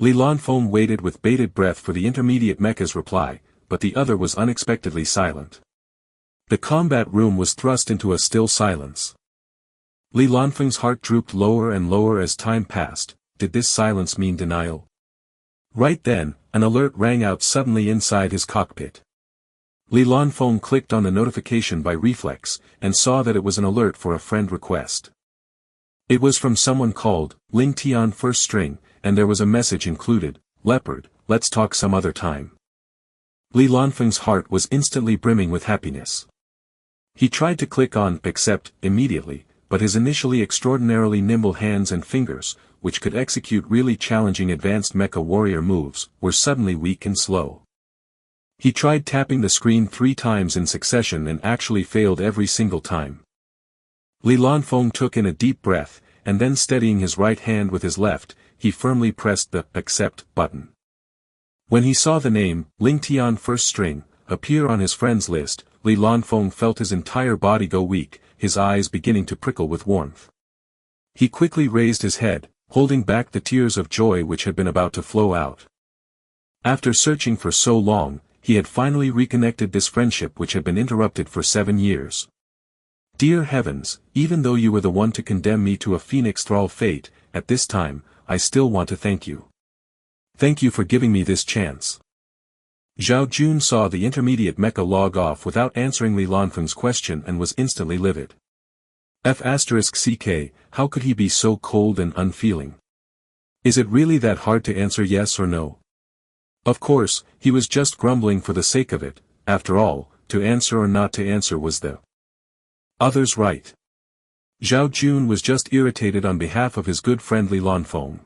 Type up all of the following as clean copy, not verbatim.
Li Lanfeng waited with bated breath for the intermediate mecha's reply, but the other was unexpectedly silent. The combat room was thrust into a still silence. Li Lanfeng's heart drooped lower and lower as time passed. Did this silence mean denial? Right then, an alert rang out suddenly inside his cockpit. Li Lanfeng clicked on the notification by reflex, and saw that it was an alert for a friend request. It was from someone called Ling Tian First String, and there was a message included: Leopard, let's talk some other time. Li Lanfeng's heart was instantly brimming with happiness. He tried to click on accept immediately, but his initially extraordinarily nimble hands and fingers, which could execute really challenging advanced mecha warrior moves, were suddenly weak and slow. He tried tapping the screen 3 times in succession and actually failed every single time. Li Lanfeng took in a deep breath, and then steadying his right hand with his left, he firmly pressed the accept button. When he saw the name, Ling Tian First String, appear on his friends list, Li Lanfeng felt his entire body go weak, his eyes beginning to prickle with warmth. He quickly raised his head, holding back the tears of joy which had been about to flow out. After searching for so long, he had finally reconnected this friendship which had been interrupted for 7 years. Dear heavens, even though you were the one to condemn me to a phoenix thrall fate, at this time, I still want to thank you. Thank you for giving me this chance. Zhao Jun saw the intermediate mecha log off without answering Li Lanfeng's question and was instantly livid. F***ck, how could he be so cold and unfeeling? Is it really that hard to answer yes or no? Of course, he was just grumbling for the sake of it. After all, to answer or not to answer was the other's right. Zhao Jun was just irritated on behalf of his good friend Li Lanfeng.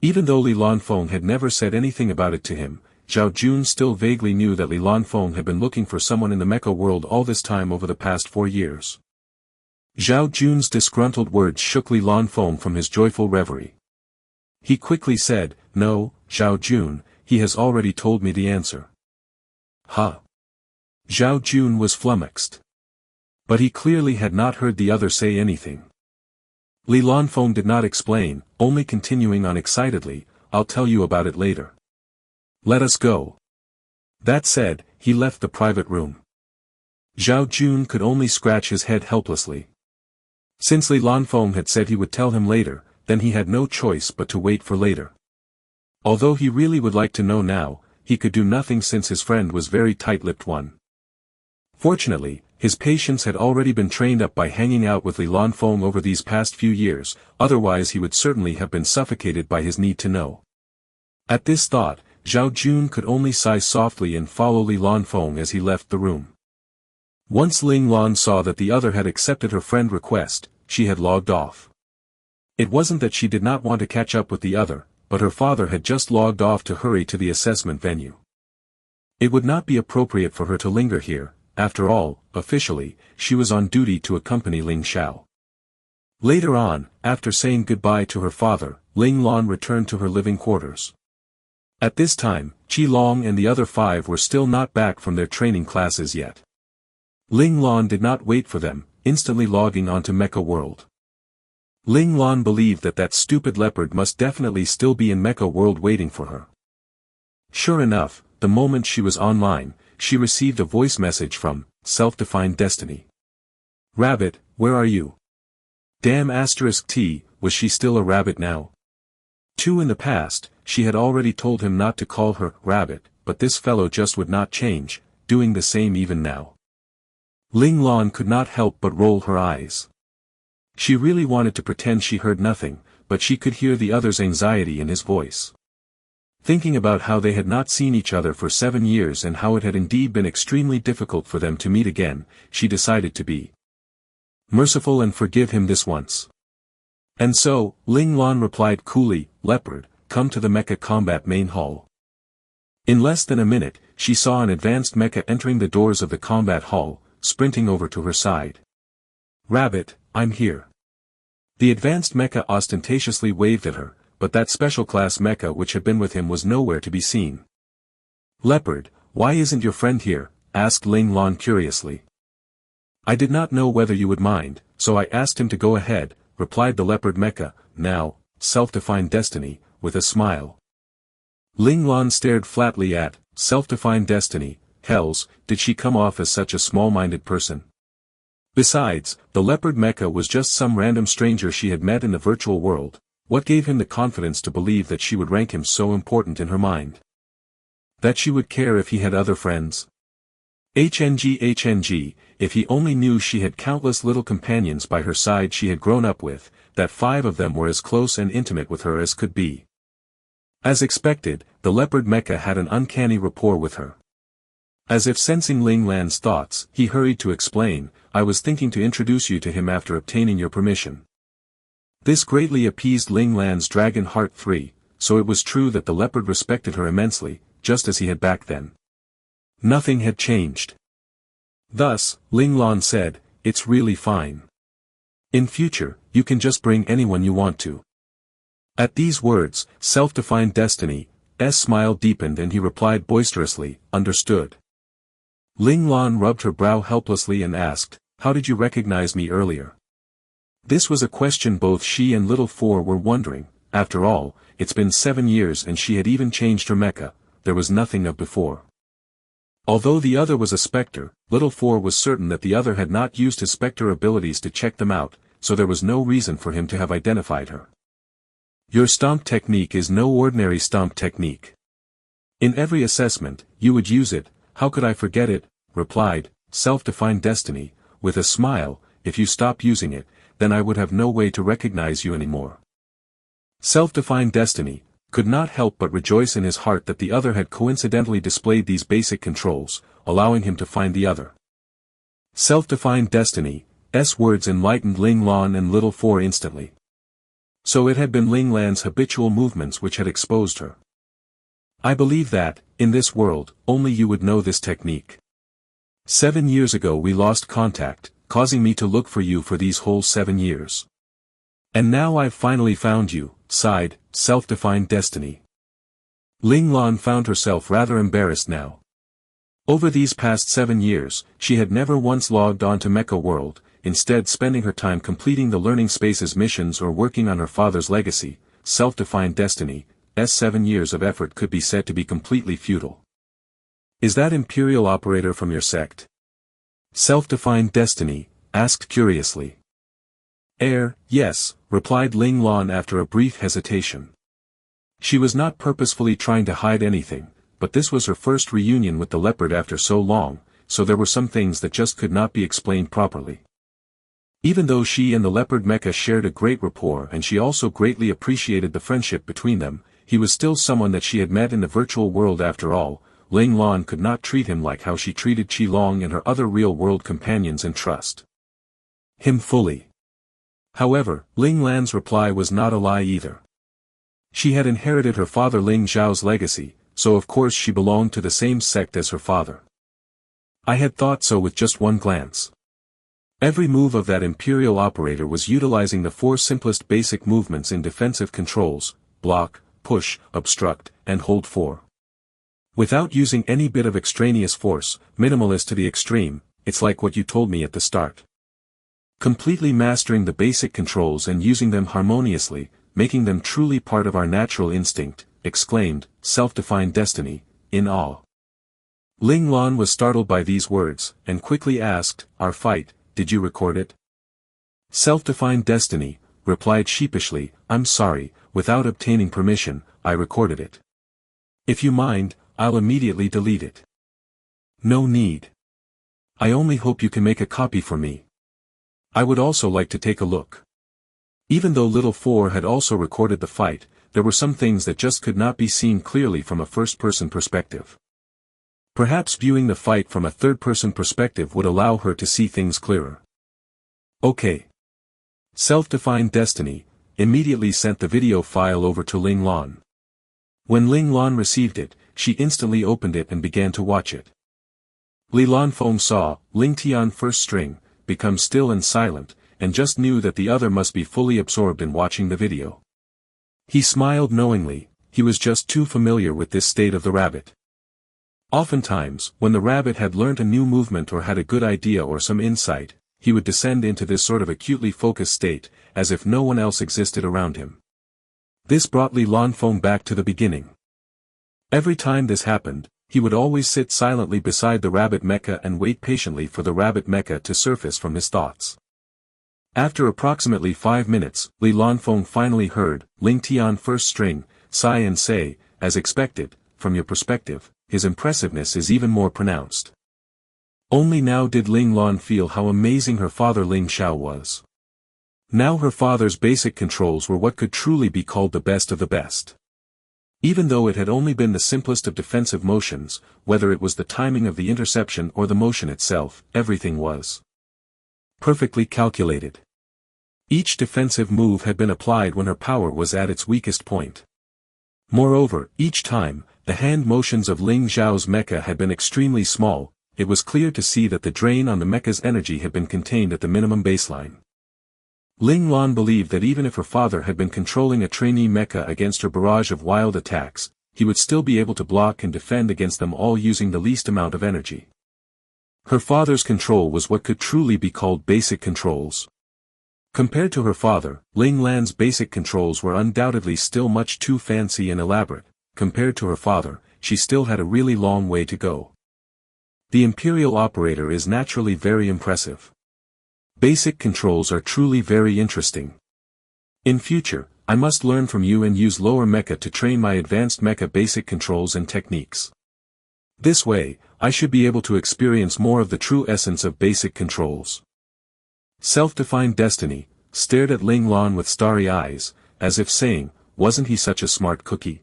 Even though Li Lanfeng had never said anything about it to him, Zhao Jun still vaguely knew that Li Lanfeng had been looking for someone in the mecha world all this time over the past 4 years. Zhao Jun's disgruntled words shook Li Lanfeng from his joyful reverie. He quickly said, "No, Zhao Jun, he has already told me the answer." Huh? Zhao Jun was flummoxed. But he clearly had not heard the other say anything. Li Lanfeng did not explain, only continuing on excitedly, "I'll tell you about it later. Let us go." That said, he left the private room. Zhao Jun could only scratch his head helplessly. Since Li Lanfeng had said he would tell him later, then he had no choice but to wait for later. Although he really would like to know now, he could do nothing since his friend was very tight-lipped one. Fortunately, his patience had already been trained up by hanging out with Li Lanfeng over these past few years, otherwise he would certainly have been suffocated by his need to know. At this thought, Zhao Jun could only sigh softly and follow Li Lanfeng as he left the room. Once Ling Lan saw that the other had accepted her friend request, she had logged off. It wasn't that she did not want to catch up with the other, but her father had just logged off to hurry to the assessment venue. It would not be appropriate for her to linger here. After all, officially, she was on duty to accompany Ling Xiao. Later on, after saying goodbye to her father, Ling Lan returned to her living quarters. At this time, Qi Long and the other 5 were still not back from their training classes yet. Ling Lan did not wait for them, instantly logging onto Mecha World. Ling Lan believed that that stupid leopard must definitely still be in Mecha World waiting for her. Sure enough, the moment she was online, she received a voice message from Self-Defined Destiny. "Rabbit, where are you?" Damn *T, was she still a rabbit now? In the past, she had already told him not to call her Rabbit, but this fellow just would not change, doing the same even now. Ling Lan could not help but roll her eyes. She really wanted to pretend she heard nothing, but she could hear the other's anxiety in his voice. Thinking about how they had not seen each other for 7 years and how it had indeed been extremely difficult for them to meet again, she decided to be merciful and forgive him this once. And so, Ling Lan replied coolly, "Leopard, come to the Mecha Combat Main Hall." In less than a minute, she saw an advanced mecha entering the doors of the combat hall, sprinting over to her side. "Rabbit, I'm here." The advanced mecha ostentatiously waved at her, but that special class mecha which had been with him was nowhere to be seen. "Leopard, why isn't your friend here?" asked Ling Lan curiously. "I did not know whether you would mind, so I asked him to go ahead," replied the leopard mecha, now Self-Defined Destiny, with a smile. Ling Lan stared flatly at, self-defined destiny. Hells, did she come off as such a small-minded person? Besides, the leopard mecha was just some random stranger she had met in the virtual world. What gave him the confidence to believe that she would rank him so important in her mind? That she would care if he had other friends? HNG, if he only knew she had countless little companions by her side she had grown up with, that 5 of them were as close and intimate with her as could be. As expected, the leopard mecha had an uncanny rapport with her. As if sensing Ling Lan's thoughts, he hurried to explain, I was thinking to introduce you to him after obtaining your permission. This greatly appeased Ling Lan's dragon heart 3, so it was true that the leopard respected her immensely, just as he had back then. Nothing had changed. Thus, Ling Lan said, it's really fine. In future, you can just bring anyone you want to. At these words, self-defined destiny's smile deepened and he replied boisterously, understood. Ling Lan rubbed her brow helplessly and asked, how did you recognize me earlier? This was a question both she and Little Four were wondering. After all, it's been 7 years and she had even changed her mecha, there was nothing of before. Although the other was a specter, Little Four was certain that the other had not used his specter abilities to check them out, so there was no reason for him to have identified her. Your stomp technique is no ordinary stomp technique. In every assessment, you would use it, how could I forget it, replied, self-defined destiny, with a smile, if you stop using it, then I would have no way to recognize you anymore. Self-defined destiny could not help but rejoice in his heart that the other had coincidentally displayed these basic controls, allowing him to find the other. Self-defined destiny's words enlightened Ling Lan and Little Four instantly. So it had been Ling Lan's habitual movements which had exposed her. I believe that, in this world, only you would know this technique. 7 years ago we lost contact, causing me to look for you for these whole 7 years. And now I've finally found you, sighed, self-defined destiny. Ling Lan found herself rather embarrassed now. Over these past 7 years, she had never once logged on to Mecha World, instead spending her time completing the Learning Spaces missions or working on her father's legacy. Self-defined destiny's 7 years of effort could be said to be completely futile. Is that Imperial operator from your sect? Self-defined destiny asked curiously. Yes, replied Ling Lan after a brief hesitation. She was not purposefully trying to hide anything, but this was her first reunion with the leopard after so long, so there were some things that just could not be explained properly. Even though she and the leopard mecha shared a great rapport and she also greatly appreciated the friendship between them, he was still someone that she had met in the virtual world after all. Ling Lan could not treat him like how she treated Qilong and her other real-world companions and trust him fully. However, Ling Lan's reply was not a lie either. She had inherited her father Ling Zhao's legacy, so of course she belonged to the same sect as her father. I had thought so with just one glance. Every move of that Imperial operator was utilizing the 4 simplest basic movements in defensive controls: block, push, obstruct, and hold 4. Without using any bit of extraneous force, minimalist to the extreme, it's like what you told me at the start. Completely mastering the basic controls and using them harmoniously, making them truly part of our natural instinct, exclaimed, self-defined destiny, in awe. Ling Lan was startled by these words, and quickly asked, our fight, did you record it? Self-defined destiny replied sheepishly, I'm sorry, without obtaining permission, I recorded it. If you mind, I'll immediately delete it. No need. I only hope you can make a copy for me. I would also like to take a look. Even though Little Four had also recorded the fight, there were some things that just could not be seen clearly from a first-person perspective. Perhaps viewing the fight from a third-person perspective would allow her to see things clearer. Okay. Self-defined destiny immediately sent the video file over to Ling Lan. When Ling Lan received it, she instantly opened it and began to watch it. Li Lanfeng saw Ling Tian first string become still and silent, and just knew that the other must be fully absorbed in watching the video. He smiled knowingly, he was just too familiar with this state of the rabbit. Oftentimes, when the rabbit had learnt a new movement or had a good idea or some insight, he would descend into this sort of acutely focused state, as if no one else existed around him. This brought Li Lanfeng back to the beginning. Every time this happened, he would always sit silently beside the rabbit mecha and wait patiently for the rabbit mecha to surface from his thoughts. After approximately 5 minutes, Li Lanfeng finally heard Ling Tian first string, sigh and say, as expected, from your perspective, his impressiveness is even more pronounced. Only now did Ling Lan feel how amazing her father Ling Xiao was. Now her father's basic controls were what could truly be called the best of the best. Even though it had only been the simplest of defensive motions, whether it was the timing of the interception or the motion itself, everything was perfectly calculated. Each defensive move had been applied when her power was at its weakest point. Moreover, each time, the hand motions of Ling Xiao's mecha had been extremely small. It was clear to see that the drain on the mecha's energy had been contained at the minimum baseline. Ling Lan believed that even if her father had been controlling a trainee mecha against her barrage of wild attacks, he would still be able to block and defend against them all using the least amount of energy. Her father's control was what could truly be called basic controls. Compared to her father, Ling Lan's basic controls were undoubtedly still much too fancy and elaborate. Compared to her father, she still had a really long way to go. The Imperial Operator is naturally very impressive. Basic controls are truly very interesting. In future, I must learn from you and use lower mecha to train my advanced mecha basic controls and techniques. This way, I should be able to experience more of the true essence of basic controls. Self-defined Destiny stared at Ling Lan with starry eyes, as if saying, wasn't he such a smart cookie?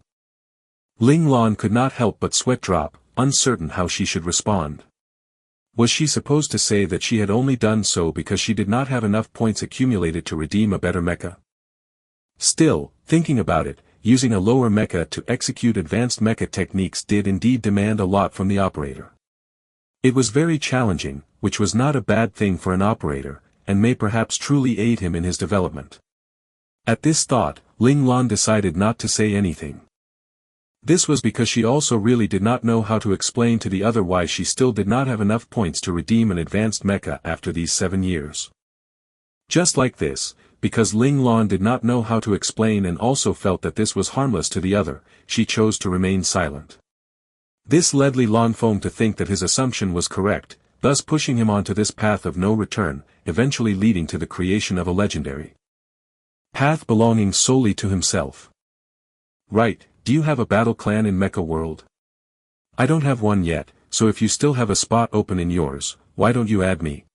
Ling Lan could not help but sweat drop, uncertain how she should respond. Was she supposed to say that she had only done so because she did not have enough points accumulated to redeem a better mecha? Still, thinking about it, using a lower mecha to execute advanced mecha techniques did indeed demand a lot from the operator. It was very challenging, which was not a bad thing for an operator, and may perhaps truly aid him in his development. At this thought, Ling Lan decided not to say anything. This was because she also really did not know how to explain to the other why she still did not have enough points to redeem an advanced mecha after these 7 years. Just like this, because Ling Lan did not know how to explain and also felt that this was harmless to the other, she chose to remain silent. This led Li Lanfeng to think that his assumption was correct, thus pushing him onto this path of no return, eventually leading to the creation of a legendary path belonging solely to himself. Right, do you have a battle clan in Mecha World? I don't have one yet, so if you still have a spot open in yours, why don't you add me?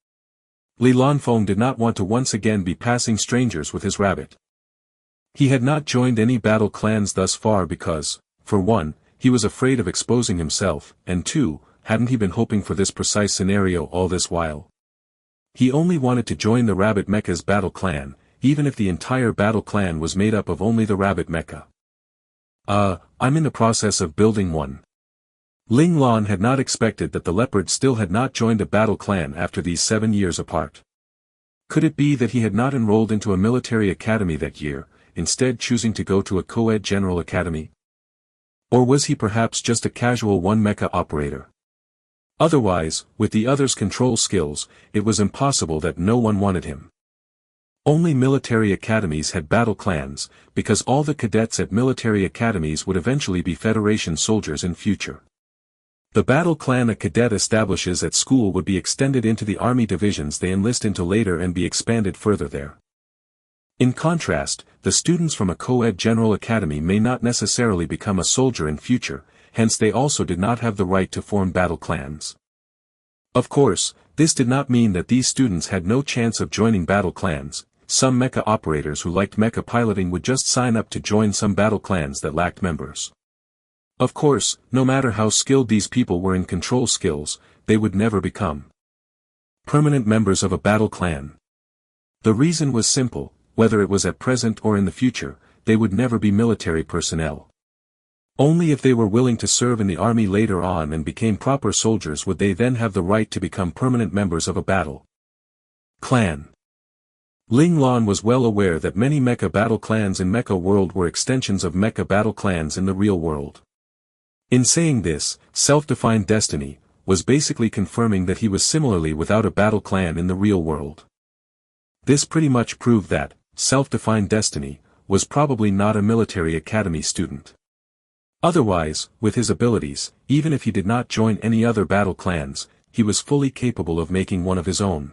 Li Lanfeng did not want to once again be passing strangers with his rabbit. He had not joined any battle clans thus far because, for one, he was afraid of exposing himself, and two, hadn't he been hoping for this precise scenario all this while? He only wanted to join the Rabbit Mecha's battle clan, even if the entire battle clan was made up of only the Rabbit Mecha. I'm in the process of building one. Ling Lan had not expected that the leopard still had not joined a battle clan after these 7 years apart. Could it be that he had not enrolled into a military academy that year, instead choosing to go to a co-ed general academy? Or was he perhaps just a casual one-mecha operator? Otherwise, with the other's control skills, it was impossible that no one wanted him. Only military academies had battle clans, because all the cadets at military academies would eventually be Federation soldiers in future. The battle clan a cadet establishes at school would be extended into the army divisions they enlist into later and be expanded further there. In contrast, the students from a co-ed general academy may not necessarily become a soldier in future, hence they also did not have the right to form battle clans. Of course, this did not mean that these students had no chance of joining battle clans. Some mecha operators who liked mecha piloting would just sign up to join some battle clans that lacked members. Of course, no matter how skilled these people were in control skills, they would never become permanent members of a battle clan. The reason was simple, whether it was at present or in the future, they would never be military personnel. Only if they were willing to serve in the army later on and became proper soldiers would they then have the right to become permanent members of a battle clan. Ling Lan was well aware that many mecha battle clans in Mecha World were extensions of mecha battle clans in the real world. In saying this, self-defined Destiny was basically confirming that he was similarly without a battle clan in the real world. This pretty much proved that self-defined Destiny was probably not a military academy student. Otherwise, with his abilities, even if he did not join any other battle clans, he was fully capable of making one of his own.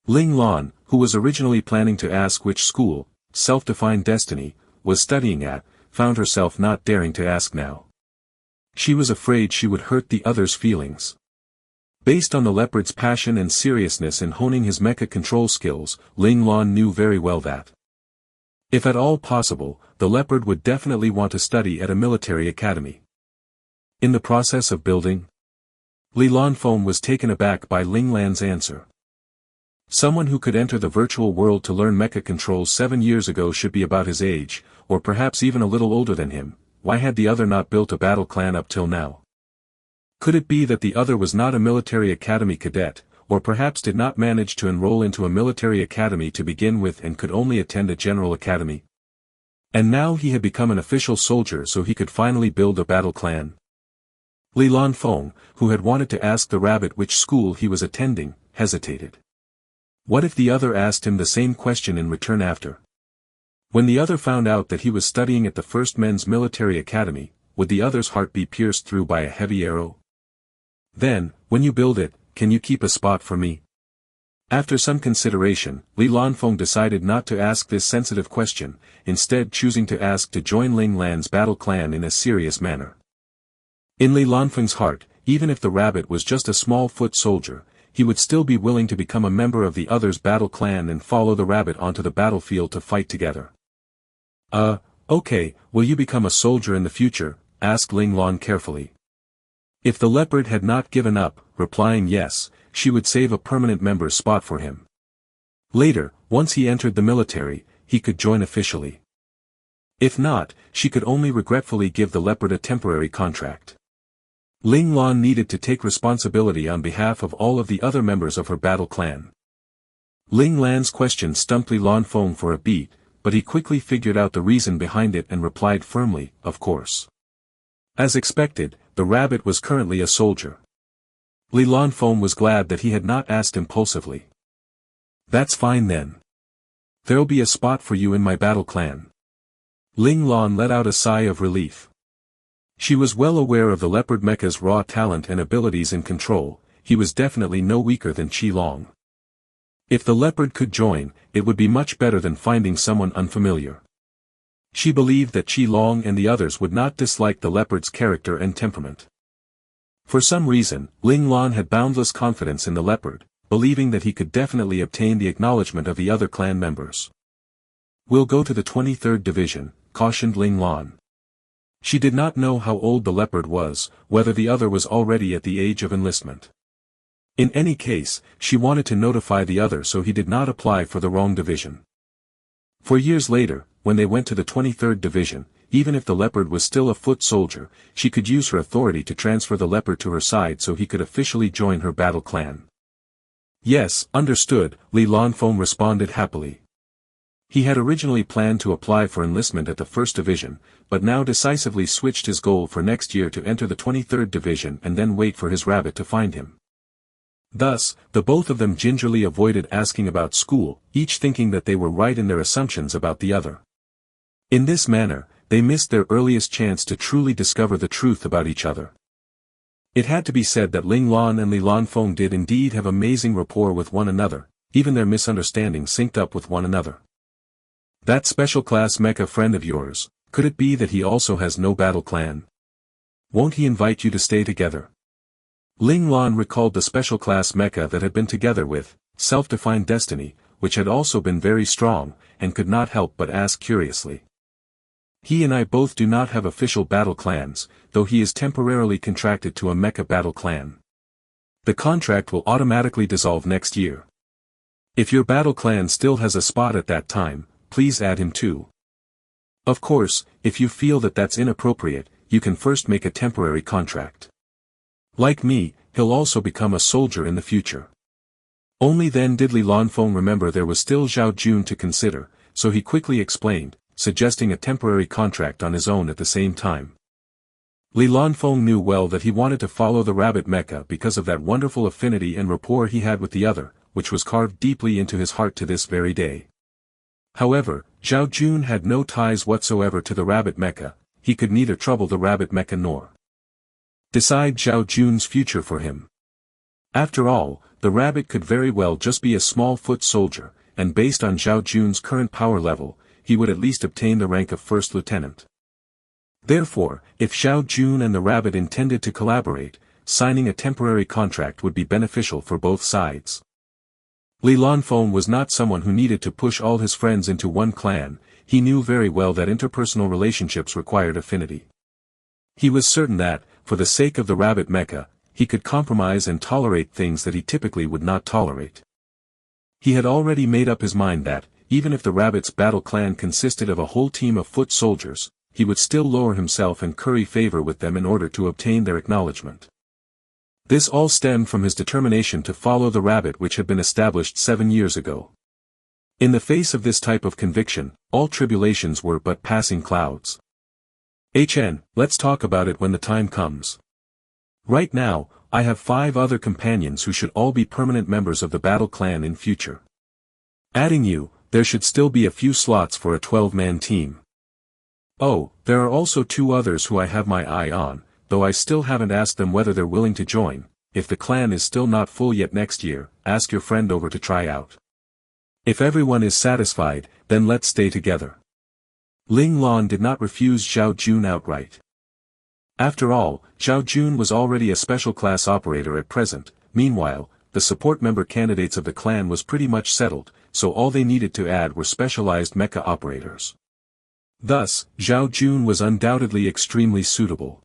Ling Lan, who was originally planning to ask which school, Self-Defined Destiny, was studying at, found herself not daring to ask now. She was afraid she would hurt the other's feelings. Based on the leopard's passion and seriousness in honing his mecha control skills, Ling Lan knew very well that, if at all possible, the leopard would definitely want to study at a military academy. In the process of building, Li Lanfeng was taken aback by Ling Lan's answer. Someone who could enter the virtual world to learn mecha controls 7 years ago should be about his age, or perhaps even a little older than him. Why had the other not built a battle clan up till now? Could it be that the other was not a military academy cadet, or perhaps did not manage to enroll into a military academy to begin with and could only attend a general academy? And now he had become an official soldier so he could finally build a battle clan. Li Lanfeng, who had wanted to ask the rabbit which school he was attending, hesitated. What if the other asked him the same question in return after? When the other found out that he was studying at the First Men's Military Academy, would the other's heart be pierced through by a heavy arrow? Then, when you build it, can you keep a spot for me? After some consideration, Li Lanfeng decided not to ask this sensitive question, instead choosing to ask to join Ling Lan's battle clan in a serious manner. In Li Lanfeng's heart, even if the rabbit was just a small foot soldier, he would still be willing to become a member of the other's battle clan and follow the rabbit onto the battlefield to fight together. Okay, will you become a soldier in the future? Asked Ling Lan carefully. If the leopard had not given up, replying yes, she would save a permanent member's spot for him. Later, once he entered the military, he could join officially. If not, she could only regretfully give the leopard a temporary contract. Ling Lan needed to take responsibility on behalf of all of the other members of her battle clan. Ling Lan's question stumped Li Lanfeng for a beat, but he quickly figured out the reason behind it and replied firmly, of course. As expected, the rabbit was currently a soldier. Li Lanfeng was glad that he had not asked impulsively. That's fine then. There'll be a spot for you in my battle clan. Ling Lan let out a sigh of relief. She was well aware of the leopard mecha's raw talent and abilities in control. He was definitely no weaker than Qi Long. If the leopard could join, it would be much better than finding someone unfamiliar. She believed that Qi Long and the others would not dislike the leopard's character and temperament. For some reason, Ling Lan had boundless confidence in the leopard, believing that he could definitely obtain the acknowledgement of the other clan members. We'll go to the 23rd Division, cautioned Ling Lan. She did not know how old the leopard was, whether the other was already at the age of enlistment. In any case, she wanted to notify the other so he did not apply for the wrong division. For years later, when they went to the 23rd Division, even if the leopard was still a foot soldier, she could use her authority to transfer the leopard to her side so he could officially join her battle clan. Yes, understood, Li Lanfeng responded happily. He had originally planned to apply for enlistment at the 1st Division, but now decisively switched his goal for next year to enter the 23rd Division and then wait for his rabbit to find him. Thus, the both of them gingerly avoided asking about school, each thinking that they were right in their assumptions about the other. In this manner, they missed their earliest chance to truly discover the truth about each other. It had to be said that Ling Lan and Li Lanfeng did indeed have amazing rapport with one another, even their misunderstandings synced up with one another. That special class mecha friend of yours, could it be that he also has no battle clan? Won't he invite you to stay together? Ling Lan recalled the special class mecha that had been together with Self-Defined Destiny, which had also been very strong, and could not help but ask curiously. He and I both do not have official battle clans, though he is temporarily contracted to a mecha battle clan. The contract will automatically dissolve next year. If your battle clan still has a spot at that time, please add him too. Of course, if you feel that that's inappropriate, you can first make a temporary contract. Like me, he'll also become a soldier in the future. Only then did Li Lanfeng remember there was still Zhao Jun to consider, so he quickly explained, suggesting a temporary contract on his own at the same time. Li Lanfeng knew well that he wanted to follow the rabbit mecha because of that wonderful affinity and rapport he had with the other, which was carved deeply into his heart to this very day. However, Zhao Jun had no ties whatsoever to the rabbit mecha. he could neither trouble the rabbit mecha nor decide Zhao Jun's future for him. After all, the rabbit could very well just be a small foot soldier, and based on Zhao Jun's current power level, he would at least obtain the rank of first lieutenant. Therefore, if Zhao Jun and the rabbit intended to collaborate, signing a temporary contract would be beneficial for both sides. Li Lanfeng was not someone who needed to push all his friends into one clan. He knew very well that interpersonal relationships required affinity. He was certain that, for the sake of the rabbit mecha, he could compromise and tolerate things that he typically would not tolerate. He had already made up his mind that, even if the rabbit's battle clan consisted of a whole team of foot soldiers, he would still lower himself and curry favor with them in order to obtain their acknowledgement. This all stemmed from his determination to follow the rabbit which had been established 7 years ago. In the face of this type of conviction, all tribulations were but passing clouds. Let's talk about it when the time comes. Right now, I have 5 other companions who should all be permanent members of the battle clan in future. Adding you, there should still be a few slots for a 12-man team. Oh, there are also 2 others who I have my eye on, though I still haven't asked them whether they're willing to join. If the clan is still not full yet next year, ask your friend over to try out. If everyone is satisfied, then let's stay together. Ling Lan did not refuse Zhao Jun outright. After all, Zhao Jun was already a special class operator at present. Meanwhile, the support member candidates of the clan was pretty much settled, so all they needed to add were specialized mecha operators. Thus, Zhao Jun was undoubtedly extremely suitable.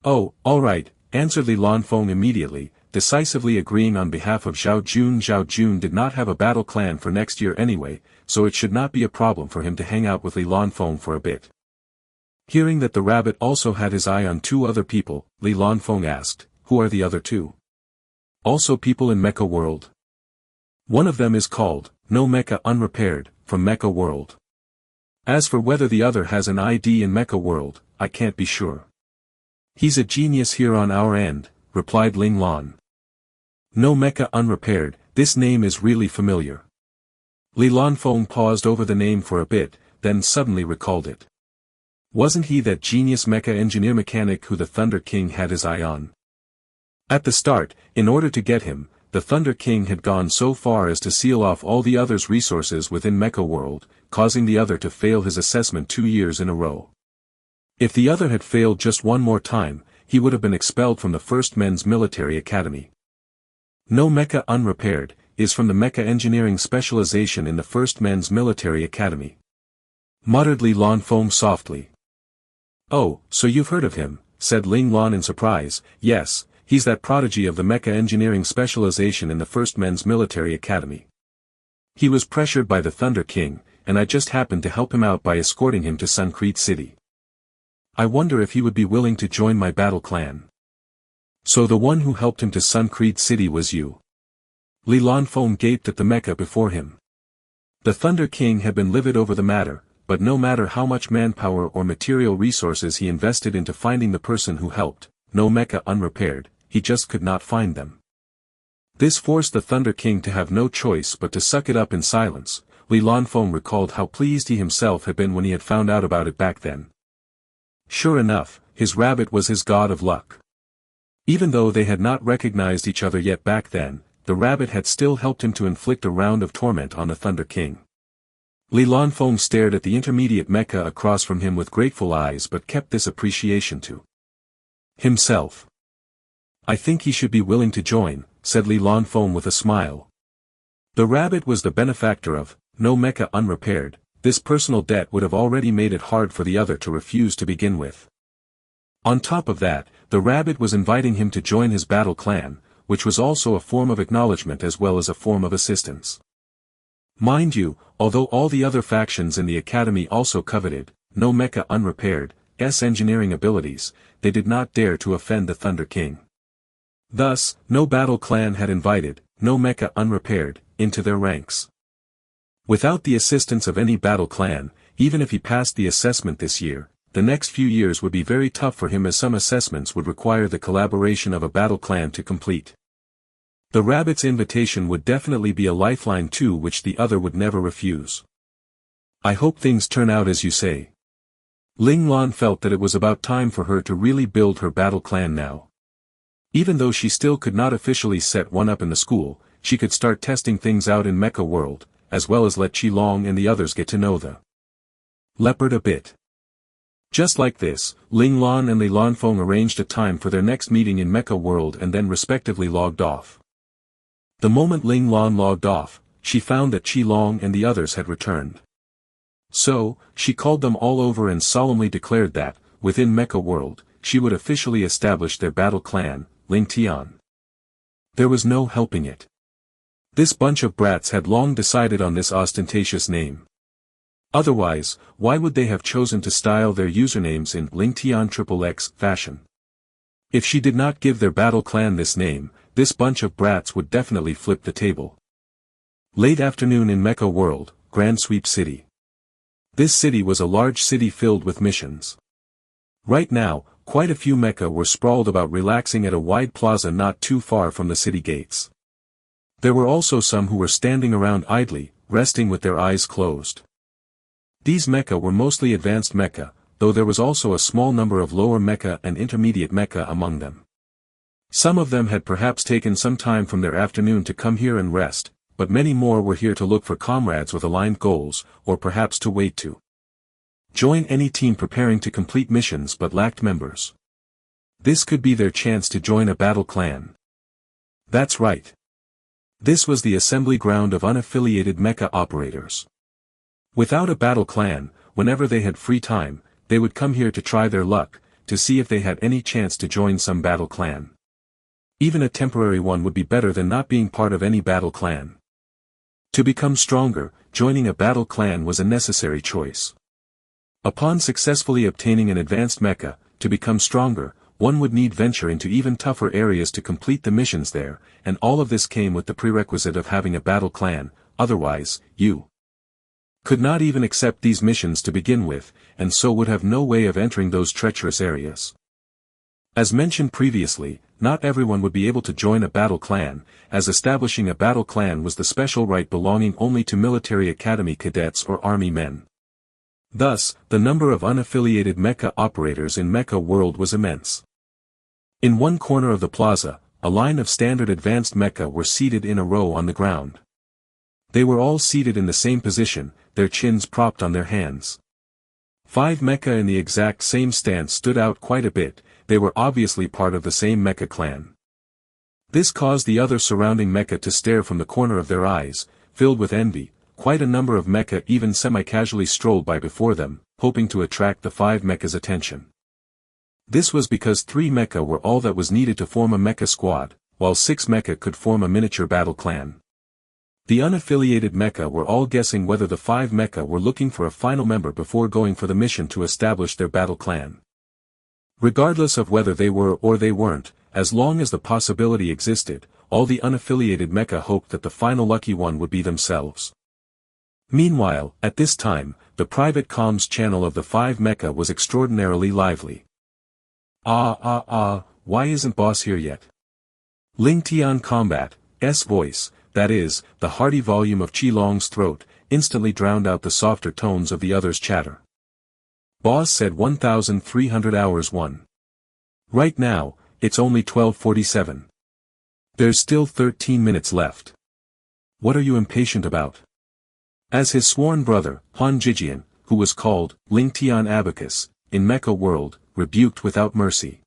Oh, alright, answered Li Lanfeng immediately, decisively agreeing on behalf of Zhao Jun. Zhao Jun did not have a battle clan for next year anyway, so it should not be a problem for him to hang out with Li Lanfeng for a bit. Hearing that the rabbit also had his eye on 2 other people, Li Lanfeng asked, who are the other 2? Also people in Mecha World. One of them is called, No Mecha Unrepaired, from Mecha World. As for whether the other has an ID in Mecha World, I can't be sure. He's a genius here on our end, replied Ling Lan. No Mecha Unrepaired, this name is really familiar. Li Lanfeng paused over the name for a bit, then suddenly recalled it. Wasn't he that genius mecha engineer mechanic who the Thunder King had his eye on? At the start, in order to get him, the Thunder King had gone so far as to seal off all the other's resources within Mecha World, causing the other to fail his assessment 2 years in a row. If the other had failed just one more time, he would have been expelled from the First Men's Military Academy. No Mecha Unrepaired, is from the Mecha Engineering Specialization in the First Men's Military Academy. Muttered Li Lanfeng softly. Oh, so you've heard of him, said Ling Lan in surprise. Yes, he's that prodigy of the Mecha Engineering Specialization in the First Men's Military Academy. He was pressured by the Thunder King, and I just happened to help him out by escorting him to Suncrete City. I wonder if he would be willing to join my battle clan. So the one who helped him to Suncrete City was you. Li Lanfeng gaped at the mecha before him. The Thunder King had been livid over the matter, but no matter how much manpower or material resources he invested into finding the person who helped, no mecha unrepaired, he just could not find them. This forced the Thunder King to have no choice but to suck it up in silence. Li Lanfeng recalled how pleased he himself had been when he had found out about it back then. Sure enough, his rabbit was his god of luck. Even though they had not recognized each other yet back then, the rabbit had still helped him to inflict a round of torment on the Thunder King. Li Lanfeng stared at the intermediate mecha across from him with grateful eyes but kept this appreciation to himself. I think he should be willing to join, said Li Lanfeng with a smile. The rabbit was the benefactor of no mecha unrepaired. This personal debt would have already made it hard for the other to refuse to begin with. On top of that, the rabbit was inviting him to join his battle clan, which was also a form of acknowledgement as well as a form of assistance. Mind you, although all the other factions in the academy also coveted no mecha unrepaired engineering abilities, they did not dare to offend the Thunder King. Thus, no battle clan had invited no mecha unrepaired into their ranks. Without the assistance of any battle clan, even if he passed the assessment this year, the next few years would be very tough for him as some assessments would require the collaboration of a battle clan to complete. The rabbit's invitation would definitely be a lifeline too, which the other would never refuse. I hope things turn out as you say. Ling Lan felt that it was about time for her to really build her battle clan now. Even though she still could not officially set one up in the school, she could start testing things out in Mecha World, as well as let Qilong and the others get to know the leopard a bit. Just like this, Ling Lan and Li Lanfeng arranged a time for their next meeting in Mecha World and then respectively logged off. The moment Ling Lan logged off, she found that Qilong and the others had returned. So, she called them all over and solemnly declared that, within Mecha World, she would officially establish their battle clan, Ling Tian. There was no helping it. This bunch of brats had long decided on this ostentatious name. Otherwise, why would they have chosen to style their usernames in Ling Tian XXX fashion? If she did not give their battle clan this name, this bunch of brats would definitely flip the table. Late afternoon in Mecha World, Grand Sweep City. This city was a large city filled with missions. Right now, quite a few mecha were sprawled about relaxing at a wide plaza not too far from the city gates. There were also some who were standing around idly, resting with their eyes closed. These mecha were mostly advanced mecha, though there was also a small number of lower mecha and intermediate mecha among them. Some of them had perhaps taken some time from their afternoon to come here and rest, but many more were here to look for comrades with aligned goals, or perhaps to wait to join any team preparing to complete missions but lacked members. This could be their chance to join a battle clan. That's right. This was the assembly ground of unaffiliated mecha operators. Without a battle clan, whenever they had free time, they would come here to try their luck, to see if they had any chance to join some battle clan. Even a temporary one would be better than not being part of any battle clan. To become stronger, joining a battle clan was a necessary choice. Upon successfully obtaining an advanced mecha, to become stronger, one would need venture into even tougher areas to complete the missions there, and all of this came with the prerequisite of having a battle clan, otherwise, you could not even accept these missions to begin with, and so would have no way of entering those treacherous areas. As mentioned previously, not everyone would be able to join a battle clan, as establishing a battle clan was the special right belonging only to military academy cadets or army men. Thus, the number of unaffiliated mecha operators in Mecha World was immense. In one corner of the plaza, a line of standard advanced mecha were seated in a row on the ground. They were all seated in the same position, their chins propped on their hands. 5 mecha in the exact same stance stood out quite a bit. They were obviously part of the same mecha clan. This caused the other surrounding mecha to stare from the corner of their eyes, filled with envy. Quite a number of mecha even semi-casually strolled by before them, hoping to attract the 5 mecha's attention. This was because 3 mecha were all that was needed to form a mecha squad, while 6 mecha could form a miniature battle clan. The unaffiliated mecha were all guessing whether the 5 mecha were looking for a final member before going for the mission to establish their battle clan. Regardless of whether they were or they weren't, as long as the possibility existed, all the unaffiliated mecha hoped that the final lucky one would be themselves. Meanwhile, at this time, the private comms channel of the 5 mecha was extraordinarily lively. Why isn't boss here yet? Ling Tian Combat's voice, that is, the hearty volume of Qilong's throat, instantly drowned out the softer tones of the others' chatter. Boss said 1,300 hours 1. Right now, it's only 12:47. There's still 13 minutes left. What are you impatient about? As his sworn brother, Han Jijian, who was called Ling Tian Abacus, in Mecha World, rebuked without mercy.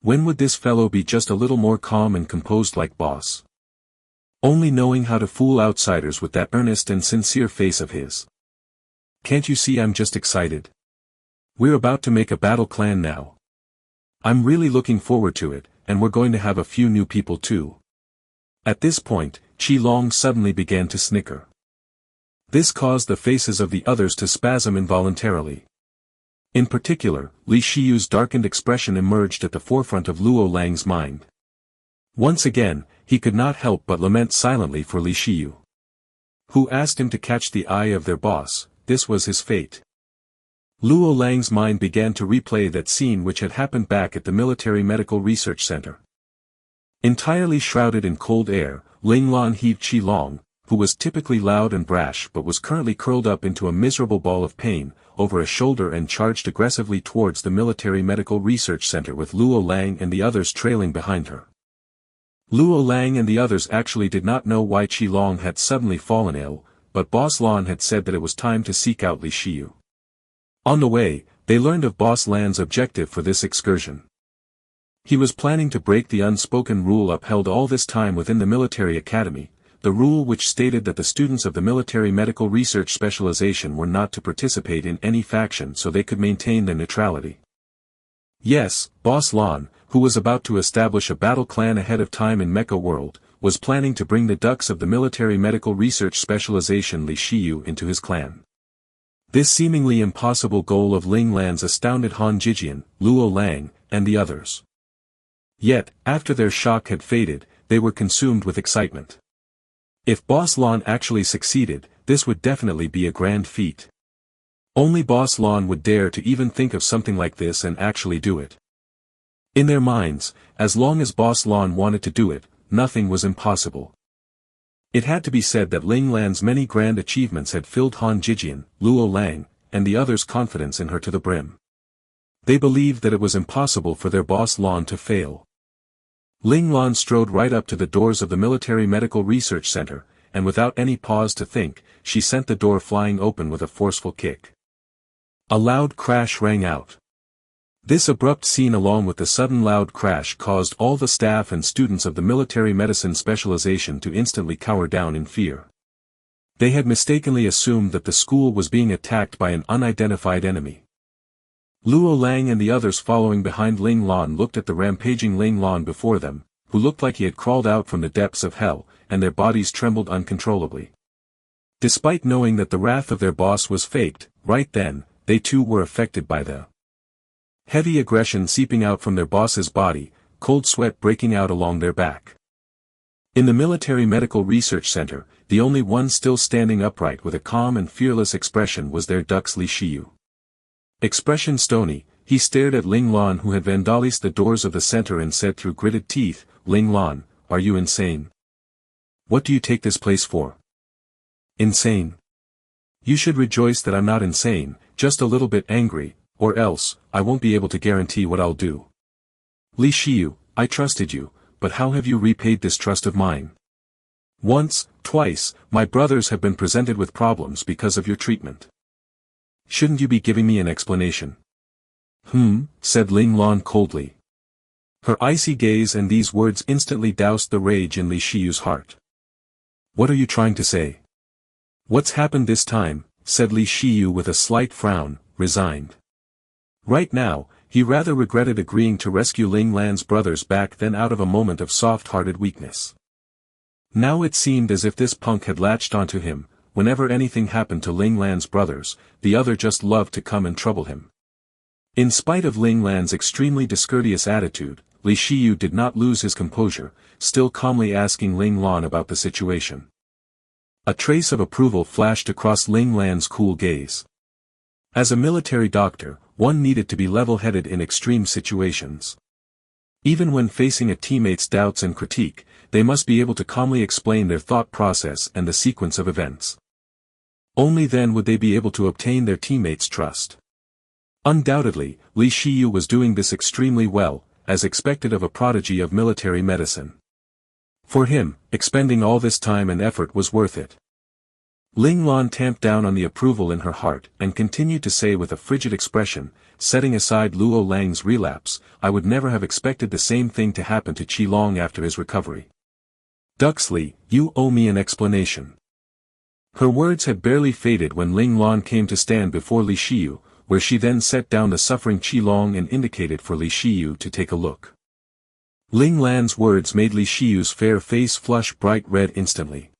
When would this fellow be just a little more calm and composed like boss? Only knowing how to fool outsiders with that earnest and sincere face of his. Can't you see I'm just excited? We're about to make a battle clan now. I'm really looking forward to it, and we're going to have a few new people too. At this point, Qilong suddenly began to snicker. This caused the faces of the others to spasm involuntarily. In particular, Li Shiyu's darkened expression emerged at the forefront of Luo Lang's mind. Once again, he could not help but lament silently for Li Shiyu, who asked him to catch the eye of their boss. This was his fate. Luo Lang's mind began to replay that scene which had happened back at the Military Medical Research Center. Entirely shrouded in cold air, Ling Lan heaved Qilong, who was typically loud and brash but was currently curled up into a miserable ball of pain, over a shoulder and charged aggressively towards the Military Medical Research Center with Luo Lang and the others trailing behind her. Luo Lang and the others actually did not know why Qilong had suddenly fallen ill, but Boss Lan had said that it was time to seek out Li Shiyu. On the way, they learned of Boss Lan's objective for this excursion. He was planning to break the unspoken rule upheld all this time within the military academy, the rule which stated that the students of the military medical research specialization were not to participate in any faction so they could maintain their neutrality. Yes, Boss Lan, who was about to establish a battle clan ahead of time in Mecha World, was planning to bring the ducks of the military medical research specialization Li Shiyu into his clan. This seemingly impossible goal of Ling Lan's astounded Han Jijian, Luo Lang, and the others. Yet, after their shock had faded, they were consumed with excitement. If Boss Lan actually succeeded, this would definitely be a grand feat. Only Boss Lan would dare to even think of something like this and actually do it. In their minds, as long as Boss Lan wanted to do it, nothing was impossible. It had to be said that Ling Lan's many grand achievements had filled Han Jijian, Luo Lang, and the others' confidence in her to the brim. They believed that it was impossible for their Boss Lan to fail. Ling Lan strode right up to the doors of the Military Medical Research Center, and without any pause to think, she sent the door flying open with a forceful kick. A loud crash rang out. This abrupt scene along with the sudden loud crash caused all the staff and students of the military medicine specialization to instantly cower down in fear. They had mistakenly assumed that the school was being attacked by an unidentified enemy. Luo Lang and the others following behind Ling Lan looked at the rampaging Ling Lan before them, who looked like he had crawled out from the depths of hell, and their bodies trembled uncontrollably. Despite knowing that the wrath of their boss was faked, right then, they too were affected by the heavy aggression seeping out from their boss's body, cold sweat breaking out along their back. In the Military Medical Research Center, the only one still standing upright with a calm and fearless expression was their duck's Li Shiyu. Expression stony, he stared at Ling Lan who had vandalized the doors of the center and said through gritted teeth, "Ling Lan, are you insane? What do you take this place for?" "Insane? You should rejoice that I'm not insane, just a little bit angry, or else, I won't be able to guarantee what I'll do. Li Shiyu, I trusted you, but how have you repaid this trust of mine? Once, twice, my brothers have been presented with problems because of your treatment. Shouldn't you be giving me an explanation?" Said Ling Lan coldly. Her icy gaze and these words instantly doused the rage in Li Shiyu's heart. "What are you trying to say?" "What's happened this time?" said Li Shiyu with a slight frown, resigned. Right now, he rather regretted agreeing to rescue Ling Lan's brothers back then out of a moment of soft-hearted weakness. Now it seemed as if this punk had latched onto him. Whenever anything happened to Ling Lan's brothers, the other just loved to come and trouble him. In spite of Ling Lan's extremely discourteous attitude, Li Shiyu did not lose his composure, still calmly asking Ling Lan about the situation. A trace of approval flashed across Ling Lan's cool gaze. As a military doctor, one needed to be level-headed in extreme situations. Even when facing a teammate's doubts and critique, they must be able to calmly explain their thought process and the sequence of events. Only then would they be able to obtain their teammates' trust. Undoubtedly, Li Shiyu was doing this extremely well, as expected of a prodigy of military medicine. For him, expending all this time and effort was worth it. Ling Lan tamped down on the approval in her heart and continued to say with a frigid expression, setting aside Luo Lang's relapse, "I would never have expected the same thing to happen to Qilong after his recovery. Duxley, you owe me an explanation." Her words had barely faded when Ling Lan came to stand before Li Shiyu, where she then set down the suffering Qilong and indicated for Li Shiyu to take a look. Ling Lan's words made Li Shiyu's fair face flush bright red instantly.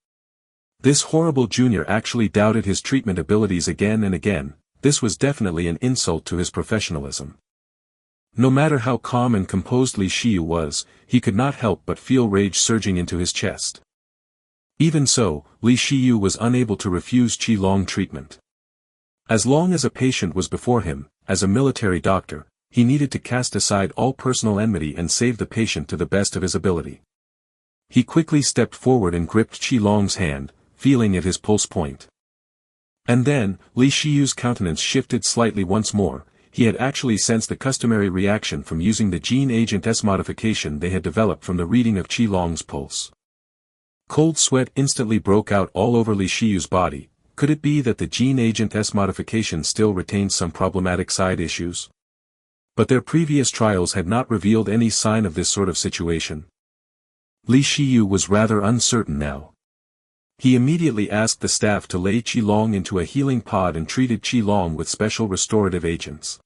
This horrible junior actually doubted his treatment abilities again and again. This was definitely an insult to his professionalism. No matter how calm and composed Li Shiyu was, he could not help but feel rage surging into his chest. Even so, Li Shiyu was unable to refuse Qilong treatment. As long as a patient was before him, as a military doctor, he needed to cast aside all personal enmity and save the patient to the best of his ability. He quickly stepped forward and gripped Qilong's hand, feeling at his pulse point. And then, Li Shiyu's countenance shifted slightly once more. He had actually sensed the customary reaction from using the gene agent S modification they had developed from the reading of Qi Long's pulse. Cold sweat instantly broke out all over Li Shiyu's body. Could it be that the gene agent S modification still retained some problematic side issues? But their previous trials had not revealed any sign of this sort of situation. Li Shiyu was rather uncertain now. He immediately asked the staff to lay Qi Long into a healing pod and treated Qi Long with special restorative agents.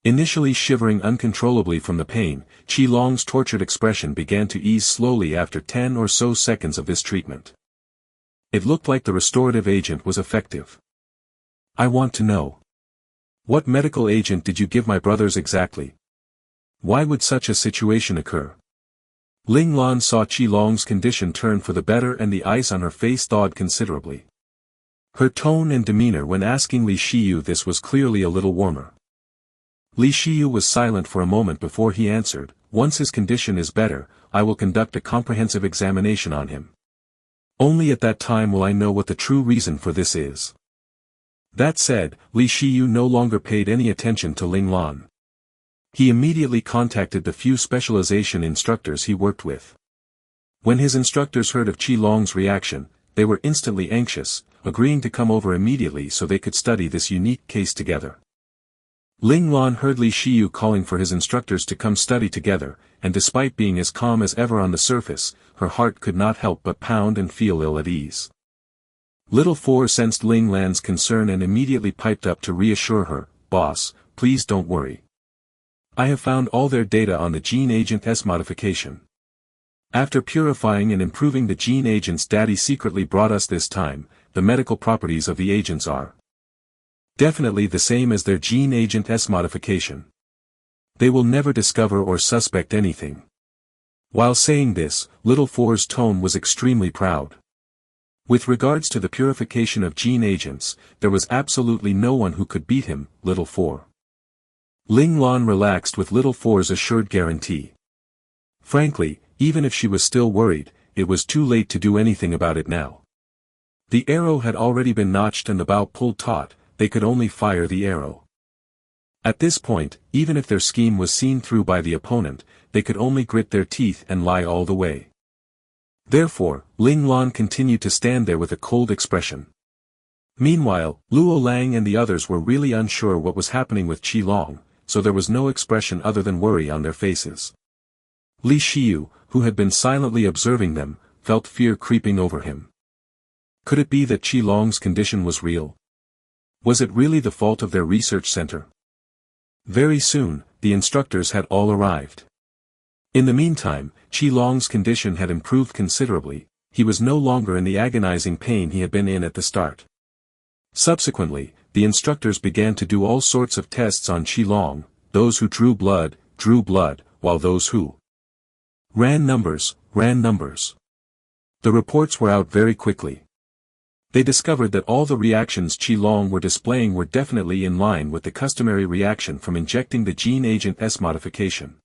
Initially shivering uncontrollably from the pain, Qi Long's tortured expression began to ease slowly after 10 or so seconds of this treatment. It looked like the restorative agent was effective. I want to know. What medical agent did you give my brothers exactly? Why would such a situation occur? Ling Lan saw Qi Long's condition turn for the better and the ice on her face thawed considerably. Her tone and demeanor when asking Li Shiyu this was clearly a little warmer. Li Shiyu was silent for a moment before he answered, "Once his condition is better, I will conduct a comprehensive examination on him. Only at that time will I know what the true reason for this is." That said, Li Shiyu no longer paid any attention to Ling Lan. He immediately contacted the few specialization instructors he worked with. When his instructors heard of Qi Long's reaction, they were instantly anxious, agreeing to come over immediately so they could study this unique case together. Ling Lan heard Li Shiyu calling for his instructors to come study together, and despite being as calm as ever on the surface, her heart could not help but pound and feel ill at ease. Little Four sensed Ling Lan's concern and immediately piped up to reassure her, "Boss, please don't worry. I have found all their data on the gene agent S modification. After purifying and improving the gene agents Daddy secretly brought us this time, the medical properties of the agents are definitely the same as their gene agent S modification. They will never discover or suspect anything." While saying this, Little Four's tone was extremely proud. With regards to the purification of gene agents, there was absolutely no one who could beat him, Little Four. Ling Lan relaxed with Little Four's assured guarantee. Frankly, even if she was still worried, it was too late to do anything about it now. The arrow had already been notched and the bow pulled taut, they could only fire the arrow. At this point, even if their scheme was seen through by the opponent, they could only grit their teeth and lie all the way. Therefore, Ling Lan continued to stand there with a cold expression. Meanwhile, Luo Lang and the others were really unsure what was happening with Qi Long, so there was no expression other than worry on their faces. Li Shiyu, who had been silently observing them, felt fear creeping over him. Could it be that Qi Long's condition was real? Was it really the fault of their research center? Very soon, the instructors had all arrived. In the meantime, Qi Long's condition had improved considerably. He was no longer in the agonizing pain he had been in at the start. Subsequently, the instructors began to do all sorts of tests on Qi Long. Those who drew blood, while those who ran numbers. The reports were out very quickly. They discovered that all the reactions Qi Long were displaying were definitely in line with the customary reaction from injecting the gene agent S modification.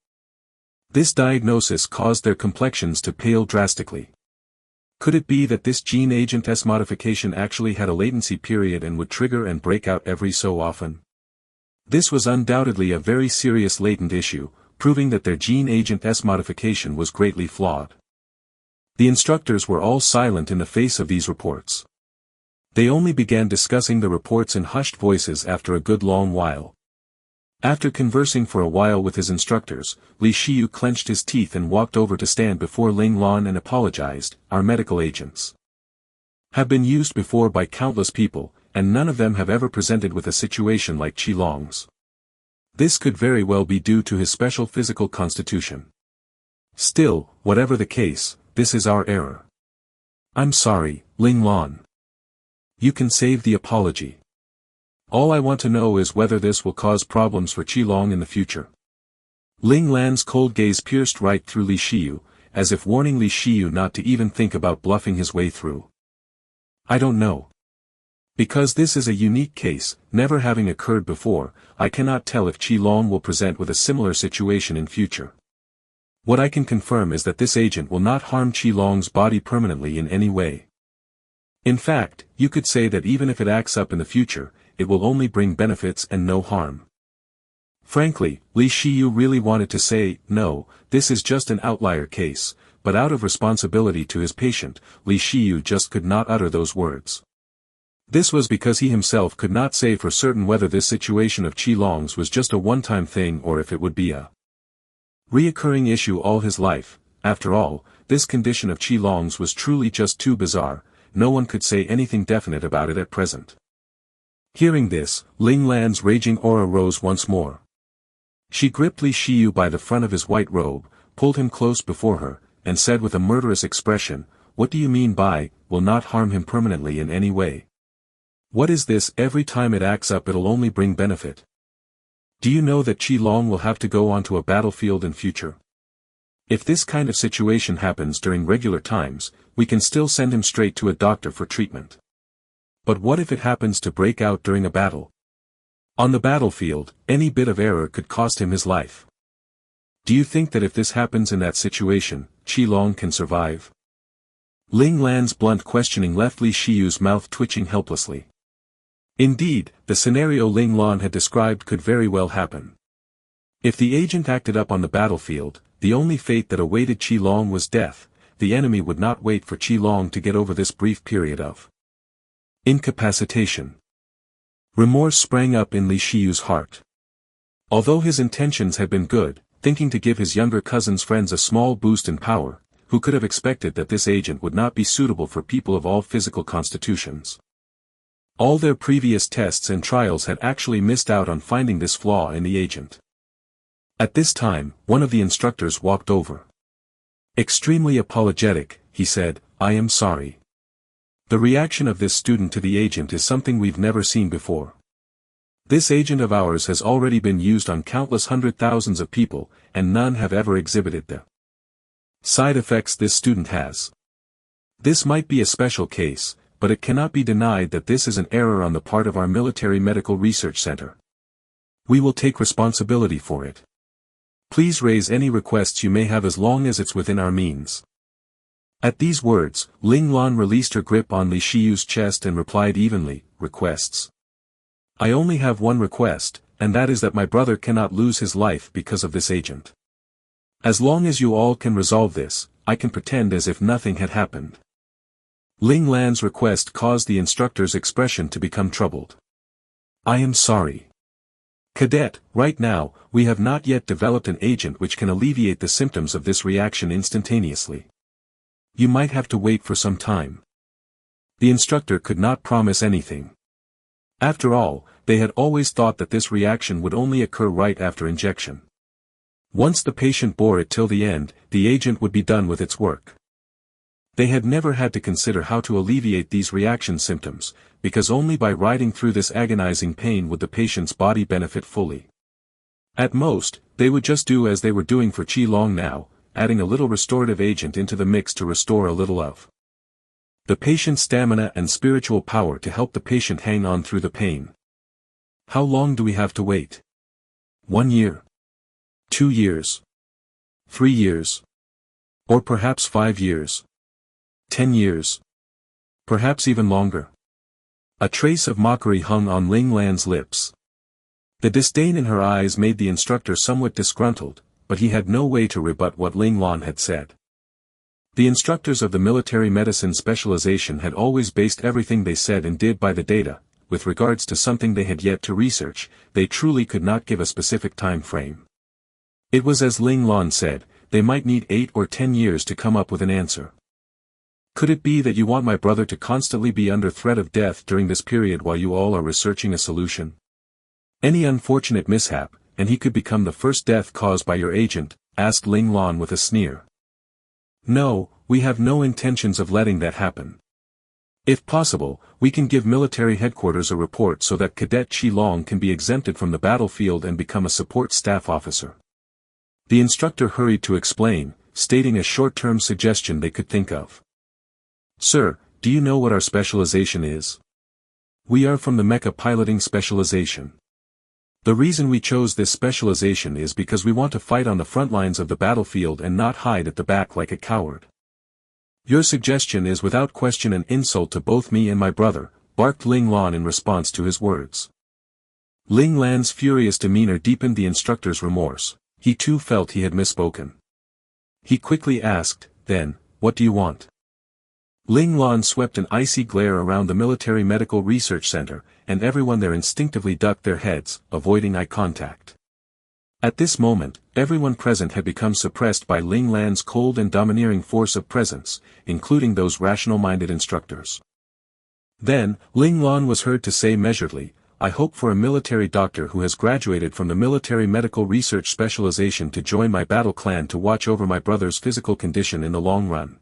This diagnosis caused their complexions to pale drastically. Could it be that this gene agent S modification actually had a latency period and would trigger and break out every so often? This was undoubtedly a very serious latent issue, proving that their gene agent S modification was greatly flawed. The instructors were all silent in the face of these reports. They only began discussing the reports in hushed voices after a good long while. After conversing for a while with his instructors, Li Shiyu clenched his teeth and walked over to stand before Ling Lan and apologized. "Our medical agents have been used before by countless people, and none of them have ever presented with a situation like Qi Long's. This could very well be due to his special physical constitution. Still, whatever the case, this is our error. I'm sorry, Ling Lan. You can save the apology. All I want to know is whether this will cause problems for Qi Long in the future." Ling Lan's cold gaze pierced right through Li Shiyu, as if warning Li Shiyu not to even think about bluffing his way through. "I don't know. Because this is a unique case, never having occurred before, I cannot tell if Qi Long will present with a similar situation in future. What I can confirm is that this agent will not harm Qi Long's body permanently in any way." In fact, you could say that even if it acts up in the future, it will only bring benefits and no harm. Frankly, Li Shiyu really wanted to say, no, this is just an outlier case, but out of responsibility to his patient, Li Shiyu just could not utter those words. This was because he himself could not say for certain whether this situation of Qi Long's was just a one-time thing or if it would be a reoccurring issue all his life. After all, this condition of Qi Long's was truly just too bizarre, no one could say anything definite about it at present. Hearing this, Ling Lan's raging aura rose once more. She gripped Li Shiyu by the front of his white robe, pulled him close before her, and said with a murderous expression, "What do you mean by, will not harm him permanently in any way? What is this, every time it acts up it'll only bring benefit? Do you know that Qi Long will have to go onto a battlefield in future? If this kind of situation happens during regular times, we can still send him straight to a doctor for treatment. But what if it happens to break out during a battle? On the battlefield, any bit of error could cost him his life. Do you think that if this happens in that situation, Qi Long can survive?" Ling Lan's blunt questioning left Li Shiyu's mouth twitching helplessly. Indeed, the scenario Ling Lan had described could very well happen. If the agent acted up on the battlefield, the only fate that awaited Qi Long was death. The enemy would not wait for Qi Long to get over this brief period of incapacitation. Remorse sprang up in Li Shiyu's heart. Although his intentions had been good, thinking to give his younger cousin's friends a small boost in power, who could have expected that this agent would not be suitable for people of all physical constitutions? All their previous tests and trials had actually missed out on finding this flaw in the agent. At this time, one of the instructors walked over. Extremely apologetic, he said, "I am sorry. The reaction of this student to the agent is something we've never seen before. This agent of ours has already been used on countless hundred thousands of people, and none have ever exhibited the side effects this student has. This might be a special case, but it cannot be denied that this is an error on the part of our military medical research center. We will take responsibility for it. Please raise any requests you may have as long as it's within our means." At these words, Ling Lan released her grip on Li Shiyu's chest and replied evenly, "Requests? I only have one request, and that is that my brother cannot lose his life because of this agent. As long as you all can resolve this, I can pretend as if nothing had happened." Ling Lan's request caused the instructor's expression to become troubled. "I am sorry. Cadet, right now, we have not yet developed an agent which can alleviate the symptoms of this reaction instantaneously. You might have to wait for some time." The instructor could not promise anything. After all, they had always thought that this reaction would only occur right after injection. Once the patient bore it till the end, the agent would be done with its work. They had never had to consider how to alleviate these reaction symptoms, because only by riding through this agonizing pain would the patient's body benefit fully. At most, they would just do as they were doing for Qi Long now, adding a little restorative agent into the mix to restore a little of the patient's stamina and spiritual power to help the patient hang on through the pain. How long do we have to wait? 1 year? 2 years? 3 years? Or perhaps 5 years? 10 years? Perhaps even longer? A trace of mockery hung on Ling Lan's lips. The disdain in her eyes made the instructor somewhat disgruntled, but he had no way to rebut what Ling Lan had said. The instructors of the military medicine specialization had always based everything they said and did by the data. With regards to something they had yet to research, they truly could not give a specific time frame. It was as Ling Lan said, they might need 8 or 10 years to come up with an answer. "Could it be that you want my brother to constantly be under threat of death during this period while you all are researching a solution? Any unfortunate mishap, and he could become the first death caused by your agent?" asked Ling Lan with a sneer. "No, we have no intentions of letting that happen. If possible, we can give military headquarters a report so that Cadet Qi Long can be exempted from the battlefield and become a support staff officer." The instructor hurried to explain, stating a short-term suggestion they could think of. "Sir, do you know what our specialization is? We are from the mecha piloting specialization. The reason we chose this specialization is because we want to fight on the front lines of the battlefield and not hide at the back like a coward. Your suggestion is without question an insult to both me and my brother, barked Ling Lan in response to his words. Ling Lan's furious demeanor deepened the instructor's remorse. He too felt he had misspoken. He quickly asked, then, what do you want? Ling Lan swept an icy glare around the Military Medical Research Center, and everyone there instinctively ducked their heads, avoiding eye contact. At this moment, everyone present had become suppressed by Ling Lan's cold and domineering force of presence, including those rational-minded instructors. Then, Ling Lan was heard to say measuredly, I hope for a military doctor who has graduated from the Military Medical Research Specialization to join my battle clan to watch over my brother's physical condition in the long run.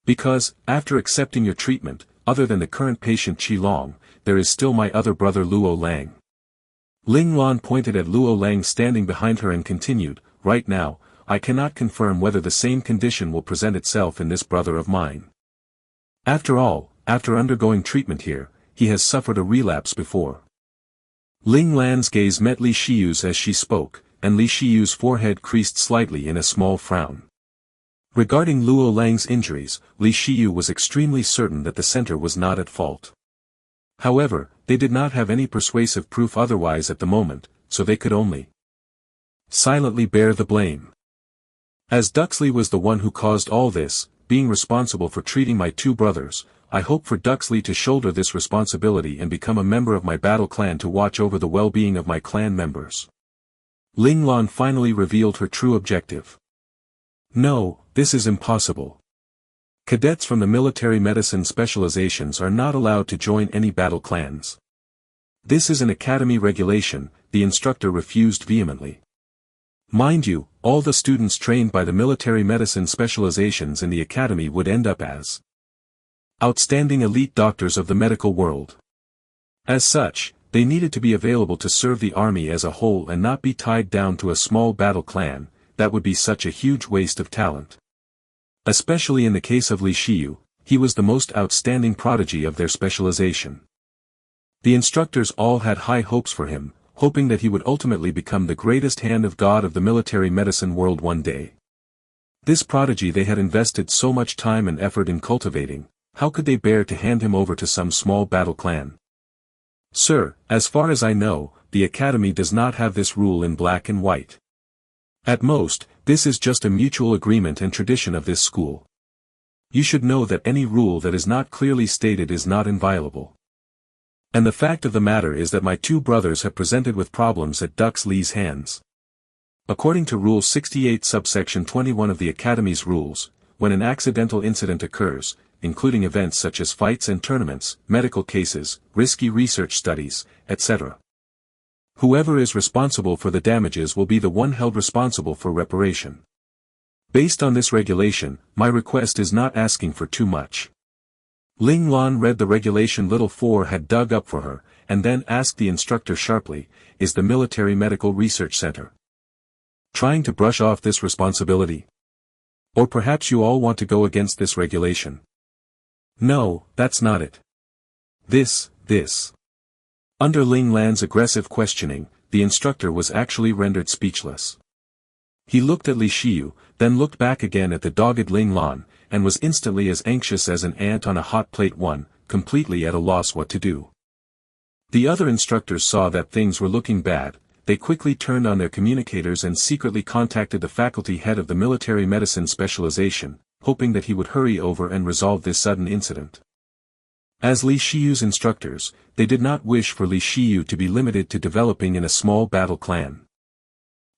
Because, after accepting your treatment, other than the current patient Qi Long, there is still my other brother Luo Lang. Ling Lan pointed at Luo Lang standing behind her and continued, right now, I cannot confirm whether the same condition will present itself in this brother of mine. After all, after undergoing treatment here, he has suffered a relapse before. Ling Lan's gaze met Li Shiyu's as she spoke, and Li Shiyu's forehead creased slightly in a small frown. Regarding Luo Lang's injuries, Li Shiyu was extremely certain that the center was not at fault. However, they did not have any persuasive proof otherwise at the moment, so they could only silently bear the blame. As Duxley was the one who caused all this, being responsible for treating my two brothers, I hope for Duxley to shoulder this responsibility and become a member of my battle clan to watch over the well-being of my clan members. Ling Lan finally revealed her true objective. No, this is impossible. Cadets from the military medicine specializations are not allowed to join any battle clans. This is an academy regulation, the instructor refused vehemently. Mind you, all the students trained by the military medicine specializations in the academy would end up as outstanding elite doctors of the medical world. As such, they needed to be available to serve the army as a whole and not be tied down to a small battle clan. That would be such a huge waste of talent. Especially in the case of Li Shiyu, he was the most outstanding prodigy of their specialization. The instructors all had high hopes for him, hoping that he would ultimately become the greatest hand of God of the military medicine world one day. This prodigy they had invested so much time and effort in cultivating, how could they bear to hand him over to some small battle clan? Sir, as far as I know, the academy does not have this rule in black and white. At most, this is just a mutual agreement and tradition of this school. You should know that any rule that is not clearly stated is not inviolable. And the fact of the matter is that my two brothers have presented with problems at Dux Lee's hands. According to Rule 68 subsection 21 of the Academy's rules, when an accidental incident occurs, including events such as fights and tournaments, medical cases, risky research studies, etc., whoever is responsible for the damages will be the one held responsible for reparation. Based on this regulation, my request is not asking for too much. Ling Lan read the regulation little 4 had dug up for her, and then asked the instructor sharply, is the Military Medical Research Center trying to brush off this responsibility? Or perhaps you all want to go against this regulation? No, that's not it. This. Under Ling Lan's aggressive questioning, the instructor was actually rendered speechless. He looked at Li Shiyu, then looked back again at the dogged Ling Lan, and was instantly as anxious as an ant on a hot plate, completely at a loss what to do. The other instructors saw that things were looking bad. They quickly turned on their communicators and secretly contacted the faculty head of the military medicine specialization, hoping that he would hurry over and resolve this sudden incident. As Li Shiyu's instructors, they did not wish for Li Shiyu to be limited to developing in a small battle clan.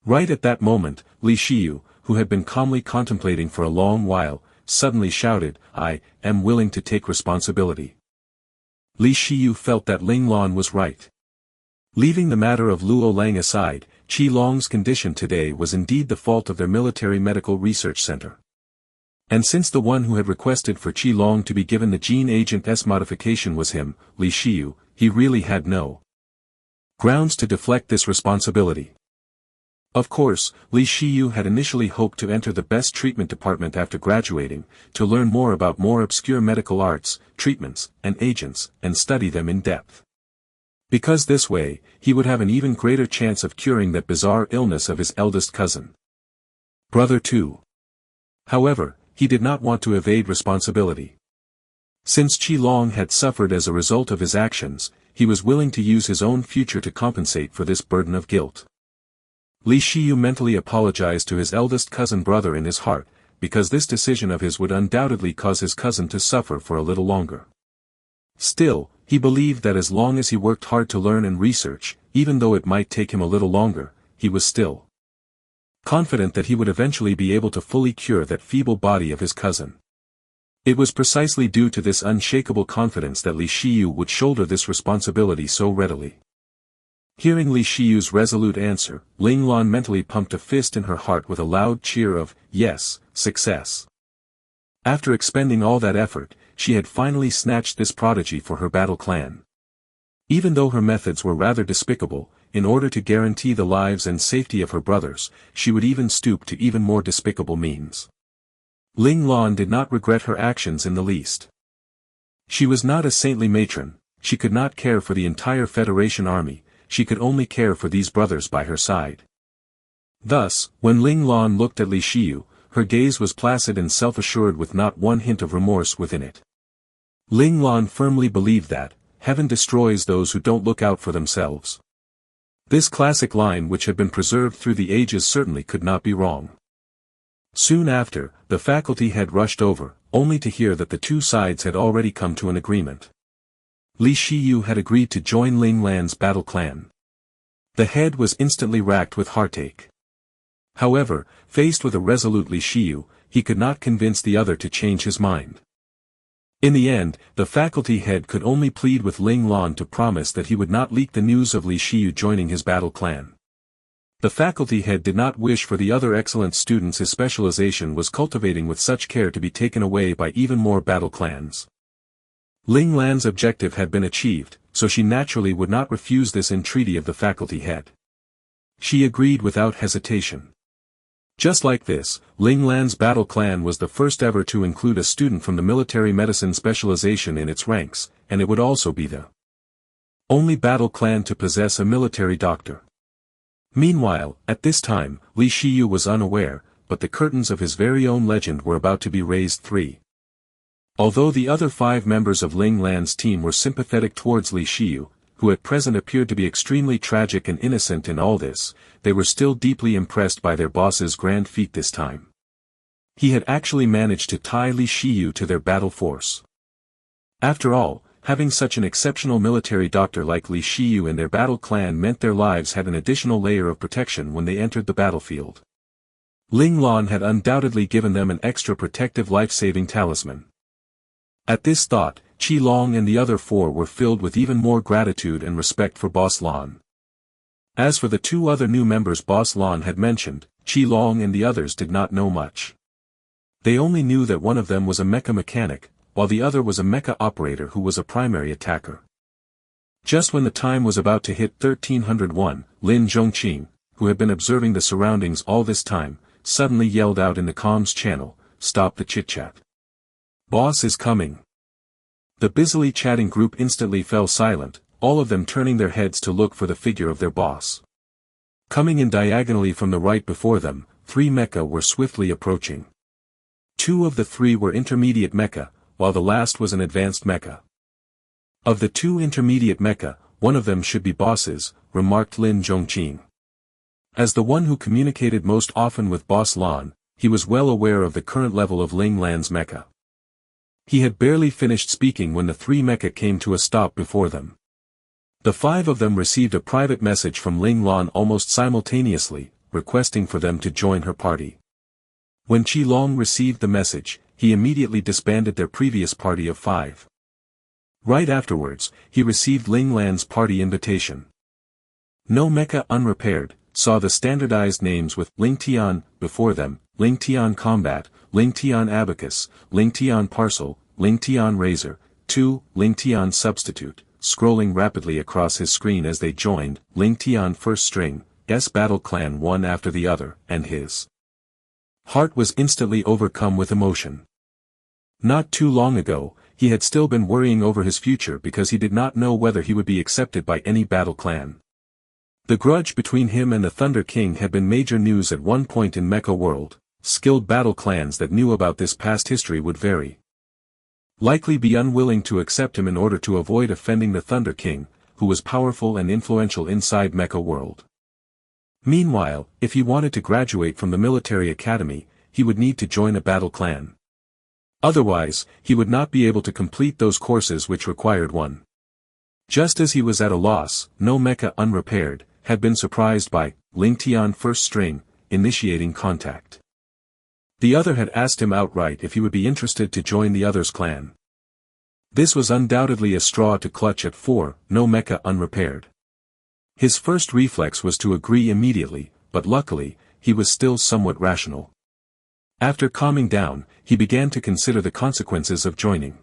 Right at that moment, Li Shiyu, who had been calmly contemplating for a long while, suddenly shouted, I am willing to take responsibility. Li Shiyu felt that Ling Lan was right. Leaving the matter of Luo Lang aside, Qi Long's condition today was indeed the fault of their military medical research center. And since the one who had requested for Qi Long to be given the gene agent S modification was him, Li Shiyu, he really had no grounds to deflect this responsibility. Of course, Li Shiyu had initially hoped to enter the best treatment department after graduating, to learn more about more obscure medical arts, treatments, and agents, and study them in depth. Because this way, he would have an even greater chance of curing that bizarre illness of his eldest cousin. Brother too. However, he did not want to evade responsibility. Since Qi Long had suffered as a result of his actions, he was willing to use his own future to compensate for this burden of guilt. Li Shiyu mentally apologized to his eldest cousin brother in his heart, because this decision of his would undoubtedly cause his cousin to suffer for a little longer. Still, he believed that as long as he worked hard to learn and research, even though it might take him a little longer, he was still confident that he would eventually be able to fully cure that feeble body of his cousin. It was precisely due to this unshakable confidence that Li Shiyu would shoulder this responsibility so readily. Hearing Li Shiyu's resolute answer, Ling Lan mentally pumped a fist in her heart with a loud cheer of, yes, success. After expending all that effort, she had finally snatched this prodigy for her battle clan. Even though her methods were rather despicable, in order to guarantee the lives and safety of her brothers, she would even stoop to even more despicable means. Ling Lan did not regret her actions in the least. She was not a saintly matron, she could not care for the entire Federation army, she could only care for these brothers by her side. Thus, when Ling Lan looked at Li Shiyu, her gaze was placid and self-assured with not one hint of remorse within it. Ling Lan firmly believed that, heaven destroys those who don't look out for themselves. This classic line which had been preserved through the ages certainly could not be wrong. Soon after, the faculty had rushed over, only to hear that the two sides had already come to an agreement. Li Shiyu had agreed to join Ling Lan's battle clan. The head was instantly racked with heartache. However, faced with a resolute Li Shiyu, he could not convince the other to change his mind. In the end, the faculty head could only plead with Ling Lan to promise that he would not leak the news of Li Shiyu joining his battle clan. The faculty head did not wish for the other excellent students his specialization was cultivating with such care to be taken away by even more battle clans. Ling Lan's objective had been achieved, so she naturally would not refuse this entreaty of the faculty head. She agreed without hesitation. Just like this, Ling Lan's battle clan was the first ever to include a student from the military medicine specialization in its ranks, and it would also be the only battle clan to possess a military doctor. Meanwhile, at this time, Li Shiyu was unaware, but the curtains of his very own legend were about to be raised 3. Although the other 5 members of Ling Lan's team were sympathetic towards Li Shiyu, who at present appeared to be extremely tragic and innocent in all this, they were still deeply impressed by their boss's grand feat this time. He had actually managed to tie Li Shiyu to their battle force. After all, having such an exceptional military doctor like Li Shiyu in their battle clan meant their lives had an additional layer of protection when they entered the battlefield. Ling Lan had undoubtedly given them an extra protective life-saving talisman. At this thought, Qi Long and the other 4 were filled with even more gratitude and respect for Boss Lan. As for the 2 other new members Boss Lan had mentioned, Qi Long and the others did not know much. They only knew that one of them was a mecha mechanic, while the other was a mecha operator who was a primary attacker. Just when the time was about to hit 1301, Lin Zhongqing, who had been observing the surroundings all this time, suddenly yelled out in the comms channel, "Stop the chit-chat. Boss is coming." The busily chatting group instantly fell silent, all of them turning their heads to look for the figure of their boss. Coming in diagonally from the right before them, 3 mecha were swiftly approaching. 2 of the 3 were intermediate mecha, while the last was an advanced mecha. Of the 2 intermediate mecha, one of them should be bosses, remarked Lin Zhongqing. As the one who communicated most often with Boss Lan, he was well aware of the current level of Ling Lan's mecha. He had barely finished speaking when the 3 mecha came to a stop before them. The 5 of them received a private message from Ling Lan almost simultaneously, requesting for them to join her party. When Qi Long received the message, he immediately disbanded their previous party of 5. Right afterwards, he received Ling Lan's party invitation. No mecha unrepaired, saw the standardized names with Ling Tian before them, Ling Tian Combat, Ling Tian Abacus, Ling Tian Parcel, Ling Tian Razor, 2, Ling Tian Substitute, scrolling rapidly across his screen as they joined, Ling Tian First String, S Battle Clan one after the other, and his heart was instantly overcome with emotion. Not too long ago, he had still been worrying over his future because he did not know whether he would be accepted by any battle clan. The grudge between him and the Thunder King had been major news at one point in Mecha World, skilled battle clans that knew about this past history would very likely be unwilling to accept him in order to avoid offending the Thunder King, who was powerful and influential inside Mecha world. Meanwhile, if he wanted to graduate from the military academy, he would need to join a battle clan. Otherwise, he would not be able to complete those courses which required one. Just as he was at a loss, no Mecha Unrepaired had been surprised by Ling Tian First String initiating contact. The other had asked him outright if he would be interested to join the other's clan. This was undoubtedly a straw to clutch at for no Mecha Unrepaired. His first reflex was to agree immediately, but luckily, he was still somewhat rational. After calming down, he began to consider the consequences of joining.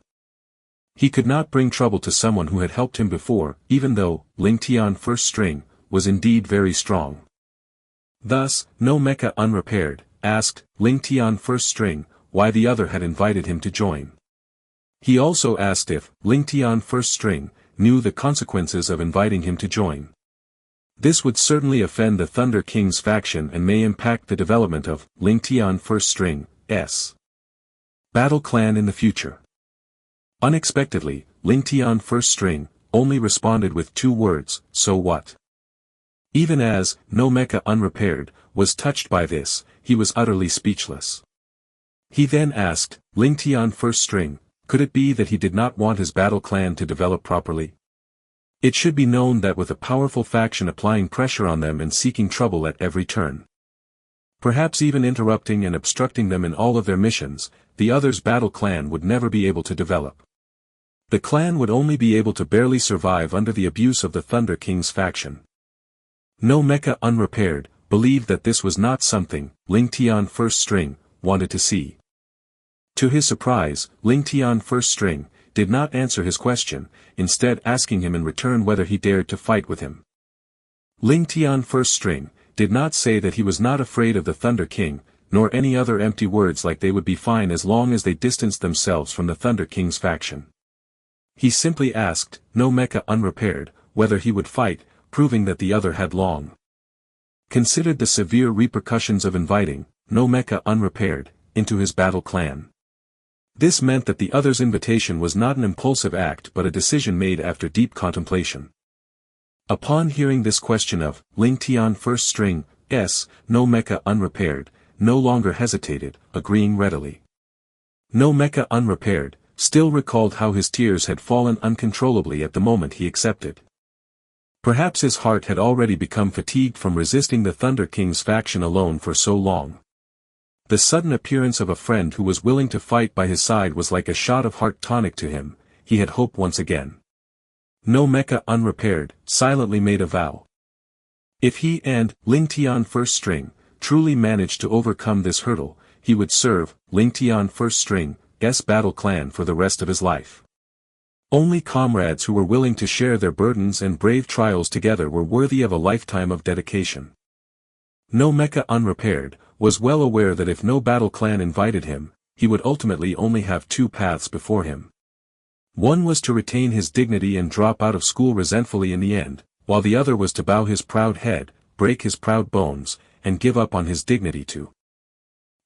He could not bring trouble to someone who had helped him before, even though Ling Tian First String was indeed very strong. Thus, no Mecha Unrepaired asked Ling Tian First String why the other had invited him to join. He also asked if Ling Tian First String knew the consequences of inviting him to join. This would certainly offend the Thunder King's faction and may impact the development of Ling Tian First String's battle clan in the future. Unexpectedly, Ling Tian First String only responded with 2 words, "So what?" Even as no Mecha Unrepaired was touched by this, he was utterly speechless. He then asked Ling Tian First String, could it be that he did not want his battle clan to develop properly? It should be known that with a powerful faction applying pressure on them and seeking trouble at every turn, perhaps even interrupting and obstructing them in all of their missions, the other's battle clan would never be able to develop. The clan would only be able to barely survive under the abuse of the Thunder King's faction. No Mecha Unrepaired believed that this was not something Ling Tian First String wanted to see. To his surprise, Ling Tian First String did not answer his question, instead asking him in return whether he dared to fight with him. Ling Tian First String did not say that he was not afraid of the Thunder King, nor any other empty words like they would be fine as long as they distanced themselves from the Thunder King's faction. He simply asked no Mecha Unrepaired whether he would fight, proving that the other had long considered the severe repercussions of inviting no Mecha Unrepaired into his battle clan. This meant that the other's invitation was not an impulsive act but a decision made after deep contemplation. Upon hearing this question of Ling Tian First String's no Mecha Unrepaired, no longer hesitated, agreeing readily. No Mecha Unrepaired still recalled how his tears had fallen uncontrollably at the moment he accepted. Perhaps his heart had already become fatigued from resisting the Thunder King's faction alone for so long. The sudden appearance of a friend who was willing to fight by his side was like a shot of heart tonic to him. He had hope once again. No Mecha Unrepaired silently made a vow. If he and Ling Tian First String truly managed to overcome this hurdle, he would serve Ling Tian First String's battle clan for the rest of his life. Only comrades who were willing to share their burdens and brave trials together were worthy of a lifetime of dedication. No Mecha Unrepaired was well aware that if no battle clan invited him, he would ultimately only have 2 paths before him. One was to retain his dignity and drop out of school resentfully in the end, while the other was to bow his proud head, break his proud bones, and give up on his dignity to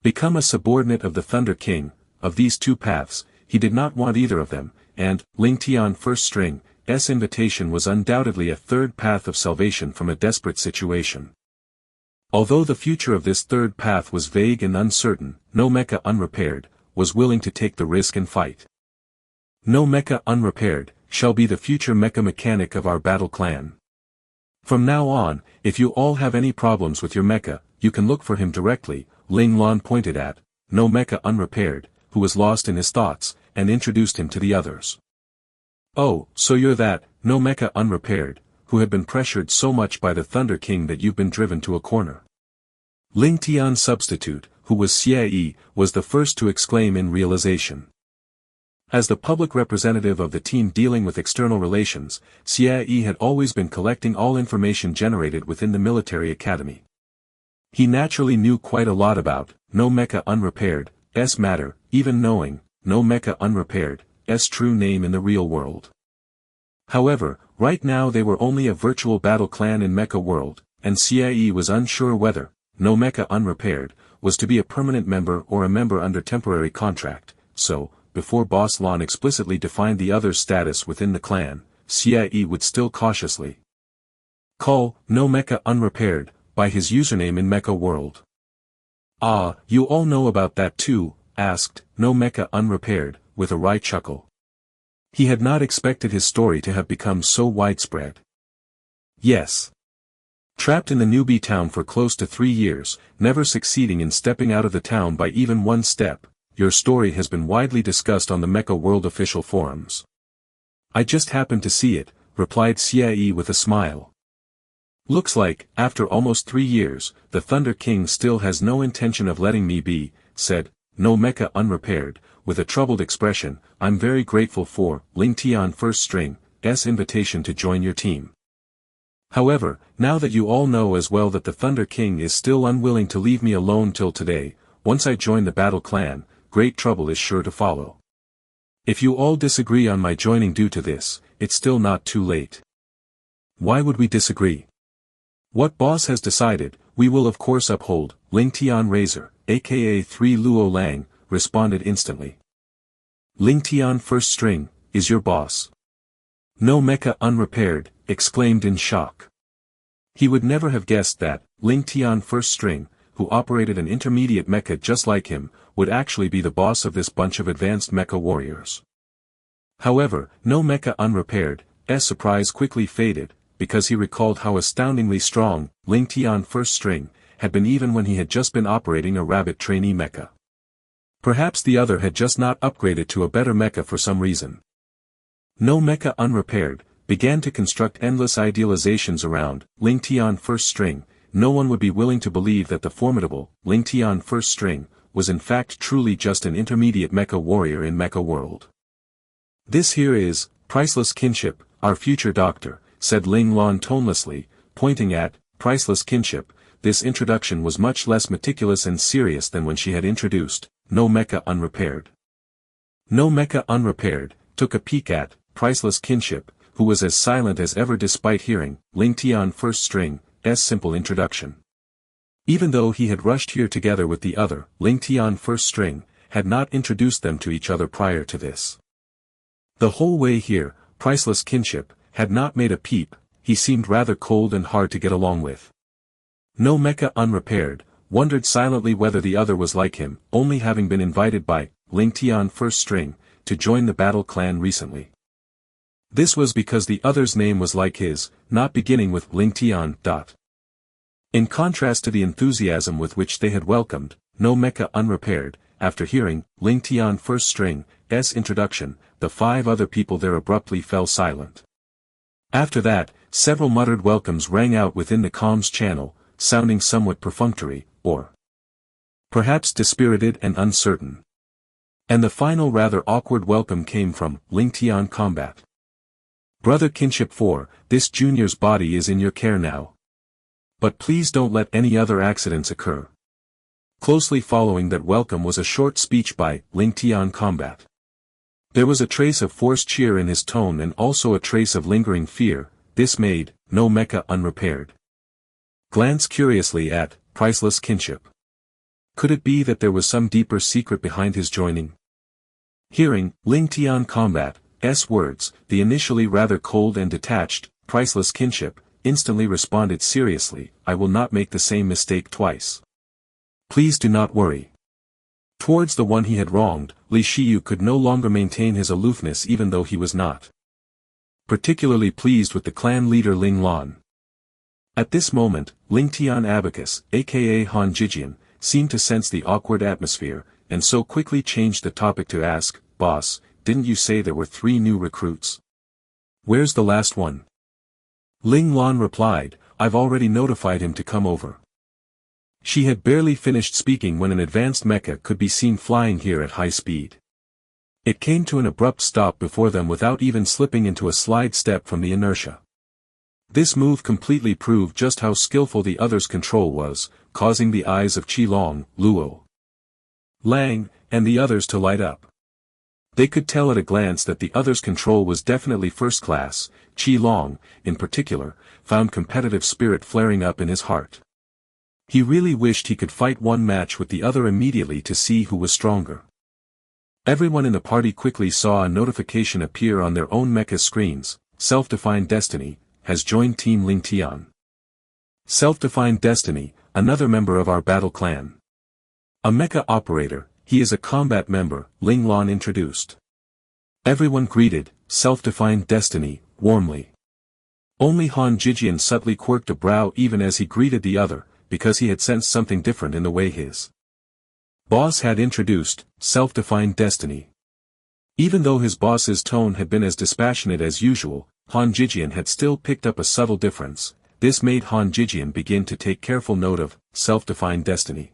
become a subordinate of the Thunder King. Of these 2 paths, he did not want either of them, and Ling Tian First String's invitation was undoubtedly a third path of salvation from a desperate situation. Although the future of this third path was vague and uncertain, no Mecha Unrepaired was willing to take the risk and fight. No Mecha Unrepaired shall be the future mecha mechanic of our battle clan. From now on, if you all have any problems with your mecha, you can look for him directly. Ling Lan pointed at no Mecha Unrepaired, who was lost in his thoughts, and introduced him to the others. "Oh, so you're that, no Mecha Unrepaired, who had been pressured so much by the Thunder King that you've been driven to a corner." Ling Tian's substitute, who was Xie, was the first to exclaim in realization. As the public representative of the team dealing with external relations, Xie had always been collecting all information generated within the military academy. He naturally knew quite a lot about no Mecha Unrepaired's matter, even knowing no Mecha Unrepaired's true name in the real world. However, right now they were only a virtual battle clan in Mecha world, and Xie was unsure whether no Mecha Unrepaired was to be a permanent member or a member under temporary contract, so, before Boss Lan explicitly defined the other's status within the clan, Xie would still cautiously call No Mecha Unrepaired by his username in Mecha World. "Ah, you all know about that too?" asked No Mecha Unrepaired, with a wry chuckle. He had not expected his story to have become so widespread. "Yes. Trapped in the newbie town for close to 3 years, never succeeding in stepping out of the town by even one step, your story has been widely discussed on the Mecha World official forums." "I just happened to see it," replied Xie with a smile. "Looks like, after almost 3 years, the Thunder King still has no intention of letting me be," said No Mecha Unrepaired, with a troubled expression. "I'm very grateful for Ling Tian First String's invitation to join your team. However, now that you all know as well that the Thunder King is still unwilling to leave me alone till today, once I join the battle clan, great trouble is sure to follow. If you all disagree on my joining due to this, it's still not too late." "Why would we disagree? What boss has decided, we will of course uphold," Ling Tian Razor, aka 3 Luo Lang, responded instantly. "Ling Tian First String, is your boss?" No Mecha Unrepaired exclaimed in shock. He would never have guessed that Ling Tian First String, who operated an intermediate mecha just like him, would actually be the boss of this bunch of advanced mecha warriors. However, No Mecha Unrepaired's surprise quickly faded, because he recalled how astoundingly strong Ling Tian First String had been even when he had just been operating a rabbit trainee mecha. Perhaps the other had just not upgraded to a better mecha for some reason. No Mecha Unrepaired began to construct endless idealizations around Ling Tian First String. No one would be willing to believe that the formidable Ling Tian First String was in fact truly just an intermediate mecha warrior in Mecha World. "This here is Priceless Kinship, our future doctor," said Ling Lan tonelessly, pointing at Priceless Kinship. This introduction was much less meticulous and serious than when she had introduced No Mecha Unrepaired. No Mecha Unrepaired took a peek at Priceless Kinship, who was as silent as ever despite hearing Ling Tian First String's simple introduction. Even though he had rushed here together with the other Ling Tian First String, had not introduced them to each other prior to this. The whole way here, Priceless Kinship had not made a peep. He seemed rather cold and hard to get along with. No Mecha Unrepaired wondered silently whether the other was like him, only having been invited by Ling Tian First String to join the battle clan recently. This was because the other's name was like his, not beginning with Ling Tian. In contrast to the enthusiasm with which they had welcomed No Mecha Unrepaired, after hearing Ling Tian First String's introduction, the 5 other people there abruptly fell silent. After that, several muttered welcomes rang out within the comms channel, sounding somewhat perfunctory, or perhaps dispirited and uncertain. And the final rather awkward welcome came from Ling Tian Combat. "Brother Kinship 4, this junior's body is in your care now. But please don't let any other accidents occur." Closely following that welcome was a short speech by Ling Tian Combat. There was a trace of forced cheer in his tone and also a trace of lingering fear. This made No Mecha Unrepaired glance curiously at Priceless Kinship. Could it be that there was some deeper secret behind his joining? Hearing Ling Tian Combat's words, the initially rather cold and detached Priceless Kinship instantly responded seriously, "I will not make the same mistake twice. Please do not worry." Towards the one he had wronged, Li Shiyu could no longer maintain his aloofness even though he was not particularly pleased with the clan leader Ling Lan. At this moment, Ling Tian Abacus, aka Han Jijian, seemed to sense the awkward atmosphere, and so quickly changed the topic to ask, "Boss, didn't you say there were 3 new recruits? Where's the last one?" Ling Lan replied, "I've already notified him to come over." She had barely finished speaking when an advanced mecha could be seen flying here at high speed. It came to an abrupt stop before them without even slipping into a slide step from the inertia. This move completely proved just how skillful the other's control was, causing the eyes of Qilong, Luo Lang, and the others to light up. They could tell at a glance that the other's control was definitely first class. Qilong, in particular, found competitive spirit flaring up in his heart. He really wished he could fight one match with the other immediately to see who was stronger. Everyone in the party quickly saw a notification appear on their own mecha screens. Self-Defined Destiny has joined Team Ling Tian. Self-Defined Destiny, another member of our battle clan. A mecha operator, he is a combat member, Ling Lan introduced. Everyone greeted Self-Defined Destiny warmly. Only Han Jijian subtly quirked a brow even as he greeted the other, because he had sensed something different in the way his boss had introduced Self-Defined Destiny. Even though his boss's tone had been as dispassionate as usual, Han Jijian had still picked up a subtle difference. This made Han Jijian begin to take careful note of Self-Defined Destiny.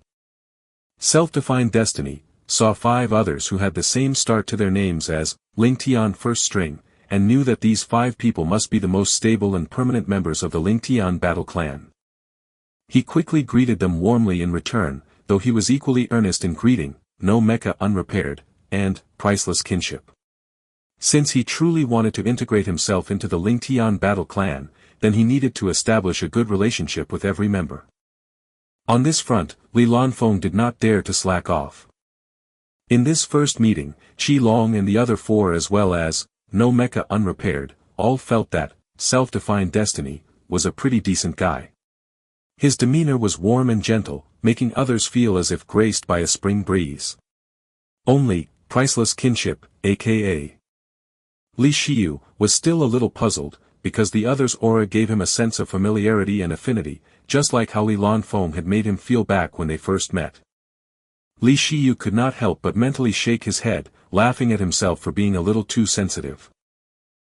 Self-Defined Destiny saw 5 others who had the same start to their names as Ling Tian first string, and knew that these 5 people must be the most stable and permanent members of the Ling Tian battle clan. He quickly greeted them warmly in return, though he was equally earnest in greeting, no mecha unrepaired, and priceless kinship. Since he truly wanted to integrate himself into the Ling Tian battle clan, then he needed to establish a good relationship with every member. On this front, Li Lanfeng did not dare to slack off. In this first meeting, Qi Long and the other 4 as well as, no mecha unrepaired, all felt that, Self-Defined Destiny, was a pretty decent guy. His demeanor was warm and gentle, making others feel as if graced by a spring breeze. Only, priceless kinship, aka Li Shiyu, was still a little puzzled, because the other's aura gave him a sense of familiarity and affinity, just like how Li Lanfeng had made him feel back when they first met. Li Shiyu could not help but mentally shake his head, laughing at himself for being a little too sensitive.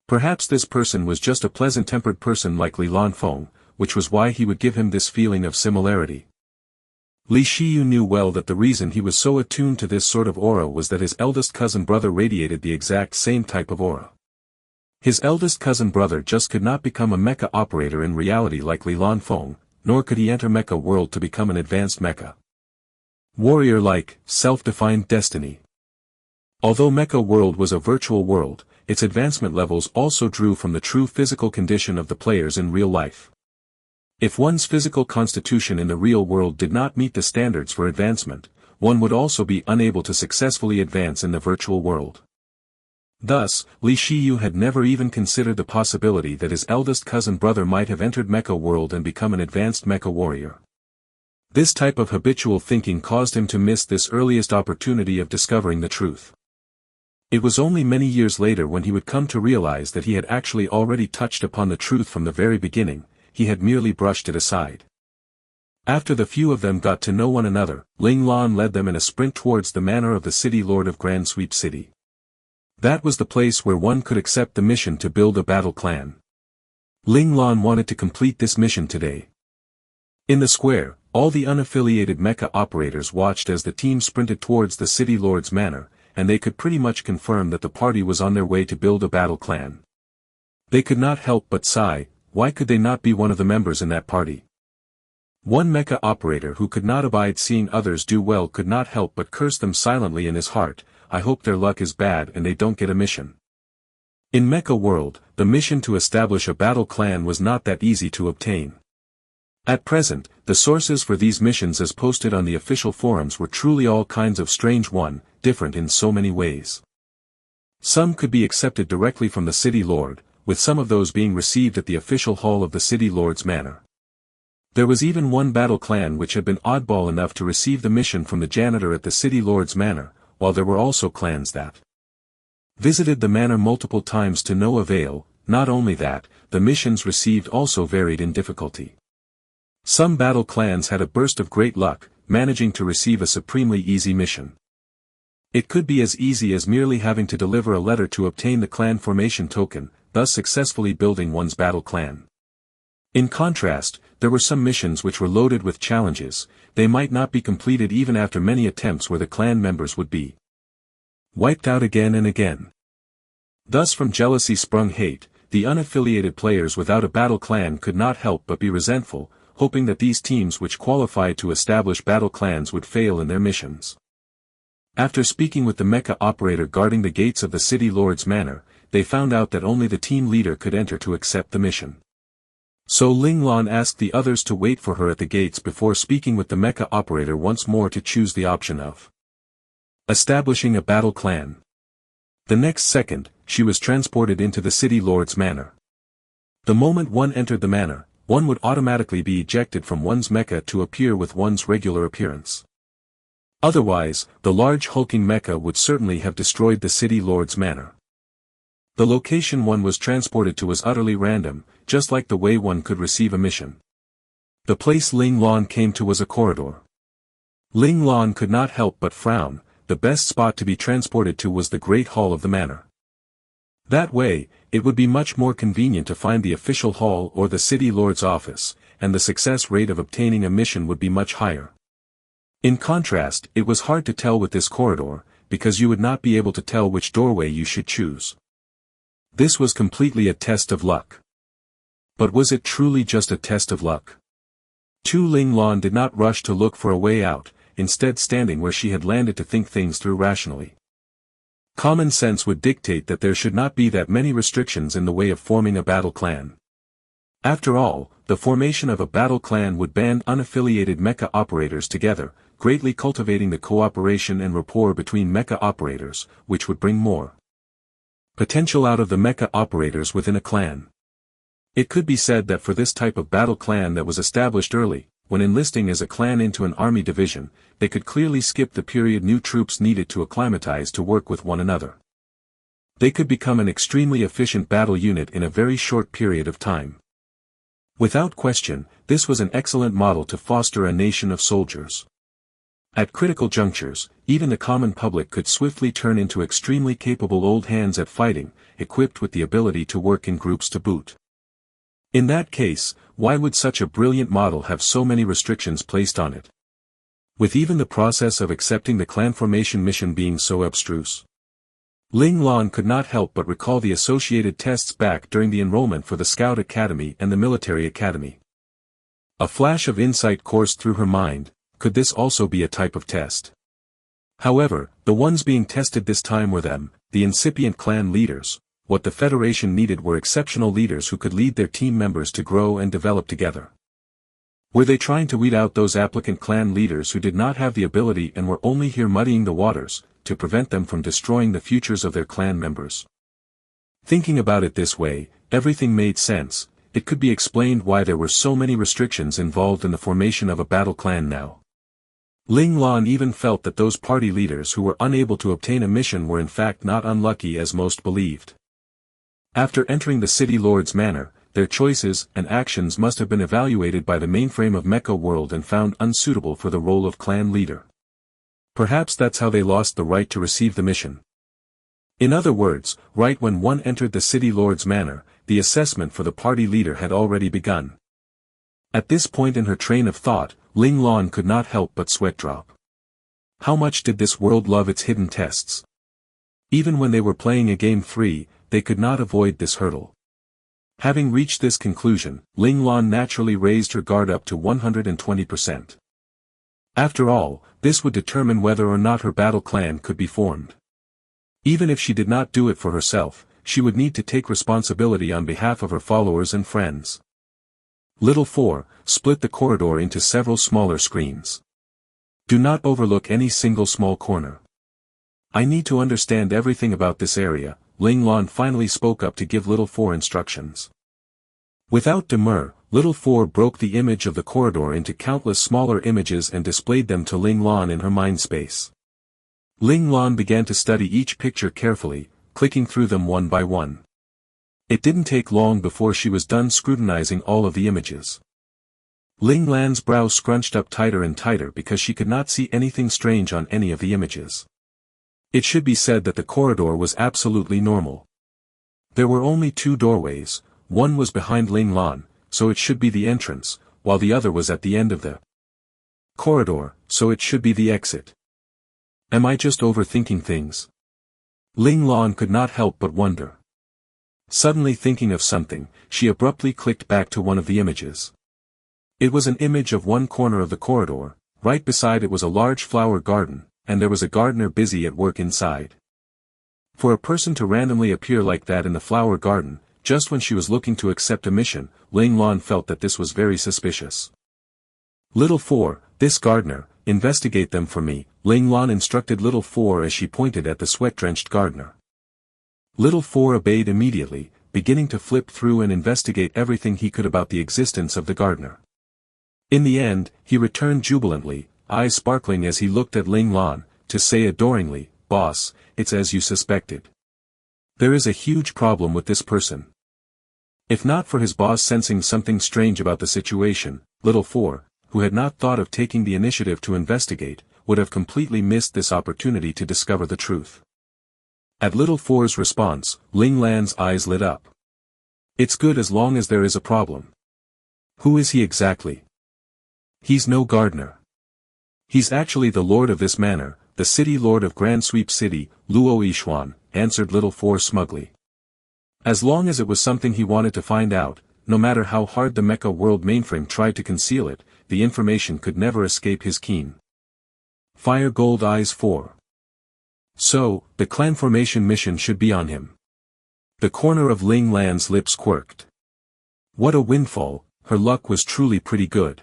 Perhaps this person was just a pleasant-tempered person like Li Lanfeng, which was why he would give him this feeling of similarity. Li Shiyu knew well that the reason he was so attuned to this sort of aura was that his eldest cousin brother radiated the exact same type of aura. His eldest cousin brother just could not become a mecha operator in reality like Li Lanfeng, nor could he enter mecha world to become an advanced mecha warrior like Self-Defined Destiny. Although mecha world was a virtual world, its advancement levels also drew from the true physical condition of the players in real life. If one's physical constitution in the real world did not meet the standards for advancement, one would also be unable to successfully advance in the virtual world. Thus, Li Shiyu had never even considered the possibility that his eldest cousin brother might have entered mecha world and become an advanced mecha warrior. This type of habitual thinking caused him to miss this earliest opportunity of discovering the truth. It was only many years later when he would come to realize that he had actually already touched upon the truth from the very beginning. He had merely brushed it aside. After the few of them got to know one another, Ling Lan led them in a sprint towards the manor of the city lord of Grand Sweep City. That was the place where one could accept the mission to build a battle clan. Ling Lan wanted to complete this mission today. In the square, all the unaffiliated mecha operators watched as the team sprinted towards the city lord's manor, and they could pretty much confirm that the party was on their way to build a battle clan. They could not help but sigh. Why could they not be one of the members in that party? One mecha operator who could not abide seeing others do well could not help but curse them silently in his heart. I hope their luck is bad and they don't get a mission. In mecha world, the mission to establish a battle clan was not that easy to obtain. At present, the sources for these missions as posted on the official forums were truly all kinds of strange different in so many ways. Some could be accepted directly from the city lord, with some of those being received at the official hall of the city lord's manor. There was even one battle clan which had been oddball enough to receive the mission from the janitor at the city lord's manor, while there were also clans that visited the manor multiple times to no avail. Not only that, the missions received also varied in difficulty. Some battle clans had a burst of great luck, managing to receive a supremely easy mission. It could be as easy as merely having to deliver a letter to obtain the clan formation token, thus successfully building one's battle clan. In contrast, there were some missions which were loaded with challenges. They might not be completed even after many attempts where the clan members would be wiped out again and again. Thus from jealousy sprung hate, the unaffiliated players without a battle clan could not help but be resentful, hoping that these teams which qualified to establish battle clans would fail in their missions. After speaking with the mecha operator guarding the gates of the city lord's manor, they found out that only the team leader could enter to accept the mission. So Ling Lan asked the others to wait for her at the gates before speaking with the mecha operator once more to choose the option of establishing a battle clan. The next second, she was transported into the city lord's manor. The moment one entered the manor, one would automatically be ejected from one's mecha to appear with one's regular appearance. Otherwise, the large hulking mecha would certainly have destroyed the city lord's manor. The location one was transported to was utterly random, just like the way one could receive a mission. The place Ling Lan came to was a corridor. Ling Lan could not help but frown. The best spot to be transported to was the Great Hall of the manor. That way, it would be much more convenient to find the official hall or the city lord's office, and the success rate of obtaining a mission would be much higher. In contrast, it was hard to tell with this corridor, because you would not be able to tell which doorway you should choose. This was completely a test of luck. But was it truly just a test of luck? Ling Lan did not rush to look for a way out, instead standing where she had landed to think things through rationally. Common sense would dictate that there should not be that many restrictions in the way of forming a battle clan. After all, the formation of a battle clan would band unaffiliated mecha operators together, greatly cultivating the cooperation and rapport between mecha operators, which would bring more potential out of the mecha operators within a clan. It could be said that for this type of battle clan that was established early, when enlisting as a clan into an army division, they could clearly skip the period new troops needed to acclimatize to work with one another. They could become an extremely efficient battle unit in a very short period of time. Without question, this was an excellent model to foster a nation of soldiers. At critical junctures, even the common public could swiftly turn into extremely capable old hands at fighting, equipped with the ability to work in groups to boot. In that case, why would such a brilliant model have so many restrictions placed on it? With even the process of accepting the clan formation mission being so abstruse. Ling Lan could not help but recall the associated tests back during the enrollment for the Scout Academy and the Military Academy. A flash of insight coursed through her mind. Could this also be a type of test? However, the ones being tested this time were them, the incipient clan leaders. What the Federation needed were exceptional leaders who could lead their team members to grow and develop together. Were they trying to weed out those applicant clan leaders who did not have the ability and were only here muddying the waters, to prevent them from destroying the futures of their clan members? Thinking about it this way, everything made sense. It could be explained why there were so many restrictions involved in the formation of a battle clan now. Ling Lan even felt that those party leaders who were unable to obtain a mission were in fact not unlucky as most believed. After entering the city lord's manor, their choices and actions must have been evaluated by the mainframe of Mecha World and found unsuitable for the role of clan leader. Perhaps that's how they lost the right to receive the mission. In other words, right when one entered the city lord's manor, the assessment for the party leader had already begun. At this point in her train of thought, Ling Lan could not help but sweat drop. How much did this world love its hidden tests? Even when they were playing a game 3, they could not avoid this hurdle. Having reached this conclusion, Ling Lan naturally raised her guard up to 120%. After all, this would determine whether or not her battle clan could be formed. Even if she did not do it for herself, she would need to take responsibility on behalf of her followers and friends. Little 4, split the corridor into several smaller screens. Do not overlook any single small corner. I need to understand everything about this area. Ling Lan finally spoke up to give Little 4 instructions. Without demur, Little 4 broke the image of the corridor into countless smaller images and displayed them to Ling Lan in her mind space. Ling Lan began to study each picture carefully, clicking through them one by one. It didn't take long before she was done scrutinizing all of the images. Ling Lan's brow scrunched up tighter and tighter because she could not see anything strange on any of the images. It should be said that the corridor was absolutely normal. There were only 2 doorways, one was behind Ling Lan, so it should be the entrance, while the other was at the end of the corridor, so it should be the exit. Am I just overthinking things? Ling Lan could not help but wonder. Suddenly thinking of something, she abruptly clicked back to one of the images. It was an image of one corner of the corridor. Right beside it was a large flower garden, and there was a gardener busy at work inside. For a person to randomly appear like that in the flower garden, just when she was looking to accept a mission, Ling Lan felt that this was very suspicious. Little 4, this gardener, investigate them for me, Ling Lan instructed Little 4 as she pointed at the sweat-drenched gardener. Little 4 obeyed immediately, beginning to flip through and investigate everything he could about the existence of the gardener. In the end, he returned jubilantly, eyes sparkling as he looked at Ling Lan, to say adoringly, "Boss, it's as you suspected. There is a huge problem with this person." If not for his boss sensing something strange about the situation, Little 4, who had not thought of taking the initiative to investigate, would have completely missed this opportunity to discover the truth. At Little 4's response, Ling Lan's eyes lit up. "It's good as long as there is a problem. Who is he exactly?" "He's no gardener. He's actually the lord of this manor, the city lord of Grand Sweep City, Luo Yishuan," answered Little 4 smugly. As long as it was something he wanted to find out, no matter how hard the Mecha World mainframe tried to conceal it, the information could never escape his keen Fire Gold Eyes 4. So, the clan formation mission should be on him. The corner of Ling Lan's lips quirked. What a windfall, her luck was truly pretty good.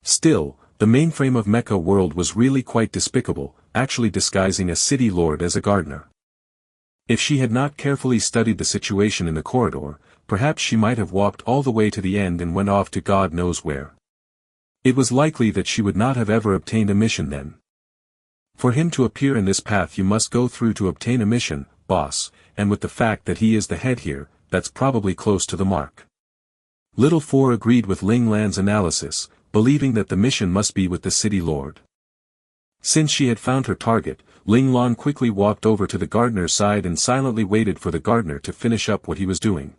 Still, the mainframe of Mecha World was really quite despicable, actually disguising a city lord as a gardener. If she had not carefully studied the situation in the corridor, perhaps she might have walked all the way to the end and went off to God knows where. It was likely that she would not have ever obtained a mission then. For him to appear in this path you must go through to obtain a mission, boss, and with the fact that he is the head here, that's probably close to the mark. Little 4 agreed with Ling Lan's analysis, believing that the mission must be with the city lord. Since she had found her target, Ling Lan quickly walked over to the gardener's side and silently waited for the gardener to finish up what he was doing.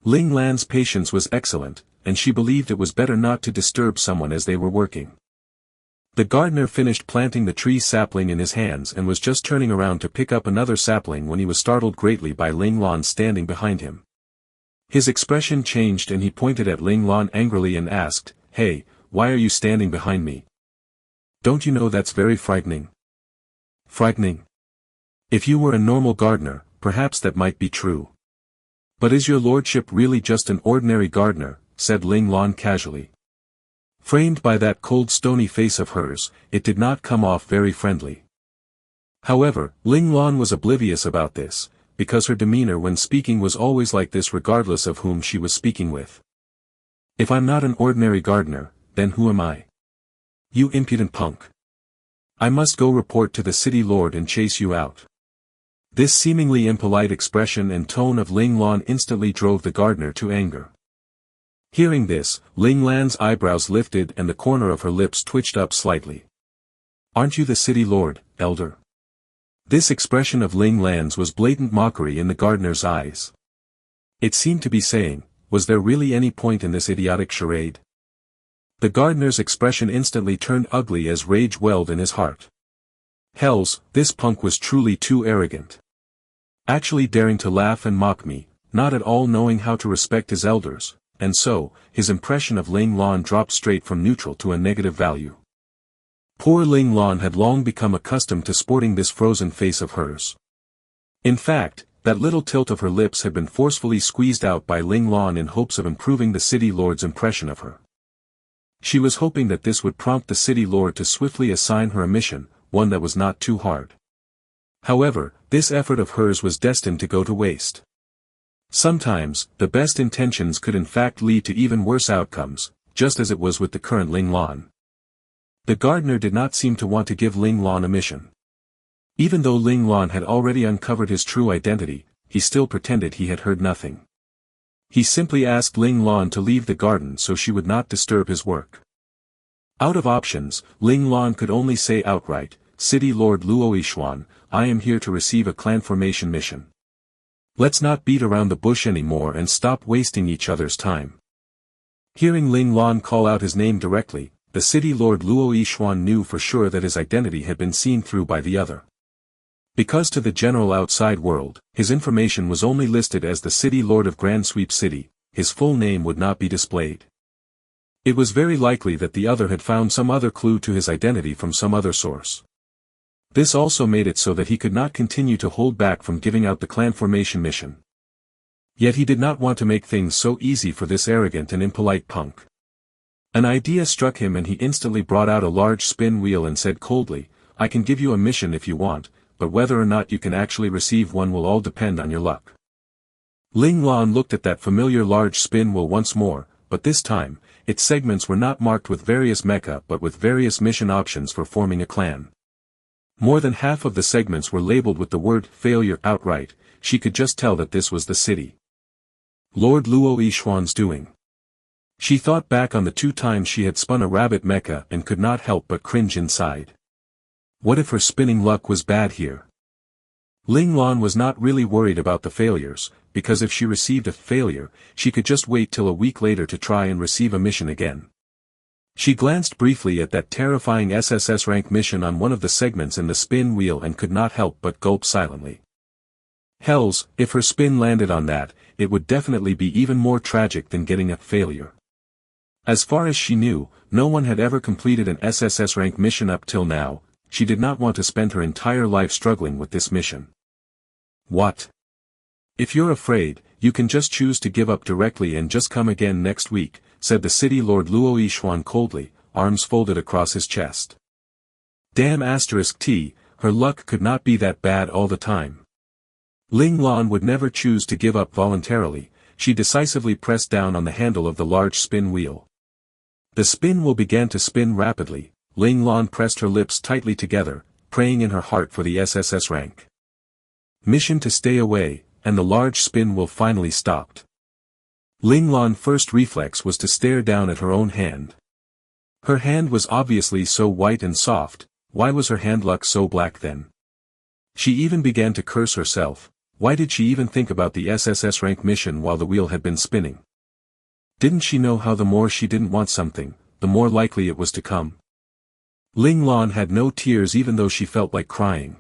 Ling Lan's patience was excellent, and she believed it was better not to disturb someone as they were working. The gardener finished planting the tree sapling in his hands and was just turning around to pick up another sapling when he was startled greatly by Ling Lan standing behind him. His expression changed and he pointed at Ling Lan angrily and asked, "Hey, why are you standing behind me? Don't you know that's very frightening?" "Frightening? If you were a normal gardener, perhaps that might be true. But is your lordship really just an ordinary gardener?" said Ling Lan casually. Framed by that cold stony face of hers, it did not come off very friendly. However, Ling Lan was oblivious about this, because her demeanor when speaking was always like this regardless of whom she was speaking with. "If I'm not an ordinary gardener, then who am I? You impudent punk. I must go report to the city lord and chase you out." This seemingly impolite expression and tone of Ling Lan instantly drove the gardener to anger. Hearing this, Ling Lan's eyebrows lifted and the corner of her lips twitched up slightly. "Aren't you the city lord, elder?" This expression of Ling Lan's was blatant mockery in the gardener's eyes. It seemed to be saying, was there really any point in this idiotic charade? The gardener's expression instantly turned ugly as rage welled in his heart. Hells, this punk was truly too arrogant. Actually daring to laugh and mock me, not at all knowing how to respect his elders. And so, his impression of Ling Lan dropped straight from neutral to a negative value. Poor Ling Lan had long become accustomed to sporting this frozen face of hers. In fact, that little tilt of her lips had been forcefully squeezed out by Ling Lan in hopes of improving the city lord's impression of her. She was hoping that this would prompt the city lord to swiftly assign her a mission, one that was not too hard. However, this effort of hers was destined to go to waste. Sometimes, the best intentions could in fact lead to even worse outcomes, just as it was with the current Ling Lan. The gardener did not seem to want to give Ling Lan a mission. Even though Ling Lan had already uncovered his true identity, he still pretended he had heard nothing. He simply asked Ling Lan to leave the garden so she would not disturb his work. Out of options, Ling Lan could only say outright, "City Lord Luo Yishuan, I am here to receive a clan formation mission. Let's not beat around the bush anymore and stop wasting each other's time." Hearing Ling Lan call out his name directly, the city lord Luo Yishuan knew for sure that his identity had been seen through by the other. Because to the general outside world, his information was only listed as the city lord of Grand Sweep City, his full name would not be displayed. It was very likely that the other had found some other clue to his identity from some other source. This also made it so that he could not continue to hold back from giving out the clan formation mission. Yet he did not want to make things so easy for this arrogant and impolite punk. An idea struck him and he instantly brought out a large spin wheel and said coldly, "I can give you a mission if you want, but whether or not you can actually receive one will all depend on your luck." Ling Lan looked at that familiar large spin wheel once more, but this time, its segments were not marked with various mecha but with various mission options for forming a clan. More than half of the segments were labeled with the word failure outright. She could just tell that this was the city Lord Luo Yixuan's doing. She thought back on the 2 times she had spun a rabbit mecha and could not help but cringe inside. What if her spinning luck was bad here? Ling Lan was not really worried about the failures, because if she received a failure, she could just wait till a week later to try and receive a mission again. She glanced briefly at that terrifying SSS rank mission on one of the segments in the spin wheel and could not help but gulp silently. Hells, if her spin landed on that, it would definitely be even more tragic than getting a failure. As far as she knew, no one had ever completed an SSS rank mission up till now. She did not want to spend her entire life struggling with this mission. What? If you're afraid, you can just choose to give up directly and just come again next week, said the city Lord Luo Yixuan coldly, arms folded across his chest. Damn *T, her luck could not be that bad all the time. Ling Lan would never choose to give up voluntarily. She decisively pressed down on the handle of the large spin wheel. The spin wheel began to spin rapidly. Ling Lan pressed her lips tightly together, praying in her heart for the SSS rank. Mission to stay away, and the large spin wheel finally stopped. Ling Lan's first reflex was to stare down at her own hand. Her hand was obviously so white and soft. Why was her hand luck so black then? She even began to curse herself. Why did she even think about the SSS rank mission while the wheel had been spinning? Didn't she know how the more she didn't want something, the more likely it was to come? Ling Lan had no tears even though she felt like crying.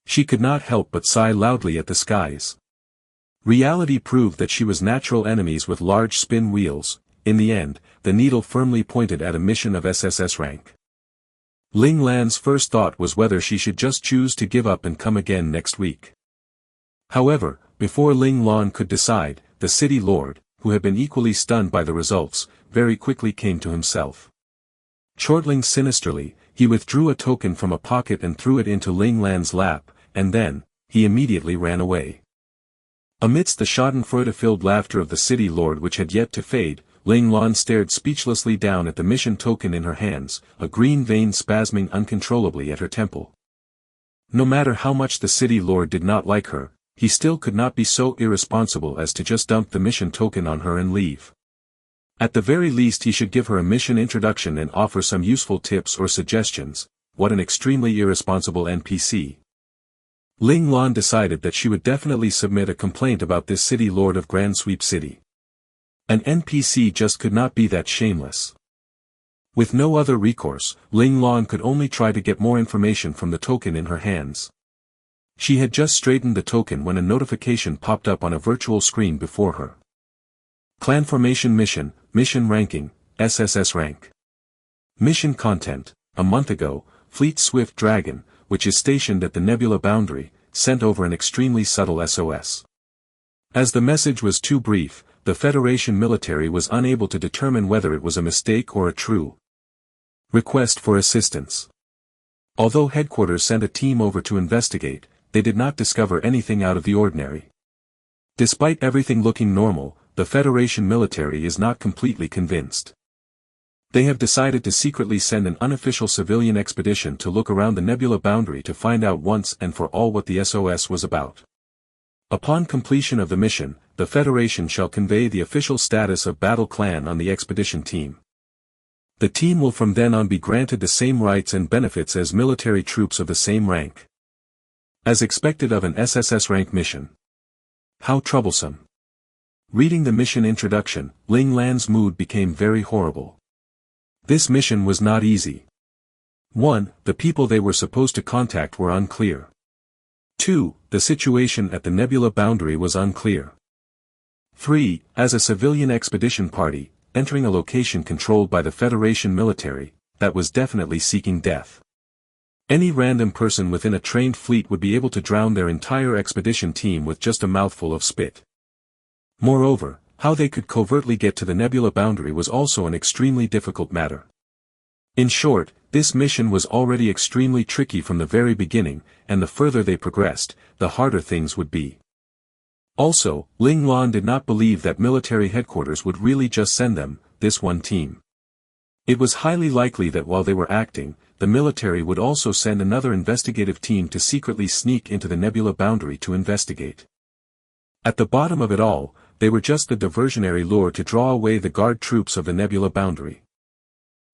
She could not help but sigh loudly at the skies. Reality proved that she was natural enemies with large spin wheels. In the end, the needle firmly pointed at a mission of SSS rank. Ling Lan's first thought was whether she should just choose to give up and come again next week. However, before Ling Lan could decide, the city lord, who had been equally stunned by the results, very quickly came to himself. Chortling sinisterly, he withdrew a token from a pocket and threw it into Ling Lan's lap, and then, he immediately ran away. Amidst the schadenfreude-filled laughter of the city lord which had yet to fade, Ling Lan stared speechlessly down at the mission token in her hands, a green vein spasming uncontrollably at her temple. No matter how much the city lord did not like her, he still could not be so irresponsible as to just dump the mission token on her and leave. At the very least he should give her a mission introduction and offer some useful tips or suggestions. What an extremely irresponsible NPC. Ling Lan decided that she would definitely submit a complaint about this city lord of Grand Sweep City. An NPC just could not be that shameless. With no other recourse, Ling Lan could only try to get more information from the token in her hands. She had just straightened the token when a notification popped up on a virtual screen before her. Clan Formation Mission, Mission Ranking, SSS Rank. Mission Content: a month ago, Fleet Swift Dragon, which is stationed at the Nebula boundary, sent over an extremely subtle SOS. As the message was too brief, the Federation military was unable to determine whether it was a mistake or a true request for assistance. Although headquarters sent a team over to investigate, they did not discover anything out of the ordinary. Despite everything looking normal, the Federation military is not completely convinced. They have decided to secretly send an unofficial civilian expedition to look around the Nebula boundary to find out once and for all what the SOS was about. Upon completion of the mission, the Federation shall convey the official status of Battle Clan on the expedition team. The team will from then on be granted the same rights and benefits as military troops of the same rank. As expected of an SSS rank mission. How troublesome. Reading the mission introduction, Ling Lan's mood became very horrible. This mission was not easy. 1. The people they were supposed to contact were unclear. 2. The situation at the Nebula boundary was unclear. 3. As a civilian expedition party, entering a location controlled by the Federation military, that was definitely seeking death. Any random person within a trained fleet would be able to drown their entire expedition team with just a mouthful of spit. Moreover, how they could covertly get to the nebula boundary was also an extremely difficult matter. In short, this mission was already extremely tricky from the very beginning, and the further they progressed, the harder things would be. Also, Ling Lan did not believe that military headquarters would really just send them, this one team. It was highly likely that while they were acting, the military would also send another investigative team to secretly sneak into the nebula boundary to investigate. At the bottom of it all, they were just the diversionary lure to draw away the guard troops of the nebula boundary.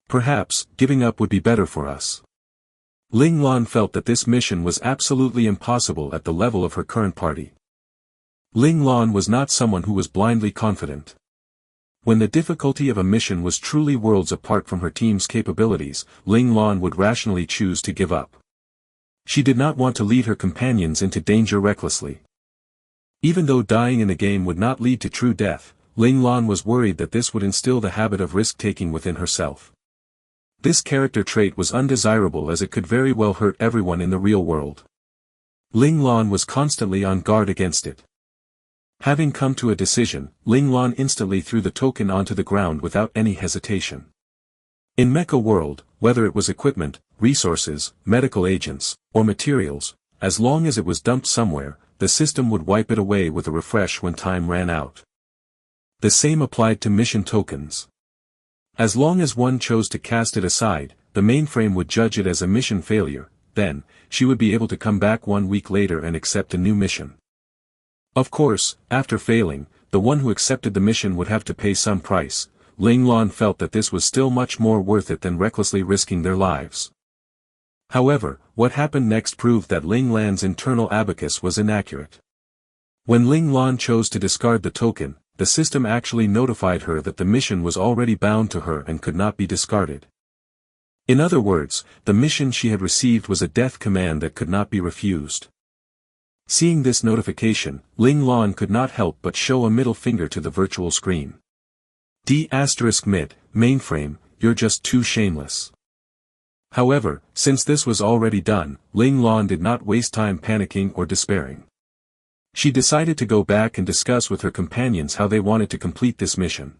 Perhaps, giving up would be better for us. Ling Lan felt that this mission was absolutely impossible at the level of her current party. Ling Lan was not someone who was blindly confident. When the difficulty of a mission was truly worlds apart from her team's capabilities, Ling Lan would rationally choose to give up. She did not want to lead her companions into danger recklessly. Even though dying in the game would not lead to true death, Ling Lan was worried that this would instill the habit of risk-taking within herself. This character trait was undesirable as it could very well hurt everyone in the real world. Ling Lan was constantly on guard against it. Having come to a decision, Ling Lan instantly threw the token onto the ground without any hesitation. In Mecha World, whether it was equipment, resources, medical agents, or materials, as long as it was dumped somewhere, the system would wipe it away with a refresh when time ran out. The same applied to mission tokens. As long as one chose to cast it aside, the mainframe would judge it as a mission failure, then, she would be able to come back 1 week later and accept a new mission. Of course, after failing, the one who accepted the mission would have to pay some price. Ling Lan felt that this was still much more worth it than recklessly risking their lives. However, what happened next proved that Ling Lan's internal abacus was inaccurate. When Ling Lan chose to discard the token, the system actually notified her that the mission was already bound to her and could not be discarded. In other words, the mission she had received was a death command that could not be refused. Seeing this notification, Ling Lan could not help but show a middle finger to the virtual screen. D*mid, mainframe, you're just too shameless. However, since this was already done, Ling Lan did not waste time panicking or despairing. She decided to go back and discuss with her companions how they wanted to complete this mission.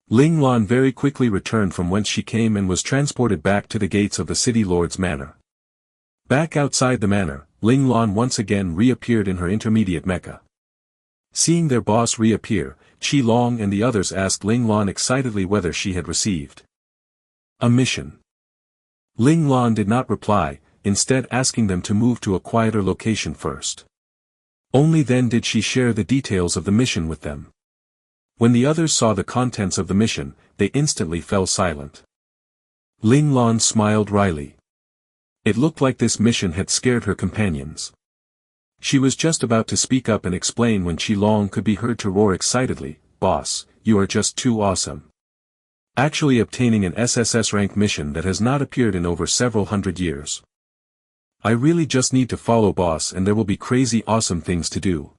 Ling Lan very quickly returned from whence she came and was transported back to the gates of the city lord's manor. Back outside the manor, Ling Lan once again reappeared in her intermediate mecha. Seeing their boss reappear, Qi Long and the others asked Ling Lan excitedly whether she had received a mission. Ling Lan did not reply, instead asking them to move to a quieter location first. Only then did she share the details of the mission with them. When the others saw the contents of the mission, they instantly fell silent. Ling Lan smiled wryly. It looked like this mission had scared her companions. She was just about to speak up and explain when Qi Long could be heard to roar excitedly, "Boss, you are just too awesome. Actually obtaining an SSS rank mission that has not appeared in over several hundred years. I really just need to follow boss and there will be crazy awesome things to do.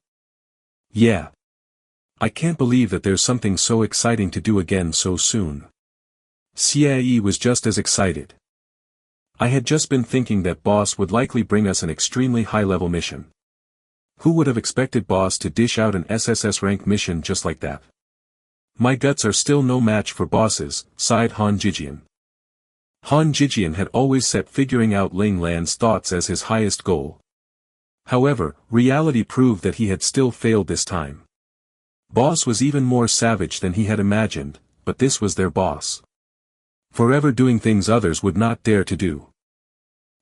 Yeah. I can't believe that there's something so exciting to do again so soon." Xie was just as excited. "I had just been thinking that boss would likely bring us an extremely high-level mission. Who would have expected boss to dish out an SSS rank mission just like that? My guts are still no match for bosses," sighed Han Jijian. Han Jijian had always set figuring out Ling Lan's thoughts as his highest goal. However, reality proved that he had still failed this time. Boss was even more savage than he had imagined, but this was their boss. Forever doing things others would not dare to do.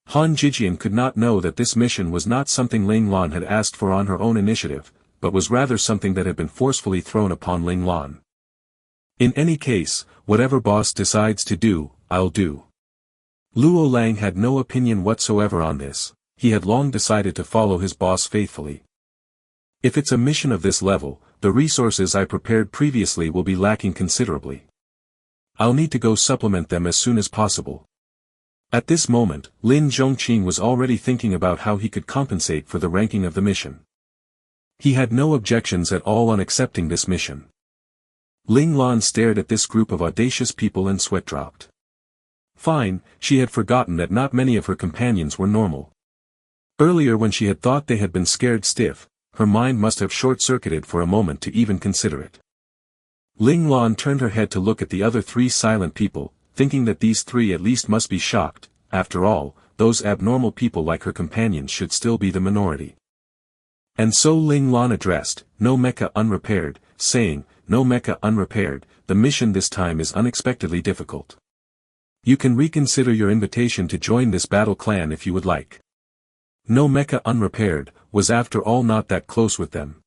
Han Jijian could not know that this mission was not something Ling Lan had asked for on her own initiative, but was rather something that had been forcefully thrown upon Ling Lan. In any case, whatever boss decides to do, I'll do. Luo Lang had no opinion whatsoever on this. He had long decided to follow his boss faithfully. If it's a mission of this level, the resources I prepared previously will be lacking considerably. I'll need to go supplement them as soon as possible. At this moment, Lin Zhongqing was already thinking about how he could compensate for the ranking of the mission. He had no objections at all on accepting this mission. Ling Lan stared at this group of audacious people and sweat dropped. Fine, she had forgotten that not many of her companions were normal. Earlier when she had thought they had been scared stiff, her mind must have short-circuited for a moment to even consider it. Ling Lan turned her head to look at the other three silent people, thinking that these three at least must be shocked. After all, those abnormal people like her companions should still be the minority. And so Ling Lan addressed, "No mecha unrepaired," saying, "No mecha unrepaired, the mission this time is unexpectedly difficult. You can reconsider your invitation to join this battle clan if you would like." No mecha unrepaired was after all not that close with them.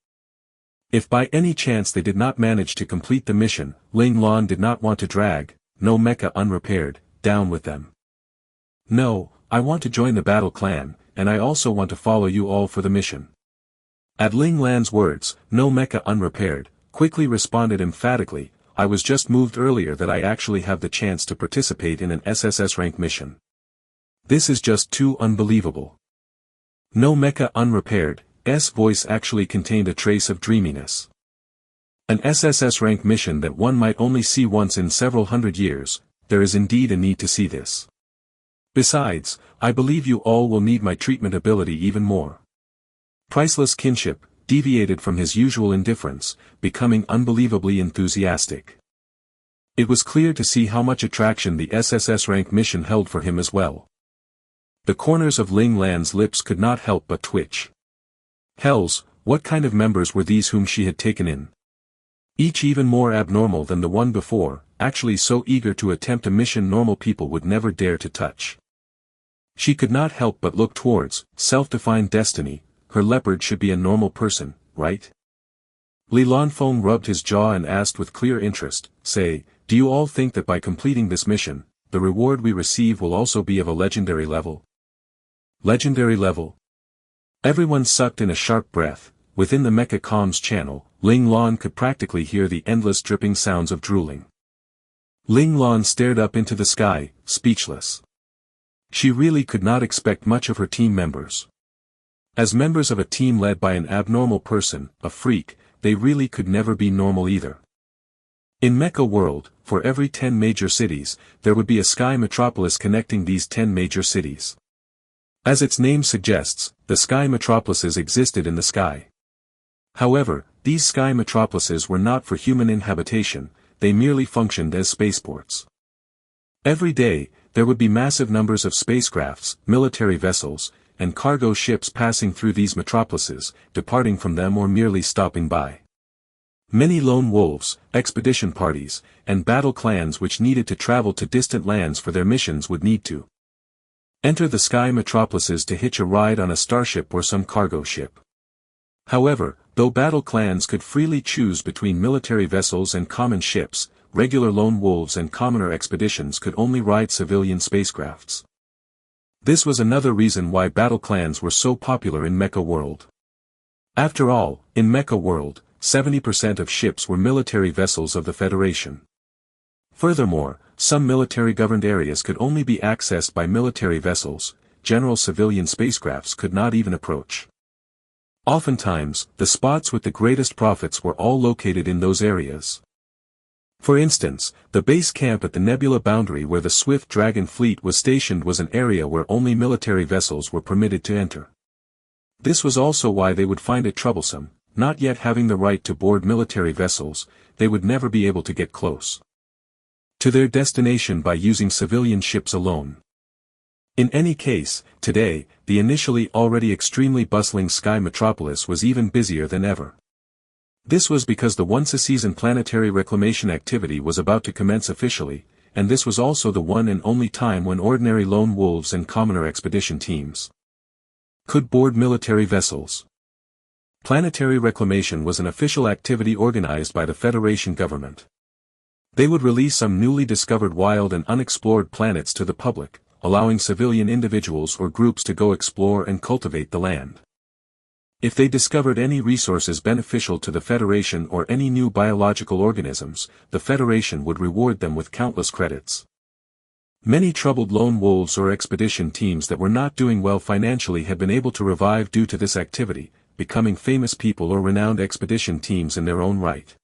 If by any chance they did not manage to complete the mission, Ling Lan did not want to drag No mecha unrepaired down with them. "No, I want to join the battle clan, and I also want to follow you all for the mission." At Ling Lan's words, No mecha unrepaired quickly responded emphatically, "I was just moved earlier that I actually have the chance to participate in an SSS rank mission. This is just too unbelievable." No mecha unrepaired's voice actually contained a trace of dreaminess. An SSS rank mission that one might only see once in several hundred years, there is indeed a need to see this. Besides, I believe you all will need my treatment ability even more. Priceless kinship deviated from his usual indifference, becoming unbelievably enthusiastic. It was clear to see how much attraction the SSS rank mission held for him as well. The corners of Ling Lan's lips could not help but twitch. Hells, what kind of members were these whom she had taken in? Each even more abnormal than the one before, actually so eager to attempt a mission normal people would never dare to touch. She could not help but look towards self-defined destiny. Her leopard should be a normal person, right? Li Lanfeng rubbed his jaw and asked with clear interest, "Say, do you all think that by completing this mission, the reward we receive will also be of a legendary level?" Legendary level? Everyone sucked in a sharp breath. Within the mecha comms channel, Ling Lan could practically hear the endless dripping sounds of drooling. Ling Lan stared up into the sky, speechless. She really could not expect much of her team members. As members of a team led by an abnormal person, a freak, they really could never be normal either. In Mecha World, for every 10 major cities, there would be a sky metropolis connecting these 10 major cities. As its name suggests, the sky metropolises existed in the sky. However, these sky metropolises were not for human inhabitation, they merely functioned as spaceports. Every day, there would be massive numbers of spacecrafts, military vessels, and cargo ships passing through these metropolises, departing from them or merely stopping by. Many lone wolves, expedition parties, and battle clans which needed to travel to distant lands for their missions would need to enter the sky metropolises to hitch a ride on a starship or some cargo ship. However, though battle clans could freely choose between military vessels and common ships, regular lone wolves and commoner expeditions could only ride civilian spacecrafts. This was another reason why battle clans were so popular in Mecha World. After all, in Mecha World, 70% of ships were military vessels of the Federation. Furthermore, some military-governed areas could only be accessed by military vessels, general civilian spacecrafts could not even approach. Oftentimes, the spots with the greatest profits were all located in those areas. For instance, the base camp at the Nebula boundary where the Swift Dragon fleet was stationed was an area where only military vessels were permitted to enter. This was also why they would find it troublesome, not yet having the right to board military vessels, they would never be able to get close to their destination by using civilian ships alone. In any case, today, the initially already extremely bustling sky metropolis was even busier than ever. This was because the once-a-season planetary reclamation activity was about to commence officially, and this was also the one and only time when ordinary lone wolves and commoner expedition teams could board military vessels. Planetary reclamation was an official activity organized by the Federation government. They would release some newly discovered wild and unexplored planets to the public, allowing civilian individuals or groups to go explore and cultivate the land. If they discovered any resources beneficial to the Federation or any new biological organisms, the Federation would reward them with countless credits. Many troubled lone wolves or expedition teams that were not doing well financially had been able to revive due to this activity, becoming famous people or renowned expedition teams in their own right.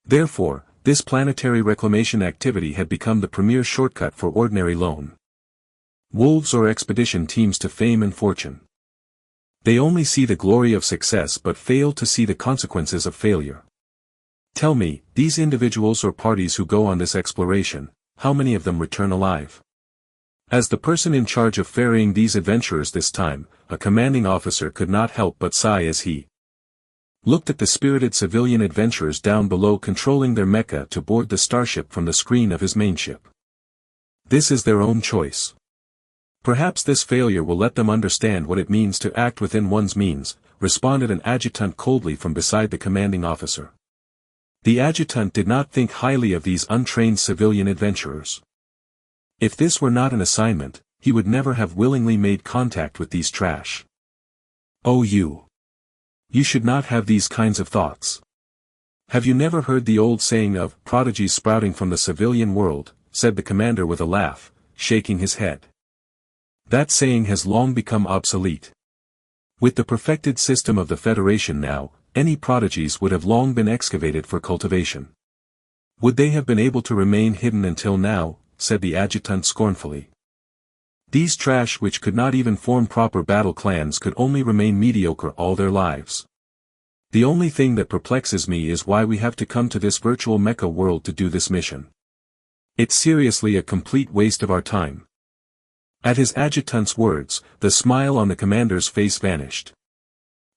Therefore, this planetary reclamation activity had become the premier shortcut for ordinary lone wolves or expedition teams to fame and fortune. They only see the glory of success but fail to see the consequences of failure. Tell me, these individuals or parties who go on this exploration, how many of them return alive? As the person in charge of ferrying these adventurers this time, a commanding officer could not help but sigh as he looked at the spirited civilian adventurers down below controlling their mecha to board the starship from the screen of his main ship. This is their own choice. Perhaps this failure will let them understand what it means to act within one's means, responded an adjutant coldly from beside the commanding officer. The adjutant did not think highly of these untrained civilian adventurers. If this were not an assignment, he would never have willingly made contact with these trash. Oh you should not have these kinds of thoughts. Have you never heard the old saying of prodigies sprouting from the civilian world, said the commander with a laugh, shaking his head. That saying has long become obsolete. With the perfected system of the Federation now, any prodigies would have long been excavated for cultivation. Would they have been able to remain hidden until now, said the adjutant scornfully. These trash which could not even form proper battle clans could only remain mediocre all their lives. The only thing that perplexes me is why we have to come to this virtual mecha world to do this mission. It's seriously a complete waste of our time. At his adjutant's words, the smile on the commander's face vanished.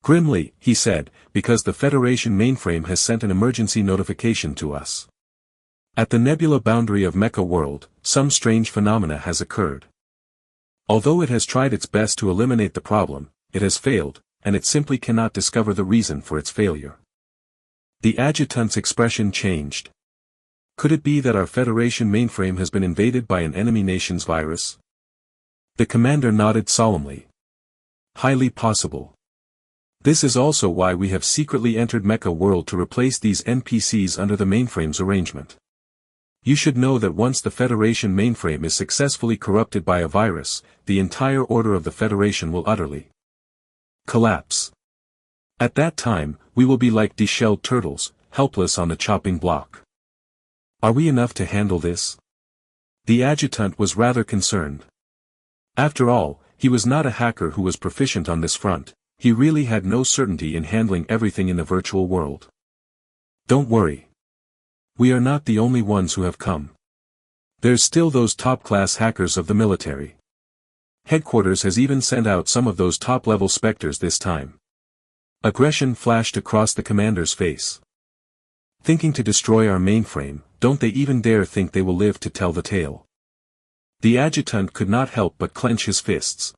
Grimly, he said, because the Federation mainframe has sent an emergency notification to us. At the nebula boundary of Mecha World, some strange phenomena has occurred. Although it has tried its best to eliminate the problem, it has failed, and it simply cannot discover the reason for its failure. The adjutant's expression changed. Could it be that our Federation mainframe has been invaded by an enemy nation's virus? The commander nodded solemnly. Highly possible. This is also why we have secretly entered Mecha World to replace these NPCs under the mainframe's arrangement. You should know that once the Federation mainframe is successfully corrupted by a virus, the entire order of the Federation will utterly collapse. At that time, we will be like deshelled turtles, helpless on the chopping block. Are we enough to handle this? The adjutant was rather concerned. After all, he was not a hacker who was proficient on this front. He really had no certainty in handling everything in the virtual world. Don't worry. We are not the only ones who have come. There's still those top-class hackers of the military. Headquarters has even sent out some of those top-level specters this time. Aggression flashed across the commander's face. Thinking to destroy our mainframe, don't they even dare think they will live to tell the tale? The adjutant could not help but clench his fists.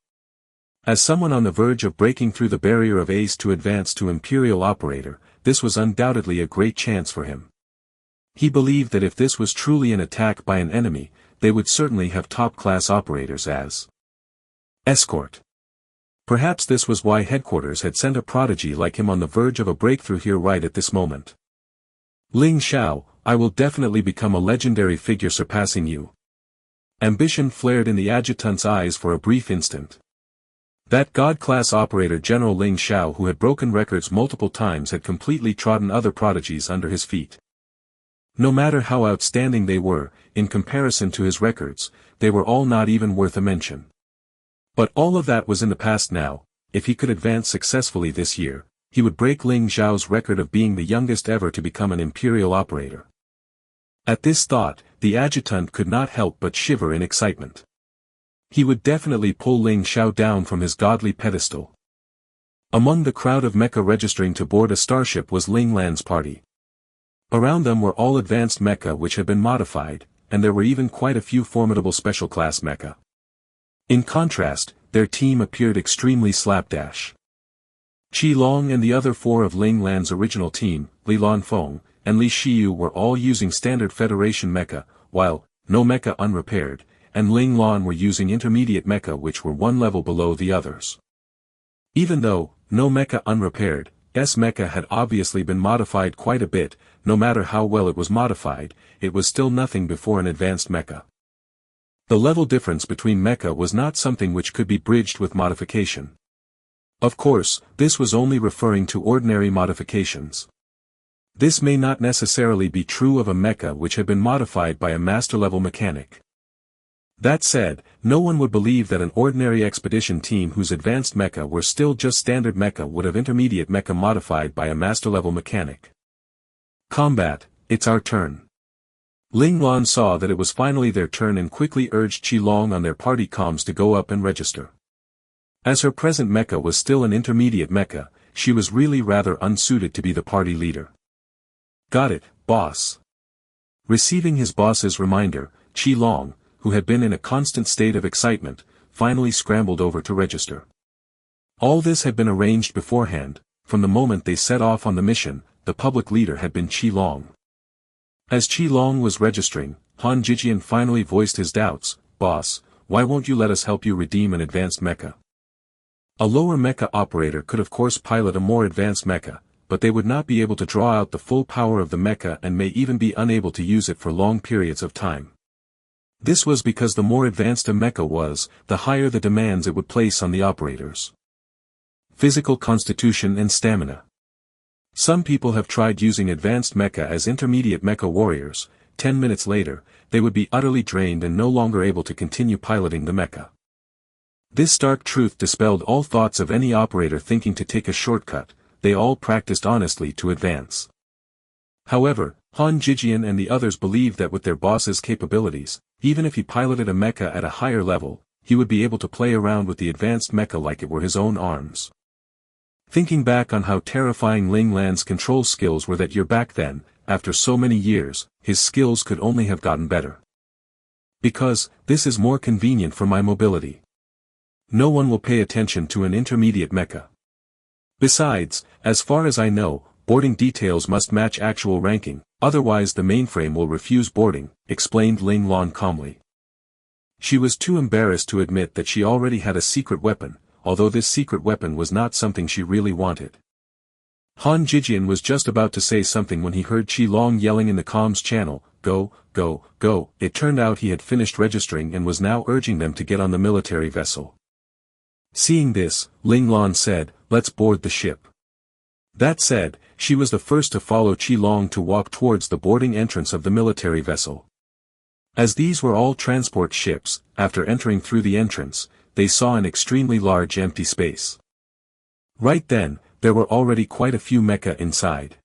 As someone on the verge of breaking through the barrier of ace to advance to Imperial Operator, this was undoubtedly a great chance for him. He believed that if this was truly an attack by an enemy, they would certainly have top-class operators as escort. Perhaps this was why headquarters had sent a prodigy like him on the verge of a breakthrough here right at this moment. Ling Xiao, I will definitely become a legendary figure surpassing you. Ambition flared in the adjutant's eyes for a brief instant. That God-class operator General Ling Xiao who had broken records multiple times had completely trodden other prodigies under his feet. No matter how outstanding they were, in comparison to his records, they were all not even worth a mention. But all of that was in the past now. If he could advance successfully this year, he would break Ling Xiao's record of being the youngest ever to become an Imperial Operator. At this thought, the adjutant could not help but shiver in excitement. He would definitely pull Ling Xiao down from his godly pedestal. Among the crowd of mecha registering to board a starship was Ling Lan's party. Around them were all advanced mecha which had been modified, and there were even quite a few formidable special class mecha. In contrast, their team appeared extremely slapdash. Qi Long and the other four of Ling Lan's original team, Li Lanfeng, and Li Shiyu were all using standard Federation mecha, while, no mecha unrepaired, and Ling Lan were using intermediate mecha which were one level below the others. Even though, no mecha unrepaired, S mecha had obviously been modified quite a bit, no matter how well it was modified, it was still nothing before an advanced mecha. The level difference between mecha was not something which could be bridged with modification. Of course, this was only referring to ordinary modifications. This may not necessarily be true of a mecha which had been modified by a master-level mechanic. That said, no one would believe that an ordinary expedition team whose advanced mecha were still just standard mecha would have intermediate mecha modified by a master-level mechanic. Combat, it's our turn. Ling Lan saw that it was finally their turn and quickly urged Qilong on their party comms to go up and register. As her present mecha was still an intermediate mecha, she was really rather unsuited to be the party leader. Got it, boss. Receiving his boss's reminder, Qilong, who had been in a constant state of excitement, finally scrambled over to register. All this had been arranged beforehand. From the moment they set off on the mission, the public leader had been Qilong. As Qilong was registering, Han Jijian finally voiced his doubts. Boss, why won't you let us help you redeem an advanced mecha? A lower mecha operator could of course pilot a more advanced mecha, but they would not be able to draw out the full power of the mecha and may even be unable to use it for long periods of time. This was because the more advanced a mecha was, the higher the demands it would place on the operators. Physical constitution and stamina. Some people have tried using advanced mecha as intermediate mecha warriors. 10 minutes later, they would be utterly drained and no longer able to continue piloting the mecha. This stark truth dispelled all thoughts of any operator thinking to take a shortcut. They all practiced honestly to advance. However, Han Jijian and the others believed that with their boss's capabilities, even if he piloted a mecha at a higher level, he would be able to play around with the advanced mecha like it were his own arms. Thinking back on how terrifying Ling Lan's control skills were that year back then, after so many years, his skills could only have gotten better. Because, this is more convenient for my mobility. No one will pay attention to an intermediate mecha. Besides, as far as I know, boarding details must match actual ranking, otherwise the mainframe will refuse boarding, explained Ling Lan calmly. She was too embarrassed to admit that she already had a secret weapon, although this secret weapon was not something she really wanted. Han Jijian was just about to say something when he heard Qilong yelling in the comms channel, "Go, go, go." It turned out he had finished registering and was now urging them to get on the military vessel. Seeing this, Ling Lan said, "Let's board the ship." That said, she was the first to follow Qilong to walk towards the boarding entrance of the military vessel. As these were all transport ships, after entering through the entrance, they saw an extremely large empty space. Right then, there were already quite a few mecha inside.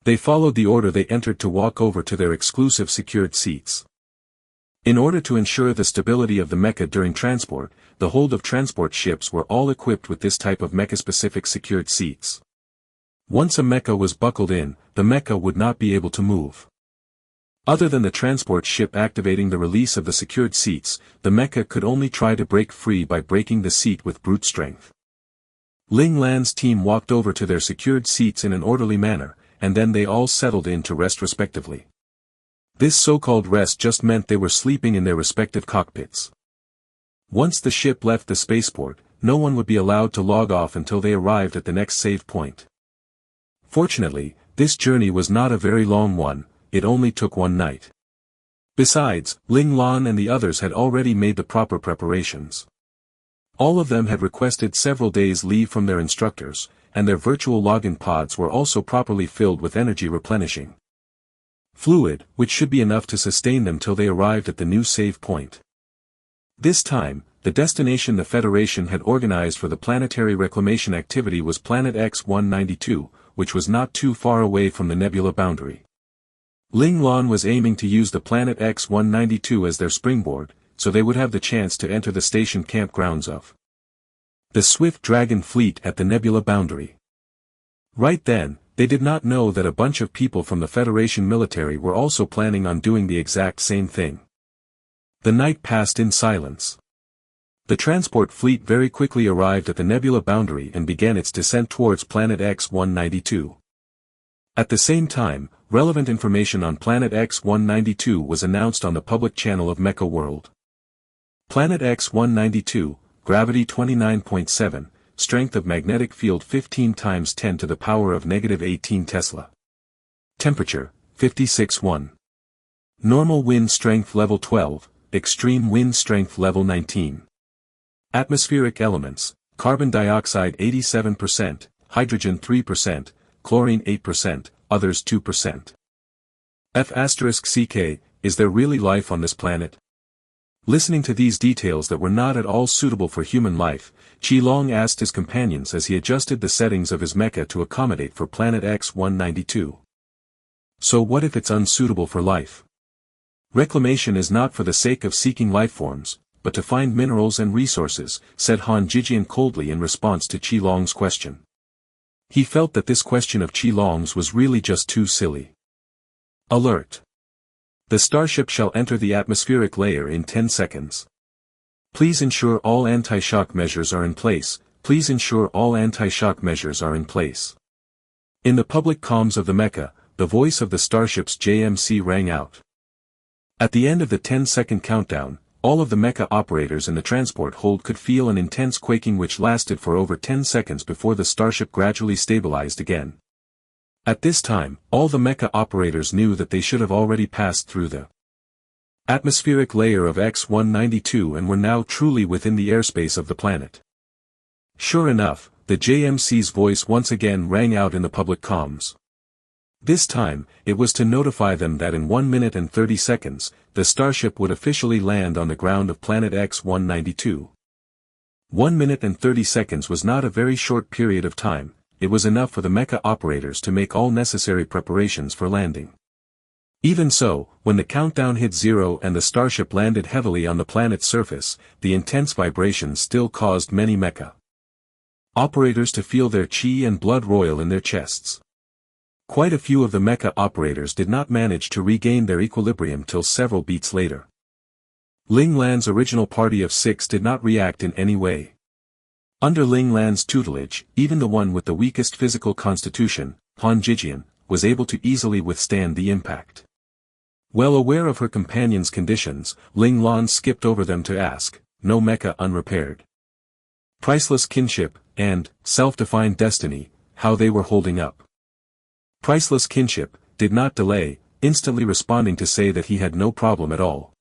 They followed the order they entered to walk over to their exclusive secured seats. In order to ensure the stability of the mecha during transport, the hold of transport ships were all equipped with this type of mecha-specific secured seats. Once a mecha was buckled in, the mecha would not be able to move. Other than the transport ship activating the release of the secured seats, the mecha could only try to break free by breaking the seat with brute strength. Ling Lan's team walked over to their secured seats in an orderly manner, and then they all settled in to rest respectively. This so-called rest just meant they were sleeping in their respective cockpits. Once the ship left the spaceport, no one would be allowed to log off until they arrived at the next save point. Fortunately, this journey was not a very long one, it only took one night. Besides, Ling Lan and the others had already made the proper preparations. All of them had requested several days' leave from their instructors, and their virtual login pods were also properly filled with energy replenishing fluid, which should be enough to sustain them till they arrived at the new save point. This time, the destination the Federation had organized for the planetary reclamation activity was Planet X-192, which was not too far away from the nebula boundary. Ling Lan was aiming to use the Planet X-192 as their springboard, so they would have the chance to enter the station campgrounds of the Swift Dragon fleet at the nebula boundary. Right then, they did not know that a bunch of people from the Federation military were also planning on doing the exact same thing. The night passed in silence. The transport fleet very quickly arrived at the nebula boundary and began its descent towards Planet X-192. At the same time, relevant information on Planet X-192 was announced on the public channel of Mecha World. Planet X-192, gravity 29.7, strength of magnetic field 15 times 10 to the power of -18 Tesla. Temperature, 56.1. Normal wind strength level 12, extreme wind strength level 19. Atmospheric elements, carbon dioxide 87%, hydrogen 3%, chlorine 8%, others 2%. F***CK, is there really life on this planet? Listening to these details that were not at all suitable for human life, Qi Long asked his companions as he adjusted the settings of his mecha to accommodate for planet X-192. So what if it's unsuitable for life? Reclamation is not for the sake of seeking lifeforms, but to find minerals and resources, said Han Jijian coldly in response to Qi Long's question. He felt that this question of Qi Long's was really just too silly. Alert! The starship shall enter the atmospheric layer in 10 seconds. Please ensure all anti-shock measures are in place. Please ensure all anti-shock measures are in place. In the public comms of the mecha, the voice of the starship's JMC rang out. At the end of the 10-second countdown, all of the mecha operators in the transport hold could feel an intense quaking which lasted for over 10 seconds before the starship gradually stabilized again. At this time, all the mecha operators knew that they should have already passed through the atmospheric layer of X-192 and were now truly within the airspace of the planet. Sure enough, the JMC's voice once again rang out in the public comms. This time, it was to notify them that in 1 minute and 30 seconds, the starship would officially land on the ground of planet X-192. 1 minute and 30 seconds was not a very short period of time. It was enough for the mecha operators to make all necessary preparations for landing. Even so, when the countdown hit 0 and the starship landed heavily on the planet's surface, the intense vibrations still caused many mecha operators to feel their chi and blood roil in their chests. Quite a few of the mecha operators did not manage to regain their equilibrium till several beats later. Ling Lan's original party of 6 did not react in any way. Under Ling Lan's tutelage, even the one with the weakest physical constitution, Han Jijian, was able to easily withstand the impact. Well aware of her companion's conditions, Ling Lan skipped over them to ask, no mecha unrepaired. Priceless kinship, and self-defined destiny, how they were holding up. Priceless kinship did not delay, instantly responding to say that he had no problem at all.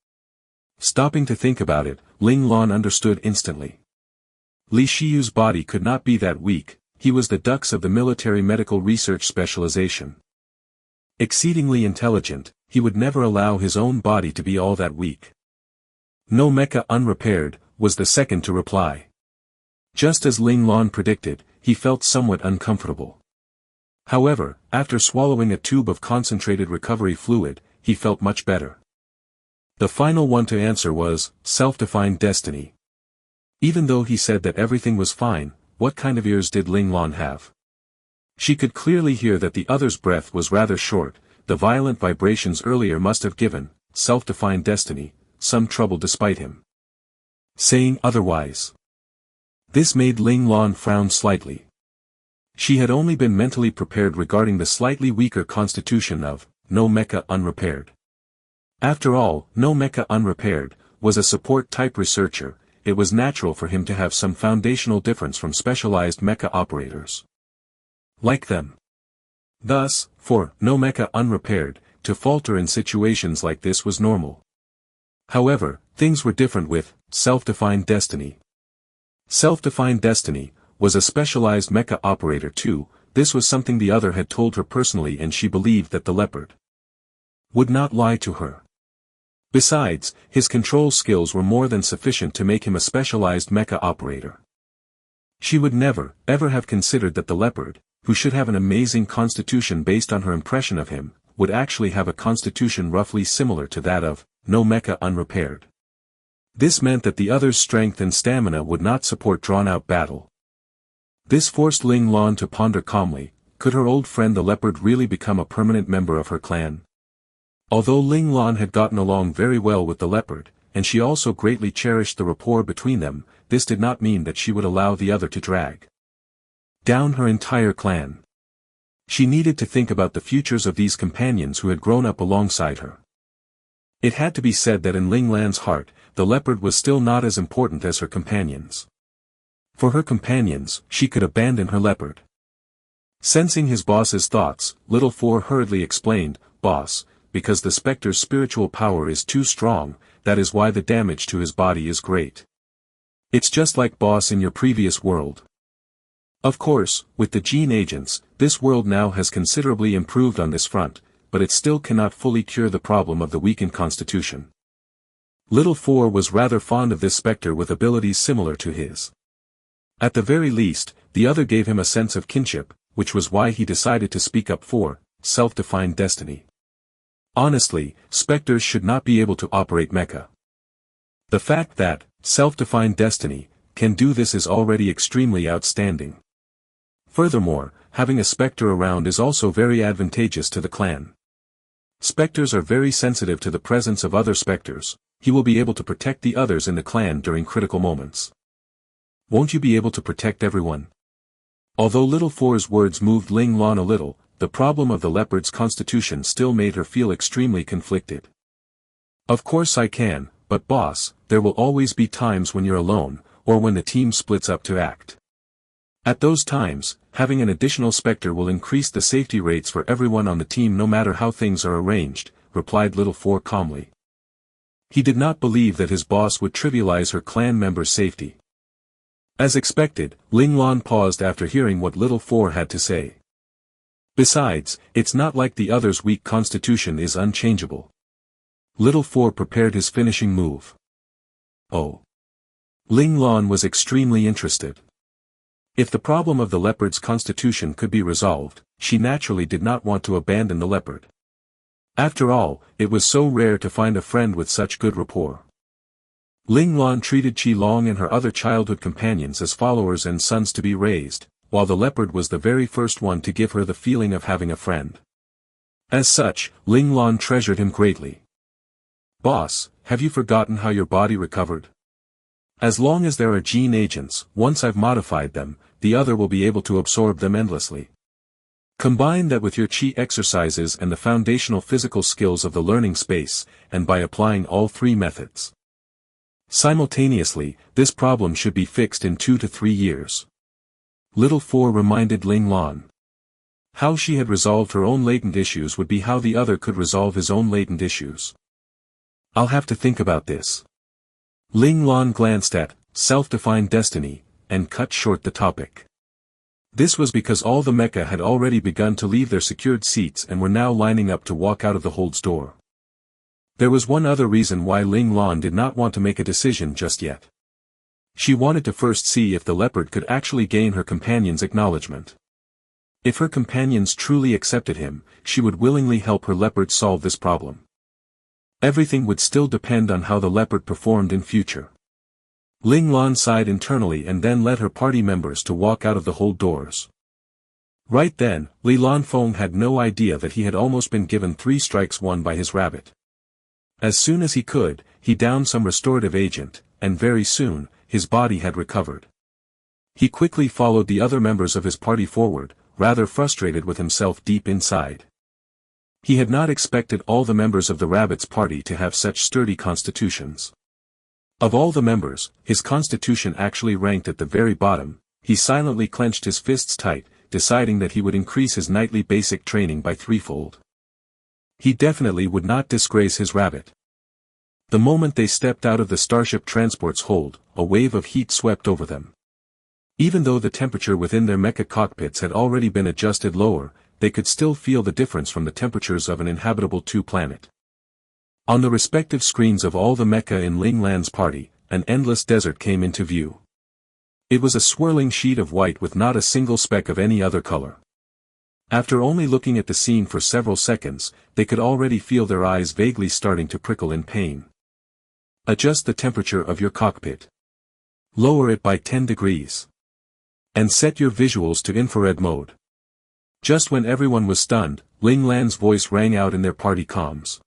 Stopping to think about it, Ling Lan understood instantly. Li Shiyu's body could not be that weak, he was the dux of the military medical research specialization. Exceedingly intelligent, he would never allow his own body to be all that weak. No mecha unrepaired, was the second to reply. Just as Ling Lan predicted, he felt somewhat uncomfortable. However, after swallowing a tube of concentrated recovery fluid, he felt much better. The final one to answer was, self-defined destiny. Even though he said that everything was fine, what kind of ears did Ling Lan have? She could clearly hear that the other's breath was rather short. The violent vibrations earlier must have given, self-defined destiny, some trouble despite him saying otherwise. This made Ling Lan frown slightly. She had only been mentally prepared regarding the slightly weaker constitution of, no mecha unrepaired. After all, no mecha unrepaired, was a support-type researcher. It was natural for him to have some foundational difference from specialized mecha operators like them. Thus, for no mecha unrepaired, to falter in situations like this was normal. However, things were different with self-defined destiny. Self-defined destiny was a specialized mecha operator too. This was something the other had told her personally, and she believed that the leopard would not lie to her. Besides, his control skills were more than sufficient to make him a specialized mecha operator. She would never, ever have considered that the leopard, who should have an amazing constitution based on her impression of him, would actually have a constitution roughly similar to that of, no mecha unrepaired. This meant that the other's strength and stamina would not support drawn-out battle. This forced Ling Lan to ponder calmly, could her old friend the leopard really become a permanent member of her clan? Although Ling Lan had gotten along very well with the leopard, and she also greatly cherished the rapport between them, this did not mean that she would allow the other to drag down her entire clan. She needed to think about the futures of these companions who had grown up alongside her. It had to be said that in Ling Lan's heart, the leopard was still not as important as her companions. For her companions, she could abandon her leopard. Sensing his boss's thoughts, Little Four hurriedly explained, "Boss, because the Spectre's spiritual power is too strong, that is why the damage to his body is great. It's just like Boss in your previous world. Of course, with the gene agents, this world now has considerably improved on this front, but it still cannot fully cure the problem of the weakened constitution. Little Four was rather fond of this spectre with abilities similar to his. At the very least, the other gave him a sense of kinship, which was why he decided to speak up for self-defined destiny. Honestly, specters should not be able to operate mecha. The fact that self-defined destiny can do this is already extremely outstanding. Furthermore, having a spectre around is also very advantageous to the clan. Specters are very sensitive to the presence of other specters. He will be able to protect the others in the clan during critical moments. Won't you be able to protect everyone? Although Little Four's words moved Ling Lan a little, the problem of the leopard's constitution still made her feel extremely conflicted. Of course I can, but boss, there will always be times when you're alone, or when the team splits up to act. At those times, having an additional spectre will increase the safety rates for everyone on the team no matter how things are arranged, replied Little Four calmly. He did not believe that his boss would trivialize her clan member's safety. As expected, Ling Lan paused after hearing what Little Four had to say. Besides, it's not like the other's weak constitution is unchangeable. Little Four prepared his finishing move. Oh. Ling Lan was extremely interested. If the problem of the leopard's constitution could be resolved, she naturally did not want to abandon the leopard. After all, it was so rare to find a friend with such good rapport. Ling Lan treated Qi Long and her other childhood companions as followers and sons to be raised, while the leopard was the very first one to give her the feeling of having a friend. As such, Ling Lan treasured him greatly. Boss, have you forgotten how your body recovered? As long as there are gene agents, once I've modified them, the other will be able to absorb them endlessly. Combine that with your Qi exercises and the foundational physical skills of the learning space, and by applying all three methods. Simultaneously, this problem should be fixed in 2 to 3 years. Little Four reminded Ling Lan. How she had resolved her own latent issues would be how the other could resolve his own latent issues. I'll have to think about this. Ling Lan glanced at self-defined destiny, and cut short the topic. This was because all the mecha had already begun to leave their secured seats and were now lining up to walk out of the hold's door. There was one other reason why Ling Lan did not want to make a decision just yet. She wanted to first see if the leopard could actually gain her companion's acknowledgement. If her companions truly accepted him, she would willingly help her leopard solve this problem. Everything would still depend on how the leopard performed in future. Ling Lan sighed internally and then led her party members to walk out of the hold doors. Right then, Li Lanfeng had no idea that he had almost been given 3 strikes won by his rabbit. As soon as he could, he downed some restorative agent, and very soon, his body had recovered. He quickly followed the other members of his party forward, rather frustrated with himself deep inside. He had not expected all the members of the rabbit's party to have such sturdy constitutions. Of all the members, his constitution actually ranked at the very bottom. He silently clenched his fists tight, deciding that he would increase his nightly basic training by 3-fold. He definitely would not disgrace his rabbit. The moment they stepped out of the Starship Transport's hold, a wave of heat swept over them. Even though the temperature within their mecha cockpits had already been adjusted lower, they could still feel the difference from the temperatures of an inhabitable 2 planet. On the respective screens of all the mecha in Ling Lan's party, an endless desert came into view. It was a swirling sheet of white with not a single speck of any other color. After only looking at the scene for several seconds, they could already feel their eyes vaguely starting to prickle in pain. Adjust the temperature of your cockpit. Lower it by 10 degrees. And set your visuals to infrared mode. Just when everyone was stunned, Ling Lan's voice rang out in their party comms.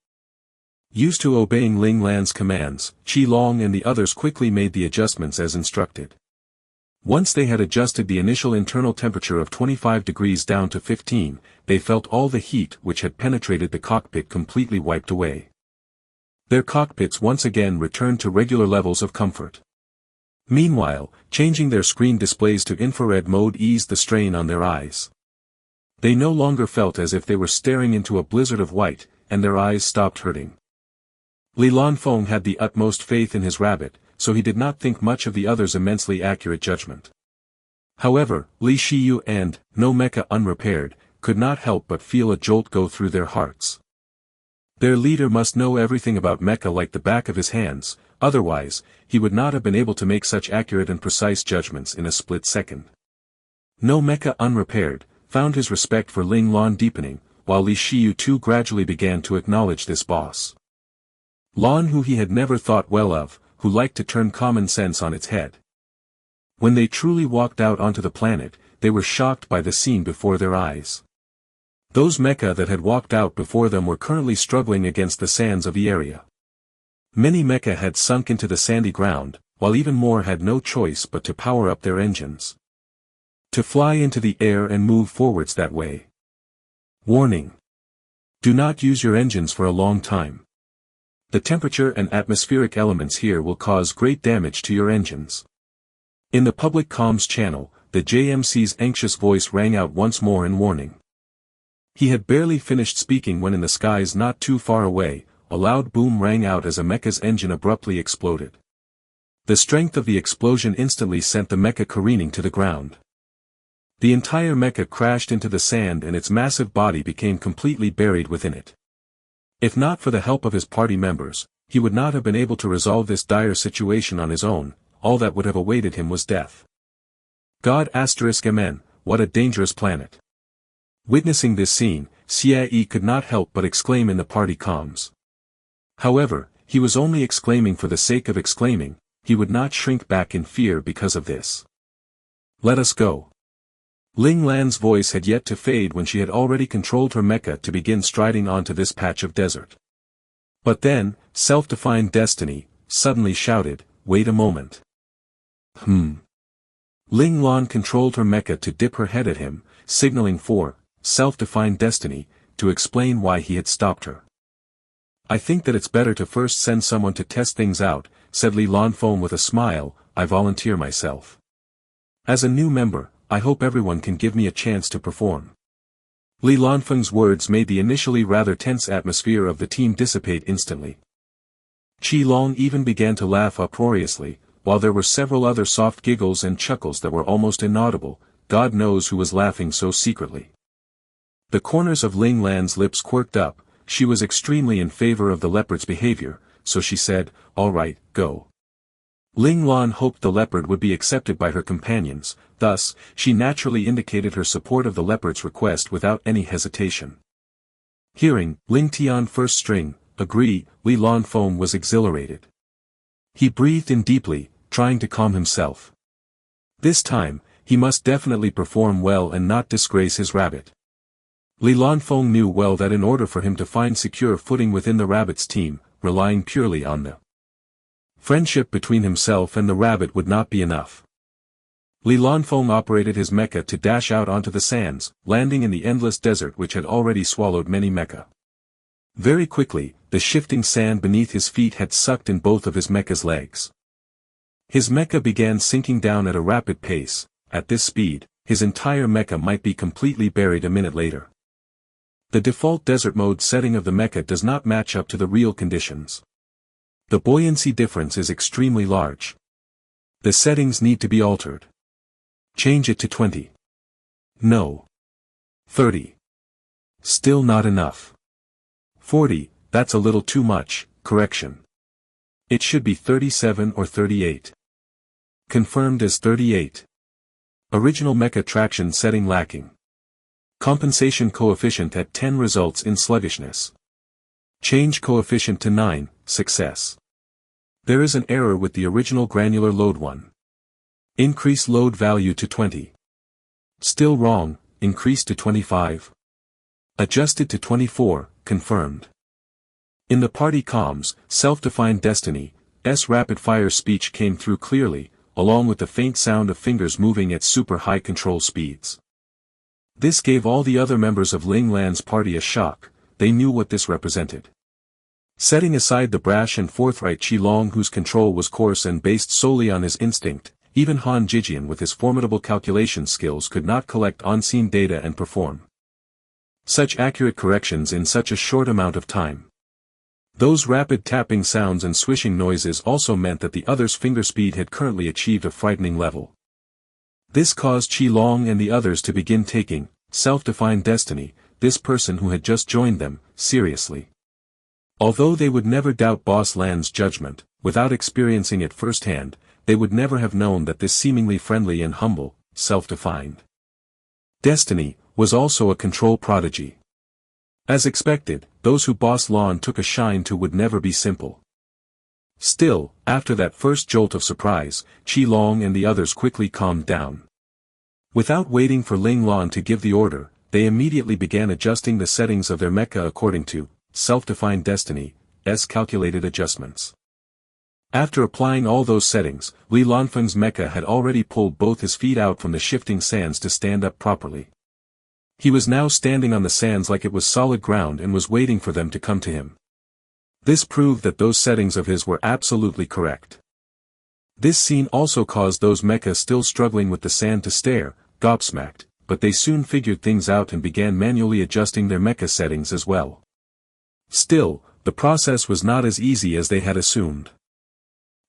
Used to obeying Ling Lan's commands, Qi Long and the others quickly made the adjustments as instructed. Once they had adjusted the initial internal temperature of 25 degrees down to 15, they felt all the heat which had penetrated the cockpit completely wiped away. Their cockpits once again returned to regular levels of comfort. Meanwhile, changing their screen displays to infrared mode eased the strain on their eyes. They no longer felt as if they were staring into a blizzard of white, and their eyes stopped hurting. Li Lanfeng had the utmost faith in his rabbit, so he did not think much of the other's immensely accurate judgment. However, Li Shiyu and, no mecha unrepaired, could not help but feel a jolt go through their hearts. Their leader must know everything about mecha like the back of his hands, otherwise, he would not have been able to make such accurate and precise judgments in a split second. No mecha unrepaired, found his respect for Ling Lan deepening, while Li Shiyu too gradually began to acknowledge this boss. Lan, who he had never thought well of, who liked to turn common sense on its head. When they truly walked out onto the planet, they were shocked by the scene before their eyes. Those mecha that had walked out before them were currently struggling against the sands of the area. Many mecha had sunk into the sandy ground, while even more had no choice but to power up their engines. To fly into the air and move forwards that way. Warning. Do not use your engines for a long time. The temperature and atmospheric elements here will cause great damage to your engines. In the public comms channel, the JMC's anxious voice rang out once more in warning. He had barely finished speaking when in the skies not too far away, a loud boom rang out as a mecha's engine abruptly exploded. The strength of the explosion instantly sent the mecha careening to the ground. The entire mecha crashed into the sand and its massive body became completely buried within it. If not for the help of his party members, he would not have been able to resolve this dire situation on his own. All that would have awaited him was death. God *Mn, what a dangerous planet. Witnessing this scene, Xie could not help but exclaim in the party comms. However, he was only exclaiming for the sake of exclaiming, he would not shrink back in fear because of this. Let us go. Ling Lan's voice had yet to fade when she had already controlled her mecha to begin striding onto this patch of desert. But then, self-defined destiny, suddenly shouted, wait a moment. Ling Lan controlled her mecha to dip her head at him, signaling for self-defined destiny, to explain why he had stopped her. I think that it's better to first send someone to test things out, said Li Lanfeng with a smile, I volunteer myself. As a new member, I hope everyone can give me a chance to perform. Li Lanfeng's words made the initially rather tense atmosphere of the team dissipate instantly. Qi Long even began to laugh uproariously, while there were several other soft giggles and chuckles that were almost inaudible. God knows who was laughing so secretly. The corners of Ling Lan's lips quirked up. She was extremely in favor of the leopard's behavior, so she said, all right, go. Ling Lan hoped the leopard would be accepted by her companions, thus, she naturally indicated her support of the leopard's request without any hesitation. Hearing Ling Tian first string agree, Li Lanfeng was exhilarated. He breathed in deeply, trying to calm himself. This time, he must definitely perform well and not disgrace his rabbit. Li Lanfeng knew well that in order for him to find secure footing within the rabbit's team, relying purely on the friendship between himself and the rabbit would not be enough. Li Lanfeng operated his mecha to dash out onto the sands, landing in the endless desert which had already swallowed many mecha. Very quickly, the shifting sand beneath his feet had sucked in both of his mecha's legs. His mecha began sinking down at a rapid pace. At this speed, his entire mecha might be completely buried a minute later. The default desert mode setting of the mecha does not match up to the real conditions. The buoyancy difference is extremely large. The settings need to be altered. Change it to 20. No. 30. Still not enough. 40, that's a little too much, correction. It should be 37 or 38. Confirmed as 38. Original mecha traction setting lacking. Compensation coefficient at 10 results in sluggishness. Change coefficient to 9, success. There is an error with the original granular load 1. Increase load value to 20. Still wrong, increase to 25. Adjusted to 24, confirmed. In the party comms, self-defined destiny's rapid-fire speech came through clearly, along with the faint sound of fingers moving at super high control speeds. This gave all the other members of Ling Lan's party a shock. They knew what this represented. Setting aside the brash and forthright Qi Long whose control was coarse and based solely on his instinct, even Han Jijian with his formidable calculation skills could not collect on-scene data and perform such accurate corrections in such a short amount of time. Those rapid tapping sounds and swishing noises also meant that the other's finger speed had currently achieved a frightening level. This caused Qi Long and the others to begin taking self-defined destiny, this person who had just joined them, seriously. Although they would never doubt Boss Lan's judgment, without experiencing it firsthand, they would never have known that this seemingly friendly and humble, self-defined Destiny was also a control prodigy. As expected, those who Boss Lan took a shine to would never be simple. Still, after that first jolt of surprise, Qi Long and the others quickly calmed down. Without waiting for Ling Lan to give the order, they immediately began adjusting the settings of their mecha according to self-defined destiny's calculated adjustments. After applying all those settings, Li Lanfeng's mecha had already pulled both his feet out from the shifting sands to stand up properly. He was now standing on the sands like it was solid ground and was waiting for them to come to him. This proved that those settings of his were absolutely correct. This scene also caused those mechas still struggling with the sand to stare, gobsmacked, but they soon figured things out and began manually adjusting their mecha settings as well. Still, the process was not as easy as they had assumed.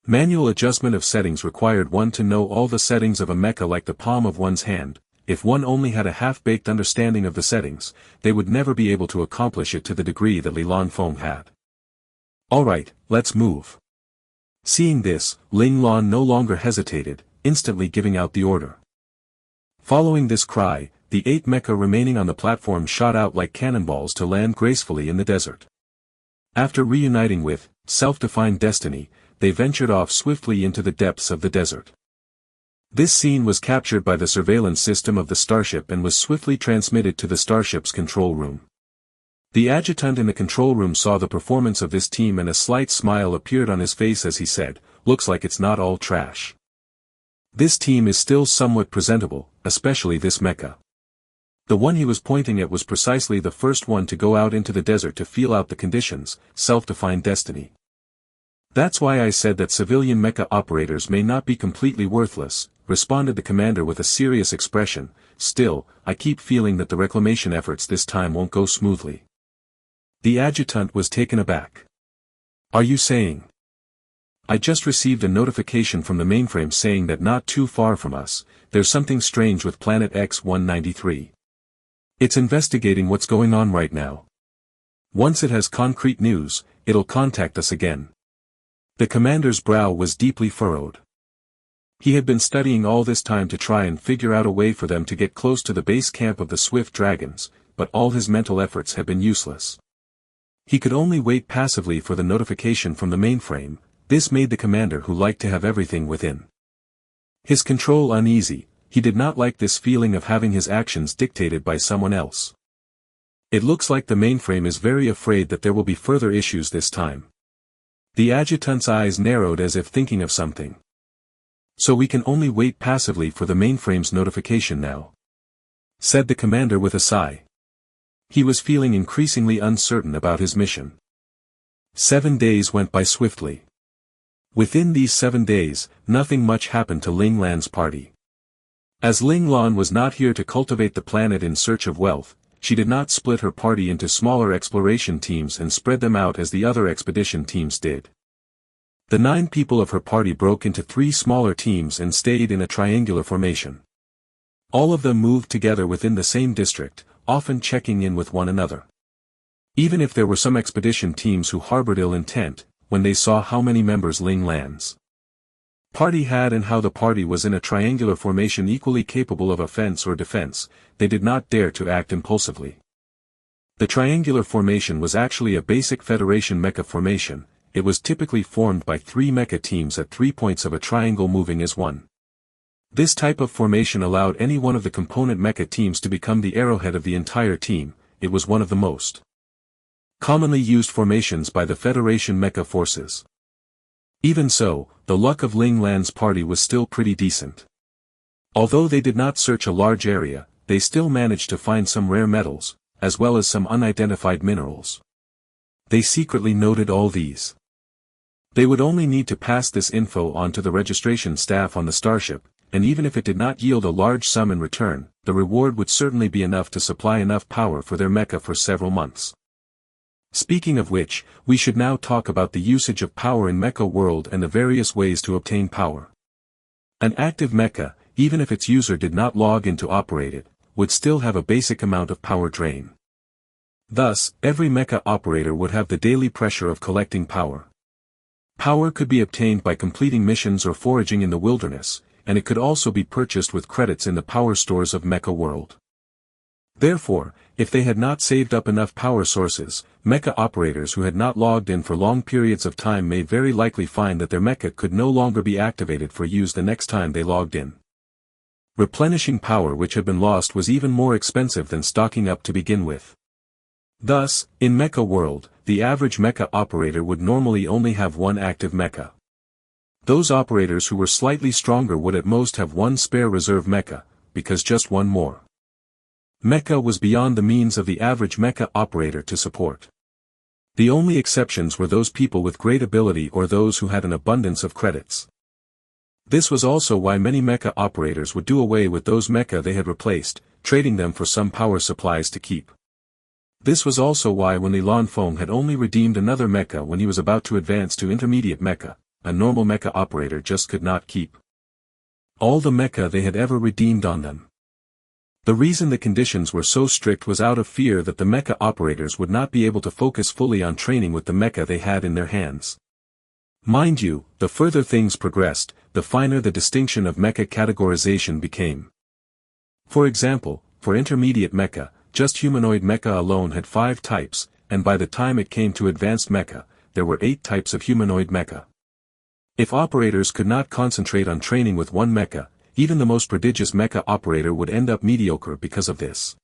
Manual adjustment of settings required one to know all the settings of a mecha like the palm of one's hand. If one only had a half-baked understanding of the settings, they would never be able to accomplish it to the degree that Li Lanfeng had. Alright, let's move. Seeing this, Ling Lan no longer hesitated, instantly giving out the order. Following this cry, the 8 mecha remaining on the platform shot out like cannonballs to land gracefully in the desert. After reuniting with self-defined destiny, they ventured off swiftly into the depths of the desert. This scene was captured by the surveillance system of the starship and was swiftly transmitted to the starship's control room. The adjutant in the control room saw the performance of this team and a slight smile appeared on his face as he said, "Looks like it's not all trash. This team is still somewhat presentable, especially this mecha." The one he was pointing at was precisely the first one to go out into the desert to feel out the conditions, self-defined destiny. "That's why I said that civilian mecha operators may not be completely worthless," responded the commander with a serious expression. "Still, I keep feeling that the reclamation efforts this time won't go smoothly." The adjutant was taken aback. "Are you saying?" "I just received a notification from the mainframe saying that not too far from us, there's something strange with planet X-193. It's investigating what's going on right now. Once it has concrete news, it'll contact us again." The commander's brow was deeply furrowed. He had been studying all this time to try and figure out a way for them to get close to the base camp of the Swift Dragons, but all his mental efforts had been useless. He could only wait passively for the notification from the mainframe. This made the commander who liked to have everything within his control uneasy. He did not like this feeling of having his actions dictated by someone else. "It looks like the mainframe is very afraid that there will be further issues this time." The adjutant's eyes narrowed as if thinking of something. "So we can only wait passively for the mainframe's notification now," said the commander with a sigh. He was feeling increasingly uncertain about his mission. 7 days went by swiftly. Within these 7 days, nothing much happened to Ling Lan's party. As Ling Lan was not here to cultivate the planet in search of wealth, she did not split her party into smaller exploration teams and spread them out as the other expedition teams did. The 9 people of her party broke into 3 smaller teams and stayed in a triangular formation. All of them moved together within the same district, often checking in with one another. Even if there were some expedition teams who harbored ill intent, when they saw how many members Ling Lan's party had and how the party was in a triangular formation equally capable of offense or defense, they did not dare to act impulsively. The triangular formation was actually a basic Federation mecha formation. It was typically formed by 3 mecha teams at 3 points of a triangle moving as one. This type of formation allowed any one of the component mecha teams to become the arrowhead of the entire team. It was one of the most commonly used formations by the Federation mecha forces. Even so, the luck of Ling Lan's party was still pretty decent. Although they did not search a large area, they still managed to find some rare metals, as well as some unidentified minerals. They secretly noted all these. They would only need to pass this info on to the registration staff on the starship, and even if it did not yield a large sum in return, the reward would certainly be enough to supply enough power for their mecha for several months. Speaking of which, we should now talk about the usage of power in mecha world and the various ways to obtain power. An active mecha, even if its user did not log in to operate it, would still have a basic amount of power drain. Thus, every mecha operator would have the daily pressure of collecting power. Power could be obtained by completing missions or foraging in the wilderness, and it could also be purchased with credits in the power stores of Mecha World. Therefore, if they had not saved up enough power sources, mecha operators who had not logged in for long periods of time may very likely find that their mecha could no longer be activated for use the next time they logged in. Replenishing power which had been lost was even more expensive than stocking up to begin with. Thus, in Mecha World, the average mecha operator would normally only have one active mecha. Those operators who were slightly stronger would at most have one spare reserve mecha, because just one more mecha was beyond the means of the average mecha operator to support. The only exceptions were those people with great ability or those who had an abundance of credits. This was also why many mecha operators would do away with those mecha they had replaced, trading them for some power supplies to keep. This was also why when Li Lanfeng had only redeemed another mecha when he was about to advance to intermediate mecha, a normal mecha operator just could not keep all the mecha they had ever redeemed on them. The reason the conditions were so strict was out of fear that the mecha operators would not be able to focus fully on training with the mecha they had in their hands. Mind you, the further things progressed, the finer the distinction of mecha categorization became. For example, for intermediate mecha, just humanoid mecha alone had 5 types, and by the time it came to advanced mecha, there were 8 types of humanoid mecha. If operators could not concentrate on training with one mecha, even the most prodigious mecha operator would end up mediocre because of this.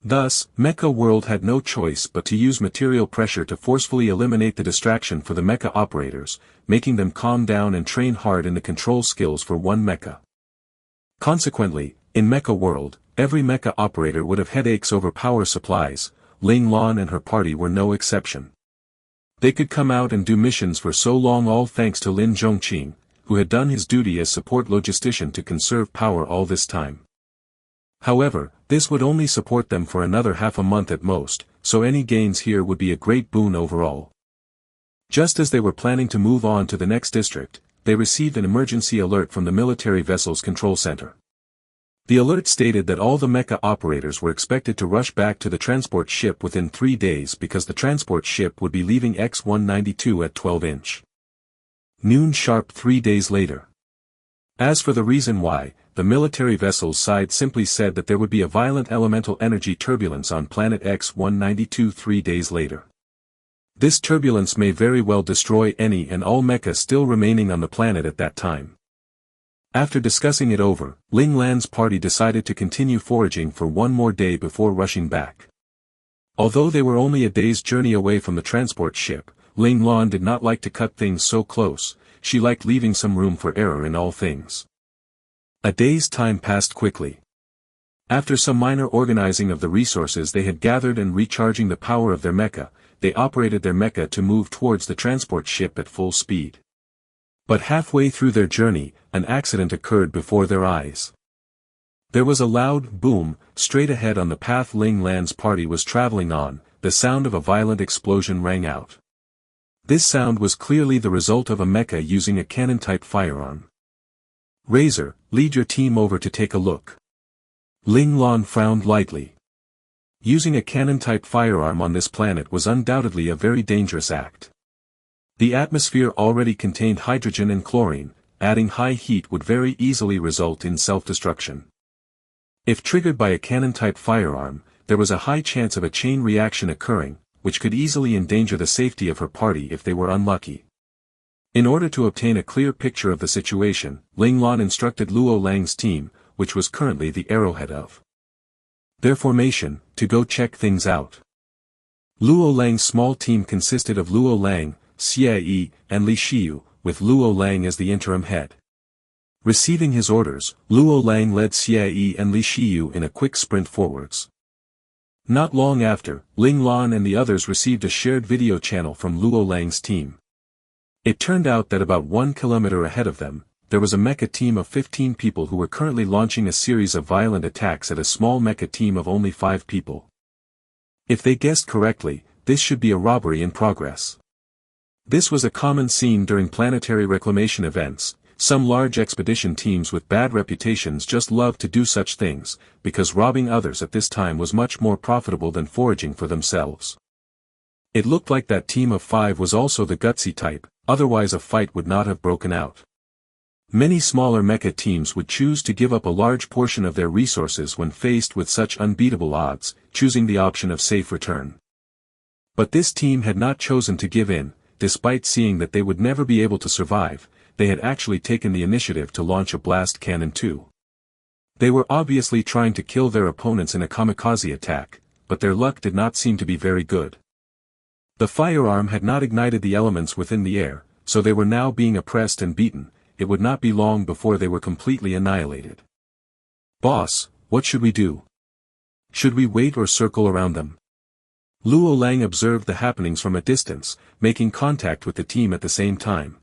Thus, Mecha World had no choice but to use material pressure to forcefully eliminate the distraction for the mecha operators, making them calm down and train hard in the control skills for one mecha. Consequently, in Mecha World, every mecha operator would have headaches over power supplies. Ling Lan and her party were no exception. They could come out and do missions for so long, all thanks to Lin Zhongqing, who had done his duty as support logistician to conserve power all this time. However, this would only support them for another half a month at most, so any gains here would be a great boon overall. Just as they were planning to move on to the next district, they received an emergency alert from the military vessel's control center. The alert stated that all the mecha operators were expected to rush back to the transport ship within 3 days because the transport ship would be leaving X-192 at 12-inch noon sharp 3 days later. As for the reason why, the military vessel's side simply said that there would be a violent elemental energy turbulence on planet X-192 3 days later. This turbulence may very well destroy any and all mecha still remaining on the planet at that time. After discussing it over, Ling Lan's party decided to continue foraging for one more day before rushing back. Although they were only a day's journey away from the transport ship, Ling Lan did not like to cut things so close. She liked leaving some room for error in all things. A day's time passed quickly. After some minor organizing of the resources they had gathered and recharging the power of their mecha, they operated their mecha to move towards the transport ship at full speed. But halfway through their journey, an accident occurred before their eyes. There was a loud boom, straight ahead on the path Ling Lan's party was traveling on. The sound of a violent explosion rang out. This sound was clearly the result of a mecha using a cannon-type firearm. Razor, lead your team over to take a look. Ling Lan frowned lightly. Using a cannon-type firearm on this planet was undoubtedly a very dangerous act. The atmosphere already contained hydrogen and chlorine, adding high heat would very easily result in self-destruction. If triggered by a cannon-type firearm, there was a high chance of a chain reaction occurring, which could easily endanger the safety of her party if they were unlucky. In order to obtain a clear picture of the situation, Ling Lan instructed Luo Lang's team, which was currently the arrowhead of their formation, to go check things out. Luo Lang's small team consisted of Luo Lang, Xie Yi, and Li Xiu, with Luo Lang as the interim head. Receiving his orders, Luo Lang led Xie Yi and Li Xiu in a quick sprint forwards. Not long after, Ling Lan and the others received a shared video channel from Luo Lang's team. It turned out that about 1 kilometer ahead of them, there was a mecha team of 15 people who were currently launching a series of violent attacks at a small mecha team of only 5 people. If they guessed correctly, this should be a robbery in progress. This was a common scene during planetary reclamation events, Some large expedition teams with bad reputations just loved to do such things, because robbing others at this time was much more profitable than foraging for themselves. It looked like that team of 5 was also the gutsy type, otherwise a fight would not have broken out. Many smaller mecha teams would choose to give up a large portion of their resources when faced with such unbeatable odds, choosing the option of safe return. But this team had not chosen to give in. Despite seeing that they would never be able to survive, they had actually taken the initiative to launch a blast cannon too. They were obviously trying to kill their opponents in a kamikaze attack, but their luck did not seem to be very good. The firearm had not ignited the elements within the air, so they were now being oppressed and beaten. It would not be long before they were completely annihilated. "Boss, what should we do? Should we wait or circle around them?" Luo Lang observed the happenings from a distance, making contact with the team at the same time.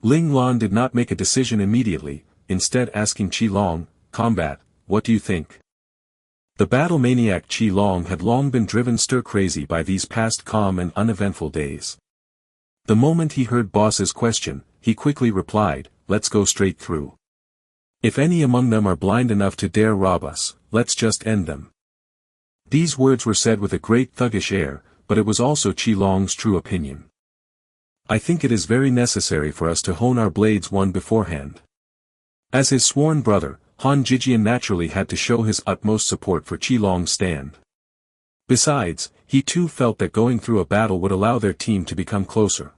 Ling Lan did not make a decision immediately, instead asking Qi Long, "Combat, what do you think?" The battle maniac Qi Long had long been driven stir-crazy by these past calm and uneventful days. The moment he heard Boss's question, he quickly replied, "Let's go straight through. If any among them are blind enough to dare rob us, let's just end them." These words were said with a great thuggish air, but it was also Qi Long's true opinion. "I think it is very necessary for us to hone our blades one beforehand." As his sworn brother, Han Jijian naturally had to show his utmost support for Qi Long's stand. Besides, he too felt that going through a battle would allow their team to become closer.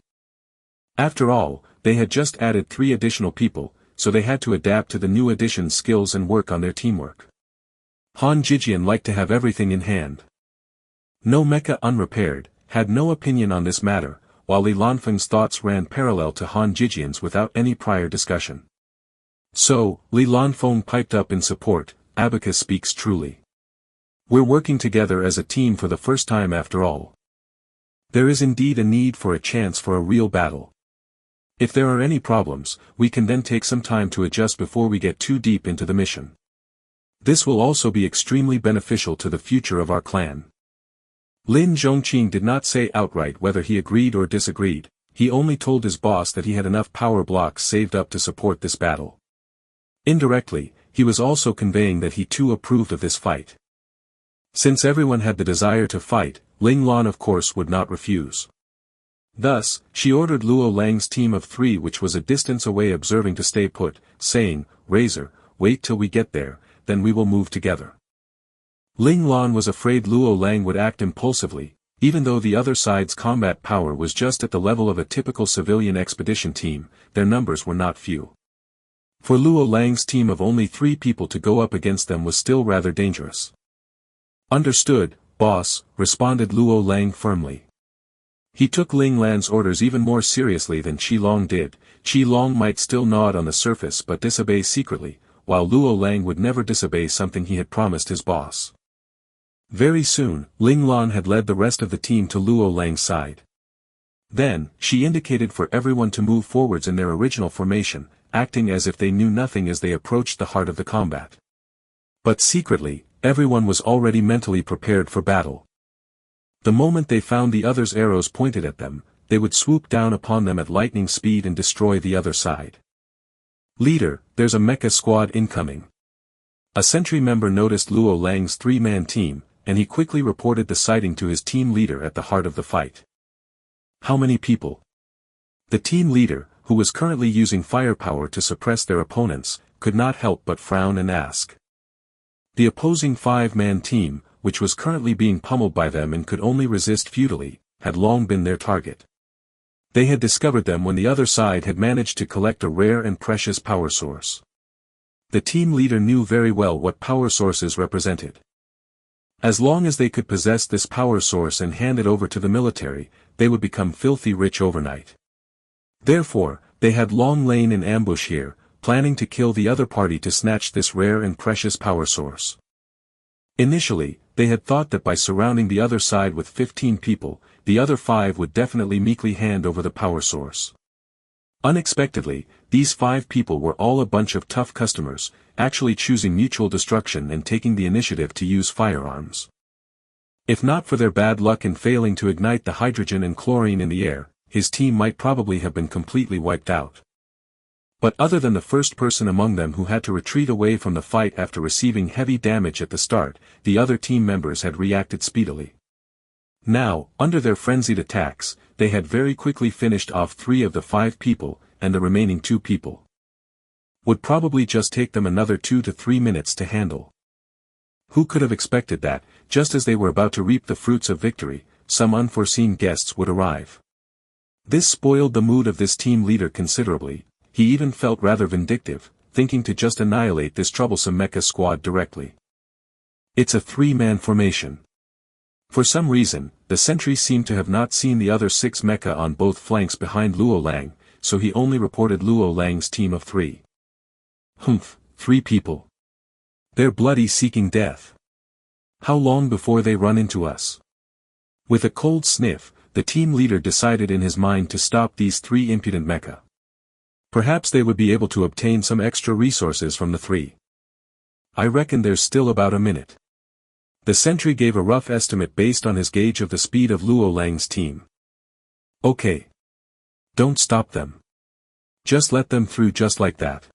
After all, they had just added 3 additional people, so they had to adapt to the new addition's skills and work on their teamwork. Han Jijian liked to have everything in hand. No mecha unrepaired, had no opinion on this matter, while Li Lanfeng's thoughts ran parallel to Han Jijian's without any prior discussion. So, Li Lanfeng piped up in support, "Abacus speaks truly. We're working together as a team for the first time after all. There is indeed a need for a chance for a real battle. If there are any problems, we can then take some time to adjust before we get too deep into the mission. This will also be extremely beneficial to the future of our clan." Lin Zhongqing did not say outright whether he agreed or disagreed, he only told his boss that he had enough power blocks saved up to support this battle. Indirectly, he was also conveying that he too approved of this fight. Since everyone had the desire to fight, Ling Lan of course would not refuse. Thus, she ordered Luo Lang's team of 3 which was a distance away observing to stay put, saying, "Razor, wait till we get there, then we will move together." Ling Lan was afraid Luo Lang would act impulsively, even though the other side's combat power was just at the level of a typical civilian expedition team, their numbers were not few. For Luo Lang's team of only 3 people to go up against them was still rather dangerous. "Understood, boss," responded Luo Lang firmly. He took Ling Lan's orders even more seriously than Qi Long did. Qi Long might still nod on the surface but disobey secretly, while Luo Lang would never disobey something he had promised his boss. Very soon, Ling Lan had led the rest of the team to Luo Lang's side. Then, she indicated for everyone to move forwards in their original formation, acting as if they knew nothing as they approached the heart of the combat. But secretly, everyone was already mentally prepared for battle. The moment they found the others' arrows pointed at them, they would swoop down upon them at lightning speed and destroy the other side. "Leader, there's a mecha squad incoming." A sentry member noticed Luo Lang's 3-man team, and he quickly reported the sighting to his team leader at the heart of the fight. "How many people?" The team leader, who was currently using firepower to suppress their opponents, could not help but frown and ask. The opposing 5-man team, which was currently being pummeled by them and could only resist futilely, had long been their target. They had discovered them when the other side had managed to collect a rare and precious power source. The team leader knew very well what power sources represented. As long as they could possess this power source and hand it over to the military, they would become filthy rich overnight. Therefore, they had long lain in ambush here, planning to kill the other party to snatch this rare and precious power source. Initially, they had thought that by surrounding the other side with 15 people, the other 5 would definitely meekly hand over the power source. Unexpectedly, these 5 people were all a bunch of tough customers, actually choosing mutual destruction and taking the initiative to use firearms. If not for their bad luck in failing to ignite the hydrogen and chlorine in the air, his team might probably have been completely wiped out. But other than the first person among them who had to retreat away from the fight after receiving heavy damage at the start, the other team members had reacted speedily. Now, under their frenzied attacks, they had very quickly finished off 3 of the 5 people, and the remaining 2 people would probably just take them another 2 to 3 minutes to handle. Who could have expected that, just as they were about to reap the fruits of victory, some unforeseen guests would arrive? This spoiled the mood of this team leader considerably. He even felt rather vindictive, thinking to just annihilate this troublesome mecha squad directly. It's a 3-man formation. For some reason, the sentry seemed to have not seen the other 6 mecha on both flanks behind Luo Lang, so he only reported Luo Lang's team of 3. 3 people. They're bloody seeking death. How long before they run into us? With a cold sniff, the team leader decided in his mind to stop these 3 impudent mecha. Perhaps they would be able to obtain some extra resources from the 3. I reckon there's still about a minute. The sentry gave a rough estimate based on his gauge of the speed of Luo Lang's team. Okay. Don't stop them. Just let them through just like that,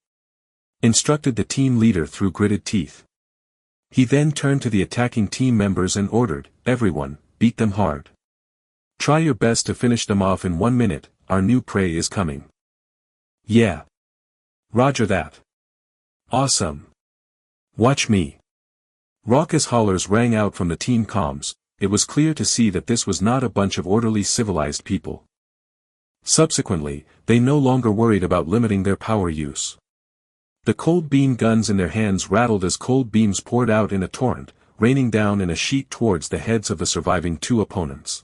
instructed the team leader through gritted teeth. He then turned to the attacking team members and ordered, everyone, beat them hard. Try your best to finish them off in 1 minute, our new prey is coming. Yeah. Roger that. Awesome. Watch me. Raucous hollers rang out from the team comms. It was clear to see that this was not a bunch of orderly civilized people. Subsequently, they no longer worried about limiting their power use. The cold beam guns in their hands rattled as cold beams poured out in a torrent, raining down in a sheet towards the heads of the surviving 2 opponents.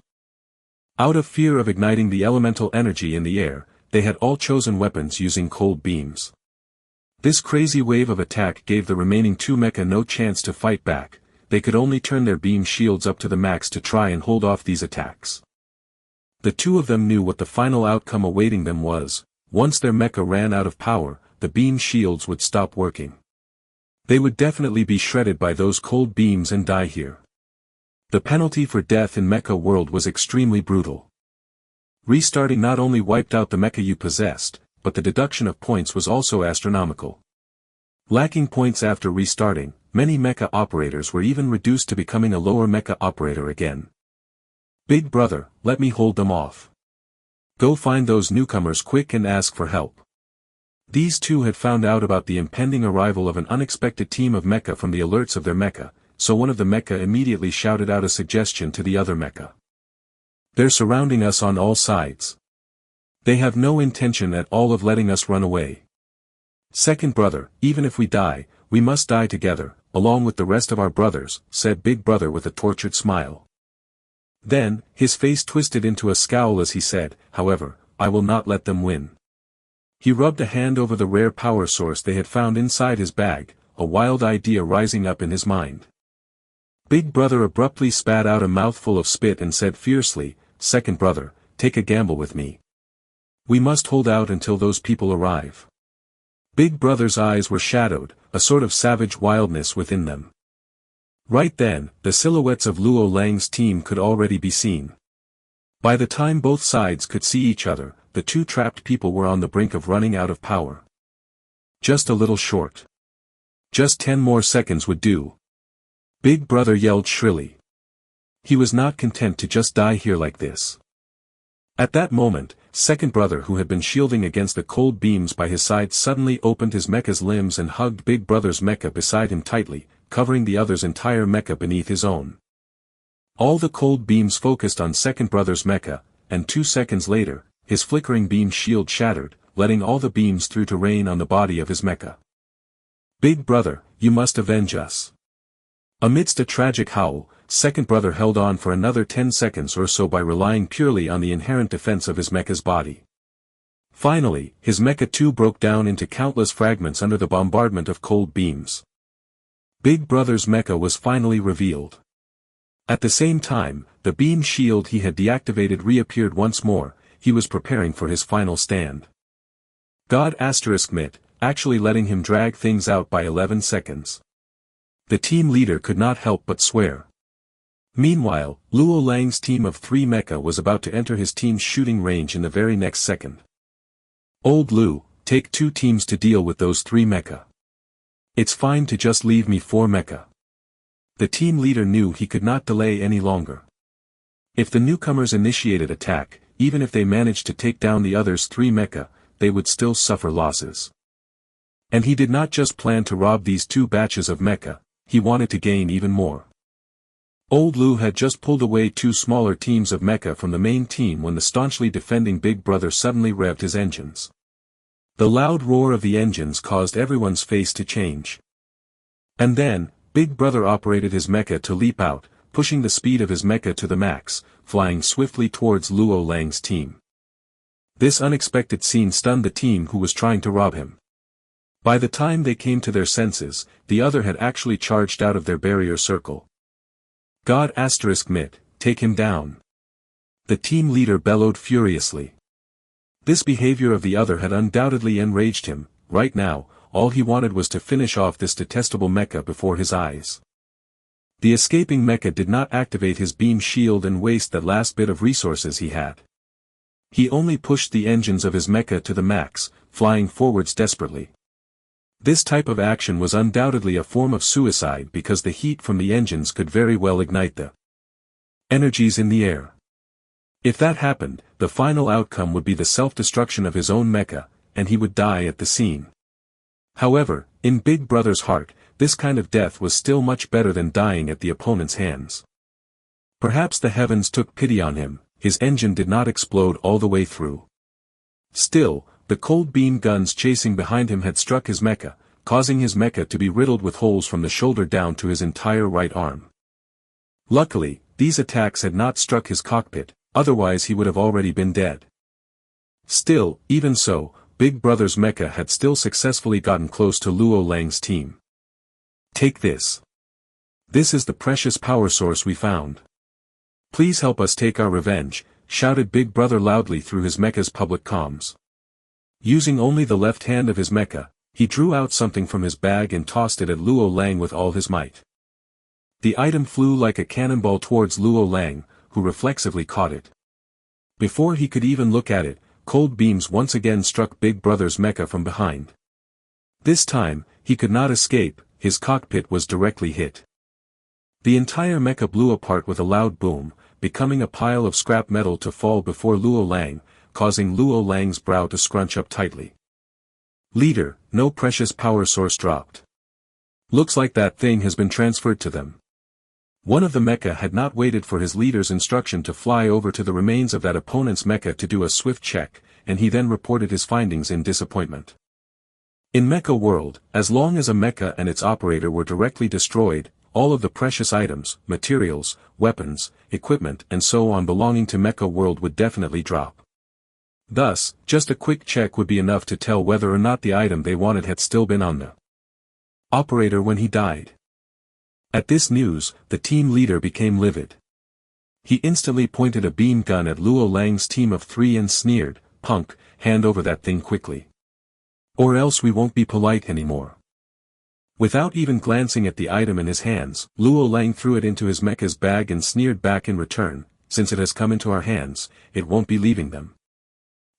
Out of fear of igniting the elemental energy in the air, they had all chosen weapons using cold beams. This crazy wave of attack gave the remaining 2 mecha no chance to fight back. They could only turn their beam shields up to the max to try and hold off these attacks. The 2 of them knew what the final outcome awaiting them was. Once their mecha ran out of power, the beam shields would stop working. They would definitely be shredded by those cold beams and die here. The penalty for death in mecha world was extremely brutal. Restarting not only wiped out the mecha you possessed, but the deduction of points was also astronomical. Lacking points after restarting, many mecha operators were even reduced to becoming a lower mecha operator again. Big brother, let me hold them off. Go find those newcomers quick and ask for help. These 2 had found out about the impending arrival of an unexpected team of mecha from the alerts of their mecha, so one of the mecha immediately shouted out a suggestion to the other mecha. They're surrounding us on all sides. They have no intention at all of letting us run away. Second brother, even if we die, we must die together, along with the rest of our brothers, said Big Brother with a tortured smile. Then, his face twisted into a scowl as he said, however, I will not let them win. He rubbed a hand over the rare power source they had found inside his bag, a wild idea rising up in his mind. Big Brother abruptly spat out a mouthful of spit and said fiercely, Second brother, take a gamble with me. We must hold out until those people arrive. Big Brother's eyes were shadowed, a sort of savage wildness within them. Right then, the silhouettes of Luo Lang's team could already be seen. By the time both sides could see each other, the 2 trapped people were on the brink of running out of power. Just a little short. Just 10 more seconds would do. Big Brother yelled shrilly. He was not content to just die here like this. At that moment, Second Brother who had been shielding against the cold beams by his side suddenly opened his mecha's limbs and hugged Big Brother's mecha beside him tightly, covering the other's entire mecha beneath his own. All the cold beams focused on Second Brother's mecha, and 2 seconds later, his flickering beam shield shattered, letting all the beams through to rain on the body of his mecha. Big Brother, you must avenge us. Amidst a tragic howl, Second Brother held on for another 10 seconds or so by relying purely on the inherent defense of his mecha's body. Finally, his mecha too broke down into countless fragments under the bombardment of cold beams. Big Brother's mecha was finally revealed. At the same time, the beam shield he had deactivated reappeared once more. He was preparing for his final stand. God *mit, actually letting him drag things out by 11 seconds. The team leader could not help but swear. Meanwhile, Luo Lang's team of 3 mecha was about to enter his team's shooting range in the very next second. Old Lu, Take 2 teams to deal with those 3 mecha. It's fine to just leave me 4 mecha. The team leader knew he could not delay any longer. If the newcomers initiated attack, even if they managed to take down the others' 3 mecha, they would still suffer losses. And he did not just plan to rob these 2 batches of mecha, he wanted to gain even more. Old Lu had just pulled away 2 smaller teams of mecha from the main team when the staunchly defending Big Brother suddenly revved his engines. The loud roar of the engines caused everyone's face to change. And then, Big Brother operated his mecha to leap out, pushing the speed of his mecha to the max, flying swiftly towards Luo Lang's team. This unexpected scene stunned the team who was trying to rob him. By the time they came to their senses, the other had actually charged out of their barrier circle. God *mit, take him down. The team leader bellowed furiously. This behavior of the other had undoubtedly enraged him. Right now, all he wanted was to finish off this detestable mecha before his eyes. The escaping mecha did not activate his beam shield and waste that last bit of resources he had. He only pushed the engines of his mecha to the max, flying forwards desperately. This type of action was undoubtedly a form of suicide because the heat from the engines could very well ignite the energies in the air. If that happened, the final outcome would be the self-destruction of his own mecha, and he would die at the scene. However, in Big Brother's heart, this kind of death was still much better than dying at the opponent's hands. Perhaps the heavens took pity on him, his engine did not explode all the way through. Still, the cold beam guns chasing behind him had struck his mecha, causing his mecha to be riddled with holes from the shoulder down to his entire right arm. Luckily, these attacks had not struck his cockpit, otherwise he would have already been dead. Still, even so, Big Brother's mecha had still successfully gotten close to Luo Lang's team. Take this. This is the precious power source we found. Please help us take our revenge, shouted Big Brother loudly through his mecha's public comms. Using only the left hand of his mecha, he drew out something from his bag and tossed it at Luo Lang with all his might. The item flew like a cannonball towards Luo Lang, who reflexively caught it. Before he could even look at it, cold beams once again struck Big Brother's mecha from behind. This time, he could not escape, his cockpit was directly hit. The entire mecha blew apart with a loud boom, becoming a pile of scrap metal to fall before Luo Lang, causing Luo Lang's brow to scrunch up tightly. Leader, no precious power source dropped. Looks like that thing has been transferred to them. One of the mecha had not waited for his leader's instruction to fly over to the remains of that opponent's mecha to do a swift check, and he then reported his findings in disappointment. In Mecha World, as long as a mecha and its operator were directly destroyed, all of the precious items, materials, weapons, equipment and so on belonging to Mecha World would definitely drop. Thus, just a quick check would be enough to tell whether or not the item they wanted had still been on the operator when he died. At this news, the team leader became livid. He instantly pointed a beam gun at Luo Lang's team of 3 and sneered, "Punk, hand over that thing quickly. Or else we won't be polite anymore." Without even glancing at the item in his hands, Luo Lang threw it into his mecha's bag and sneered back in return, "Since it has come into our hands, it won't be leaving them.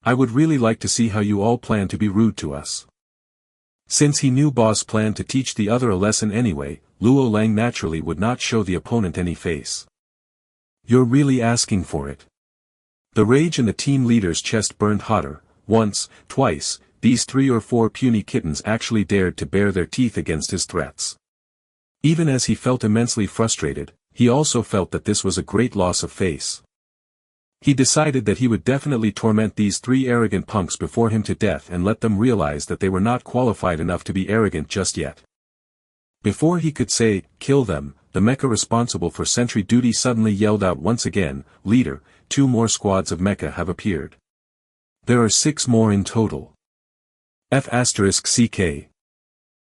I would really like to see how you all plan to be rude to us." Since he knew Boss planned to teach the other a lesson anyway, Luo Lang naturally would not show the opponent any face. "You're really asking for it." The rage in the team leader's chest burned hotter. Once, twice, these 3 or 4 puny kittens actually dared to bare their teeth against his threats. Even as he felt immensely frustrated, he also felt that this was a great loss of face. He decided that he would definitely torment these 3 arrogant punks before him to death and let them realize that they were not qualified enough to be arrogant just yet. Before he could say, "Kill them," the mecha responsible for sentry duty suddenly yelled out once again, "Leader, 2 more squads of mecha have appeared. There are 6 more in total. F***CK.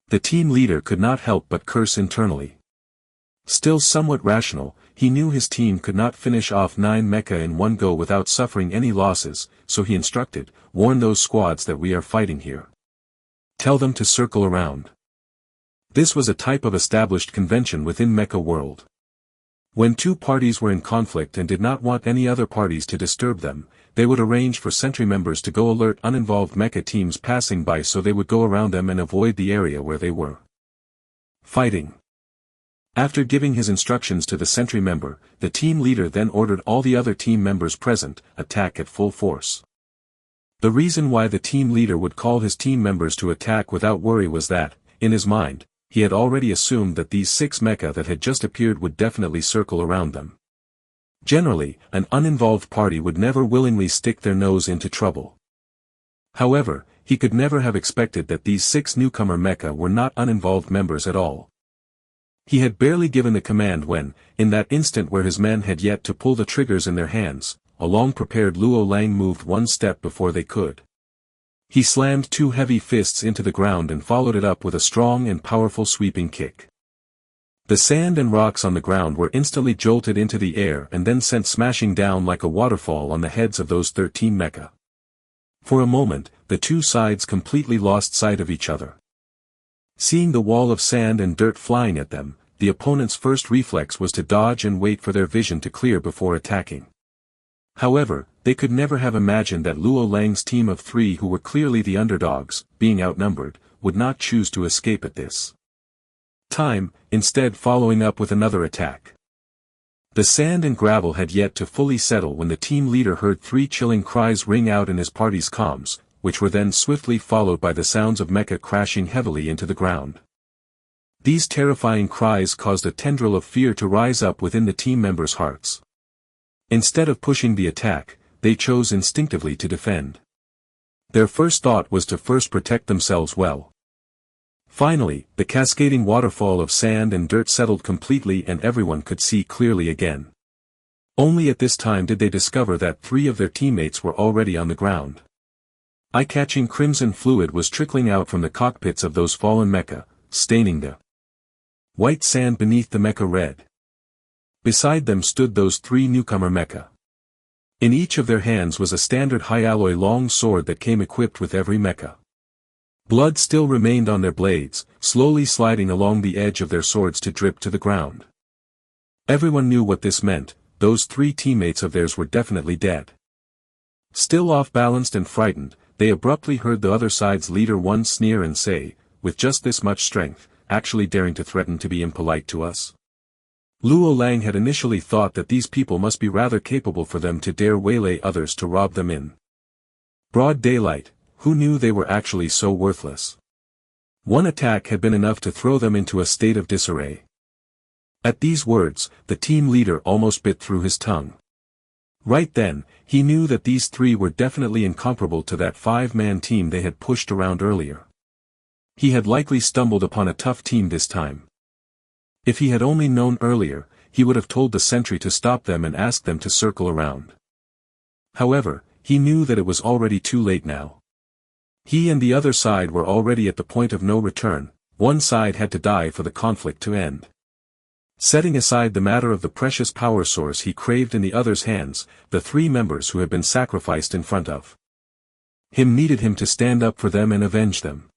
The team leader could not help but curse internally. Still somewhat rational, he knew his team could not finish off 9 mecha in one go without suffering any losses, so he instructed, "Warn those squads that we are fighting here. Tell them to circle around." This was a type of established convention within Mecha World. When two parties were in conflict and did not want any other parties to disturb them, they would arrange for sentry members to go alert uninvolved mecha teams passing by so they would go around them and avoid the area where they were fighting. After giving his instructions to the sentry member, the team leader then ordered all the other team members present, attack at full force. The reason why the team leader would call his team members to attack without worry was that, in his mind, he had already assumed that these 6 mecha that had just appeared would definitely circle around them. Generally, an uninvolved party would never willingly stick their nose into trouble. However, he could never have expected that these 6 newcomer mecha were not uninvolved members at all. He had barely given the command when, in that instant where his men had yet to pull the triggers in their hands, a long-prepared Luo Lang moved one step before they could. He slammed 2 heavy fists into the ground and followed it up with a strong and powerful sweeping kick. The sand and rocks on the ground were instantly jolted into the air and then sent smashing down like a waterfall on the heads of those 13 mecha. For a moment, the two sides completely lost sight of each other. Seeing the wall of sand and dirt flying at them, the opponent's first reflex was to dodge and wait for their vision to clear before attacking. However, they could never have imagined that Luo Lang's team of 3 who were clearly the underdogs, being outnumbered, would not choose to escape at this time, instead following up with another attack. The sand and gravel had yet to fully settle when the team leader heard 3 chilling cries ring out in his party's comms, which were then swiftly followed by the sounds of mecha crashing heavily into the ground. These terrifying cries caused a tendril of fear to rise up within the team members' hearts. Instead of pushing the attack, they chose instinctively to defend. Their first thought was to first protect themselves well. Finally, the cascading waterfall of sand and dirt settled completely and everyone could see clearly again. Only at this time did they discover that 3 of their teammates were already on the ground. Eye-catching crimson fluid was trickling out from the cockpits of those fallen mecha, staining the white sand beneath the mecha red. Beside them stood those 3 newcomer mecha. In each of their hands was a standard high-alloy long sword that came equipped with every mecha. Blood still remained on their blades, slowly sliding along the edge of their swords to drip to the ground. Everyone knew what this meant, those 3 teammates of theirs were definitely dead. Still off-balanced and frightened, they abruptly heard the other side's leader one sneer and say, with just this much strength, actually daring to threaten to be impolite to us? Luo Lang had initially thought that these people must be rather capable for them to dare waylay others to rob them in broad daylight. Who knew they were actually so worthless? One attack had been enough to throw them into a state of disarray. At these words, the team leader almost bit through his tongue. Right then, he knew that these 3 were definitely incomparable to that 5-man team they had pushed around earlier. He had likely stumbled upon a tough team this time. If he had only known earlier, he would have told the sentry to stop them and ask them to circle around. However, he knew that it was already too late now. He and the other side were already at the point of no return. One side had to die for the conflict to end. Setting aside the matter of the precious power source he craved in the other's hands, the 3 members who had been sacrificed in front of him needed him to stand up for them and avenge them.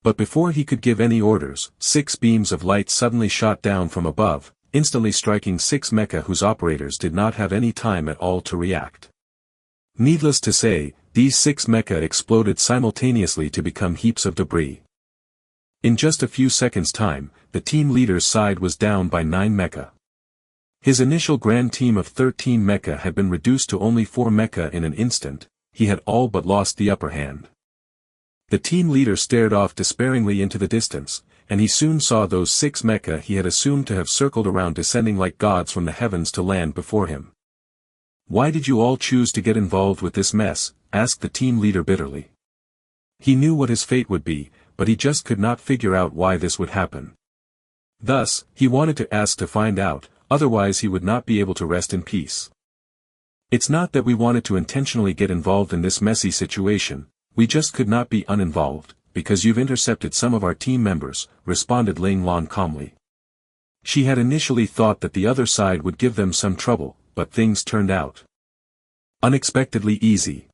But before he could give any orders, 6 beams of light suddenly shot down from above, instantly striking 6 mecha whose operators did not have any time at all to react. Needless to say, these 6 mecha exploded simultaneously to become heaps of debris. In just a few seconds' time, the team leader's side was down by 9 mecha. His initial grand team of 13 mecha had been reduced to only 4 mecha in an instant. He had all but lost the upper hand. The team leader stared off despairingly into the distance, and he soon saw those 6 mecha he had assumed to have circled around descending like gods from the heavens to land before him. "Why did you all choose to get involved with this mess?" asked the team leader bitterly. He knew what his fate would be, but he just could not figure out why this would happen. Thus, he wanted to ask to find out, otherwise he would not be able to rest in peace. "It's not that we wanted to intentionally get involved in this messy situation, we just could not be uninvolved, because you've intercepted some of our team members," responded Ling Lan calmly. She had initially thought that the other side would give them some trouble, but things turned out unexpectedly easy.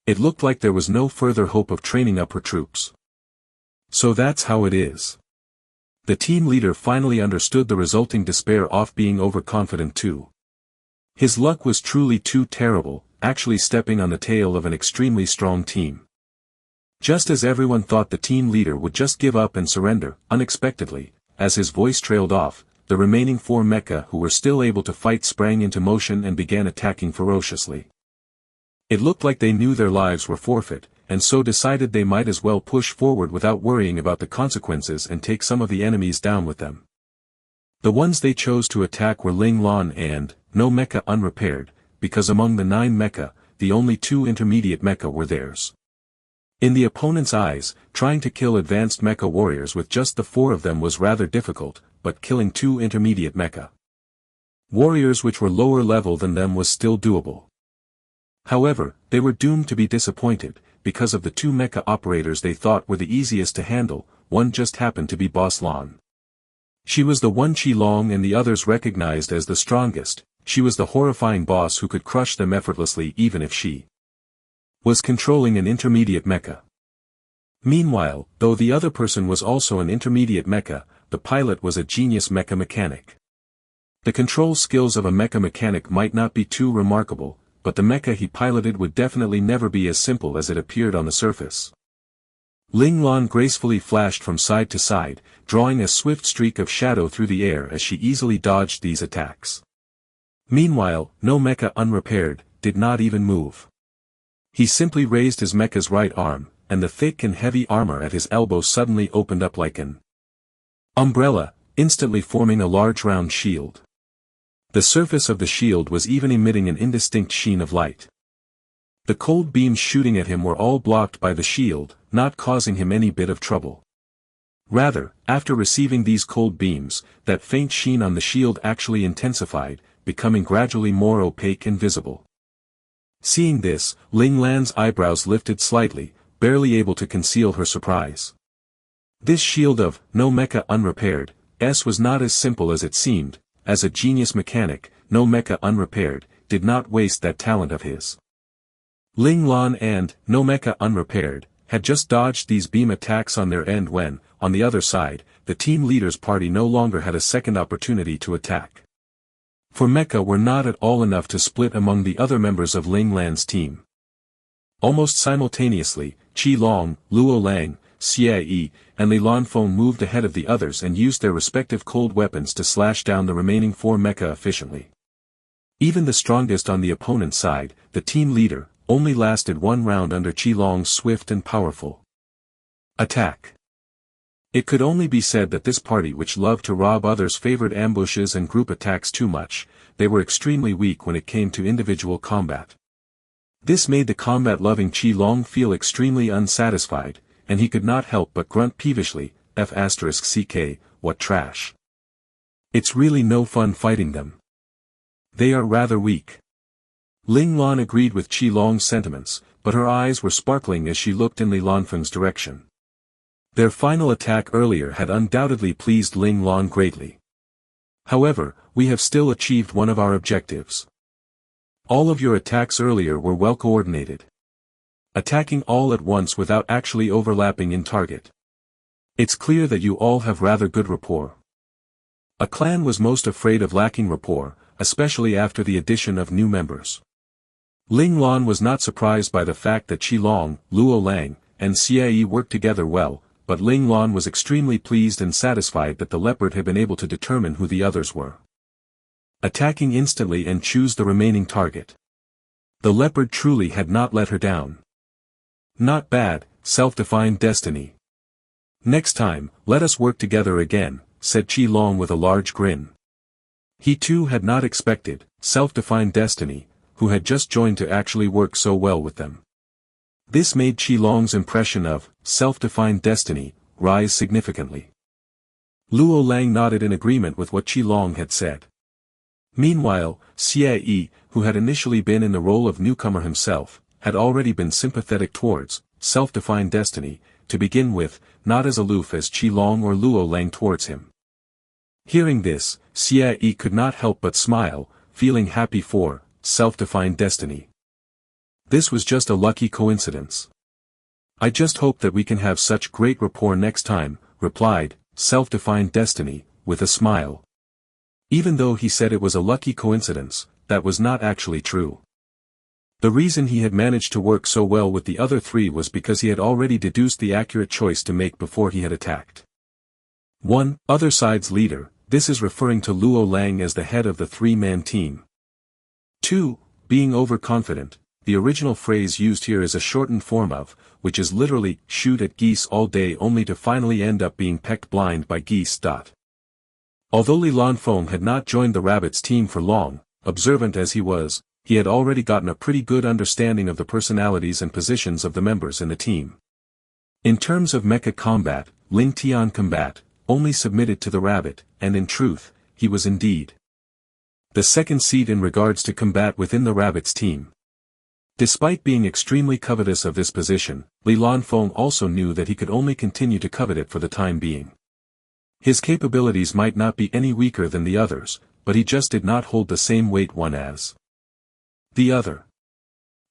It looked like there was no further hope of training up her troops. "So that's how it is. The team leader finally understood the resulting despair of being overconfident too. His luck was truly too terrible, actually stepping on the tail of an extremely strong team. Just as everyone thought the team leader would just give up and surrender, unexpectedly, as his voice trailed off, the remaining 4 mecha who were still able to fight sprang into motion and began attacking ferociously. It looked like they knew their lives were forfeit, and so decided they might as well push forward without worrying about the consequences and take some of the enemies down with them. The ones they chose to attack were Ling Lan and, no mecha unrepaired, because among the 9 mecha, the only 2 intermediate mecha were theirs. In the opponent's eyes, trying to kill advanced mecha warriors with just the 4 of them was rather difficult, but killing 2 intermediate mecha warriors which were lower level than them was still doable. However, they were doomed to be disappointed, because of the 2 mecha operators they thought were the easiest to handle. One just happened to be Boss Lan. She was the one Qilong and the others recognized as the strongest. She was the horrifying boss who could crush them effortlessly even if she was controlling an intermediate mecha. Meanwhile, though the other person was also an intermediate mecha, the pilot was a genius mecha mechanic. The control skills of a mecha mechanic might not be too remarkable, but the mecha he piloted would definitely never be as simple as it appeared on the surface. Ling Lan gracefully flashed from side to side, drawing a swift streak of shadow through the air as she easily dodged these attacks. Meanwhile, no mecha unrepaired, did not even move. He simply raised his mecha's right arm, and the thick and heavy armor at his elbow suddenly opened up like an umbrella, instantly forming a large round shield. The surface of the shield was even emitting an indistinct sheen of light. The cold beams shooting at him were all blocked by the shield, not causing him any bit of trouble. Rather, after receiving these cold beams, that faint sheen on the shield actually intensified, becoming gradually more opaque and visible. Seeing this, Ling Lan's eyebrows lifted slightly, barely able to conceal her surprise. This shield of, no mecha unrepaired, was not as simple as it seemed. As a genius mechanic, no mecha unrepaired, did not waste that talent of his. Ling Lan and, no mecha unrepaired, had just dodged these beam attacks on their end when, on the other side, the team leader's party no longer had a second opportunity to attack. For mecha were not at all enough to split among the other members of Ling Lan's team. Almost simultaneously, Qilong, Luo Lang, Xie, and Li Lanfeng moved ahead of the others and used their respective cold weapons to slash down the remaining 4 mecha efficiently. Even the strongest on the opponent's side, the team leader, only lasted 1 round under Qilong's swift and powerful attack. It could only be said that this party which loved to rob others favored ambushes and group attacks too much. They were extremely weak when it came to individual combat. This made the combat-loving Qilong feel extremely unsatisfied, and he could not help but grunt peevishly, F***ck, what trash. It's really no fun fighting them. They are rather weak. Ling Lan agreed with Qilong's sentiments, but her eyes were sparkling as she looked in Li Lanfeng's direction. Their final attack earlier had undoubtedly pleased Ling Lan greatly. However, we have still achieved one of our objectives. All of your attacks earlier were well coordinated. Attacking all at once without actually overlapping in target. It's clear that you all have rather good rapport. A clan was most afraid of lacking rapport, especially after the addition of new members. Ling Lan was not surprised by the fact that Qilong, Luo Lang, and Xie worked together well, but Ling Lan was extremely pleased and satisfied that the leopard had been able to determine who the others were. Attacking instantly and choose the remaining target. The leopard truly had not let her down. Not bad, self-defined destiny. Next time, let us work together again, said Qilong with a large grin. He too had not expected, self-defined destiny, who had just joined to actually work so well with them. This made Qilong's impression of, self-defined destiny, rise significantly. Luo Lang nodded in agreement with what Qilong had said. Meanwhile, Xie, who had initially been in the role of newcomer himself, had already been sympathetic towards, self-defined destiny, to begin with, not as aloof as Qilong or Luo Lang towards him. Hearing this, Xie could not help but smile, feeling happy for, self-defined destiny. This was just a lucky coincidence. I just hope that we can have such great rapport next time, replied self-defined destiny, with a smile. Even though he said it was a lucky coincidence, that was not actually true. The reason he had managed to work so well with the other three was because he had already deduced the accurate choice to make before he had attacked. 1. Other side's leader, this is referring to Luo Lang as the head of the three-man team. 2. Being overconfident, the original phrase used here is a shortened form of, which is literally, shoot at geese all day only to finally end up being pecked blind by geese. Although Li Lanfeng had not joined the rabbit's team for long, observant as he was, he had already gotten a pretty good understanding of the personalities and positions of the members in the team. In terms of mecha combat, Ling Tian combat, only submitted to the rabbit, and in truth, he was indeed the second seat in regards to combat within the rabbit's team. Despite being extremely covetous of this position, Li Lanfeng also knew that he could only continue to covet it for the time being. His capabilities might not be any weaker than the others, but he just did not hold the same weight one as the other.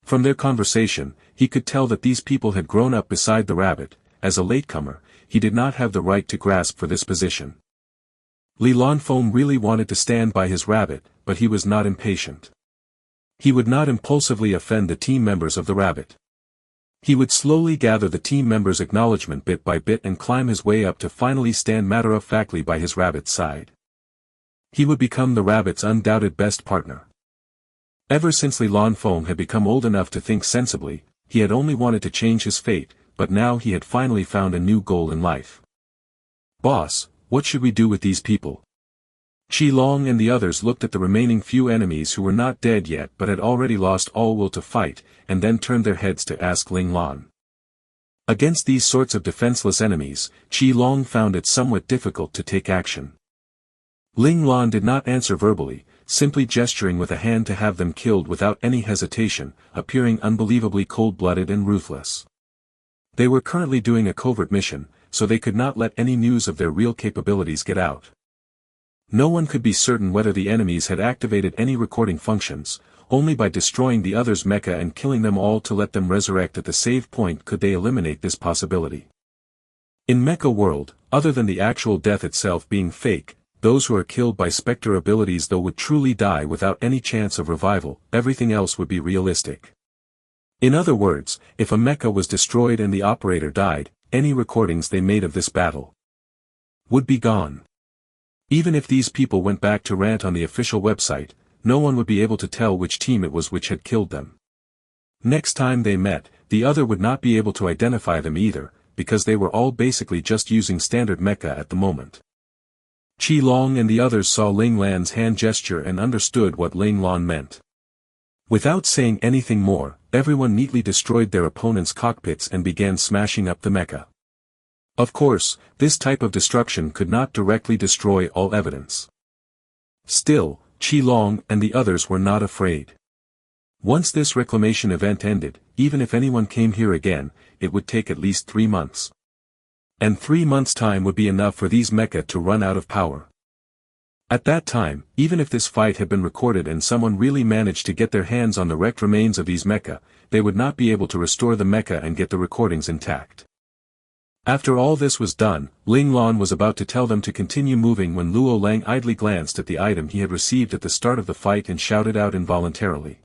From their conversation, he could tell that these people had grown up beside the rabbit. As a latecomer, he did not have the right to grasp for this position. Li Lanfeng really wanted to stand by his rabbit, but he was not impatient. He would not impulsively offend the team members of the rabbit. He would slowly gather the team members' acknowledgement bit by bit and climb his way up to finally stand matter-of-factly by his rabbit's side. He would become the rabbit's undoubted best partner. Ever since Li Lanfeng had become old enough to think sensibly, he had only wanted to change his fate, but now he had finally found a new goal in life. "Boss, what should we do with these people?" Qi Long and the others looked at the remaining few enemies who were not dead yet but had already lost all will to fight, and then turned their heads to ask Ling Lan. Against these sorts of defenseless enemies, Qi Long found it somewhat difficult to take action. Ling Lan did not answer verbally, simply gesturing with a hand to have them killed without any hesitation, appearing unbelievably cold-blooded and ruthless. They were currently doing a covert mission, so they could not let any news of their real capabilities get out. No one could be certain whether the enemies had activated any recording functions. Only by destroying the others' mecha and killing them all to let them resurrect at the save point could they eliminate this possibility. In mecha world, other than the actual death itself being fake, those who are killed by specter abilities though would truly die without any chance of revival, everything else would be realistic. In other words, if a mecha was destroyed and the operator died, any recordings they made of this battle would be gone. Even if these people went back to rant on the official website, no one would be able to tell which team it was which had killed them. Next time they met, the other would not be able to identify them either, because they were all basically just using standard mecha at the moment. Qi Long and the others saw Ling Lan's hand gesture and understood what Ling Lan meant. Without saying anything more, everyone neatly destroyed their opponent's cockpits and began smashing up the mecha. Of course, this type of destruction could not directly destroy all evidence. Still, Qi Long and the others were not afraid. Once this reclamation event ended, even if anyone came here again, it would take at least 3 months. And 3 months' time would be enough for these mecha to run out of power. At that time, even if this fight had been recorded and someone really managed to get their hands on the wrecked remains of these mecha, they would not be able to restore the mecha and get the recordings intact. After all this was done, Ling Lan was about to tell them to continue moving when Luo Lang idly glanced at the item he had received at the start of the fight and shouted out involuntarily.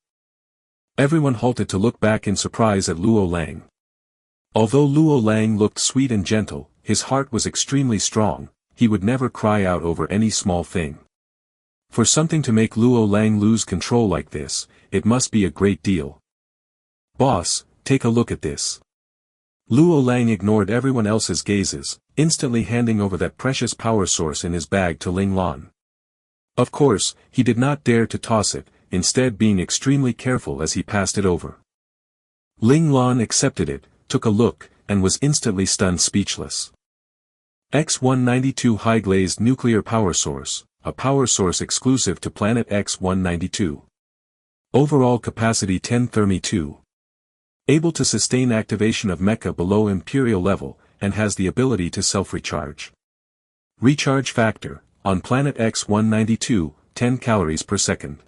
Everyone halted to look back in surprise at Luo Lang. Although Luo Lang looked sweet and gentle, his heart was extremely strong. He would never cry out over any small thing. For something to make Luo Lang lose control like this, it must be a great deal. "Boss, take a look at this." Luo Lang ignored everyone else's gazes, instantly handing over that precious power source in his bag to Ling Lan. Of course, he did not dare to toss it, instead being extremely careful as he passed it over. Ling Lan accepted it, took a look, and was instantly stunned speechless. X-192 high-glazed nuclear power source, a power source exclusive to planet X-192. Overall capacity 10 Thermi 2. Able to sustain activation of mecha below imperial level, and has the ability to self-recharge. Recharge factor, on planet X-192, 10 calories per second.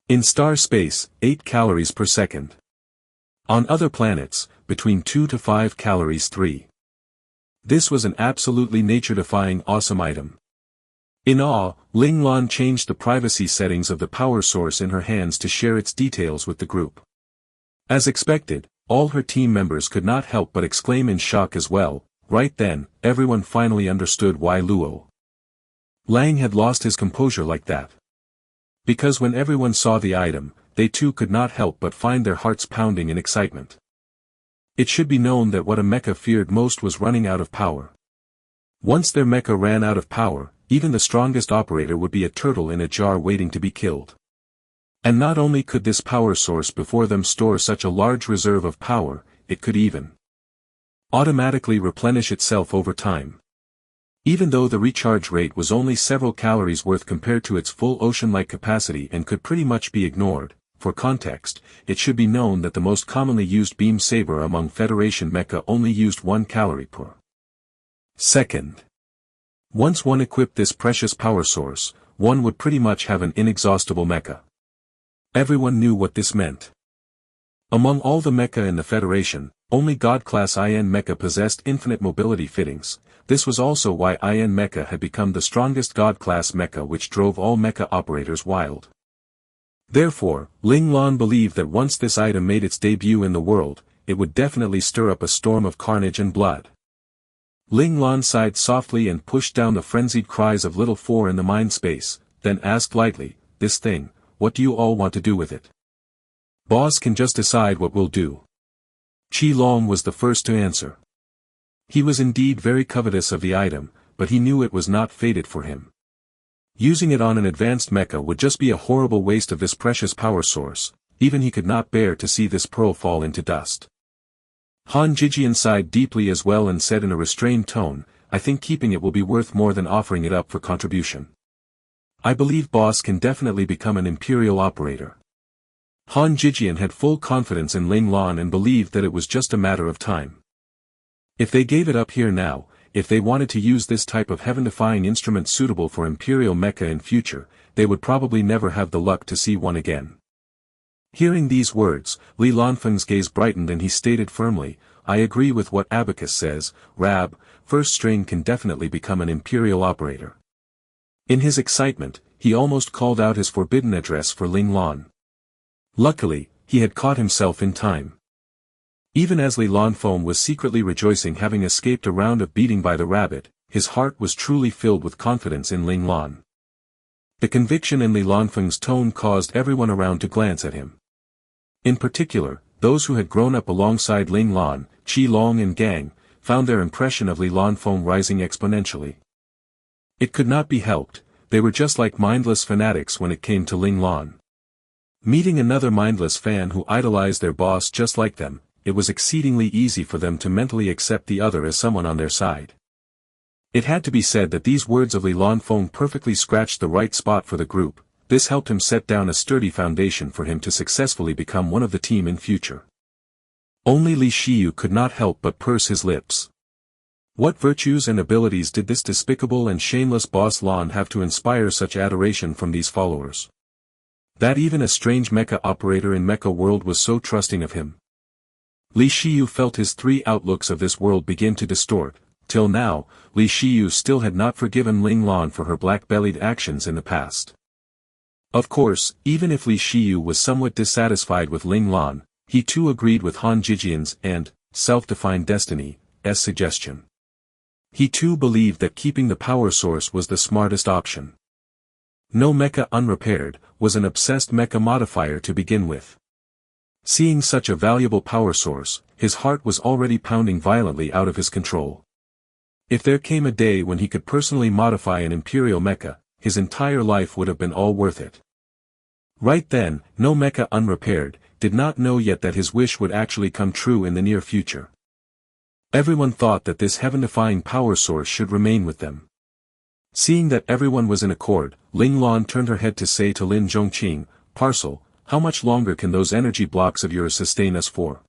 In star space, 8 calories per second. On other planets, between 2 to 5 calories 3. This was an absolutely nature-defying awesome item. In awe, Ling Lan changed the privacy settings of the power source in her hands to share its details with the group. As expected, all her team members could not help but exclaim in shock as well. Right then, everyone finally understood why Luo Lang had lost his composure like that. Because when everyone saw the item, they too could not help but find their hearts pounding in excitement. It should be known that what a mecha feared most was running out of power. Once their mecha ran out of power, even the strongest operator would be a turtle in a jar waiting to be killed. And not only could this power source before them store such a large reserve of power, it could even automatically replenish itself over time. Even though the recharge rate was only several calories worth compared to its full ocean-like capacity and could pretty much be ignored, for context, it should be known that the most commonly used beam saber among Federation mecha only used 1 calorie per second. Once one equipped this precious power source, one would pretty much have an inexhaustible mecha. Everyone knew what this meant. Among all the mecha in the Federation, only God-class IN mecha possessed infinite mobility fittings. This was also why IN mecha had become the strongest God-class mecha, which drove all mecha operators wild. Therefore, Ling Lan believed that once this item made its debut in the world, it would definitely stir up a storm of carnage and blood. Ling Lan sighed softly and pushed down the frenzied cries of little four in the mind space, then asked lightly, "This thing, what do you all want to do with it?" "Boss can just decide what we'll do." Qi Long was the first to answer. He was indeed very covetous of the item, but he knew it was not fated for him. Using it on an advanced mecha would just be a horrible waste of this precious power source. Even he could not bear to see this pearl fall into dust. Han Jijian sighed deeply as well and said in a restrained tone, "I think keeping it will be worth more than offering it up for contribution. I believe Boss can definitely become an imperial operator." Han Jijian had full confidence in Ling Lan and believed that it was just a matter of time. If they gave it up here now, if they wanted to use this type of heaven-defying instrument suitable for imperial mecha in future, they would probably never have the luck to see one again. Hearing these words, Li Lanfeng's gaze brightened and he stated firmly, "I agree with what Abacus says, Rab, first string can definitely become an imperial operator." In his excitement, he almost called out his forbidden address for Ling Lan. Luckily, he had caught himself in time. Even as Li Lanfeng was secretly rejoicing having escaped a round of beating by the rabbit, his heart was truly filled with confidence in Ling Lan. The conviction in Li Lanfeng's tone caused everyone around to glance at him. In particular, those who had grown up alongside Ling Lan, Qi Long and Gang, found their impression of Li Lanfeng rising exponentially. It could not be helped, they were just like mindless fanatics when it came to Ling Lan. Meeting another mindless fan who idolized their boss just like them, it was exceedingly easy for them to mentally accept the other as someone on their side. It had to be said that these words of Li Lanfeng perfectly scratched the right spot for the group. This helped him set down a sturdy foundation for him to successfully become one of the team in future. Only Li Shiyu could not help but purse his lips. What virtues and abilities did this despicable and shameless boss Lan have to inspire such adoration from these followers? That even a strange mecha operator in mecha world was so trusting of him. Li Shiyu felt his three outlooks of this world begin to distort. Till now, Li Shiyu still had not forgiven Ling Lan for her black-bellied actions in the past. Of course, even if Li Shiyu was somewhat dissatisfied with Ling Lan, he too agreed with Han Jijian's and self-defined destiny's suggestion. He too believed that keeping the power source was the smartest option. No mecha unrepaired was an obsessed mecha modifier to begin with. Seeing such a valuable power source, his heart was already pounding violently out of his control. If there came a day when he could personally modify an imperial mecha, his entire life would have been all worth it. Right then, no mecha unrepaired did not know yet that his wish would actually come true in the near future. Everyone thought that this heaven-defying power source should remain with them. Seeing that everyone was in accord, Ling Lan turned her head to say to Lin Zhongqing, "Parcel, how much longer can those energy blocks of yours sustain us for?"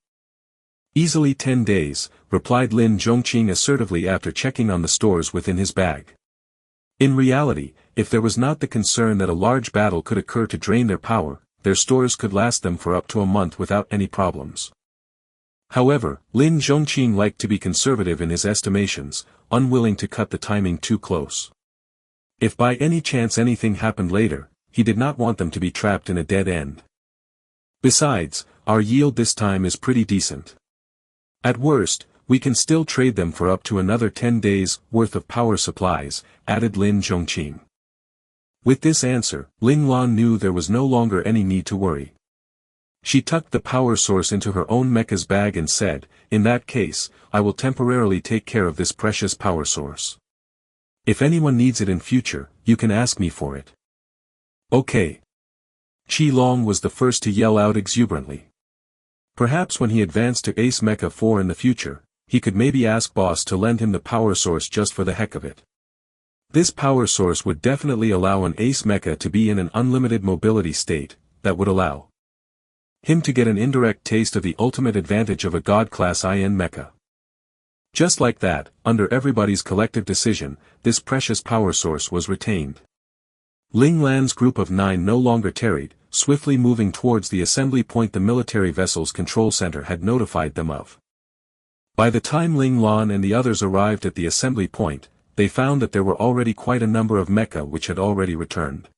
"Easily 10 days, replied Lin Zhongqing assertively after checking on the stores within his bag. In reality, if there was not the concern that a large battle could occur to drain their power, their stores could last them for up to a month without any problems. However, Lin Zhongqing liked to be conservative in his estimations, unwilling to cut the timing too close. If by any chance anything happened later, he did not want them to be trapped in a dead end. Besides, our yield this time is pretty decent. At worst, we can still trade them for up to another 10 days' worth of power supplies, added Lin Zhongqing. With this answer, Ling Lan knew there was no longer any need to worry. She tucked the power source into her own mecha's bag and said, "In that case, I will temporarily take care of this precious power source. If anyone needs it in future, you can ask me for it." Okay. Qi Long was the first to yell out exuberantly. Perhaps when he advanced to Ace Mecha 4 in the future, he could maybe ask Boss to lend him the power source just for the heck of it. This power source would definitely allow an Ace Mecha to be in an unlimited mobility state, that would allow him to get an indirect taste of the ultimate advantage of a God-class IN Mecha. Just like that, under everybody's collective decision, this precious power source was retained. Ling Lan's group of 9 no longer tarried, swiftly moving towards the assembly point the military vessel's control center had notified them of. By the time Ling Lan and the others arrived at the assembly point, they found that there were already quite a number of mecha which had already returned.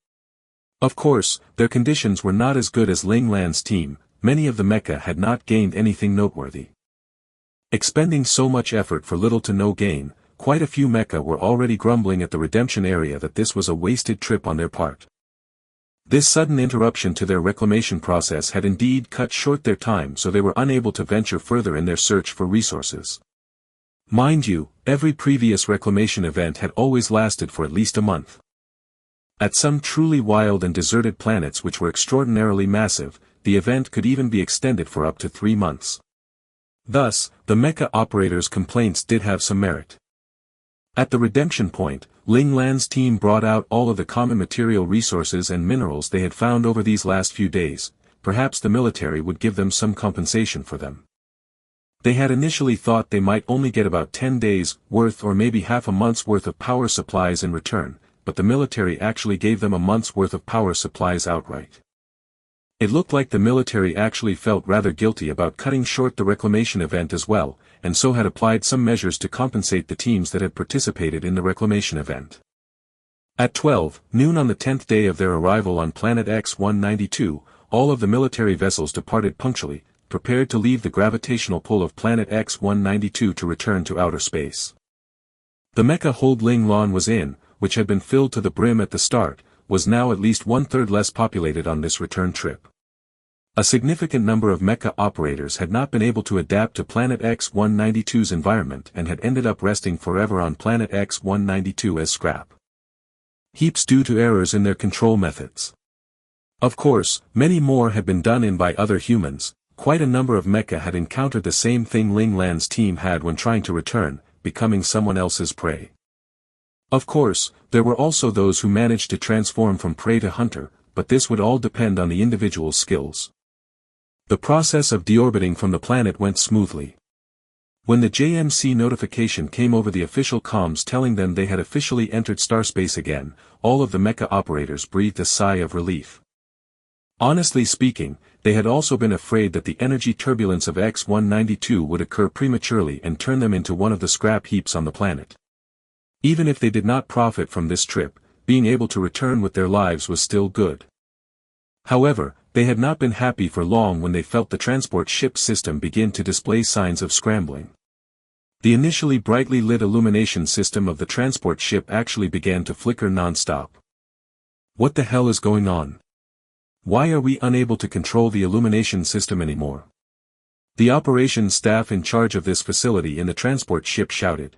Of course, their conditions were not as good as Ling Lan's team. Many of the mecha had not gained anything noteworthy. Expending so much effort for little to no gain, quite a few mecha were already grumbling at the redemption area that this was a wasted trip on their part. This sudden interruption to their reclamation process had indeed cut short their time, so they were unable to venture further in their search for resources. Mind you, every previous reclamation event had always lasted for at least a month. At some truly wild and deserted planets which were extraordinarily massive, the event could even be extended for up to 3 months. Thus, the mecha operators' complaints did have some merit. At the redemption point, Ling Lan's team brought out all of the common material resources and minerals they had found over these last few days. Perhaps the military would give them some compensation for them. They had initially thought they might only get about 10 days' worth or maybe half a month's worth of power supplies in return, but the military actually gave them a month's worth of power supplies outright. It looked like the military actually felt rather guilty about cutting short the reclamation event as well, and so had applied some measures to compensate the teams that had participated in the reclamation event. At 12 noon on the 10th day of their arrival on planet X-192, all of the military vessels departed punctually, prepared to leave the gravitational pull of planet X-192 to return to outer space. The mecha hold Ling Lan was in, which had been filled to the brim at the start, was now at least 1/3 less populated on this return trip. A significant number of mecha operators had not been able to adapt to planet X-192's environment and had ended up resting forever on planet X-192 as scrap heaps due to errors in their control methods. Of course, many more had been done in by other humans. Quite a number of mecha had encountered the same thing Ling Lan's team had when trying to return, becoming someone else's prey. Of course, there were also those who managed to transform from prey to hunter, but this would all depend on the individual's skills. The process of deorbiting from the planet went smoothly. When the JMC notification came over the official comms telling them they had officially entered starspace again, all of the mecha operators breathed a sigh of relief. Honestly speaking, they had also been afraid that the energy turbulence of X-192 would occur prematurely and turn them into one of the scrap heaps on the planet. Even if they did not profit from this trip, being able to return with their lives was still good. However, they had not been happy for long when they felt the transport ship system begin to display signs of scrambling. The initially brightly lit illumination system of the transport ship actually began to flicker non-stop. What the hell is going on? Why are we unable to control the illumination system anymore? The operations staff in charge of this facility in the transport ship shouted.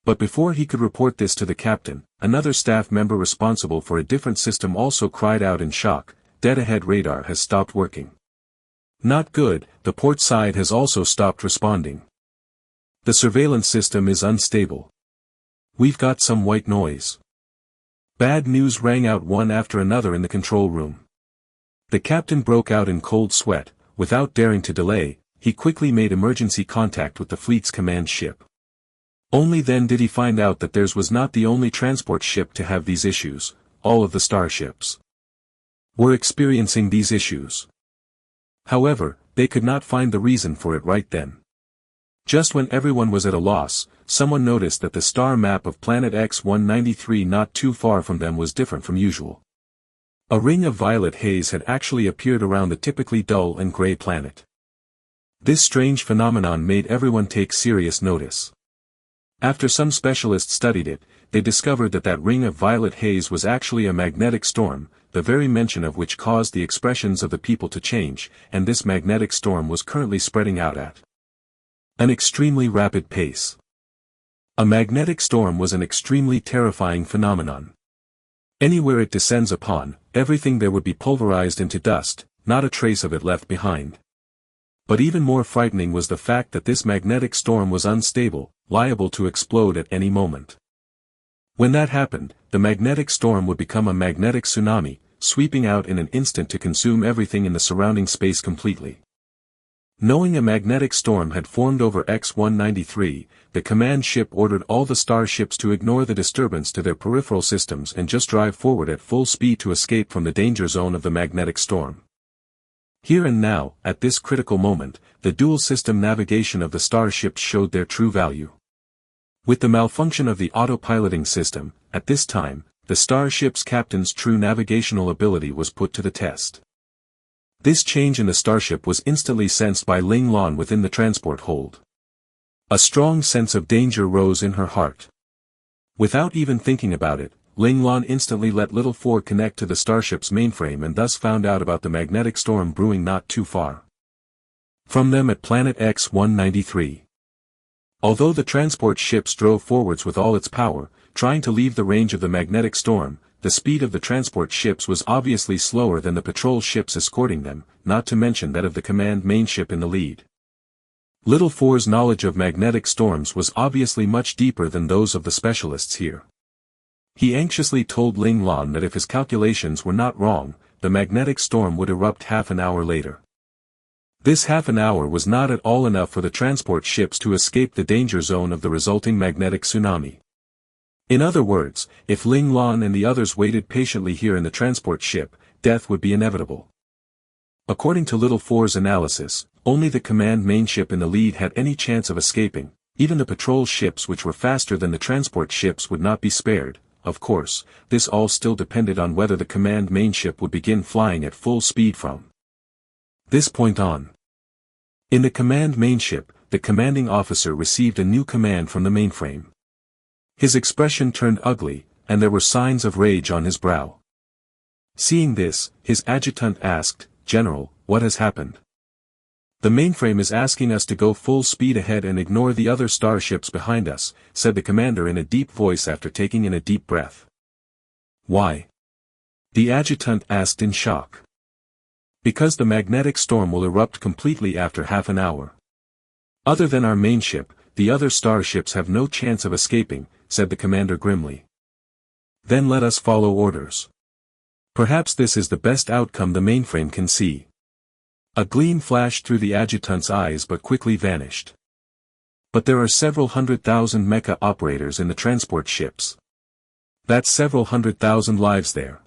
But before he could report this to the captain, another staff member responsible for a different system also cried out in shock, "Dead ahead radar has stopped working. Not good, the port side has also stopped responding. The surveillance system is unstable. We've got some white noise." Bad news rang out one after another in the control room. The captain broke out in cold sweat. Without daring to delay, he quickly made emergency contact with the fleet's command ship. Only then did he find out that theirs was not the only transport ship to have these issues. All of the starships were experiencing these issues. However, they could not find the reason for it right then. Just when everyone was at a loss, someone noticed that the star map of planet X-193 not too far from them was different from usual. A ring of violet haze had actually appeared around the typically dull and gray planet. This strange phenomenon made everyone take serious notice. After some specialists studied it, they discovered that that ring of violet haze was actually a magnetic storm, the very mention of which caused the expressions of the people to change, and this magnetic storm was currently spreading out at an extremely rapid pace. A magnetic storm was an extremely terrifying phenomenon. Anywhere it descends upon, everything there would be pulverized into dust, not a trace of it left behind. But even more frightening was the fact that this magnetic storm was unstable, liable to explode at any moment. When that happened, the magnetic storm would become a magnetic tsunami, sweeping out in an instant to consume everything in the surrounding space completely. Knowing a magnetic storm had formed over X-193, the command ship ordered all the starships to ignore the disturbance to their peripheral systems and just drive forward at full speed to escape from the danger zone of the magnetic storm. Here and now, at this critical moment, the dual-system navigation of the starships showed their true value. With the malfunction of the autopiloting system, at this time, the starship's captain's true navigational ability was put to the test. This change in the starship was instantly sensed by Ling Lan within the transport hold. A strong sense of danger rose in her heart. Without even thinking about it, Ling Lan instantly let Little Four connect to the starship's mainframe and thus found out about the magnetic storm brewing not too far from them at planet X-193. Although the transport ships drove forwards with all its power, trying to leave the range of the magnetic storm, the speed of the transport ships was obviously slower than the patrol ships escorting them, not to mention that of the command main ship in the lead. Little Four's knowledge of magnetic storms was obviously much deeper than those of the specialists here. He anxiously told Ling Lan that if his calculations were not wrong, the magnetic storm would erupt half an hour later. This half an hour was not at all enough for the transport ships to escape the danger zone of the resulting magnetic tsunami. In other words, if Ling Lan and the others waited patiently here in the transport ship, death would be inevitable. According to Little Four's analysis, only the command main ship in the lead had any chance of escaping. Even the patrol ships which were faster than the transport ships would not be spared. Of course, this all still depended on whether the command main ship would begin flying at full speed from this point on. In the command main ship, the commanding officer received a new command from the mainframe. His expression turned ugly, and there were signs of rage on his brow. Seeing this, his adjutant asked, "General, what has happened?" "The mainframe is asking us to go full speed ahead and ignore the other starships behind us," said the commander in a deep voice after taking in a deep breath. "Why?" the adjutant asked in shock. "Because the magnetic storm will erupt completely after half an hour. Other than our main ship, the other starships have no chance of escaping," said the commander grimly. "Then let us follow orders. Perhaps this is the best outcome the mainframe can see." A gleam flashed through the adjutant's eyes but quickly vanished. "But there are several 100,000 mecha operators in the transport ships. That's several 100,000 lives there.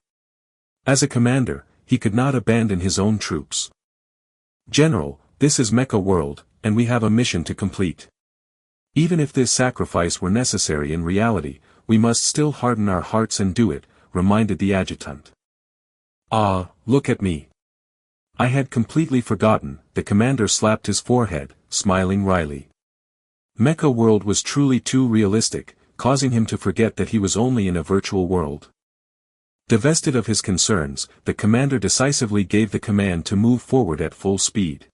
As a commander, he could not abandon his own troops. General, this is Mecha World, and we have a mission to complete. Even if this sacrifice were necessary in reality, we must still harden our hearts and do it," reminded the adjutant. "Ah, look at me. I had completely forgotten," the commander slapped his forehead, smiling wryly. Mecha World was truly too realistic, causing him to forget that he was only in a virtual world. Divested of his concerns, the commander decisively gave the command to move forward at full speed.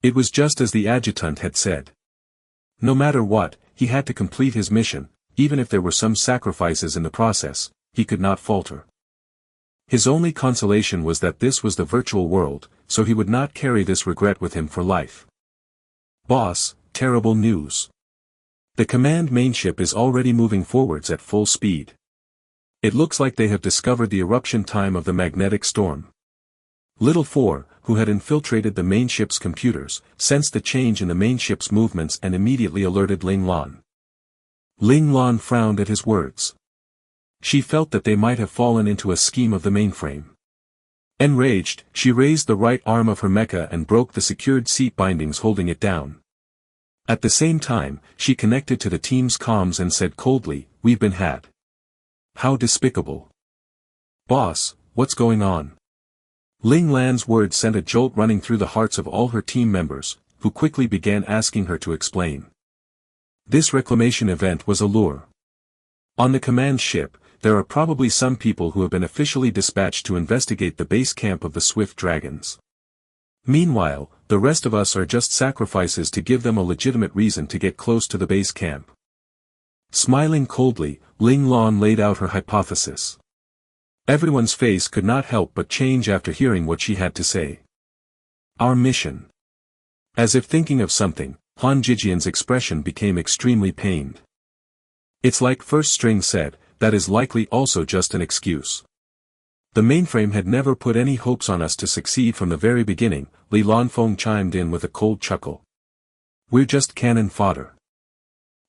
It was just as the adjutant had said. No matter what, he had to complete his mission, even if there were some sacrifices in the process, he could not falter. His only consolation was that this was the virtual world, so he would not carry this regret with him for life. "Boss, terrible news. The command main ship is already moving forwards at full speed. It looks like they have discovered the eruption time of the magnetic storm." Little Four, who had infiltrated the main ship's computers, sensed the change in the main ship's movements and immediately alerted Ling Lan. Ling Lan frowned at his words. She felt that they might have fallen into a scheme of the mainframe. Enraged, she raised the right arm of her mecha and broke the secured seat bindings holding it down. At the same time, she connected to the team's comms and said coldly, "We've been had." How despicable. Boss, what's going on? Ling Lan's words sent a jolt running through the hearts of all her team members, who quickly began asking her to explain. This reclamation event was a lure. On the command ship, there are probably some people who have been officially dispatched to investigate the base camp of the Swift Dragons. Meanwhile, the rest of us are just sacrifices to give them a legitimate reason to get close to the base camp. Smiling coldly, Ling Lan laid out her hypothesis. Everyone's face could not help but change after hearing what she had to say. Our mission. As if thinking of something, Han Jijian's expression became extremely pained. It's like First String said, that is likely also just an excuse. The mainframe had never put any hopes on us to succeed from the very beginning, Li Lanfeng chimed in with a cold chuckle. We're just cannon fodder.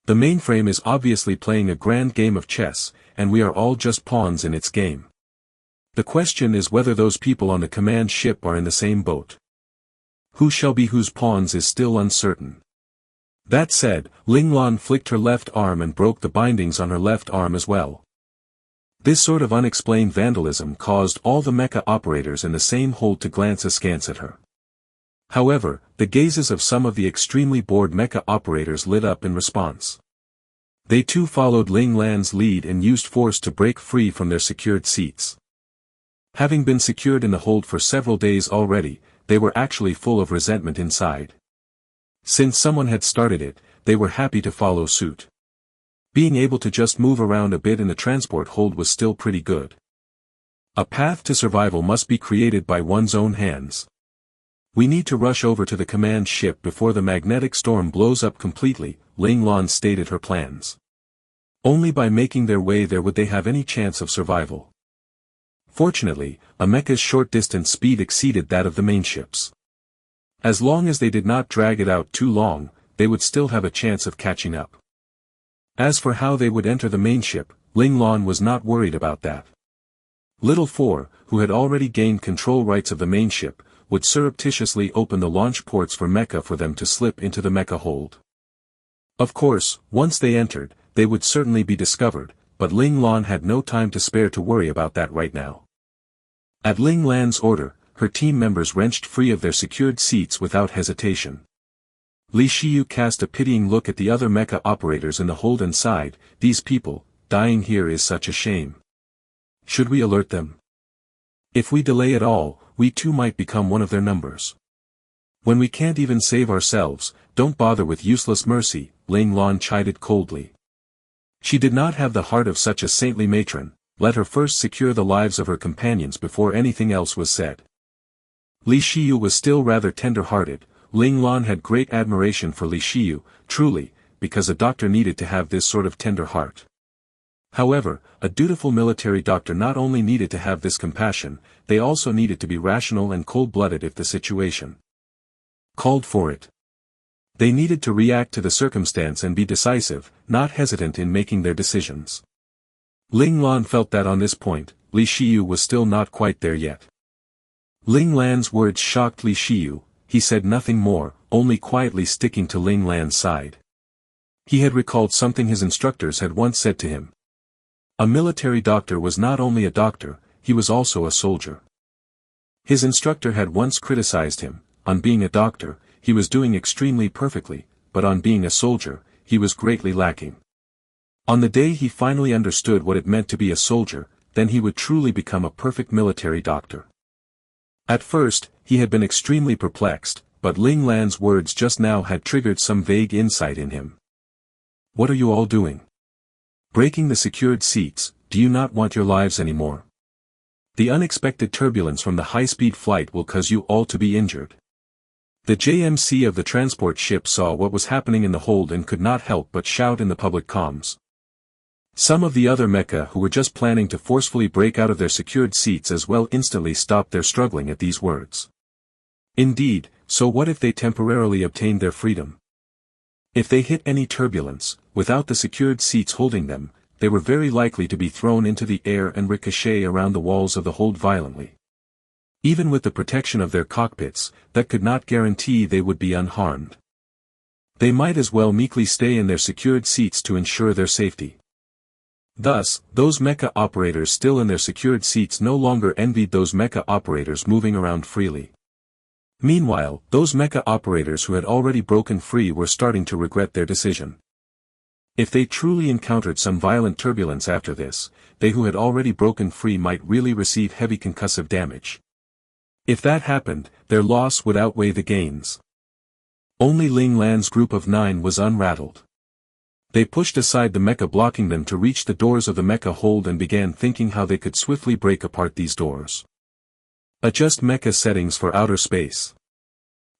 The mainframe is obviously playing a grand game of chess, and we are all just pawns in its game. The question is whether those people on the command ship are in the same boat. Who shall be whose pawns is still uncertain. That said, Ling Lan flicked her left arm and broke the bindings on her left arm as well. This sort of unexplained vandalism caused all the mecha operators in the same hold to glance askance at her. However, the gazes of some of the extremely bored mecha operators lit up in response. They too followed Ling Lan's lead and used force to break free from their secured seats. Having been secured in the hold for several days already, they were actually full of resentment inside. Since someone had started it, they were happy to follow suit. Being able to just move around a bit in the transport hold was still pretty good. A path to survival must be created by one's own hands. We need to rush over to the command ship before the magnetic storm blows up completely, Ling Lan stated her plans. Only by making their way there would they have any chance of survival. Fortunately, a mecha's short distance speed exceeded that of the main ships. As long as they did not drag it out too long, they would still have a chance of catching up. As for how they would enter the main ship, Ling Lan was not worried about that. Little Four, who had already gained control rights of the main ship, would surreptitiously open the launch ports for mecha for them to slip into the mecha hold. Of course, once they entered, they would certainly be discovered, but Ling Lan had no time to spare to worry about that right now. At Ling Lan's order, her team members wrenched free of their secured seats without hesitation. Li Shiyu cast a pitying look at the other mecha operators in the hold and sighed, "These people, dying here is such a shame. Should we alert them? If we delay at all, we too might become one of their numbers. When we can't even save ourselves, don't bother with useless mercy," Ling Lan chided coldly. She did not have the heart of such a saintly matron. Let her first secure the lives of her companions before anything else was said. Li Shiyu was still rather tender-hearted. Ling Lan had great admiration for Li Shiyu, truly, because a doctor needed to have this sort of tender heart. However, a dutiful military doctor not only needed to have this compassion, they also needed to be rational and cold-blooded if the situation called for it. They needed to react to the circumstance and be decisive, not hesitant in making their decisions. Ling Lan felt that on this point, Li Shiyu was still not quite there yet. Ling Lan's words shocked Li Shiyu. He said nothing more, only quietly sticking to Ling Lan's side. He had recalled something his instructors had once said to him. A military doctor was not only a doctor, he was also a soldier. His instructor had once criticized him. On being a doctor, he was doing extremely perfectly, but on being a soldier, he was greatly lacking. On the day he finally understood what it meant to be a soldier, then he would truly become a perfect military doctor. At first, he had been extremely perplexed, but Ling Lan's words just now had triggered some vague insight in him. What are you all doing? Breaking the secured seats, do you not want your lives anymore? The unexpected turbulence from the high-speed flight will cause you all to be injured. The JMC of the transport ship saw what was happening in the hold and could not help but shout in the public comms. Some of the other mecha who were just planning to forcefully break out of their secured seats as well instantly stopped their struggling at these words. Indeed, so what if they temporarily obtained their freedom? If they hit any turbulence, without the secured seats holding them, they were very likely to be thrown into the air and ricochet around the walls of the hold violently. Even with the protection of their cockpits, that could not guarantee they would be unharmed. They might as well meekly stay in their secured seats to ensure their safety. Thus, those mecha operators still in their secured seats no longer envied those mecha operators moving around freely. Meanwhile, those mecha operators who had already broken free were starting to regret their decision. If they truly encountered some violent turbulence after this, they who had already broken free might really receive heavy concussive damage. If that happened, their loss would outweigh the gains. Only Ling Lan's group of 9 was unrattled. They pushed aside the mecha blocking them to reach the doors of the mecha hold and began thinking how they could swiftly break apart these doors. Adjust mecha settings for outer space.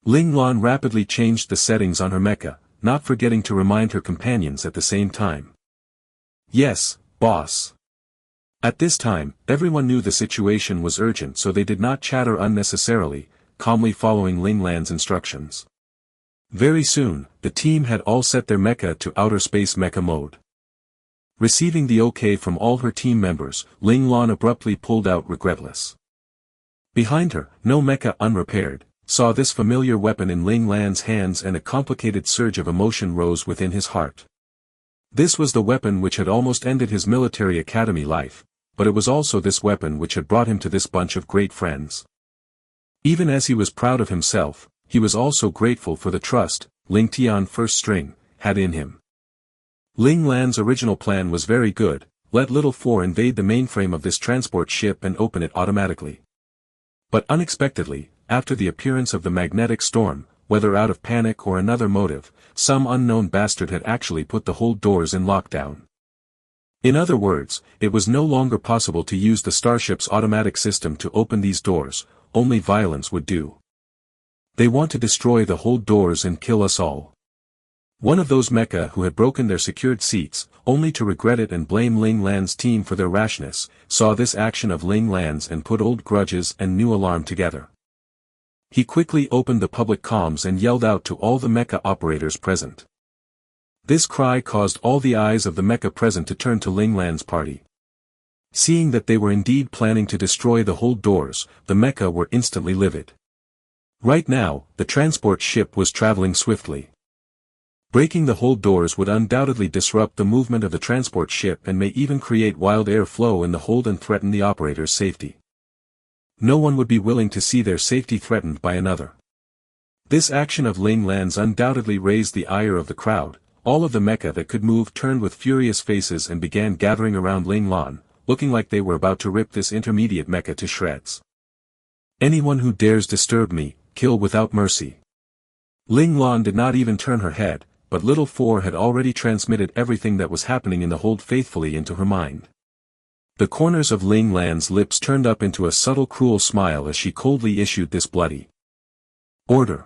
Ling Lan rapidly changed the settings on her mecha, not forgetting to remind her companions at the same time. Yes, boss. At this time, everyone knew the situation was urgent, so they did not chatter unnecessarily, calmly following Ling Lan's instructions. Very soon, the team had all set their mecha to outer space mecha mode. Receiving the okay from all her team members, Ling Lan abruptly pulled out Ruthless. Behind her, no mecha unrepaired, saw this familiar weapon in Ling Lan's hands and a complicated surge of emotion rose within his heart. This was the weapon which had almost ended his military academy life, but it was also this weapon which had brought him to this bunch of great friends. Even as he was proud of himself, he was also grateful for the trust Ling Tian first string had in him. Ling Lan's original plan was very good: let Little 4 invade the mainframe of this transport ship and open it automatically. But unexpectedly, after the appearance of the magnetic storm, whether out of panic or another motive, some unknown bastard had actually put the hold doors in lockdown. In other words, it was no longer possible to use the starship's automatic system to open these doors, only violence would do. They want to destroy the hold doors and kill us all. One of those mecha who had broken their secured seats, only to regret it and blame Ling Lan's team for their rashness, saw this action of Ling Lan's and put old grudges and new alarm together. He quickly opened the public comms and yelled out to all the mecha operators present. This cry caused all the eyes of the mecha present to turn to Ling Lan's party. Seeing that they were indeed planning to destroy the hold doors, the mecha were instantly livid. Right now, the transport ship was traveling swiftly. Breaking the hold doors would undoubtedly disrupt the movement of the transport ship and may even create wild air flow in the hold and threaten the operator's safety. No one would be willing to see their safety threatened by another. This action of Ling Lan's undoubtedly raised the ire of the crowd. All of the mecha that could move turned with furious faces and began gathering around Ling Lan, looking like they were about to rip this intermediate mecha to shreds. Anyone who dares disturb me, kill without mercy. Ling Lan did not even turn her head, but Little 4 had already transmitted everything that was happening in the hold faithfully into her mind. The corners of Ling Lan's lips turned up into a subtle cruel smile as she coldly issued this bloody order.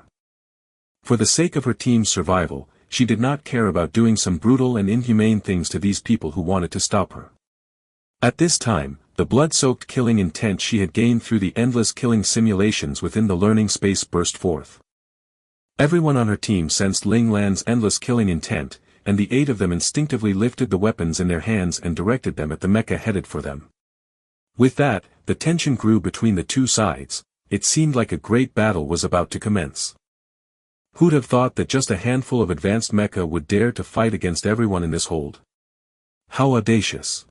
For the sake of her team's survival, she did not care about doing some brutal and inhumane things to these people who wanted to stop her. At this time, the blood-soaked killing intent she had gained through the endless killing simulations within the learning space burst forth. Everyone on her team sensed Ling Lan's endless killing intent, and the 8 of them instinctively lifted the weapons in their hands and directed them at the mecha headed for them. With that, the tension grew between the two sides. It seemed like a great battle was about to commence. Who'd have thought that just a handful of advanced mecha would dare to fight against everyone in this hold? How audacious!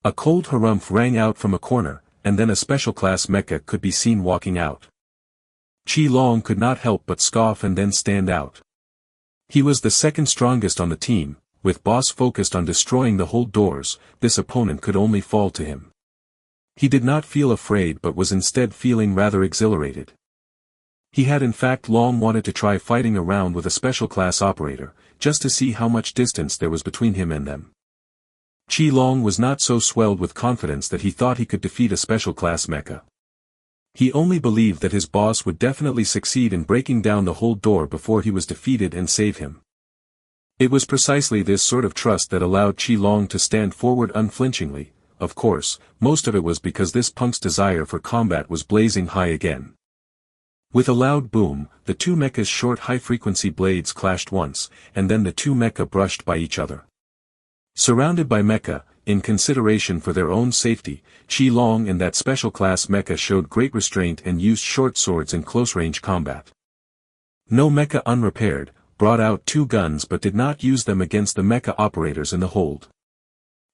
A cold harumph rang out from a corner, and then a special class mecha could be seen walking out. Qi Long could not help but scoff and then stand out. He was the second strongest on the team. With boss focused on destroying the hold doors, this opponent could only fall to him. He did not feel afraid but was instead feeling rather exhilarated. He had in fact long wanted to try fighting around with a special class operator, just to see how much distance there was between him and them. Qi Long was not so swelled with confidence that he thought he could defeat a special class mecha. He only believed that his boss would definitely succeed in breaking down the hold door before he was defeated and save him. It was precisely this sort of trust that allowed Qi Long to stand forward unflinchingly. Of course, most of it was because this punk's desire for combat was blazing high again. With a loud boom, the two mecha's short high-frequency blades clashed once, and then the two mecha brushed by each other. Surrounded by mecha, in consideration for their own safety, Qi Long and that special class mecha showed great restraint and used short swords in close-range combat. No Mecha Unrepaired brought out 2 guns but did not use them against the mecha operators in the hold.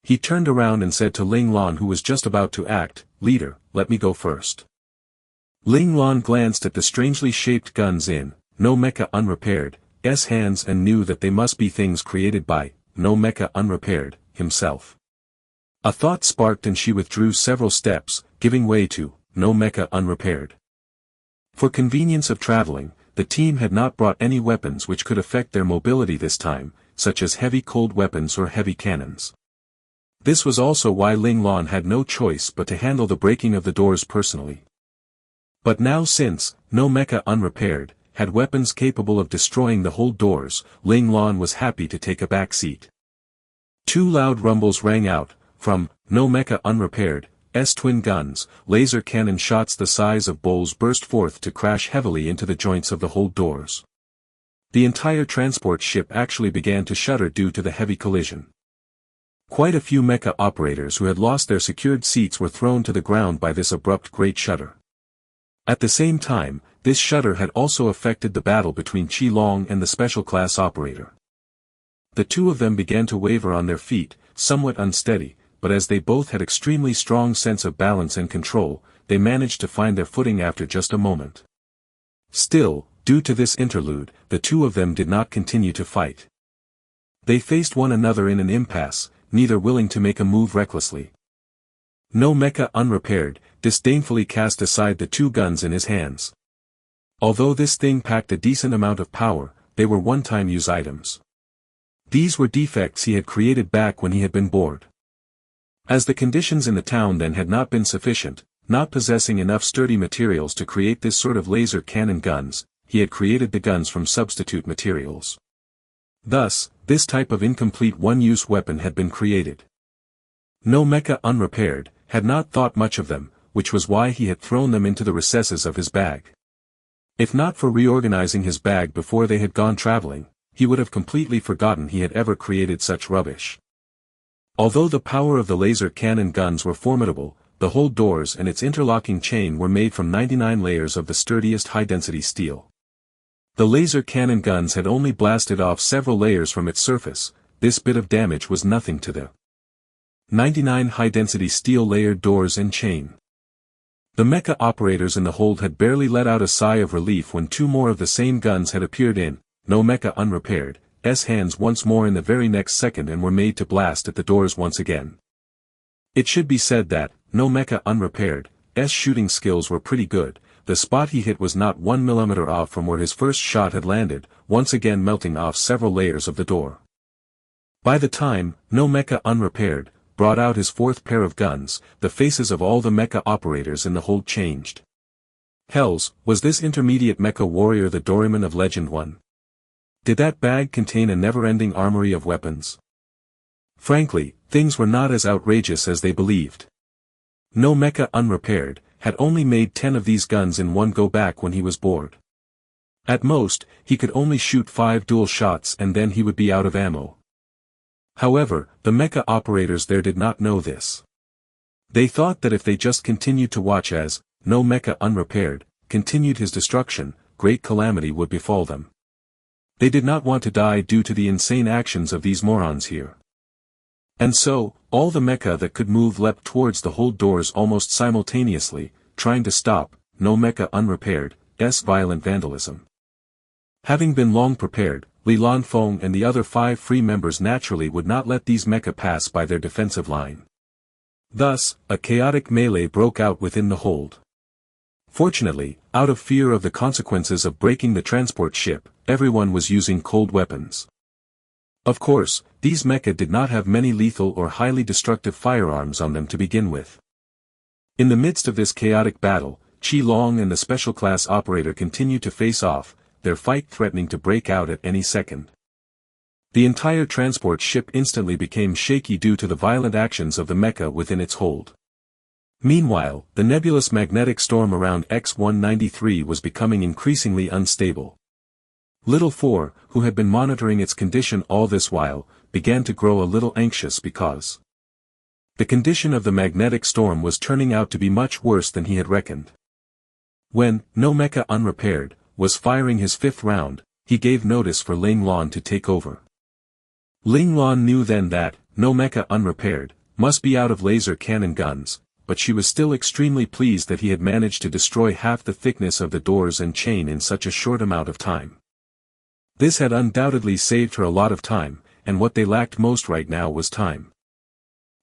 He turned around and said to Ling Lan, who was just about to act, "Leader, let me go first." Ling Lan glanced at the strangely shaped guns in No Mecha Unrepaired's hands and knew that they must be things created by No Mecha Unrepaired himself. A thought sparked and she withdrew several steps, giving way to No Mecha Unrepaired. For convenience of traveling, the team had not brought any weapons which could affect their mobility this time, such as heavy cold weapons or heavy cannons. This was also why Ling Lan had no choice but to handle the breaking of the doors personally. But now, since No Mecha Unrepaired had weapons capable of destroying the whole doors, Ling Lan was happy to take a back seat. 2 loud rumbles rang out from No Mecha Unrepaired's twin guns. Laser cannon shots the size of bowls burst forth to crash heavily into the joints of the hold doors. The entire transport ship actually began to shudder due to the heavy collision. Quite a few mecha operators who had lost their secured seats were thrown to the ground by this abrupt great shudder. At the same time, this shudder had also affected the battle between Qi Long and the special class operator. The 2 of them began to waver on their feet, somewhat unsteady, but as they both had extremely strong sense of balance and control, they managed to find their footing after just a moment. Still, due to this interlude, the 2 of them did not continue to fight. They faced one another in an impasse, neither willing to make a move recklessly. No Mecha Unrepaired disdainfully cast aside the 2 guns in his hands. Although this thing packed a decent amount of power, they were one-time use items. These were defects he had created back when he had been bored. As the conditions in the town then had not been sufficient, not possessing enough sturdy materials to create this sort of laser cannon guns, he had created the guns from substitute materials. Thus, this type of incomplete one-use weapon had been created. No Mecha Unrepaired had not thought much of them, which was why he had thrown them into the recesses of his bag. If not for reorganizing his bag before they had gone traveling, he would have completely forgotten he had ever created such rubbish. Although the power of the laser cannon guns were formidable, the whole doors and its interlocking chain were made from 99 layers of the sturdiest high-density steel. The laser cannon guns had only blasted off several layers from its surface. This bit of damage was nothing to the 99 high-density steel layered doors and chain. The mecha operators in the hold had barely let out a sigh of relief when 2 more of the same guns had appeared in No Mecha Unrepaired's hands once more in the very next second and were made to blast at the doors once again. It should be said that No Mecha Unrepaired's shooting skills were pretty good. The spot he hit was not 1 millimeter off from where his first shot had landed, once again melting off several layers of the door. By the time No Mecha Unrepaired brought out his 4th pair of guns, the faces of all the mecha operators in the hold changed. Hells, was this intermediate mecha warrior the Doraemon of Legend 1? Did that bag contain a never-ending armory of weapons? Frankly, things were not as outrageous as they believed. No Mecha Unrepaired had only made 10 of these guns in one go back when he was bored. At most, he could only shoot 5 dual shots and then he would be out of ammo. However, the mecha operators there did not know this. They thought that if they just continued to watch as No Mecha Unrepaired continued his destruction, great calamity would befall them. They did not want to die due to the insane actions of these morons here. And so, all the mecha that could move leapt towards the hold doors almost simultaneously, trying to stop No Mecha Unrepaired's violent vandalism. Having been long prepared, Li Lan Feng and the other 5 free members naturally would not let these mecha pass by their defensive line. Thus, a chaotic melee broke out within the hold. Fortunately, out of fear of the consequences of breaking the transport ship, everyone was using cold weapons. Of course, these mecha did not have many lethal or highly destructive firearms on them to begin with. In the midst of this chaotic battle, Qi Long and the special class operator continued to face off, their fight threatening to break out at any second. The entire transport ship instantly became shaky due to the violent actions of the mecha within its hold. Meanwhile, the nebulous magnetic storm around X-193 was becoming increasingly unstable. Little Four, who had been monitoring its condition all this while, began to grow a little anxious because The condition of the magnetic storm was turning out to be much worse than he had reckoned. When, no mecha unrepaired, was firing his 5th round, he gave notice for Ling Lan to take over. Ling Lan knew then that, no mecha unrepaired, must be out of laser cannon guns, but she was still extremely pleased that he had managed to destroy half the thickness of the doors and chain in such a short amount of time. This had undoubtedly saved her a lot of time, and what they lacked most right now was time.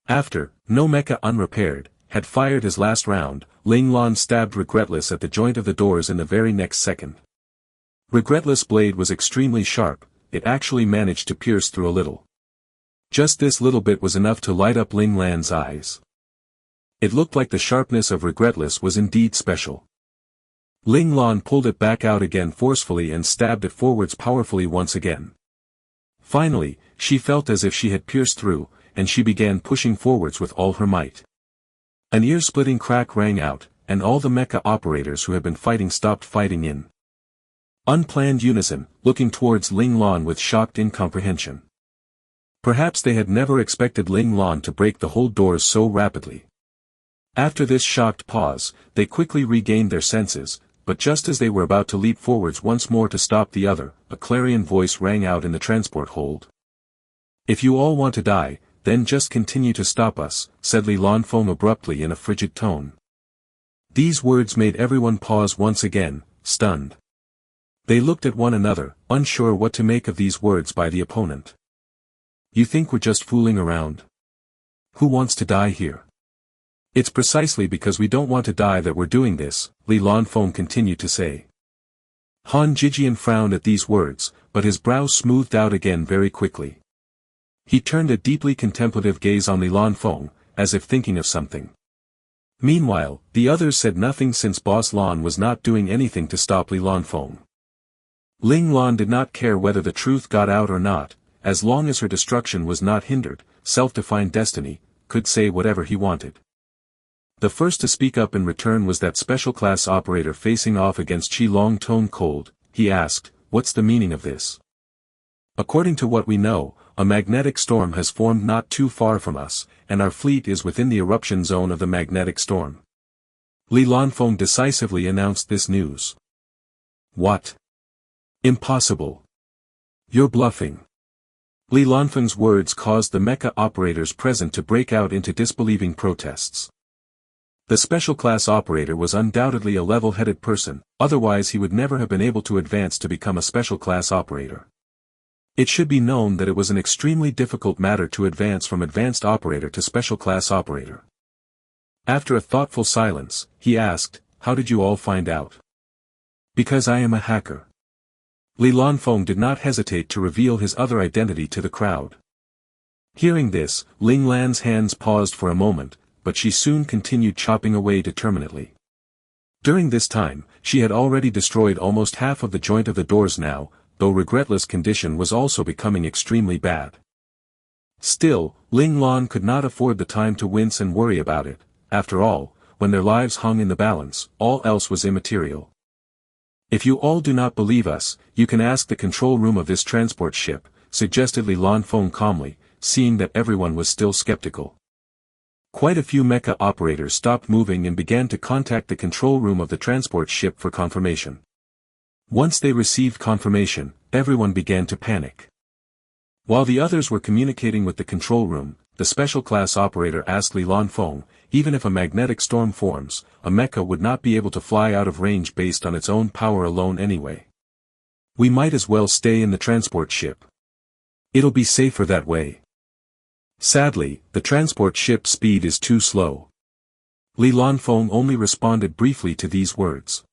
After, no mecha unrepaired, had fired his last round, Ling Lan stabbed Regretless at the joint of the doors in the very next second. Regretless' blade was extremely sharp, it actually managed to pierce through a little. Just this little bit was enough to light up Ling Lan's eyes. It looked like the sharpness of Regretless was indeed special. Ling Lan pulled it back out again forcefully and stabbed it forwards powerfully once again. Finally, she felt as if she had pierced through, and she began pushing forwards with all her might. An ear-splitting crack rang out, and all the mecha operators who had been fighting stopped fighting in unplanned unison, looking towards Ling Lan with shocked incomprehension. Perhaps they had never expected Ling Lan to break the whole doors so rapidly. After this shocked pause, they quickly regained their senses, but just as they were about to leap forwards once more to stop the other, a clarion voice rang out in the transport hold. "If you all want to die, then just continue to stop us," said Li Lanfeng abruptly in a frigid tone. These words made everyone pause once again, stunned. They looked at one another, unsure what to make of these words by the opponent. "You think we're just fooling around? Who wants to die here? It's precisely because we don't want to die that we're doing this," Li Lanfeng continued to say. Han Jijian frowned at these words, but his brow smoothed out again very quickly. He turned a deeply contemplative gaze on Li Lanfeng, as if thinking of something. Meanwhile, the others said nothing since Boss Lan was not doing anything to stop Li Lanfeng. Ling Lan did not care whether the truth got out or not, as long as her destruction was not hindered, self-defined destiny, could say whatever he wanted. The first to speak up in return was that special class operator facing off against Qi Long Tone Cold. He asked, "What's the meaning of this?" "According to what we know, a magnetic storm has formed not too far from us, and our fleet is within the eruption zone of the magnetic storm." Li Lanfeng decisively announced this news. "What? Impossible. You're bluffing." Li Lanfeng's words caused the mecha operators present to break out into disbelieving protests. The special class operator was undoubtedly a level-headed person, otherwise he would never have been able to advance to become a special class operator. It should be known that it was an extremely difficult matter to advance from advanced operator to special class operator. After a thoughtful silence, he asked, "How did you all find out?" "Because I am a hacker." Li Lanfeng did not hesitate to reveal his other identity to the crowd. Hearing this, Ling Lan's hands paused for a moment, but she soon continued chopping away determinedly. During this time, she had already destroyed almost half of the joint of the doors now, though Regretless' condition was also becoming extremely bad. Still, Ling Lan could not afford the time to wince and worry about it. After all, when their lives hung in the balance, all else was immaterial. "If you all do not believe us, you can ask the control room of this transport ship," suggested Li Lanfeng calmly, seeing that everyone was still skeptical. Quite a few mecha operators stopped moving and began to contact the control room of the transport ship for confirmation. Once they received confirmation, everyone began to panic. While the others were communicating with the control room, the special class operator asked Li Lanfeng, "Even if a magnetic storm forms, a mecha would not be able to fly out of range based on its own power alone anyway. We might as well stay in the transport ship. It'll be safer that way." Sadly, the transport ship's speed is too slow. Li Lanfeng only responded briefly to these words.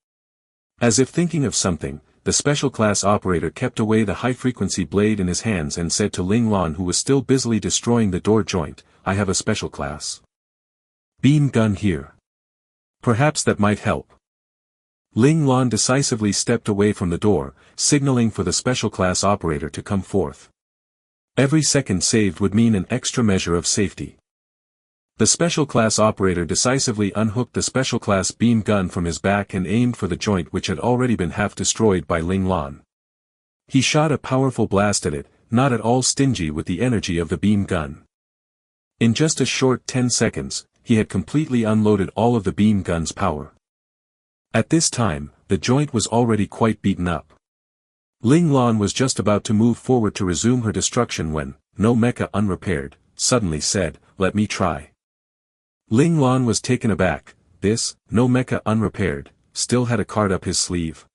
As if thinking of something, the special class operator kept away the high-frequency blade in his hands and said to Ling Lan, who was still busily destroying the door joint, "I have a special class beam gun here. Perhaps that might help." Ling Lan decisively stepped away from the door, signaling for the special class operator to come forth. Every second saved would mean an extra measure of safety. The special class operator decisively unhooked the special class beam gun from his back and aimed for the joint which had already been half destroyed by Ling Lan. He shot a powerful blast at it, not at all stingy with the energy of the beam gun. In just a short 10 seconds, he had completely unloaded all of the beam gun's power. At this time, the joint was already quite beaten up. Ling Lan was just about to move forward to resume her destruction when, no mecha unrepaired, suddenly said, "Let me try." Ling Lan was taken aback. This, no mecha unrepaired, still had a card up his sleeve.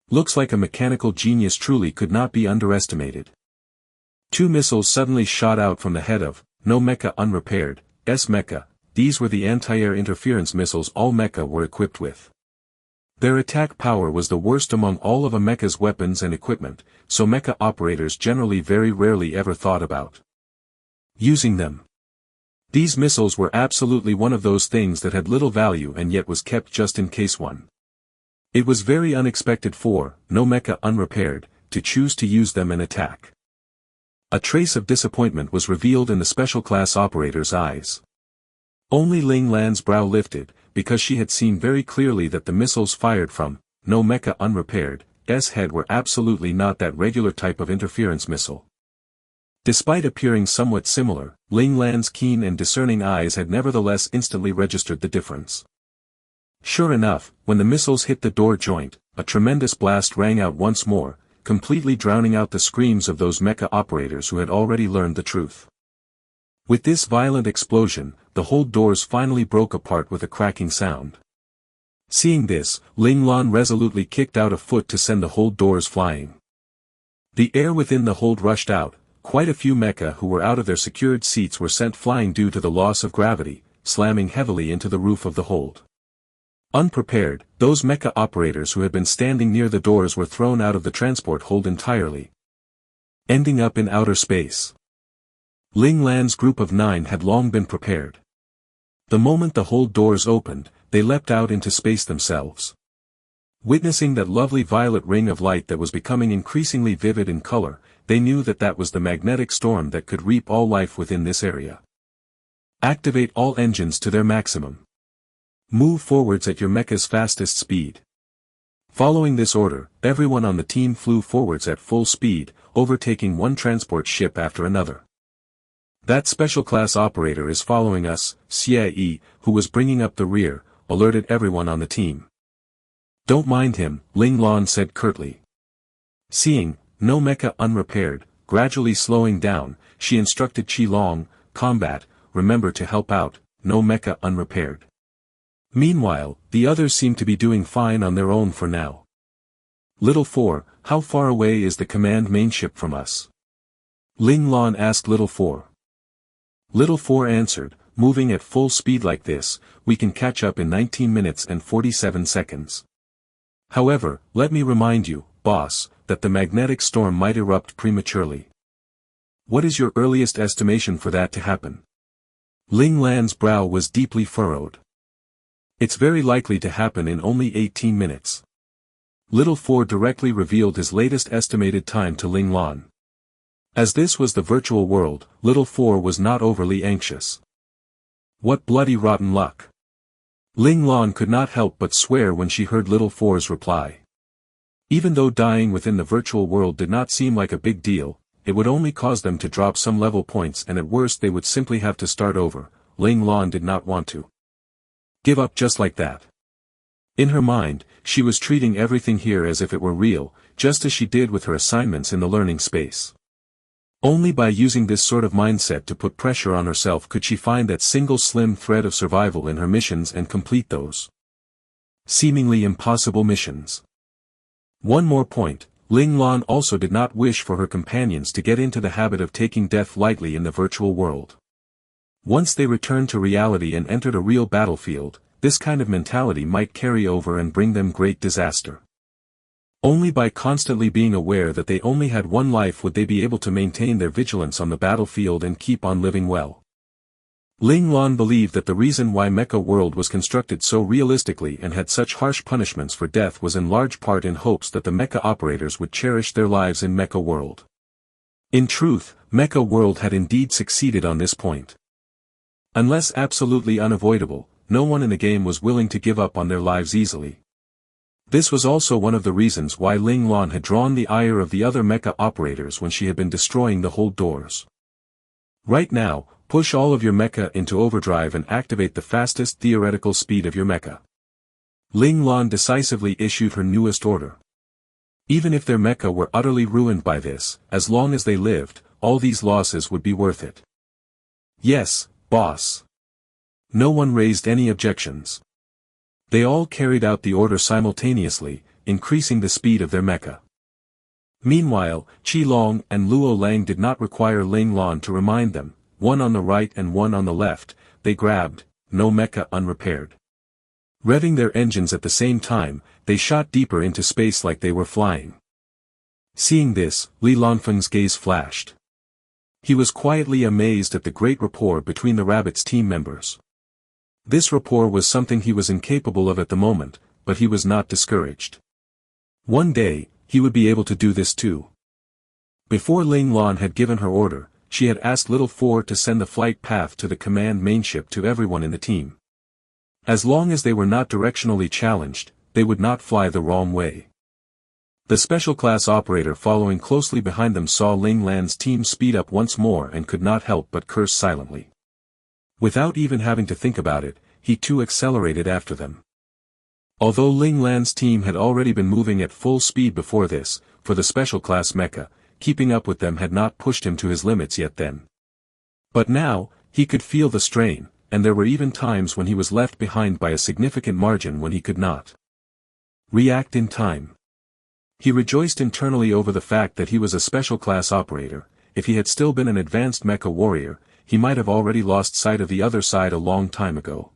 Looks like a mechanical genius truly could not be underestimated. 2 missiles suddenly shot out from the head of, no mecha unrepaired, mecha. These were the anti-air interference missiles all mecha were equipped with. Their attack power was the worst among all of a mecha's weapons and equipment, so mecha operators generally very rarely ever thought about using them. These missiles were absolutely one of those things that had little value and yet was kept just in case one. It was very unexpected for, no mecha unrepaired, to choose to use them in attack. A trace of disappointment was revealed in the special class operator's eyes. Only Ling Lan's brow lifted, because she had seen very clearly that the missiles fired from, no mecha unrepaired, head were absolutely not that regular type of interference missile. Despite appearing somewhat similar, Ling Lan's keen and discerning eyes had nevertheless instantly registered the difference. Sure enough, when the missiles hit the door joint, a tremendous blast rang out once more, completely drowning out the screams of those mecha operators who had already learned the truth. With this violent explosion, the hold doors finally broke apart with a cracking sound. Seeing this, Ling Lan resolutely kicked out a foot to send the hold doors flying. The air within the hold rushed out. Quite a few mecha who were out of their secured seats were sent flying due to the loss of gravity, slamming heavily into the roof of the hold. Unprepared, those mecha operators who had been standing near the doors were thrown out of the transport hold entirely, ending up in outer space. Ling Lan's group of 9 had long been prepared. The moment the hold doors opened, they leapt out into space themselves. Witnessing that lovely violet ring of light that was becoming increasingly vivid in color, they knew that that was the magnetic storm that could reap all life within this area. Activate all engines to their maximum. Move forwards at your mecha's fastest speed. Following this order, everyone on the team flew forwards at full speed, overtaking one transport ship after another. That special class operator is following us, Xie, who was bringing up the rear, alerted everyone on the team. Don't mind him, Ling Lan said curtly. Seeing, no mecha unrepaired, gradually slowing down, she instructed Qi Long, combat, remember to help out, no mecha unrepaired. Meanwhile, the others seem to be doing fine on their own for now. Little 4, how far away is the command main ship from us? Ling Lan asked Little 4. Little 4 answered, moving at full speed like this, we can catch up in 19 minutes and 47 seconds. However, let me remind you, boss, that the magnetic storm might erupt prematurely. What is your earliest estimation for that to happen? Ling Lan's brow was deeply furrowed. It's very likely to happen in only 18 minutes. Little 4 directly revealed his latest estimated time to Ling Lan. As this was the virtual world, Little 4 was not overly anxious. What bloody rotten luck! Ling Lan could not help but swear when she heard Little 4's reply. Even though dying within the virtual world did not seem like a big deal, it would only cause them to drop some level points and at worst they would simply have to start over. Ling Lan did not want to give up just like that. In her mind, she was treating everything here as if it were real, just as she did with her assignments in the learning space. Only by using this sort of mindset to put pressure on herself could she find that single slim thread of survival in her missions and complete those seemingly impossible missions. One more point, Ling Lan also did not wish for her companions to get into the habit of taking death lightly in the virtual world. Once they returned to reality and entered a real battlefield, this kind of mentality might carry over and bring them great disaster. Only by constantly being aware that they only had one life would they be able to maintain their vigilance on the battlefield and keep on living well. Ling Lan believed that the reason why Mecha World was constructed so realistically and had such harsh punishments for death was in large part in hopes that the mecha operators would cherish their lives in Mecha World. In truth, Mecha World had indeed succeeded on this point. Unless absolutely unavoidable, no one in the game was willing to give up on their lives easily. This was also one of the reasons why Ling Lan had drawn the ire of the other mecha operators when she had been destroying the hold doors. Right now, Push all of your mecha into overdrive and activate the fastest theoretical speed of your mecha. Ling Lan decisively issued her newest order. Even if their mecha were utterly ruined by this, as long as they lived, all these losses would be worth it. Yes, boss. No one raised any objections. They all carried out the order simultaneously, increasing the speed of their mecha. Meanwhile, Qi Long and Luo Lang did not require Ling Lan to remind them, one on the right and one on the left, they grabbed, no mecha unrepaired. Revving their engines at the same time, they shot deeper into space like they were flying. Seeing this, Li Lanfeng's gaze flashed. He was quietly amazed at the great rapport between the rabbit's team members. This rapport was something he was incapable of at the moment, but he was not discouraged. One day, he would be able to do this too. Before Ling Lan had given her order, she had asked Little Four to send the flight path to the command mainship to everyone in the team. As long as they were not directionally challenged, they would not fly the wrong way. The special class operator following closely behind them saw Ling Lan's team speed up once more and could not help but curse silently. Without even having to think about it, he too accelerated after them. Although Ling Lan's team had already been moving at full speed before this, for the special class mecha, keeping up with them had not pushed him to his limits yet then. But now, he could feel the strain, and there were even times when he was left behind by a significant margin when he could not react in time. He rejoiced internally over the fact that he was a special class operator. If he had still been an advanced mecha warrior, he might have already lost sight of the other side a long time ago.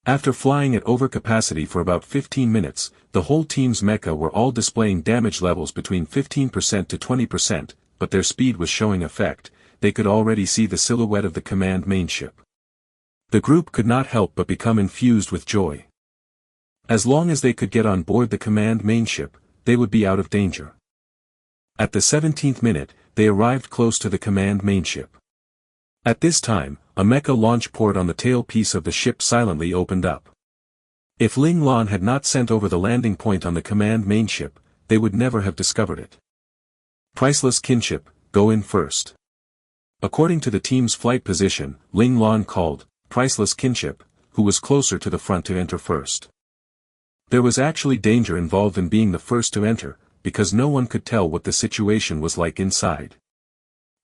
After flying at overcapacity for about 15 minutes, the whole team's mecha were all displaying damage levels between 15% to 20%, but their speed was showing effect. They could already see the silhouette of the command mainship. The group could not help but become infused with joy. As long as they could get on board the command mainship, they would be out of danger. At the 17th minute, they arrived close to the command mainship. At this time, a mecha launch port on the tailpiece of the ship silently opened up. If Ling Lan had not sent over the landing point on the command mainship, they would never have discovered it. Priceless kinship, go in first. According to the team's flight position, Ling Lan called Priceless kinship, who was closer to the front to enter first. There was actually danger involved in being the first to enter, because no one could tell what the situation was like inside.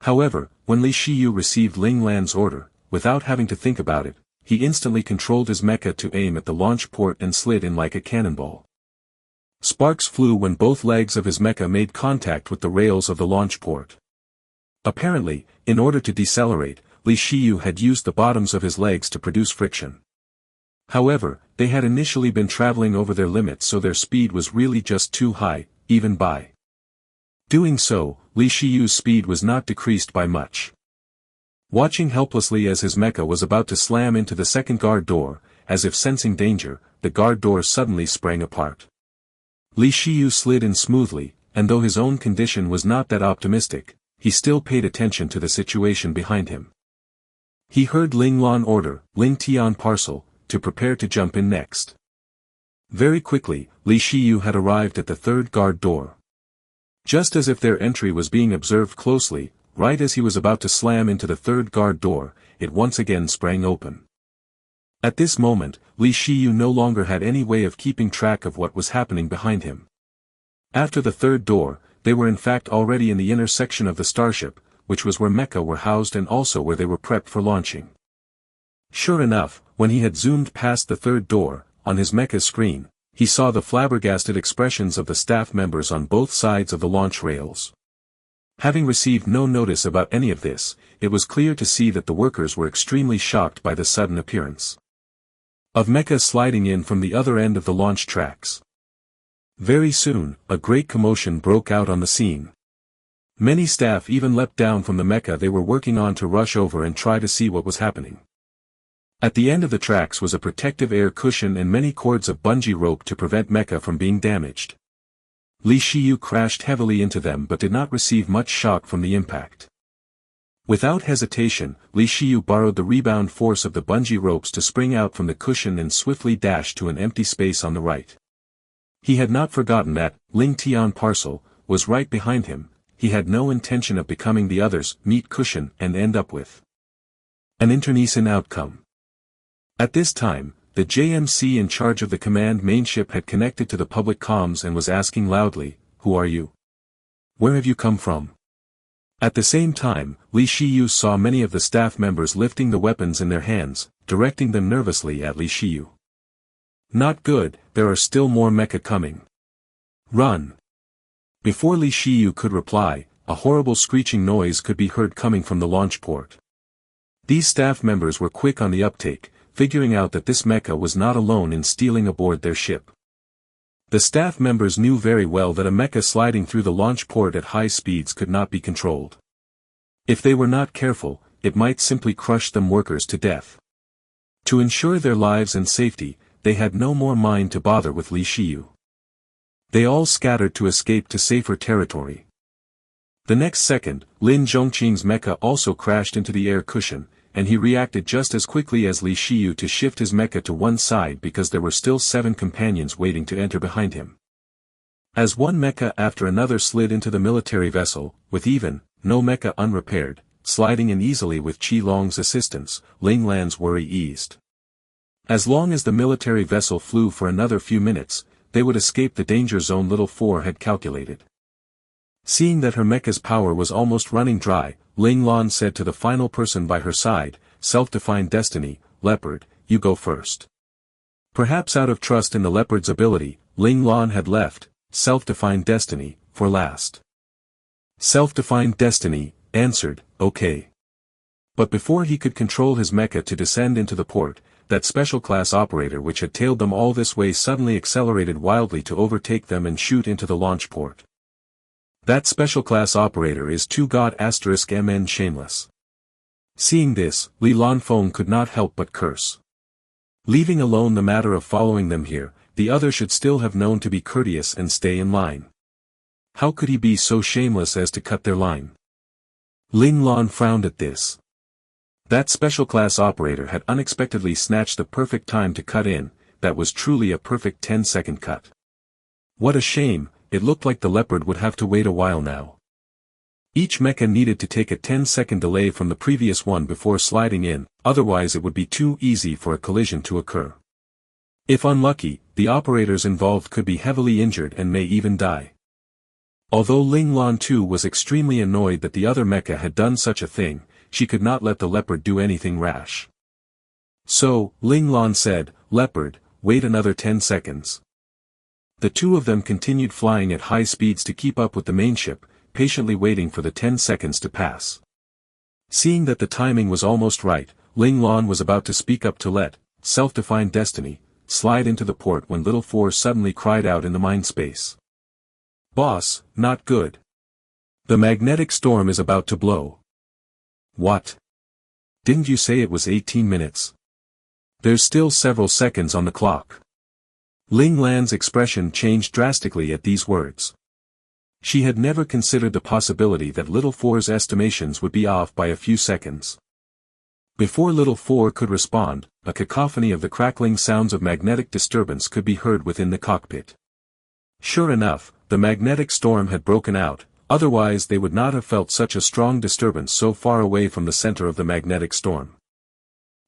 However, when Li Shiyu received Ling Lan's order, without having to think about it, he instantly controlled his mecha to aim at the launch port and slid in like a cannonball. Sparks flew when both legs of his mecha made contact with the rails of the launch port. Apparently, in order to decelerate, Li Shiyu had used the bottoms of his legs to produce friction. However, they had initially been traveling over their limits, so their speed was really just too high, even by doing so, Li Shiyu's speed was not decreased by much. Watching helplessly as his mecha was about to slam into the second guard door, as if sensing danger, the guard door suddenly sprang apart. Li Shiyu slid in smoothly, and though his own condition was not that optimistic, he still paid attention to the situation behind him. He heard Ling Lan order, Ling Tian parcel, to prepare to jump in next. Very quickly, Li Shiyu had arrived at the third guard door. Just as if their entry was being observed closely, right as he was about to slam into the third guard door, it once again sprang open. At this moment, Li Shiyu no longer had any way of keeping track of what was happening behind him. After the third door, they were in fact already in the inner section of the starship, which was where mecha were housed and also where they were prepped for launching. Sure enough, when he had zoomed past the third door, on his mecha's screen, he saw the flabbergasted expressions of the staff members on both sides of the launch rails. Having received no notice about any of this, it was clear to see that the workers were extremely shocked by the sudden appearance of mecha sliding in from the other end of the launch tracks. Very soon, a great commotion broke out on the scene. Many staff even leapt down from the mecha they were working on to rush over and try to see what was happening. At the end of the tracks was a protective air cushion and many cords of bungee rope to prevent mecha from being damaged. Li Shiyu crashed heavily into them but did not receive much shock from the impact. Without hesitation, Li Shiyu borrowed the rebound force of the bungee ropes to spring out from the cushion and swiftly dash to an empty space on the right. He had not forgotten that Ling Tian parcel was right behind him. He had no intention of becoming the other's meat cushion and end up with An internecine outcome. At this time, the JMC in charge of the command mainship had connected to the public comms and was asking loudly, "Who are you? Where have you come from?" At the same time, Li Shiyu saw many of the staff members lifting the weapons in their hands, directing them nervously at Li Shiyu. "Not good, there are still more mecha coming. Run!" Before Li Shiyu could reply, a horrible screeching noise could be heard coming from the launch port. These staff members were quick on the uptake, figuring out that this mecha was not alone in stealing aboard their ship. The staff members knew very well that a mecha sliding through the launch port at high speeds could not be controlled. If they were not careful, it might simply crush them workers to death. To ensure their lives and safety, they had no more mind to bother with Li Shiyu. They all scattered to escape to safer territory. The next second, Lin Zhongqing's mecha also crashed into the air cushion, and he reacted just as quickly as Li Shiyu to shift his mecha to one side because there were still 7 companions waiting to enter behind him. As one mecha after another slid into the military vessel, with even, no mecha unrepaired, sliding in easily with Qi Long's assistance, Ling Lan's worry eased. As long as the military vessel flew for another few minutes, they would escape the danger zone Little Four had calculated. Seeing that her mecha's power was almost running dry, Ling Lan said to the final person by her side, "Self-defined destiny, Leopard, you go first." Perhaps out of trust in the Leopard's ability, Ling Lan had left Self-defined destiny for last. Self-defined destiny answered, "Okay." But before he could control his mecha to descend into the port, that special class operator which had tailed them all this way suddenly accelerated wildly to overtake them and shoot into the launch port. That special class operator is 2God*MN Shameless. Seeing this, Li Lanfeng could not help but curse. Leaving alone the matter of following them here, the other should still have known to be courteous and stay in line. How could he be so shameless as to cut their line? Ling Lan frowned at this. That special class operator had unexpectedly snatched the perfect time to cut in, that was truly a perfect 10-second cut. What a shame, it looked like the Leopard would have to wait a while now. Each mecha needed to take a 10-second delay from the previous one before sliding in, otherwise it would be too easy for a collision to occur. If unlucky, the operators involved could be heavily injured and may even die. Although Ling Lan too was extremely annoyed that the other mecha had done such a thing, she could not let the Leopard do anything rash. So, Ling Lan said, "Leopard, wait another 10 seconds." The two of them continued flying at high speeds to keep up with the main ship, patiently waiting for the 10 seconds to pass. Seeing that the timing was almost right, Ling Lan was about to speak up to let Self-defined destiny slide into the port when Little Four suddenly cried out in the mind space. "Boss, not good. The magnetic storm is about to blow." "What? Didn't you say it was 18 minutes? There's still several seconds on the clock." Ling Lan's expression changed drastically at these words. She had never considered the possibility that Little Four's estimations would be off by a few seconds. Before Little Four could respond, a cacophony of the crackling sounds of magnetic disturbance could be heard within the cockpit. Sure enough, the magnetic storm had broken out, otherwise they would not have felt such a strong disturbance so far away from the center of the magnetic storm.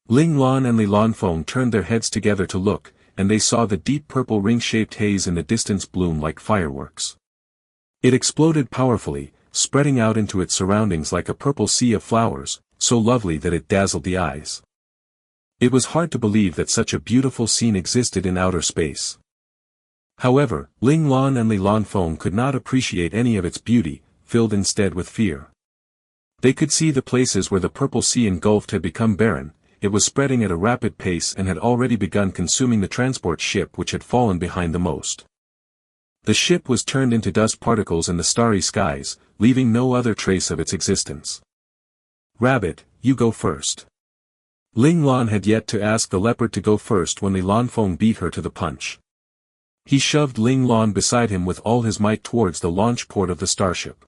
Ling Lan and Li Lanfeng turned their heads together to look, and they saw the deep purple ring-shaped haze in the distance bloom like fireworks. It exploded powerfully, spreading out into its surroundings like a purple sea of flowers, so lovely that it dazzled the eyes. It was hard to believe that such a beautiful scene existed in outer space. However, Ling Lan and Li Lanfeng could not appreciate any of its beauty, filled instead with fear. They could see the places where the purple sea engulfed had become barren. It was spreading at a rapid pace and had already begun consuming the transport ship which had fallen behind the most. The ship was turned into dust particles in the starry skies, leaving no other trace of its existence. "Rabbit, you go first." Ling Lan had yet to ask the Leopard to go first when Li Lanfeng beat her to the punch. He shoved Ling Lan beside him with all his might towards the launch port of the starship.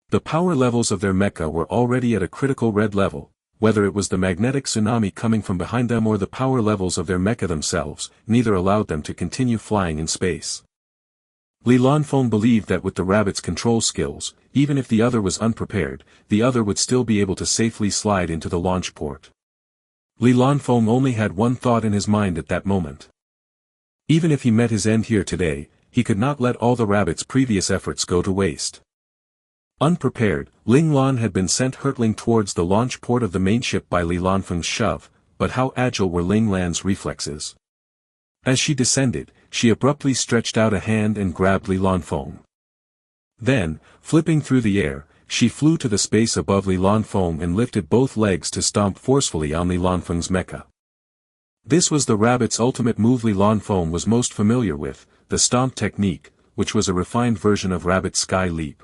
The power levels of their mecha were already at a critical red level. Whether it was the magnetic tsunami coming from behind them or the power levels of their mecha themselves, neither allowed them to continue flying in space. Li Lanfeng believed that with the rabbit's control skills, even if the other was unprepared, the other would still be able to safely slide into the launch port. Li Lanfeng only had one thought in his mind at that moment. Even if he met his end here today, he could not let all the rabbit's previous efforts go to waste. Unprepared, Ling Lan had been sent hurtling towards the launch port of the main ship by Li Lanfeng's shove, but how agile were Ling Lan's reflexes. As she descended, she abruptly stretched out a hand and grabbed Li Lanfeng. Then, flipping through the air, she flew to the space above Li Lanfeng and lifted both legs to stomp forcefully on Li Lanfeng's mecha. This was the rabbit's ultimate move Li Lanfeng was most familiar with, the stomp technique, which was a refined version of rabbit's sky leap.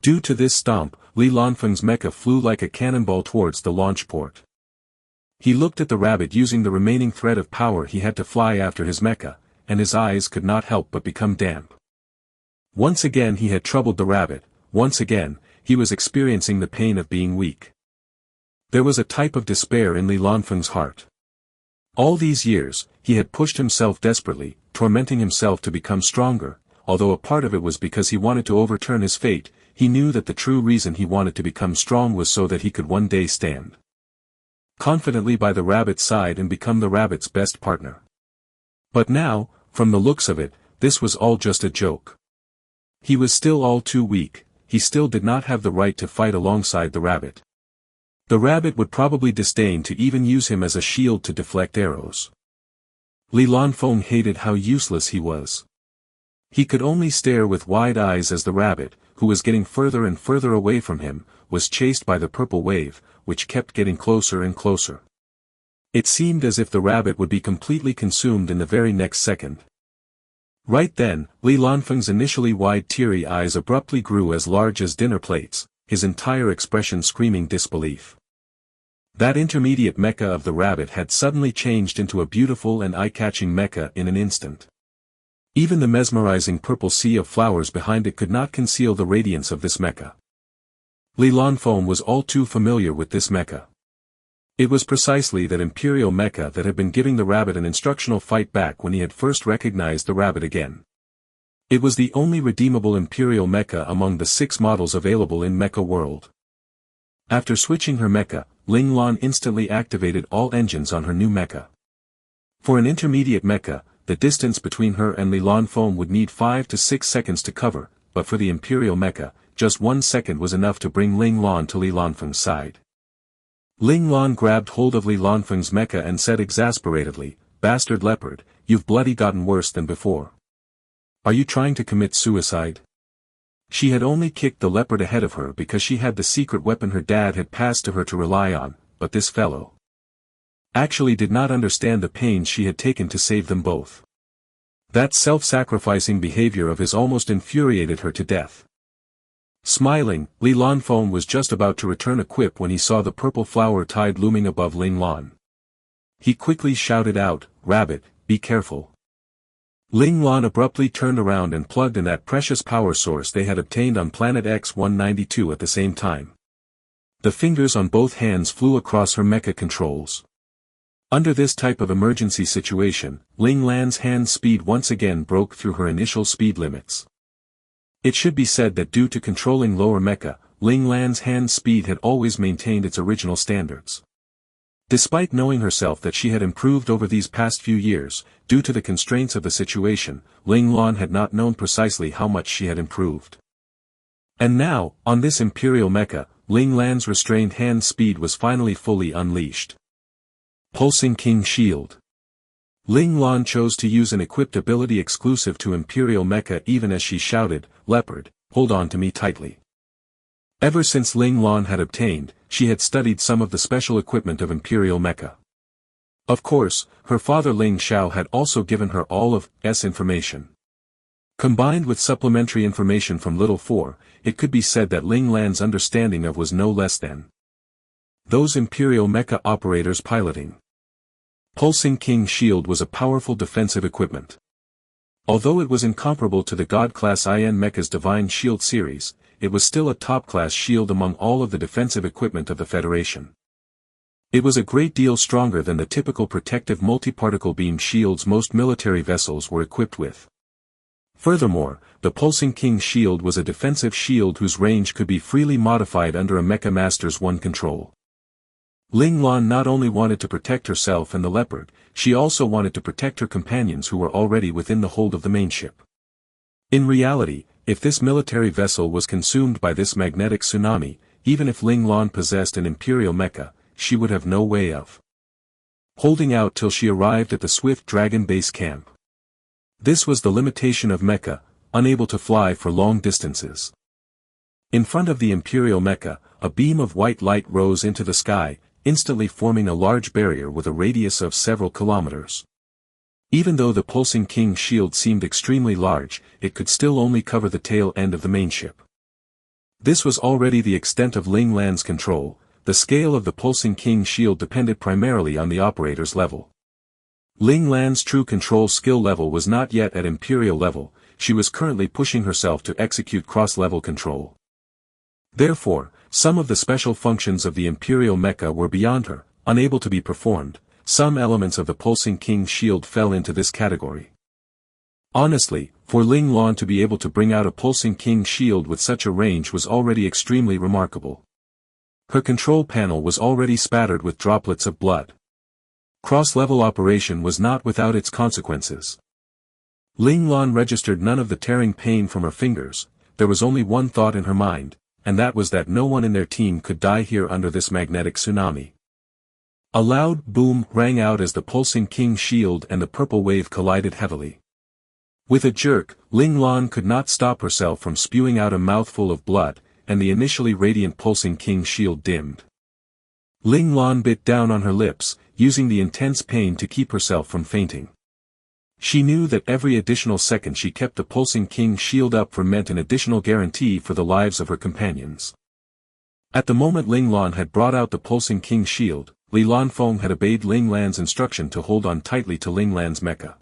Due to this stomp, Li Lanfeng's mecha flew like a cannonball towards the launch port. He looked at the rabbit using the remaining thread of power he had to fly after his mecha, and his eyes could not help but become damp. Once again he had troubled the rabbit, once again, he was experiencing the pain of being weak. There was a type of despair in Li Lanfeng's heart. All these years, he had pushed himself desperately, tormenting himself to become stronger, although a part of it was because he wanted to overturn his fate. He knew that the true reason he wanted to become strong was so that he could one day stand confidently by the rabbit's side and become the rabbit's best partner. But now, from the looks of it, this was all just a joke. He was still all too weak, he still did not have the right to fight alongside the rabbit. The rabbit would probably disdain to even use him as a shield to deflect arrows. Li Lanfeng hated how useless he was. He could only stare with wide eyes as the rabbit, who was getting further and further away from him, was chased by the purple wave, which kept getting closer and closer. It seemed as if the rabbit would be completely consumed in the very next second. Right then, Li Lanfeng's initially wide teary eyes abruptly grew as large as dinner plates, his entire expression screaming disbelief. That intermediate mecha of the rabbit had suddenly changed into a beautiful and eye-catching mecha in an instant. Even the mesmerizing purple sea of flowers behind it could not conceal the radiance of this mecha. Li Lanfeng was all too familiar with this mecha. It was precisely that imperial mecha that had been giving the rabbit an instructional fight back when he had first recognized the rabbit again. It was the only redeemable imperial mecha among the 6 models available in Mecha World. After switching her mecha, Ling Lan instantly activated all engines on her new mecha. For an intermediate mecha, the distance between her and Li Lanfeng would need 5 to 6 seconds to cover, but for the imperial mecha, just 1 second was enough to bring Ling Lan to Li Lanfeng's side. Ling Lan grabbed hold of Li Lanfeng's mecha and said exasperatedly, "Bastard leopard, you've bloody gotten worse than before. Are you trying to commit suicide?" She had only kicked the leopard ahead of her because she had the secret weapon her dad had passed to her to rely on, but this fellow actually did not understand the pains she had taken to save them both. That self-sacrificing behavior of his almost infuriated her to death. Smiling, Li Lanfeng was just about to return a quip when he saw the purple flower tide looming above Ling Lan. He quickly shouted out, "Rabbit, be careful." Ling Lan abruptly turned around and plugged in that precious power source they had obtained on planet X-192 at the same time. The fingers on both hands flew across her mecha controls. Under this type of emergency situation, Ling Lan's hand speed once again broke through her initial speed limits. It should be said that due to controlling lower mecha, Ling Lan's hand speed had always maintained its original standards. Despite knowing herself that she had improved over these past few years, due to the constraints of the situation, Ling Lan had not known precisely how much she had improved. And now, on this imperial mecha, Ling Lan's restrained hand speed was finally fully unleashed. Pulsing King Shield. Ling Lan chose to use an equipped ability exclusive to imperial mecha even as she shouted, "Leopard, hold on to me tightly." Ever since Ling Lan had obtained, she had studied some of the special equipment of imperial mecha. Of course, her father Ling Xiao had also given her all of S information. Combined with supplementary information from Little 4, it could be said that Ling Lan's understanding of was no less than those imperial mecha operators piloting. Pulsing King Shield was a powerful defensive equipment. Although it was incomparable to the God-class IN Mecha's Divine Shield series, it was still a top-class shield among all of the defensive equipment of the Federation. It was a great deal stronger than the typical protective multi-particle beam shields most military vessels were equipped with. Furthermore, the Pulsing King's shield was a defensive shield whose range could be freely modified under a Mecha Master's one control. Ling Lan not only wanted to protect herself and the leopard, she also wanted to protect her companions who were already within the hold of the main ship. In reality, if this military vessel was consumed by this magnetic tsunami, even if Ling Lan possessed an Imperial mecha, she would have no way of holding out till she arrived at the Swift Dragon base camp. This was the limitation of mecha, unable to fly for long distances. In front of the Imperial mecha, a beam of white light rose into the sky, instantly forming a large barrier with a radius of several kilometers. Even though the Pulsing King's shield seemed extremely large, it could still only cover the tail end of the main ship. This was already the extent of Ling Lan's control. The scale of the Pulsing King's shield depended primarily on the operator's level. Ling Lan's true control skill level was not yet at Imperial level, she was currently pushing herself to execute cross-level control. Therefore, some of the special functions of the Imperial mecha were beyond her, unable to be performed. Some elements of the Pulsing King's shield fell into this category. Honestly, for Ling Lan to be able to bring out a Pulsing King's shield with such a range was already extremely remarkable. Her control panel was already spattered with droplets of blood. Cross-level operation was not without its consequences. Ling Lan registered none of the tearing pain from her fingers. There was only one thought in her mind, and that was that no one in their team could die here under this magnetic tsunami. A loud boom rang out as the Pulsing King's shield and the purple wave collided heavily. With a jerk, Ling Lan could not stop herself from spewing out a mouthful of blood, and the initially radiant Pulsing King's shield dimmed. Ling Lan bit down on her lips, using the intense pain to keep herself from fainting. She knew that every additional second she kept the Pulsing King's shield up for meant an additional guarantee for the lives of her companions. At the moment Ling Lan had brought out the Pulsing King's shield, Li Lanfeng had obeyed Ling Lan's instruction to hold on tightly to Ling Lan's mecha.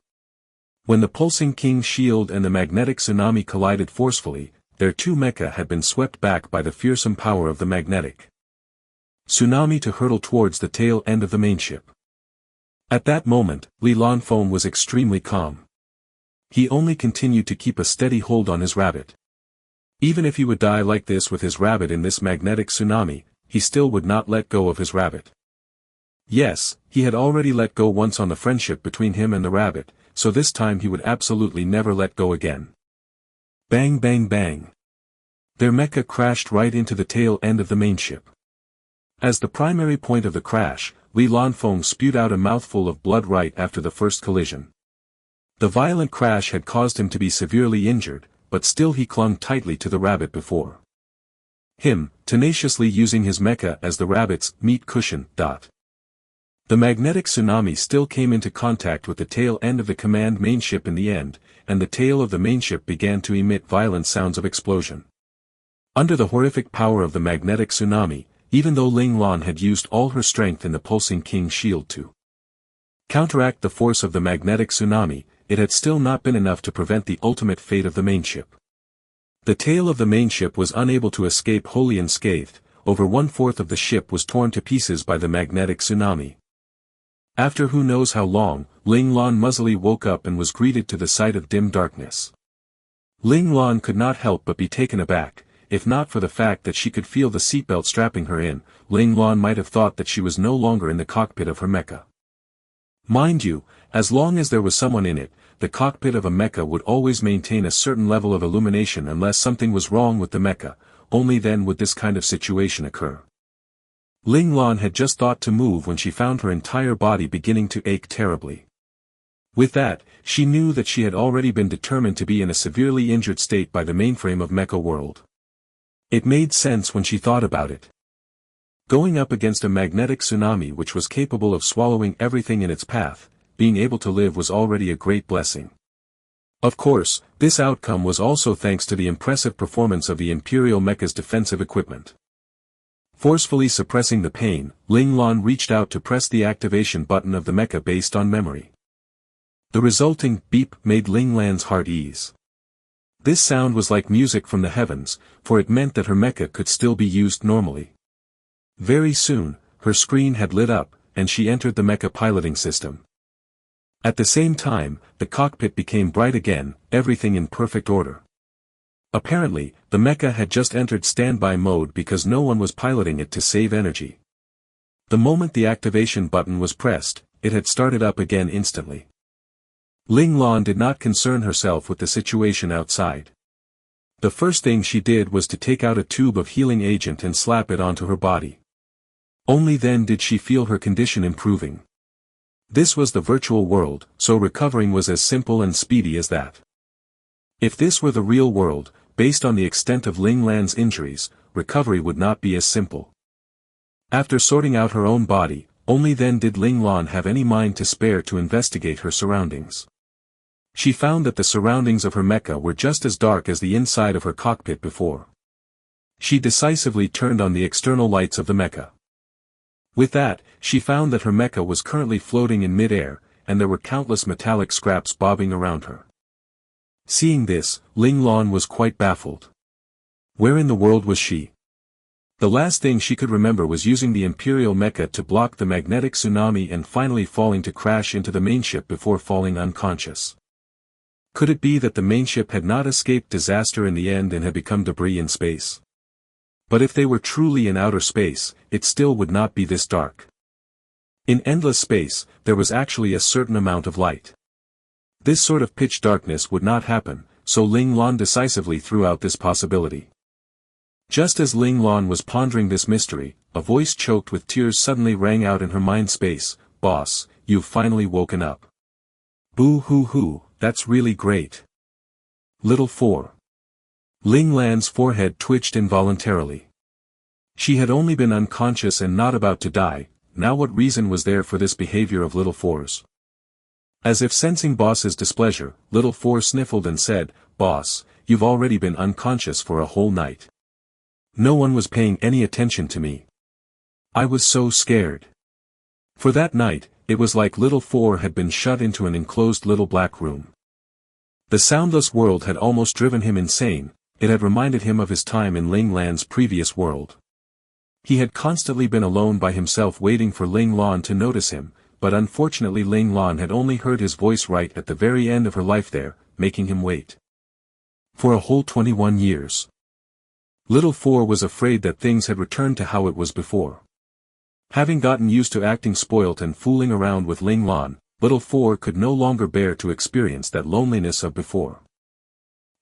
When the Pulsing King's shield and the magnetic tsunami collided forcefully, their two mecha had been swept back by the fearsome power of the magnetic tsunami to hurtle towards the tail end of the main ship. At that moment, Li Lanfeng was extremely calm. He only continued to keep a steady hold on his rabbit. Even if he would die like this with his rabbit in this magnetic tsunami, he still would not let go of his rabbit. Yes, he had already let go once on the friendship between him and the rabbit, so this time he would absolutely never let go again. Bang bang bang. Their mecha crashed right into the tail end of the main ship. As the primary point of the crash, Li Lanfeng spewed out a mouthful of blood right after the first collision. The violent crash had caused him to be severely injured, but still he clung tightly to the rabbit before him, tenaciously using his mecha as the rabbit's meat cushion. The magnetic tsunami still came into contact with the tail end of the command main ship in the end, and the tail of the main ship began to emit violent sounds of explosion. Under the horrific power of the magnetic tsunami, even though Ling Lan had used all her strength in the Pulsing King's shield to counteract the force of the magnetic tsunami, it had still not been enough to prevent the ultimate fate of the main ship. The tail of the main ship was unable to escape wholly unscathed. Over 1/4 of the ship was torn to pieces by the magnetic tsunami. After who knows how long, Ling Lan muzzily woke up and was greeted to the sight of dim darkness. Ling Lan could not help but be taken aback. If not for the fact that she could feel the seatbelt strapping her in, Ling Lan might have thought that she was no longer in the cockpit of her mecha. Mind you, as long as there was someone in it, the cockpit of a mecha would always maintain a certain level of illumination unless something was wrong with the mecha. Only then would this kind of situation occur. Ling Lan had just thought to move when she found her entire body beginning to ache terribly. With that, she knew that she had already been determined to be in a severely injured state by the mainframe of Mecha World. It made sense when she thought about it. Going up against a magnetic tsunami which was capable of swallowing everything in its path, being able to live was already a great blessing. Of course, this outcome was also thanks to the impressive performance of the Imperial Mecha's defensive equipment. Forcefully suppressing the pain, Ling Lan reached out to press the activation button of the mecha based on memory. The resulting beep made Ling Lan's heart ease. This sound was like music from the heavens, for it meant that her mecha could still be used normally. Very soon, her screen had lit up, and she entered the mecha piloting system. At the same time, the cockpit became bright again, everything in perfect order. Apparently, the mecha had just entered standby mode because no one was piloting it to save energy. The moment the activation button was pressed, it had started up again instantly. Ling Lan did not concern herself with the situation outside. The first thing she did was to take out a tube of healing agent and slap it onto her body. Only then did she feel her condition improving. This was the virtual world, so recovering was as simple and speedy as that. If this were the real world, based on the extent of Ling Lan's injuries, recovery would not be as simple. After sorting out her own body, only then did Ling Lan have any mind to spare to investigate her surroundings. She found that the surroundings of her mecha were just as dark as the inside of her cockpit before. She decisively turned on the external lights of the mecha. With that, she found that her mecha was currently floating in mid-air, and there were countless metallic scraps bobbing around her. Seeing this, Ling Lan was quite baffled. Where in the world was she? The last thing she could remember was using the Imperial mecha to block the magnetic tsunami and finally falling to crash into the main ship before falling unconscious. Could it be that the main ship had not escaped disaster in the end and had become debris in space? But if they were truly in outer space, it still would not be this dark. In endless space, there was actually a certain amount of light. This sort of pitch darkness would not happen, so Ling Lan decisively threw out this possibility. Just as Ling Lan was pondering this mystery, a voice choked with tears suddenly rang out in her mind space, "Boss, you've finally woken up. Boo-hoo-hoo, that's really great. Little 4. Ling Lan's forehead twitched involuntarily. She had only been unconscious and not about to die, now what reason was there for this behavior of Little 4's? As if sensing Boss's displeasure, Little 4 sniffled and said, "Boss, you've already been unconscious for a whole night. No one was paying any attention to me. I was so scared." For that night, it was like Little 4 had been shut into an enclosed little black room. The soundless world had almost driven him insane. It had reminded him of his time in Ling Lan's previous world. He had constantly been alone by himself waiting for Ling Lan to notice him, but unfortunately Ling Lan had only heard his voice right at the very end of her life there, making him wait. For a whole 21 years. Little 4 was afraid that things had returned to how it was before. Having gotten used to acting spoilt and fooling around with Ling Lan, Little 4 could no longer bear to experience that loneliness of before.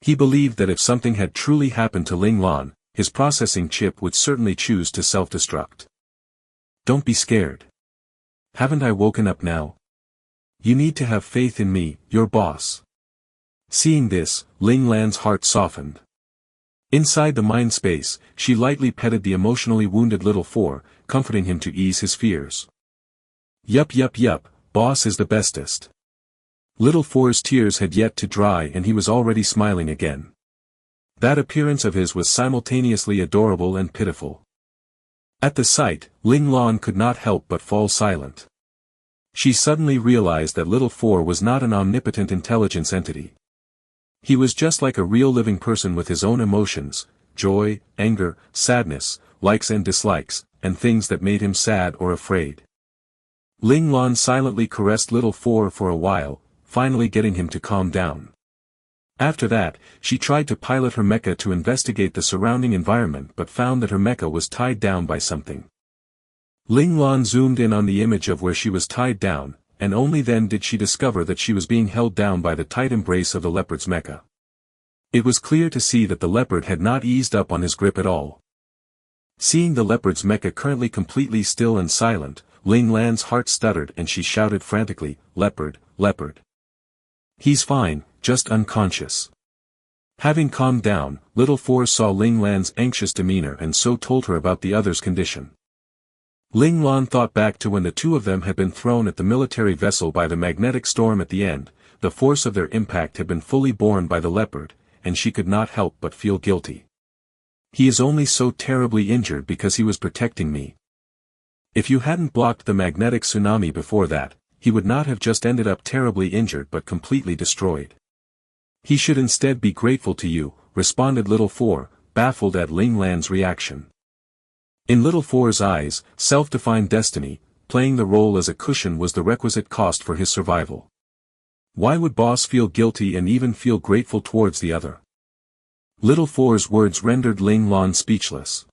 He believed that if something had truly happened to Ling Lan, his processing chip would certainly choose to self-destruct. "Don't be scared. Haven't I woken up now? You need to have faith in me, your boss." Seeing this, Ling Lan's heart softened. Inside the mind space, she lightly petted the emotionally wounded Little 4, comforting him to ease his fears. Yup, boss is the bestest." Little 4's tears had yet to dry and he was already smiling again. That appearance of his was simultaneously adorable and pitiful. At the sight, Ling Lan could not help but fall silent. She suddenly realized that Little 4 was not an omnipotent intelligence entity. He was just like a real living person with his own emotions, joy, anger, sadness, likes and dislikes, and things that made him sad or afraid. Ling Lan silently caressed Little 4 for a while, finally getting him to calm down. After that, she tried to pilot her mecha to investigate the surrounding environment but found that her mecha was tied down by something. Ling Lan zoomed in on the image of where she was tied down, and only then did she discover that she was being held down by the tight embrace of the leopard's mecha. It was clear to see that the leopard had not eased up on his grip at all. Seeing the leopard's mecha currently completely still and silent, Ling Lan's heart stuttered and she shouted frantically, "Leopard, leopard. He's fine, just unconscious." Having calmed down, Little 4 saw Ling Lan's anxious demeanor and so told her about the other's condition. Ling Lan thought back to when the two of them had been thrown at the military vessel by the magnetic storm at the end. The force of their impact had been fully borne by the leopard, and she could not help but feel guilty. "He is only so terribly injured because he was protecting me. If you hadn't blocked the magnetic tsunami before that, he would not have just ended up terribly injured but completely destroyed. He should instead be grateful to you," responded Little 4, baffled at Ling Lan's reaction. In Little 4's eyes, self-defined destiny, playing the role as a cushion was the requisite cost for his survival. Why would boss feel guilty and even feel grateful towards the other? Little Four's words rendered Ling Lan speechless.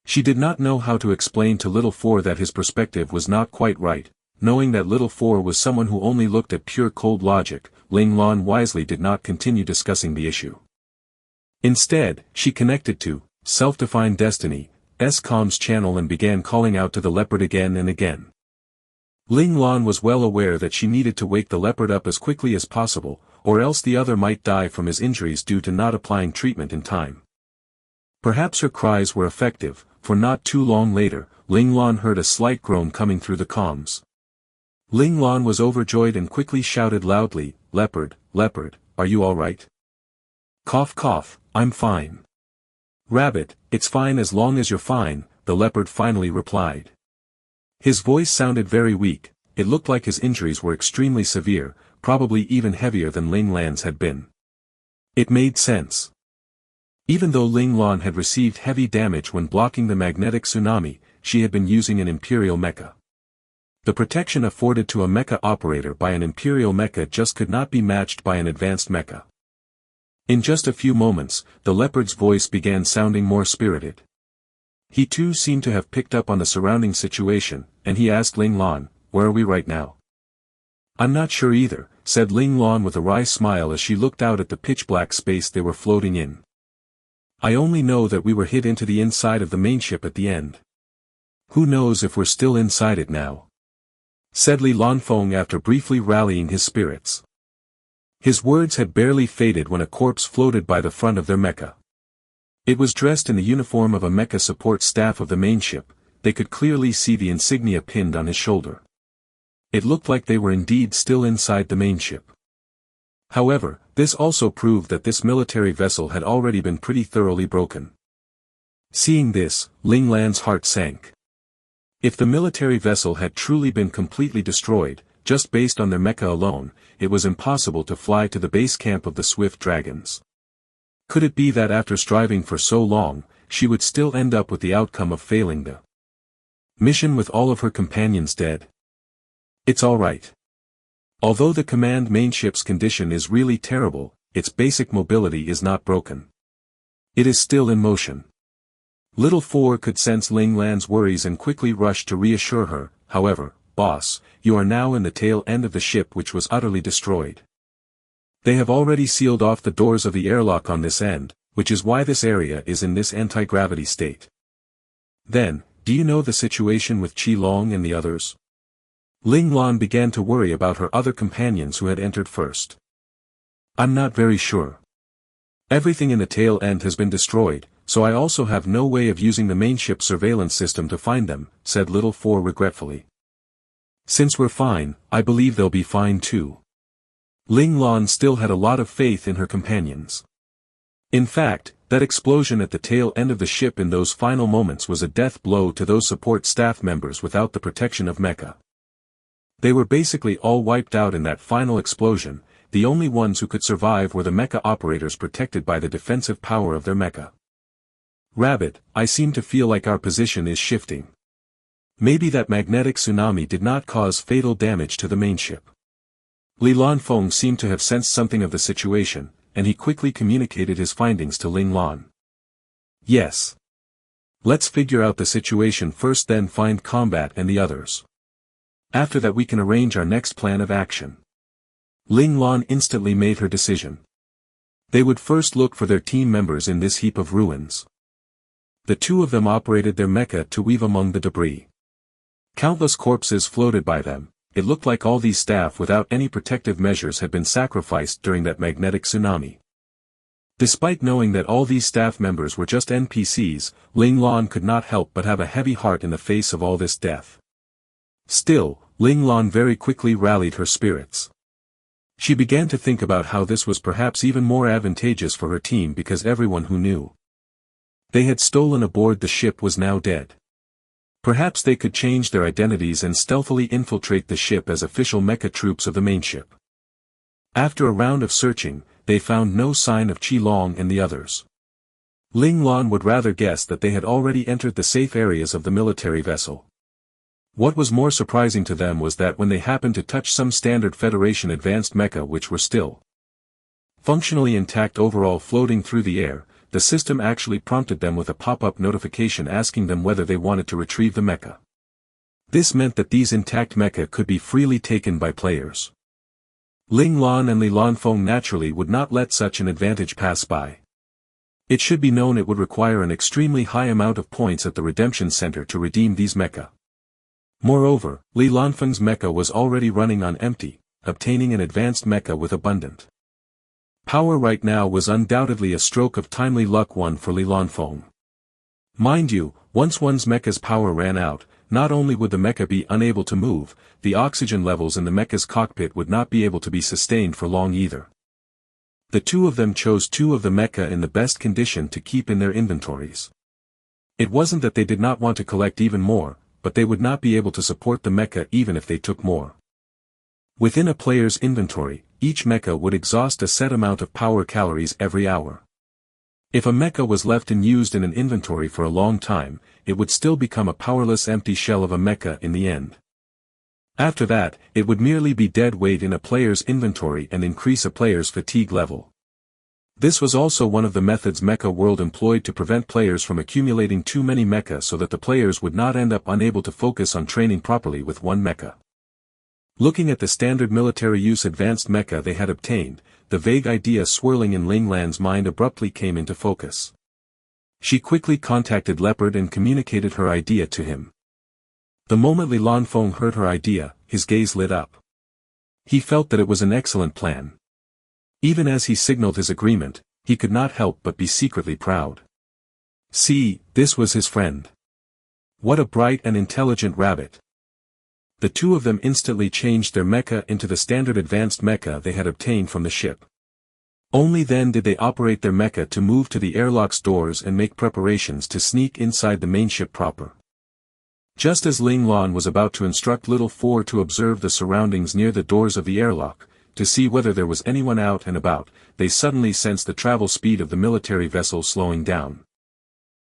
She did not know how to explain to Little Four that his perspective was not quite right. Knowing that Little Four was someone who only looked at pure cold logic, Ling Lan wisely did not continue discussing the issue. Instead, she connected to Self-Defined Destiny's comms channel and began calling out to the leopard again and again. Ling Lan was well aware that she needed to wake the leopard up as quickly as possible, or else the other might die from his injuries due to not applying treatment in time. Perhaps her cries were effective, for not too long later, Ling Lan heard a slight groan coming through the comms. Ling Lan was overjoyed and quickly shouted loudly, "Leopard, leopard, are you all right?" "Cough cough, I'm fine." "Rabbit, it's fine as long as you're fine," the leopard finally replied. His voice sounded very weak. It looked like his injuries were extremely severe, probably even heavier than Ling Lan's had been. It made sense. Even though Ling Lan had received heavy damage when blocking the magnetic tsunami, she had been using an Imperial mecha. The protection afforded to a mecha operator by an Imperial mecha just could not be matched by an advanced mecha. In just a few moments, the leopard's voice began sounding more spirited. He too seemed to have picked up on the surrounding situation, and he asked Ling Lan, "Where are we right now?" "I'm not sure either," said Ling Lan with a wry smile as she looked out at the pitch-black space they were floating in. "I only know that we were hit into the inside of the main ship at the end. Who knows if we're still inside it now?" said Li Lanfeng after briefly rallying his spirits. His words had barely faded when a corpse floated by the front of their mecha. It was dressed in the uniform of a mecha support staff of the main ship. They could clearly see the insignia pinned on his shoulder. It looked like they were indeed still inside the main ship. However, this also proved that this military vessel had already been pretty thoroughly broken. Seeing this, Ling Lan's heart sank. If the military vessel had truly been completely destroyed, just based on their mecha alone, it was impossible to fly to the base camp of the Swift Dragons. Could it be that after striving for so long, she would still end up with the outcome of failing the mission with all of her companions dead? It's alright. Although the command main ship's condition is really terrible, its basic mobility is not broken. It is still in motion. Little Four could sense Ling Lan's worries and quickly rushed to reassure her. "However, boss, you are now in the tail end of the ship which was utterly destroyed. They have already sealed off the doors of the airlock on this end, which is why this area is in this anti-gravity state. Then, do you know the situation with Qi Long and the others?" Ling Lan began to worry about her other companions who had entered first. "I'm not very sure. Everything in the tail end has been destroyed, so I also have no way of using the main ship surveillance system to find them," said Little Four regretfully. "Since we're fine, I believe they'll be fine too." Ling Lan still had a lot of faith in her companions. In fact, that explosion at the tail end of the ship in those final moments was a death blow to those support staff members without the protection of mecha. They were basically all wiped out in that final explosion. The only ones who could survive were the mecha operators protected by the defensive power of their mecha. "Rabbit, I seem to feel like our position is shifting. Maybe that magnetic tsunami did not cause fatal damage to the main ship." Li Lanfeng seemed to have sensed something of the situation, and he quickly communicated his findings to Ling Lan. "Yes. Let's figure out the situation first, then find combat and the others. After that we can arrange our next plan of action." Ling Lan instantly made her decision. They would first look for their team members in this heap of ruins. The two of them operated their mecha to weave among the debris. Countless corpses floated by them. It looked like all these staff without any protective measures had been sacrificed during that magnetic tsunami. Despite knowing that all these staff members were just NPCs, Ling Lan could not help but have a heavy heart in the face of all this death. Still, Ling Lan very quickly rallied her spirits. She began to think about how this was perhaps even more advantageous for her team because everyone who knew they had stolen aboard the ship was now dead. Perhaps they could change their identities and stealthily infiltrate the ship as official mecha troops of the main ship. After a round of searching, they found no sign of Qi Long and the others. Ling Lan would rather guess that they had already entered the safe areas of the military vessel. What was more surprising to them was that when they happened to touch some standard Federation advanced mecha which were still functionally intact overall floating through the air, the system actually prompted them with a pop-up notification asking them whether they wanted to retrieve the mecha. This meant that these intact mecha could be freely taken by players. Ling Lan and Li Lanfeng naturally would not let such an advantage pass by. It should be known it would require an extremely high amount of points at the Redemption Center to redeem these mecha. Moreover, Li Lanfeng's mecha was already running on empty, obtaining an advanced mecha with abundant power right now was undoubtedly a stroke of timely luck one for Li Lanfeng. Mind you, once one's mecha's power ran out, not only would the mecha be unable to move, the oxygen levels in the mecha's cockpit would not be able to be sustained for long either. The two of them chose two of the mecha in the best condition to keep in their inventories. It wasn't that they did not want to collect even more, but they would not be able to support the mecha even if they took more. Within a player's inventory, each mecha would exhaust a set amount of power calories every hour. If a mecha was left unused in an inventory for a long time, it would still become a powerless empty shell of a mecha in the end. After that, it would merely be dead weight in a player's inventory and increase a player's fatigue level. This was also one of the methods Mecha World employed to prevent players from accumulating too many mecha so that the players would not end up unable to focus on training properly with one mecha. Looking at the standard military use advanced mecha they had obtained, the vague idea swirling in Ling Lan's mind abruptly came into focus. She quickly contacted Leopard and communicated her idea to him. The moment Li Lanfeng heard her idea, his gaze lit up. He felt that it was an excellent plan. Even as he signaled his agreement, he could not help but be secretly proud. See, this was his friend. What a bright and intelligent rabbit. The two of them instantly changed their mecha into the standard advanced mecha they had obtained from the ship. Only then did they operate their mecha to move to the airlock's doors and make preparations to sneak inside the main ship proper. Just as Ling Lan was about to instruct Little Four to observe the surroundings near the doors of the airlock, to see whether there was anyone out and about, they suddenly sensed the travel speed of the military vessel slowing down.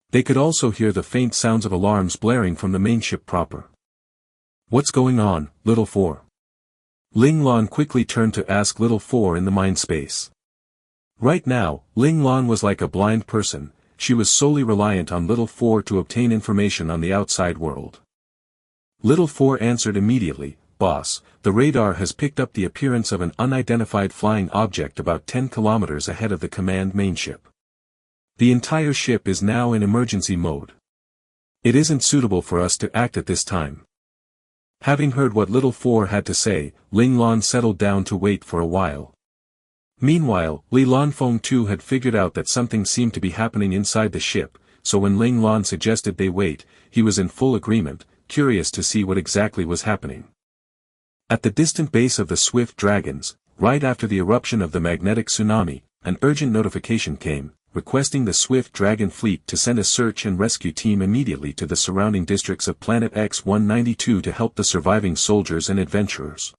They could also hear the faint sounds of alarms blaring from the main ship proper. What's going on, Little Four? Ling Lan quickly turned to ask Little Four in the mind space. Right now, Ling Lan was like a blind person, she was solely reliant on Little Four to obtain information on the outside world. Little Four answered immediately, Boss, the radar has picked up the appearance of an unidentified flying object about 10 kilometers ahead of the command main ship. The entire ship is now in emergency mode. It isn't suitable for us to act at this time. Having heard what Little Four had to say, Ling Lan settled down to wait for a while. Meanwhile, Li Lanfeng too had figured out that something seemed to be happening inside the ship, so when Ling Lan suggested they wait, he was in full agreement, curious to see what exactly was happening. At the distant base of the Swift Dragons, right after the eruption of the magnetic tsunami, an urgent notification came, requesting the Swift Dragon fleet to send a search and rescue team immediately to the surrounding districts of Planet X-192 to help the surviving soldiers and adventurers.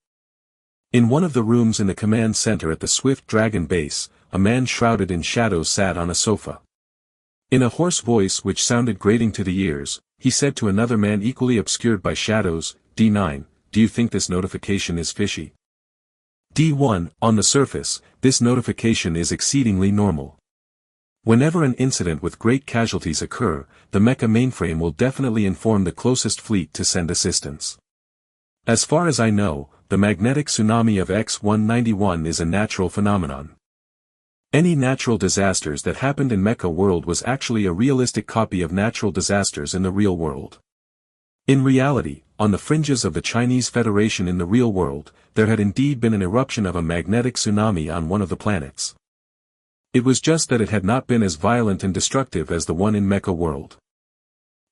In one of the rooms in the command center at the Swift Dragon base, a man shrouded in shadows sat on a sofa. In a hoarse voice which sounded grating to the ears, he said to another man equally obscured by shadows, D9, do you think this notification is fishy? D1, on the surface, this notification is exceedingly normal. Whenever an incident with great casualties occur, the mecha mainframe will definitely inform the closest fleet to send assistance. As far as I know, the magnetic tsunami of X-191 is a natural phenomenon. Any natural disasters that happened in Mecha World was actually a realistic copy of natural disasters in the real world. In reality, on the fringes of the Chinese Federation in the real world, there had indeed been an eruption of a magnetic tsunami on one of the planets. It was just that it had not been as violent and destructive as the one in Mecha World.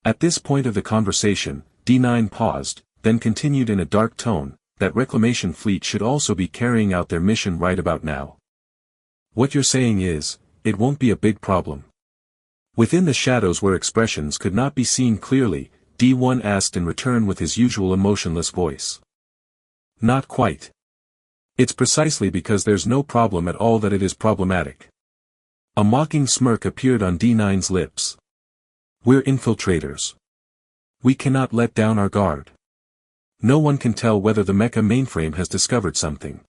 At this point of the conversation, D9 paused, then continued in a dark tone, that reclamation fleet should also be carrying out their mission right about now. What you're saying is, it won't be a big problem. Within the shadows where expressions could not be seen clearly, D1 asked in return with his usual emotionless voice. Not quite. It's precisely because there's no problem at all that it is problematic. A mocking smirk appeared on D9's lips. We're infiltrators. We cannot let down our guard. No one can tell whether the mecha mainframe has discovered something.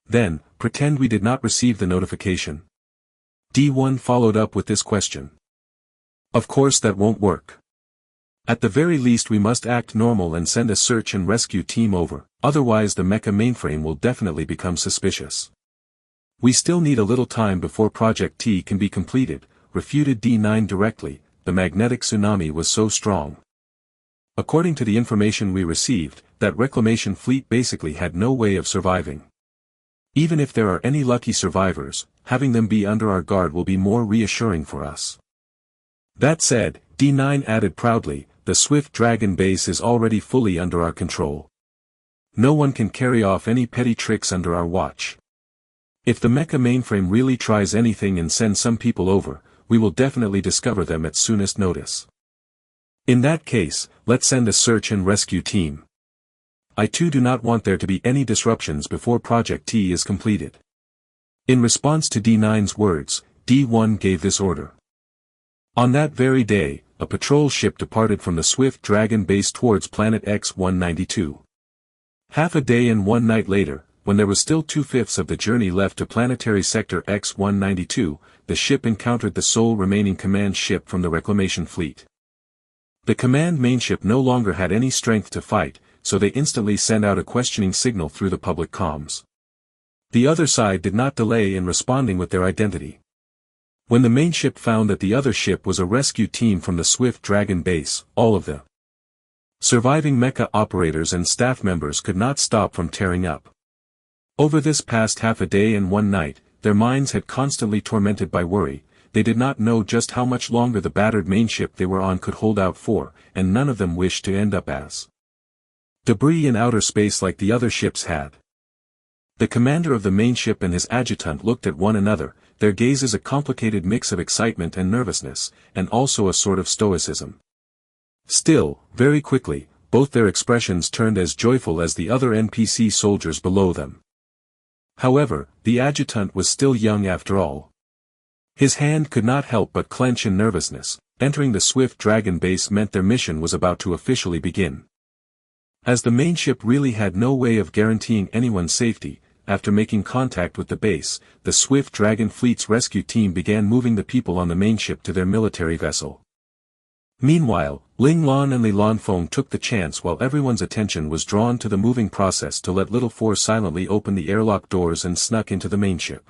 Then, pretend we did not receive the notification. D1 followed up with this question. Of course that won't work. At the very least we must act normal and send a search and rescue team over, otherwise the mecha mainframe will definitely become suspicious. We still need a little time before Project T can be completed, refuted D9 directly. The magnetic tsunami was so strong. According to the information we received, that reclamation fleet basically had no way of surviving. Even if there are any lucky survivors, having them be under our guard will be more reassuring for us. That said, D9 added proudly, the Swift Dragon base is already fully under our control. No one can carry off any petty tricks under our watch. If the mecha mainframe really tries anything and sends some people over, we will definitely discover them at soonest notice. In that case, let's send a search and rescue team. I too do not want there to be any disruptions before Project T is completed. In response to D9's words, D1 gave this order. On that very day, a patrol ship departed from the Swift Dragon base towards planet X-192. Half a day and one night later, when there was still 2/5 of the journey left to planetary sector X-192, the ship encountered the sole remaining command ship from the reclamation fleet. The command main ship no longer had any strength to fight, so they instantly sent out a questioning signal through the public comms. The other side did not delay in responding with their identity. When the main ship found that the other ship was a rescue team from the Swift Dragon base, all of the surviving mecha operators and staff members could not stop from tearing up. Over this past half a day and one night, their minds had constantly tormented by worry. They did not know just how much longer the battered main ship they were on could hold out for, and none of them wished to end up as debris in outer space like the other ships had. The commander of the main ship and his adjutant looked at one another, their gazes a complicated mix of excitement and nervousness, and also a sort of stoicism. Still, very quickly, both their expressions turned as joyful as the other NPC soldiers below them. However, the adjutant was still young after all. His hand could not help but clench in nervousness. Entering the Swift Dragon base meant their mission was about to officially begin. As the main ship really had no way of guaranteeing anyone's safety, after making contact with the base, the Swift Dragon fleet's rescue team began moving the people on the main ship to their military vessel. Meanwhile, Ling Lan and Ling Lan took the chance while everyone's attention was drawn to the moving process to let Little Four silently open the airlock doors and snuck into the main ship.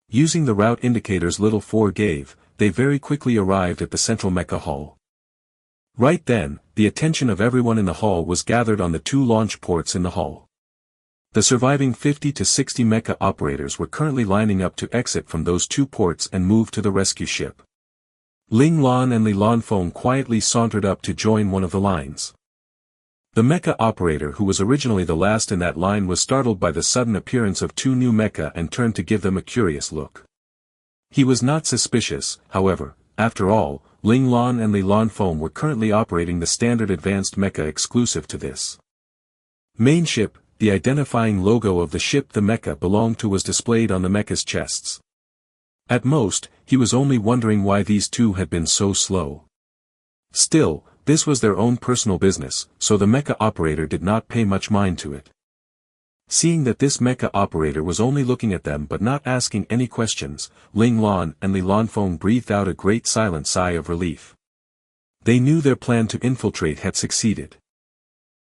Using the route indicators Little Four gave, they very quickly arrived at the central mecha hall. Right then, the attention of everyone in the hall was gathered on the two launch ports in the hall. The surviving 50 to 60 mecha operators were currently lining up to exit from those two ports and move to the rescue ship. Ling Lan and Ling Lan quietly sauntered up to join one of the lines. The mecha operator who was originally the last in that line was startled by the sudden appearance of two new mecha and turned to give them a curious look. He was not suspicious, however. After all, Ling Lan and Ling Lan were currently operating the standard advanced mecha exclusive to this main ship. The identifying logo of the ship the mecha belonged to was displayed on the mecha's chests. At most, he was only wondering why these two had been so slow. Still, this was their own personal business, so the mecha operator did not pay much mind to it. Seeing that this mecha operator was only looking at them but not asking any questions, Ling Lan and Ling Lan breathed out a great silent sigh of relief. They knew their plan to infiltrate had succeeded.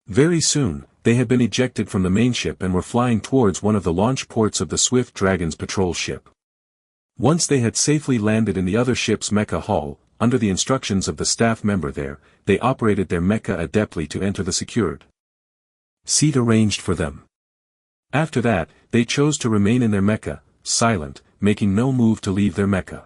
Very soon, they had been ejected from the main ship and were flying towards one of the launch ports of the Swift Dragon's patrol ship. Once they had safely landed in the other ship's mecha hall, under the instructions of the staff member there, they operated their mecha adeptly to enter the secured seat arranged for them. After that, they chose to remain in their mecha, silent, making no move to leave their mecha.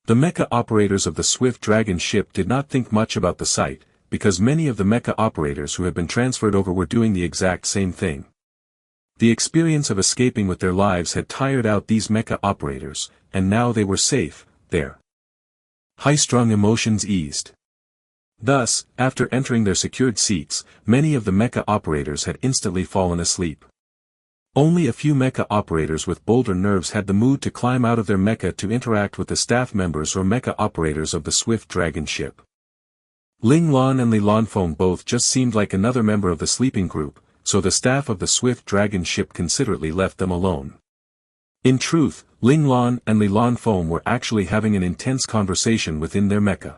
The mecha operators of the Swift Dragon ship did not think much about the sight, because many of the mecha operators who had been transferred over were doing the exact same thing. The experience of escaping with their lives had tired out these mecha operators, and now they were safe, their high-strung emotions eased. Thus, after entering their secured seats, many of the mecha operators had instantly fallen asleep. Only a few mecha operators with bolder nerves had the mood to climb out of their mecha to interact with the staff members or mecha operators of the Swift Dragon ship. Ling Lan and Li Lanfeng both just seemed like another member of the sleeping group, so the staff of the swift dragon ship considerately left them alone. In truth, Ling Lan and Li Lanfeng were actually having an intense conversation within their mecha.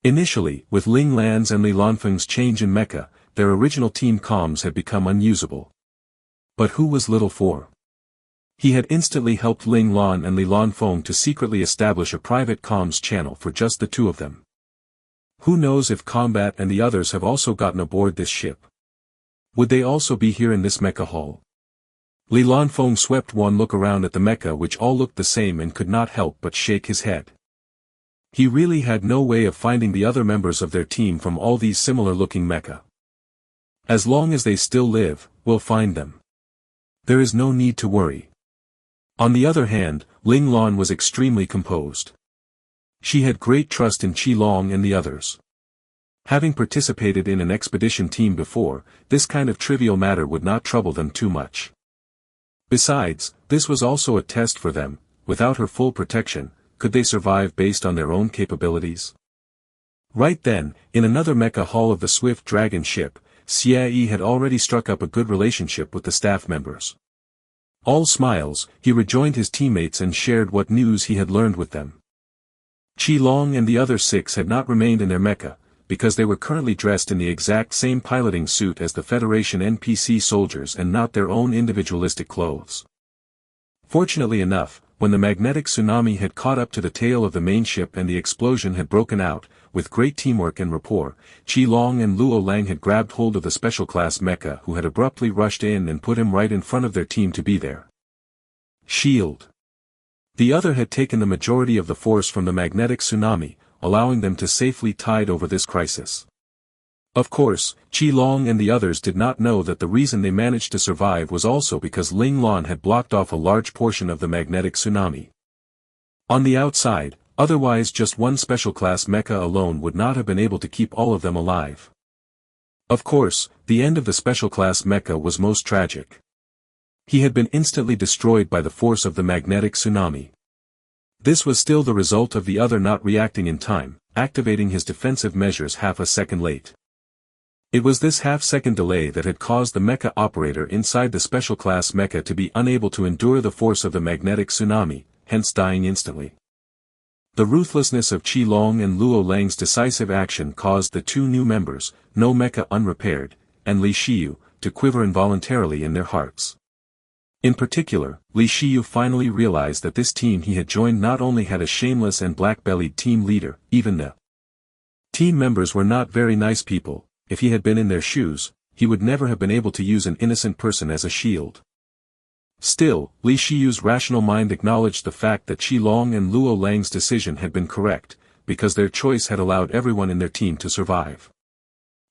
Initially, with Ling Lan's and Li Lanfeng's change in mecha, their original team comms had become unusable. But who was Little For? He had instantly helped Ling Lan and Li Lanfeng to secretly establish a private comms channel for just the two of them. Who knows if Combat and the others have also gotten aboard this ship? Would they also be here in this mecha hall? Li Lanfeng swept one look around at the mecha, which all looked the same, and could not help but shake his head. He really had no way of finding the other members of their team from all these similar-looking mecha. As long as they still live, we'll find them. There is no need to worry. On the other hand, Ling Lan was extremely composed. She had great trust in Qi Long and the others. Having participated in an expedition team before, this kind of trivial matter would not trouble them too much. Besides, this was also a test for them. Without her full protection, could they survive based on their own capabilities? Right then, in another mecha hall of the swift dragon ship, Xie had already struck up a good relationship with the staff members. All smiles, he rejoined his teammates and shared what news he had learned with them. Qi Long and the other 6 had not remained in their mecha, because they were currently dressed in the exact same piloting suit as the Federation NPC soldiers and not their own individualistic clothes. Fortunately enough, when the magnetic tsunami had caught up to the tail of the main ship and the explosion had broken out, with great teamwork and rapport, Qi Long and Luo Lang had grabbed hold of the special class mecha, who had abruptly rushed in and put him right in front of their team to be their shield. The other had taken the majority of the force from the magnetic tsunami, allowing them to safely tide over this crisis. Of course, Qi Long and the others did not know that the reason they managed to survive was also because Ling Lan had blocked off a large portion of the magnetic tsunami. On the outside, otherwise just one special class mecha alone would not have been able to keep all of them alive. Of course, the end of the special class mecha was most tragic. He had been instantly destroyed by the force of the magnetic tsunami. This was still the result of the other not reacting in time, activating his defensive measures half a second late. It was this half-second delay that had caused the mecha operator inside the special class mecha to be unable to endure the force of the magnetic tsunami, hence dying instantly. The ruthlessness of Qi Long and Luo Lang's decisive action caused the two new members, No Mecha Unrepaired, and Li Shiyu, to quiver involuntarily in their hearts. In particular, Li Shiyu finally realized that this team he had joined not only had a shameless and black-bellied team leader, even the team members were not very nice people. If he had been in their shoes, he would never have been able to use an innocent person as a shield. Still, Li Shiyu's rational mind acknowledged the fact that Qi Long and Luo Lang's decision had been correct, because their choice had allowed everyone in their team to survive.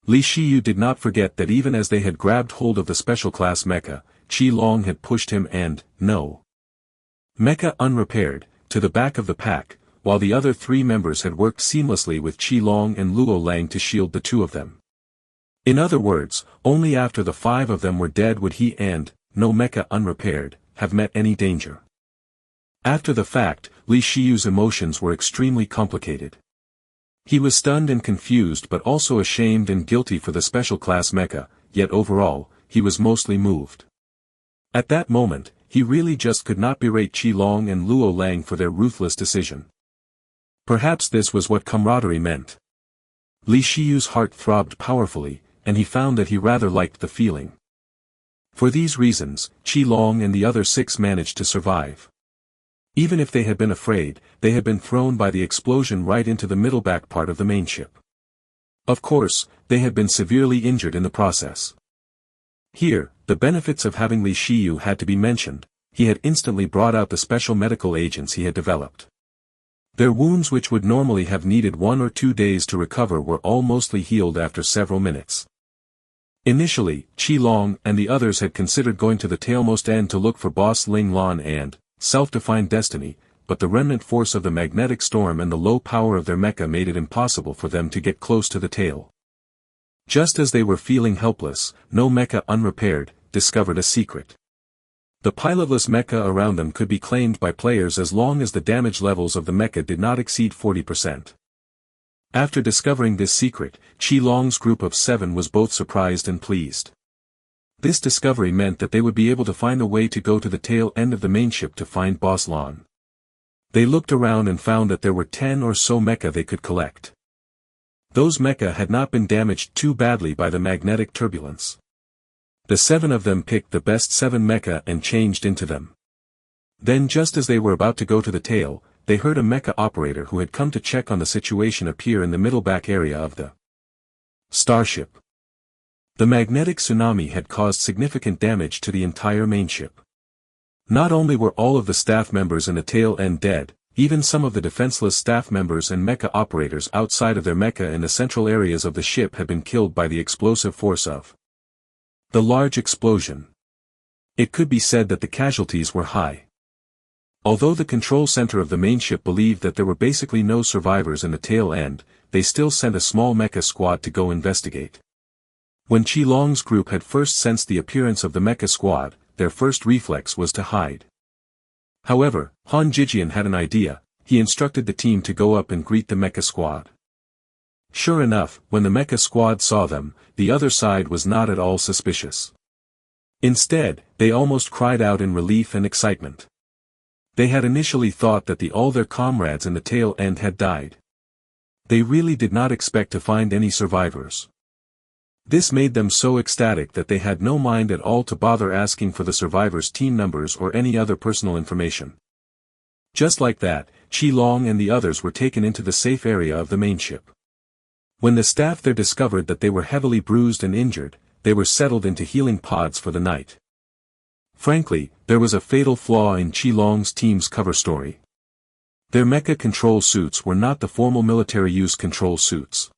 Li Shiyu did not forget that even as they had grabbed hold of the special class mecha, Qi Long had pushed him and, No Mecha Unrepaired, to the back of the pack, while the other 3 members had worked seamlessly with Qi Long and Luo Lang to shield the 2 of them. In other words, only after the 5 of them were dead would he and, No Mecha Unrepaired, have met any danger. After the fact, Li Shiyu's emotions were extremely complicated. He was stunned and confused but also ashamed and guilty for the special class mecha, yet overall, he was mostly moved. At that moment, he really just could not berate Qi Long and Luo Lang for their ruthless decision. Perhaps this was what camaraderie meant. Li Shiyu's heart throbbed powerfully, and he found that he rather liked the feeling. For these reasons, Qi Long and the other 6 managed to survive. Even if they had been afraid, they had been thrown by the explosion right into the middle back part of the main ship. Of course, they had been severely injured in the process. Here, the benefits of having Li Shiyu had to be mentioned. He had instantly brought out the special medical agents he had developed. Their wounds, which would normally have needed 1 or 2 days to recover, were all mostly healed after several minutes. Initially, Qi Long and the others had considered going to the tailmost end to look for boss Ling Lan and self-defined destiny, but the remnant force of the magnetic storm and the low power of their mecha made it impossible for them to get close to the tail. Just as they were feeling helpless, No Mecha Unrepaired discovered a secret. The pilotless mecha around them could be claimed by players as long as the damage levels of the mecha did not exceed 40%. After discovering this secret, Qi Long's group of 7 was both surprised and pleased. This discovery meant that they would be able to find a way to go to the tail end of the main ship to find Boss Lan. They looked around and found that there were 10 or so mecha they could collect. Those mecha had not been damaged too badly by the magnetic turbulence. The 7 of them picked the best 7 mecha and changed into them. Then just as they were about to go to the tail, they heard a mecha operator who had come to check on the situation appear in the middle back area of the starship. The magnetic tsunami had caused significant damage to the entire main ship. Not only were all of the staff members in the tail end dead, even some of the defenseless staff members and mecha operators outside of their mecha in the central areas of the ship had been killed by the explosive force of the large explosion. It could be said that the casualties were high. Although the control center of the main ship believed that there were basically no survivors in the tail end, they still sent a small mecha squad to go investigate. When Qi Long's group had first sensed the appearance of the mecha squad, their first reflex was to hide. However, Han Jijian had an idea. He instructed the team to go up and greet the mecha squad. Sure enough, when the mecha squad saw them, the other side was not at all suspicious. Instead, they almost cried out in relief and excitement. They had initially thought that all their comrades in the tail end had died. They really did not expect to find any survivors. This made them so ecstatic that they had no mind at all to bother asking for the survivors' team numbers or any other personal information. Just like that, Qi Long and the others were taken into the safe area of the main ship. When the staff there discovered that they were heavily bruised and injured, they were settled into healing pods for the night. Frankly, there was a fatal flaw in Qi Long's team's cover story. Their mecha control suits were not the formal military use control suits.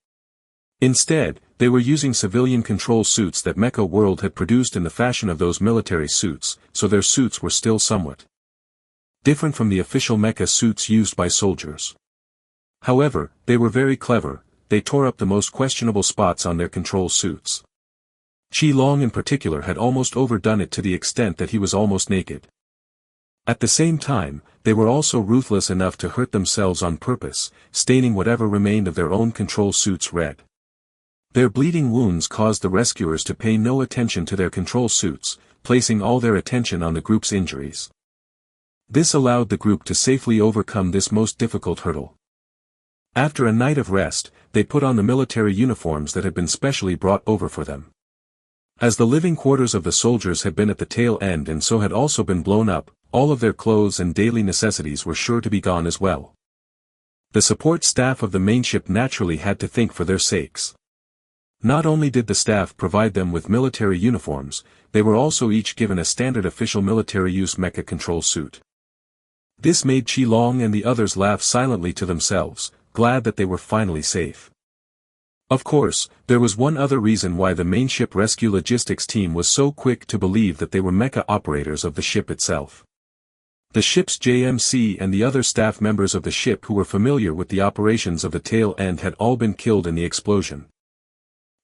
Instead, they were using civilian control suits that Mecha World had produced in the fashion of those military suits, so their suits were still somewhat different from the official mecha suits used by soldiers. However, they were very clever. They tore up the most questionable spots on their control suits. Qi Long in particular had almost overdone it to the extent that he was almost naked. At the same time, they were also ruthless enough to hurt themselves on purpose, staining whatever remained of their own control suits red. Their bleeding wounds caused the rescuers to pay no attention to their control suits, placing all their attention on the group's injuries. This allowed the group to safely overcome this most difficult hurdle. After a night of rest, they put on the military uniforms that had been specially brought over for them. As the living quarters of the soldiers had been at the tail end and so had also been blown up, all of their clothes and daily necessities were sure to be gone as well. The support staff of the main ship naturally had to think for their sakes. Not only did the staff provide them with military uniforms, they were also each given a standard official military use mecha control suit. This made Qi Long and the others laugh silently to themselves, glad that they were finally safe. Of course, there was one other reason why the main ship rescue logistics team was so quick to believe that they were mecha operators of the ship itself. The ship's JMC and the other staff members of the ship who were familiar with the operations of the tail end had all been killed in the explosion.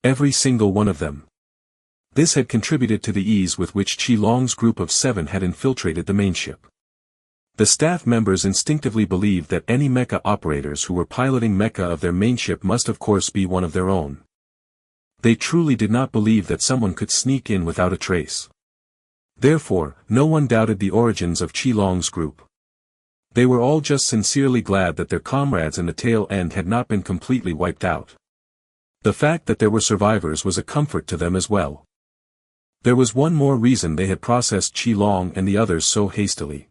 Every single one of them. This had contributed to the ease with which Qi Long's group of 7 had infiltrated the main ship. The staff members instinctively believed that any mecha operators who were piloting mecha of their main ship must of course be one of their own. They truly did not believe that someone could sneak in without a trace. Therefore, no one doubted the origins of Qi Long's group. They were all just sincerely glad that their comrades in the tail end had not been completely wiped out. The fact that there were survivors was a comfort to them as well. There was one more reason they had processed Qi Long and the others so hastily.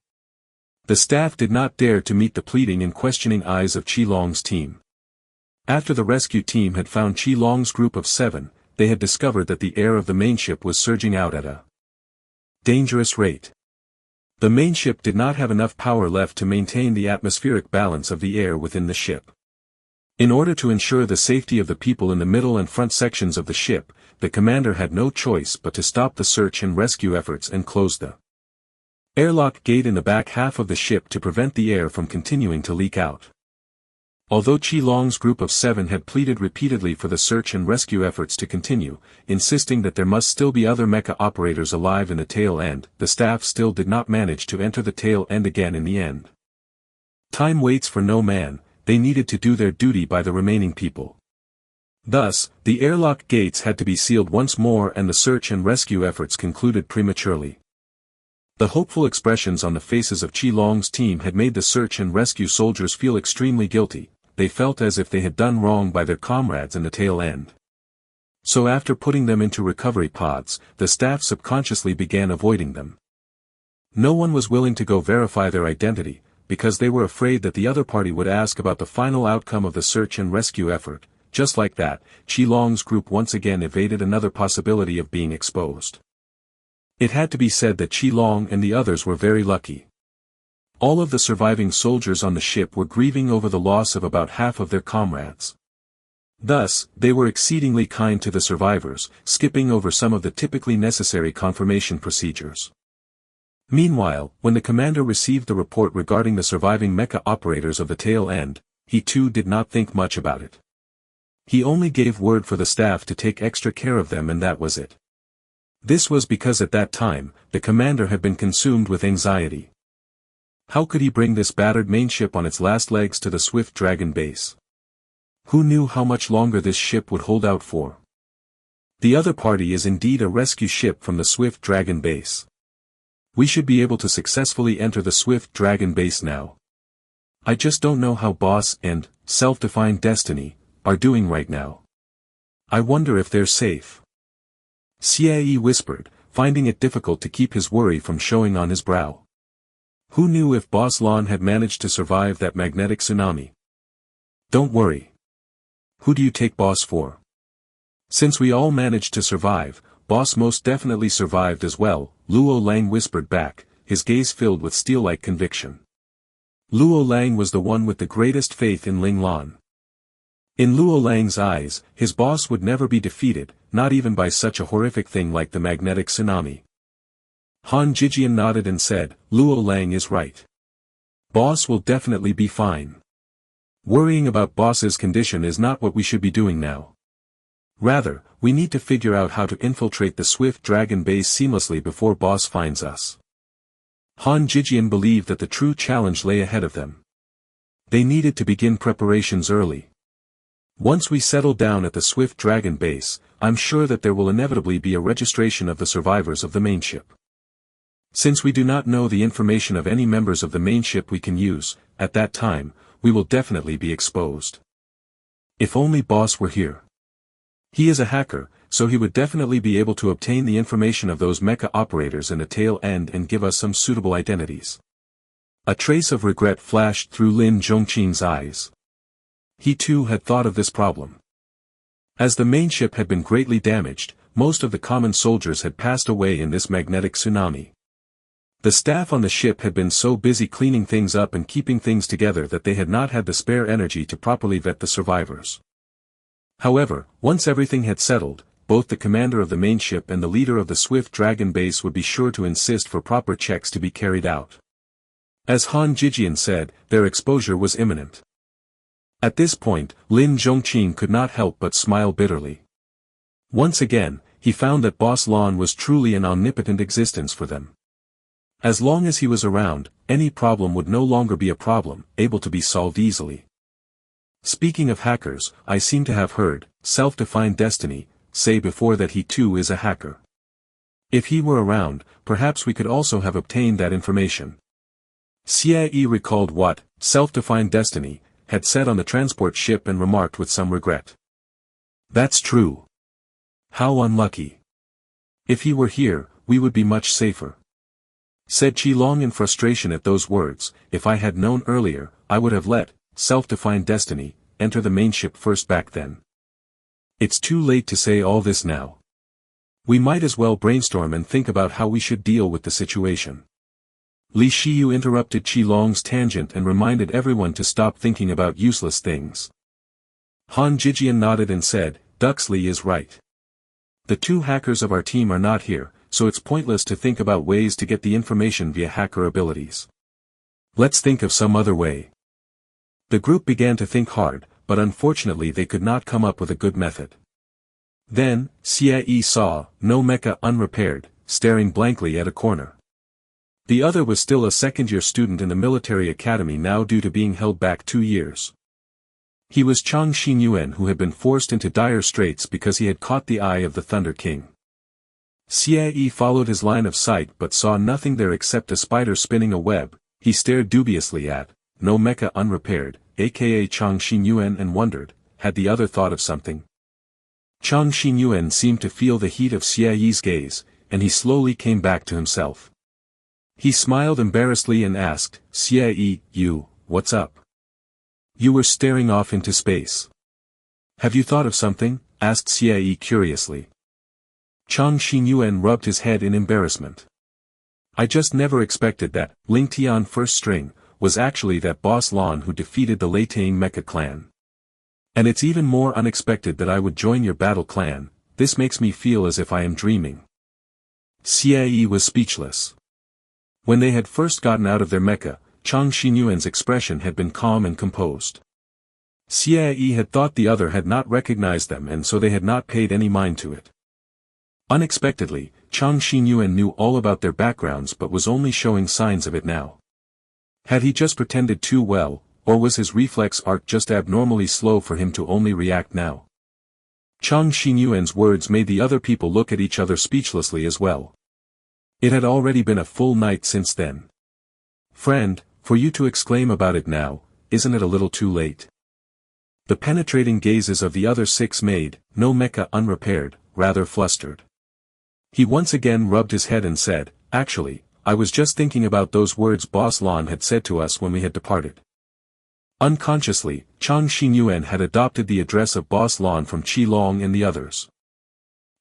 The staff did not dare to meet the pleading and questioning eyes of Qi Long's team. After the rescue team had found Qi Long's group of 7, they had discovered that the air of the main ship was surging out at a dangerous rate. The main ship did not have enough power left to maintain the atmospheric balance of the air within the ship. In order to ensure the safety of the people in the middle and front sections of the ship, the commander had no choice but to stop the search and rescue efforts and close the airlock gate in the back half of the ship to prevent the air from continuing to leak out. Although Qi Long's group of 7 had pleaded repeatedly for the search and rescue efforts to continue, insisting that there must still be other mecha operators alive in the tail end, the staff still did not manage to enter the tail end again in the end. Time waits for no man, they needed to do their duty by the remaining people. Thus, the airlock gates had to be sealed once more and the search and rescue efforts concluded prematurely. The hopeful expressions on the faces of Qi Long's team had made the search and rescue soldiers feel extremely guilty. They felt as if they had done wrong by their comrades in the tail end. So after putting them into recovery pods, the staff subconsciously began avoiding them. No one was willing to go verify their identity, because they were afraid that the other party would ask about the final outcome of the search and rescue effort. Just like that, Qi Long's group once again evaded another possibility of being exposed. It had to be said that Qi Long and the others were very lucky. All of the surviving soldiers on the ship were grieving over the loss of about half of their comrades. Thus, they were exceedingly kind to the survivors, skipping over some of the typically necessary confirmation procedures. Meanwhile, when the commander received the report regarding the surviving mecha operators of the tail end, he too did not think much about it. He only gave word for the staff to take extra care of them and that was it. This was because at that time, the commander had been consumed with anxiety. How could he bring this battered main ship on its last legs to the Swift Dragon base? Who knew how much longer this ship would hold out for? The other party is indeed a rescue ship from the Swift Dragon base. We should be able to successfully enter the Swift Dragon base now. I just don't know how Boss and Self-Defined Destiny are doing right now. I wonder if they're safe. Xie whispered, finding it difficult to keep his worry from showing on his brow. Who knew if Boss Lan had managed to survive that magnetic tsunami? Don't worry. Who do you take Boss for? Since we all managed to survive, Boss most definitely survived as well, Luo Lang whispered back, his gaze filled with steel-like conviction. Luo Lang was the one with the greatest faith in Ling Lan. In Luo Lang's eyes, his boss would never be defeated, not even by such a horrific thing like the magnetic tsunami. Han Jijian nodded and said, Luo Lang is right. Boss will definitely be fine. Worrying about Boss's condition is not what we should be doing now. Rather, we need to figure out how to infiltrate the Swift Dragon base seamlessly before Boss finds us. Han Jijian believed that the true challenge lay ahead of them. They needed to begin preparations early. Once we settle down at the Swift Dragon base, I'm sure that there will inevitably be a registration of the survivors of the main ship. Since we do not know the information of any members of the main ship we can use, at that time, we will definitely be exposed. If only Boss were here. He is a hacker, so he would definitely be able to obtain the information of those mecha operators in the tail end and give us some suitable identities. A trace of regret flashed through Lin Zhongqing's eyes. He too had thought of this problem. As the main ship had been greatly damaged, most of the common soldiers had passed away in this magnetic tsunami. The staff on the ship had been so busy cleaning things up and keeping things together that they had not had the spare energy to properly vet the survivors. However, once everything had settled, both the commander of the main ship and the leader of the Swift Dragon base would be sure to insist for proper checks to be carried out. As Han Jijian said, their exposure was imminent. At this point, Lin Zhongqing could not help but smile bitterly. Once again, he found that Boss Lan was truly an omnipotent existence for them. As long as he was around, any problem would no longer be a problem, able to be solved easily. Speaking of hackers, I seem to have heard Self-Defined Destiny say before that he too is a hacker. If he were around, perhaps we could also have obtained that information. Xie recalled what Self-Defined Destiny had said on the transport ship and remarked with some regret. That's true. How unlucky. If he were here, we would be much safer. Said Qi Long in frustration at those words, if I had known earlier, I would have let Self-Defined Destiny enter the main ship first back then. It's too late to say all this now. We might as well brainstorm and think about how we should deal with the situation. Li Shiyu interrupted Qi Long's tangent and reminded everyone to stop thinking about useless things. Han Jijian nodded and said, Duxley is right. The two hackers of our team are not here, so it's pointless to think about ways to get the information via hacker abilities. Let's think of some other way. The group began to think hard, but unfortunately they could not come up with a good method. Then, Xie saw no mecha unrepaired, staring blankly at a corner. The other was still a second-year student in the military academy now due to being held back 2 years. He was Chang Xinyuan, who had been forced into dire straits because he had caught the eye of the Thunder King. Xie followed his line of sight but saw nothing there except a spider spinning a web. He stared dubiously at no mecha unrepaired, aka Chang Xinyuan, and wondered, had the other thought of something? Chang Xinyuan seemed to feel the heat of Xie's gaze, and he slowly came back to himself. He smiled embarrassedly and asked, Xie, what's up? You were staring off into space. Have you thought of something? Asked Xie curiously. Chang Xinyuan rubbed his head in embarrassment. I just never expected that Ling Tian first string was actually that boss Lan who defeated the Leitang Mecha clan. And it's even more unexpected that I would join your battle clan. This makes me feel as if I am dreaming. Xie was speechless. When they had first gotten out of their mecha, Chang Xinyuan's expression had been calm and composed. Xie had thought the other had not recognized them, and so they had not paid any mind to it. Unexpectedly, Chang Xinyuan knew all about their backgrounds but was only showing signs of it now. Had he just pretended too well, or was his reflex arc just abnormally slow for him to only react now? Chang Xinyuan's words made the other people look at each other speechlessly as well. It had already been a full night since then. Friend, for you to exclaim about it now, isn't it a little too late? The penetrating gazes of the other six made no mecha unrepaired rather flustered. He once again rubbed his head and said, actually, I was just thinking about those words Boss Lan had said to us when we had departed. Unconsciously, Chang Xinyuan had adopted the address of Boss Lan from Qi Long and the others.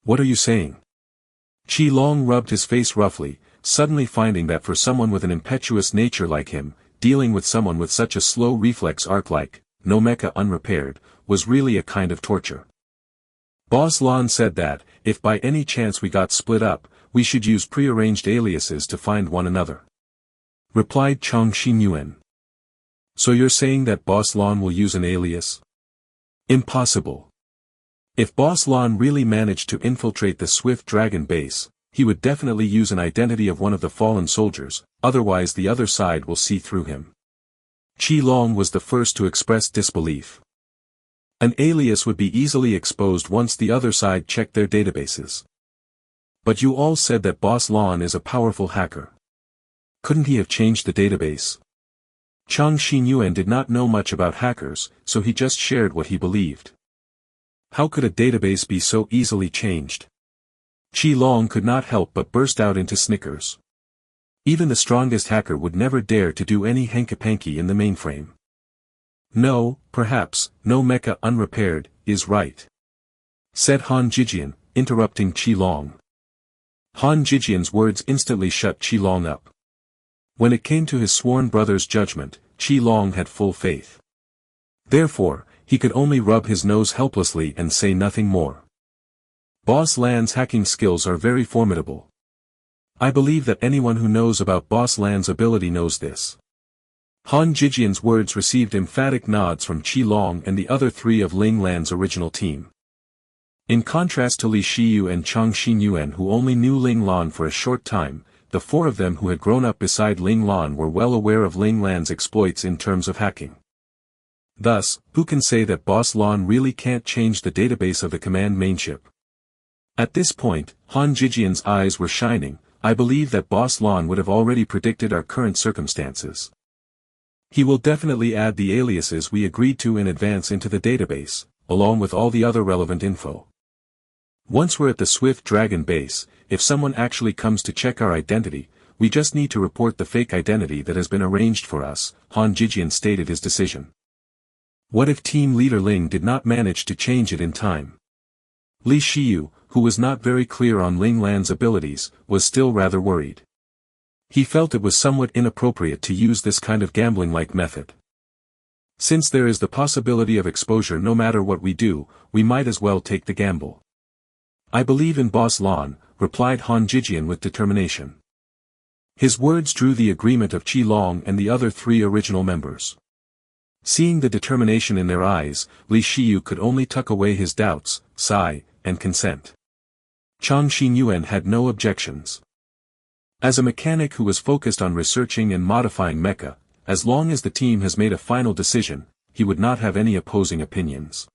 What are you saying? Qi Long rubbed his face roughly, suddenly finding that for someone with an impetuous nature like him, dealing with someone with such a slow reflex arc like no mecha unrepaired was really a kind of torture. Boss Lan said that, if by any chance we got split up, we should use prearranged aliases to find one another. Replied Chang Xinyuan. So you're saying that Boss Lan will use an alias? Impossible. If Boss Lan really managed to infiltrate the Swift Dragon base, he would definitely use an identity of one of the fallen soldiers, otherwise the other side will see through him. Qi Long was the first to express disbelief. An alias would be easily exposed once the other side checked their databases. But you all said that Boss Lan is a powerful hacker. Couldn't he have changed the database? Chang Xinyuan did not know much about hackers, so he just shared what he believed. How could a database be so easily changed? Qi Long could not help but burst out into snickers. Even the strongest hacker would never dare to do any hanky-panky in the mainframe. No, perhaps, no mecha unrepaired, is right. Said Han Jijian, interrupting Qi Long. Han Jijian's words instantly shut Qi Long up. When it came to his sworn brother's judgment, Qi Long had full faith. Therefore, he could only rub his nose helplessly and say nothing more. Boss Lan's hacking skills are very formidable. I believe that anyone who knows about Boss Lan's ability knows this. Han Jijian's words received emphatic nods from Qi Long and the other three of Ling Lan's original team. In contrast to Li Shiyu and Chang Xinyuan, who only knew Ling Lan for a short time, the four of them who had grown up beside Ling Lan were well aware of Ling Lan's exploits in terms of hacking. Thus, who can say that Boss Lan really can't change the database of the command mainship? At this point, Han Jijian's eyes were shining. I believe that Boss Lan would have already predicted our current circumstances. He will definitely add the aliases we agreed to in advance into the database, along with all the other relevant info. Once we're at the Swift Dragon base, if someone actually comes to check our identity, we just need to report the fake identity that has been arranged for us, Han Jijian stated his decision. What if team leader Ling did not manage to change it in time? Li Shiyu, who was not very clear on Ling Lan's abilities, was still rather worried. He felt it was somewhat inappropriate to use this kind of gambling-like method. Since there is the possibility of exposure no matter what we do, we might as well take the gamble. I believe in Boss Lan, replied Han Jijian with determination. His words drew the agreement of Qi Long and the other three original members. Seeing the determination in their eyes, Li Shiyu could only tuck away his doubts, sigh, and consent. Chang Xinyuan had no objections. As a mechanic who was focused on researching and modifying mecha, as long as the team has made a final decision, he would not have any opposing opinions.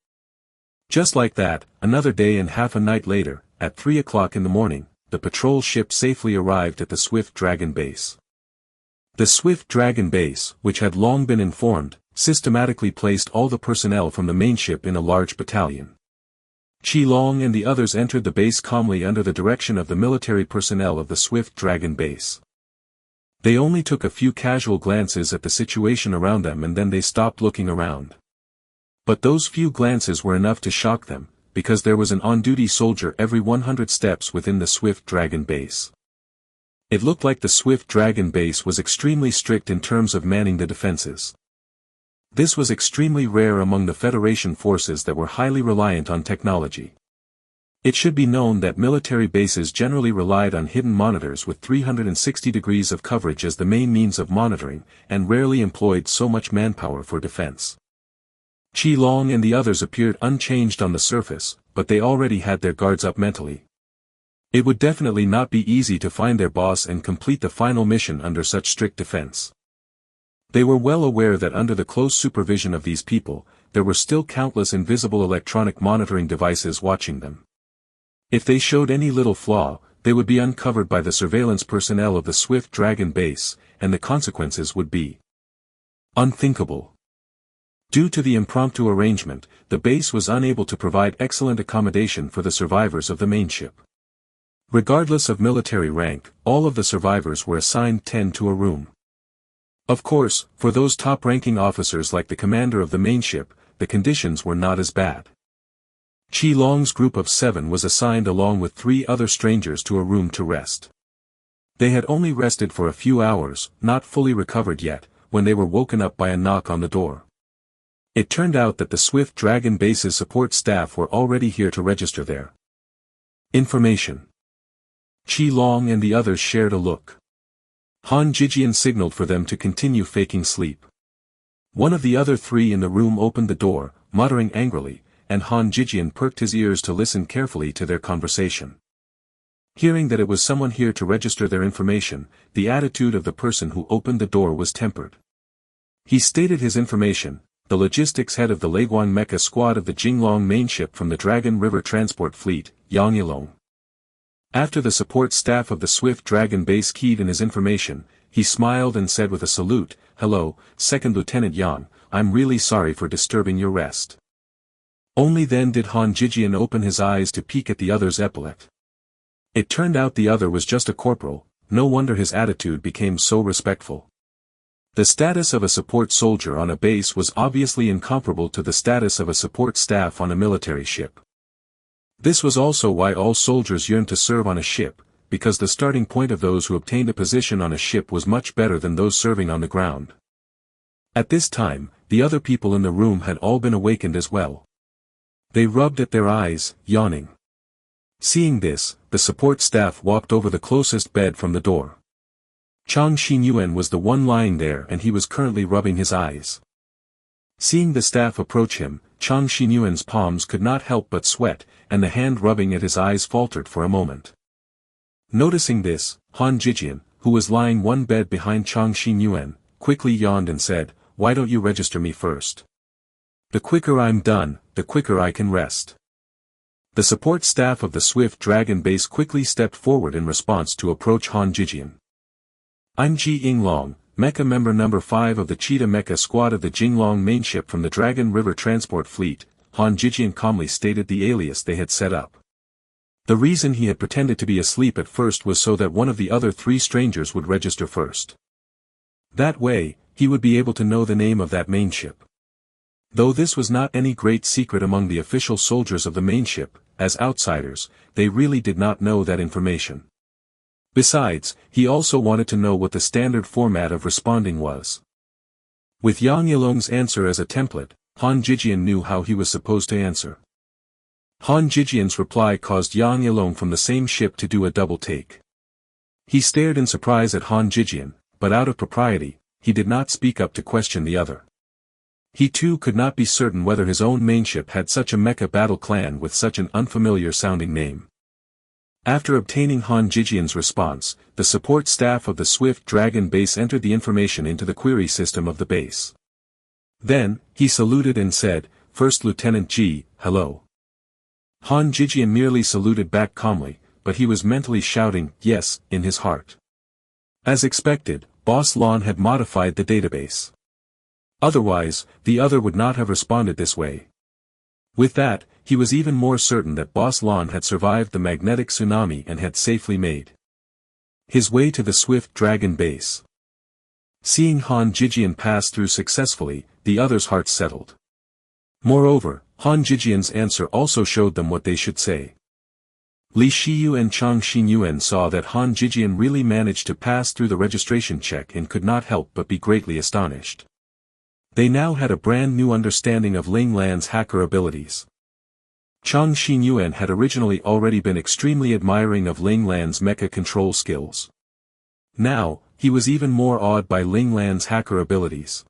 Just like that, another day and half a night later, at 3 o'clock in the morning, the patrol ship safely arrived at the Swift Dragon base. The Swift Dragon base, which had long been informed, systematically placed all the personnel from the main ship in a large battalion. Qilong and the others entered the base calmly under the direction of the military personnel of the Swift Dragon base. They only took a few casual glances at the situation around them and then they stopped looking around. But those few glances were enough to shock them, because there was an on-duty soldier every 100 steps within the Swift Dragon base. It looked like the Swift Dragon base was extremely strict in terms of manning the defenses. This was extremely rare among the Federation forces that were highly reliant on technology. It should be known that military bases generally relied on hidden monitors with 360 degrees of coverage as the main means of monitoring, and rarely employed so much manpower for defense. Qilong and the others appeared unchanged on the surface, but they already had their guards up mentally. It would definitely not be easy to find their boss and complete the final mission under such strict defense. They were well aware that under the close supervision of these people, there were still countless invisible electronic monitoring devices watching them. If they showed any little flaw, they would be uncovered by the surveillance personnel of the Swift Dragon base, and the consequences would be unthinkable. Due to the impromptu arrangement, the base was unable to provide excellent accommodation for the survivors of the main ship. Regardless of military rank, all of the survivors were assigned 10 to a room. Of course, for those top-ranking officers like the commander of the main ship, the conditions were not as bad. Qilong's group of 7 was assigned along with 3 other strangers to a room to rest. They had only rested for a few hours, not fully recovered yet, when they were woken up by a knock on the door. It turned out that the Swift Dragon base's support staff were already here to register their information. Qilong and the others shared a look. Han Jijian signaled for them to continue faking sleep. One of the other 3 in the room opened the door, muttering angrily, and Han Jijian perked his ears to listen carefully to their conversation. Hearing that it was someone here to register their information, the attitude of the person who opened the door was tempered. He stated his information: the logistics head of the Leguang Mecha squad of the Jinglong main ship from the Dragon River Transport Fleet, Yang Yilong. After the support staff of the Swift Dragon base keyed in his information, he smiled and said with a salute, "Hello, Second Lieutenant Yang, I'm really sorry for disturbing your rest." Only then did Han Jijian open his eyes to peek at the other's epaulette. It turned out the other was just a corporal, no wonder his attitude became so respectful. The status of a support soldier on a base was obviously incomparable to the status of a support staff on a military ship. This was also why all soldiers yearned to serve on a ship, because the starting point of those who obtained a position on a ship was much better than those serving on the ground. At this time, the other people in the room had all been awakened as well. They rubbed at their eyes, yawning. Seeing this, the support staff walked over the closest bed from the door. Chang Xinyuan was the one lying there and he was currently rubbing his eyes. Seeing the staff approach him, Chang Xinyuan's palms could not help but sweat, and the hand rubbing at his eyes faltered for a moment. Noticing this, Han Jijian, who was lying one bed behind Chang Xinyuan, quickly yawned and said, "Why don't you register me first? The quicker I'm done, the quicker I can rest." The support staff of the Swift Dragon base quickly stepped forward in response to approach Han Jijian. "I'm Ji Yinglong, Mecha member number 5 of the Cheetah Mecha squad of the Jinglong main ship from the Dragon River Transport Fleet," Han Jijian calmly stated the alias they had set up. The reason he had pretended to be asleep at first was so that one of the other 3 strangers would register first. That way, he would be able to know the name of that main ship. Though this was not any great secret among the official soldiers of the main ship, as outsiders, they really did not know that information. Besides, he also wanted to know what the standard format of responding was. With Yang Yilong's answer as a template, Han Jijian knew how he was supposed to answer. Han Jijian's reply caused Yang Yilong from the same ship to do a double take. He stared in surprise at Han Jijian, but out of propriety, he did not speak up to question the other. He too could not be certain whether his own main ship had such a mecha battle clan with such an unfamiliar-sounding name. After obtaining Han Jijian's response, the support staff of the Swift Dragon base entered the information into the query system of the base. Then, he saluted and said, "First Lieutenant Ji, hello." Han Jijian merely saluted back calmly, but he was mentally shouting, "Yes," in his heart. As expected, Boss Lon had modified the database. Otherwise, the other would not have responded this way. With that, he was even more certain that Boss Lon had survived the magnetic tsunami and had safely made his way to the Swift Dragon base. Seeing Han Jijian pass through successfully, the others' hearts settled. Moreover, Han Jijian's answer also showed them what they should say. Li Shiyu and Chang Xinyuan saw that Han Jijian really managed to pass through the registration check and could not help but be greatly astonished. They now had a brand new understanding of Ling Lan's hacker abilities. Chang Xinyuan had originally already been extremely admiring of Ling Lan's mecha control skills. Now, he was even more awed by Ling Lan's hacker abilities.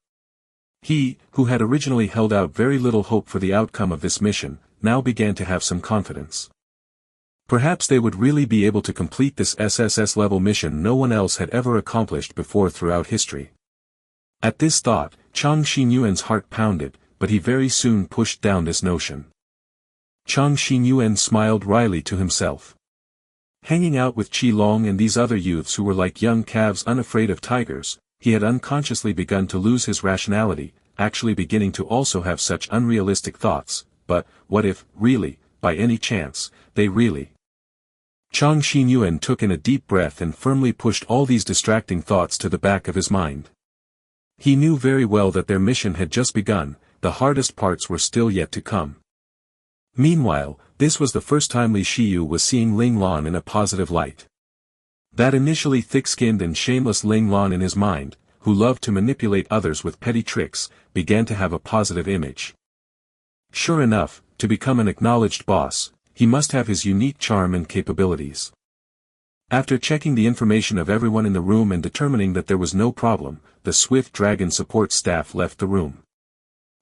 He, who had originally held out very little hope for the outcome of this mission, now began to have some confidence. Perhaps they would really be able to complete this SSS-level mission no one else had ever accomplished before throughout history. At this thought, Chang Xinyuan's heart pounded, but he very soon pushed down this notion. Chang Xinyuan smiled wryly to himself. Hanging out with Qi Long and these other youths who were like young calves unafraid of tigers, he had unconsciously begun to lose his rationality, actually beginning to also have such unrealistic thoughts, but, what if, really, by any chance, they really... Chang Xinyuan took in a deep breath and firmly pushed all these distracting thoughts to the back of his mind. He knew very well that their mission had just begun, the hardest parts were still yet to come. Meanwhile, this was the first time Li Shiyu was seeing Ling Lan in a positive light. That initially thick-skinned and shameless Ling Lan in his mind, who loved to manipulate others with petty tricks, began to have a positive image. Sure enough, to become an acknowledged boss, he must have his unique charm and capabilities. After checking the information of everyone in the room and determining that there was no problem, the Swift Dragon support staff left the room.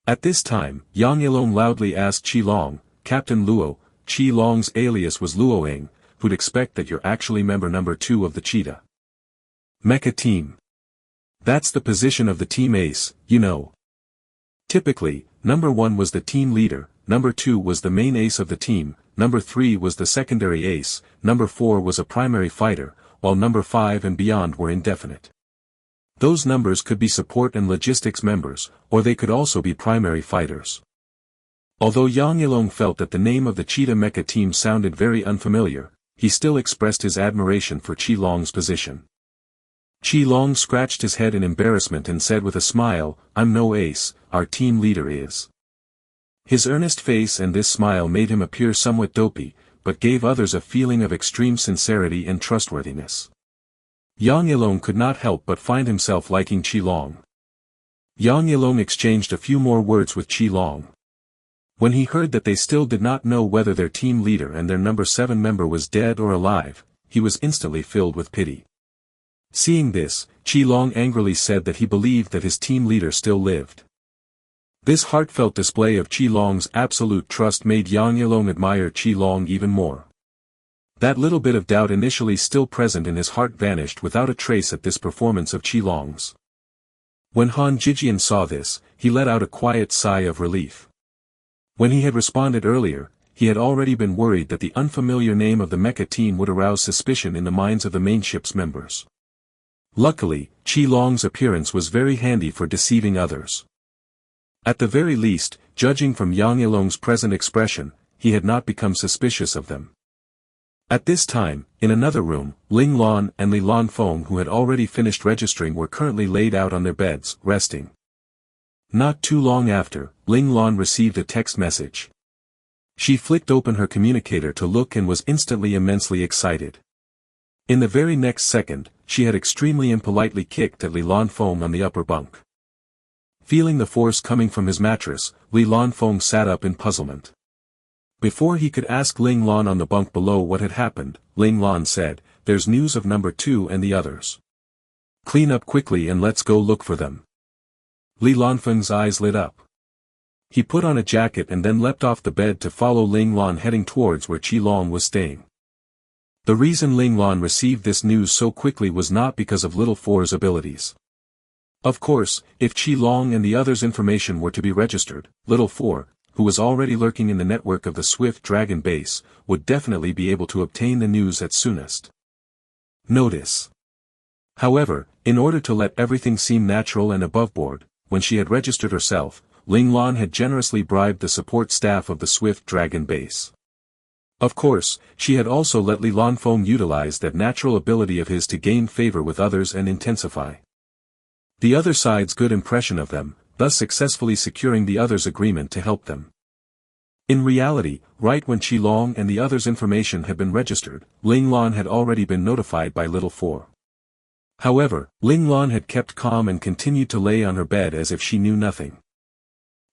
At this time, Yang Yilong loudly asked Qi Long, "Captain Luo," Qi Long's alias was Luoing, "who'd expect that you're actually member number 2 of the Cheetah Mecha team. That's the position of the team ace, you know. Typically, number 1 was the team leader, number 2 was the main ace of the team, number 3 was the secondary ace, number 4 was a primary fighter, while number 5 and beyond were indefinite. Those numbers could be support and logistics members, or they could also be primary fighters." Although Yang Yilong felt that the name of the Cheetah Mecha team sounded very unfamiliar, he still expressed his admiration for Qi Long's position. Qi Long scratched his head in embarrassment and said with a smile, "I'm no ace, our team leader is." His earnest face and this smile made him appear somewhat dopey, but gave others a feeling of extreme sincerity and trustworthiness. Yang Yilong could not help but find himself liking Qi Long. Yang Yilong exchanged a few more words with Qi Long. When he heard that they still did not know whether their team leader and their number 7 member was dead or alive, he was instantly filled with pity. Seeing this, Qi Long angrily said that he believed that his team leader still lived. This heartfelt display of Qi Long's absolute trust made Yang Yilong admire Qi Long even more. That little bit of doubt initially still present in his heart vanished without a trace at this performance of Qi Long's. When Han Jijian saw this, he let out a quiet sigh of relief. When he had responded earlier, he had already been worried that the unfamiliar name of the mecha team would arouse suspicion in the minds of the main ship's members. Luckily, Qi Long's appearance was very handy for deceiving others. At the very least, judging from Yang Yilong's present expression, he had not become suspicious of them. At this time, in another room, Ling Lan and Li Lanfeng, who had already finished registering, were currently laid out on their beds, resting. Not too long after, Ling Lan received a text message. She flicked open her communicator to look and was instantly immensely excited. In the very next second, she had extremely impolitely kicked at Li Lanfeng on the upper bunk. Feeling the force coming from his mattress, Li Lanfeng sat up in puzzlement. Before he could ask Ling Lan on the bunk below what had happened, Ling Lan said, "There's news of number 2 and the others. Clean up quickly and let's go look for them." Li Lanfeng's eyes lit up. He put on a jacket and then leapt off the bed to follow Ling Lan heading towards where Qi Long was staying. The reason Ling Lan received this news so quickly was not because of Little Four's abilities. Of course, if Qi Long and the others' information were to be registered, Little Four, who was already lurking in the network of the Swift Dragon base, would definitely be able to obtain the news at soonest. Notice. However, in order to let everything seem natural and aboveboard, when she had registered herself, Ling Lan had generously bribed the support staff of the Swift Dragon base. Of course, she had also let Li Lanfeng utilize that natural ability of his to gain favor with others and intensify the other side's good impression of them, thus successfully securing the others' agreement to help them. In reality, right when Qi Long and the others' information had been registered, Ling Lan had already been notified by Little Four. However, Ling Lan had kept calm and continued to lay on her bed as if she knew nothing.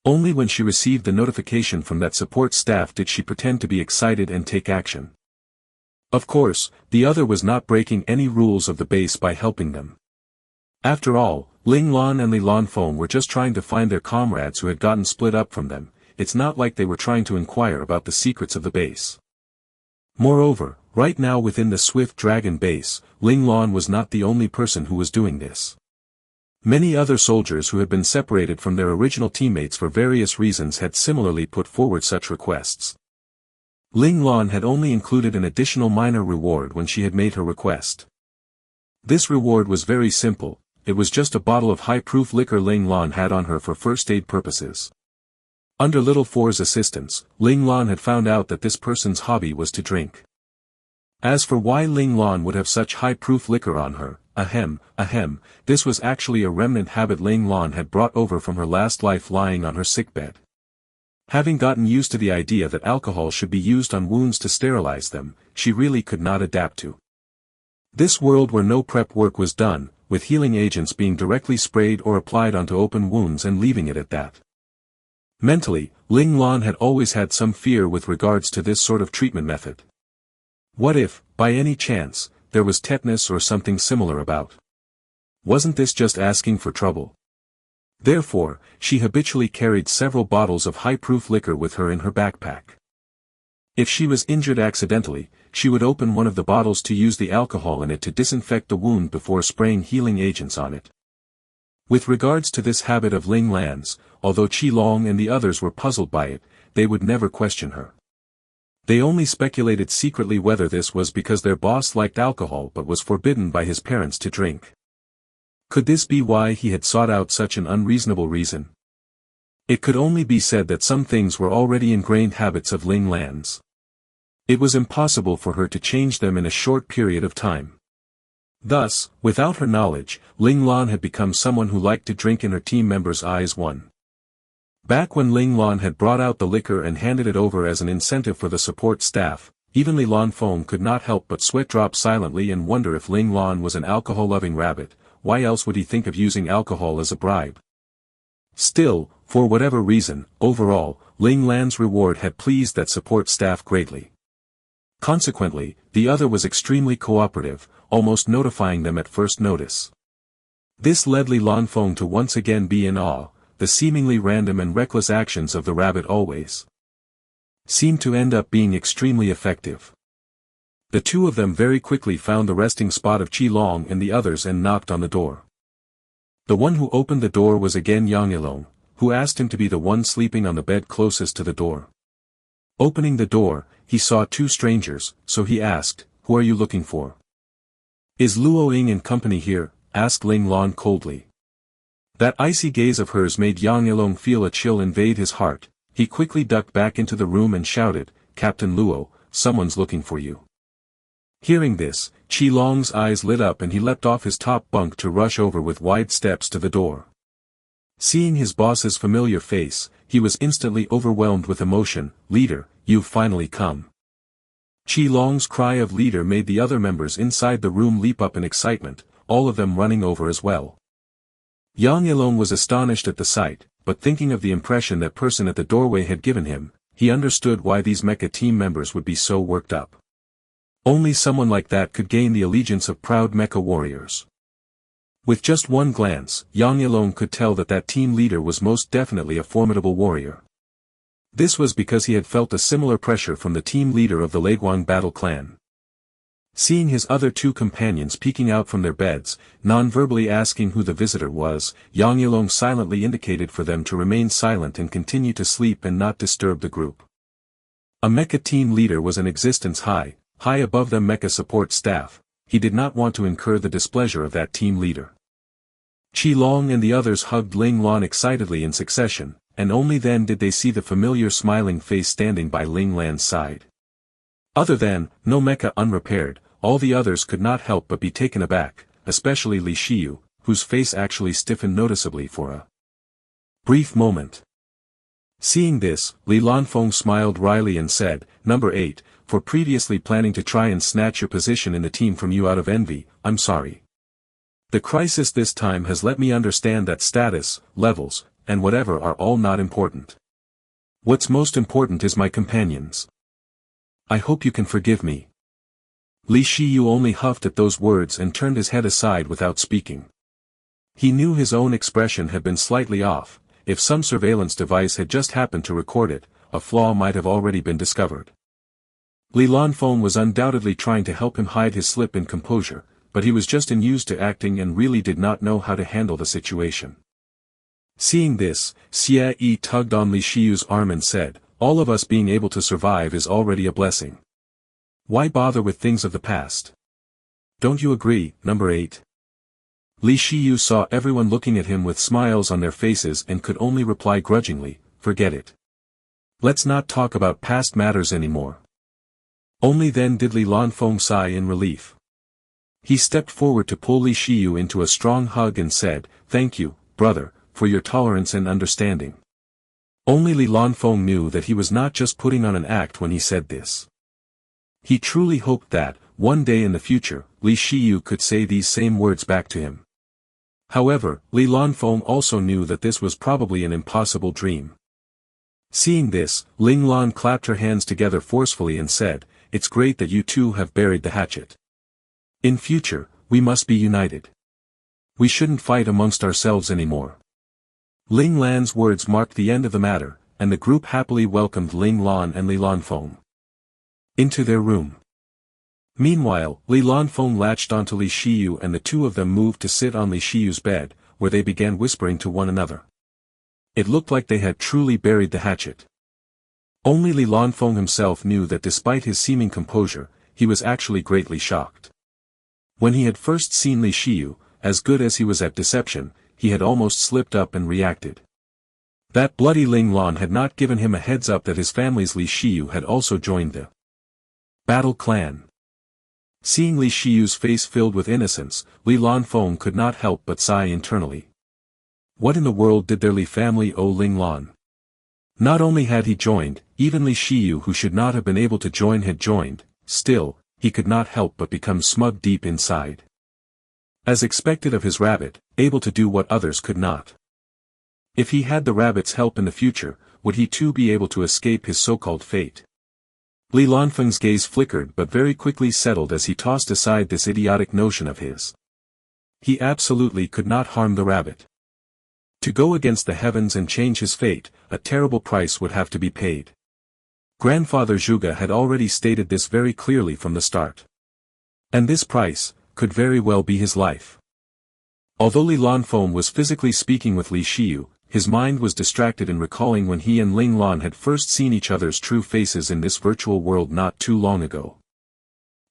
Only when she received the notification from that support staff did she pretend to be excited and take action. Of course, the other was not breaking any rules of the base by helping them. After all, Ling Lan and Li Lanfeng were just trying to find their comrades who had gotten split up from them. It's not like they were trying to inquire about the secrets of the base. Moreover, right now within the Swift Dragon base, Ling Lan was not the only person who was doing this. Many other soldiers who had been separated from their original teammates for various reasons had similarly put forward such requests. Ling Lan had only included an additional minor reward when she had made her request. This reward was very simple. It was just a bottle of high-proof liquor Ling Lan had on her for first aid purposes. Under Little Four's assistance, Ling Lan had found out that this person's hobby was to drink. As for why Ling Lan would have such high-proof liquor on her, this was actually a remnant habit Ling Lan had brought over from her last life lying on her sickbed. Having gotten used to the idea that alcohol should be used on wounds to sterilize them, she really could not adapt to this world where no prep work was done, with healing agents being directly sprayed or applied onto open wounds and leaving it at that. Mentally, Ling Lan had always had some fear with regards to this sort of treatment method. What if, by any chance, there was tetanus or something similar about? Wasn't this just asking for trouble? Therefore, she habitually carried several bottles of high-proof liquor with her in her backpack. If she was injured accidentally, she would open one of the bottles to use the alcohol in it to disinfect the wound before spraying healing agents on it. With regards to this habit of Ling Lan's, although Qi Long and the others were puzzled by it, they would never question her. They only speculated secretly whether this was because their boss liked alcohol but was forbidden by his parents to drink. Could this be why he had sought out such an unreasonable reason? It could only be said that some things were already ingrained habits of Ling Lan's. It was impossible for her to change them in a short period of time. Thus, without her knowledge, Ling Lan had become someone who liked to drink in her team members' eyes. Back when Ling Lan had brought out the liquor and handed it over as an incentive for the support staff, even Li Lanfeng could not help but sweat drop silently and wonder if Ling Lan was an alcohol-loving rabbit. Why else would he think of using alcohol as a bribe? Still, for whatever reason, overall, Ling Lan's reward had pleased that support staff greatly. Consequently, the other was extremely cooperative, almost notifying them at first notice. This led Li Lanfeng to once again be in awe. The seemingly random and reckless actions of the rabbit always seemed to end up being extremely effective. The two of them very quickly found the resting spot of Qi Long and the others and knocked on the door. The one who opened the door was again Yang Yilong, who asked him to be the one sleeping on the bed closest to the door. Opening the door, he saw two strangers, so he asked, "Who are you looking for?" "Is Luo Ying and company here?" asked Ling Lan coldly. That icy gaze of hers made Yang Yilong feel a chill invade his heart. He quickly ducked back into the room and shouted, "Captain Luo, someone's looking for you." Hearing this, Qi Long's eyes lit up and he leapt off his top bunk to rush over with wide steps to the door. Seeing his boss's familiar face, he was instantly overwhelmed with emotion. "Leader, you've finally come." Qi Long's cry of "leader" made the other members inside the room leap up in excitement, all of them running over as well. Yang Yilong was astonished at the sight, but thinking of the impression that person at the doorway had given him, he understood why these mecha team members would be so worked up. Only someone like that could gain the allegiance of proud mecha warriors. With just one glance, Yang Yilong could tell that that team leader was most definitely a formidable warrior. This was because he had felt a similar pressure from the team leader of the Leguang battle clan. Seeing his other two companions peeking out from their beds, non-verbally asking who the visitor was, Yang Yilong silently indicated for them to remain silent and continue to sleep and not disturb the group. A mecha team leader was in existence high above the mecha support staff. He did not want to incur the displeasure of that team leader. Qi Long and the others hugged Ling Lan excitedly in succession, and only then did they see the familiar smiling face standing by Ling Lan's side. Other than, no mecha unrepaired, all the others could not help but be taken aback, especially Li Shiyu, whose face actually stiffened noticeably for a brief moment. Seeing this, Li Lanfeng smiled wryly and said, "Number 8, for previously planning to try and snatch your position in the team from you out of envy, I'm sorry. The crisis this time has let me understand that status, levels, and whatever are all not important. What's most important is my companions. I hope you can forgive me." Li Shiyu only huffed at those words and turned his head aside without speaking. He knew his own expression had been slightly off. If some surveillance device had just happened to record it, a flaw might have already been discovered. Li Lanfeng was undoubtedly trying to help him hide his slip in composure, but he was just unused to acting and really did not know how to handle the situation. Seeing this, Xie Yi tugged on Li Shiyu's arm and said, "All of us being able to survive is already a blessing. Why bother with things of the past? Don't you agree, number 8? Li Shiyu saw everyone looking at him with smiles on their faces and could only reply grudgingly, "Forget it. Let's not talk about past matters anymore." Only then did Li Lanfeng sigh in relief. He stepped forward to pull Li Shiyu into a strong hug and said, "Thank you, brother, for your tolerance and understanding." Only Li Lanfeng knew that he was not just putting on an act when he said this. He truly hoped that, one day in the future, Li Shiyu could say these same words back to him. However, Li Lanfeng also knew that this was probably an impossible dream. Seeing this, Ling Lan clapped her hands together forcefully and said, "It's great that you two have buried the hatchet. In future, we must be united. We shouldn't fight amongst ourselves anymore." Ling Lan's words marked the end of the matter, and the group happily welcomed Ling Lan and Li Lanfeng into their room. Meanwhile, Li Lanfeng latched onto Li Shiyu and the two of them moved to sit on Li Shiyu's bed, where they began whispering to one another. It looked like they had truly buried the hatchet. Only Li Lanfeng himself knew that despite his seeming composure, he was actually greatly shocked. When he had first seen Li Shiyu, as good as he was at deception, he had almost slipped up and reacted. That bloody Ling Lan had not given him a heads up that his family's Li Shiyu had also joined the battle clan. Seeing Li Shiyu's face filled with innocence, Li Lanfeng could not help but sigh internally. What in the world did their Li family owe Ling Lan? Not only had he joined, even Li Shiyu who should not have been able to join had joined, still, he could not help but become smug deep inside. As expected of his rabbit, able to do what others could not. If he had the rabbit's help in the future, would he too be able to escape his so-called fate? Li Lanfeng's gaze flickered but very quickly settled as he tossed aside this idiotic notion of his. He absolutely could not harm the rabbit. To go against the heavens and change his fate, a terrible price would have to be paid. Grandfather Zhuge had already stated this very clearly from the start. And this price could very well be his life. Although Li Lanfeng was physically speaking with Li Shiyu, his mind was distracted in recalling when he and Ling Lan had first seen each other's true faces in this virtual world not too long ago.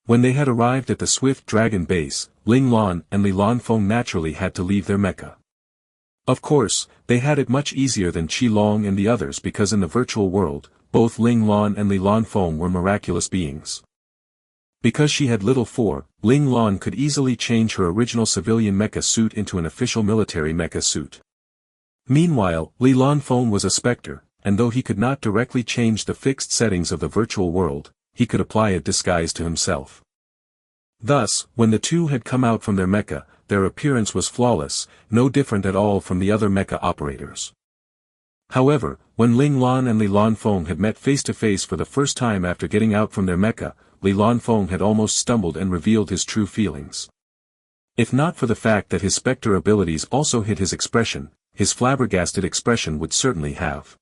When they had arrived at the Swift Dragon base, Ling Lan and Li Lanfeng naturally had to leave their mecha. Of course, they had it much easier than Qi Long and the others because in the virtual world, both Ling Lan and Li Lanfeng were miraculous beings. Because she had little for, Ling Lan could easily change her original civilian mecha suit into an official military mecha suit. Meanwhile, Li Lanfeng was a specter, and though he could not directly change the fixed settings of the virtual world, he could apply a disguise to himself. Thus, when the two had come out from their mecha, their appearance was flawless, no different at all from the other mecha operators. However, when Ling Lan and Li Lanfeng had met face to face for the first time after getting out from their mecha, Li Lanfeng had almost stumbled and revealed his true feelings. If not for the fact that his specter abilities also hid his expression, his flabbergasted expression would certainly have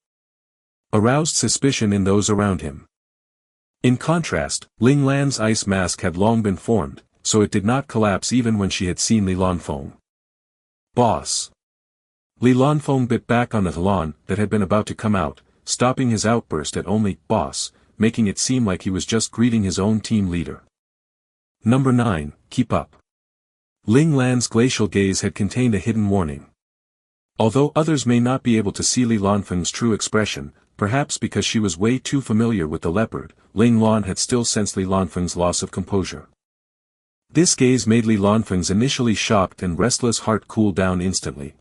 aroused suspicion in those around him. In contrast, Ling Lan's ice mask had long been formed, so it did not collapse even when she had seen Li Lanfeng. Boss! Li Lanfeng bit back on the talon that had been about to come out, stopping his outburst at only "boss," making it seem like he was just greeting his own team leader. Number 9, keep up. Ling Lan's glacial gaze had contained a hidden warning. Although others may not be able to see Li Lanfeng's true expression, perhaps because she was way too familiar with the leopard, Ling Lan had still sensed Li Lanfeng's loss of composure. This gaze made Li Lanfeng's initially shocked and restless heart cool down instantly.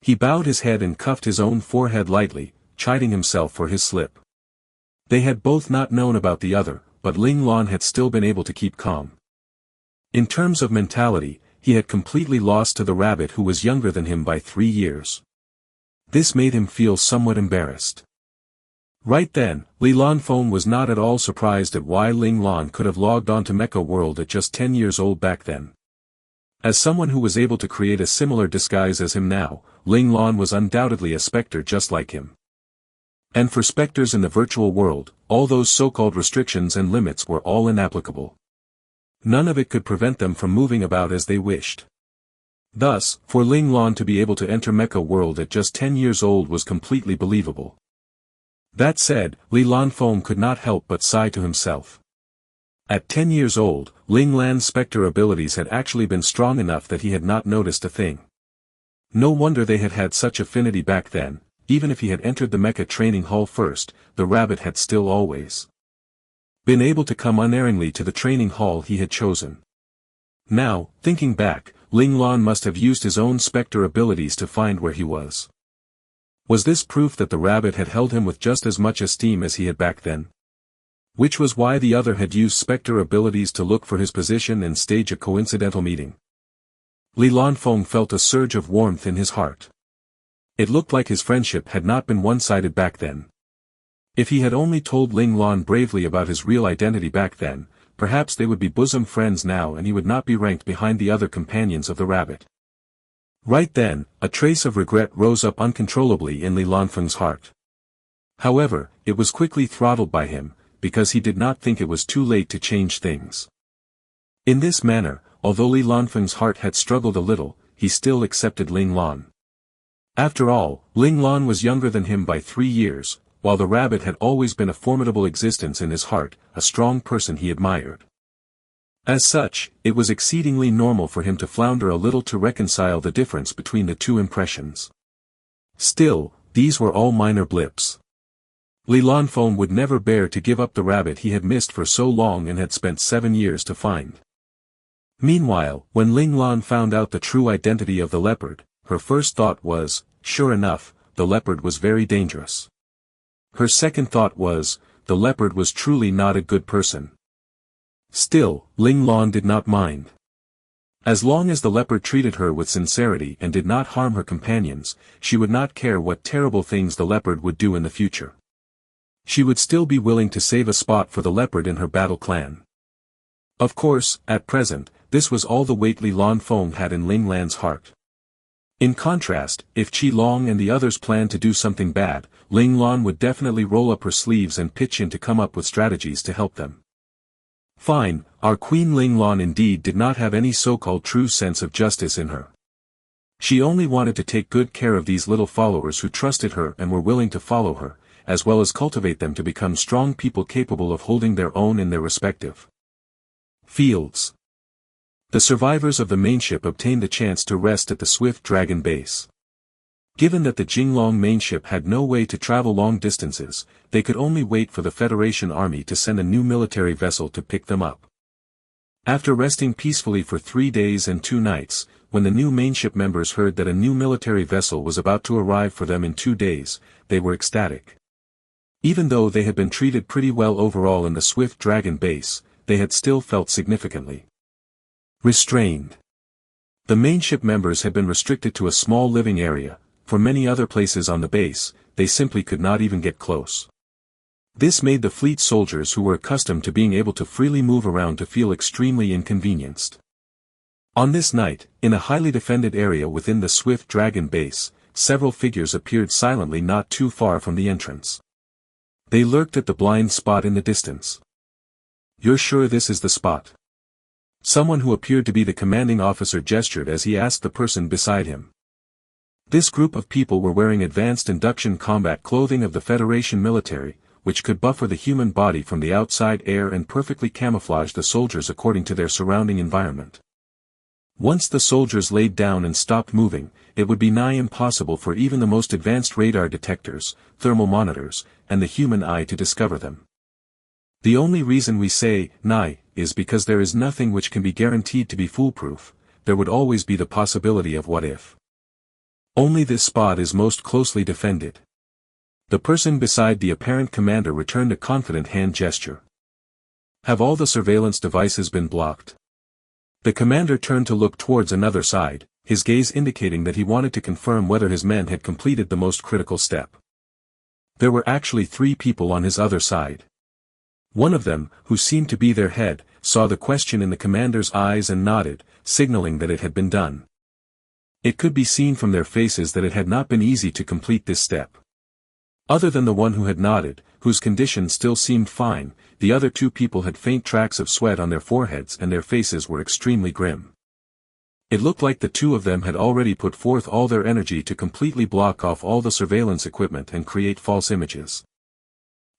He bowed his head and cuffed his own forehead lightly, chiding himself for his slip. They had both not known about the other, but Ling Lan had still been able to keep calm. In terms of mentality, he had completely lost to the rabbit who was younger than him by 3 years. This made him feel somewhat embarrassed. Right then, Li Lanfeng was not at all surprised at why Ling Lan could have logged onto Mecha World at just 10 years old back then. As someone who was able to create a similar disguise as him now, Ling Lan was undoubtedly a specter just like him. And for specters in the virtual world, all those so-called restrictions and limits were all inapplicable. None of it could prevent them from moving about as they wished. Thus, for Ling Lan to be able to enter Mecha World at just 10 years old was completely believable. That said, Li Lanfeng could not help but sigh to himself. At 10 years old, Ling Lan's specter abilities had actually been strong enough that he had not noticed a thing. No wonder they had had such affinity back then. Even if he had entered the mecha training hall first, the rabbit had still always been able to come unerringly to the training hall he had chosen. Now, thinking back, Ling Lan must have used his own specter abilities to find where he was. Was this proof that the rabbit had held him with just as much esteem as he had back then? Which was why the other had used specter abilities to look for his position and stage a coincidental meeting. Li Lanfeng felt a surge of warmth in his heart. It looked like his friendship had not been one-sided back then. If he had only told Ling Lan bravely about his real identity back then, perhaps they would be bosom friends now and he would not be ranked behind the other companions of the rabbit. Right then, a trace of regret rose up uncontrollably in Li Lanfeng's heart. However, it was quickly throttled by him, because he did not think it was too late to change things. In this manner, although Li Lanfeng's heart had struggled a little, he still accepted Ling Lan. After all, Ling Lan was younger than him by 3 years, while the rabbit had always been a formidable existence in his heart, a strong person he admired. As such, it was exceedingly normal for him to flounder a little to reconcile the difference between the two impressions. Still, these were all minor blips. Li Lanfeng would never bear to give up the rabbit he had missed for so long and had spent 7 years to find. Meanwhile, when Ling Lan found out the true identity of the leopard, her first thought was, sure enough, the leopard was very dangerous. Her second thought was, the leopard was truly not a good person. Still, Ling Lan did not mind. As long as the leopard treated her with sincerity and did not harm her companions, she would not care what terrible things the leopard would do in the future. She would still be willing to save a spot for the leopard in her battle clan. Of course, at present, this was all the weight Li Lanfeng had in Ling Lan's heart. In contrast, if Qi Long and the others planned to do something bad, Ling Lan would definitely roll up her sleeves and pitch in to come up with strategies to help them. Fine, our Queen Ling Lan indeed did not have any so-called true sense of justice in her. She only wanted to take good care of these little followers who trusted her and were willing to follow her, as well as cultivate them to become strong people capable of holding their own in their respective fields. The survivors of the main ship obtained the chance to rest at the Swift Dragon base. Given that the Jinglong main ship had no way to travel long distances, they could only wait for the Federation army to send a new military vessel to pick them up. After resting peacefully for 3 days and 2 nights, when the new mainship members heard that a new military vessel was about to arrive for them in 2 days, they were ecstatic. Even though they had been treated pretty well overall in the Swift Dragon base, they had still felt significantly restrained. The mainship members had been restricted to a small living area. For many other places on the base, they simply could not even get close. This made the fleet soldiers who were accustomed to being able to freely move around to feel extremely inconvenienced. On this night, in a highly defended area within the Swift Dragon base, several figures appeared silently not too far from the entrance. They lurked at the blind spot in the distance. You're sure this is the spot? Someone who appeared to be the commanding officer gestured as he asked the person beside him. This group of people were wearing advanced induction combat clothing of the Federation military, which could buffer the human body from the outside air and perfectly camouflage the soldiers according to their surrounding environment. Once the soldiers laid down and stopped moving, it would be nigh impossible for even the most advanced radar detectors, thermal monitors, and the human eye to discover them. The only reason we say, nigh, is because there is nothing which can be guaranteed to be foolproof. There would always be the possibility of what if. Only this spot is most closely defended. The person beside the apparent commander returned a confident hand gesture. Have all the surveillance devices been blocked? The commander turned to look towards another side, his gaze indicating that he wanted to confirm whether his men had completed the most critical step. There were actually 3 people on his other side. One of them, who seemed to be their head, saw the question in the commander's eyes and nodded, signaling that it had been done. It could be seen from their faces that it had not been easy to complete this step. Other than the one who had nodded, whose condition still seemed fine, the other 2 people had faint tracks of sweat on their foreheads and their faces were extremely grim. It looked like the 2 of them had already put forth all their energy to completely block off all the surveillance equipment and create false images.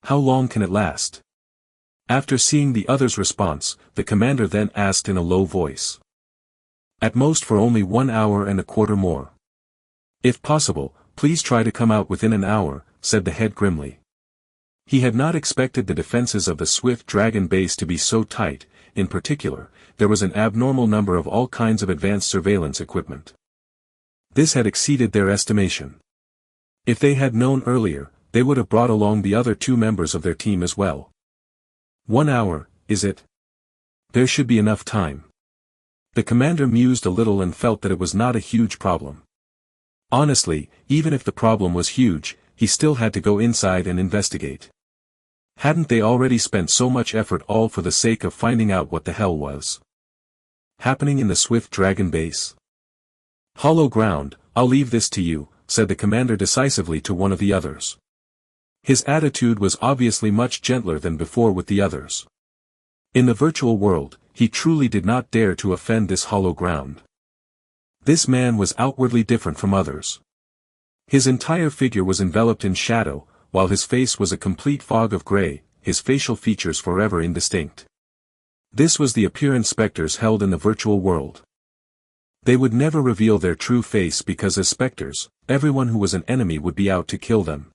How long can it last? After seeing the other's response, the commander then asked in a low voice. At most for only 1 hour and a quarter more. If possible, please try to come out within an hour, said the head grimly. He had not expected the defenses of the Swift Dragon base to be so tight. In particular, there was an abnormal number of all kinds of advanced surveillance equipment. This had exceeded their estimation. If they had known earlier, they would have brought along the other 2 members of their team as well. 1 hour, is it? There should be enough time. The commander mused a little and felt that it was not a huge problem. Honestly, even if the problem was huge, he still had to go inside and investigate. Hadn't they already spent so much effort all for the sake of finding out what the hell was happening in the Swift Dragon base? Hollow ground, I'll leave this to you, said the commander decisively to one of the others. His attitude was obviously much gentler than before with the others. In the virtual world, he truly did not dare to offend this hollow ground. This man was outwardly different from others. His entire figure was enveloped in shadow, while his face was a complete fog of gray, his facial features forever indistinct. This was the appearance specters held in the virtual world. They would never reveal their true face because as specters, everyone who was an enemy would be out to kill them.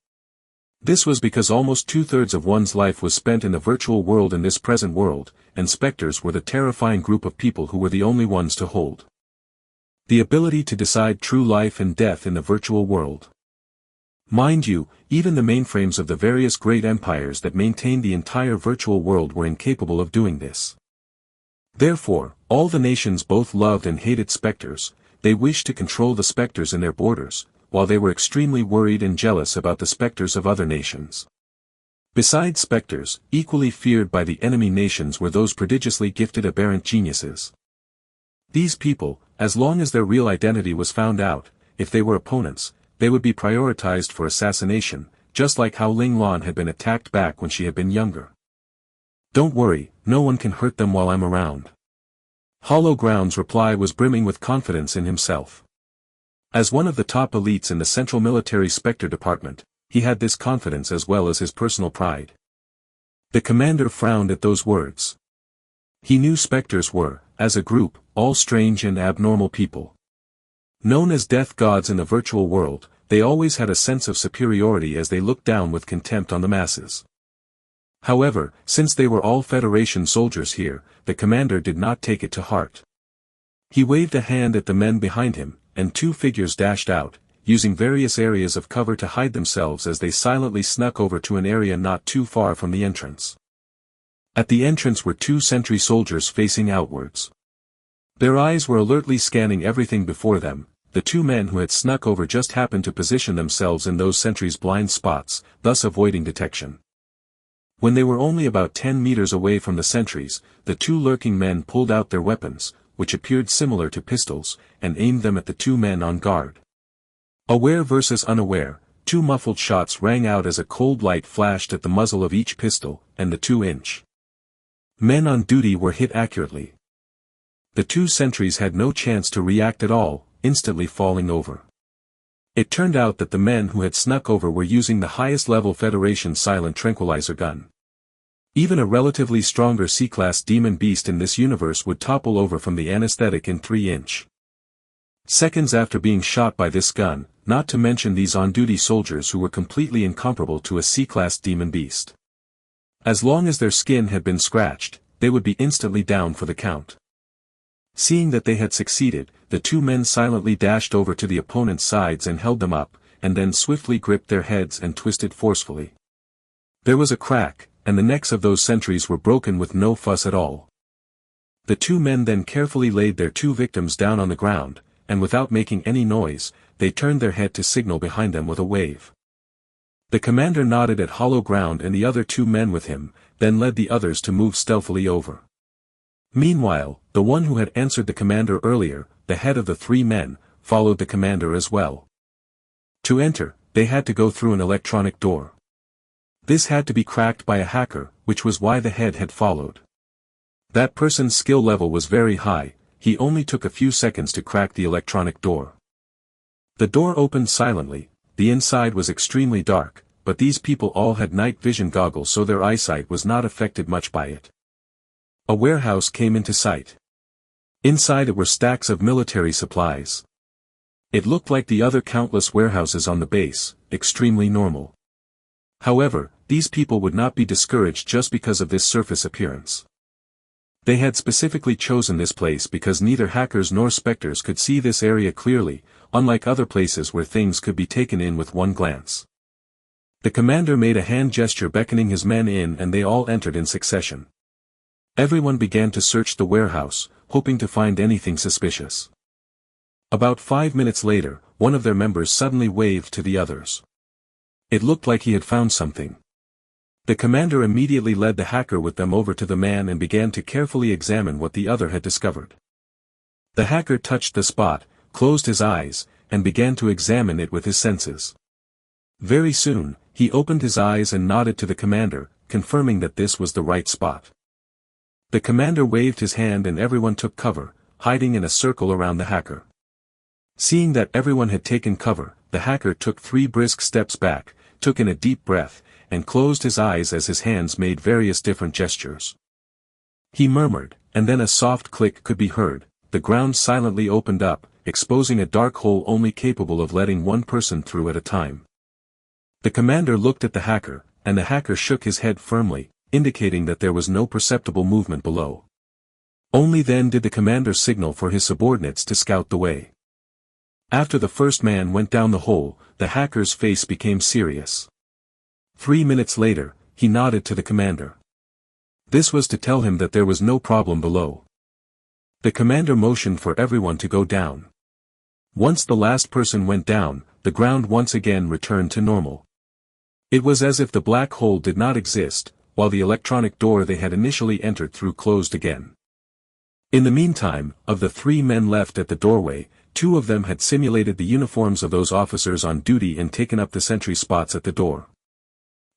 This was because almost 2/3 of one's life was spent in the virtual world in this present world, and specters were the terrifying group of people who were the only ones to hold the ability to decide true life and death in the virtual world. Mind you, even the mainframes of the various great empires that maintained the entire virtual world were incapable of doing this. Therefore, all the nations both loved and hated specters. They wished to control the specters in their borders, while they were extremely worried and jealous about the specters of other nations. Besides specters, equally feared by the enemy nations were those prodigiously gifted aberrant geniuses. These people, as long as their real identity was found out, if they were opponents, they would be prioritized for assassination, just like how Ling Lan had been attacked back when she had been younger. Don't worry, no one can hurt them while I'm around. Hollow Ground's reply was brimming with confidence in himself. As one of the top elites in the Central Military Spectre Department, he had this confidence as well as his personal pride. The commander frowned at those words. He knew specters were, as a group, all strange and abnormal people. Known as death gods in the virtual world, they always had a sense of superiority as they looked down with contempt on the masses. However, since they were all Federation soldiers here, the commander did not take it to heart. He waved a hand at the men behind him, and 2 figures dashed out, using various areas of cover to hide themselves as they silently snuck over to an area not too far from the entrance. At the entrance were 2 sentry soldiers facing outwards. Their eyes were alertly scanning everything before them. The 2 men who had snuck over just happened to position themselves in those sentries' blind spots, thus avoiding detection. When they were only about 10 meters away from the sentries, the 2 lurking men pulled out their weapons, which appeared similar to pistols, and aimed them at the 2 men on guard. Aware versus unaware, 2 muffled shots rang out as a cold light flashed at the muzzle of each pistol, and the 2-inch Men on duty were hit accurately. The two sentries had no chance to react at all, instantly falling over. It turned out that the men who had snuck over were using the highest level Federation silent tranquilizer gun. Even a relatively stronger C-class demon beast in this universe would topple over from the anesthetic in 3 seconds after being shot by this gun, not to mention these on-duty soldiers who were completely incomparable to a C-class demon beast. As long as their skin had been scratched, they would be instantly down for the count. Seeing that they had succeeded, the two men silently dashed over to the opponent's sides and held them up, and then swiftly gripped their heads and twisted forcefully. There was a crack, and the necks of those sentries were broken with no fuss at all. The two men then carefully laid their two victims down on the ground, and without making any noise, they turned their head to signal behind them with a wave. The commander nodded at hollow ground and the other two men with him, then led the others to move stealthily over. Meanwhile, the one who had answered the commander earlier, the head of the three men, followed the commander as well. To enter, they had to go through an electronic door. This had to be cracked by a hacker, which was why the head had followed. That person's skill level was very high, he only took a few seconds to crack the electronic door. The door opened silently, the inside was extremely dark, but these people all had night vision goggles so their eyesight was not affected much by it. A warehouse came into sight. Inside it were stacks of military supplies. It looked like the other countless warehouses on the base, extremely normal. However, these people would not be discouraged just because of this surface appearance. They had specifically chosen this place because neither hackers nor specters could see this area clearly, unlike other places where things could be taken in with one glance. The commander made a hand gesture beckoning his men in and they all entered in succession. Everyone began to search the warehouse, hoping to find anything suspicious. About 5 minutes later, one of their members suddenly waved to the others. It looked like he had found something. The commander immediately led the hacker with them over to the man and began to carefully examine what the other had discovered. The hacker touched the spot, closed his eyes, and began to examine it with his senses. Very soon, he opened his eyes and nodded to the commander, confirming that this was the right spot. The commander waved his hand and everyone took cover, hiding in a circle around the hacker. Seeing that everyone had taken cover, the hacker took 3 brisk steps back, took in a deep breath, and closed his eyes as his hands made various different gestures. He murmured, and then a soft click could be heard, the ground silently opened up, exposing a dark hole only capable of letting one person through at a time. The commander looked at the hacker, and the hacker shook his head firmly, indicating that there was no perceptible movement below. Only then did the commander signal for his subordinates to scout the way. After the first man went down the hole, the hacker's face became serious. 3 minutes later, he nodded to the commander. This was to tell him that there was no problem below. The commander motioned for everyone to go down. Once the last person went down, the ground once again returned to normal. It was as if the black hole did not exist, while the electronic door they had initially entered through closed again. In the meantime, of the 3 men left at the doorway, 2 of them had simulated the uniforms of those officers on duty and taken up the sentry spots at the door.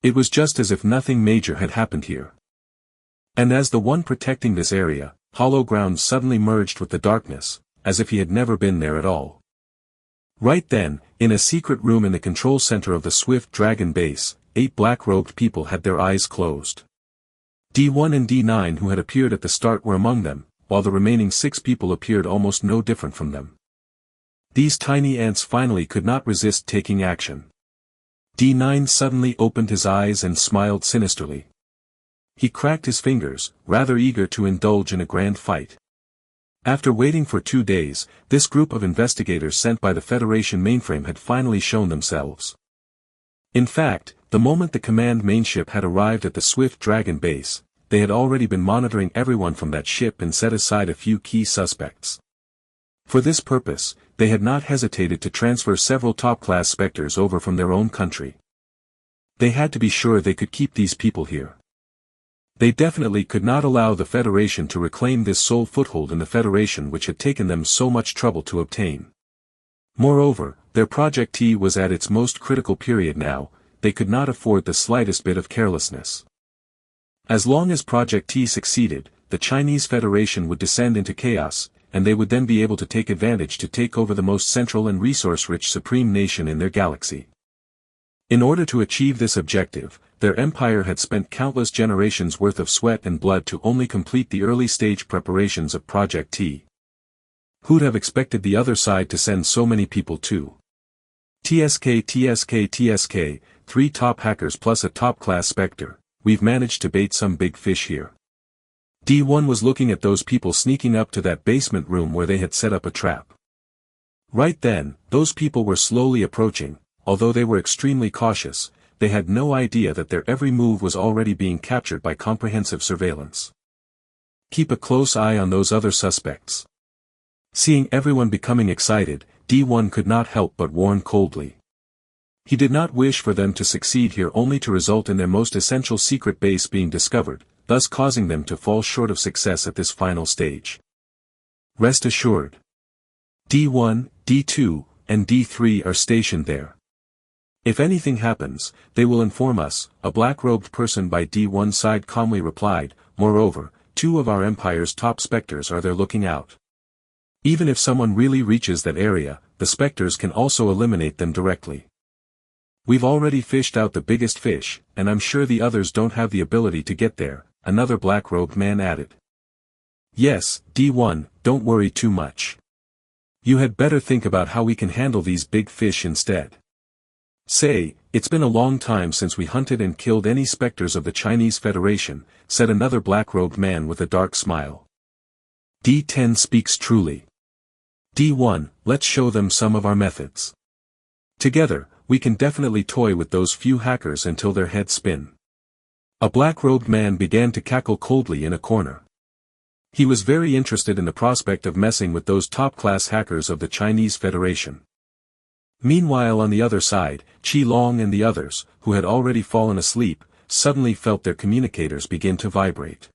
It was just as if nothing major had happened here. And as the one protecting this area, hollow ground suddenly merged with the darkness, as if he had never been there at all. Right then, in a secret room in the control center of the Swift Dragon base, 8 black-robed people had their eyes closed. D1 and D9 who had appeared at the start were among them, while the remaining 6 people appeared almost no different from them. These tiny ants finally could not resist taking action. D9 suddenly opened his eyes and smiled sinisterly. He cracked his fingers, rather eager to indulge in a grand fight. After waiting for 2 days, this group of investigators sent by the Federation mainframe had finally shown themselves. In fact, the moment the command main ship had arrived at the Swift Dragon base, they had already been monitoring everyone from that ship and set aside a few key suspects. For this purpose, they had not hesitated to transfer several top-class specters over from their own country. They had to be sure they could keep these people here. They definitely could not allow the Federation to reclaim this sole foothold in the Federation which had taken them so much trouble to obtain. Moreover, their Project T was at its most critical period now, they could not afford the slightest bit of carelessness. As long as Project T succeeded, the Chinese Federation would descend into chaos, and they would then be able to take advantage to take over the most central and resource-rich supreme nation in their galaxy. In order to achieve this objective, their empire had spent countless generations worth of sweat and blood to only complete the early-stage preparations of Project T. Who'd have expected the other side to send so many people too? TSK, 3 top hackers plus a top-class Spectre. We've managed to bait some big fish here. D1 was looking at those people sneaking up to that basement room where they had set up a trap. Right then, those people were slowly approaching. Although they were extremely cautious, they had no idea that their every move was already being captured by comprehensive surveillance. Keep a close eye on those other suspects. Seeing everyone becoming excited, D1 could not help but warn coldly. He did not wish for them to succeed here only to result in their most essential secret base being discovered, thus causing them to fall short of success at this final stage. Rest assured. D1, D2, and D3 are stationed there. If anything happens, they will inform us, a black-robed person by D1's side calmly replied. Moreover, 2 of our empire's top specters are there looking out. Even if someone really reaches that area, the specters can also eliminate them directly. We've already fished out the biggest fish, and I'm sure the others don't have the ability to get there, another black-robed man added. Yes, D1, don't worry too much. You had better think about how we can handle these big fish instead. Say, it's been a long time since we hunted and killed any specters of the Chinese Federation, said another black-robed man with a dark smile. D10 speaks truly. D1, let's show them some of our methods. Together, we can definitely toy with those few hackers until their heads spin. A black-robed man began to cackle coldly in a corner. He was very interested in the prospect of messing with those top-class hackers of the Chinese Federation. Meanwhile on the other side, Qi Long and the others, who had already fallen asleep, suddenly felt their communicators begin to vibrate.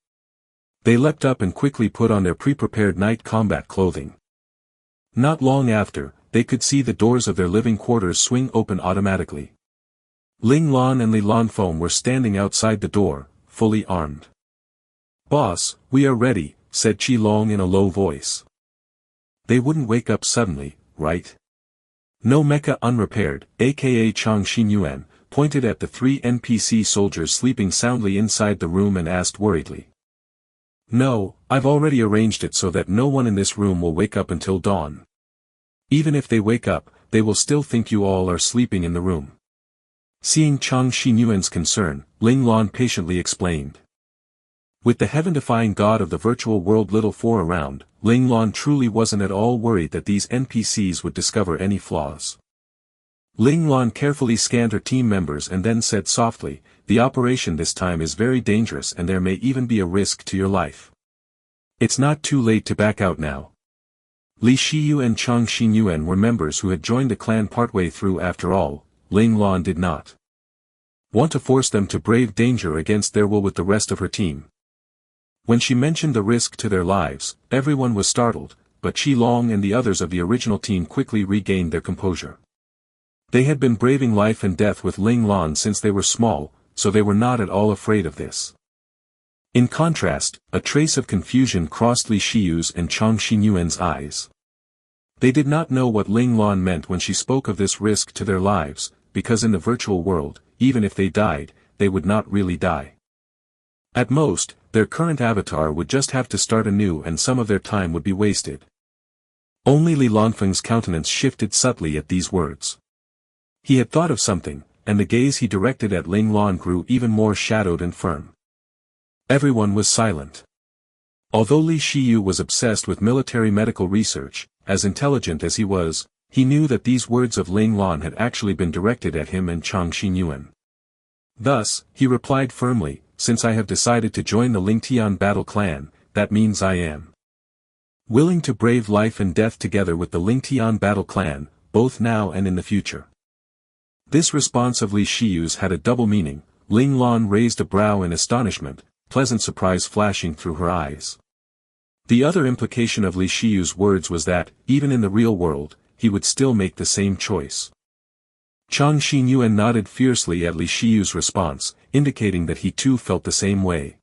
They leapt up and quickly put on their pre-prepared night combat clothing. Not long after, they could see the doors of their living quarters swing open automatically. Ling Lan and Li Lanfeng were standing outside the door, fully armed. "Boss, we are ready," said Qi Long in a low voice. They wouldn't wake up suddenly, right? No mecha unrepaired, aka Chang Xinyuan, pointed at the 3 NPC soldiers sleeping soundly inside the room and asked worriedly. "No, I've already arranged it so that no one in this room will wake up until dawn. Even if they wake up, they will still think you all are sleeping in the room." Seeing Chang Xinyuan's concern, Ling Lan patiently explained. With the heaven-defying god of the virtual world Little Four around, Ling Lan truly wasn't at all worried that these NPCs would discover any flaws. Ling Lan carefully scanned her team members and then said softly, "The operation this time is very dangerous and there may even be a risk to your life. It's not too late to back out now." Li Shiyu and Chang Xinyuan were members who had joined the clan partway through after all. Ling Lan did not want to force them to brave danger against their will with the rest of her team. When she mentioned the risk to their lives, everyone was startled, but Qi Long and the others of the original team quickly regained their composure. They had been braving life and death with Ling Lan since they were small, so they were not at all afraid of this. In contrast, a trace of confusion crossed Li Shiyu's and Chang Xinyuan's eyes. They did not know what Ling Lan meant when she spoke of this risk to their lives, because in the virtual world, even if they died, they would not really die. At most, their current avatar would just have to start anew and some of their time would be wasted. Only Li Lanfeng's countenance shifted subtly at these words. He had thought of something, and the gaze he directed at Ling Lan grew even more shadowed and firm. Everyone was silent. Although Li Shiyu was obsessed with military medical research, as intelligent as he was, he knew that these words of Ling Lan had actually been directed at him and Chang Xinyuan. Thus, he replied firmly, "Since I have decided to join the Lingtian battle clan, that means I am willing to brave life and death together with the Lingtian battle clan, both now and in the future." This response of Li Shiyu's had a double meaning. Ling Lan raised a brow in astonishment, pleasant surprise flashing through her eyes. The other implication of Li Shiyu's words was that, even in the real world, he would still make the same choice. Chang Xinyuan nodded fiercely at Li Shiyu's response, indicating that he too felt the same way.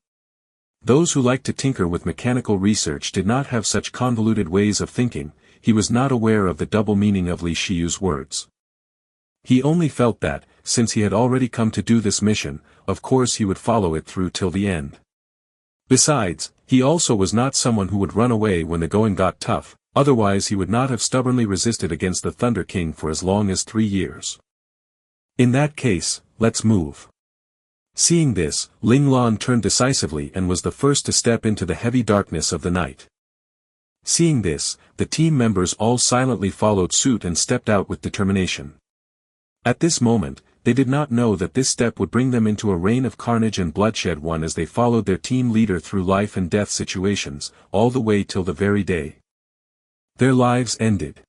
Those who liked to tinker with mechanical research did not have such convoluted ways of thinking. He was not aware of the double meaning of Li Shiyu's words. He only felt that, since he had already come to do this mission, of course he would follow it through till the end. Besides, he also was not someone who would run away when the going got tough, otherwise he would not have stubbornly resisted against the Thunder King for as long as 3 years. In that case, let's move. Seeing this, Ling Lan turned decisively and was the first to step into the heavy darkness of the night. Seeing this, the team members all silently followed suit and stepped out with determination. At this moment, they did not know that this step would bring them into a reign of carnage and bloodshed one as they followed their team leader through life and death situations, all the way till the very day their lives ended.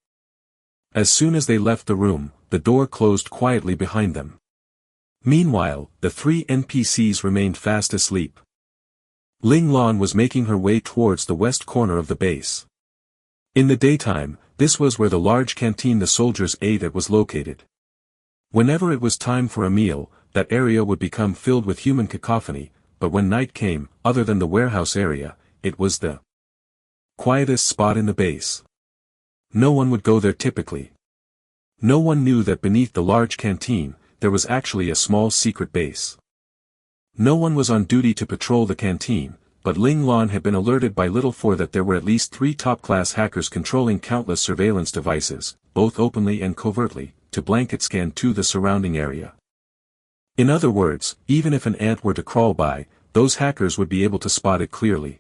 As soon as they left the room, the door closed quietly behind them. Meanwhile, the 3 NPCs remained fast asleep. Ling Lan was making her way towards the west corner of the base. In the daytime, this was where the large canteen the soldiers ate at was located. Whenever it was time for a meal, that area would become filled with human cacophony, but when night came, other than the warehouse area, it was the quietest spot in the base. No one would go there typically. No one knew that beneath the large canteen, there was actually a small secret base. No one was on duty to patrol the canteen, but Ling Lan had been alerted by Little Four that there were at least 3 top-class hackers controlling countless surveillance devices, both openly and covertly, to blanket scan to the surrounding area. In other words, even if an ant were to crawl by, those hackers would be able to spot it clearly.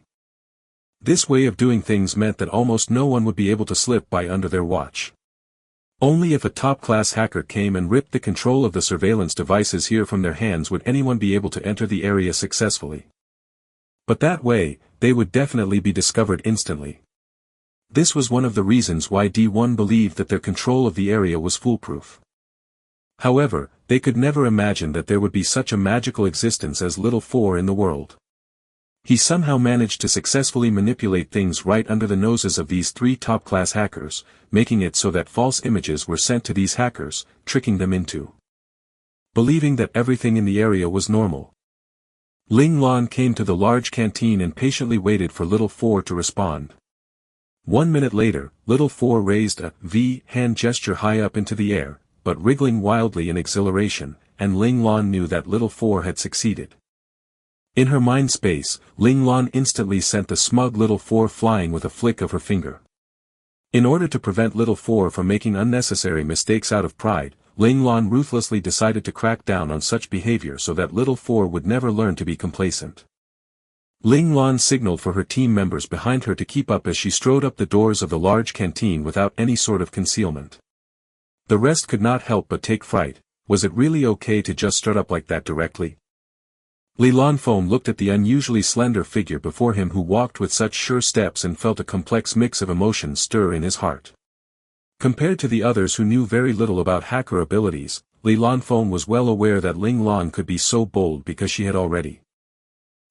This way of doing things meant that almost no one would be able to slip by under their watch. Only if a top-class hacker came and ripped the control of the surveillance devices here from their hands would anyone be able to enter the area successfully. But that way, they would definitely be discovered instantly. This was one of the reasons why D1 believed that their control of the area was foolproof. However, they could never imagine that there would be such a magical existence as Little Four in the world. He somehow managed to successfully manipulate things right under the noses of these 3 top-class hackers, making it so that false images were sent to these hackers, tricking them into believing that everything in the area was normal. Ling Lan came to the large canteen and patiently waited for Little Four to respond. 1 minute later, Little Four raised a V hand gesture high up into the air, but wriggling wildly in exhilaration, and Ling Lan knew that Little Four had succeeded. In her mind space, Ling Lan instantly sent the smug Little Four flying with a flick of her finger. In order to prevent Little Four from making unnecessary mistakes out of pride, Ling Lan ruthlessly decided to crack down on such behavior so that Little Four would never learn to be complacent. Ling Lan signaled for her team members behind her to keep up as she strode up the doors of the large canteen without any sort of concealment. The rest could not help but take fright. Was it really okay to just strut up like that directly? Li Lanfeng looked at the unusually slender figure before him who walked with such sure steps and felt a complex mix of emotions stir in his heart. Compared to the others who knew very little about hacker abilities, Li Lanfeng was well aware that Ling Lan could be so bold because she had already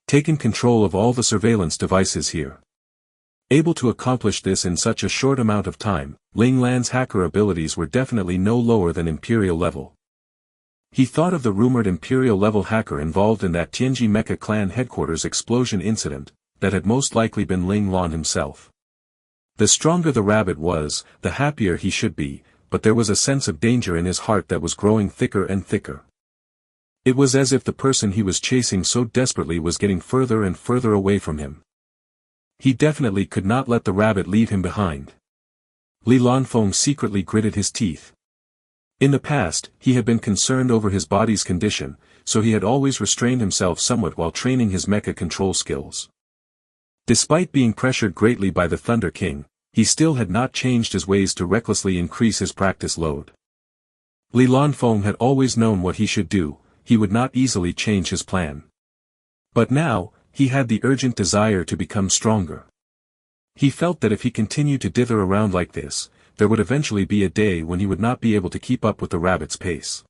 taken control of all the surveillance devices here. Able to accomplish this in such a short amount of time, Ling Lan's hacker abilities were definitely no lower than Imperial level. He thought of the rumored Imperial level hacker involved in that Tianji Mecha clan headquarters explosion incident, that had most likely been Ling Lan himself. The stronger the rabbit was, the happier he should be, but there was a sense of danger in his heart that was growing thicker and thicker. It was as if the person he was chasing so desperately was getting further and further away from him. He definitely could not let the rabbit leave him behind. Li Lanfeng secretly gritted his teeth. In the past, he had been concerned over his body's condition, so he had always restrained himself somewhat while training his mecha control skills. Despite being pressured greatly by the Thunder King, he still had not changed his ways to recklessly increase his practice load. Li Lanfeng had always known what he should do. He would not easily change his plan. But now, he had the urgent desire to become stronger. He felt that if he continued to dither around like this, there would eventually be a day when he would not be able to keep up with the rabbit's pace.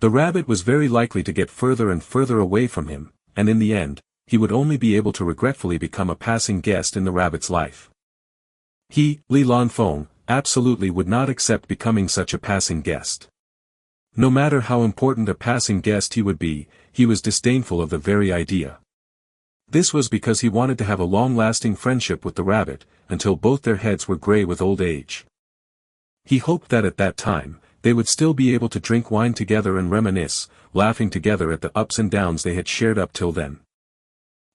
The rabbit was very likely to get further and further away from him, and in the end, he would only be able to regretfully become a passing guest in the rabbit's life. He, Li Lanfeng, absolutely would not accept becoming such a passing guest. No matter how important a passing guest he would be, he was disdainful of the very idea. This was because he wanted to have a long-lasting friendship with the rabbit, until both their heads were gray with old age. He hoped that at that time, they would still be able to drink wine together and reminisce, laughing together at the ups and downs they had shared up till then.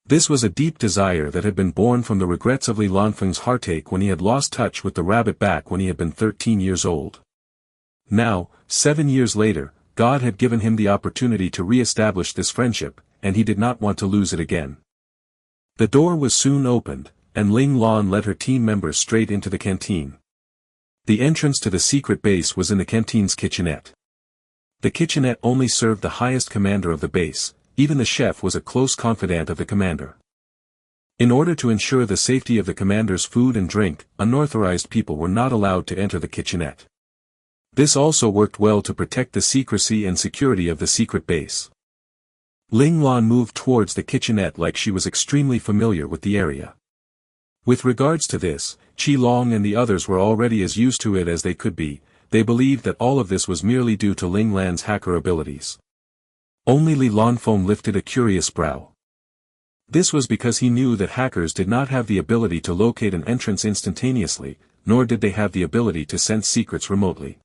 This was a deep desire that had been born from the regrets of Li Lanfeng's heartache when he had lost touch with the rabbit back when he had been 13 years old. Now, 7 years later, God had given him the opportunity to re-establish this friendship, and he did not want to lose it again. The door was soon opened, and Ling Lan led her team members straight into the canteen. The entrance to the secret base was in the canteen's kitchenette. The kitchenette only served the highest commander of the base, even the chef was a close confidant of the commander. In order to ensure the safety of the commander's food and drink, unauthorized people were not allowed to enter the kitchenette. This also worked well to protect the secrecy and security of the secret base. Ling Lan moved towards the kitchenette like she was extremely familiar with the area. With regards to this, Qi Long and the others were already as used to it as they could be. They believed that all of this was merely due to Ling Lan's hacker abilities. Only Li Lanfeng lifted a curious brow. This was because he knew that hackers did not have the ability to locate an entrance instantaneously, nor did they have the ability to sense secrets remotely.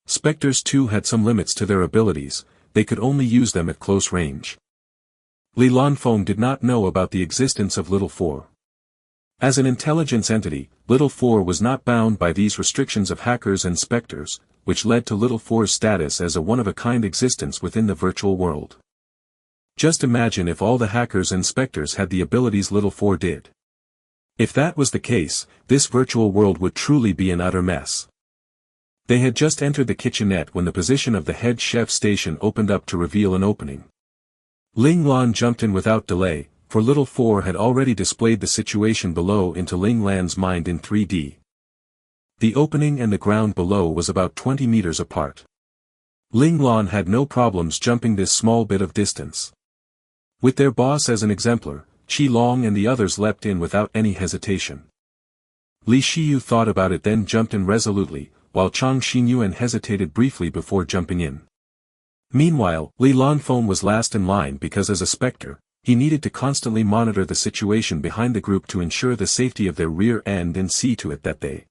Spectres too had some limits to their abilities, they could only use them at close range. Li Lanfeng did not know about the existence of Little Four. As an intelligence entity, Little Four was not bound by these restrictions of hackers and specters, which led to Little Four's status as a one-of-a-kind existence within the virtual world. Just imagine if all the hackers and specters had the abilities Little Four did. If that was the case, this virtual world would truly be an utter mess. They had just entered the kitchenette when the position of the head chef station opened up to reveal an opening. Ling Lan jumped in without delay, for Little Four had already displayed the situation below into Ling Lan's mind in 3D. The opening and the ground below was about 20 meters apart. Ling Lan had no problems jumping this small bit of distance. With their boss as an exemplar, Qi Long and the others leapt in without any hesitation. Li Shiyu thought about it then jumped in resolutely, while Chang Xinyuan hesitated briefly before jumping in. Meanwhile, Li Lanfeng was last in line because as a spectre, he needed to constantly monitor the situation behind the group to ensure the safety of their rear end and see to it that they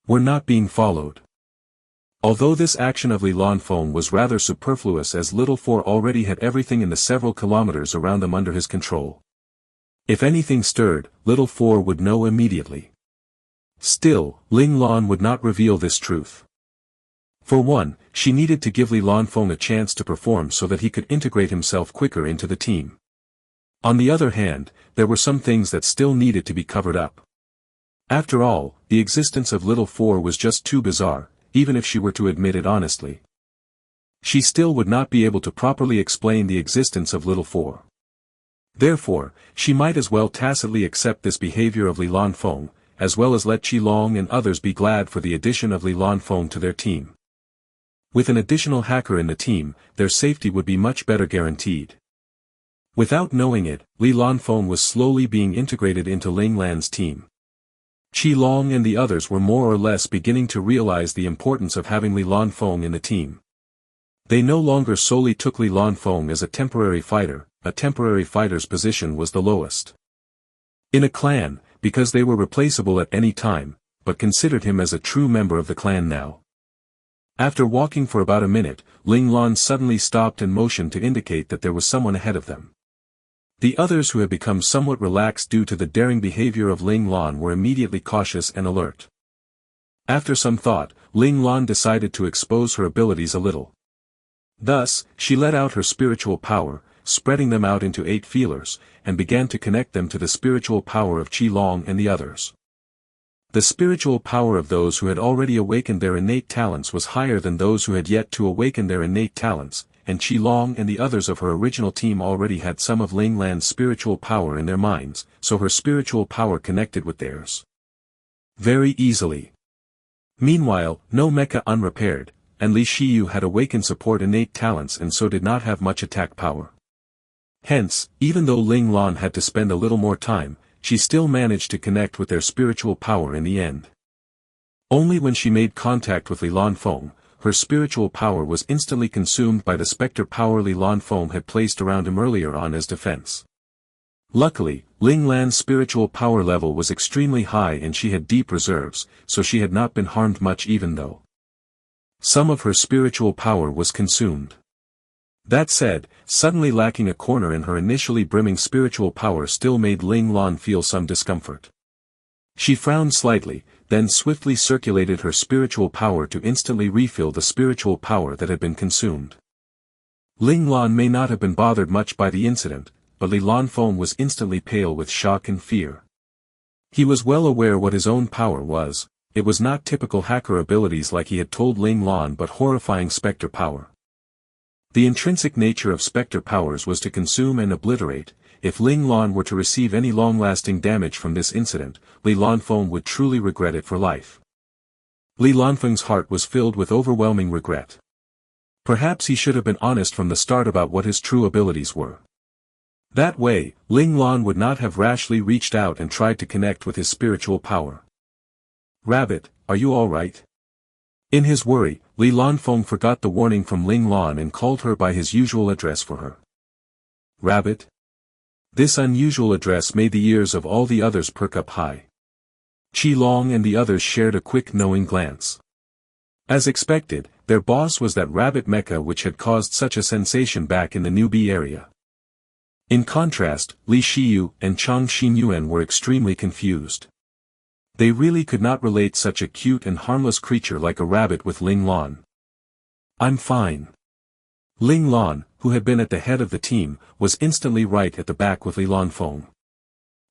were not being followed. Although this action of Li Lanfeng was rather superfluous as Little Four already had everything in the several kilometers around them under his control. If anything stirred, Little Four would know immediately. Still, Ling Lan would not reveal this truth. For one, she needed to give Li Lanfeng a chance to perform so that he could integrate himself quicker into the team. On the other hand, there were some things that still needed to be covered up. After all, the existence of Little Four was just too bizarre, even if she were to admit it honestly. She still would not be able to properly explain the existence of Little Four. Therefore, she might as well tacitly accept this behavior of Li Lanfeng, as well as let Qi Long and others be glad for the addition of Li Lanfeng to their team. With an additional hacker in the team, their safety would be much better guaranteed. Without knowing it, Li Lanfeng was slowly being integrated into Ling Lan's team. Qi Long and the others were more or less beginning to realize the importance of having Li Lanfeng in the team. They no longer solely took Li Lanfeng as a temporary fighter's position was the lowest in a clan, because they were replaceable at any time, but considered him as a true member of the clan now. After walking for about a minute, Ling Lan suddenly stopped and motioned to indicate that there was someone ahead of them. The others who had become somewhat relaxed due to the daring behavior of Ling Lan were immediately cautious and alert. After some thought, Ling Lan decided to expose her abilities a little. Thus, she let out her spiritual power, spreading them out into 8 feelers, and began to connect them to the spiritual power of Qi Long and the others. The spiritual power of those who had already awakened their innate talents was higher than those who had yet to awaken their innate talents, and Qi Long and the others of her original team already had some of Ling Lan's spiritual power in their minds, so her spiritual power connected with theirs very easily. Meanwhile, no mecha unrepaired, and Li Shiyu had awakened support innate talents and so did not have much attack power. Hence, even though Ling Lan had to spend a little more time, she still managed to connect with their spiritual power in the end. Only when she made contact with Li Lanfeng, her spiritual power was instantly consumed by the specter power Li Lanfeng had placed around him earlier on as defense. Luckily, Ling Lan's spiritual power level was extremely high and she had deep reserves, so she had not been harmed much even though some of her spiritual power was consumed. That said, suddenly lacking a corner in her initially brimming spiritual power still made Ling Lan feel some discomfort. She frowned slightly, then swiftly circulated her spiritual power to instantly refill the spiritual power that had been consumed. Ling Lan may not have been bothered much by the incident, but Li Lanfeng was instantly pale with shock and fear. He was well aware what his own power was. It was not typical hacker abilities like he had told Ling Lan but horrifying specter power. The intrinsic nature of specter powers was to consume and obliterate. If Ling Lan were to receive any long-lasting damage from this incident, Li Lanfeng would truly regret it for life. Li Lanfeng's heart was filled with overwhelming regret. Perhaps he should have been honest from the start about what his true abilities were. That way, Ling Lan would not have rashly reached out and tried to connect with his spiritual power. "Rabbit, are you all right?" In his worry, Li Lanfeng forgot the warning from Ling Lan and called her by his usual address for her. "Rabbit?" This unusual address made the ears of all the others perk up high. Qi Long and the others shared a quick knowing glance. As expected, their boss was that rabbit mecha which had caused such a sensation back in the newbie area. In contrast, Li Shiyu and Chang Xinyuan were extremely confused. They really could not relate such a cute and harmless creature like a rabbit with Ling Lan. "I'm fine." Ling Lan, who had been at the head of the team, was instantly right at the back with Li Lanfeng.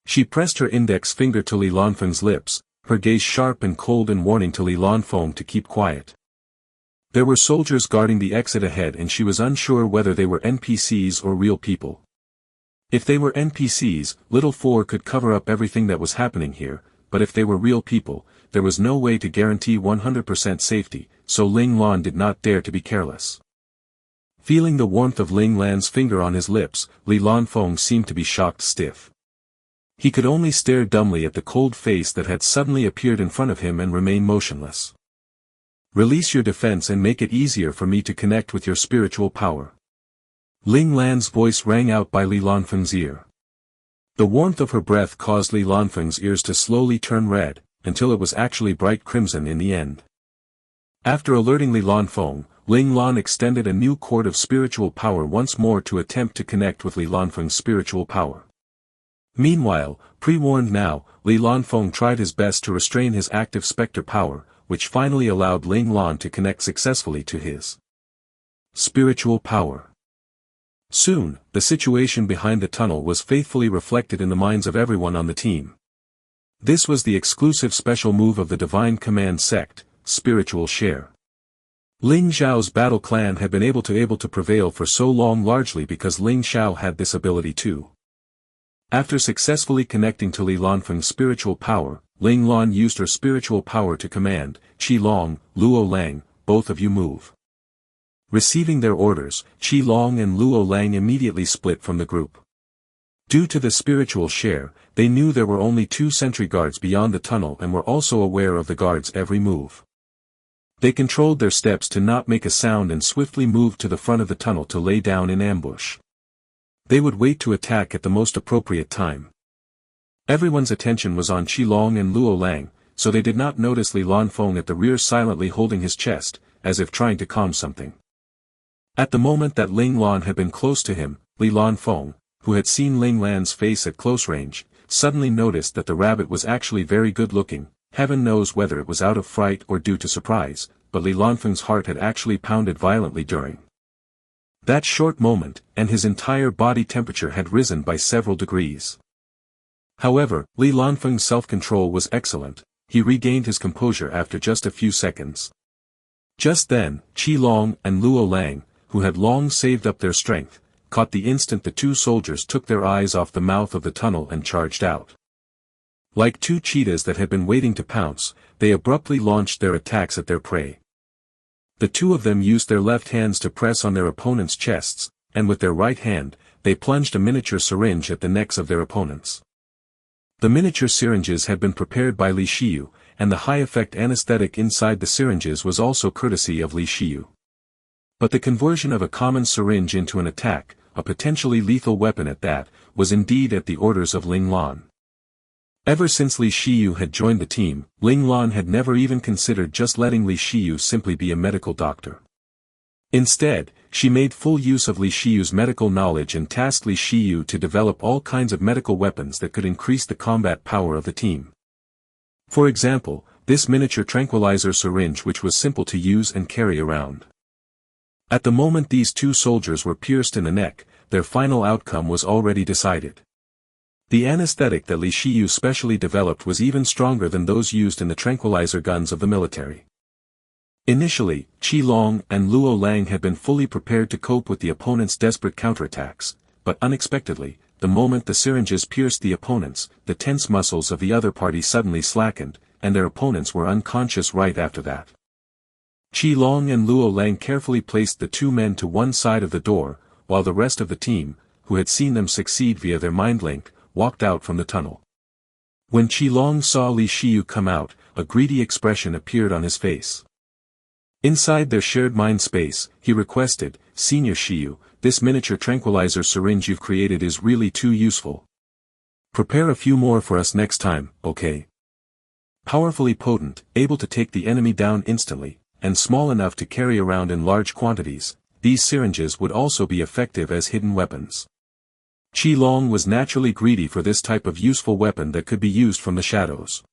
She pressed her index finger to Li Lanfeng's lips, her gaze sharp and cold and warning to Li Lanfeng to keep quiet. There were soldiers guarding the exit ahead and she was unsure whether they were NPCs or real people. If they were NPCs, Little Four could cover up everything that was happening here, but if they were real people, there was no way to guarantee 100% safety, so Ling Lan did not dare to be careless. Feeling the warmth of Ling Lan's finger on his lips, Li Lanfeng seemed to be shocked stiff. He could only stare dumbly at the cold face that had suddenly appeared in front of him and remain motionless. "Release your defense and make it easier for me to connect with your spiritual power." Ling Lan's voice rang out by Li Lanfeng's ear. The warmth of her breath caused Li Lanfeng's ears to slowly turn red, until it was actually bright crimson in the end. After alerting Li Lanfeng, Ling Lan extended a new cord of spiritual power once more to attempt to connect with Li Lanfeng's spiritual power. Meanwhile, pre-warned now, Li Lanfeng tried his best to restrain his active specter power, which finally allowed Ling Lan to connect successfully to his spiritual power. Soon, the situation behind the tunnel was faithfully reflected in the minds of everyone on the team. This was the exclusive special move of the Divine Command sect, Spiritual Share. Ling Xiao's battle clan had been able to prevail for so long largely because Ling Xiao had this ability too. After successfully connecting to Li Lanfeng's spiritual power, Ling Lan used her spiritual power to command, "Qi Long, Luo Lang, both of you move." Receiving their orders, Qi Long and Luo Lang immediately split from the group. Due to the spiritual share, they knew there were only 2 sentry guards beyond the tunnel and were also aware of the guards' every move. They controlled their steps to not make a sound and swiftly moved to the front of the tunnel to lay down in ambush. They would wait to attack at the most appropriate time. Everyone's attention was on Qi Long and Luo Lang, so they did not notice Li Lanfeng at the rear silently holding his chest, as if trying to calm something. At the moment that Ling Lan had been close to him, Li Lanfeng, who had seen Ling Lan's face at close range, suddenly noticed that the rabbit was actually very good looking. Heaven knows whether it was out of fright or due to surprise, but Li Lanfeng's heart had actually pounded violently during that short moment, and his entire body temperature had risen by several degrees. However, Li Lanfeng's self-control was excellent. He regained his composure after just a few seconds. Just then, Qi Long and Luo Lang, who had long saved up their strength, caught the instant the 2 soldiers took their eyes off the mouth of the tunnel and charged out. Like 2 cheetahs that had been waiting to pounce, they abruptly launched their attacks at their prey. The 2 of them used their left hands to press on their opponents' chests, and with their right hand, they plunged a miniature syringe at the necks of their opponents. The miniature syringes had been prepared by Li Shiyu, and the high-effect anesthetic inside the syringes was also courtesy of Li Shiyu. But the conversion of a common syringe into an attack, a potentially lethal weapon at that, was indeed at the orders of Ling Lan. Ever since Li Shiyu had joined the team, Ling Lan had never even considered just letting Li Shiyu simply be a medical doctor. Instead, she made full use of Li Shiyu's medical knowledge and tasked Li Shiyu to develop all kinds of medical weapons that could increase the combat power of the team. For example, this miniature tranquilizer syringe which was simple to use and carry around. At the moment these two soldiers were pierced in the neck, their final outcome was already decided. The anesthetic that Li Shiyu specially developed was even stronger than those used in the tranquilizer guns of the military. Initially, Qi Long and Luo Lang had been fully prepared to cope with the opponent's desperate counterattacks, but unexpectedly, the moment the syringes pierced the opponents, the tense muscles of the other party suddenly slackened, and their opponents were unconscious right after that. Qi Long and Luo Lang carefully placed the two men to one side of the door, while the rest of the team, who had seen them succeed via their mind link, walked out from the tunnel. When Qi Long saw Li Shiyu come out, a greedy expression appeared on his face. Inside their shared mind space, he requested, "Senior Shiyu, this miniature tranquilizer syringe you've created is really too useful. Prepare a few more for us next time, okay?" Powerfully potent, able to take the enemy down instantly, and small enough to carry around in large quantities, these syringes would also be effective as hidden weapons. Qi Long was naturally greedy for this type of useful weapon that could be used from the shadows.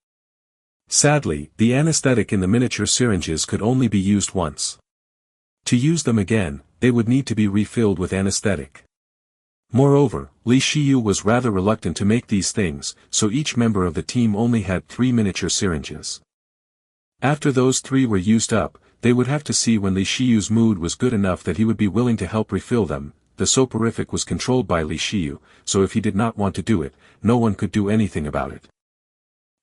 Sadly, the anesthetic in the miniature syringes could only be used once. To use them again, they would need to be refilled with anesthetic. Moreover, Li Shiyu was rather reluctant to make these things, so each member of the team only had 3 miniature syringes. After those 3 were used up, they would have to see when Li Shiyu's mood was good enough that he would be willing to help refill them. The soporific was controlled by Li Shiyu, so if he did not want to do it, no one could do anything about it.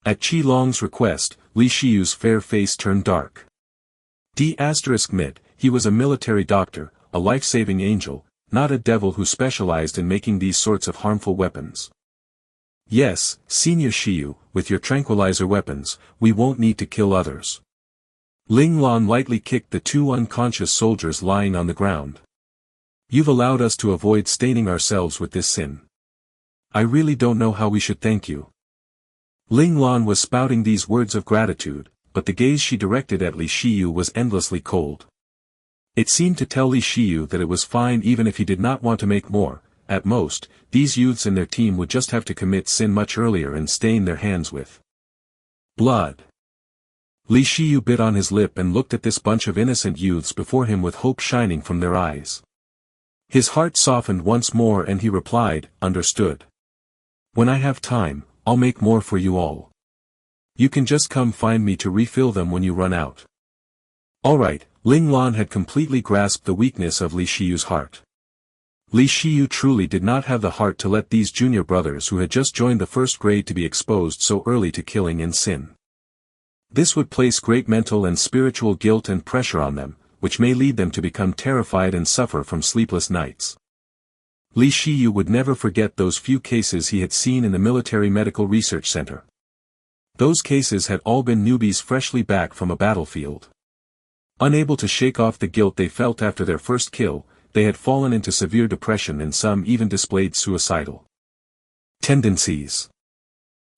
At Qi Long's request, Li Shiyu's fair face turned dark. D*mid, he was a military doctor, a life-saving angel, not a devil who specialized in making these sorts of harmful weapons. "Yes, Senior Shiyu, with your tranquilizer weapons, we won't need to kill others." Ling Lan lightly kicked the 2 unconscious soldiers lying on the ground. "You've allowed us to avoid staining ourselves with this sin. I really don't know how we should thank you." Ling Lan was spouting these words of gratitude, but the gaze she directed at Li Shiyu was endlessly cold. It seemed to tell Li Shiyu that it was fine even if he did not want to make more. At most, these youths and their team would just have to commit sin much earlier and stain their hands with blood. Li Shiyu bit on his lip and looked at this bunch of innocent youths before him with hope shining from their eyes. His heart softened once more and he replied, "Understood. When I have time, I'll make more for you all. You can just come find me to refill them when you run out." Alright, Ling Lan had completely grasped the weakness of Li Shiyu's heart. Li Shiyu truly did not have the heart to let these junior brothers who had just joined the first grade to be exposed so early to killing and sin. This would place great mental and spiritual guilt and pressure on them, which may lead them to become terrified and suffer from sleepless nights. Li Shiyu would never forget those few cases he had seen in the Military Medical Research Center. Those cases had all been newbies freshly back from a battlefield. Unable to shake off the guilt they felt after their first kill, they had fallen into severe depression and some even displayed suicidal tendencies.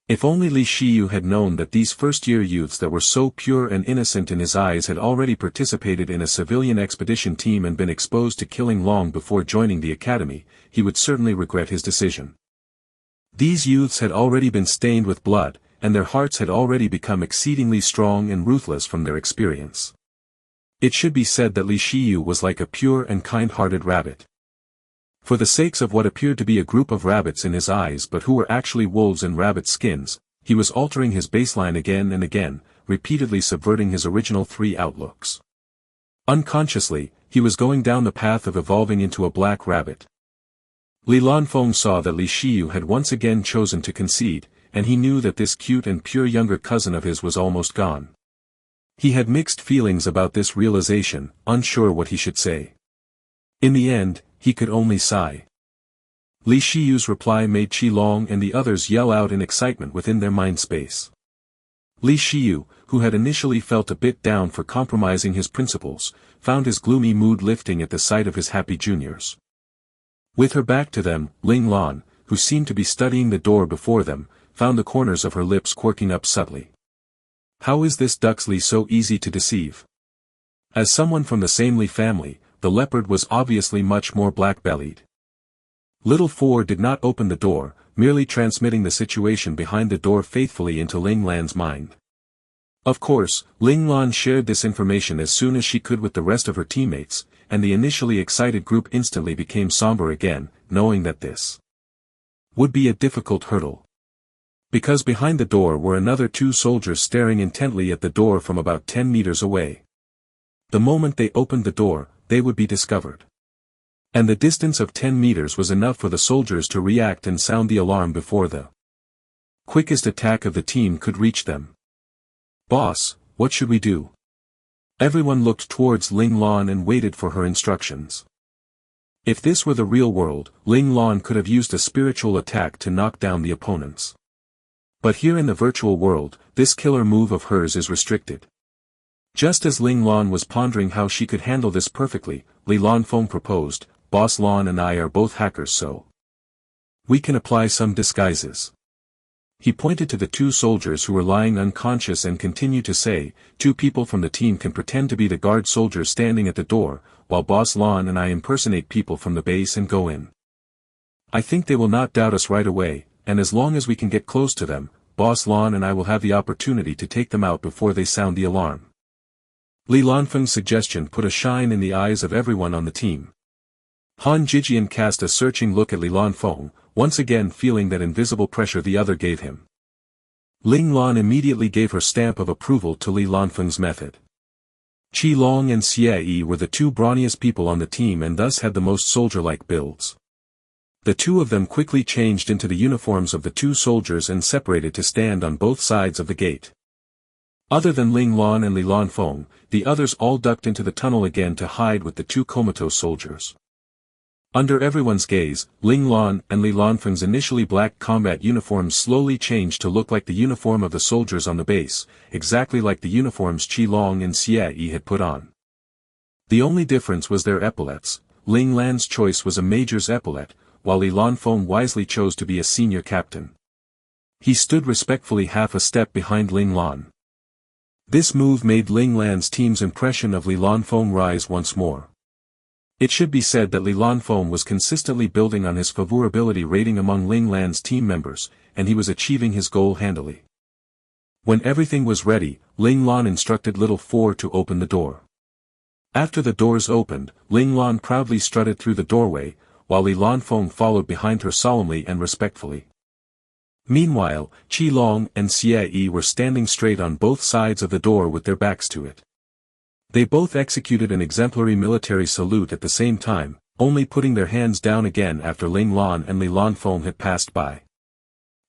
If only Li Shiyu had known that these first-year youths that were so pure and innocent in his eyes had already participated in a civilian expedition team and been exposed to killing long before joining the academy, he would certainly regret his decision. These youths had already been stained with blood, and their hearts had already become exceedingly strong and ruthless from their experience. It should be said that Li Shiyu was like a pure and kind-hearted rabbit. For the sakes of what appeared to be a group of rabbits in his eyes but who were actually wolves in rabbit skins, he was altering his baseline again and again, repeatedly subverting his original 3 outlooks. Unconsciously, he was going down the path of evolving into a black rabbit. Li Lanfeng saw that Li Shiyu had once again chosen to concede, and he knew that this cute and pure younger cousin of his was almost gone. He had mixed feelings about this realization, unsure what he should say. In the end, he could only sigh. Li Shiyu's reply made Qi Long and the others yell out in excitement within their mind space. Li Shiyu, who had initially felt a bit down for compromising his principles, found his gloomy mood lifting at the sight of his happy juniors. With her back to them, Ling Lan, who seemed to be studying the door before them, found the corners of her lips quirking up subtly. How is this Duxley so easy to deceive? As someone from the same Lee family, the leopard was obviously much more black-bellied. Little Four did not open the door, merely transmitting the situation behind the door faithfully into Ling Lan's mind. Of course, Ling Lan shared this information as soon as she could with the rest of her teammates, and the initially excited group instantly became somber again, knowing that this would be a difficult hurdle. Because behind the door were another 2 soldiers staring intently at the door from about 10 meters away. The moment they opened the door, they would be discovered. And the distance of 10 meters was enough for the soldiers to react and sound the alarm before the quickest attack of the team could reach them. "Boss, what should we do?" Everyone looked towards Ling Lan and waited for her instructions. If this were the real world, Ling Lan could have used a spiritual attack to knock down the opponents. But here in the virtual world, this killer move of hers is restricted. Just as Ling Lan was pondering how she could handle this perfectly, Li Lanfeng proposed, "Boss Lan and I are both hackers, so we can apply some disguises." He pointed to the 2 soldiers who were lying unconscious and continued to say, "2 people from the team can pretend to be the guard soldiers standing at the door, while Boss Lan and I impersonate people from the base and go in. I think they will not doubt us right away, and as long as we can get close to them, Boss Lan and I will have the opportunity to take them out before they sound the alarm." Li Lanfeng's suggestion put a shine in the eyes of everyone on the team. Han Jijian cast a searching look at Li Lanfeng, once again feeling that invisible pressure the other gave him. Ling Lan immediately gave her stamp of approval to Li Lanfeng's method. Qi Long and Xie Yi were the 2 brawniest people on the team and thus had the most soldier-like builds. The 2 of them quickly changed into the uniforms of the 2 soldiers and separated to stand on both sides of the gate. Other than Ling Lan and Li Lanfeng, the others all ducked into the tunnel again to hide with the 2 comatose soldiers. Under everyone's gaze, Ling Lan and Li Lanfeng's initially black combat uniforms slowly changed to look like the uniform of the soldiers on the base, exactly like the uniforms Qi Long and Xie Yi had put on. The only difference was their epaulets. Ling Lan's choice was a major's epaulet, while Li Lanfeng wisely chose to be a senior captain. He stood respectfully half a step behind Ling Lan. This move made Ling Lan's team's impression of Li Lanfeng rise once more. It should be said that Li Lanfeng was consistently building on his favorability rating among Ling Lan's team members, and he was achieving his goal handily. When everything was ready, Ling Lan instructed Little Four to open the door. After the doors opened, Ling Lan proudly strutted through the doorway, while Li Lanfeng followed behind her solemnly and respectfully. Meanwhile, Qi Long and Xie Yi were standing straight on both sides of the door with their backs to it. They both executed an exemplary military salute at the same time, only putting their hands down again after Ling Lan and Li Lanfeng had passed by.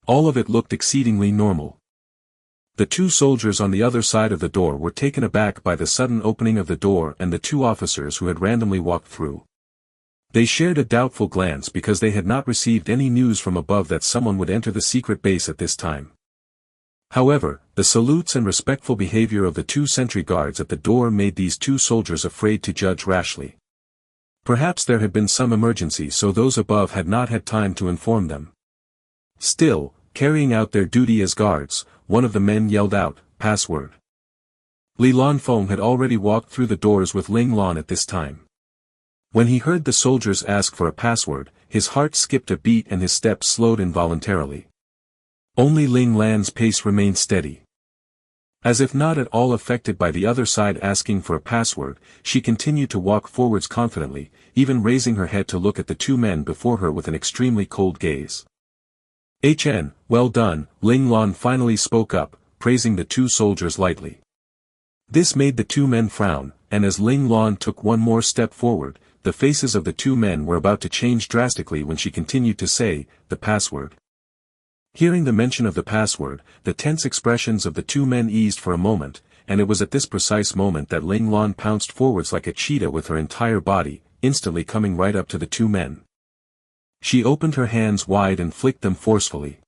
All of it looked exceedingly normal. The 2 soldiers on the other side of the door were taken aback by the sudden opening of the door and the 2 officers who had randomly walked through. They shared a doubtful glance because they had not received any news from above that someone would enter the secret base at this time. However, the salutes and respectful behavior of the 2 sentry guards at the door made these 2 soldiers afraid to judge rashly. Perhaps there had been some emergency so those above had not had time to inform them. Still, carrying out their duty as guards, one of the men yelled out, "Password." Li Lanfeng had already walked through the doors with Ling Lan at this time. When he heard the soldiers ask for a password, his heart skipped a beat and his steps slowed involuntarily. Only Ling Lan's pace remained steady. As if not at all affected by the other side asking for a password, she continued to walk forwards confidently, even raising her head to look at the 2 men before her with an extremely cold gaze. Well done," Ling Lan finally spoke up, praising the 2 soldiers lightly. This made the 2 men frown, and as Ling Lan took one more step forward, the faces of the 2 men were about to change drastically when she continued to say, "The password." Hearing the mention of the password, the tense expressions of the 2 men eased for a moment, and it was at this precise moment that Ling Lan pounced forwards like a cheetah with her entire body, instantly coming right up to the 2 men. She opened her hands wide and flicked them forcefully.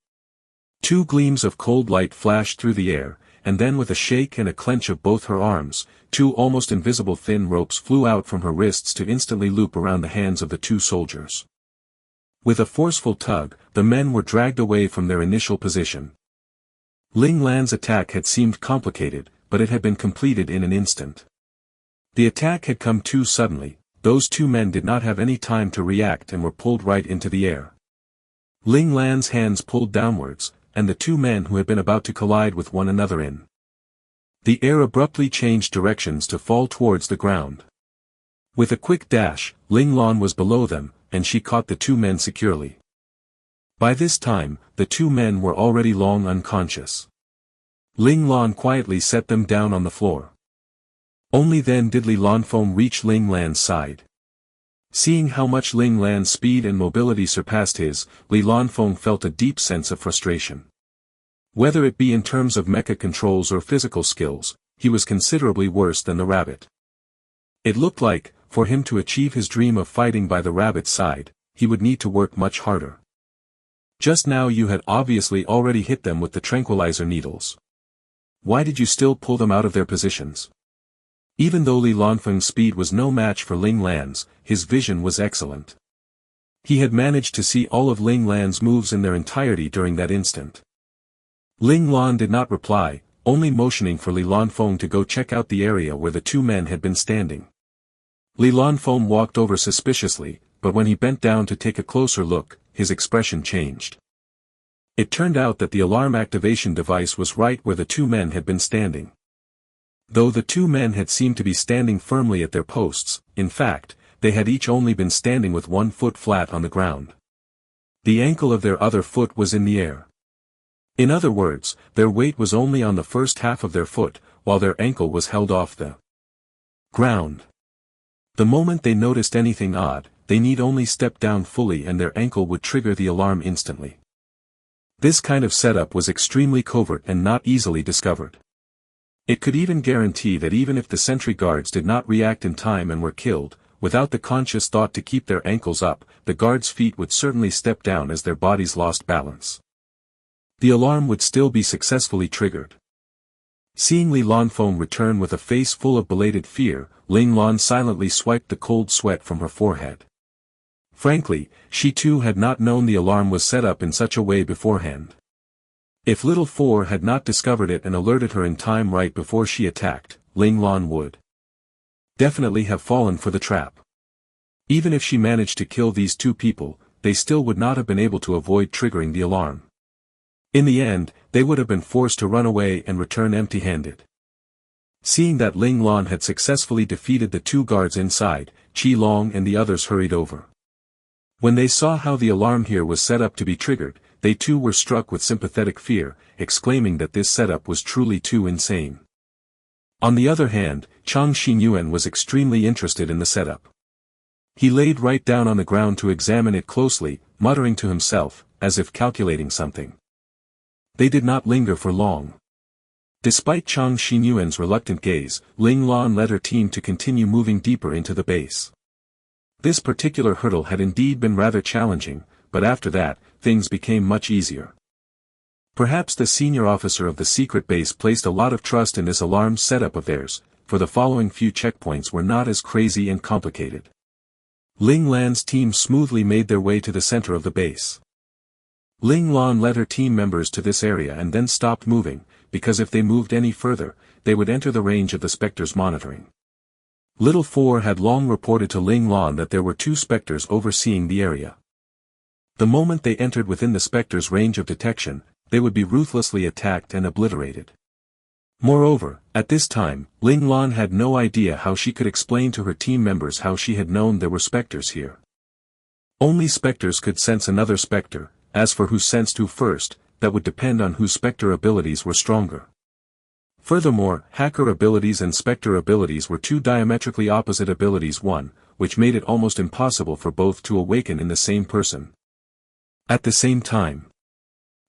2 gleams of cold light flashed through the air, and then with a shake and a clench of both her arms, 2 almost invisible thin ropes flew out from her wrists to instantly loop around the hands of the 2 soldiers. With a forceful tug, the men were dragged away from their initial position. Ling Lan's attack had seemed complicated, but it had been completed in an instant. The attack had come too suddenly, those two men did not have any time to react and were pulled right into the air. Ling Lan's hands pulled downwards, and the two men who had been about to collide with one another in the air abruptly changed directions to fall towards the ground. With a quick dash, Ling Lan was below them, and she caught the two men securely. By this time, the two men were already long unconscious. Ling Lan quietly set them down on the floor. Only then did Li Lanfeng reach Ling Lan's side. Seeing how much Ling Lan's speed and mobility surpassed his, Li Lanfeng felt a deep sense of frustration. Whether it be in terms of mecha controls or physical skills, he was considerably worse than the rabbit. It looked like, for him to achieve his dream of fighting by the rabbit's side, he would need to work much harder. Just now you had obviously already hit them with the tranquilizer needles. Why did you still pull them out of their positions? Even though Li Lanfeng's speed was no match for Ling Lan's, his vision was excellent. He had managed to see all of Ling Lan's moves in their entirety during that instant. Ling Lan did not reply, only motioning for Li Lanfeng to go check out the area where the two men had been standing. Li Lanfeng walked over suspiciously, but when he bent down to take a closer look, his expression changed. It turned out that the alarm activation device was right where the two men had been standing. Though the two men had seemed to be standing firmly at their posts, in fact, they had each only been standing with one foot flat on the ground. The ankle of their other foot was in the air. In other words, their weight was only on the first half of their foot, while their ankle was held off the ground. The moment they noticed anything odd, they need only step down fully and their ankle would trigger the alarm instantly. This kind of setup was extremely covert and not easily discovered. It could even guarantee that even if the sentry guards did not react in time and were killed, without the conscious thought to keep their ankles up, the guards' feet would certainly step down as their bodies lost balance. The alarm would still be successfully triggered. Seeing Li Lanfeng return with a face full of belated fear, Ling Lan silently swiped the cold sweat from her forehead. Frankly, she too had not known the alarm was set up in such a way beforehand. If Little Four had not discovered it and alerted her in time right before she attacked, Ling Lan would definitely have fallen for the trap. Even if she managed to kill these two people, they still would not have been able to avoid triggering the alarm. In the end, they would have been forced to run away and return empty-handed. Seeing that Ling Lan had successfully defeated the two guards inside, Qi Long and the others hurried over. When they saw how the alarm here was set up to be triggered, they too were struck with sympathetic fear, exclaiming that this setup was truly too insane. On the other hand, Chang Xinyuan was extremely interested in the setup. He laid right down on the ground to examine it closely, muttering to himself, as if calculating something. They did not linger for long. Despite Chang Xinyuan's reluctant gaze, Ling Lan led her team to continue moving deeper into the base. This particular hurdle had indeed been rather challenging, but after that, things became much easier. Perhaps the senior officer of the secret base placed a lot of trust in this alarm setup of theirs, for the following few checkpoints were not as crazy and complicated. Ling Lan's team smoothly made their way to the center of the base. Ling Lan led her team members to this area and then stopped moving, because if they moved any further, they would enter the range of the specters monitoring. Little Four had long reported to Ling Lan that there were two specters overseeing the area. The moment they entered within the specters' range of detection, they would be ruthlessly attacked and obliterated. Moreover, at this time, Ling Lan had no idea how she could explain to her team members how she had known there were specters here. Only specters could sense another specter. As for who sensed who first, that would depend on whose spectre abilities were stronger. Furthermore, hacker abilities and spectre abilities were two diametrically opposite abilities, one, which made it almost impossible for both to awaken in the same person. At the same time.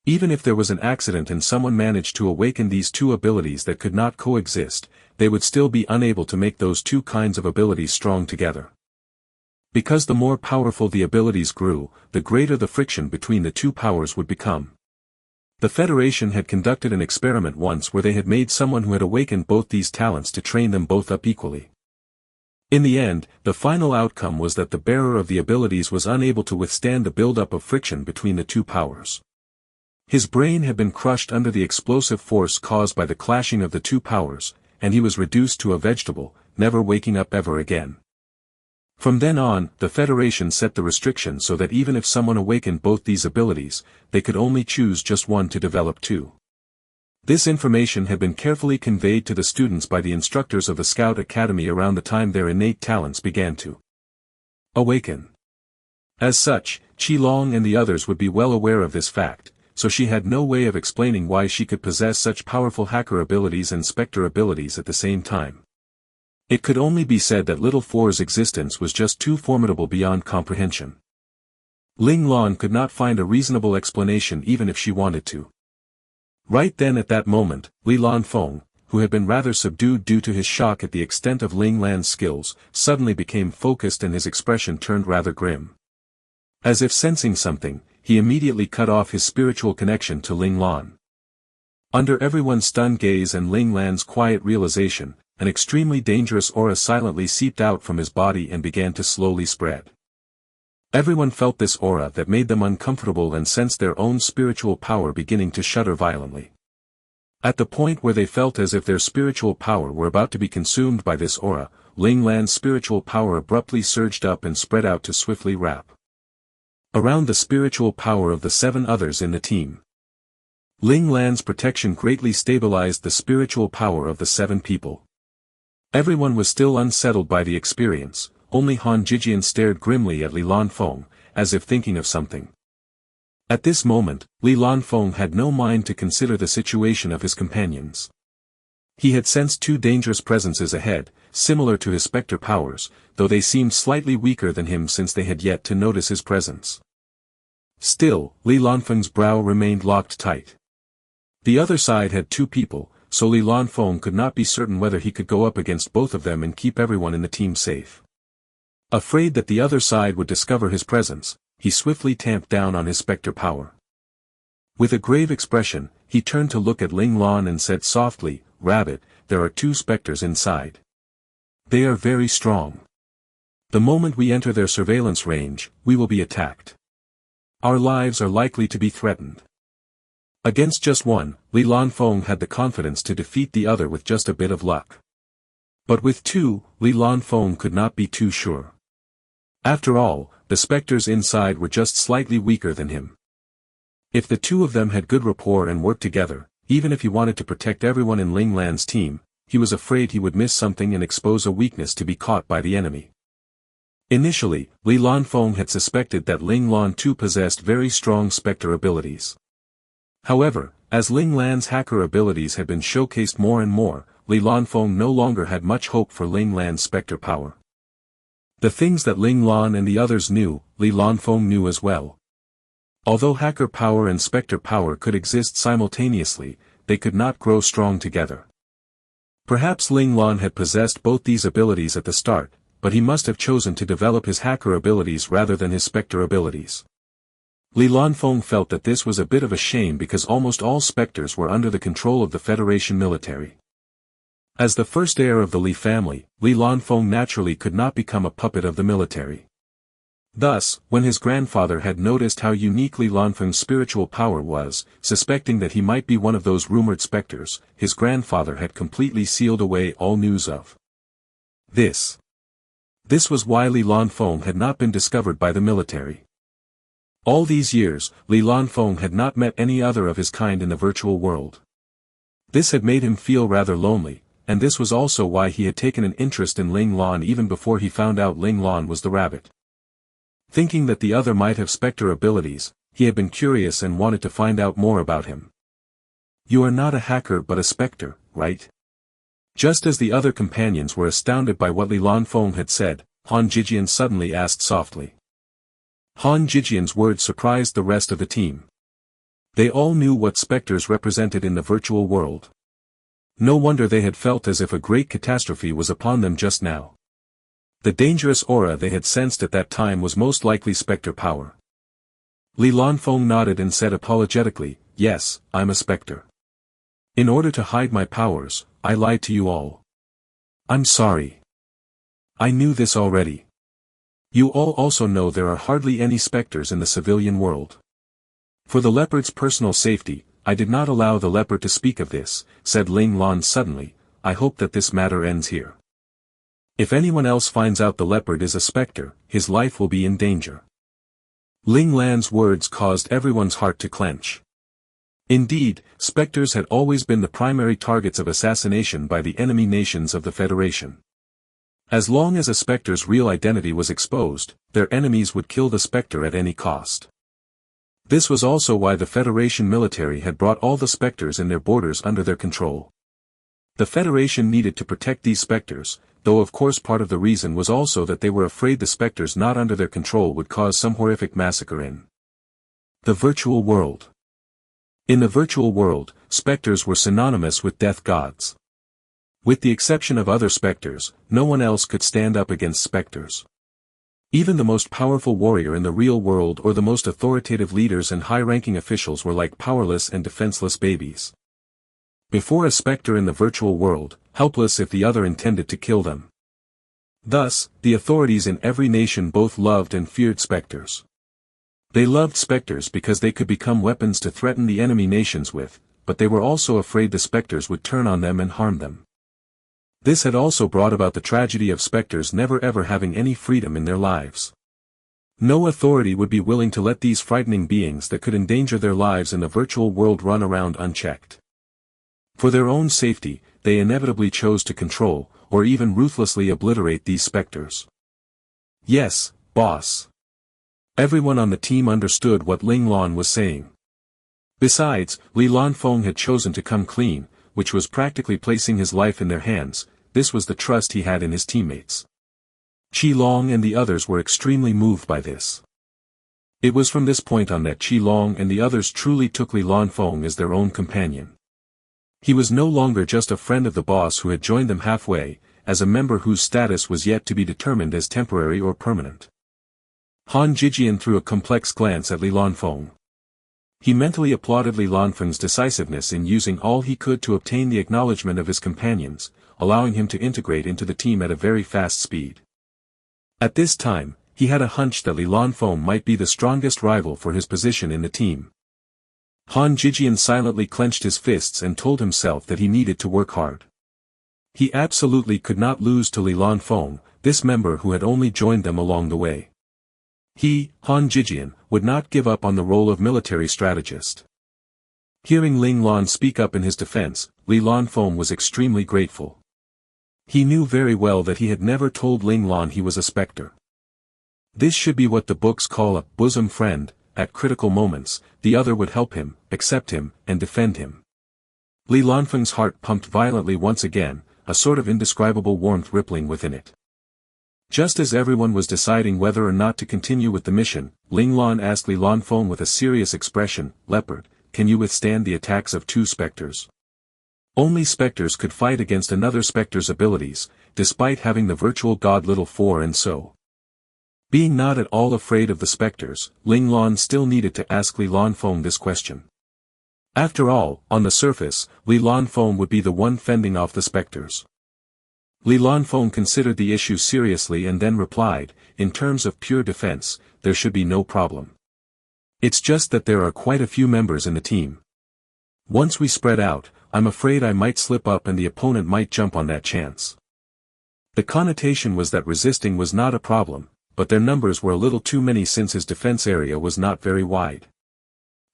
Even if there was an accident and someone managed to awaken these two abilities that could not coexist, they would still be unable to make those two kinds of abilities strong together. Because the more powerful the abilities grew, the greater the friction between the two powers would become. The Federation had conducted an experiment once where they had made someone who had awakened both these talents to train them both up equally. In the end, the final outcome was that the bearer of the abilities was unable to withstand the buildup of friction between the two powers. His brain had been crushed under the explosive force caused by the clashing of the two powers, and he was reduced to a vegetable, never waking up ever again. From then on, the Federation set the restriction so that even if someone awakened both these abilities, they could only choose just one to develop two. This information had been carefully conveyed to the students by the instructors of the Scout Academy around the time their innate talents began to awaken. As such, Qilong and the others would be well aware of this fact, so she had no way of explaining why she could possess such powerful hacker abilities and specter abilities at the same time. It could only be said that Little Four's existence was just too formidable beyond comprehension. Ling Lan could not find a reasonable explanation even if she wanted to. Right then at that moment, Li Lanfeng, who had been rather subdued due to his shock at the extent of Ling Lan's skills, suddenly became focused and his expression turned rather grim. As if sensing something, he immediately cut off his spiritual connection to Ling Lan. Under everyone's stunned gaze and Ling Lan's quiet realization, an extremely dangerous aura silently seeped out from his body and began to slowly spread. Everyone felt this aura that made them uncomfortable and sensed their own spiritual power beginning to shudder violently. At the point where they felt as if their spiritual power were about to be consumed by this aura, Ling Lan's spiritual power abruptly surged up and spread out to swiftly wrap around the spiritual power of the 7 others in the team. Ling Lan's protection greatly stabilized the spiritual power of the 7 people. Everyone was still unsettled by the experience. Only Han Jijian stared grimly at Li Lanfeng, as if thinking of something. At this moment, Li Lanfeng had no mind to consider the situation of his companions. He had sensed 2 dangerous presences ahead, similar to his specter powers, though they seemed slightly weaker than him since they had yet to notice his presence. Still, Li Lanfeng's brow remained locked tight. The other side had 2 people, so Li Lanfeng could not be certain whether he could go up against both of them and keep everyone in the team safe. Afraid that the other side would discover his presence, he swiftly tamped down on his specter power. With a grave expression, he turned to look at Ling Lan and said softly, "Rabbit, there are 2 specters inside. They are very strong. The moment we enter their surveillance range, we will be attacked. Our lives are likely to be threatened." Against just one, Li Lanfeng had the confidence to defeat the other with just a bit of luck. But with 2, Li Lanfeng could not be too sure. After all, the specters inside were just slightly weaker than him. If the 2 of them had good rapport and worked together, even if he wanted to protect everyone in Ling Lan's team, he was afraid he would miss something and expose a weakness to be caught by the enemy. Initially, Li Lanfeng had suspected that Ling Lan too possessed very strong specter abilities. However, as Ling Lan's hacker abilities had been showcased more and more, Li Lanfeng no longer had much hope for Ling Lan's specter power. The things that Ling Lan and the others knew, Li Lanfeng knew as well. Although hacker power and specter power could exist simultaneously, they could not grow strong together. Perhaps Ling Lan had possessed both these abilities at the start, but he must have chosen to develop his hacker abilities rather than his specter abilities. Li Lanfeng felt that this was a bit of a shame because almost all specters were under the control of the Federation military. As the first heir of the Li family, Li Lanfeng naturally could not become a puppet of the military. Thus, when his grandfather had noticed how unique Li Lanfeng's spiritual power was, suspecting that he might be one of those rumored specters, his grandfather had completely sealed away all news of this. This was why Li Lanfeng had not been discovered by the military. All these years, Li Lanfeng had not met any other of his kind in the virtual world. This had made him feel rather lonely, and this was also why he had taken an interest in Ling Lan even before he found out Ling Lan was the rabbit. Thinking that the other might have specter abilities, he had been curious and wanted to find out more about him. "You are not a hacker but a specter, right?" Just as the other companions were astounded by what Li Lanfeng had said, Han Jijian suddenly asked softly. Han Jijian's words surprised the rest of the team. They all knew what specters represented in the virtual world. No wonder they had felt as if a great catastrophe was upon them just now. The dangerous aura they had sensed at that time was most likely specter power. Li Lanfeng nodded and said apologetically, "Yes, I'm a specter. In order to hide my powers, I lied to you all. I'm sorry." I knew this already. You all also know there are hardly any specters in the civilian world. For the leopard's personal safety, I did not allow the leopard to speak of this, said Ling Lan suddenly. I hope that this matter ends here. If anyone else finds out the leopard is a specter, his life will be in danger. Ling Lan's words caused everyone's heart to clench. Indeed, specters had always been the primary targets of assassination by the enemy nations of the Federation. As long as a specter's real identity was exposed, their enemies would kill the specter at any cost. This was also why the Federation military had brought all the specters in their borders under their control. The Federation needed to protect these specters, though of course part of the reason was also that they were afraid the specters not under their control would cause some horrific massacre in the virtual world. In the virtual world, specters were synonymous with death gods. With the exception of other specters, no one else could stand up against specters. Even the most powerful warrior in the real world or the most authoritative leaders and high-ranking officials were like powerless and defenseless babies. Before a specter in the virtual world, helpless if the other intended to kill them. Thus, the authorities in every nation both loved and feared specters. They loved specters because they could become weapons to threaten the enemy nations with, but they were also afraid the specters would turn on them and harm them. This had also brought about the tragedy of specters never ever having any freedom in their lives. No authority would be willing to let these frightening beings that could endanger their lives in the virtual world run around unchecked. For their own safety, they inevitably chose to control, or even ruthlessly obliterate these specters. Yes, boss. Everyone on the team understood what Ling Lan was saying. Besides, Li Lanfeng had chosen to come clean, which was practically placing his life in their hands. This was the trust he had in his teammates. Qi Long and the others were extremely moved by this. It was from this point on that Qi Long and the others truly took Li Lanfeng as their own companion. He was no longer just a friend of the boss who had joined them halfway, as a member whose status was yet to be determined as temporary or permanent. Han Jijian threw a complex glance at Li Lanfeng. He mentally applauded Li Lanfeng's decisiveness in using all he could to obtain the acknowledgement of his companions, allowing him to integrate into the team at a very fast speed. At this time, he had a hunch that Li Lanfeng might be the strongest rival for his position in the team. Han Jijian silently clenched his fists and told himself that he needed to work hard. He absolutely could not lose to Li Lanfeng, this member who had only joined them along the way. He, Han Jijian, would not give up on the role of military strategist. Hearing Ling Lan speak up in his defense, Li Lanfeng was extremely grateful. He knew very well that he had never told Ling Lan he was a specter. This should be what the books call a bosom friend. At critical moments, the other would help him, accept him, and defend him. Li Lanfeng's heart pumped violently once again, a sort of indescribable warmth rippling within it. Just as everyone was deciding whether or not to continue with the mission, Ling Lan asked Li Lanfeng with a serious expression, "Leopard, can you withstand the attacks of two specters?" Only specters could fight against another specter's abilities, despite having the virtual god Little Four and so. Being not at all afraid of the specters, Ling Lan still needed to ask Li Lanfeng this question. After all, on the surface, Li Lanfeng would be the one fending off the specters. Li Lanfeng considered the issue seriously and then replied, "In terms of pure defense, there should be no problem. It's just that there are quite a few members in the team. Once we spread out, I'm afraid I might slip up and the opponent might jump on that chance." The connotation was that resisting was not a problem, but their numbers were a little too many since his defense area was not very wide.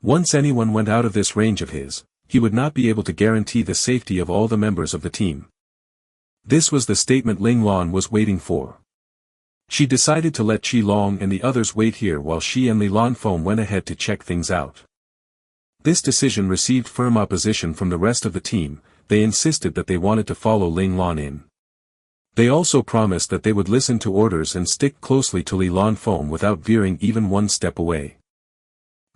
Once anyone went out of this range of his, he would not be able to guarantee the safety of all the members of the team. This was the statement Ling Lan was waiting for. She decided to let Qi Long and the others wait here while she and Li Lanfeng went ahead to check things out. This decision received firm opposition from the rest of the team. They insisted that they wanted to follow Ling Lan in. They also promised that they would listen to orders and stick closely to Li Lanfeng without veering even one step away.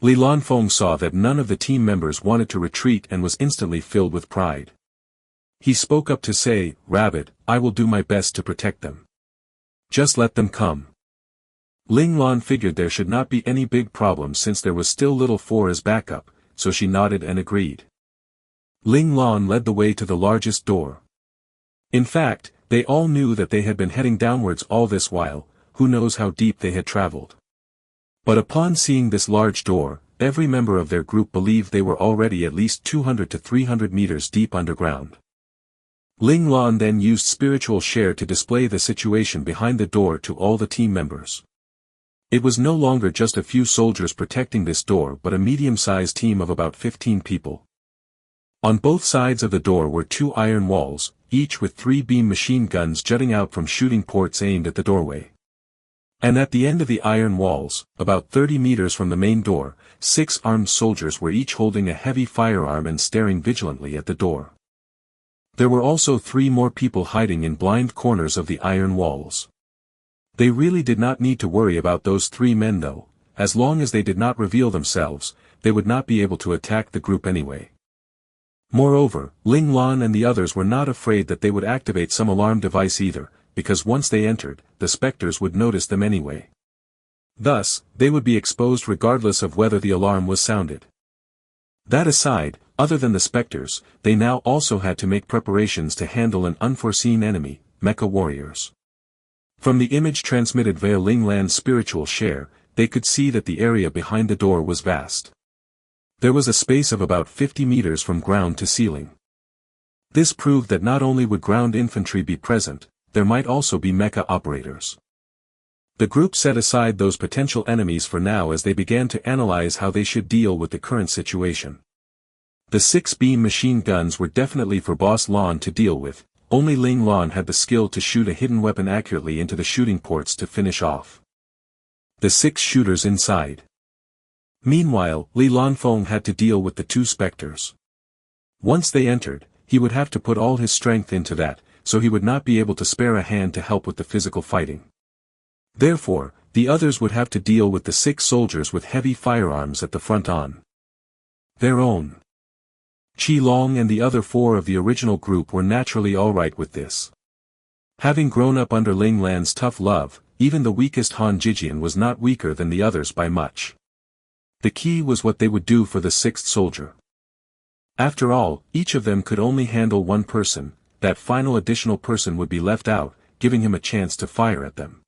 Li Lanfeng saw that none of the team members wanted to retreat and was instantly filled with pride. He spoke up to say, "Rabbit, I will do my best to protect them. Just let them come." Ling Lan figured there should not be any big problem since there was still Little Four as backup, so she nodded and agreed. Ling Lan led the way to the largest door. In fact, They all knew that they had been heading downwards all this while, who knows how deep they had traveled. But upon seeing this large door, every member of their group believed they were already at least 200 to 300 meters deep underground. Ling Lan then used spiritual share to display the situation behind the door to all the team members. It was no longer just a few soldiers protecting this door but a medium-sized team of about 15 people. On both sides of the door were 2 iron walls, each with 3 beam machine guns jutting out from shooting ports aimed at the doorway. And at the end of the iron walls, about 30 meters from the main door, 6 armed soldiers were each holding a heavy firearm and staring vigilantly at the door. There were also 3 more people hiding in blind corners of the iron walls. They really did not need to worry about those 3 men though, as long as they did not reveal themselves, they would not be able to attack the group anyway. Moreover, Ling Lan and the others were not afraid that they would activate some alarm device either, because once they entered, the specters would notice them anyway. Thus, they would be exposed regardless of whether the alarm was sounded. That aside, other than the specters, they now also had to make preparations to handle an unforeseen enemy, mecha warriors. From the image transmitted via Ling Lan's spiritual share, they could see that the area behind the door was vast. There was a space of about 50 meters from ground to ceiling. This proved that not only would ground infantry be present, there might also be mecha operators. The group set aside those potential enemies for now as they began to analyze how they should deal with the current situation. The 6 beam machine guns were definitely for Boss Lan to deal with, only Ling Lan had the skill to shoot a hidden weapon accurately into the shooting ports to finish off the 6 shooters inside. Meanwhile, Li Lanfeng had to deal with the 2 specters. Once they entered, he would have to put all his strength into that, so he would not be able to spare a hand to help with the physical fighting. Therefore, the others would have to deal with the 6 soldiers with heavy firearms at the front on their own. Qi Long and the other 4 of the original group were naturally alright with this. Having grown up under Ling Lan's tough love, even the weakest Han Jijian was not weaker than the others by much. The key was what they would do for the 6th soldier. After all, each of them could only handle one person, that final additional person would be left out, giving him a chance to fire at them.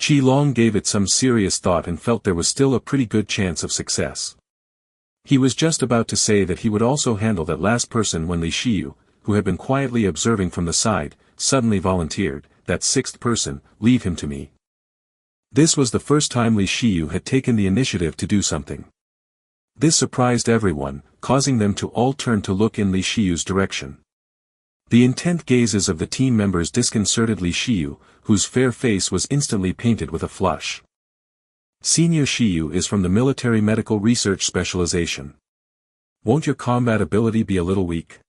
Qi Long gave it some serious thought and felt there was still a pretty good chance of success. He was just about to say that he would also handle that last person when Li Shiyu, who had been quietly observing from the side, suddenly volunteered, "That 6th person, leave him to me." This was the first time Li Shiyu had taken the initiative to do something. This surprised everyone, causing them to all turn to look in Li Shiyu's direction. The intent gazes of the team members disconcerted Li Shiyu, whose fair face was instantly painted with a flush. Senior Shiyu is from the Military Medical Research Specialization. Won't your combat ability be a little weak?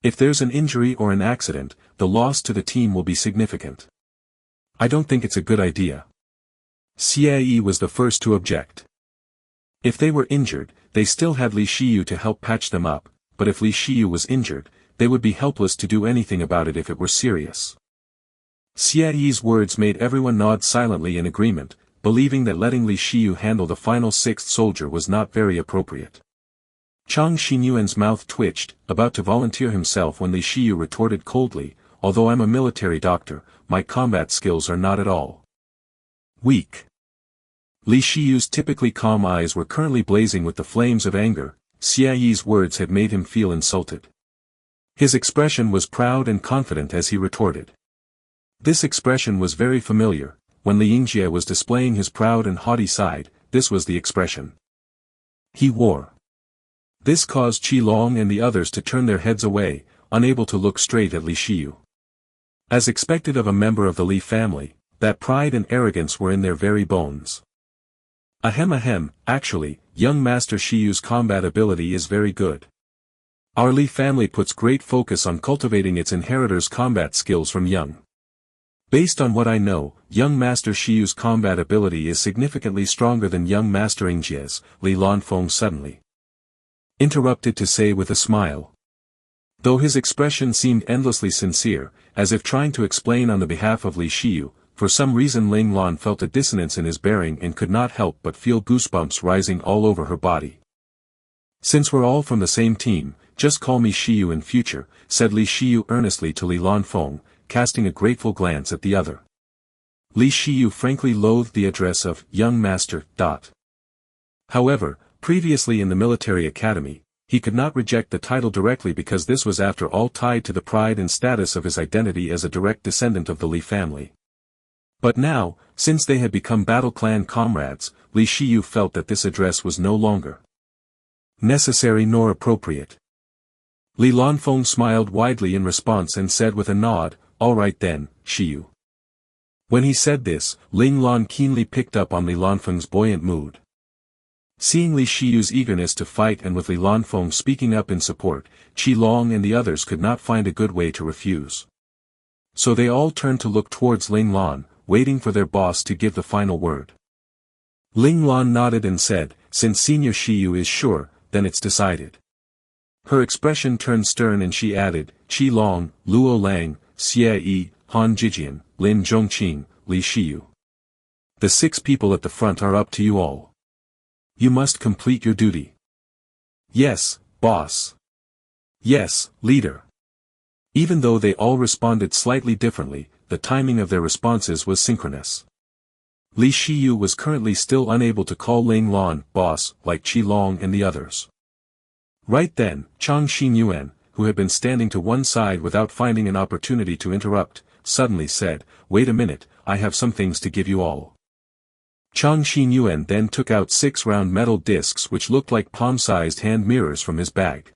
If there's an injury or an accident, the loss to the team will be significant. I don't think it's a good idea. Xie was the first to object. If they were injured, they still had Li Shiyu to help patch them up, but if Li Shiyu was injured, they would be helpless to do anything about it if it were serious. Xie's words made everyone nod silently in agreement, believing that letting Li Shiyu handle the final 6th soldier was not very appropriate. Chang Xinyuan's mouth twitched, about to volunteer himself when Li Shiyu retorted coldly, "Although I'm a military doctor, my combat skills are not at all weak." Li Shiyu's typically calm eyes were currently blazing with the flames of anger. Xie's words had made him feel insulted. His expression was proud and confident as he retorted. This expression was very familiar. When Li Yingjie was displaying his proud and haughty side, this was the expression he wore. This caused Qi Long and the others to turn their heads away, unable to look straight at Li Shiyu. As expected of a member of the Li family, that pride and arrogance were in their very bones. Ahem, actually, young Master Shiyu's combat ability is very good. Our Li family puts great focus on cultivating its inheritors' combat skills from young. Based on what I know, young Master Shiyu's combat ability is significantly stronger than young Master Yingjie's, Li Lanfeng suddenly interrupted to say with a smile. Though his expression seemed endlessly sincere, as if trying to explain on the behalf of Li Shiyu, for some reason Ling Lan felt a dissonance in his bearing and could not help but feel goosebumps rising all over her body. "Since we're all from the same team, just call me Shiyu in future," said Li Shiyu earnestly to Li Lanfeng, casting a grateful glance at the other. Li Shiyu frankly loathed the address of young master. However, previously in the military academy, he could not reject the title directly because this was after all tied to the pride and status of his identity as a direct descendant of the Li family. But now, since they had become battle clan comrades, Li Shiyu felt that this address was no longer necessary nor appropriate. Li Lanfeng smiled widely in response and said with a nod, "All right then, Shiyu." When he said this, Ling Lan keenly picked up on Li Lanfeng's buoyant mood. Seeing Li Shiyu's eagerness to fight and with Li Lanfeng speaking up in support, Qi Long and the others could not find a good way to refuse. So they all turned to look towards Ling Lan, waiting for their boss to give the final word. Ling Lan nodded and said, "Since Senior Shiyu is sure, then it's decided." Her expression turned stern and she added, "Qi Long, Luo Lang, Xie Yi, Han Jijian, Lin Zhongqing, Li Shiyu. The 6 people at the front are up to you all. You must complete your duty." "Yes, boss." "Yes, leader." Even though they all responded slightly differently, the timing of their responses was synchronous. Li Shiyu was currently still unable to call Ling Lan boss like Qi Long and the others. Right then, Chang Xinyuan, who had been standing to one side without finding an opportunity to interrupt, suddenly said, "Wait a minute, I have some things to give you all." Chang Xinyuan then took out 6 round metal discs which looked like palm-sized hand mirrors from his bag.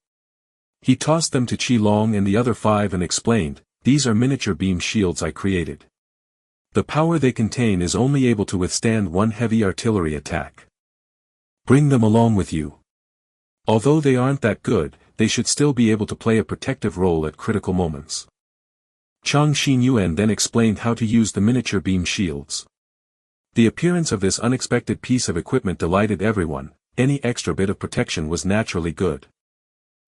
He tossed them to Qi Long and the other 5 and explained, "These are miniature beam shields I created. The power they contain is only able to withstand 1 heavy artillery attack. Bring them along with you. Although they aren't that good, they should still be able to play a protective role at critical moments." Chang Xinyuan then explained how to use the miniature beam shields. The appearance of this unexpected piece of equipment delighted everyone. Any extra bit of protection was naturally good.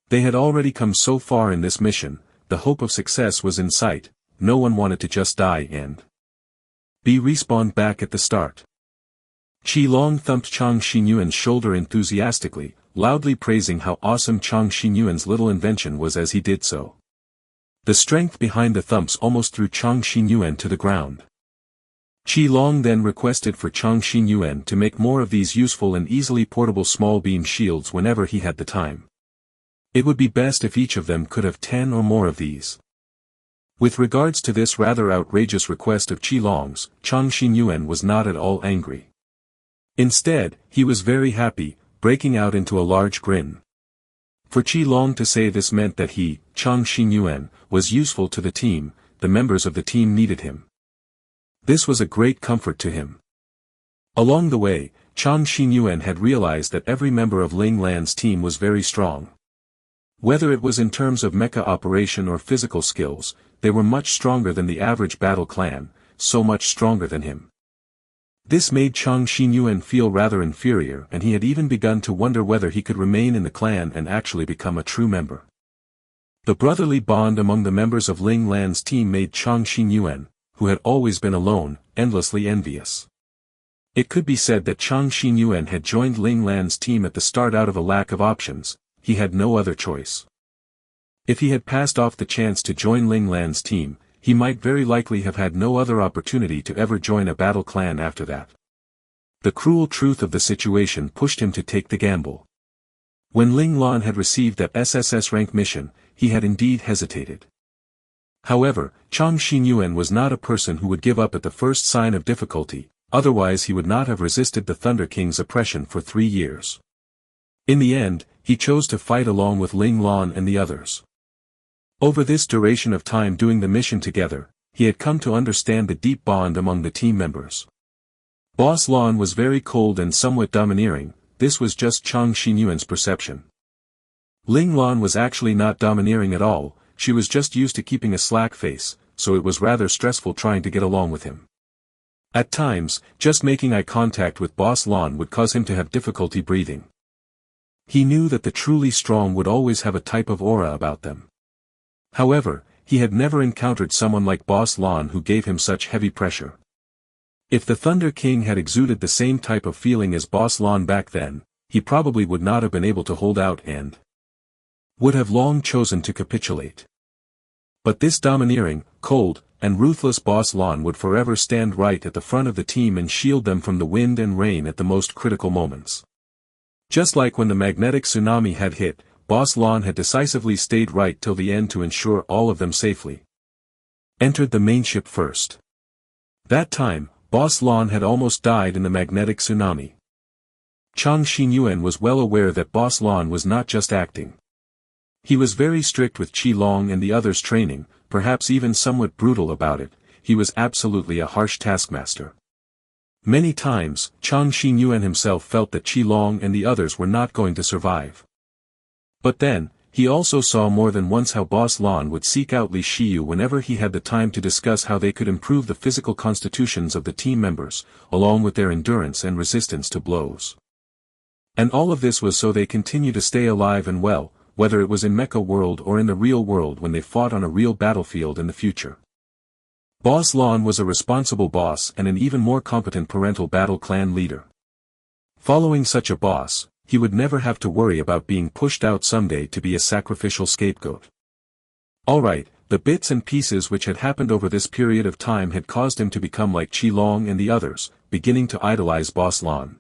They had already come so far in this mission, the hope of success was in sight, no one wanted to just die and be respawned back at the start. Qi Long thumped Chang Xinyuan's shoulder enthusiastically, loudly praising how awesome Chang Xinyuan's little invention was as he did so. The strength behind the thumps almost threw Chang Xinyuan to the ground. Qi Long then requested for Chang Xinyuan to make more of these useful and easily portable small beam shields whenever he had the time. It would be best if each of them could have 10 or more of these. With regards to this rather outrageous request of Qi Long's, Chang Xinyuan was not at all angry. Instead, he was very happy, breaking out into a large grin. For Qi Long to say this meant that he, Chang Xinyuan, was useful to the team, the members of the team needed him. This was a great comfort to him. Along the way, Chang Xinyuan had realized that every member of Ling Lan's team was very strong. Whether it was in terms of mecha operation or physical skills, they were much stronger than the average battle clan, so much stronger than him. This made Chang Xinyuan feel rather inferior and he had even begun to wonder whether he could remain in the clan and actually become a true member. The brotherly bond among the members of Ling Lan's team made Chang Xinyuan, who had always been alone, endlessly envious. It could be said that Chang Xinyuan had joined Ling Lan's team at the start out of a lack of options. He had no other choice. If he had passed off the chance to join Ling Lan's team, he might very likely have had no other opportunity to ever join a battle clan after that. The cruel truth of the situation pushed him to take the gamble. When Ling Lan had received that SSS rank mission, he had indeed hesitated. However, Chang Xinyuan was not a person who would give up at the first sign of difficulty, otherwise he would not have resisted the Thunder King's oppression for 3 years. In the end, he chose to fight along with Ling Lan and the others. Over this duration of time doing the mission together, he had come to understand the deep bond among the team members. Boss Lan was very cold and somewhat domineering, this was just Chang Xinyuan's perception. Ling Lan was actually not domineering at all, she was just used to keeping a slack face, so it was rather stressful trying to get along with him. At times, just making eye contact with Boss Lan would cause him to have difficulty breathing. He knew that the truly strong would always have a type of aura about them. However, he had never encountered someone like Boss Lan who gave him such heavy pressure. If the Thunder King had exuded the same type of feeling as Boss Lan back then, he probably would not have been able to hold out and would have long chosen to capitulate. But this domineering, cold, and ruthless Boss Lan would forever stand right at the front of the team and shield them from the wind and rain at the most critical moments. Just like when the magnetic tsunami had hit, Boss Lan had decisively stayed right till the end to ensure all of them safely entered the main ship first. That time, Boss Lan had almost died in the magnetic tsunami. Chang Xinyuan was well aware that Boss Lan was not just acting. He was very strict with Qi Long and the others' training, perhaps even somewhat brutal about it. He was absolutely a harsh taskmaster. Many times, Chang Xinyuan himself felt that Qi Long and the others were not going to survive. But then, he also saw more than once how Boss Lan would seek out Li Shiyu whenever he had the time to discuss how they could improve the physical constitutions of the team members, along with their endurance and resistance to blows. And all of this was so they continue to stay alive and well, whether it was in Mecha world or in the real world when they fought on a real battlefield in the future. Boss Lan was a responsible boss and an even more competent parental battle clan leader. Following such a boss, he would never have to worry about being pushed out someday to be a sacrificial scapegoat. Alright, the bits and pieces which had happened over this period of time had caused him to become like Qi Long and the others, beginning to idolize Boss Lan.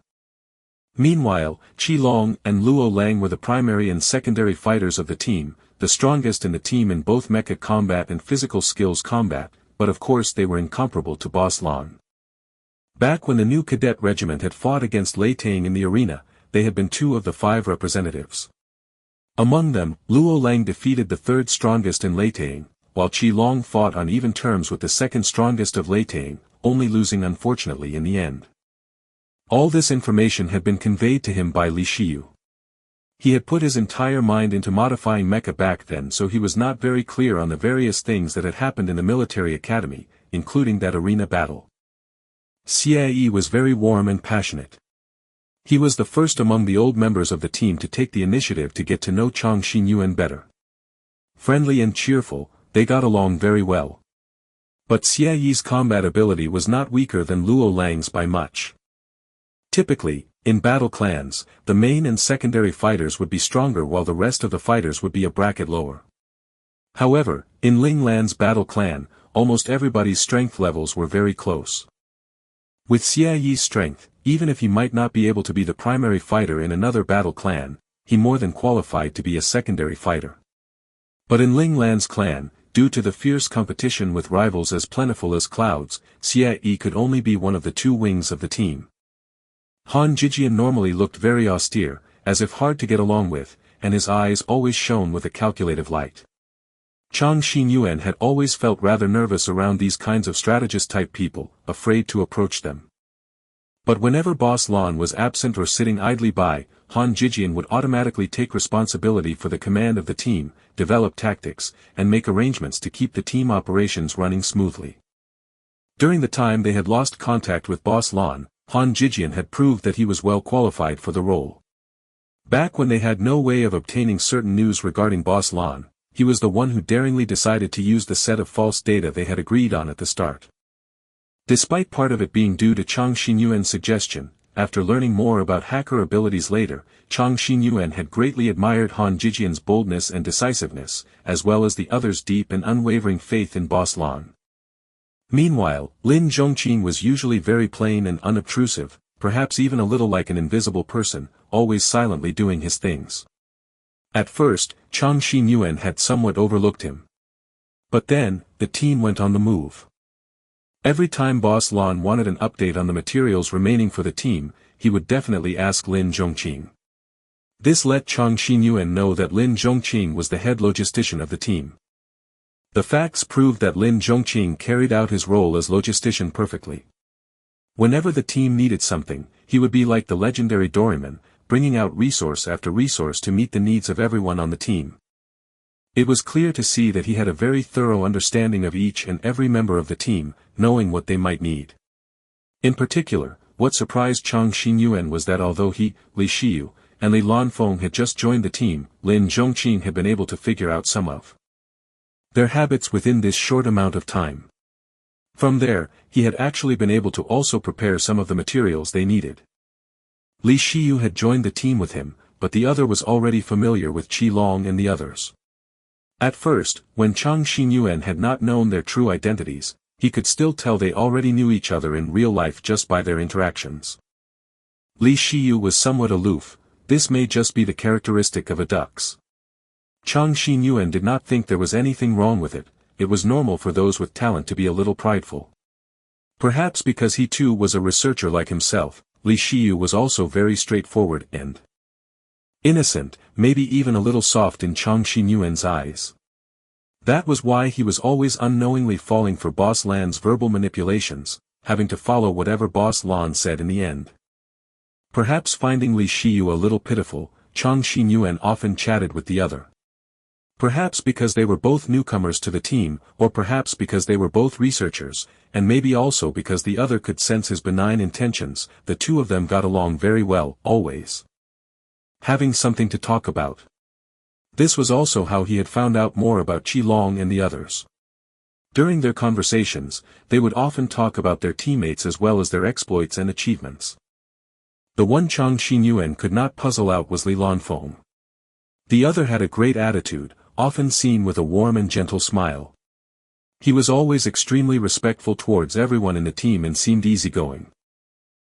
Meanwhile, Qi Long and Luo Lang were the primary and secondary fighters of the team, the strongest in the team in both mecha combat and physical skills combat, but of course they were incomparable to Boss Lan. Back when the new cadet regiment had fought against Lei Tang in the arena, they had been 2 of the 5 representatives. Among them, Luo Lang defeated the 3rd strongest in Lei Tang, while Qi Long fought on even terms with the 2nd strongest of Lei Tang, only losing unfortunately in the end. All this information had been conveyed to him by Li Shiyu. He had put his entire mind into modifying mecha back then, so he was not very clear on the various things that had happened in the military academy, including that arena battle. Xie was very warm and passionate. He was the first among the old members of the team to take the initiative to get to know Chang Xinyuan better. Friendly and cheerful, they got along very well. But Xie's combat ability was not weaker than Luo Lang's by much. Typically, in battle clans, the main and secondary fighters would be stronger while the rest of the fighters would be a bracket lower. However, in Ling Lan's battle clan, almost everybody's strength levels were very close. With Xie's strength, even if he might not be able to be the primary fighter in another battle clan, he more than qualified to be a secondary fighter. But in Ling Lan's clan, due to the fierce competition with rivals as plentiful as clouds, Xie could only be one of the 2 wings of the team. Han Jijian normally looked very austere, as if hard to get along with, and his eyes always shone with a calculative light. Chang Xinyuan had always felt rather nervous around these kinds of strategist-type people, afraid to approach them. But whenever Boss Lan was absent or sitting idly by, Han Jijian would automatically take responsibility for the command of the team, develop tactics, and make arrangements to keep the team operations running smoothly. During the time they had lost contact with Boss Lan, Han Jijian had proved that he was well qualified for the role. Back when they had no way of obtaining certain news regarding Boss Lan, he was the one who daringly decided to use the set of false data they had agreed on at the start. Despite part of it being due to Chang Xinyuan's suggestion, after learning more about hacker abilities later, Chang Xinyuan had greatly admired Han Jijian's boldness and decisiveness, as well as the others' deep and unwavering faith in Boss Lan. Meanwhile, Lin Zhongqing was usually very plain and unobtrusive, perhaps even a little like an invisible person, always silently doing his things. At first, Chang Xinyuan had somewhat overlooked him. But then, the team went on the move. Every time Boss Lan wanted an update on the materials remaining for the team, he would definitely ask Lin Zhongqing. This let Chang Xinyuan know that Lin Zhongqing was the head logistician of the team. The facts proved that Lin Zhongqing carried out his role as logistician perfectly. Whenever the team needed something, he would be like the legendary Doraemon, bringing out resource after resource to meet the needs of everyone on the team. It was clear to see that he had a very thorough understanding of each and every member of the team, knowing what they might need. In particular, what surprised Chang Xinyuan was that although he, Li Shiyu, and Li Lanfeng had just joined the team, Lin Zhongqing had been able to figure out some of their habits within this short amount of time. From there, he had actually been able to also prepare some of the materials they needed. Li Shiyu had joined the team with him, but the other was already familiar with Qi Long and the others. At first, when Chang Xinyuan had not known their true identities, he could still tell they already knew each other in real life just by their interactions. Li Shiyu was somewhat aloof, this may just be the characteristic of adults. Chang Xinyuan did not think there was anything wrong with it, it was normal for those with talent to be a little prideful. Perhaps because he too was a researcher like himself, Li Shiyu was also very straightforward and innocent, maybe even a little soft in Chang Xinyuan's eyes. That was why he was always unknowingly falling for Boss Lan's verbal manipulations, having to follow whatever Boss Lan said in the end. Perhaps finding Li Shiyu a little pitiful, Chang Xinyuan often chatted with the other. Perhaps because they were both newcomers to the team, or perhaps because they were both researchers, and maybe also because the other could sense his benign intentions, the two of them got along very well, always having something to talk about. This was also how he had found out more about Qilong and the others. During their conversations, they would often talk about their teammates as well as their exploits and achievements. The one Chang Xinyuan could not puzzle out was Li Lan. The other had a great attitude, often seen with a warm and gentle smile. He was always extremely respectful towards everyone in the team and seemed easygoing.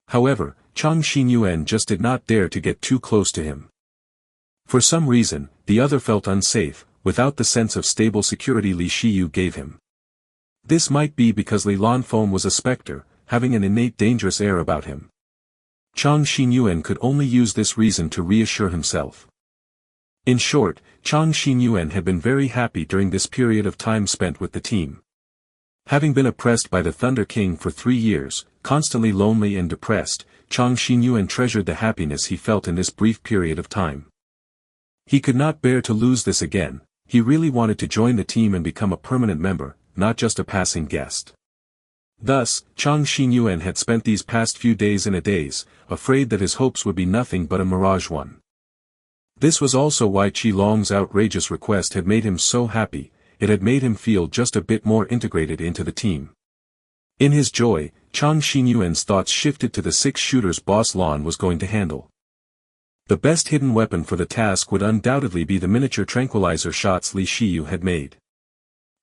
However, Chang Xinyuan just did not dare to get too close to him. For some reason, the other felt unsafe, without the sense of stable security Li Shiyu gave him. This might be because Li Lan was a specter, having an innate dangerous air about him. Chang Xinyuan could only use this reason to reassure himself. In short, Chang Xinyuan had been very happy during this period of time spent with the team. Having been oppressed by the Thunder King for 3 years, constantly lonely and depressed, Chang Xinyuan treasured the happiness he felt in this brief period of time. He could not bear to lose this again, he really wanted to join the team and become a permanent member, not just a passing guest. Thus, Chang Xinyuan had spent these past few days in a daze, afraid that his hopes would be nothing but a mirage one. This was also why Qilong's outrageous request had made him so happy, it had made him feel just a bit more integrated into the team. In his joy, Chang Xinyuan's thoughts shifted to the 6 shooters Boss Lan was going to handle. The best hidden weapon for the task would undoubtedly be the miniature tranquilizer shots Li Shiyu had made.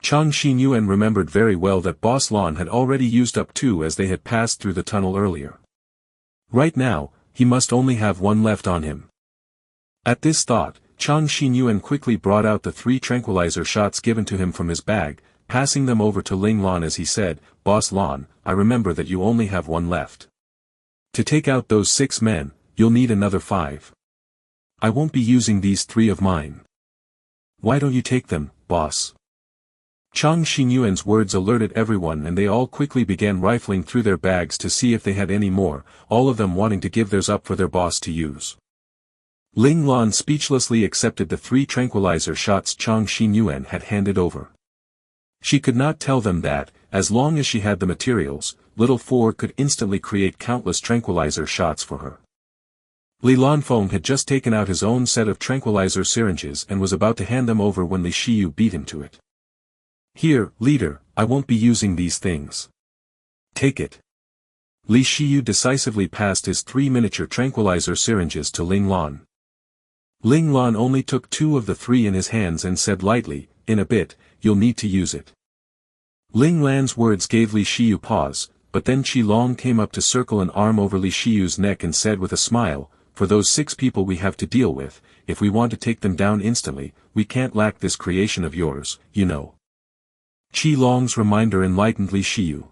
Chang Xinyuan remembered very well that Boss Lan had already used up 2 as they had passed through the tunnel earlier. Right now, he must only have 1 left on him. At this thought, Chang Xinyuan quickly brought out the 3 tranquilizer shots given to him from his bag, passing them over to Ling Lan as he said, "Boss Lan, I remember that you only have 1 left. To take out those 6 men, you'll need another 5. I won't be using these 3 of mine. Why don't you take them, boss?" Chang Xinyuan's words alerted everyone and they all quickly began rifling through their bags to see if they had any more, all of them wanting to give theirs up for their boss to use. Ling Lan speechlessly accepted the 3 tranquilizer shots Chang Xinyuan had handed over. She could not tell them that, as long as she had the materials, Little 4 could instantly create countless tranquilizer shots for her. Li Lan had just taken out his own set of tranquilizer syringes and was about to hand them over when Li Shiyu beat him to it. "Here, leader, I won't be using these things. Take it." Li Shiyu decisively passed his 3 miniature tranquilizer syringes to Ling Lan. Ling Lan only took 2 of the 3 in his hands and said lightly, "In a bit, you'll need to use it." Ling Lan's words gave Li Shiyu pause, but then Qilong came up to circle an arm over Li Shiyu's neck and said with a smile, "For those 6 people we have to deal with, if we want to take them down instantly, we can't lack this creation of yours, you know." Qilong's reminder enlightened Li Shiyu.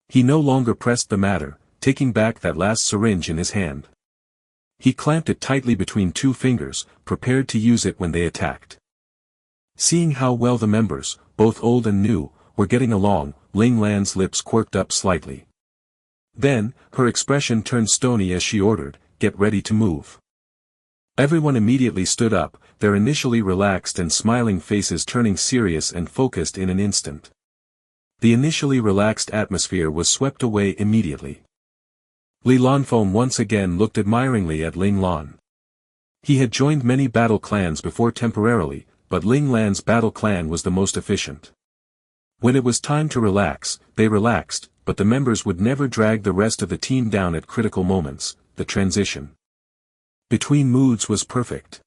He no longer pressed the matter, taking back that last syringe in his hand. He clamped it tightly between 2 fingers, prepared to use it when they attacked. Seeing how well the members, both old and new, were getting along, Ling Lan's lips quirked up slightly. Then, her expression turned stony as she ordered, "Get ready to move." Everyone immediately stood up, their initially relaxed and smiling faces turning serious and focused in an instant. The initially relaxed atmosphere was swept away immediately. Li Lan once again looked admiringly at Ling Lan. He had joined many battle clans before temporarily, but Ling Lan's battle clan was the most efficient. When it was time to relax, they relaxed, but the members would never drag the rest of the team down at critical moments. The transition between moods was perfect.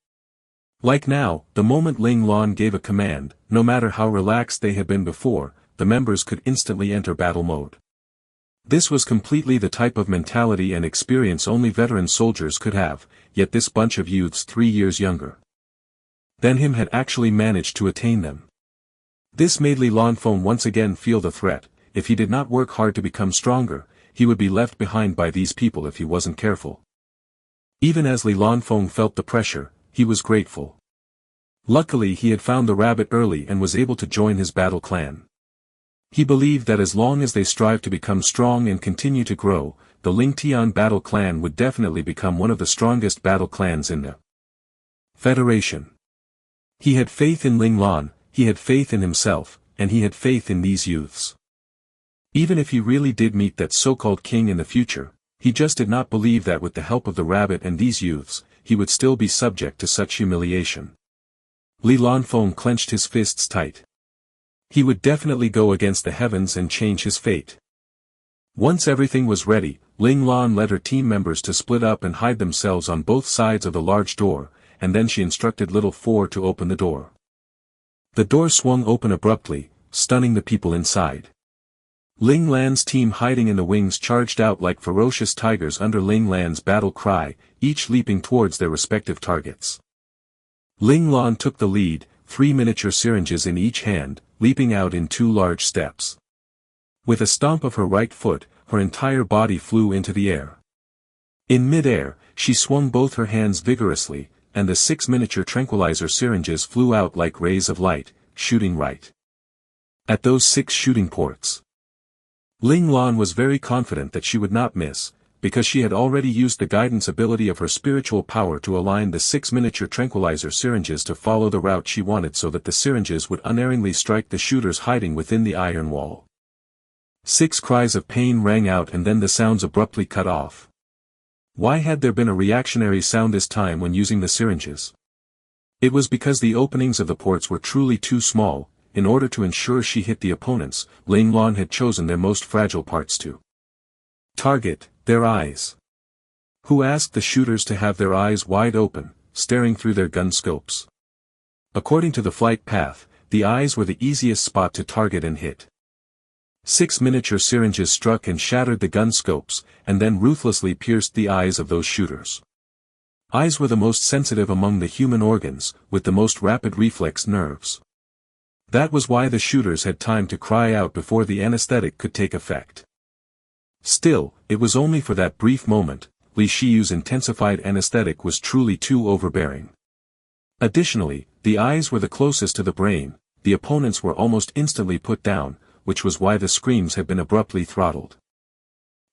Like now, the moment Ling Lan gave a command, no matter how relaxed they had been before, the members could instantly enter battle mode. This was completely the type of mentality and experience only veteran soldiers could have, yet this bunch of youths 3 years younger than him had actually managed to attain them. This made Li Lanfeng once again feel the threat. If he did not work hard to become stronger, he would be left behind by these people if he wasn't careful. Even as Li Lanfeng felt the pressure, he was grateful. Luckily he had found the rabbit early and was able to join his battle clan. He believed that as long as they strive to become strong and continue to grow, the Ling Tian battle clan would definitely become one of the strongest battle clans in the Federation. He had faith in Ling Lan, he had faith in himself, and he had faith in these youths. Even if he really did meet that so-called king in the future, he just did not believe that with the help of the rabbit and these youths, he would still be subject to such humiliation. Li Lanfeng clenched his fists tight. He would definitely go against the heavens and change his fate. Once everything was ready, Ling Lan led her team members to split up and hide themselves on both sides of the large door, and then she instructed Little Four to open the door. The door swung open abruptly, stunning the people inside. Ling Lan's team hiding in the wings charged out like ferocious tigers under Ling Lan's battle cry, each leaping towards their respective targets. Ling Lan took the lead, 3 miniature syringes in each hand, leaping out in 2 large steps. With a stomp of her right foot, her entire body flew into the air. In mid-air, she swung both her hands vigorously, and the 6 miniature tranquilizer syringes flew out like rays of light, shooting right at those 6 shooting ports. Ling Lan was very confident that she would not miss, because she had already used the guidance ability of her spiritual power to align the 6 miniature tranquilizer syringes to follow the route she wanted so that the syringes would unerringly strike the shooters hiding within the iron wall. 6 cries of pain rang out and then the sounds abruptly cut off. Why had there been a reactionary sound this time when using the syringes? It was because the openings of the ports were truly too small. In order to ensure she hit the opponents, Ling Lan had chosen their most fragile parts to target, their eyes. Who asked the shooters to have their eyes wide open, staring through their gun scopes? According to the flight path, the eyes were the easiest spot to target and hit. 6 miniature syringes struck and shattered the gun scopes, and then ruthlessly pierced the eyes of those shooters. Eyes were the most sensitive among the human organs, with the most rapid reflex nerves. That was why the shooters had time to cry out before the anesthetic could take effect. Still, it was only for that brief moment. Li Shiyu's intensified anesthetic was truly too overbearing. Additionally, the eyes were the closest to the brain, the opponents were almost instantly put down, which was why the screams had been abruptly throttled.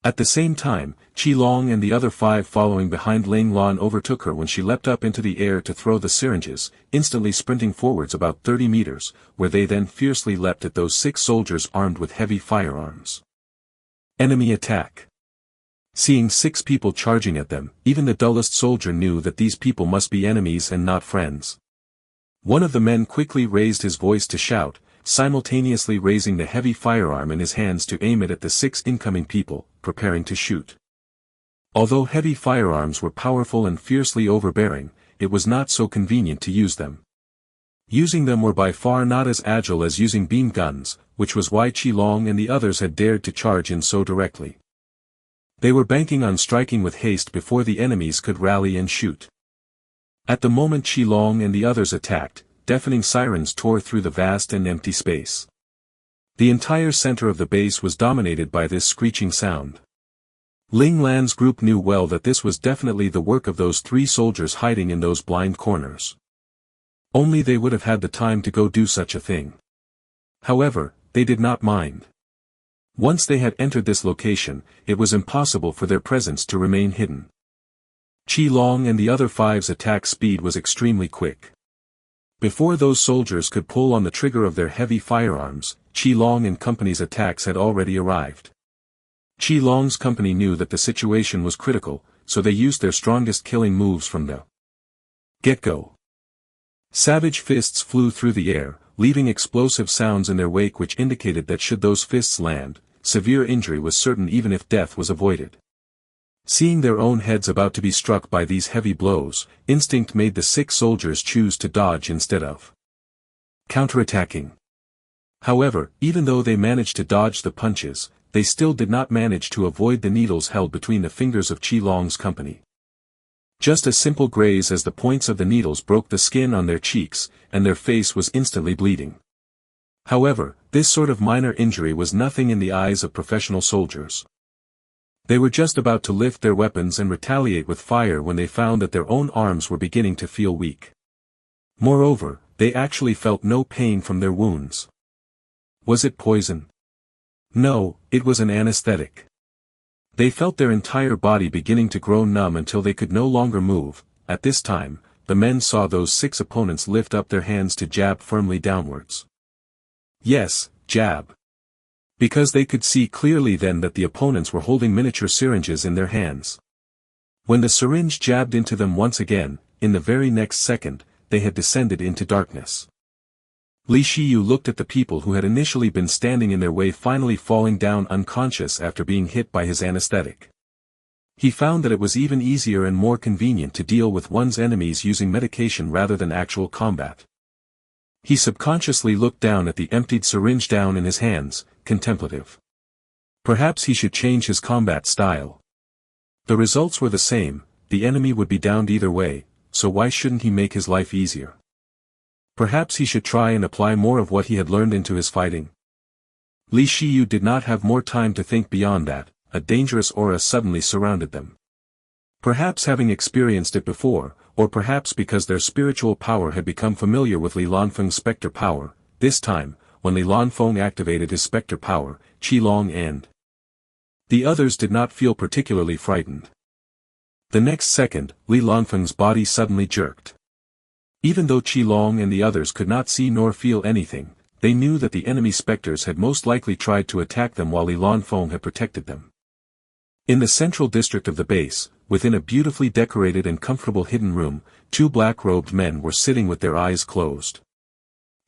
At the same time, Qi Long and the other 5 following behind Ling Lan overtook her when she leapt up into the air to throw the syringes, instantly sprinting forwards about 30 meters, where they then fiercely leapt at those 6 soldiers armed with heavy firearms. Enemy attack. Seeing 6 people charging at them, even the dullest soldier knew that these people must be enemies and not friends. One of the men quickly raised his voice to shout, simultaneously raising the heavy firearm in his hands to aim it at the 6 incoming people, preparing to shoot. Although heavy firearms were powerful and fiercely overbearing, it was not so convenient to use them. Using them were by far not as agile as using beam guns, which was why Qi Long and the others had dared to charge in so directly. They were banking on striking with haste before the enemies could rally and shoot. At the moment Qi Long and the others attacked, deafening sirens tore through the vast and empty space. The entire center of the base was dominated by this screeching sound. Ling Lan's group knew well that this was definitely the work of those 3 soldiers hiding in those blind corners. Only they would have had the time to go do such a thing. However, they did not mind. Once they had entered this location, it was impossible for their presence to remain hidden. Qi Long and the other 5's attack speed was extremely quick. Before those soldiers could pull on the trigger of their heavy firearms, Qi Long and company's attacks had already arrived. Qi Long's company knew that the situation was critical, so they used their strongest killing moves from the get-go. Savage fists flew through the air, leaving explosive sounds in their wake which indicated that should those fists land, severe injury was certain even if death was avoided. Seeing their own heads about to be struck by these heavy blows, instinct made the 6 soldiers choose to dodge instead of counterattacking. However, even though they managed to dodge the punches, they still did not manage to avoid the needles held between the fingers of Qi Long's company. Just a simple graze as the points of the needles broke the skin on their cheeks, and their face was instantly bleeding. However, this sort of minor injury was nothing in the eyes of professional soldiers. They were just about to lift their weapons and retaliate with fire when they found that their own arms were beginning to feel weak. Moreover, they actually felt no pain from their wounds. Was it poison? No, it was an anesthetic. They felt their entire body beginning to grow numb until they could no longer move. At this time, the men saw those 6 opponents lift up their hands to jab firmly downwards. Yes, jab. Because they could see clearly then that the opponents were holding miniature syringes in their hands. When the syringe jabbed into them once again, in the very next second, they had descended into darkness. Li Shiyu looked at the people who had initially been standing in their way finally falling down unconscious after being hit by his anesthetic. He found that it was even easier and more convenient to deal with one's enemies using medication rather than actual combat. He subconsciously looked down at the emptied syringe down in his hands, contemplative. Perhaps he should change his combat style. The results were the same, the enemy would be downed either way, so why shouldn't he make his life easier? Perhaps he should try and apply more of what he had learned into his fighting. Li Shiyu did not have more time to think beyond that, a dangerous aura suddenly surrounded them. Perhaps having experienced it before, or perhaps because their spiritual power had become familiar with Li Lanfeng's spectre power, this time, when Li Lanfeng activated his spectre power, Qi Long and the others did not feel particularly frightened. The next second, Li Lanfeng's body suddenly jerked. Even though Qi Long and the others could not see nor feel anything, they knew that the enemy spectres had most likely tried to attack them while Li Lanfeng had protected them. In the central district of the base, within a beautifully decorated and comfortable hidden room, 2 black-robed men were sitting with their eyes closed.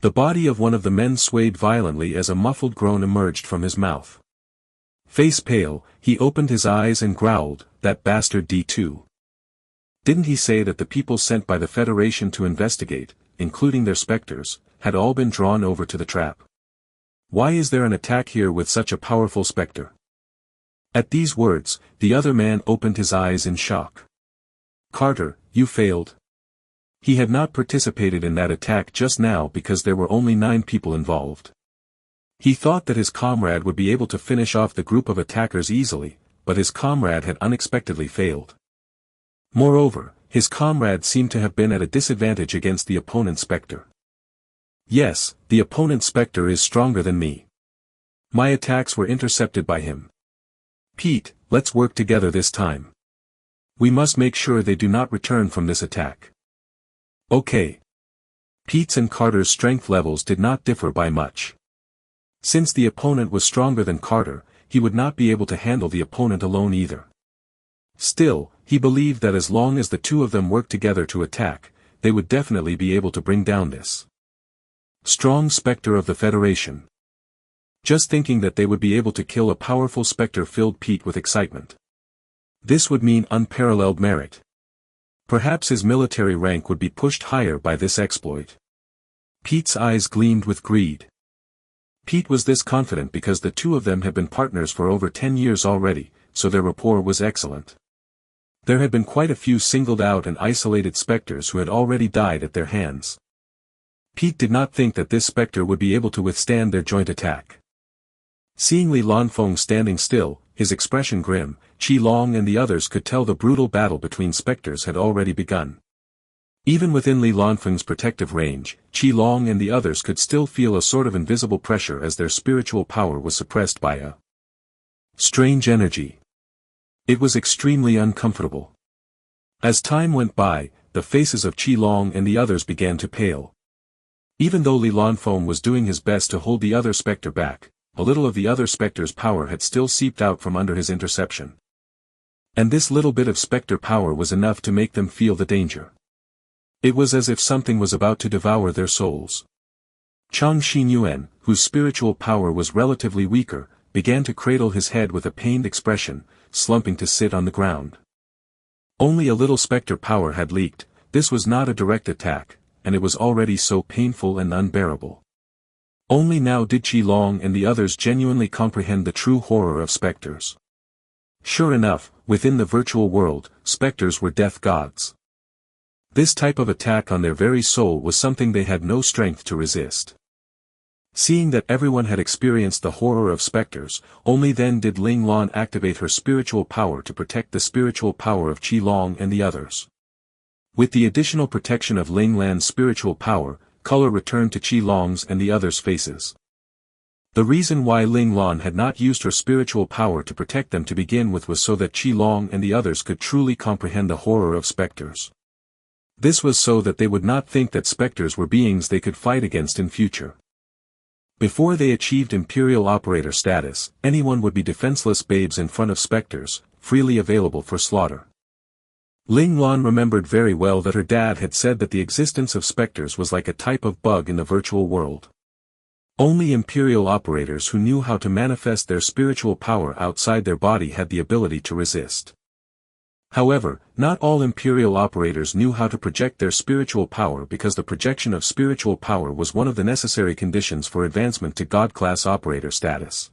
The body of one of the men swayed violently as a muffled groan emerged from his mouth. Face pale, he opened his eyes and growled, "That bastard D2. Didn't he say that the people sent by the Federation to investigate, including their specters, had all been drawn over to the trap? Why is there an attack here with such a powerful specter?" At these words, the other man opened his eyes in shock. "Carter, you failed." He had not participated in that attack just now because there were only 9 people involved. He thought that his comrade would be able to finish off the group of attackers easily, but his comrade had unexpectedly failed. Moreover, his comrade seemed to have been at a disadvantage against the opponent's spectre. "Yes, the opponent's spectre is stronger than me. My attacks were intercepted by him. Pete, let's work together this time. We must make sure they do not return from this attack." Okay. Pete's and Carter's strength levels did not differ by much. Since the opponent was stronger than Carter, he would not be able to handle the opponent alone either. Still, he believed that as long as the 2 of them worked together to attack, they would definitely be able to bring down this strong spectre of the Federation. Just thinking that they would be able to kill a powerful spectre filled Pete with excitement. This would mean unparalleled merit. Perhaps his military rank would be pushed higher by this exploit. Pete's eyes gleamed with greed. Pete was this confident because the 2 of them had been partners for over 10 years already, so their rapport was excellent. There had been quite a few singled out and isolated specters who had already died at their hands. Pete did not think that this spectre would be able to withstand their joint attack. Seeing Li Lanfeng standing still, his expression grim, Qi Long and the others could tell the brutal battle between specters had already begun. Even within Li Lanfeng's protective range, Qi Long and the others could still feel a sort of invisible pressure as their spiritual power was suppressed by a strange energy. It was extremely uncomfortable. As time went by, the faces of Qi Long and the others began to pale. Even though Li Lanfeng was doing his best to hold the other spectre back, a little of the other spectre's power had still seeped out from under his interception. And this little bit of spectre power was enough to make them feel the danger. It was as if something was about to devour their souls. Chang Xinyuan, whose spiritual power was relatively weaker, began to cradle his head with a pained expression, slumping to sit on the ground. Only a little specter power had leaked. This was not a direct attack, and it was already so painful and unbearable. Only now did Qilong and the others genuinely comprehend the true horror of specters. Sure enough, within the virtual world, specters were death gods. This type of attack on their very soul was something they had no strength to resist. Seeing that everyone had experienced the horror of specters, only then did Ling Lan activate her spiritual power to protect the spiritual power of Qilong and the others. With the additional protection of Ling Lan's spiritual power, color returned to Qilong's and the others' faces. The reason why Ling Lan had not used her spiritual power to protect them to begin with was so that Qilong and the others could truly comprehend the horror of specters. This was so that they would not think that specters were beings they could fight against in future. Before they achieved Imperial Operator status, anyone would be defenseless babes in front of specters, freely available for slaughter. Ling Lan remembered very well that her dad had said that the existence of specters was like a type of bug in the virtual world. Only Imperial Operators who knew how to manifest their spiritual power outside their body had the ability to resist. However, not all Imperial Operators knew how to project their spiritual power because the projection of spiritual power was one of the necessary conditions for advancement to God-class Operator status.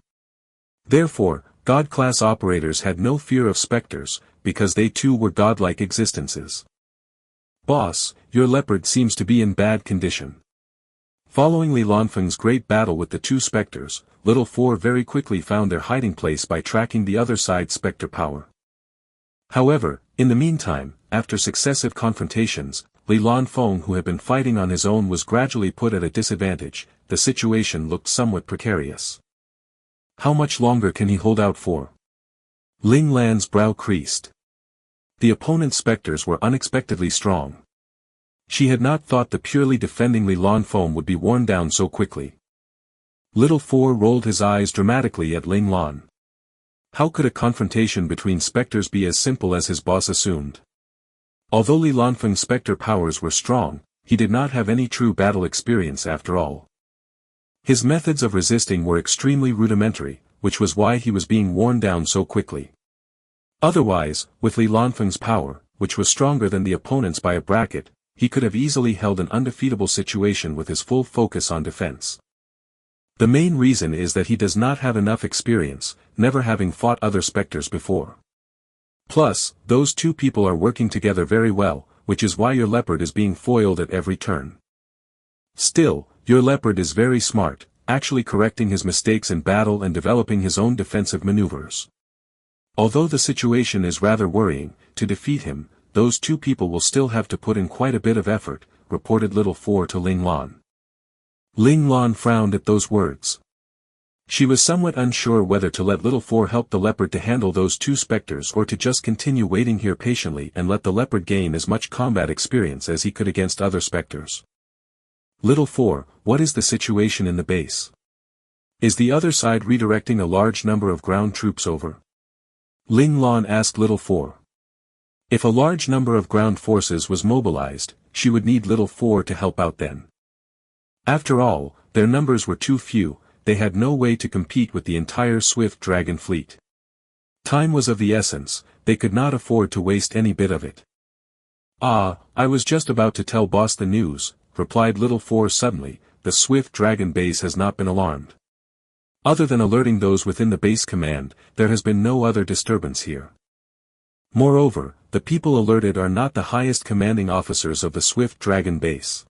Therefore, God-class Operators had no fear of specters, because they too were godlike existences. Boss, your leopard seems to be in bad condition. Following Li Lanfeng's great battle with the two specters, Little Four very quickly found their hiding place by tracking the other side's specter power. However, in the meantime, after successive confrontations, Li Lanfeng, who had been fighting on his own, was gradually put at a disadvantage. The situation looked somewhat precarious. How much longer can he hold out for? Ling Lan's brow creased. The opponent's specters were unexpectedly strong. She had not thought the purely defending Li Lanfeng would be worn down so quickly. Little Four rolled his eyes dramatically at Ling Lan. How could a confrontation between specters be as simple as his boss assumed? Although Li Lanfeng's specter powers were strong, he did not have any true battle experience after all. His methods of resisting were extremely rudimentary, which was why he was being worn down so quickly. Otherwise, with Li Lanfeng's power, which was stronger than the opponent's by a bracket, he could have easily held an undefeatable situation with his full focus on defense. The main reason is that he does not have enough experience, never having fought other specters before. Plus, those two people are working together very well, which is why your leopard is being foiled at every turn. Still, your leopard is very smart, actually correcting his mistakes in battle and developing his own defensive maneuvers. Although the situation is rather worrying, to defeat him, those two people will still have to put in quite a bit of effort, reported Little Four to Ling Lan. Ling Lan frowned at those words. She was somewhat unsure whether to let Little Four help the leopard to handle those two specters or to just continue waiting here patiently and let the leopard gain as much combat experience as he could against other specters. Little Four, what is the situation in the base? Is the other side redirecting a large number of ground troops over? Ling Lan asked Little Four. If a large number of ground forces was mobilized, she would need Little Four to help out then. After all, their numbers were too few, they had no way to compete with the entire Swift Dragon fleet. Time was of the essence, they could not afford to waste any bit of it. Ah, I was just about to tell boss the news, replied Little Four suddenly, the Swift Dragon base has not been alarmed. Other than alerting those within the base command, there has been no other disturbance here. Moreover, the people alerted are not the highest commanding officers of the Swift Dragon base.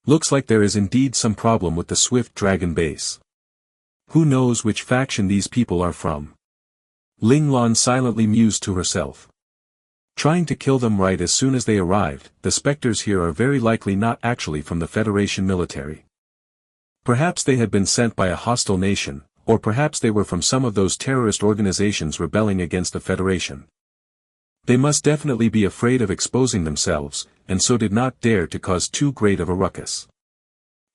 Looks like there is indeed some problem with the Swift Dragon base. Who knows which faction these people are from? Ling Lan silently mused to herself. Trying to kill them right as soon as they arrived, the specters here are very likely not actually from the Federation military. Perhaps they had been sent by a hostile nation, or perhaps they were from some of those terrorist organizations rebelling against the Federation. They must definitely be afraid of exposing themselves, and so did not dare to cause too great of a ruckus.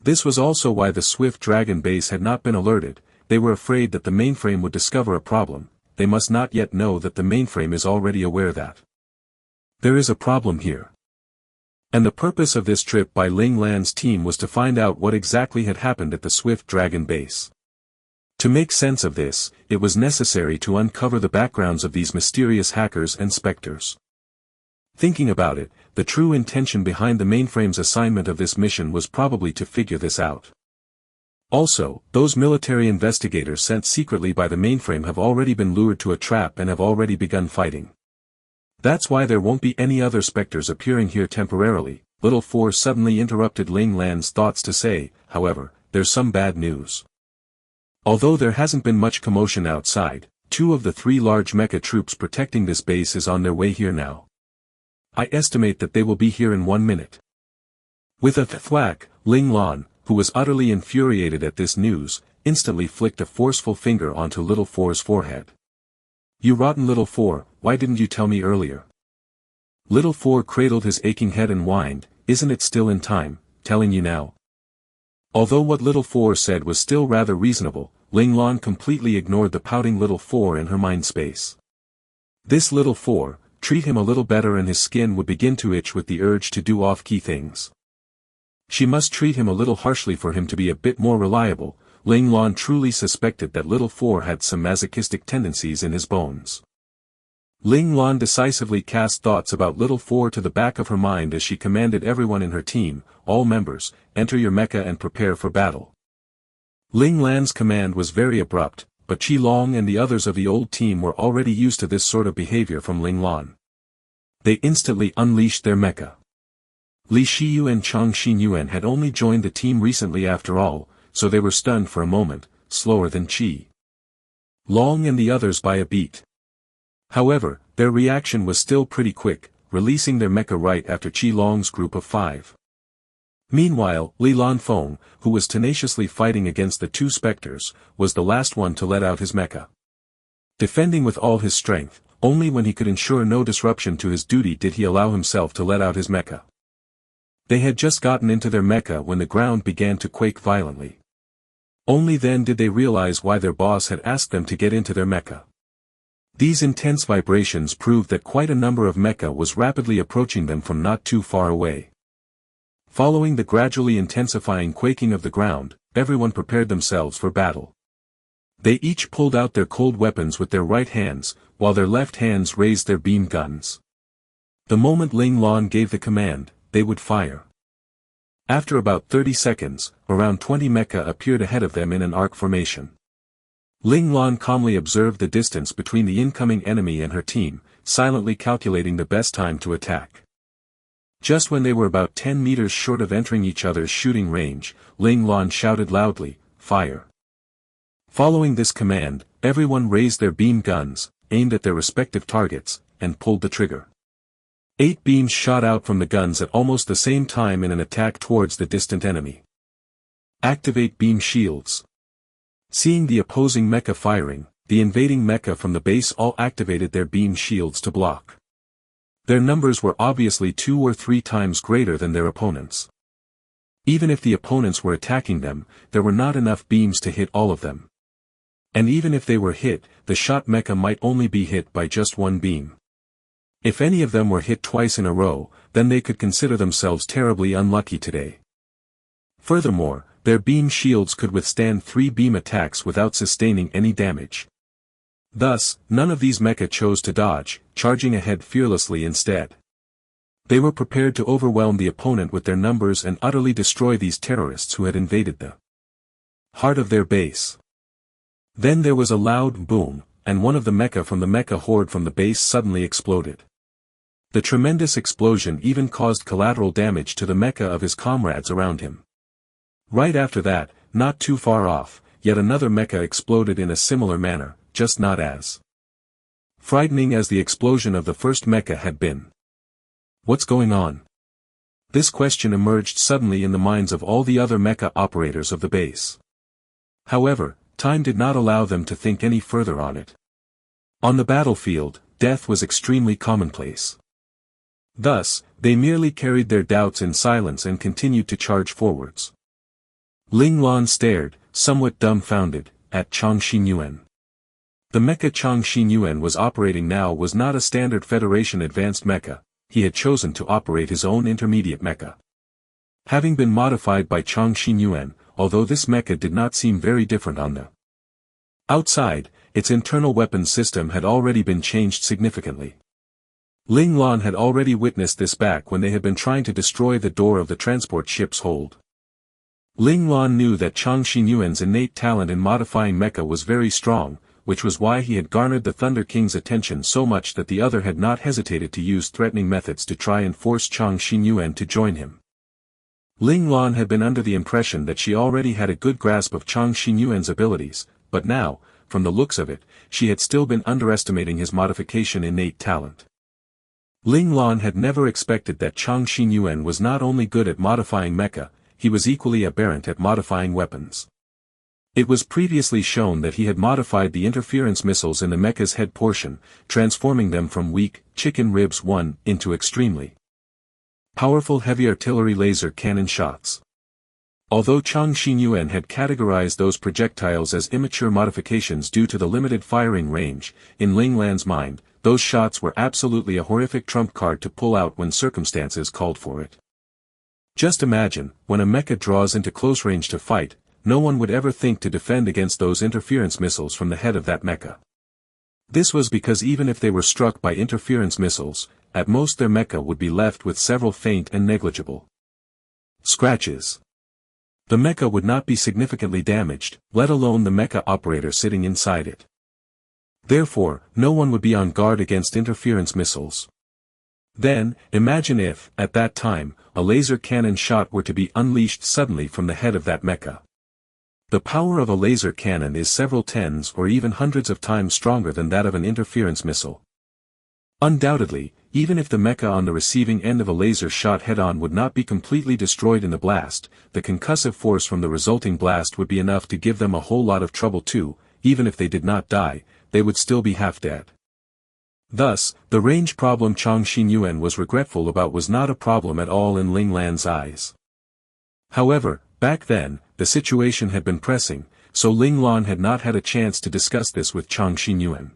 This was also why the Swift Dragon base had not been alerted, they were afraid that the mainframe would discover a problem, they must not yet know that the mainframe is already aware that there is a problem here. And the purpose of this trip by Ling Lan's team was to find out what exactly had happened at the Swift Dragon base. To make sense of this, it was necessary to uncover the backgrounds of these mysterious hackers and specters. Thinking about it, the true intention behind the mainframe's assignment of this mission was probably to figure this out. Also, those military investigators sent secretly by the mainframe have already been lured to a trap and have already begun fighting. That's why there won't be any other specters appearing here temporarily. Little Four suddenly interrupted Ling Lan's thoughts to say, however, there's some bad news. Although there hasn't been much commotion outside, 2 of the 3 large mecha troops protecting this base is on their way here now. I estimate that they will be here in 1 minute. With a thwack, Ling Lan, who was utterly infuriated at this news, instantly flicked a forceful finger onto Little Four's forehead. You rotten Little Four, why didn't you tell me earlier? Little Four cradled his aching head and whined, isn't it still in time, telling you now? Although what Little Four said was still rather reasonable, Ling Lan completely ignored the pouting Little Four in her mind space. This Little Four, treat him a little better and his skin would begin to itch with the urge to do off-key things. She must treat him a little harshly for him to be a bit more reliable. Ling Lan truly suspected that Little Four had some masochistic tendencies in his bones. Ling Lan decisively cast thoughts about Little Four to the back of her mind as she commanded everyone in her team, all members, enter your mecha and prepare for battle. Ling Lan's command was very abrupt, but Qi Long and the others of the old team were already used to this sort of behavior from Ling Lan. They instantly unleashed their mecha. Li Shiyu and Chang Xinyuan had only joined the team recently after all, so they were stunned for a moment, slower than Qi Long and the others by a beat. However, their reaction was still pretty quick, releasing their mecha right after Qi Long's group of 5. Meanwhile, Li Lanfeng, who was tenaciously fighting against the 2 specters, was the last one to let out his mecha. Defending with all his strength, only when he could ensure no disruption to his duty did he allow himself to let out his mecha. They had just gotten into their mecha when the ground began to quake violently. Only then did they realize why their boss had asked them to get into their mecha. These intense vibrations proved that quite a number of mecha was rapidly approaching them from not too far away. Following the gradually intensifying quaking of the ground, everyone prepared themselves for battle. They each pulled out their cold weapons with their right hands, while their left hands raised their beam guns. The moment Ling Lan gave the command, they would fire. After about 30 seconds, around 20 mecha appeared ahead of them in an arc formation. Ling Lan calmly observed the distance between the incoming enemy and her team, silently calculating the best time to attack. Just when they were about 10 meters short of entering each other's shooting range, Ling Lan shouted loudly, "Fire!" Following this command, everyone raised their beam guns, aimed at their respective targets, and pulled the trigger. 8 beams shot out from the guns at almost the same time in an attack towards the distant enemy. Activate beam shields. Seeing the opposing mecha firing, the invading mecha from the base all activated their beam shields to block. Their numbers were obviously 2 or 3 times greater than their opponents. Even if the opponents were attacking them, there were not enough beams to hit all of them. And even if they were hit, the shot mecha might only be hit by just 1 beam. If any of them were hit twice in a row, then they could consider themselves terribly unlucky today. Furthermore, their beam shields could withstand 3 beam attacks without sustaining any damage. Thus, none of these mecha chose to dodge, charging ahead fearlessly instead. They were prepared to overwhelm the opponent with their numbers and utterly destroy these terrorists who had invaded the heart of their base. Then there was a loud boom, and one of the mecha from the mecha horde from the base suddenly exploded. The tremendous explosion even caused collateral damage to the mecha of his comrades around him. Right after that, not too far off, yet another mecha exploded in a similar manner, just not as frightening as the explosion of the first mecha had been. What's going on? This question emerged suddenly in the minds of all the other mecha operators of the base. However, time did not allow them to think any further on it. On the battlefield, death was extremely commonplace. Thus, they merely carried their doubts in silence and continued to charge forwards. Ling Lan stared, somewhat dumbfounded, at Chang Xinyuan. The mecha Chang Xinyuan was operating now was not a standard Federation advanced mecha, he had chosen to operate his own intermediate mecha. Having been modified by Chang Xinyuan, although this mecha did not seem very different on the Outside, its internal weapons system had already been changed significantly. Ling Lan had already witnessed this back when they had been trying to destroy the door of the transport ship's hold. Ling Lan knew that Chang Xinyuan's innate talent in modifying mecha was very strong, which was why he had garnered the Thunder King's attention so much that the other had not hesitated to use threatening methods to try and force Chang Xinyuan to join him. Ling Lan had been under the impression that she already had a good grasp of Chang Xinyuan's abilities, but now, from the looks of it, she had still been underestimating his modification innate talent. Ling Lan had never expected that Chang Xinyuan was not only good at modifying mecha, he was equally aberrant at modifying weapons. It was previously shown that he had modified the interference missiles in the mecha's head portion, transforming them from weak, chicken ribs 1 into extremely powerful heavy artillery laser cannon shots. Although Chang Xinyuan had categorized those projectiles as immature modifications due to the limited firing range, in Ling Lan's mind, those shots were absolutely a horrific trump card to pull out when circumstances called for it. Just imagine, when a mecha draws into close range to fight, no one would ever think to defend against those interference missiles from the head of that mecha. This was because even if they were struck by interference missiles, at most their mecha would be left with several faint and negligible scratches. The mecha would not be significantly damaged, let alone the mecha operator sitting inside it. Therefore, no one would be on guard against interference missiles. Then, imagine if, at that time, a laser cannon shot were to be unleashed suddenly from the head of that mecha. The power of a laser cannon is several tens or even hundreds of times stronger than that of an interference missile. Undoubtedly, even if the mecha on the receiving end of a laser shot head-on would not be completely destroyed in the blast, the concussive force from the resulting blast would be enough to give them a whole lot of trouble too. Even if they did not die, they would still be half dead. Thus, the range problem Chang Xinyuan was regretful about was not a problem at all in Ling Lan's eyes. However, back then, the situation had been pressing, so Ling Lan had not had a chance to discuss this with Chang Xinyuan.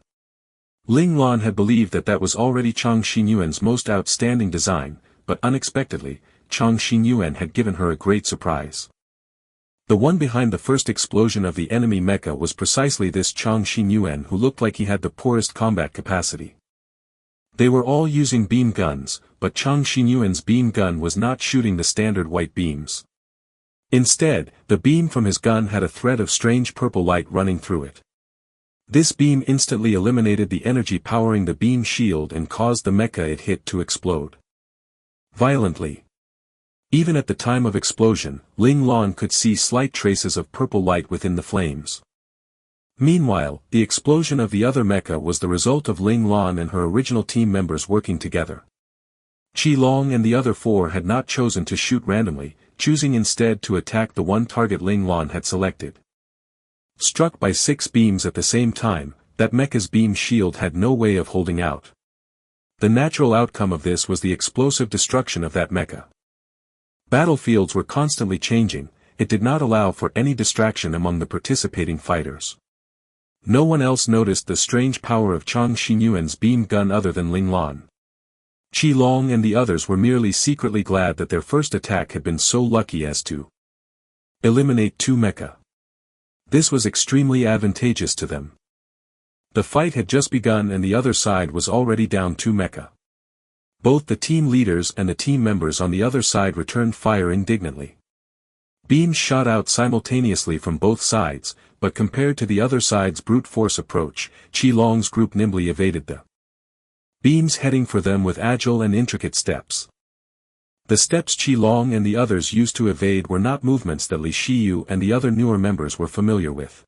Ling Lan had believed that was already Chang Xinyuan's most outstanding design, but unexpectedly, Chang Xinyuan had given her a great surprise. The one behind the first explosion of the enemy mecha was precisely this Chang Xinyuan, who looked like he had the poorest combat capacity. They were all using beam guns, but Chang Xinyuan's beam gun was not shooting the standard white beams. Instead, the beam from his gun had a thread of strange purple light running through it. This beam instantly eliminated the energy powering the beam shield and caused the mecha it hit to explode violently. Even at the time of explosion, Ling Lan could see slight traces of purple light within the flames. Meanwhile, the explosion of the other mecha was the result of Ling Lan and her original team members working together. Qi Long and the other 4 had not chosen to shoot randomly, choosing instead to attack the one target Ling Lan had selected. Struck by 6 beams at the same time, that mecha's beam shield had no way of holding out. The natural outcome of this was the explosive destruction of that mecha. Battlefields were constantly changing, it did not allow for any distraction among the participating fighters. No one else noticed the strange power of Chang Xinyuan's beam gun other than Ling Lan. Qi Long and the others were merely secretly glad that their first attack had been so lucky as to eliminate 2 mecha. This was extremely advantageous to them. The fight had just begun and the other side was already down 2 mecha. Both the team leaders and the team members on the other side returned fire indignantly. Beams shot out simultaneously from both sides, but compared to the other side's brute force approach, Qi Long's group nimbly evaded the beams heading for them with agile and intricate steps. The steps Qi Long and the others used to evade were not movements that Li Shiyu and the other newer members were familiar with.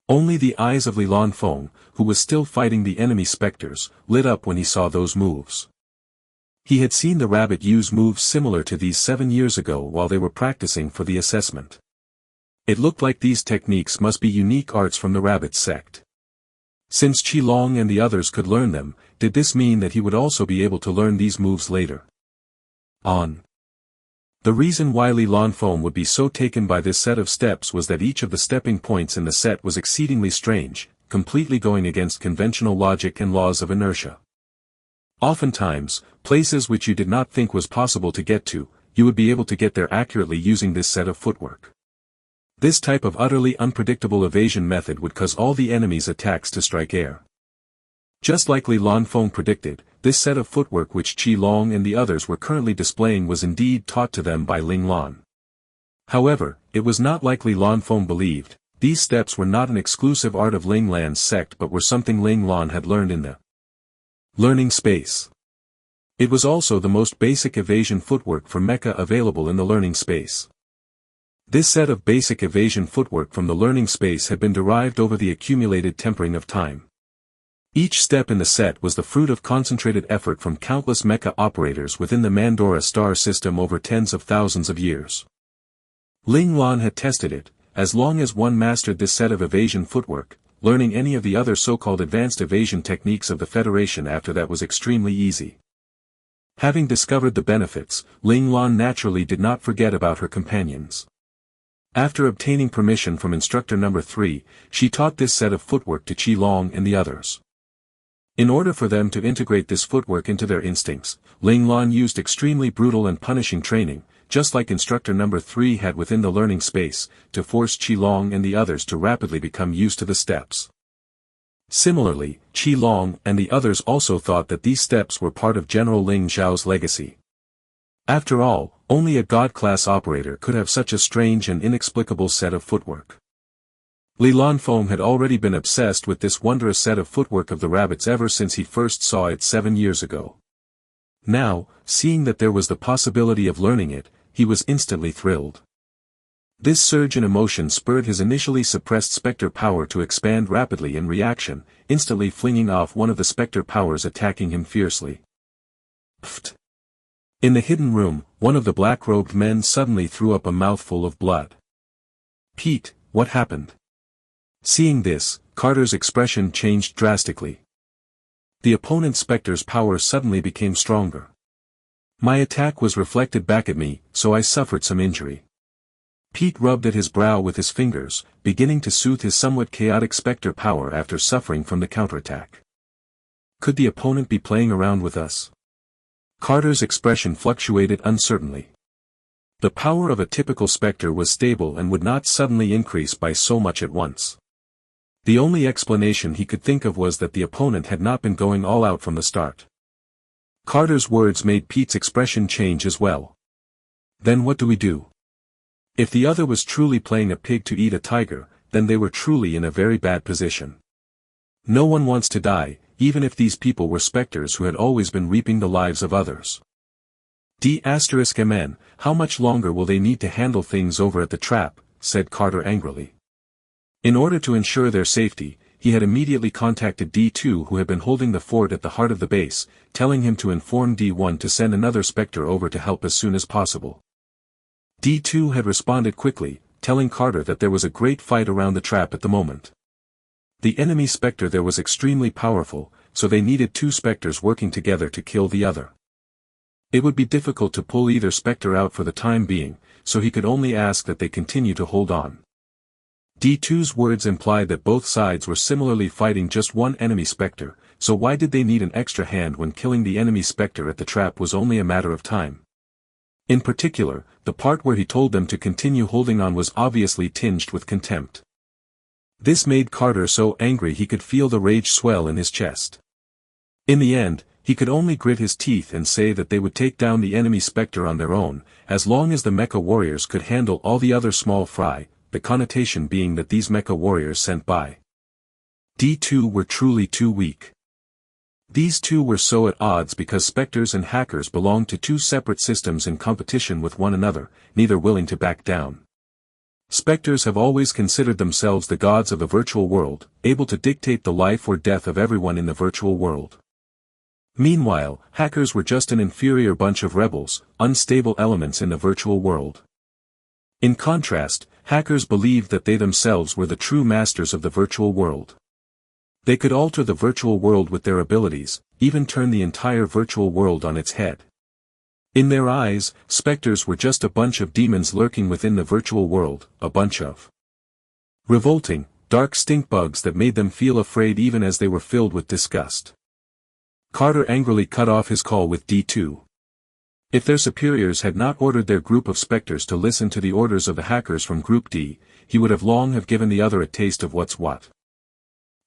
Only the eyes of Li Lanfeng, who was still fighting the enemy specters, lit up when he saw those moves. He had seen the rabbit use moves similar to these 7 years ago while they were practicing for the assessment. It looked like these techniques must be unique arts from the rabbit sect. Since Qi Long and the others could learn them, did this mean that he would also be able to learn these moves later on? The reason why Li Lanfeng would be so taken by this set of steps was that each of the stepping points in the set was exceedingly strange, completely going against conventional logic and laws of inertia. Oftentimes, places which you did not think was possible to get to, you would be able to get there accurately using this set of footwork. This type of utterly unpredictable evasion method would cause all the enemy's attacks to strike air. Just like Li Lanfeng predicted, this set of footwork which Qi Long and the others were currently displaying was indeed taught to them by Ling Lan. However, it was not like Li Lanfeng believed. These steps were not an exclusive art of Ling Lan's sect but were something Ling Lan had learned in the learning space. It was also the most basic evasion footwork for mecha available in the learning space. This set of basic evasion footwork from the learning space had been derived over the accumulated tempering of time. Each step in the set was the fruit of concentrated effort from countless mecha operators within the Mandora star system over tens of thousands of years. Ling Lan had tested it. As long as one mastered this set of evasion footwork, learning any of the other so-called advanced evasion techniques of the Federation after that was extremely easy. Having discovered the benefits, Ling Lan naturally did not forget about her companions. After obtaining permission from instructor number 3, she taught this set of footwork to Qi Long and the others. In order for them to integrate this footwork into their instincts, Ling Lan used extremely brutal and punishing training, just like instructor number 3 had within the learning space, to force Qi Long and the others to rapidly become used to the steps. Similarly, Qi Long and the others also thought that these steps were part of General Ling Zhao's legacy. After all, only a God-class operator could have such a strange and inexplicable set of footwork. Li Lanfeng had already been obsessed with this wondrous set of footwork of the rabbits ever since he first saw it 7 years ago. Now, seeing that there was the possibility of learning it, he was instantly thrilled. This surge in emotion spurred his initially suppressed specter power to expand rapidly in reaction, instantly flinging off one of the specter powers attacking him fiercely. Pfft! In the hidden room, one of the black-robed men suddenly threw up a mouthful of blood. Pete, what happened? Seeing this, Carter's expression changed drastically. The opponent's specter's power suddenly became stronger. My attack was reflected back at me, so I suffered some injury. Pete rubbed at his brow with his fingers, beginning to soothe his somewhat chaotic specter power after suffering from the counterattack. Could the opponent be playing around with us? Carter's expression fluctuated uncertainly. The power of a typical specter was stable and would not suddenly increase by so much at once. The only explanation he could think of was that the opponent had not been going all out from the start. Carter's words made Pete's expression change as well. Then what do we do? If the other was truly playing a pig to eat a tiger, then they were truly in a very bad position. No one wants to die, even if these people were specters who had always been reaping the lives of others. D*MN, how much longer will they need to handle things over at the trap, said Carter angrily. In order to ensure their safety, he had immediately contacted D2 who had been holding the fort at the heart of the base, telling him to inform D1 to send another specter over to help as soon as possible. D2 had responded quickly, telling Carter that there was a great fight around the trap at the moment. The enemy specter there was extremely powerful, so they needed 2 specters working together to kill the other. It would be difficult to pull either specter out for the time being, so he could only ask that they continue to hold on. D2's words implied that both sides were similarly fighting just one enemy specter, so why did they need an extra hand when killing the enemy specter at the trap was only a matter of time? In particular, the part where he told them to continue holding on was obviously tinged with contempt. This made Carter so angry he could feel the rage swell in his chest. In the end, he could only grit his teeth and say that they would take down the enemy specter on their own, as long as the mecha warriors could handle all the other small fry, the connotation being that these mecha warriors sent by D2 were truly too weak. These two were so at odds because specters and hackers belonged to 2 separate systems in competition with one another, neither willing to back down. Specters have always considered themselves the gods of the virtual world, able to dictate the life or death of everyone in the virtual world. Meanwhile, hackers were just an inferior bunch of rebels, unstable elements in the virtual world. In contrast, hackers believed that they themselves were the true masters of the virtual world. They could alter the virtual world with their abilities, even turn the entire virtual world on its head. In their eyes, specters were just a bunch of demons lurking within the virtual world, a bunch of revolting, dark stink bugs that made them feel afraid even as they were filled with disgust. Carter angrily cut off his call with D2. If their superiors had not ordered their group of specters to listen to the orders of the hackers from Group D, he would have long have given the other a taste of what's what.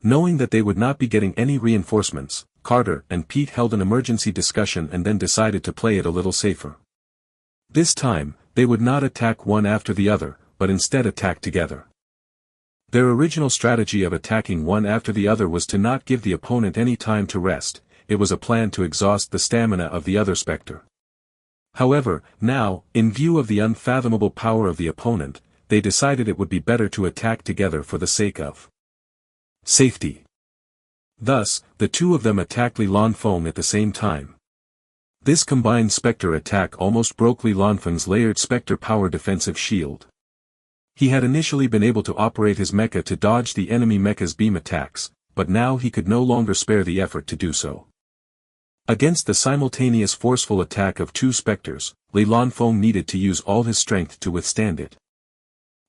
Knowing that they would not be getting any reinforcements, Carter and Pete held an emergency discussion and then decided to play it a little safer. This time, they would not attack one after the other, but instead attack together. Their original strategy of attacking one after the other was to not give the opponent any time to rest. It was a plan to exhaust the stamina of the other Spectre. However, now, in view of the unfathomable power of the opponent, they decided it would be better to attack together for the sake of safety. Thus, the two of them attacked Li Lanfeng at the same time. This combined Spectre attack almost broke Li Lanfeng's layered Spectre power defensive shield. He had initially been able to operate his mecha to dodge the enemy mecha's beam attacks, but now he could no longer spare the effort to do so. Against the simultaneous forceful attack of two Spectres, Li Lanfeng needed to use all his strength to withstand it.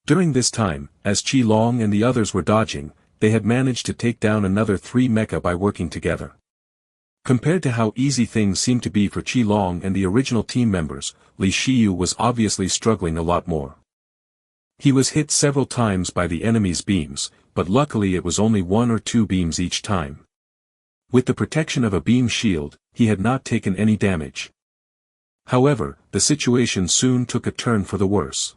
During this time, as Qi Long and the others were dodging, they had managed to take down another 3 mecha by working together. Compared to how easy things seemed to be for Qi Long and the original team members, Li Shiyu was obviously struggling a lot more. He was hit several times by the enemy's beams, but luckily it was only 1 or 2 beams each time. With the protection of a beam shield, he had not taken any damage. However, the situation soon took a turn for the worse.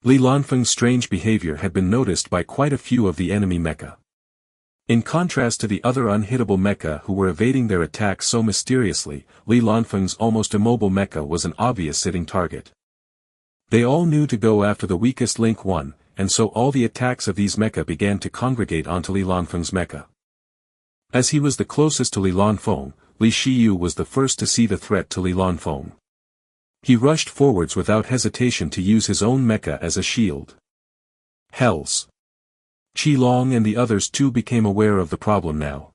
Li Lanfeng's strange behavior had been noticed by quite a few of the enemy mecha. In contrast to the other unhittable mecha who were evading their attacks so mysteriously, Li Lanfeng's almost immobile mecha was an obvious sitting target. They all knew to go after the weakest link one, and so all the attacks of these mecha began to congregate onto Li Lanfeng's mecha. As he was the closest to Li Lanfeng, Li Shiyu was the first to see the threat to Li Lanfeng. He rushed forwards without hesitation to use his own mecha as a shield. Hells! Qi Long and the others too became aware of the problem now.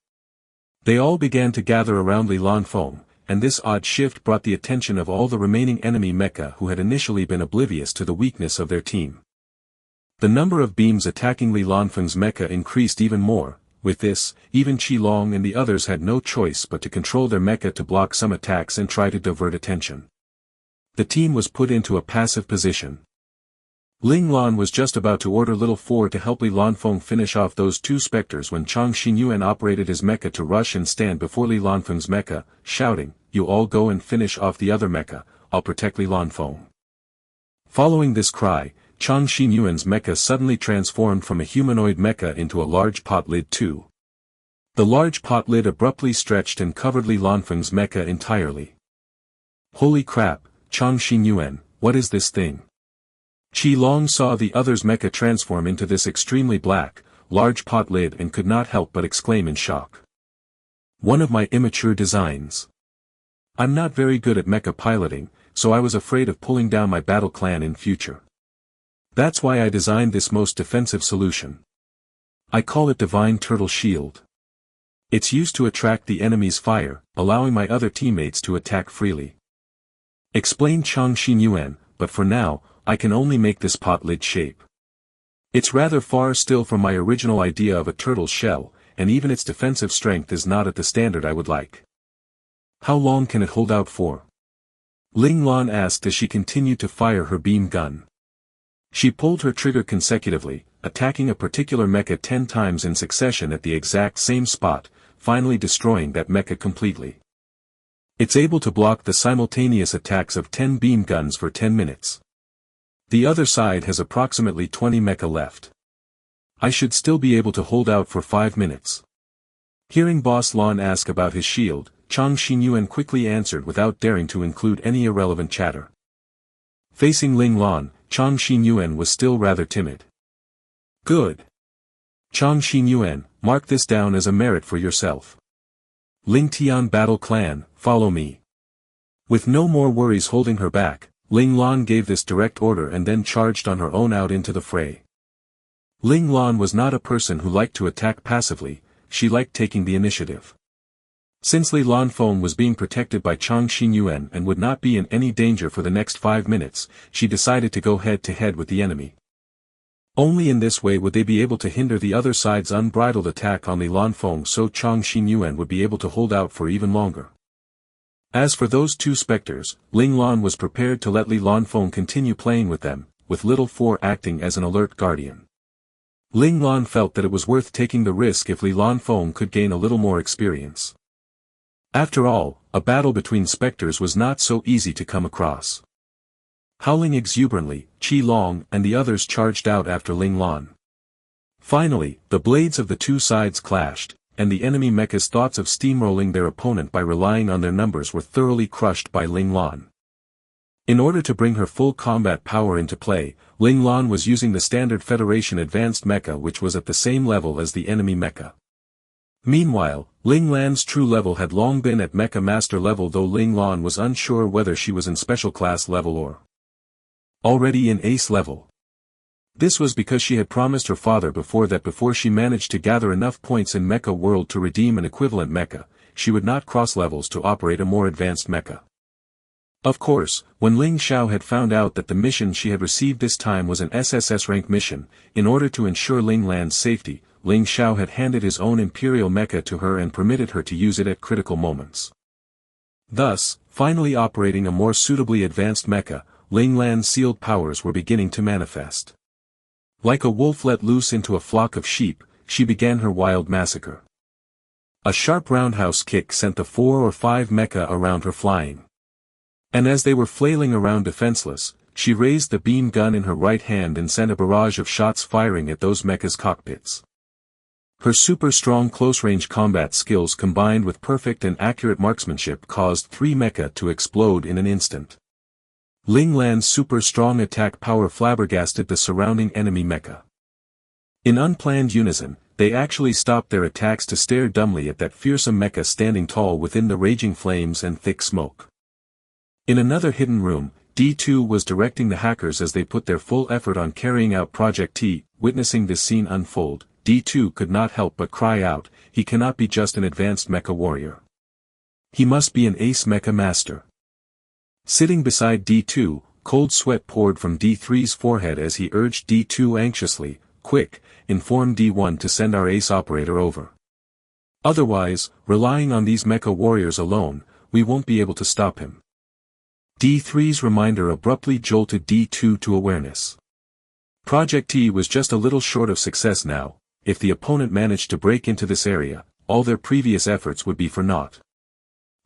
They all began to gather around Li Lanfeng, and this odd shift brought the attention of all the remaining enemy mecha who had initially been oblivious to the weakness of their team. The number of beams attacking Li Lanfeng's mecha increased even more. With this, even Qi Long and the others had no choice but to control their mecha to block some attacks and try to divert attention. The team was put into a passive position. Ling Lan was just about to order Little Four to help Li Lanfeng finish off those 2 Spectres when Chang Xinyuan operated his mecha to rush and stand before Li Lanfeng's mecha, shouting, "You all go and finish off the other mecha, I'll protect Li Lanfeng." Following this cry, Chang Xinyuan's mecha suddenly transformed from a humanoid mecha into a large pot lid too. The large pot lid abruptly stretched and covered Li Lanfeng's mecha entirely. Holy crap, Chang Xinyuan, what is this thing? Qi Long saw the other's mecha transform into this extremely black, large pot lid and could not help but exclaim in shock. One of my immature designs. I'm not very good at mecha piloting, so I was afraid of pulling down my battle clan in future. That's why I designed this most defensive solution. I call it Divine Turtle Shield. It's used to attract the enemy's fire, allowing my other teammates to attack freely. Explained Chang Xinyuan, but for now, I can only make this pot lid shape. It's rather far still from my original idea of a turtle's shell, and even its defensive strength is not at the standard I would like. How long can it hold out for? Ling Lan asked as she continued to fire her beam gun. She pulled her trigger consecutively, attacking a particular mecha 10 times in succession at the exact same spot, finally destroying that mecha completely. It's able to block the simultaneous attacks of 10 beam guns for 10 minutes. The other side has approximately 20 mecha left. I should still be able to hold out for 5 minutes. Hearing Boss Lan ask about his shield, Chang Xinyuan quickly answered without daring to include any irrelevant chatter. Facing Ling Lan, Chang Xinyuan was still rather timid. Good. Chang Xinyuan, mark this down as a merit for yourself. Ling Tian Battle Clan, follow me. With no more worries holding her back, Ling Lan gave this direct order and then charged on her own out into the fray. Ling Lan was not a person who liked to attack passively, she liked taking the initiative. Since Li Lanfeng was being protected by Chang Xinyuan and would not be in any danger for the next 5 minutes, she decided to go head-to-head with the enemy. Only in this way would they be able to hinder the other side's unbridled attack on Li Lanfeng, so Chang Xinyuan would be able to hold out for even longer. As for those 2 Spectres, Ling Lan was prepared to let Li Lanfeng continue playing with them, with Little 4 acting as an alert guardian. Ling Lan felt that it was worth taking the risk if Li Lan Feng could gain a little more experience. After all, a battle between specters was not so easy to come across. Howling exuberantly, Qi Long and the others charged out after Ling Lan. Finally, the blades of the two sides clashed, and the enemy mecha's thoughts of steamrolling their opponent by relying on their numbers were thoroughly crushed by Ling Lan. In order to bring her full combat power into play, Ling Lan was using the standard Federation advanced mecha, which was at the same level as the enemy mecha. Meanwhile, Ling Lan's true level had long been at mecha master level, though Ling Lan was unsure whether she was in special class level or already in ace level. This was because she had promised her father before she managed to gather enough points in Mecha World to redeem an equivalent mecha, she would not cross levels to operate a more advanced mecha. Of course, when Ling Xiao had found out that the mission she had received this time was an SSS rank mission, in order to ensure Ling Lan's safety, Ling Xiao had handed his own Imperial mecha to her and permitted her to use it at critical moments. Thus, finally operating a more suitably advanced mecha, Ling Lan's sealed powers were beginning to manifest. Like a wolf let loose into a flock of sheep, she began her wild massacre. A sharp roundhouse kick sent the 4 or 5 mecha around her flying. And as they were flailing around defenseless, she raised the beam gun in her right hand and sent a barrage of shots firing at those mechas' cockpits. Her super strong close-range combat skills combined with perfect and accurate marksmanship caused 3 mecha to explode in an instant. Ling Lan's super strong attack power flabbergasted the surrounding enemy mecha. In unplanned unison, they actually stopped their attacks to stare dumbly at that fearsome mecha standing tall within the raging flames and thick smoke. In another hidden room, D2 was directing the hackers as they put their full effort on carrying out Project T. Witnessing this scene unfold, D2 could not help but cry out, he cannot be just an advanced mecha warrior. He must be an ace mecha master. Sitting beside D2, cold sweat poured from D3's forehead as he urged D2 anxiously, quick, inform D1 to send our ace operator over. Otherwise, relying on these mecha warriors alone, we won't be able to stop him. D3's reminder abruptly jolted D2 to awareness. Project T was just a little short of success now. If the opponent managed to break into this area, all their previous efforts would be for naught.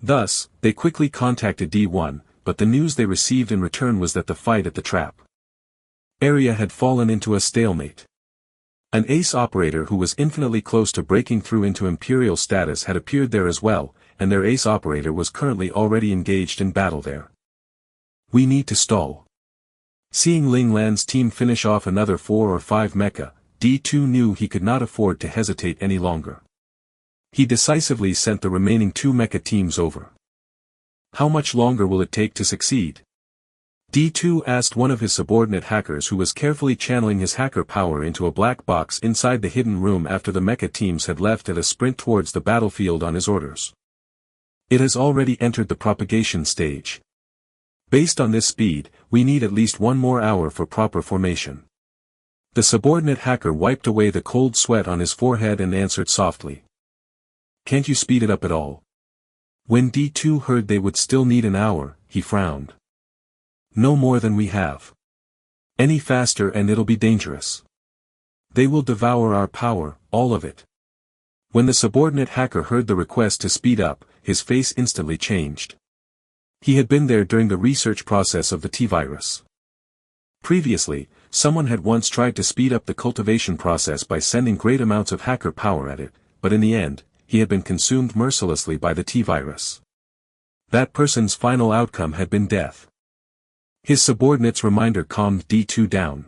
Thus, they quickly contacted D1, but the news they received in return was that the fight at the trap area had fallen into a stalemate. An ace operator who was infinitely close to breaking through into Imperial status had appeared there as well, and their ace operator was currently already engaged in battle there. We need to stall. Seeing Ling Lan's team finish off another 4 or 5 mecha, D2 knew he could not afford to hesitate any longer. He decisively sent the remaining 2 mecha teams over. How much longer will it take to succeed? D2 asked one of his subordinate hackers who was carefully channeling his hacker power into a black box inside the hidden room after the mecha teams had left at a sprint towards the battlefield on his orders. It has already entered the propagation stage. Based on this speed, we need at least 1 more hour for proper formation. The subordinate hacker wiped away the cold sweat on his forehead and answered softly. Can't you speed it up at all? When D2 heard they would still need an hour, he frowned. No more than we have. Any faster and it'll be dangerous. They will devour our power, all of it. When the subordinate hacker heard the request to speed up, his face instantly changed. He had been there during the research process of the T-virus. Previously, someone had once tried to speed up the cultivation process by sending great amounts of hacker power at it, but in the end, he had been consumed mercilessly by the T-virus. That person's final outcome had been death. His subordinate's reminder calmed D2 down.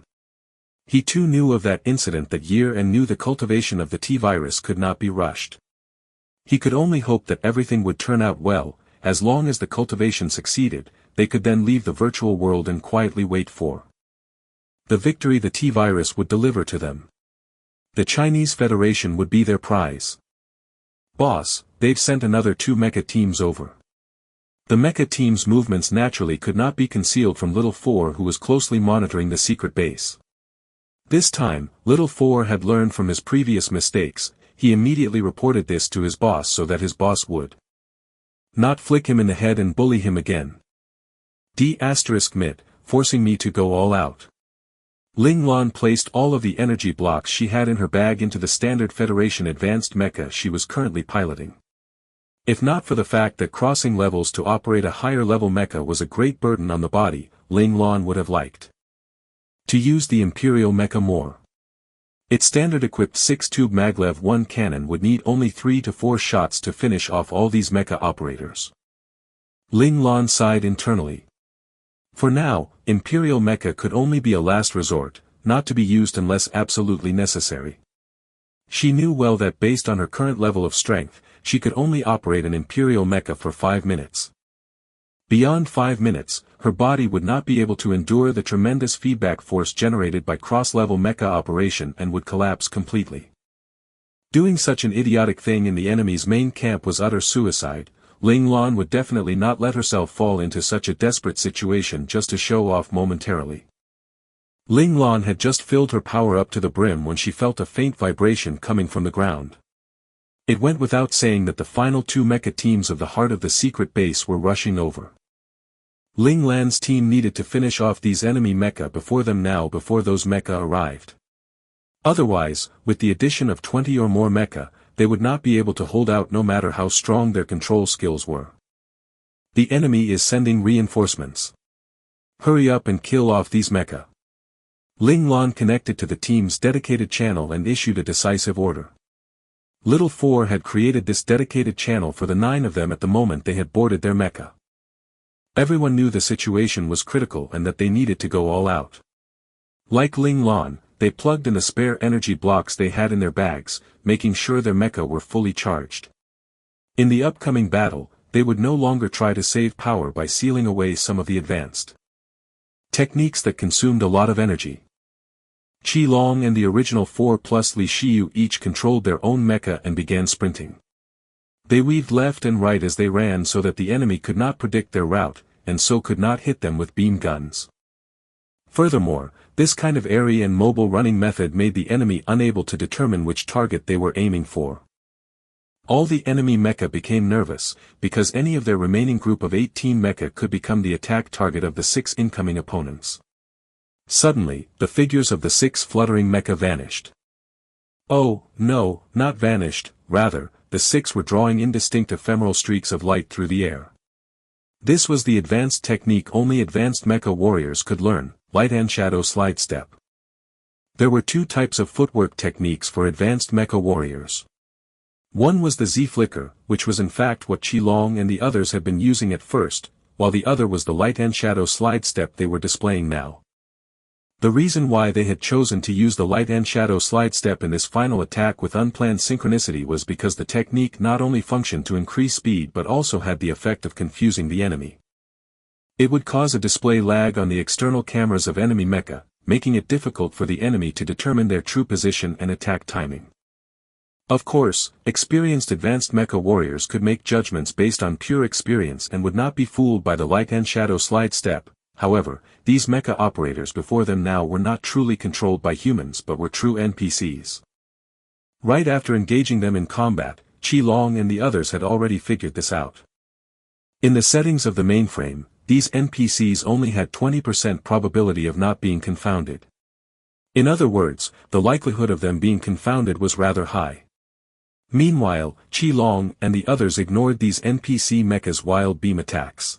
He too knew of that incident that year and knew the cultivation of the T-virus could not be rushed. He could only hope that everything would turn out well. As long as the cultivation succeeded, they could then leave the virtual world and quietly wait for the victory the T-virus would deliver to them. The Chinese Federation would be their prize. Boss, they've sent another 2 mecha teams over. The mecha team's movements naturally could not be concealed from Little 4, who was closely monitoring the secret base. This time, Little 4 had learned from his previous mistakes. He immediately reported this to his boss so that his boss would not flick him in the head and bully him again. D*mit, forcing me to go all out. Ling Lan placed all of the energy blocks she had in her bag into the standard Federation advanced mecha she was currently piloting. If not for the fact that crossing levels to operate a higher level mecha was a great burden on the body, Ling Lan would have liked to use the Imperial mecha more. Its standard-equipped 6-tube maglev 1 cannon would need only 3 to 4 shots to finish off all these mecha operators. Ling Lan sighed internally. For now, Imperial mecha could only be a last resort, not to be used unless absolutely necessary. She knew well that based on her current level of strength, she could only operate an Imperial mecha for 5 minutes. Beyond 5 minutes, her body would not be able to endure the tremendous feedback force generated by cross-level mecha operation and would collapse completely. Doing such an idiotic thing in the enemy's main camp was utter suicide. Ling Lan would definitely not let herself fall into such a desperate situation just to show off momentarily. Ling Lan had just filled her power up to the brim when she felt a faint vibration coming from the ground. It went without saying that the final 2 mecha teams of the heart of the secret base were rushing over. Ling Lan's team needed to finish off these enemy mecha before those mecha arrived. Otherwise, with the addition of 20 or more mecha, they would not be able to hold out no matter how strong their control skills were. The enemy is sending reinforcements. Hurry up and kill off these mecha. Ling Lan connected to the team's dedicated channel and issued a decisive order. Little 4 had created this dedicated channel for the 9 of them at the moment they had boarded their mecha. Everyone knew the situation was critical and that they needed to go all out. Like Ling Lan, they plugged in the spare energy blocks they had in their bags, making sure their mecha were fully charged. In the upcoming battle, they would no longer try to save power by sealing away some of the advanced techniques that consumed a lot of energy. Qi Long and the original 4 plus Li Shiyu each controlled their own mecha and began sprinting. They weaved left and right as they ran so that the enemy could not predict their route, and so could not hit them with beam guns. Furthermore, this kind of airy and mobile running method made the enemy unable to determine which target they were aiming for. All the enemy mecha became nervous, because any of their remaining group of 18 mecha could become the attack target of the 6 incoming opponents. Suddenly, the figures of the 6 fluttering mecha vanished. Oh, no, not vanished, rather, the 6 were drawing indistinct ephemeral streaks of light through the air. This was the advanced technique only advanced mecha warriors could learn, light and shadow slide step. There were 2 types of footwork techniques for advanced mecha warriors. One was the Z-flicker, which was in fact what Qi Long and the others had been using at first, while the other was the light and shadow slide step they were displaying now. The reason why they had chosen to use the light and shadow slide step in this final attack with unplanned synchronicity was because the technique not only functioned to increase speed but also had the effect of confusing the enemy. It would cause a display lag on the external cameras of enemy mecha, making it difficult for the enemy to determine their true position and attack timing. Of course, experienced advanced mecha warriors could make judgments based on pure experience and would not be fooled by the light and shadow slide step. However, these mecha operators before them now were not truly controlled by humans but were true NPCs. Right after engaging them in combat, Qi Long and the others had already figured this out. In the settings of the mainframe, these NPCs only had 20% probability of not being confounded. In other words, the likelihood of them being confounded was rather high. Meanwhile, Qi Long and the others ignored these NPC mechas' wild beam attacks.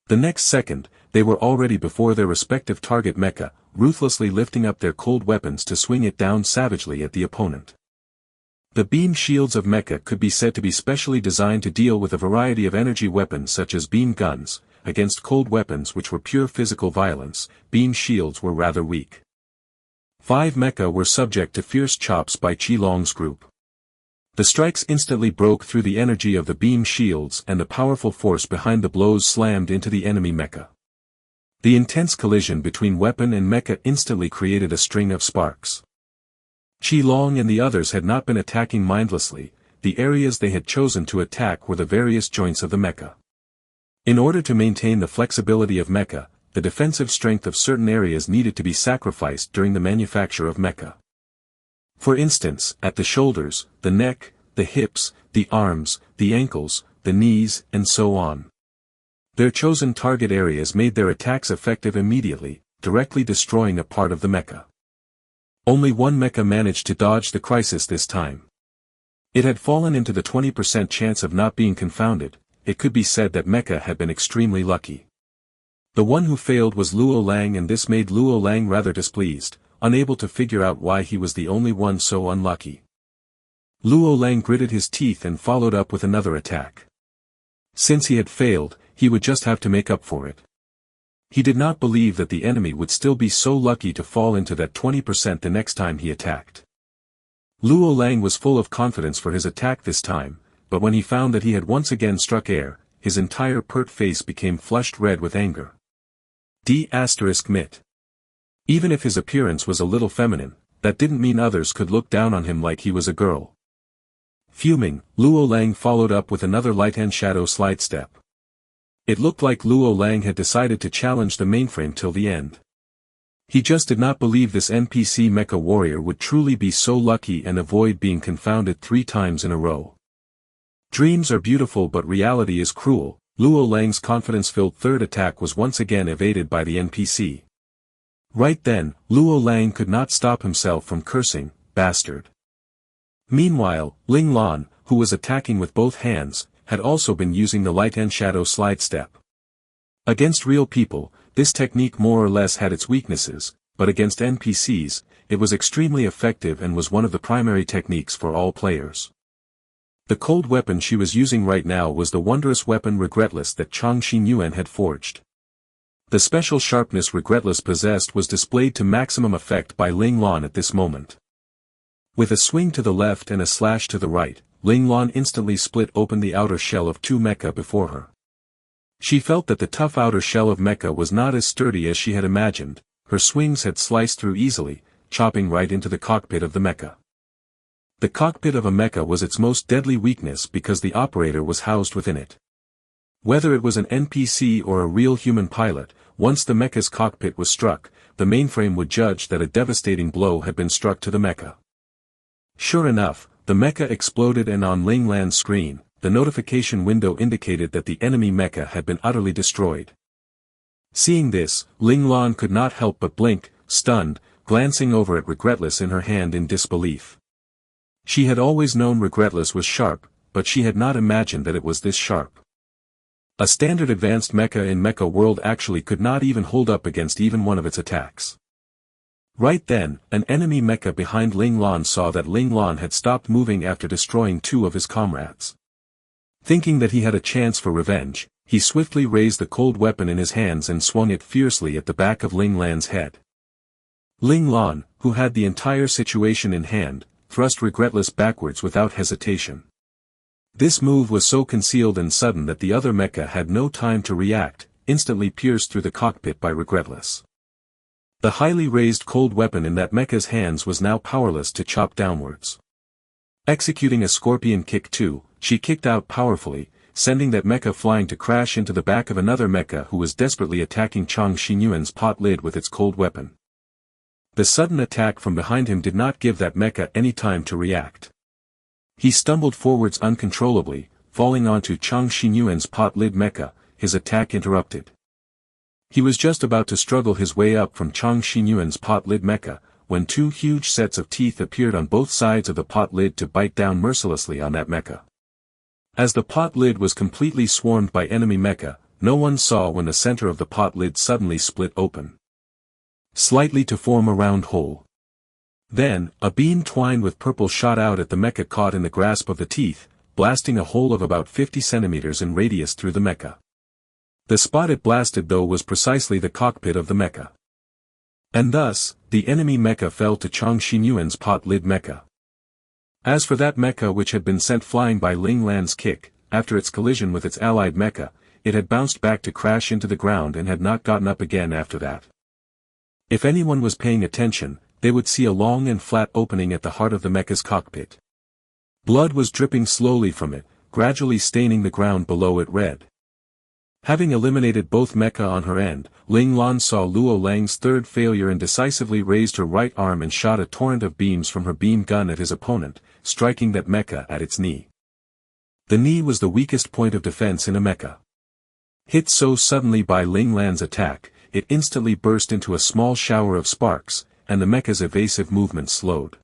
The next second, they were already before their respective target mecha, ruthlessly lifting up their cold weapons to swing it down savagely at the opponent. The beam shields of mecha could be said to be specially designed to deal with a variety of energy weapons such as beam guns. Against cold weapons which were pure physical violence, beam shields were rather weak. 5 mecha were subject to fierce chops by Qi Long's group. The strikes instantly broke through the energy of the beam shields and the powerful force behind the blows slammed into the enemy mecha. The intense collision between weapon and mecha instantly created a string of sparks. Qi Long and the others had not been attacking mindlessly, the areas they had chosen to attack were the various joints of the mecha. In order to maintain the flexibility of mecha, the defensive strength of certain areas needed to be sacrificed during the manufacture of mecha. For instance, at the shoulders, the neck, the hips, the arms, the ankles, the knees, and so on. Their chosen target areas made their attacks effective immediately, directly destroying a part of the mecha. Only one mecha managed to dodge the crisis this time. It had fallen into the 20% chance of not being confounded. It could be said that mecha had been extremely lucky. The one who failed was Luo Lang, and this made Luo Lang rather displeased, unable to figure out why he was the only one so unlucky. Luo Lang gritted his teeth and followed up with another attack. Since he had failed, he would just have to make up for it. He did not believe that the enemy would still be so lucky to fall into that 20% the next time he attacked. Luo Lang was full of confidence for his attack this time, but when he found that he had once again struck air, his entire pert face became flushed red with anger. Mit. Even if his appearance was a little feminine, that didn't mean others could look down on him like he was a girl. Fuming, Luo Lang followed up with another light-hand shadow slide step. It looked like Luo Lang had decided to challenge the mainframe till the end. He just did not believe this NPC mecha warrior would truly be so lucky and avoid being confounded 3 times in a row. Dreams are beautiful but reality is cruel. Luo Lang's confidence-filled third attack was once again evaded by the NPC. Right then, Luo Lang could not stop himself from cursing, "Bastard." Meanwhile, Ling Lan, who was attacking with both hands, had also been using the light-hand shadow slide step. Against real people, this technique more or less had its weaknesses, but against NPCs, it was extremely effective and was one of the primary techniques for all players. The cold weapon she was using right now was the wondrous weapon Regretless that Chang Xinyuan had forged. The special sharpness Regretless possessed was displayed to maximum effect by Ling Lan at this moment. With a swing to the left and a slash to the right, Ling Lan instantly split open the outer shell of 2 mecha before her. She felt that the tough outer shell of mecha was not as sturdy as she had imagined. Her swings had sliced through easily, chopping right into the cockpit of the mecha. The cockpit of a mecha was its most deadly weakness because the operator was housed within it. Whether it was an NPC or a real human pilot, once the mecha's cockpit was struck, the mainframe would judge that a devastating blow had been struck to the mecha. Sure enough, the mecha exploded, and on Ling Lan's screen, the notification window indicated that the enemy mecha had been utterly destroyed. Seeing this, Ling Lan could not help but blink, stunned, glancing over at Regretless in her hand in disbelief. She had always known Regretless was sharp, but she had not imagined that it was this sharp. A standard advanced mecha in Mecha World actually could not even hold up against even one of its attacks. Right then, an enemy mecha behind Ling Lan saw that Ling Lan had stopped moving after destroying 2 of his comrades. Thinking that he had a chance for revenge, he swiftly raised the cold weapon in his hands and swung it fiercely at the back of Ling Lan's head. Ling Lan, who had the entire situation in hand, thrust Regretless backwards without hesitation. This move was so concealed and sudden that the other mecha had no time to react, instantly pierced through the cockpit by Regretless. The highly raised cold weapon in that mecha's hands was now powerless to chop downwards. Executing a scorpion kick too, she kicked out powerfully, sending that mecha flying to crash into the back of another mecha who was desperately attacking Chang Xinyuan's pot lid with its cold weapon. The sudden attack from behind him did not give that mecha any time to react. He stumbled forwards uncontrollably, falling onto Chang Xinyuan's pot lid mecha, his attack interrupted. He was just about to struggle his way up from Chang Xinyuan's pot lid mecha, when 2 huge sets of teeth appeared on both sides of the pot lid to bite down mercilessly on that mecha. As the pot lid was completely swarmed by enemy mecha, no one saw when the center of the pot lid suddenly split open, slightly to form a round hole. Then, a beam twined with purple shot out at the mecha, caught in the grasp of the teeth, blasting a hole of about 50 centimeters in radius through the mecha. The spot it blasted though was precisely the cockpit of the mecha. And thus, the enemy mecha fell to Chang Xinyuan's pot lid mecha. As for that mecha which had been sent flying by Ling Lan's kick, after its collision with its allied mecha, it had bounced back to crash into the ground and had not gotten up again after that. If anyone was paying attention, they would see a long and flat opening at the heart of the mecha's cockpit. Blood was dripping slowly from it, gradually staining the ground below it red. Having eliminated both mecha on her end, Ling Lan saw Luo Lang's third failure and decisively raised her right arm and shot a torrent of beams from her beam gun at his opponent, striking that mecha at its knee. The knee was the weakest point of defense in a mecha. Hit so suddenly by Ling Lan's attack, it instantly burst into a small shower of sparks, and the mecha's evasive movement slowed.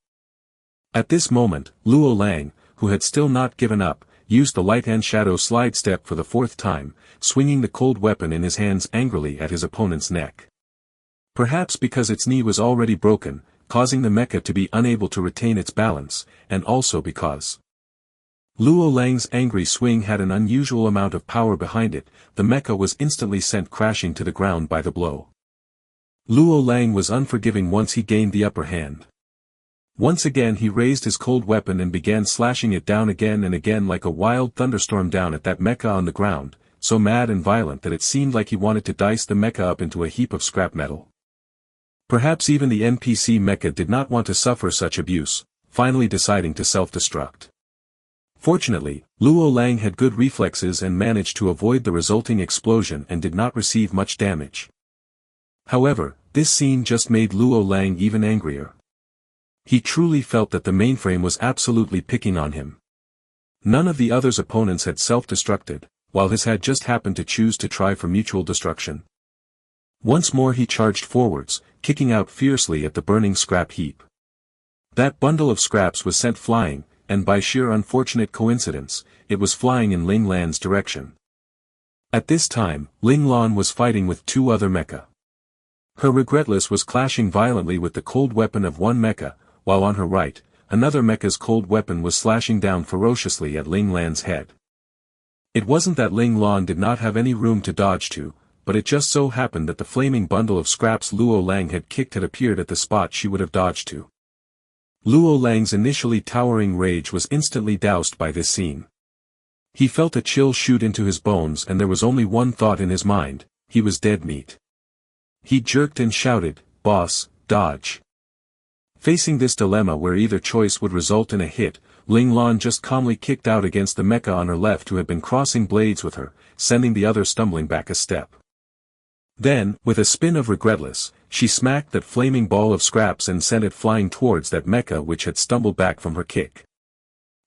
At this moment, Luo Lang, who had still not given up, used the light hand shadow slide step for the fourth time, swinging the cold weapon in his hands angrily at his opponent's neck. Perhaps because its knee was already broken, causing the mecha to be unable to retain its balance, and also because Luo Lang's angry swing had an unusual amount of power behind it, the mecha was instantly sent crashing to the ground by the blow. Luo Lang was unforgiving once he gained the upper hand. Once again he raised his cold weapon and began slashing it down again and again like a wild thunderstorm down at that mecha on the ground, so mad and violent that it seemed like he wanted to dice the mecha up into a heap of scrap metal. Perhaps even the NPC mecha did not want to suffer such abuse, finally deciding to self-destruct. Fortunately, Luo Lang had good reflexes and managed to avoid the resulting explosion and did not receive much damage. However, this scene just made Luo Lang even angrier. He truly felt that the mainframe was absolutely picking on him. None of the other's opponents had self-destructed, while his had just happened to choose to try for mutual destruction. Once more he charged forwards, kicking out fiercely at the burning scrap heap. That bundle of scraps was sent flying, and by sheer unfortunate coincidence, it was flying in Ling Lan's direction. At this time, Ling Lan was fighting with two other mecha. Her Regretless was clashing violently with the cold weapon of one mecha, while on her right, another mecha's cold weapon was slashing down ferociously at Ling Lan's head. It wasn't that Ling Lan did not have any room to dodge to, but it just so happened that the flaming bundle of scraps Luo Lang had kicked had appeared at the spot she would have dodged to. Luo Lang's initially towering rage was instantly doused by this scene. He felt a chill shoot into his bones and there was only one thought in his mind: he was dead meat. He jerked and shouted, "Boss, dodge." Facing this dilemma where either choice would result in a hit, Ling Lan just calmly kicked out against the mecha on her left who had been crossing blades with her, sending the other stumbling back a step. Then, with a spin of Regretless, she smacked that flaming ball of scraps and sent it flying towards that mecha which had stumbled back from her kick.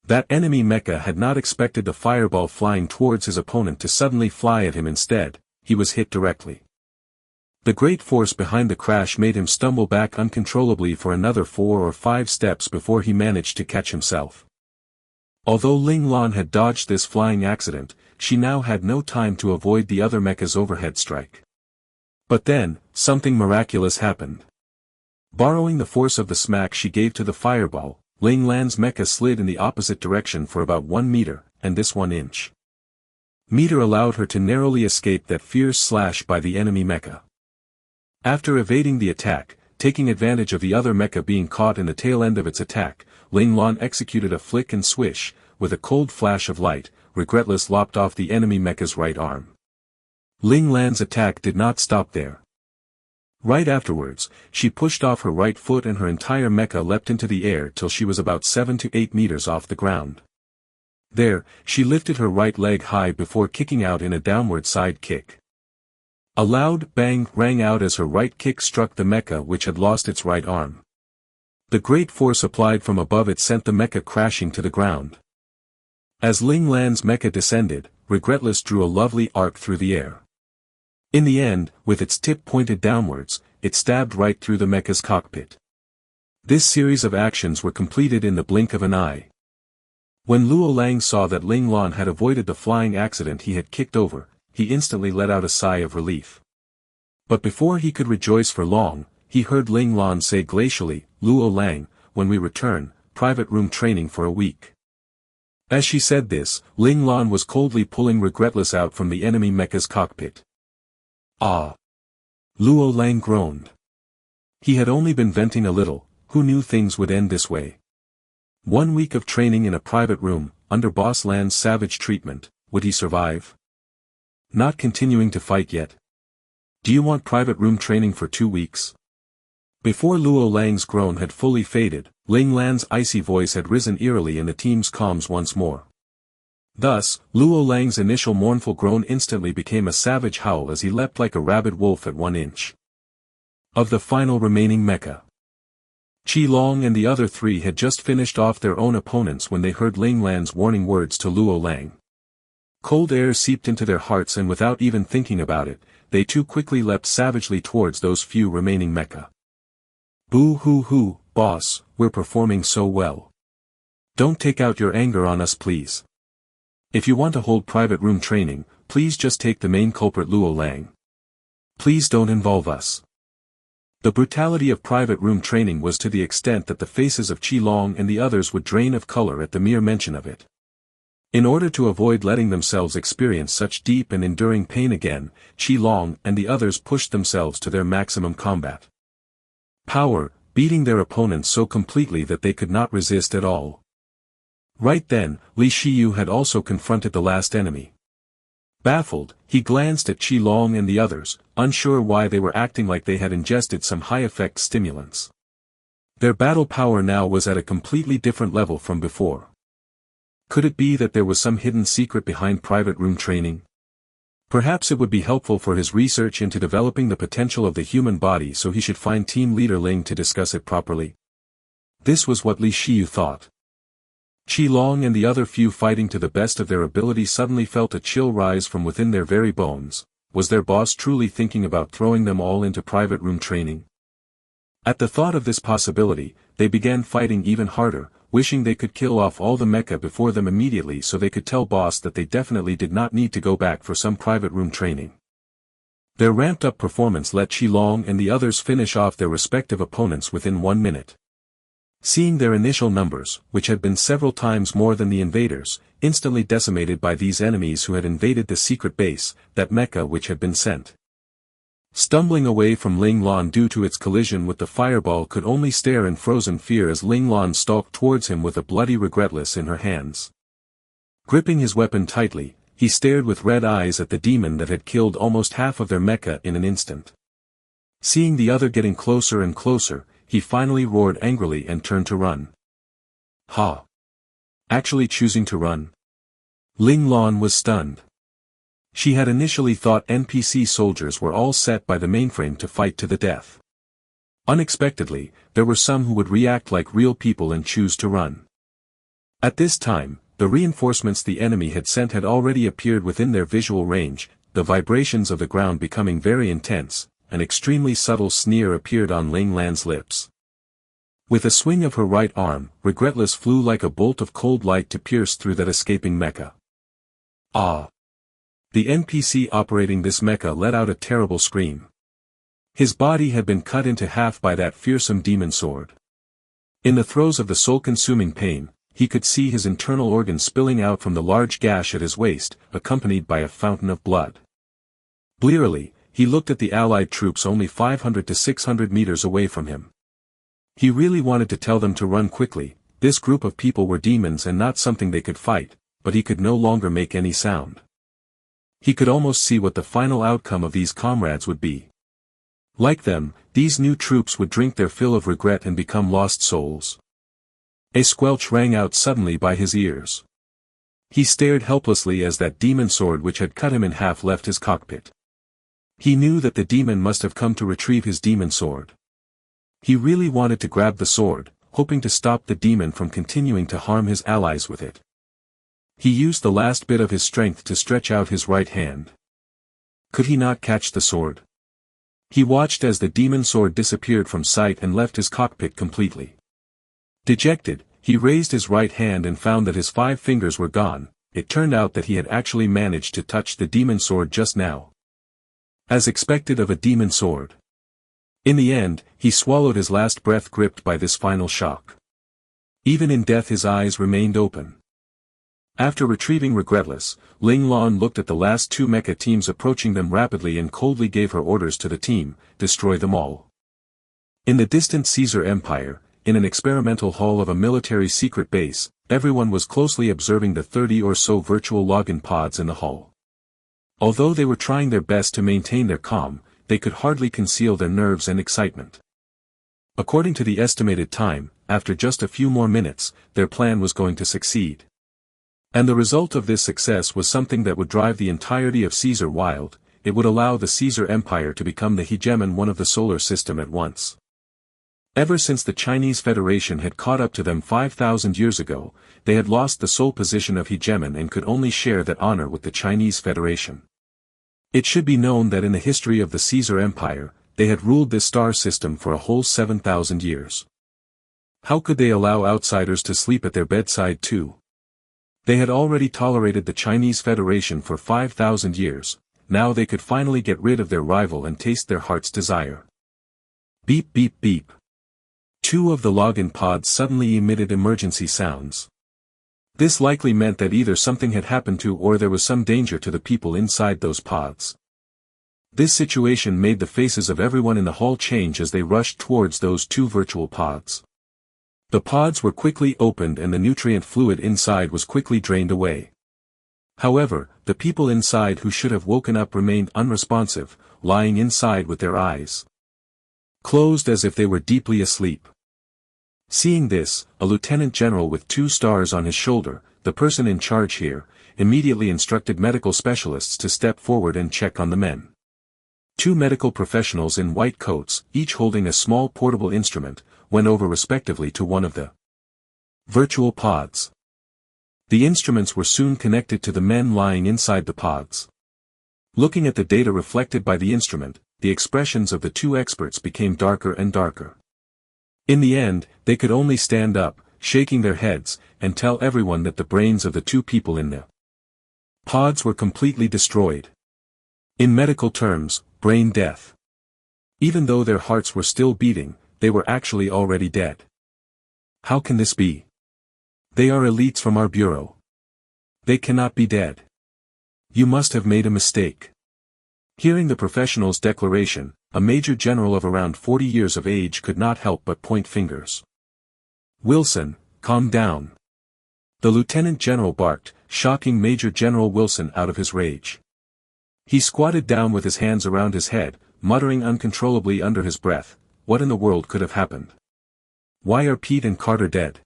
That enemy mecha had not expected the fireball flying towards his opponent to suddenly fly at him instead, he was hit directly. The great force behind the crash made him stumble back uncontrollably for another 4 or 5 steps before he managed to catch himself. Although Ling Lan had dodged this flying accident, she now had no time to avoid the other mecha's overhead strike. But then, something miraculous happened. Borrowing the force of the smack she gave to the fireball, Ling Lan's mecha slid in the opposite direction for about 1 meter, and this 1 inch. Meter allowed her to narrowly escape that fierce slash by the enemy mecha. After evading the attack, taking advantage of the other mecha being caught in the tail end of its attack, Ling Lan executed a flick and swish, with a cold flash of light, Regretless lopped off the enemy mecha's right arm. Ling Lan's attack did not stop there. Right afterwards, she pushed off her right foot and her entire mecha leapt into the air till she was about 7 to 8 meters off the ground. There, she lifted her right leg high before kicking out in a downward side kick. A loud bang rang out as her right kick struck the mecha which had lost its right arm. The great force applied from above it sent the mecha crashing to the ground. As Ling Lan's mecha descended, Regretless drew a lovely arc through the air. In the end, with its tip pointed downwards, it stabbed right through the mecha's cockpit. This series of actions were completed in the blink of an eye. When Luo Lang saw that Ling Lan had avoided the flying accident he had kicked over, he instantly let out a sigh of relief. But before he could rejoice for long, he heard Ling Lan say glacially, "Luo Lang, when we return, private room training for a week." As she said this, Ling Lan was coldly pulling Regretless out from the enemy mecha's cockpit. Ah! Luo Lang groaned. He had only been venting a little, who knew things would end this way. 1 week of training in a private room, under Boss Lan's savage treatment, would he survive? Not continuing to fight yet? Do you want private room training for 2 weeks? Before Luo Lang's groan had fully faded, Ling Lan's icy voice had risen eerily in the team's comms once more. Thus, Luo Lang's initial mournful groan instantly became a savage howl as he leapt like a rabid wolf at 1 inch. Of the final remaining mecha, Qi Long and the other 3 had just finished off their own opponents when they heard Ling Lan's warning words to Luo Lang. Cold air seeped into their hearts and without even thinking about it, they too quickly leapt savagely towards those few remaining mecha. Boo hoo hoo, boss, we're performing so well. Don't take out your anger on us please. If you want to hold private room training, please just take the main culprit Luo Lang. Please don't involve us. The brutality of private room training was to the extent that the faces of Qi Long and the others would drain of color at the mere mention of it. In order to avoid letting themselves experience such deep and enduring pain again, Qi Long and the others pushed themselves to their maximum combat power, beating their opponents so completely that they could not resist at all. Right then, Li Shiyu had also confronted the last enemy. Baffled, he glanced at Qi Long and the others, unsure why they were acting like they had ingested some high-effect stimulants. Their battle power now was at a completely different level from before. Could it be that there was some hidden secret behind private room training? Perhaps it would be helpful for his research into developing the potential of the human body, so he should find team leader Ling to discuss it properly. This was what Li Shiyu thought. Qi Long and the other few fighting to the best of their ability suddenly felt a chill rise from within their very bones. Was their boss truly thinking about throwing them all into private room training? At the thought of this possibility, they began fighting even harder, wishing they could kill off all the mecha before them immediately so they could tell boss that they definitely did not need to go back for some private room training. Their ramped-up performance let Qi Long and the others finish off their respective opponents within 1 minute. Seeing their initial numbers, which had been several times more than the invaders, instantly decimated by these enemies who had invaded the secret base, that mecha which had been sent stumbling away from Ling Lan due to its collision with the fireball, could only stare in frozen fear as Ling Lan stalked towards him with a bloody Regretless in her hands. Gripping his weapon tightly, he stared with red eyes at the demon that had killed almost half of their mecha in an instant. Seeing the other getting closer and closer, he finally roared angrily and turned to run. Ha! Actually choosing to run? Ling Lan was stunned. She had initially thought NPC soldiers were all set by the mainframe to fight to the death. Unexpectedly, there were some who would react like real people and choose to run. At this time, the reinforcements the enemy had sent had already appeared within their visual range, the vibrations of the ground becoming very intense. An extremely subtle sneer appeared on Ling Lan's lips. With a swing of her right arm, Regretless flew like a bolt of cold light to pierce through that escaping mecha. Ah! The NPC operating this mecha let out a terrible scream. His body had been cut into half by that fearsome demon sword. In the throes of the soul-consuming pain, he could see his internal organs spilling out from the large gash at his waist, accompanied by a fountain of blood. Blearily, he looked at the allied troops only 500 to 600 meters away from him. He really wanted to tell them to run quickly. This group of people were demons and not something they could fight, but he could no longer make any sound. He could almost see what the final outcome of these comrades would be. Like them, these new troops would drink their fill of regret and become lost souls. A squelch rang out suddenly by his ears. He stared helplessly as that demon sword which had cut him in half left his cockpit. He knew that the demon must have come to retrieve his demon sword. He really wanted to grab the sword, hoping to stop the demon from continuing to harm his allies with it. He used the last bit of his strength to stretch out his right hand. Could he not catch the sword? He watched as the demon sword disappeared from sight and left his cockpit completely. Dejected, he raised his right hand and found that his 5 fingers were gone. It turned out that he had actually managed to touch the demon sword just now. As expected of a demon sword. In the end, he swallowed his last breath gripped by this final shock. Even in death his eyes remained open. After retrieving Regretless, Ling Lan looked at the last 2 mecha teams approaching them rapidly and coldly gave her orders to the team, destroy them all. In the distant Caesar Empire, in an experimental hall of a military secret base, everyone was closely observing the 30 or so virtual login pods in the hall. Although they were trying their best to maintain their calm, they could hardly conceal their nerves and excitement. According to the estimated time, after just a few more minutes, their plan was going to succeed. And the result of this success was something that would drive the entirety of Caesar wild. It would allow the Caesar Empire to become the hegemon one of the solar system at once. Ever since the Chinese Federation had caught up to them 5,000 years ago, they had lost the sole position of hegemon and could only share that honor with the Chinese Federation. It should be known that in the history of the Caesar Empire, they had ruled this star system for a whole 7,000 years. How could they allow outsiders to sleep at their bedside too? They had already tolerated the Chinese Federation for 5,000 years, now they could finally get rid of their rival and taste their heart's desire. Beep beep beep. Two of the login pods suddenly emitted emergency sounds. This likely meant that either something had happened to or there was some danger to the people inside those pods. This situation made the faces of everyone in the hall change as they rushed towards those two virtual pods. The pods were quickly opened and the nutrient fluid inside was quickly drained away. However, the people inside who should have woken up remained unresponsive, lying inside with their eyes closed as if they were deeply asleep. Seeing this, a lieutenant general with 2 stars on his shoulder, the person in charge here, immediately instructed medical specialists to step forward and check on the men. 2 medical professionals in white coats, each holding a small portable instrument, went over respectively to one of the virtual pods. The instruments were soon connected to the men lying inside the pods. Looking at the data reflected by the instrument, the expressions of the 2 experts became darker and darker. In the end, they could only stand up, shaking their heads, and tell everyone that the brains of the 2 people in the pods were completely destroyed. In medical terms, brain death. Even though their hearts were still beating, they were actually already dead. How can this be? They are elites from our bureau. They cannot be dead. You must have made a mistake. Hearing the professional's declaration, a major general of around 40 years of age could not help but point fingers. Wilson, calm down. The lieutenant general barked, shocking Major General Wilson out of his rage. He squatted down with his hands around his head, muttering uncontrollably under his breath, what in the world could have happened? Why are Pete and Carter dead?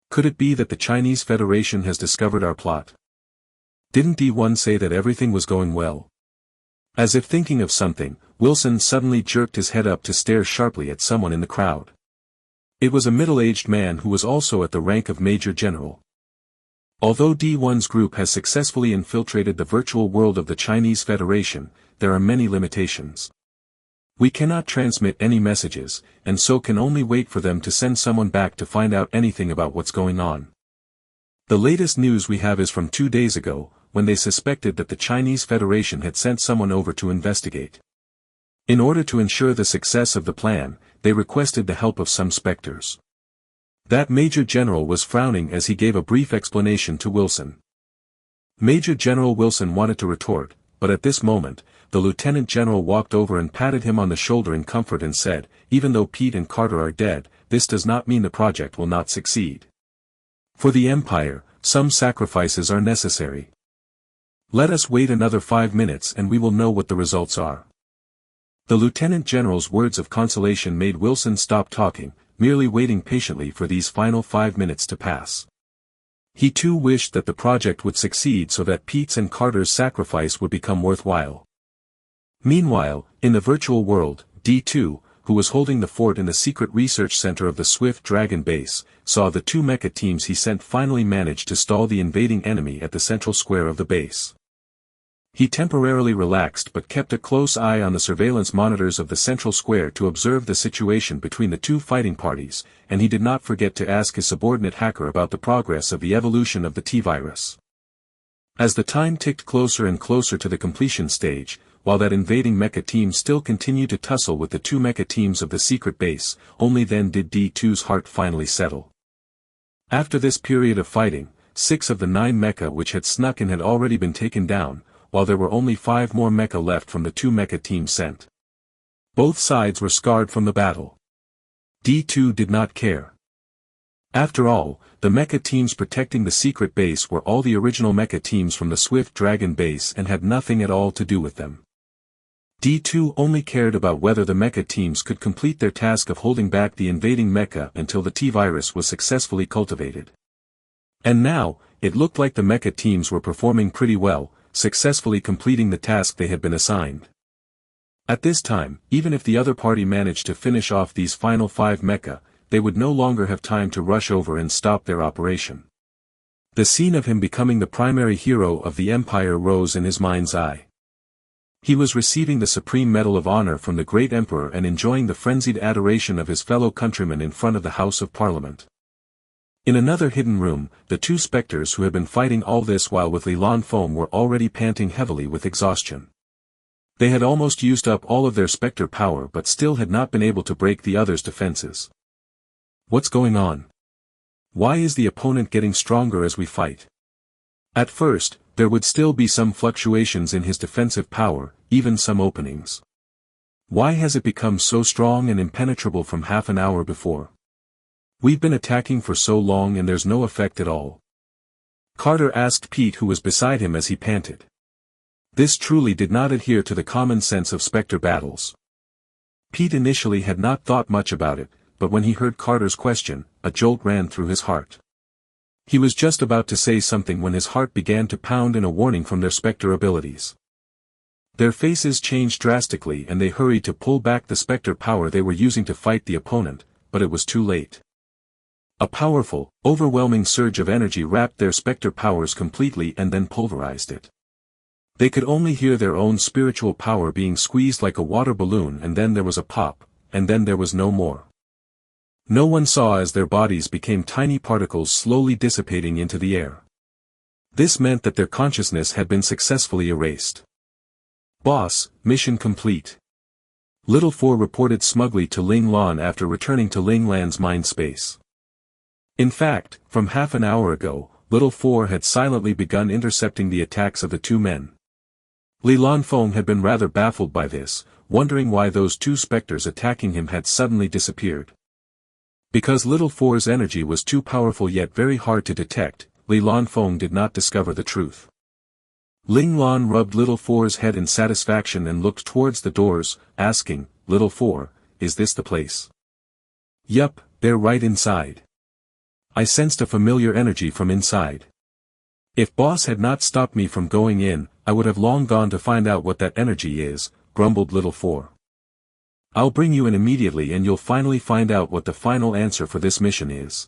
Could it be that the Chinese Federation has discovered our plot? Didn't D1 say that everything was going well? As if thinking of something, Wilson suddenly jerked his head up to stare sharply at someone in the crowd. It was a middle-aged man who was also at the rank of Major General. Although D1's group has successfully infiltrated the virtual world of the Chinese Federation, there are many limitations. We cannot transmit any messages, and so can only wait for them to send someone back to find out anything about what's going on. The latest news we have is from 2 days ago, when they suspected that the Chinese Federation had sent someone over to investigate. In order to ensure the success of the plan, they requested the help of some specters. That Major General was frowning as he gave a brief explanation to Wilson. Major General Wilson wanted to retort, but at this moment, the Lieutenant General walked over and patted him on the shoulder in comfort and said, even though Pete and Carter are dead, this does not mean the project will not succeed. For the Empire, some sacrifices are necessary. Let us wait another 5 minutes and we will know what the results are. The Lieutenant General's words of consolation made Wilson stop talking, merely waiting patiently for these final 5 minutes to pass. He too wished that the project would succeed so that Pete's and Carter's sacrifice would become worthwhile. Meanwhile, in the virtual world, D2, who was holding the fort in the secret research center of the Swift Dragon base, saw the 2 mecha teams he sent finally manage to stall the invading enemy at the central square of the base. He temporarily relaxed but kept a close eye on the surveillance monitors of the central square to observe the situation between the 2 fighting parties, and he did not forget to ask his subordinate hacker about the progress of the evolution of the T-virus. As the time ticked closer and closer to the completion stage, while that invading mecha team still continued to tussle with the 2 mecha teams of the secret base, only then did D2's heart finally settle. After this period of fighting, 6 of the 9 mecha which had snuck in had already been taken down, while there were only 5 more mecha left from the 2 mecha teams sent. Both sides were scarred from the battle. D2 did not care. After all, the mecha teams protecting the secret base were all the original mecha teams from the Swift Dragon base and had nothing at all to do with them. D2 only cared about whether the mecha teams could complete their task of holding back the invading mecha until the T-virus was successfully cultivated. And now, it looked like the mecha teams were performing pretty well, successfully completing the task they had been assigned. At this time, even if the other party managed to finish off these final 5 mecha, they would no longer have time to rush over and stop their operation. The scene of him becoming the primary hero of the Empire rose in his mind's eye. He was receiving the Supreme Medal of Honor from the great Emperor and enjoying the frenzied adoration of his fellow countrymen in front of the House of Parliament. In another hidden room, the two specters who had been fighting all this while with Ling Lan were already panting heavily with exhaustion. They had almost used up all of their specter power but still had not been able to break the other's defenses. What's going on? Why is the opponent getting stronger as we fight? At first, there would still be some fluctuations in his defensive power, even some openings. Why has it become so strong and impenetrable from half an hour before? We've been attacking for so long and there's no effect at all. Carter asked Pete, who was beside him, as he panted. This truly did not adhere to the common sense of specter battles. Pete initially had not thought much about it, but when he heard Carter's question, a jolt ran through his heart. He was just about to say something when his heart began to pound in a warning from their specter abilities. Their faces changed drastically and they hurried to pull back the specter power they were using to fight the opponent, but it was too late. A powerful, overwhelming surge of energy wrapped their specter powers completely and then pulverized it. They could only hear their own spiritual power being squeezed like a water balloon, and then there was a pop, and then there was no more. No one saw as their bodies became tiny particles slowly dissipating into the air. This meant that their consciousness had been successfully erased. Boss, mission complete. Little Four reported smugly to Ling Lan after returning to Ling Lan's mind space. In fact, from half an hour ago, Little Four had silently begun intercepting the attacks of the two men. Ling Lan had been rather baffled by this, wondering why those two specters attacking him had suddenly disappeared. Because Little Four's energy was too powerful yet very hard to detect, Ling Lan did not discover the truth. Ling Lan rubbed Little Four's head in satisfaction and looked towards the doors, asking, "Little Four, is this the place?" "Yup, they're right inside. I sensed a familiar energy from inside. If Boss had not stopped me from going in, I would have long gone to find out what that energy is," grumbled Little Four. "I'll bring you in immediately and you'll finally find out what the final answer for this mission is."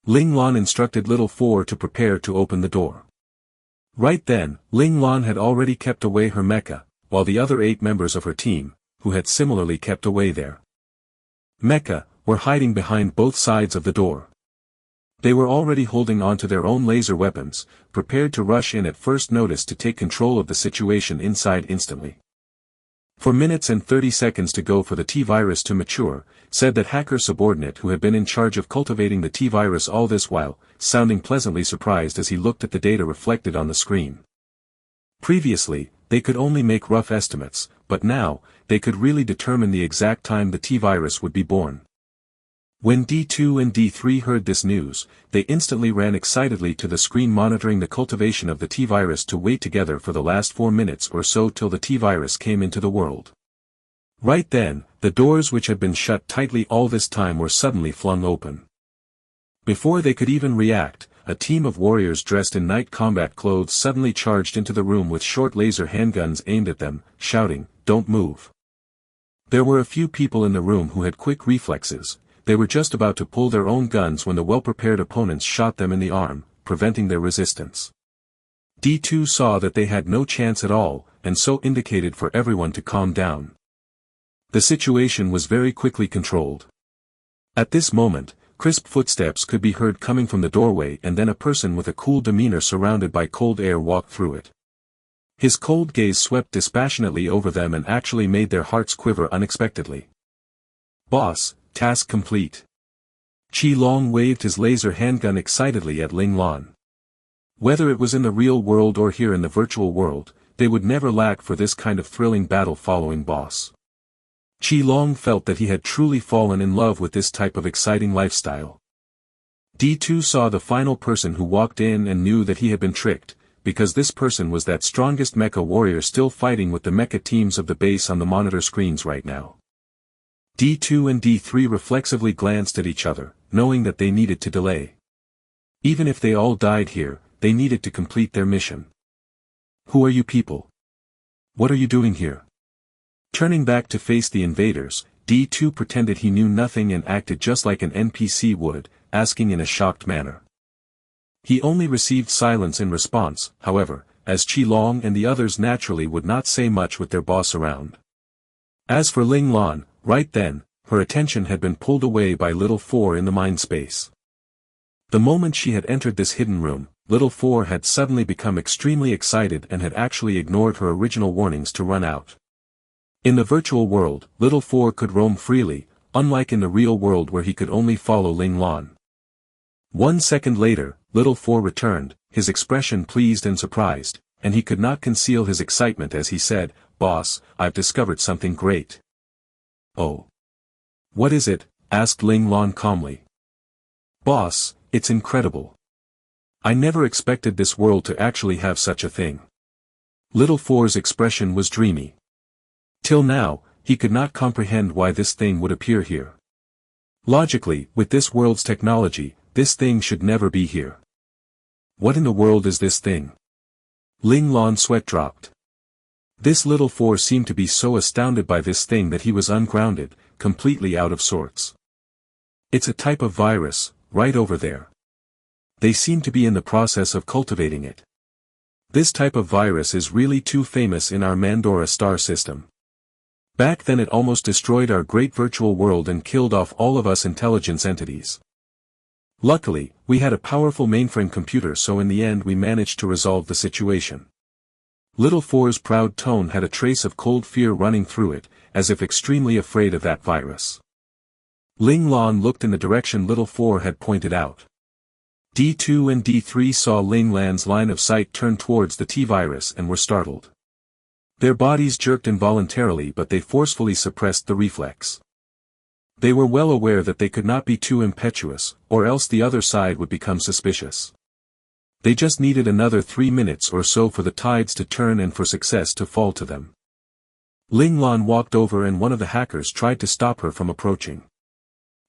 Ling Lan instructed Little Four to prepare to open the door. Right then, Ling Lan had already kept away her mecha, while the other 8 members of her team, who had similarly kept away their mecha, were hiding behind both sides of the door. They were already holding on to their own laser weapons, prepared to rush in at first notice to take control of the situation inside instantly. "For minutes and 30 seconds to go for the T-virus to mature," said that hacker subordinate who had been in charge of cultivating the T-virus all this while, sounding pleasantly surprised as he looked at the data reflected on the screen. Previously, they could only make rough estimates, but now, they could really determine the exact time the T-virus would be born. When D2 and D3 heard this news, they instantly ran excitedly to the screen monitoring the cultivation of the T-virus to wait together for the last 4 minutes or so till the T-virus came into the world. Right then, the doors which had been shut tightly all this time were suddenly flung open. Before they could even react, a team of warriors dressed in night combat clothes suddenly charged into the room with short laser handguns aimed at them, shouting, "Don't move." There were a few people in the room who had quick reflexes. They were just about to pull their own guns when the well-prepared opponents shot them in the arm, preventing their resistance. D2 saw that they had no chance at all, and so indicated for everyone to calm down. The situation was very quickly controlled. At this moment, crisp footsteps could be heard coming from the doorway, and then a person with a cool demeanor surrounded by cold air walked through it. His cold gaze swept dispassionately over them and actually made their hearts quiver unexpectedly. "Boss, task complete." Qi Long waved his laser handgun excitedly at Ling Lan. Whether it was in the real world or here in the virtual world, they would never lack for this kind of thrilling battle following Boss. Qi Long felt that he had truly fallen in love with this type of exciting lifestyle. D2 saw the final person who walked in and knew that he had been tricked, because this person was that strongest mecha warrior still fighting with the mecha teams of the base on the monitor screens right now. D2 and D3 reflexively glanced at each other, knowing that they needed to delay. Even if they all died here, they needed to complete their mission. "Who are you people? What are you doing here?" Turning back to face the invaders, D2 pretended he knew nothing and acted just like an NPC would, asking in a shocked manner. He only received silence in response, however, as Qi Long and the others naturally would not say much with their boss around. As for Ling Lan, right then, her attention had been pulled away by Little Four in the mind space. The moment she had entered this hidden room, Little Four had suddenly become extremely excited and had actually ignored her original warnings to run out. In the virtual world, Little Four could roam freely, unlike in the real world where he could only follow Ling Lan. 1 second later, Little Four returned, his expression pleased and surprised, and he could not conceal his excitement as he said, "Boss, I've discovered something great." "Oh. What is it?" asked Ling Lan calmly. "Boss, it's incredible. I never expected this world to actually have such a thing." Little Four's expression was dreamy. Till now, he could not comprehend why this thing would appear here. Logically, with this world's technology, this thing should never be here. What in the world is this thing? Ling Lan's sweat dropped. This Little Four seemed to be so astounded by this thing that he was ungrounded, completely out of sorts. "It's a type of virus, right over there. They seem to be in the process of cultivating it. This type of virus is really too famous in our Mandora star system. Back then it almost destroyed our great virtual world and killed off all of us intelligence entities. Luckily, we had a powerful mainframe computer, so in the end we managed to resolve the situation." Little Four's proud tone had a trace of cold fear running through it, as if extremely afraid of that virus. Ling Lan looked in the direction Little Four had pointed out. D2 and D3 saw Ling Lan's line of sight turn towards the T-virus and were startled. Their bodies jerked involuntarily, but they forcefully suppressed the reflex. They were well aware that they could not be too impetuous, or else the other side would become suspicious. They just needed another 3 minutes or so for the tides to turn and for success to fall to them. Ling Lan walked over and one of the hackers tried to stop her from approaching.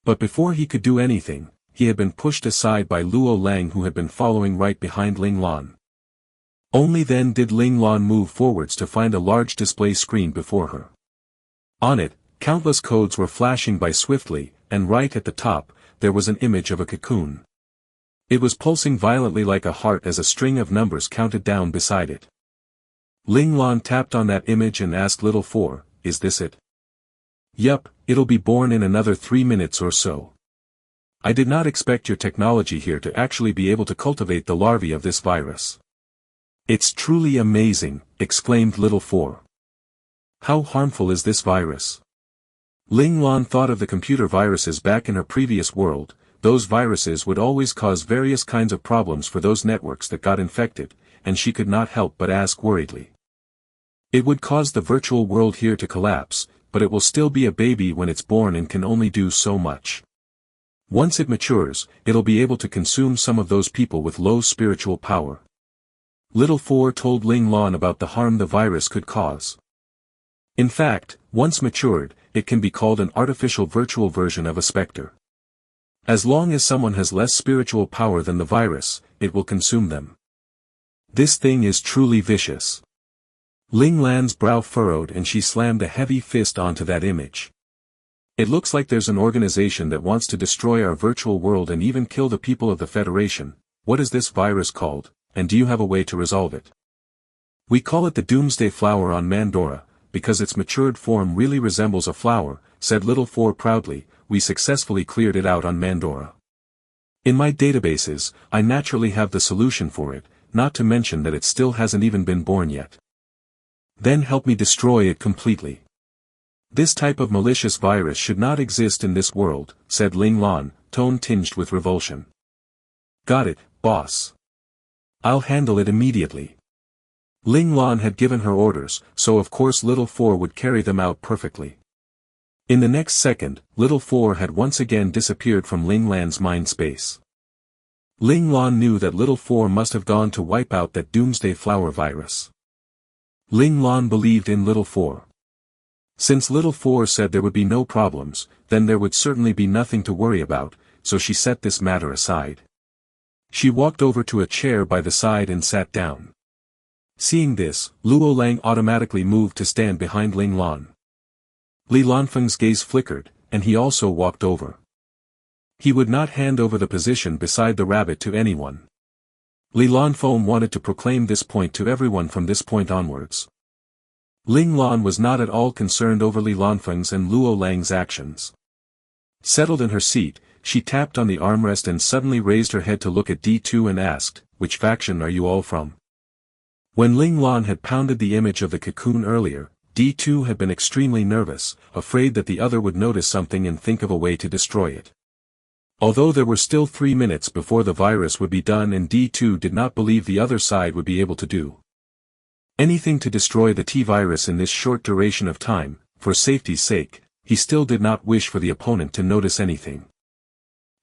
But before he could do anything, he had been pushed aside by Luo Lang, who had been following right behind Ling Lan. Only then did Ling Lan move forwards to find a large display screen before her. On it, countless codes were flashing by swiftly, and right at the top, there was an image of a cocoon. It was pulsing violently like a heart as a string of numbers counted down beside it. Ling Lan tapped on that image and asked Little Four, "Is this it?" "Yup, it'll be born in another 3 minutes or so. I did not expect your technology here to actually be able to cultivate the larvae of this virus." "It's truly amazing," exclaimed Little Four. "How harmful is this virus?" Ling Lan thought of the computer viruses back in her previous world. Those viruses would always cause various kinds of problems for those networks that got infected, and she could not help but ask worriedly. "It would cause the virtual world here to collapse, but it will still be a baby when it's born and can only do so much. Once it matures, it'll be able to consume some of those people with low spiritual power." Little Four told Ling Lan about the harm the virus could cause. In fact, once matured, it can be called an artificial virtual version of a specter. As long as someone has less spiritual power than the virus, it will consume them. This thing is truly vicious. Ling Lan's brow furrowed and she slammed a heavy fist onto that image. "It looks like there's an organization that wants to destroy our virtual world and even kill the people of the Federation. What is this virus called, and do you have a way to resolve it?" "We call it the Doomsday Flower on Mandora, because its matured form really resembles a flower," said Little Four proudly. "We successfully cleared it out on Mandora. In my databases, I naturally have the solution for it, not to mention that it still hasn't even been born yet. Then help me destroy it completely. This type of malicious virus should not exist in this world," said Ling Lan, tone tinged with revulsion. "Got it, boss. I'll handle it immediately." Ling Lan had given her orders, so of course Little Four would carry them out perfectly. In the next second, Little Four had once again disappeared from Ling Lan's mind space. Ling Lan knew that Little Four must have gone to wipe out that Doomsday Flower virus. Ling Lan believed in Little Four. Since Little Four said there would be no problems, then there would certainly be nothing to worry about, so she set this matter aside. She walked over to a chair by the side and sat down. Seeing this, Luo Lang automatically moved to stand behind Ling Lan. Li Lanfeng's gaze flickered, and he also walked over. He would not hand over the position beside the rabbit to anyone. Li Lanfeng wanted to proclaim this point to everyone from this point onwards. Ling Lan was not at all concerned over Li Lanfeng's and Luo Lang's actions. Settled in her seat, she tapped on the armrest and suddenly raised her head to look at D2 and asked, "Which faction are you all from?" When Ling Lan had pounded the image of the cocoon earlier, D2 had been extremely nervous, afraid that the other would notice something and think of a way to destroy it. Although there were still 3 minutes before the virus would be done and D2 did not believe the other side would be able to do anything to destroy the T-virus in this short duration of time, for safety's sake, he still did not wish for the opponent to notice anything.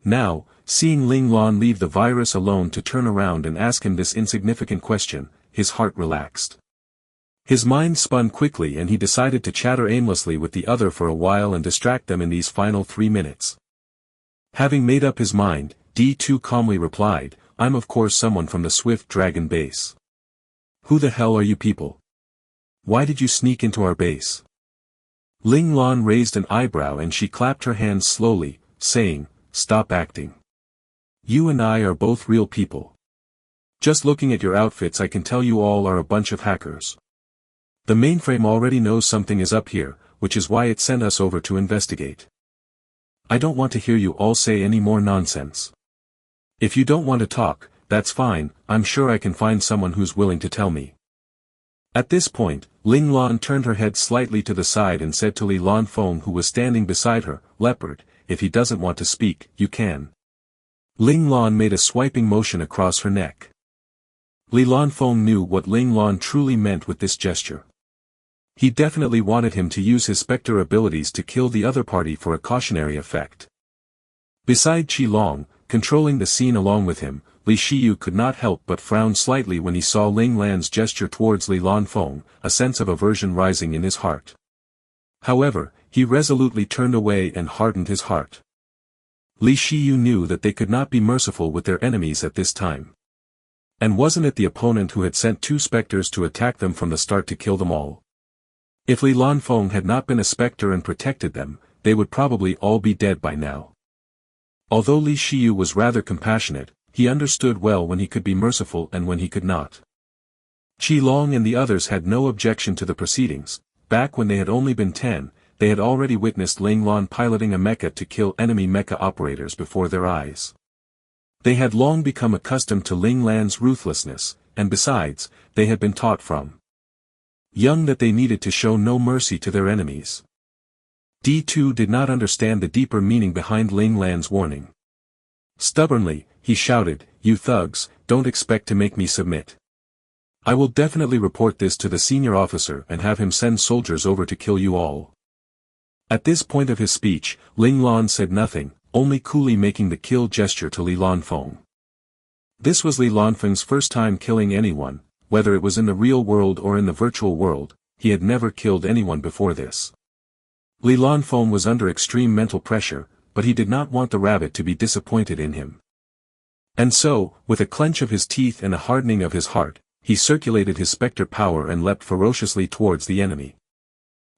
Now, seeing Ling Lan leave the virus alone to turn around and ask him this insignificant question, his heart relaxed. His mind spun quickly and he decided to chatter aimlessly with the other for a while and distract them in these final 3 minutes. Having made up his mind, D2 calmly replied, "I'm of course someone from the Swift Dragon base." "Who the hell are you people? Why did you sneak into our base?" Ling Lan raised an eyebrow and she clapped her hands slowly, saying, "Stop acting. You and I are both real people. Just looking at your outfits I can tell you all are a bunch of hackers. The mainframe already knows something is up here, which is why it sent us over to investigate. I don't want to hear you all say any more nonsense. If you don't want to talk, that's fine, I'm sure I can find someone who's willing to tell me." At this point, Ling Lan turned her head slightly to the side and said to Li Lanfeng who was standing beside her, "Leopard, if he doesn't want to speak, you can." Ling Lan made a swiping motion across her neck. Li Lanfeng knew what Ling Lan truly meant with this gesture. He definitely wanted him to use his Spectre abilities to kill the other party for a cautionary effect. Beside Qi Long, controlling the scene along with him, Li Shiyu could not help but frown slightly when he saw Ling Lan's gesture towards Li Lanfeng, a sense of aversion rising in his heart. However, he resolutely turned away and hardened his heart. Li Shiyu knew that they could not be merciful with their enemies at this time. And wasn't it the opponent who had sent 2 specters to attack them from the start to kill them all? If Li Lanfeng had not been a specter and protected them, they would probably all be dead by now. Although Li Shiyu was rather compassionate, he understood well when he could be merciful and when he could not. Qi Long and the others had no objection to the proceedings. Back when they had only been 10, they had already witnessed Ling Lan piloting a mecha to kill enemy mecha operators before their eyes. They had long become accustomed to Ling Lan's ruthlessness, and besides, they had been taught from young that they needed to show no mercy to their enemies. D2 did not understand the deeper meaning behind Ling Lan's warning. Stubbornly, he shouted, "You thugs, don't expect to make me submit. I will definitely report this to the senior officer and have him send soldiers over to kill you all." At this point of his speech, Ling Lan said nothing, only coolly making the kill gesture to Li Lanfeng. This was Li Lanfeng's first time killing anyone, whether it was in the real world or in the virtual world, he had never killed anyone before this. Li Lanfeng was under extreme mental pressure, but he did not want the rabbit to be disappointed in him. And so, with a clench of his teeth and a hardening of his heart, he circulated his spectre power and leapt ferociously towards the enemy.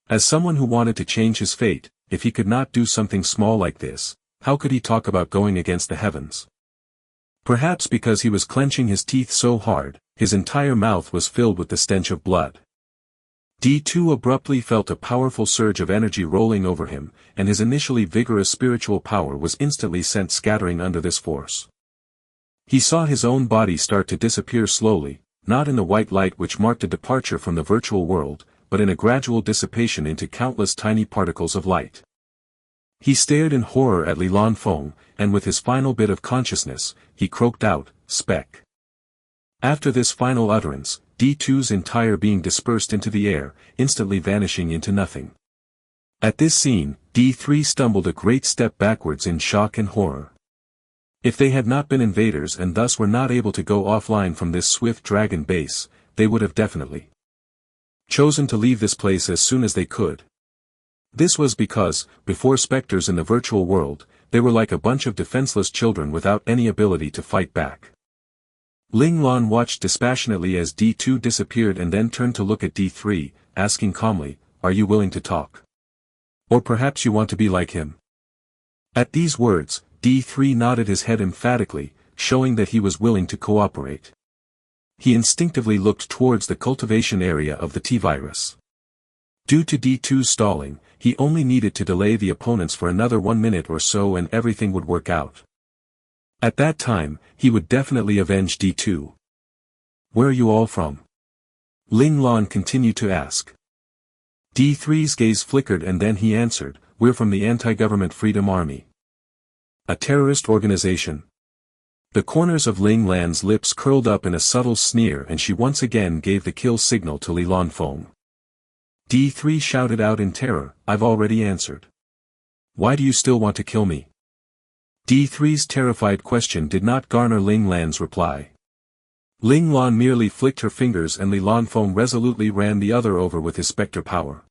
As someone who wanted to change his fate, if he could not do something small like this, how could he talk about going against the heavens? Perhaps because he was clenching his teeth so hard, his entire mouth was filled with the stench of blood. D2 abruptly felt a powerful surge of energy rolling over him, and his initially vigorous spiritual power was instantly sent scattering under this force. He saw his own body start to disappear slowly, not in the white light which marked a departure from the virtual world, but in a gradual dissipation into countless tiny particles of light. He stared in horror at Li Lanfeng, and with his final bit of consciousness, he croaked out, "Spec." After this final utterance, D2's entire being dispersed into the air, instantly vanishing into nothing. At this scene, D3 stumbled a great step backwards in shock and horror. If they had not been invaders and thus were not able to go offline from this Swift Dragon base, they would have definitely chosen to leave this place as soon as they could. This was because, before specters in the virtual world, they were like a bunch of defenseless children without any ability to fight back. Ling Lan watched dispassionately as D2 disappeared and then turned to look at D3, asking calmly, "Are you willing to talk? Or perhaps you want to be like him?" At these words, D3 nodded his head emphatically, showing that he was willing to cooperate. He instinctively looked towards the cultivation area of the T-virus. Due to D2's stalling, he only needed to delay the opponents for another 1 minute or so and everything would work out. At that time, he would definitely avenge D2. "Where are you all from?" Ling Lan continued to ask. D3's gaze flickered and then he answered, "We're from the Anti-Government Freedom Army." "A terrorist organization?" The corners of Ling Lan's lips curled up in a subtle sneer and she once again gave the kill signal to Li Lanfeng. D3 shouted out in terror, "I've already answered. Why do you still want to kill me?" D3's terrified question did not garner Ling Lan's reply. Ling Lan merely flicked her fingers and Li Lanfeng resolutely ran the other over with his spectre power.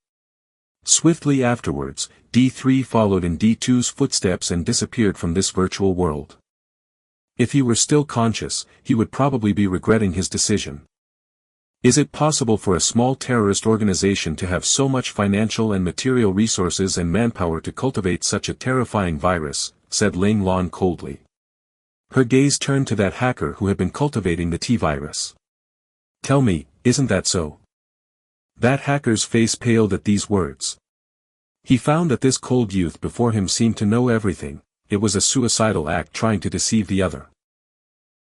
Swiftly afterwards, D3 followed in D2's footsteps and disappeared from this virtual world. If he were still conscious, he would probably be regretting his decision. Is it possible for a small terrorist organization to have so much financial and material resources and manpower to cultivate such a terrifying virus, said Ling Lan coldly. Her gaze turned to that hacker who had been cultivating the T-virus. Tell me, isn't that so? That hacker's face paled at these words. He found that this cold youth before him seemed to know everything. It was a suicidal act trying to deceive the other.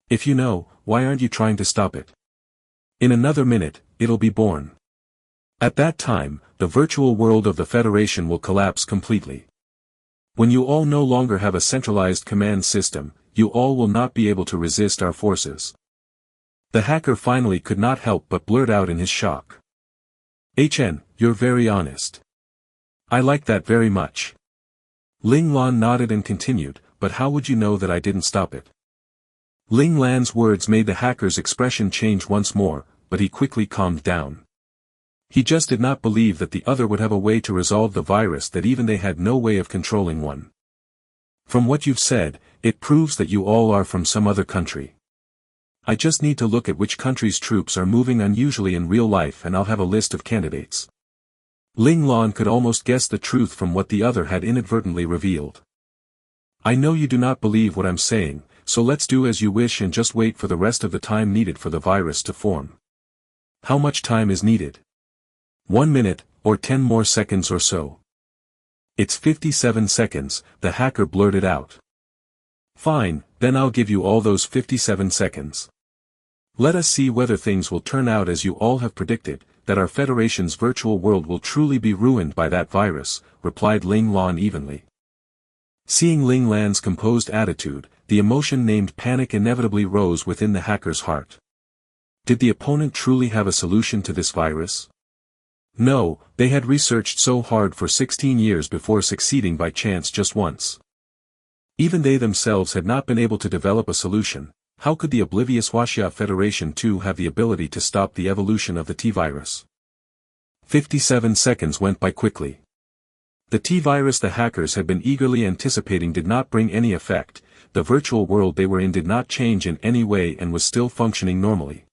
If you know, why aren't you trying to stop it? In another minute, it'll be born. At that time, the virtual world of the Federation will collapse completely. When you all no longer have a centralized command system, you all will not be able to resist our forces. The hacker finally could not help but blurt out in his shock. "HN, you're very honest. I like that very much." Ling Lan nodded and continued, "But how would you know that I didn't stop it?" Ling Lan's words made the hacker's expression change once more, but he quickly calmed down. He just did not believe that the other would have a way to resolve the virus, that even they had no way of controlling one. "From what you've said, it proves that you all are from some other country. I just need to look at which country's troops are moving unusually in real life and I'll have a list of candidates." Ling Lan could almost guess the truth from what the other had inadvertently revealed. "I know you do not believe what I'm saying, so let's do as you wish and just wait for the rest of the time needed for the virus to form." "How much time is needed?" 1 minute, or 10 more seconds or so." "It's 57 seconds, the hacker blurted out. "Fine, then I'll give you all those 57 seconds. Let us see whether things will turn out as you all have predicted, that our Federation's virtual world will truly be ruined by that virus," replied Ling Lan evenly. Seeing Ling Lan's composed attitude, the emotion named panic inevitably rose within the hacker's heart. Did the opponent truly have a solution to this virus? No, they had researched so hard for 16 years before succeeding by chance just once. Even they themselves had not been able to develop a solution. How could the oblivious Wuxia Federation too have the ability to stop the evolution of the T-virus? 57 seconds went by quickly. The T-virus the hackers had been eagerly anticipating did not bring any effect, the virtual world they were in did not change in any way and was still functioning normally.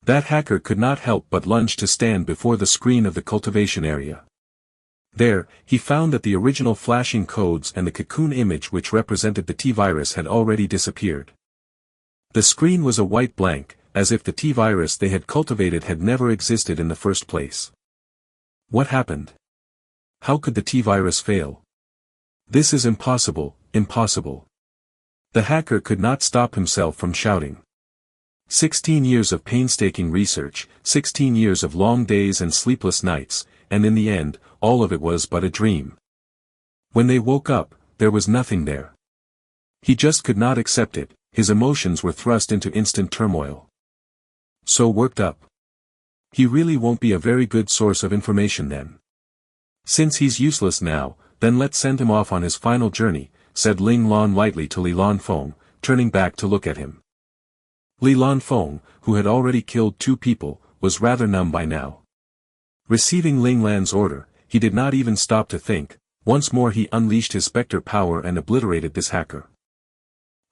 That hacker could not help but lunge to stand before the screen of the cultivation area. There, he found that the original flashing codes and the cocoon image which represented the T-virus had already disappeared. The screen was a white blank, as if the T-virus they had cultivated had never existed in the first place. What happened? How could the T-virus fail? This is impossible, impossible. The hacker could not stop himself from shouting. 16 years of painstaking research, 16 years of long days and sleepless nights, and in the end, all of it was but a dream. When they woke up, there was nothing there. He just could not accept it, his emotions were thrust into instant turmoil. So worked up. He really won't be a very good source of information then. Since he's useless now, then let's send him off on his final journey, said Ling Lan lightly to Li Lanfeng, turning back to look at him. Li Lanfeng, who had already killed 2 people, was rather numb by now. Receiving Ling Lan's order, he did not even stop to think. Once more he unleashed his spectre power and obliterated this hacker.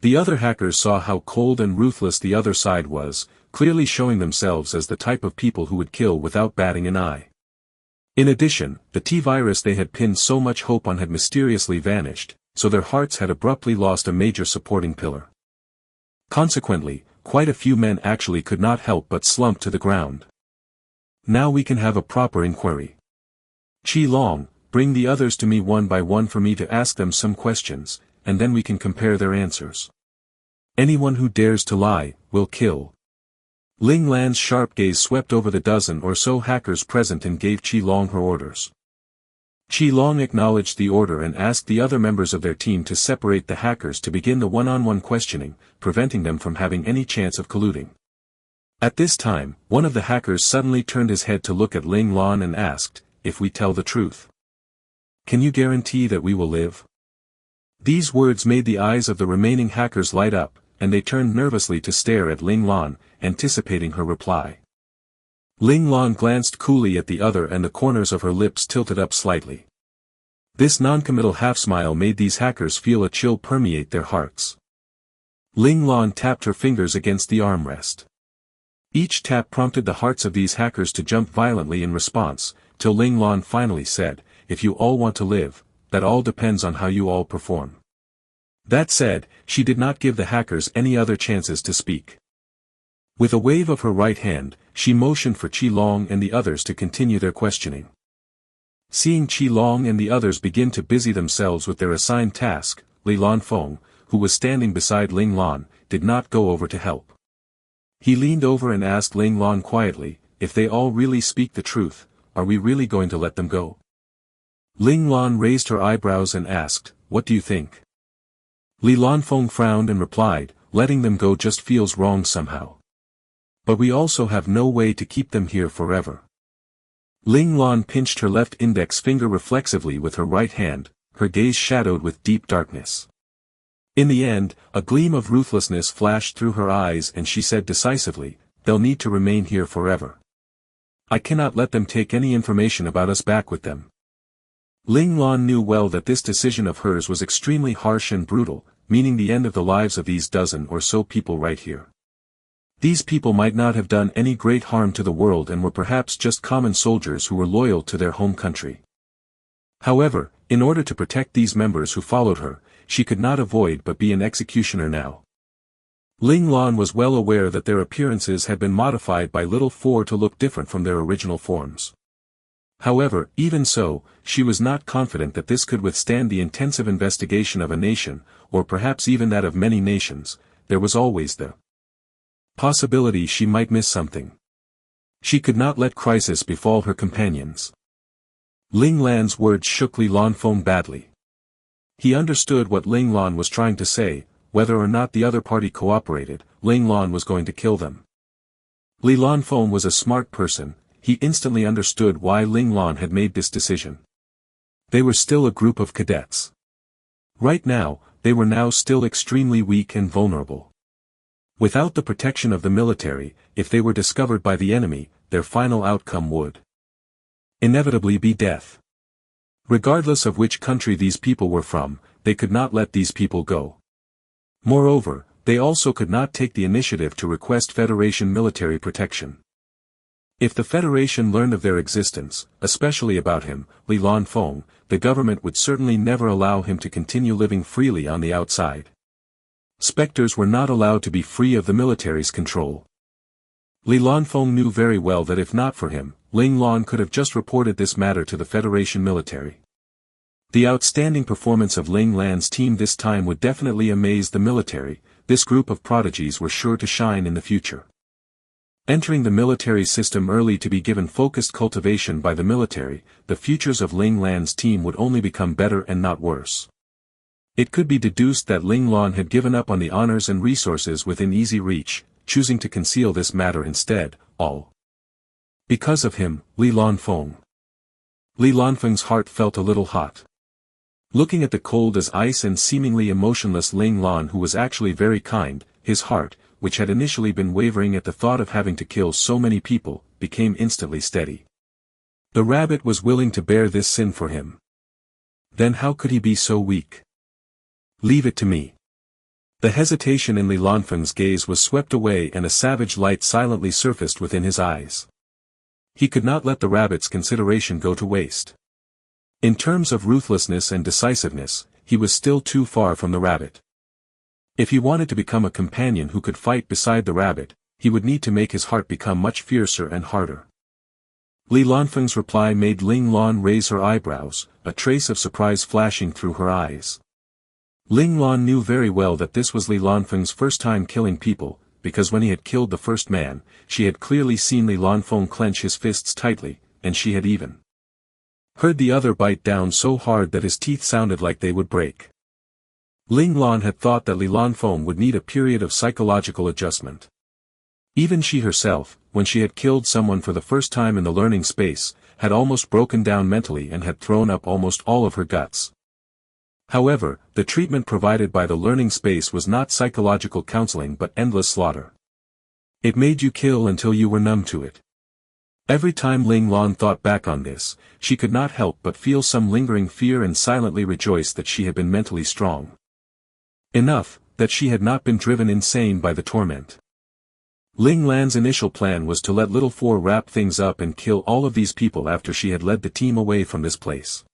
The other hackers saw how cold and ruthless the other side was, clearly showing themselves as the type of people who would kill without batting an eye. In addition, the T-virus they had pinned so much hope on had mysteriously vanished, so their hearts had abruptly lost a major supporting pillar. Consequently, quite a few men actually could not help but slump to the ground. Now we can have a proper inquiry. Qi Long, bring the others to me one by one for me to ask them some questions, and then we can compare their answers. Anyone who dares to lie, will kill. Ling Lan's sharp gaze swept over the dozen or so hackers present and gave Qi Long her orders. Qi Long acknowledged the order and asked the other members of their team to separate the hackers to begin the one-on-one questioning, preventing them from having any chance of colluding. At this time, one of the hackers suddenly turned his head to look at Ling Lan and asked, "If we tell the truth, can you guarantee that we will live?" These words made the eyes of the remaining hackers light up, and they turned nervously to stare at Ling Lan, anticipating her reply. Ling Lan glanced coolly at the other and the corners of her lips tilted up slightly. This noncommittal half-smile made these hackers feel a chill permeate their hearts. Ling Lan tapped her fingers against the armrest. Each tap prompted the hearts of these hackers to jump violently in response, till Ling Lan finally said, "If you all want to live, that all depends on how you all perform." That said, she did not give the hackers any other chances to speak. With a wave of her right hand, she motioned for Qi Long and the others to continue their questioning. Seeing Qi Long and the others begin to busy themselves with their assigned task, Li Lanfeng, who was standing beside Ling Lan, did not go over to help. He leaned over and asked Ling Lan quietly, "If they all really speak the truth, are we really going to let them go?" Ling Lan raised her eyebrows and asked, "What do you think?" Li Lanfeng frowned and replied, "Letting them go just feels wrong somehow. But we also have no way to keep them here forever." Ling Lan pinched her left index finger reflexively with her right hand, her gaze shadowed with deep darkness. In the end, a gleam of ruthlessness flashed through her eyes and she said decisively, "They'll need to remain here forever. I cannot let them take any information about us back with them." Ling Lan knew well that this decision of hers was extremely harsh and brutal, meaning the end of the lives of these dozen or so people right here. These people might not have done any great harm to the world and were perhaps just common soldiers who were loyal to their home country. However, in order to protect these members who followed her, she could not avoid but be an executioner now. Ling Lan was well aware that their appearances had been modified by Little Four to look different from their original forms. However, even so, she was not confident that this could withstand the intensive investigation of a nation, or perhaps even that of many nations. There was always the possibility she might miss something. She could not let crisis befall her companions. Ling Lan's words shook Li Lanfeng badly. He understood what Ling Lan was trying to say, whether or not the other party cooperated, Ling Lan was going to kill them. Li Lanfeng was a smart person, he instantly understood why Ling Lan had made this decision. They were still a group of cadets. Right now, they were now still extremely weak and vulnerable. Without the protection of the military, if they were discovered by the enemy, their final outcome would inevitably be death. Regardless of which country these people were from, they could not let these people go. Moreover, they also could not take the initiative to request Federation military protection. If the Federation learned of their existence, especially about him, Li Lanfeng, the government would certainly never allow him to continue living freely on the outside. Spectres were not allowed to be free of the military's control. Li Lanfeng knew very well that if not for him, Ling Lan could have just reported this matter to the Federation military. The outstanding performance of Ling Lan's team this time would definitely amaze the military. This group of prodigies were sure to shine in the future. Entering the military system early to be given focused cultivation by the military, the futures of Ling Lan's team would only become better and not worse. It could be deduced that Ling Lan had given up on the honors and resources within easy reach, choosing to conceal this matter instead, all because of him, Li Lanfeng. Li Lanfeng's heart felt a little hot. Looking at the cold as ice and seemingly emotionless Ling Lan, who was actually very kind, his heart, which had initially been wavering at the thought of having to kill so many people, became instantly steady. The rabbit was willing to bear this sin for him. Then how could he be so weak? Leave it to me. The hesitation in Li Lanfeng's gaze was swept away and a savage light silently surfaced within his eyes. He could not let the rabbit's consideration go to waste. In terms of ruthlessness and decisiveness, he was still too far from the rabbit. If he wanted to become a companion who could fight beside the rabbit, he would need to make his heart become much fiercer and harder. Li Lanfeng's reply made Ling Lan raise her eyebrows, a trace of surprise flashing through her eyes. Ling Lan knew very well that this was Li Lanfeng's first time killing people, because when he had killed the first man, she had clearly seen Li Lanfeng clench his fists tightly, and she had even heard the other bite down so hard that his teeth sounded like they would break. Ling Lan had thought that Li Lanfeng would need a period of psychological adjustment. Even she herself, when she had killed someone for the first time in the learning space, had almost broken down mentally and had thrown up almost all of her guts. However, the treatment provided by the learning space was not psychological counseling but endless slaughter. It made you kill until you were numb to it. Every time Ling Lan thought back on this, she could not help but feel some lingering fear and silently rejoice that she had been mentally strong enough, that she had not been driven insane by the torment. Ling Lan's initial plan was to let Little Four wrap things up and kill all of these people after she had led the team away from this place.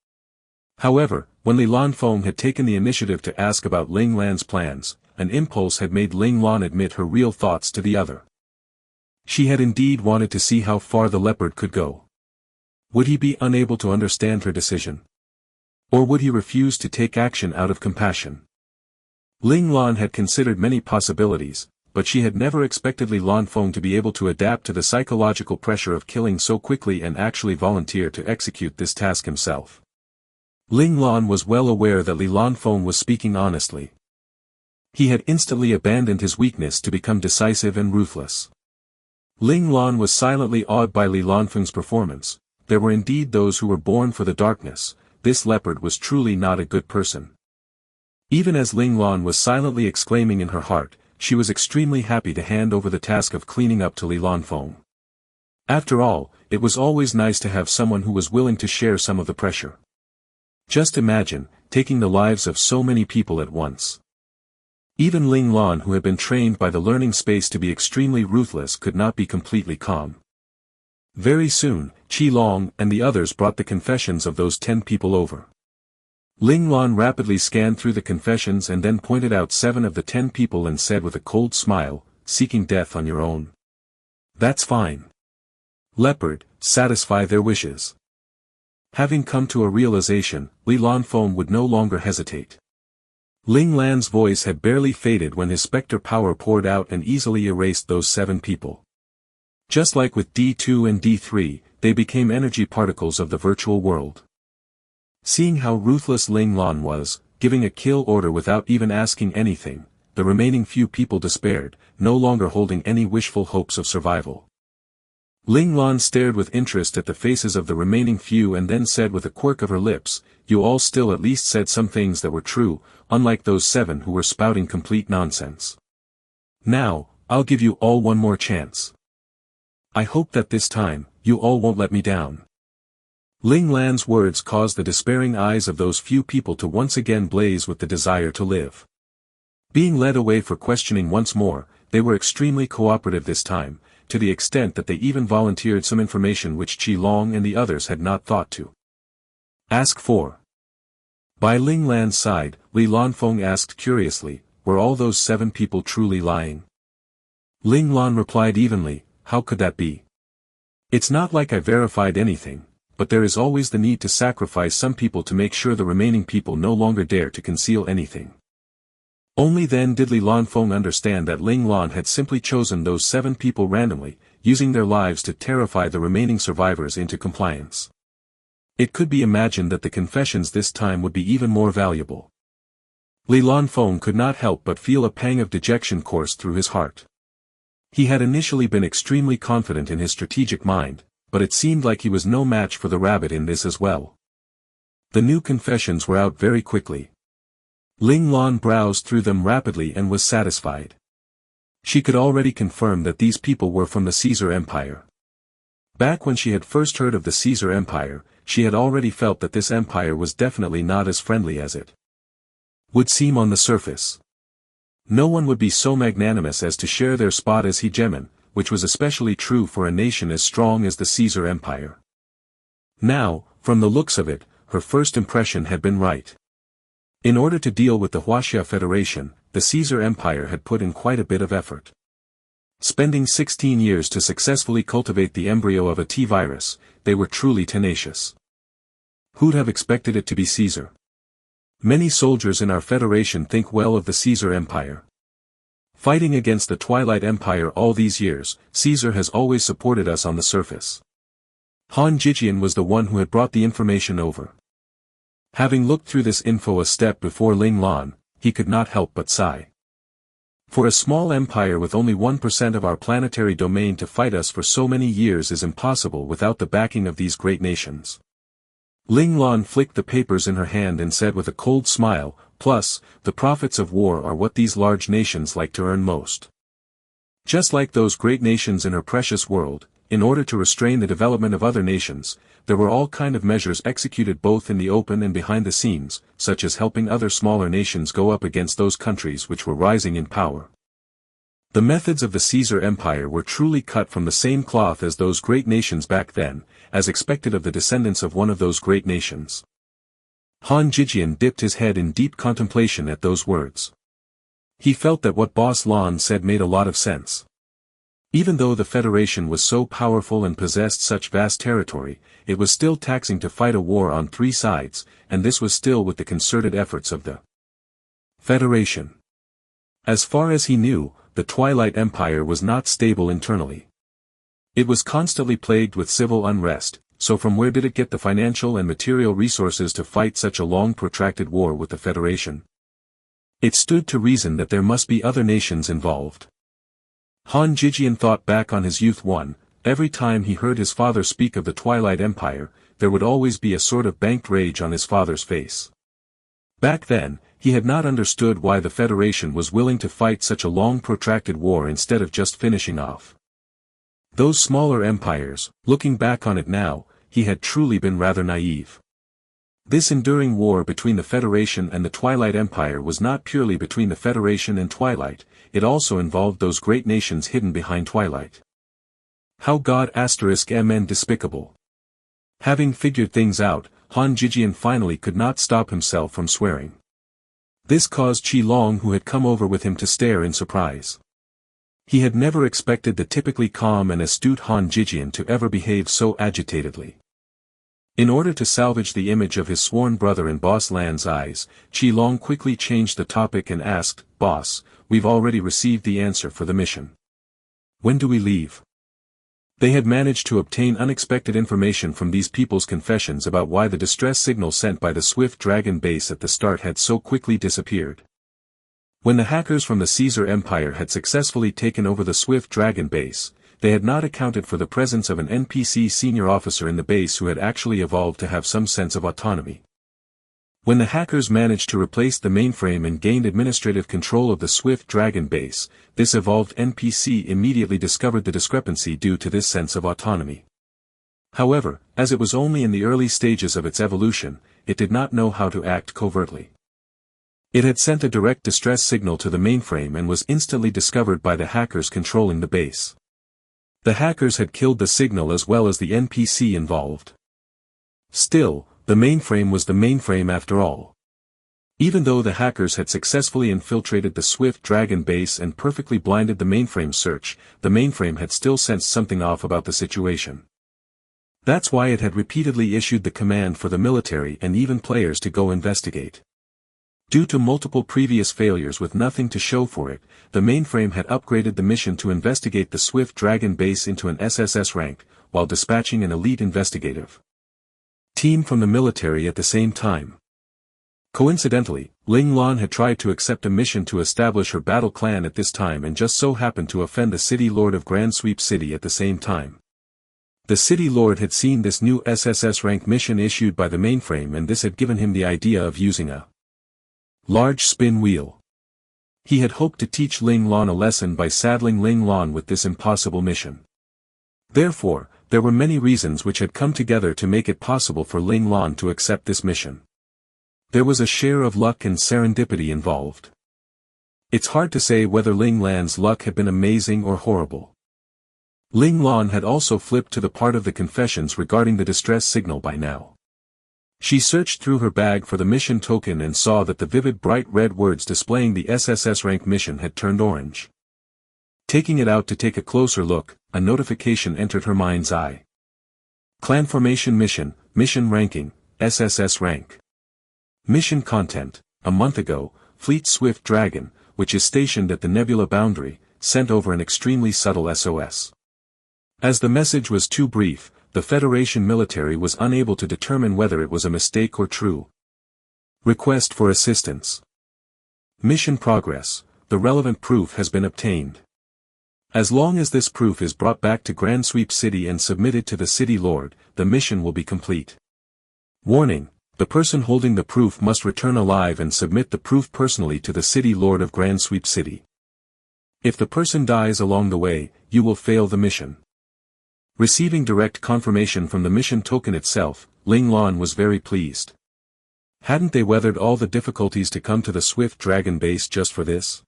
However, when Li Lanfeng had taken the initiative to ask about Ling Lan's plans, an impulse had made Ling Lan admit her real thoughts to the other. She had indeed wanted to see how far the leopard could go. Would he be unable to understand her decision? Or would he refuse to take action out of compassion? Ling Lan had considered many possibilities, but she had never expected Li Lanfeng to be able to adapt to the psychological pressure of killing so quickly and actually volunteer to execute this task himself. Ling Lan was well aware that Li Lanfeng was speaking honestly. He had instantly abandoned his weakness to become decisive and ruthless. Ling Lan was silently awed by Li Lanfeng's performance. There were indeed those who were born for the darkness. This leopard was truly not a good person. Even as Ling Lan was silently exclaiming in her heart, she was extremely happy to hand over the task of cleaning up to Li Lanfeng. After all, it was always nice to have someone who was willing to share some of the pressure. Just imagine, taking the lives of so many people at once. Even Ling Lan, who had been trained by the learning space to be extremely ruthless, could not be completely calm. Very soon, Qi Long and the others brought the confessions of those 10 people over. Ling Lan rapidly scanned through the confessions and then pointed out 7 of the 10 people and said with a cold smile, "Seeking death on your own. That's fine. Leopard, satisfy their wishes." Having come to a realization, Li Lanfeng would no longer hesitate. Ling Lan's voice had barely faded when his specter power poured out and easily erased those 7 people. Just like with D2 and D3, they became energy particles of the virtual world. Seeing how ruthless Ling Lan was, giving a kill order without even asking anything, the remaining few people despaired, no longer holding any wishful hopes of survival. Ling Lan stared with interest at the faces of the remaining few and then said with a quirk of her lips, "You all still at least said some things that were true, unlike those 7 who were spouting complete nonsense. Now, I'll give you all one more chance. I hope that this time, you all won't let me down." Ling Lan's words caused the despairing eyes of those few people to once again blaze with the desire to live. Being led away for questioning once more, they were extremely cooperative this time, to the extent that they even volunteered some information which Qi Long and the others had not thought to ask for. By Ling Lan's side, Li Lanfeng asked curiously, "Were all those 7 people truly lying?" Ling Lan replied evenly, "How could that be? It's not like I verified anything, but there is always the need to sacrifice some people to make sure the remaining people no longer dare to conceal anything." Only then did Li Lanfeng understand that Ling Lan had simply chosen those 7 people randomly, using their lives to terrify the remaining survivors into compliance. It could be imagined that the confessions this time would be even more valuable. Li Lanfeng could not help but feel a pang of dejection course through his heart. He had initially been extremely confident in his strategic mind, but it seemed like he was no match for the rabbit in this as well. The new confessions were out very quickly. Ling Lan browsed through them rapidly and was satisfied. She could already confirm that these people were from the Caesar Empire. Back when she had first heard of the Caesar Empire, she had already felt that this empire was definitely not as friendly as it would seem on the surface. No one would be so magnanimous as to share their spot as hegemon, which was especially true for a nation as strong as the Caesar Empire. Now, from the looks of it, her first impression had been right. In order to deal with the Huaxia Federation, the Caesar Empire had put in quite a bit of effort. Spending 16 years to successfully cultivate the embryo of a T-virus, they were truly tenacious. Who'd have expected it to be Caesar? Many soldiers in our Federation think well of the Caesar Empire. Fighting against the Twilight Empire all these years, Caesar has always supported us on the surface. Han Jijian was the one who had brought the information over. Having looked through this info a step before Ling Lan, he could not help but sigh. For a small empire with only 1% of our planetary domain to fight us for so many years is impossible without the backing of these great nations. Ling Lan flicked the papers in her hand and said with a cold smile, plus, the profits of war are what these large nations like to earn most. Just like those great nations in her precious world, in order to restrain the development of other nations, there were all kind of measures executed both in the open and behind the scenes, such as helping other smaller nations go up against those countries which were rising in power. The methods of the Caesar Empire were truly cut from the same cloth as those great nations back then, as expected of the descendants of one of those great nations. Han Jijian dipped his head in deep contemplation at those words. He felt that what Boss Lan said made a lot of sense. Even though the Federation was so powerful and possessed such vast territory, it was still taxing to fight a war on three sides, and this was still with the concerted efforts of the Federation. As far as he knew, the Twilight Empire was not stable internally. It was constantly plagued with civil unrest, so from where did it get the financial and material resources to fight such a long protracted war with the Federation? It stood to reason that there must be other nations involved. Han Jijian thought back on his youth. Every time he heard his father speak of the Twilight Empire, there would always be a sort of banked rage on his father's face. Back then, he had not understood why the Federation was willing to fight such a long protracted war instead of just finishing off those smaller empires. Looking back on it now, he had truly been rather naive. This enduring war between the Federation and the Twilight Empire was not purely between the Federation and Twilight, it also involved those great nations hidden behind Twilight. How God*mn despicable. Having figured things out, Han Jijian finally could not stop himself from swearing. This caused Qi Long, who had come over with him, to stare in surprise. He had never expected the typically calm and astute Han Jijian to ever behave so agitatedly. In order to salvage the image of his sworn brother in Boss Lan's eyes, Qi Long quickly changed the topic and asked, "Boss, we've already received the answer for the mission. When do we leave?" They had managed to obtain unexpected information from these people's confessions about why the distress signal sent by the Swift Dragon base at the start had so quickly disappeared. When the hackers from the Caesar Empire had successfully taken over the Swift Dragon base, they had not accounted for the presence of an NPC senior officer in the base who had actually evolved to have some sense of autonomy. When the hackers managed to replace the mainframe and gained administrative control of the Swift Dragon base, this evolved NPC immediately discovered the discrepancy due to this sense of autonomy. However, as it was only in the early stages of its evolution, it did not know how to act covertly. It had sent a direct distress signal to the mainframe and was instantly discovered by the hackers controlling the base. The hackers had killed the signal as well as the NPC involved. Still, the mainframe was the mainframe after all. Even though the hackers had successfully infiltrated the Swift Dragon base and perfectly blinded the mainframe search, the mainframe had still sensed something off about the situation. That's why it had repeatedly issued the command for the military and even players to go investigate. Due to multiple previous failures with nothing to show for it, the mainframe had upgraded the mission to investigate the Swift Dragon base into an SSS rank, while dispatching an elite investigative team from the military at the same time. Coincidentally, Ling Lan had tried to accept a mission to establish her battle clan at this time and just so happened to offend the city lord of Grand Sweep City at the same time. The city lord had seen this new SSS rank mission issued by the mainframe, and this had given him the idea of using a large spin wheel. He had hoped to teach Ling Lan a lesson by saddling Ling Lan with this impossible mission. Therefore, there were many reasons which had come together to make it possible for Ling Lan to accept this mission. There was a share of luck and serendipity involved. It's hard to say whether Ling Lan's luck had been amazing or horrible. Ling Lan had also flipped to the part of the confessions regarding the distress signal by now. She searched through her bag for the mission token and saw that the vivid bright red words displaying the SSS rank mission had turned orange. Taking it out to take a closer look, a notification entered her mind's eye. Clan Formation Mission, Mission Ranking, SSS Rank. Mission Content: a month ago, Fleet Swift Dragon, which is stationed at the Nebula boundary, sent over an extremely subtle SOS. As the message was too brief, the Federation military was unable to determine whether it was a mistake or true. Request for assistance. Mission progress: the relevant proof has been obtained. As long as this proof is brought back to Grand Sweep City and submitted to the City Lord, the mission will be complete. Warning: the person holding the proof must return alive and submit the proof personally to the City Lord of Grand Sweep City. If the person dies along the way, you will fail the mission. Receiving direct confirmation from the mission token itself, Ling Lan was very pleased. Hadn't they weathered all the difficulties to come to the Swift Dragon base just for this?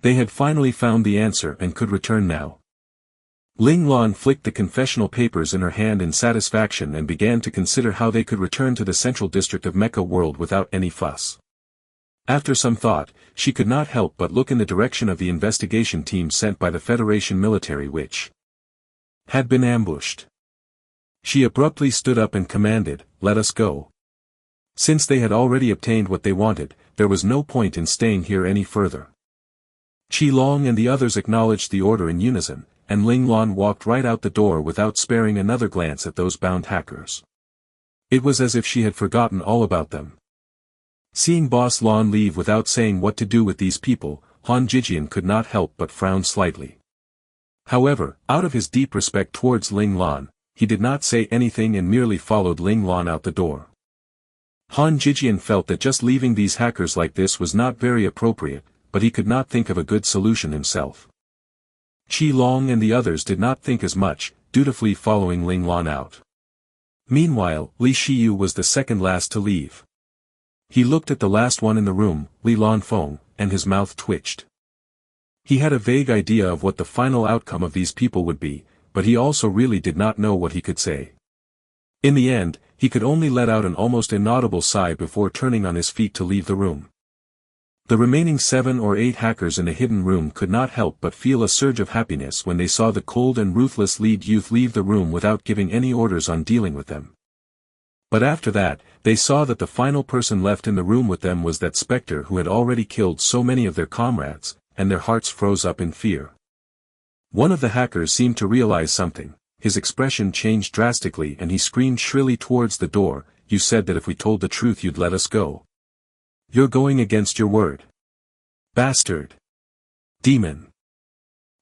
They had finally found the answer and could return now. Ling Lan flicked the confessional papers in her hand in satisfaction and began to consider how they could return to the central district of Mecha World without any fuss. After some thought, she could not help but look in the direction of the investigation team sent by the Federation military which had been ambushed. She abruptly stood up and commanded, "Let us go." Since they had already obtained what they wanted, there was no point in staying here any further. Qi Long and the others acknowledged the order in unison, and Ling Lan walked right out the door without sparing another glance at those bound hackers. It was as if she had forgotten all about them. Seeing Boss Lan leave without saying what to do with these people, Han Jijian could not help but frown slightly. However, out of his deep respect towards Ling Lan, he did not say anything and merely followed Ling Lan out the door. Han Jijian felt that just leaving these hackers like this was not very appropriate, but he could not think of a good solution himself. Qi Long and the others did not think as much, dutifully following Ling Lan out. Meanwhile, Li Shiyu was the second last to leave. He looked at the last one in the room, Li Lanfeng, and his mouth twitched. He had a vague idea of what the final outcome of these people would be, but he also really did not know what he could say. In the end, he could only let out an almost inaudible sigh before turning on his feet to leave the room. The remaining 7 or 8 hackers in the hidden room could not help but feel a surge of happiness when they saw the cold and ruthless lead youth leave the room without giving any orders on dealing with them. But after that, they saw that the final person left in the room with them was that specter who had already killed so many of their comrades, and their hearts froze up in fear. One of the hackers seemed to realize something, his expression changed drastically and he screamed shrilly towards the door, "You said that if we told the truth you'd let us go. You're going against your word. Bastard. Demon."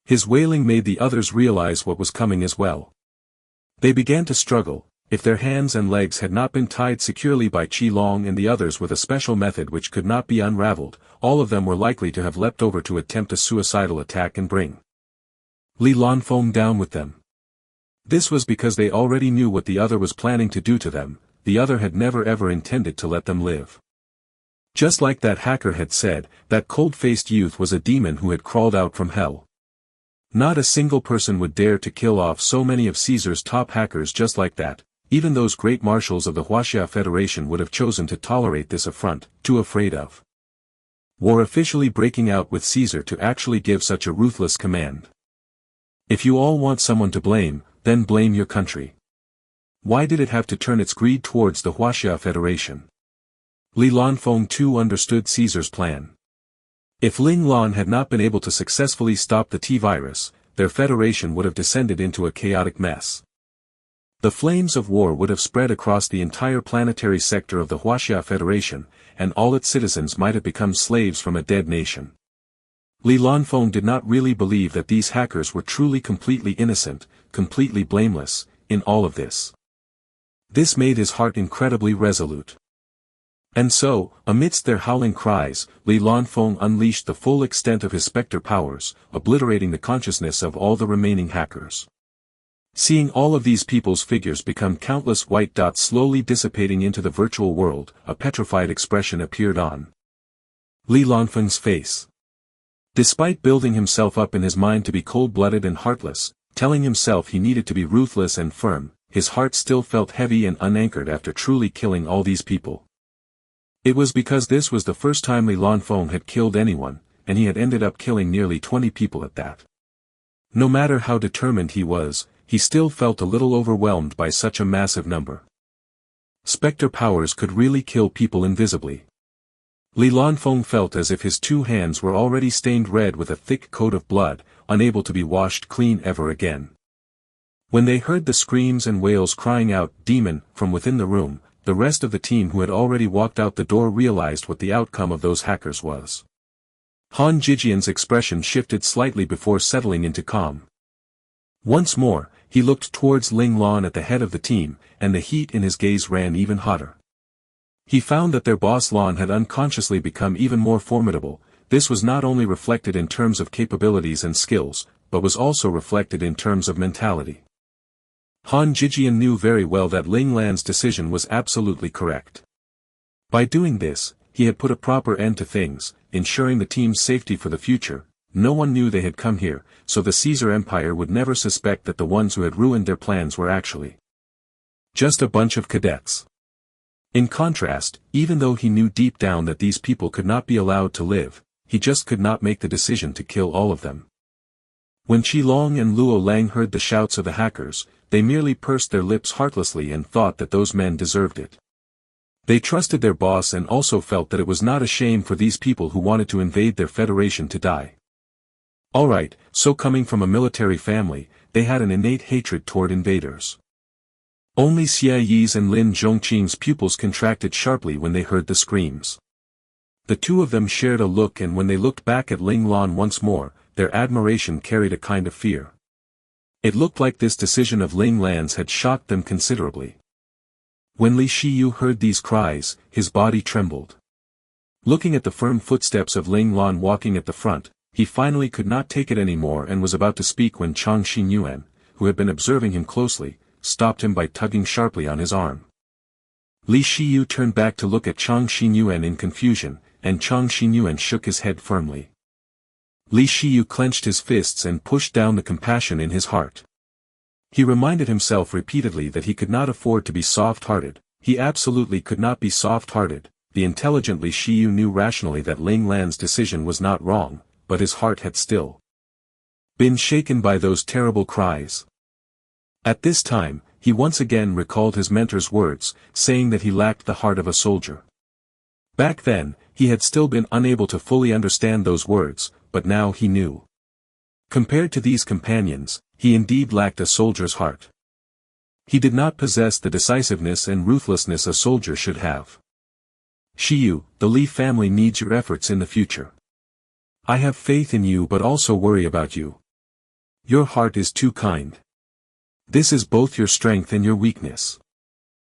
His wailing made the others realize what was coming as well. They began to struggle. If their hands and legs had not been tied securely by Qi Long and the others with a special method which could not be unraveled, all of them were likely to have leapt over to attempt a suicidal attack and bring Li Lanfeng down with them. This was because they already knew what the other was planning to do to them, the other had never ever intended to let them live. Just like that hacker had said, that cold-faced youth was a demon who had crawled out from hell. Not a single person would dare to kill off so many of Caesar's top hackers just like that. Even those great marshals of the Huaxia Federation would have chosen to tolerate this affront, too afraid of war officially breaking out with Caesar to actually give such a ruthless command. If you all want someone to blame, then blame your country. Why did it have to turn its greed towards the Huaxia Federation? Li Lanfeng too understood Caesar's plan. If Ling Lan had not been able to successfully stop the T-virus, their federation would have descended into a chaotic mess. The flames of war would have spread across the entire planetary sector of the Huaxia Federation, and all its citizens might have become slaves from a dead nation. Li Lanfeng did not really believe that these hackers were truly completely innocent, completely blameless, in all of this. This made his heart incredibly resolute. And so, amidst their howling cries, Li Lanfeng unleashed the full extent of his specter powers, obliterating the consciousness of all the remaining hackers. Seeing all of these people's figures become countless white dots slowly dissipating into the virtual world, a petrified expression appeared on Li Lanfeng's face. Despite building himself up in his mind to be cold-blooded and heartless, telling himself he needed to be ruthless and firm, his heart still felt heavy and unanchored after truly killing all these people. It was because this was the first time Li Lanfeng had killed anyone, and he had ended up killing nearly 20 people at that. No matter how determined he was, he still felt a little overwhelmed by such a massive number. Spectre powers could really kill people invisibly. Li Lanfeng felt as if his 2 hands were already stained red with a thick coat of blood, unable to be washed clean ever again. When they heard the screams and wails crying out, "Demon," from within the room, the rest of the team who had already walked out the door realized what the outcome of those hackers was. Han Jijian's expression shifted slightly before settling into calm. Once more, he looked towards Ling Lan at the head of the team, and the heat in his gaze ran even hotter. He found that their boss Lan had unconsciously become even more formidable. This was not only reflected in terms of capabilities and skills, but was also reflected in terms of mentality. Han Jijian knew very well that Ling Lan's decision was absolutely correct. By doing this, he had put a proper end to things, ensuring the team's safety for the future. No one knew they had come here, so the Caesar Empire would never suspect that the ones who had ruined their plans were actually just a bunch of cadets. In contrast, even though he knew deep down that these people could not be allowed to live, he just could not make the decision to kill all of them. When Qilong and Luo Lang heard the shouts of the hackers, they merely pursed their lips heartlessly and thought that those men deserved it. They trusted their boss and also felt that it was not a shame for these people who wanted to invade their federation to die. Alright, so coming from a military family, they had an innate hatred toward invaders. Only Xia Yi's and Lin Zhongqing's pupils contracted sharply when they heard the screams. The 2 of them shared a look, and when they looked back at Ling Lan once more, their admiration carried a kind of fear. It looked like this decision of Ling Lan's had shocked them considerably. When Li Shiyu heard these cries, his body trembled. Looking at the firm footsteps of Ling Lan walking at the front, he finally could not take it anymore and was about to speak when Chang Xinyuan, who had been observing him closely, stopped him by tugging sharply on his arm. Li Shiyu turned back to look at Chang Xinyuan in confusion, and Chang Xinyuan shook his head firmly. Li Shiyu clenched his fists and pushed down the compassion in his heart. He reminded himself repeatedly that he could not afford to be soft-hearted. He absolutely could not be soft-hearted. The intelligent Li Shiyu knew rationally that Ling Lan's decision was not wrong, but his heart had still been shaken by those terrible cries. At this time, he once again recalled his mentor's words, saying that he lacked the heart of a soldier. Back then, he had still been unable to fully understand those words, but now he knew. Compared to these companions, he indeed lacked a soldier's heart. He did not possess the decisiveness and ruthlessness a soldier should have. Shiyu, the Li family needs your efforts in the future. I have faith in you but also worry about you. Your heart is too kind. This is both your strength and your weakness.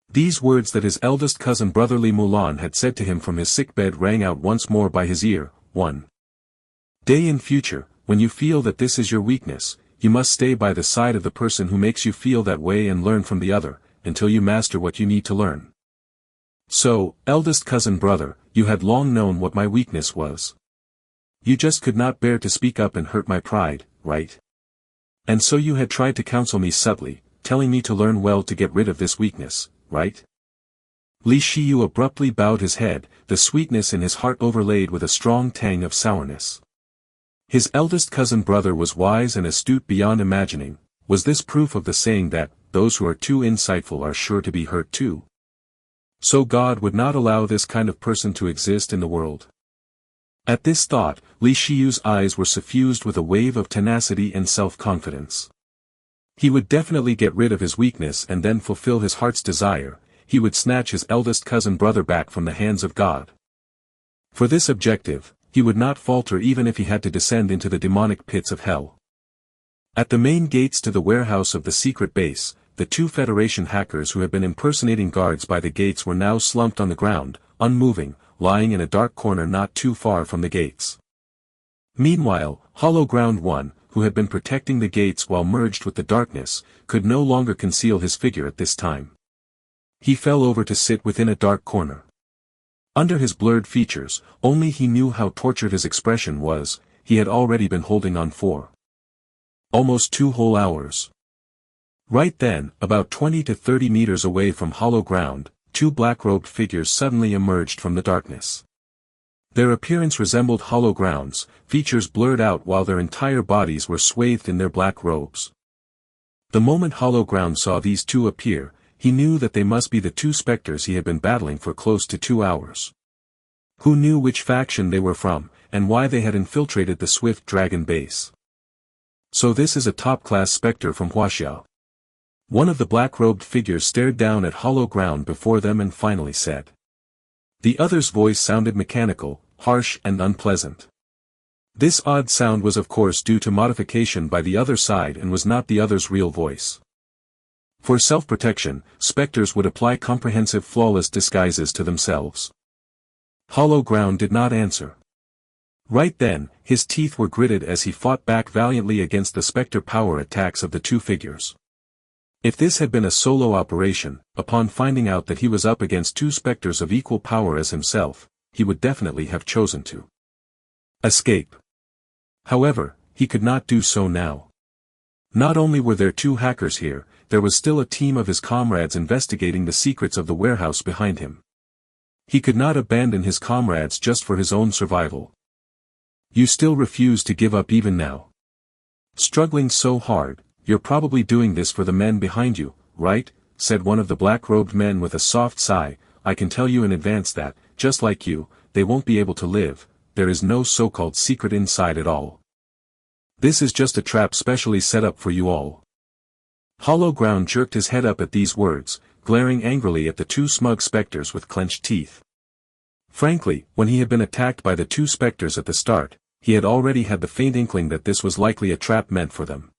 These words that his eldest cousin brother Li Mulan had said to him from his sickbed rang out once more by his ear. 1 day in future, when you feel that this is your weakness, you must stay by the side of the person who makes you feel that way and learn from the other, until you master what you need to learn. So, eldest cousin brother, you had long known what my weakness was. You just could not bear to speak up and hurt my pride, right? And so you had tried to counsel me subtly, telling me to learn well to get rid of this weakness, right? Li Shiyu abruptly bowed his head, the sweetness in his heart overlaid with a strong tang of sourness. His eldest cousin brother was wise and astute beyond imagining. Was this proof of the saying that, those who are too insightful are sure to be hurt too? So God would not allow this kind of person to exist in the world? At this thought, Li Shiyu's eyes were suffused with a wave of tenacity and self-confidence. He would definitely get rid of his weakness and then fulfill his heart's desire. He would snatch his eldest cousin brother back from the hands of God. For this objective, he would not falter even if he had to descend into the demonic pits of hell. At the main gates to the warehouse of the secret base, the 2 Federation hackers who had been impersonating guards by the gates were now slumped on the ground, unmoving, lying in a dark corner not too far from the gates. Meanwhile, Hollow Ground 1, who had been protecting the gates while merged with the darkness, could no longer conceal his figure at this time. He fell over to sit within a dark corner. Under his blurred features, only he knew how tortured his expression was. He had already been holding on for almost 2 whole hours. Right then, about 20 to 30 meters away from hollow ground, two black-robed figures suddenly emerged from the darkness. Their appearance resembled hollow ground's, features blurred out while their entire bodies were swathed in their black robes. The moment hollow ground saw these two appear, he knew that they must be the two specters he had been battling for close to 2 hours. Who knew which faction they were from, and why they had infiltrated the Swift Dragon base? So this is a top-class specter from Huaxiao. One of the black-robed figures stared down at hollow ground before them and finally said. The other's voice sounded mechanical, harsh and unpleasant. This odd sound was of course due to modification by the other side and was not the other's real voice. For self-protection, specters would apply comprehensive flawless disguises to themselves. Hollow ground did not answer. Right then, his teeth were gritted as he fought back valiantly against the specter power attacks of the two figures. If this had been a solo operation, upon finding out that he was up against two specters of equal power as himself, he would definitely have chosen to escape. However, he could not do so now. Not only were there two hackers here, there was still a team of his comrades investigating the secrets of the warehouse behind him. He could not abandon his comrades just for his own survival. You still refuse to give up even now. Struggling so hard, you're probably doing this for the men behind you, right? Said one of the black-robed men with a soft sigh. I can tell you in advance that, just like you, they won't be able to live. There is no so-called secret inside at all. This is just a trap specially set up for you all. Hollow ground jerked his head up at these words, glaring angrily at the two smug specters with clenched teeth. Frankly, when he had been attacked by the two specters at the start, he had already had the faint inkling that this was likely a trap meant for them.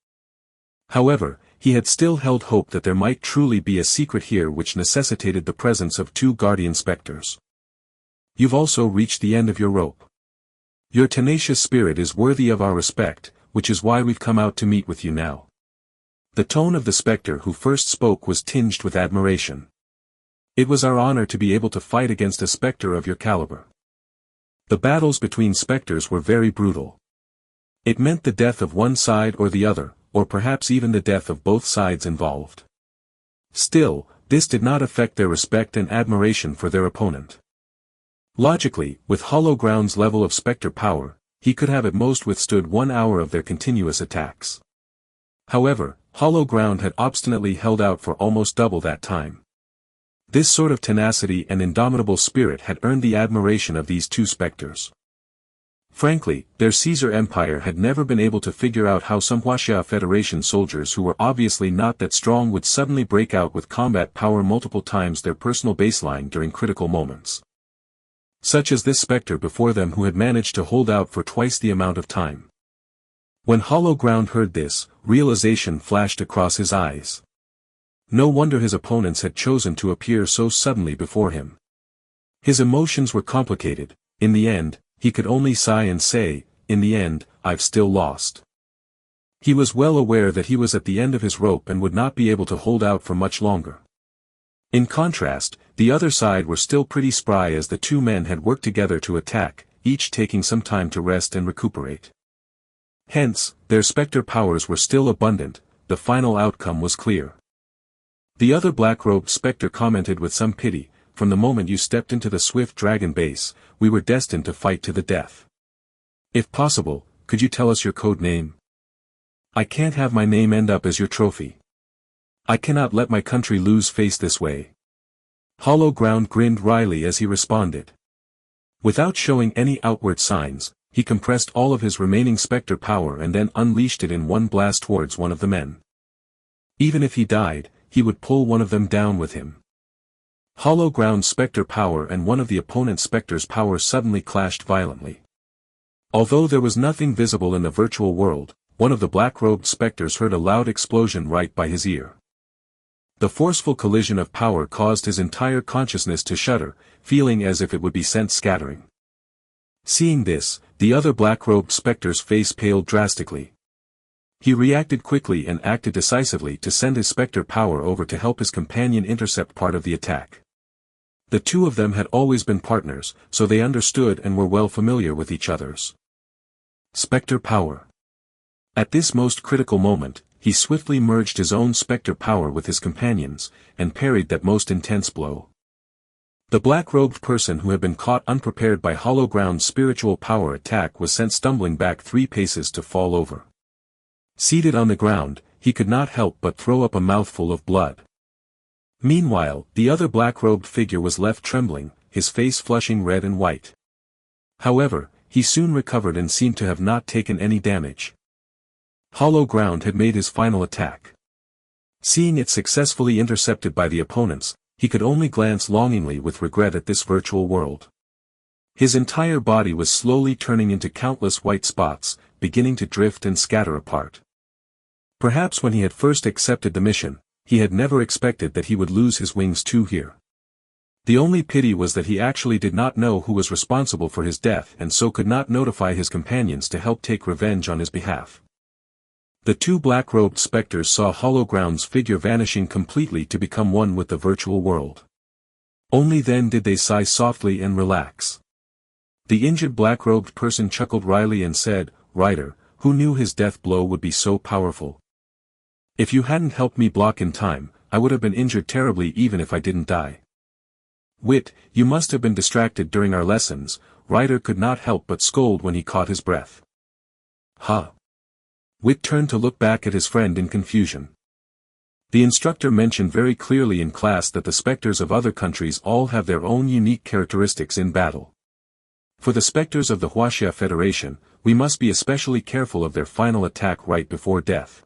However, he had still held hope that there might truly be a secret here which necessitated the presence of two guardian specters. You've also reached the end of your rope. Your tenacious spirit is worthy of our respect, which is why we've come out to meet with you now. The tone of the specter who first spoke was tinged with admiration. It was our honor to be able to fight against a specter of your caliber. The battles between specters were very brutal. It meant the death of one side or the other, or perhaps even the death of both sides involved. Still, this did not affect their respect and admiration for their opponent. Logically, with hollow ground's level of specter power, he could have at most withstood 1 hour of their continuous attacks. However, hollow ground had obstinately held out for almost double that time. This sort of tenacity and indomitable spirit had earned the admiration of these two specters. Frankly, their Caesar Empire had never been able to figure out how some Huaxia Federation soldiers who were obviously not that strong would suddenly break out with combat power multiple times their personal baseline during critical moments. Such as this specter before them who had managed to hold out for twice the amount of time. When hollow ground heard this, realization flashed across his eyes. No wonder his opponents had chosen to appear so suddenly before him. His emotions were complicated. In the end, he could only sigh and say, in the end, I've still lost. He was well aware that he was at the end of his rope and would not be able to hold out for much longer. In contrast, the other side were still pretty spry as the two men had worked together to attack, each taking some time to rest and recuperate. Hence, their specter powers were still abundant. The final outcome was clear. The other black-robed specter commented with some pity, from the moment you stepped into the Swift Dragon base, we were destined to fight to the death. If possible, could you tell us your code name? I can't have my name end up as your trophy. I cannot let my country lose face this way. Hollow ground grinned wryly as he responded. Without showing any outward signs, he compressed all of his remaining specter power and then unleashed it in one blast towards one of the men. Even if he died, he would pull one of them down with him. Hollow ground specter power and one of the opponent's specter's power suddenly clashed violently. Although there was nothing visible in the virtual world, one of the black-robed specters heard a loud explosion right by his ear. The forceful collision of power caused his entire consciousness to shudder, feeling as if it would be sent scattering. Seeing this, the other black-robed specter's face paled drastically. He reacted quickly and acted decisively to send his specter power over to help his companion intercept part of the attack. The two of them had always been partners, so they understood and were well familiar with each other's specter power. At this most critical moment, he swiftly merged his own specter power with his companions, and parried that most intense blow. The black-robed person who had been caught unprepared by Hollow Ground's spiritual power attack was sent stumbling back 3 paces to fall over. Seated on the ground, he could not help but throw up a mouthful of blood. Meanwhile, the other black-robed figure was left trembling, his face flushing red and white. However, he soon recovered and seemed to have not taken any damage. Hollow Ground had made his final attack. Seeing it successfully intercepted by the opponents, he could only glance longingly with regret at this virtual world. His entire body was slowly turning into countless white spots, beginning to drift and scatter apart. Perhaps when he had first accepted the mission, he had never expected that he would lose his wings too here. The only pity was that he actually did not know who was responsible for his death and so could not notify his companions to help take revenge on his behalf. The 2 black-robed specters saw Hollow Ground's figure vanishing completely to become one with the virtual world. Only then did they sigh softly and relax. The injured black-robed person chuckled wryly and said, "Ryder, who knew his death blow would be so powerful? If you hadn't helped me block in time, I would have been injured terribly even if I didn't die." "Wit, you must have been distracted during our lessons," Ryder could not help but scold when he caught his breath. "Huh?" Wit turned to look back at his friend in confusion. The instructor mentioned very clearly in class that the specters of other countries all have their own unique characteristics in battle. For the specters of the Huaxia Federation, we must be especially careful of their final attack right before death.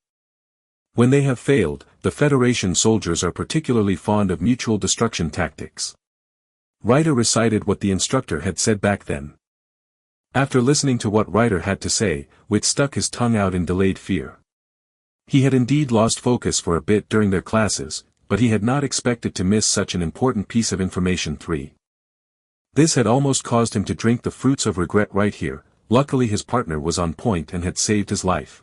When they have failed, the Federation soldiers are particularly fond of mutual destruction tactics. Ryder recited what the instructor had said back then. After listening to what Ryder had to say, Wit stuck his tongue out in delayed fear. He had indeed lost focus for a bit during their classes, but he had not expected to miss such an important piece of information. This had almost caused him to drink the fruits of regret right here. Luckily his partner was on point and had saved his life.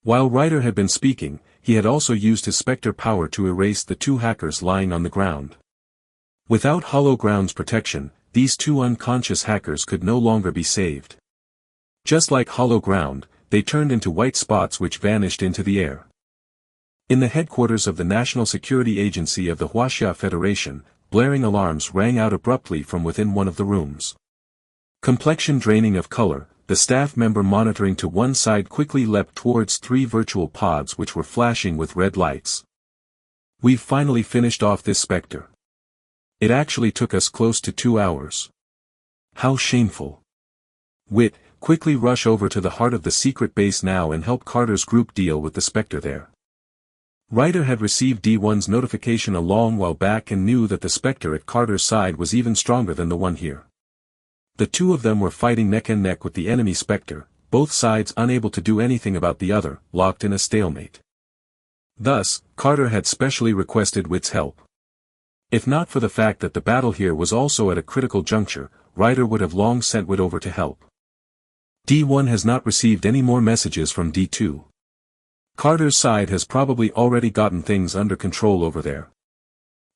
While Ryder had been speaking, he had also used his specter power to erase the 2 hackers lying on the ground. Without Hollow Ground's protection, these 2 unconscious hackers could no longer be saved. Just like Hollow Ground, they turned into white spots which vanished into the air. In the headquarters of the National Security Agency of the Huaxia Federation, blaring alarms rang out abruptly from within one of the rooms. Complexion draining of color, the staff member monitoring to one side quickly leapt towards 3 virtual pods which were flashing with red lights. "We've finally finished off this specter. It actually took us close to 2 hours. How shameful. Wit, quickly rush over to the heart of the secret base now and help Carter's group deal with the specter there." Ryder had received D1's notification a long while back and knew that the specter at Carter's side was even stronger than the one here. The 2 of them were fighting neck and neck with the enemy specter, both sides unable to do anything about the other, locked in a stalemate. Thus, Carter had specially requested Wit's help. If not for the fact that the battle here was also at a critical juncture, Ryder would have long sent Wit over to help. D1 has not received any more messages from D2. Carter's side has probably already gotten things under control over there.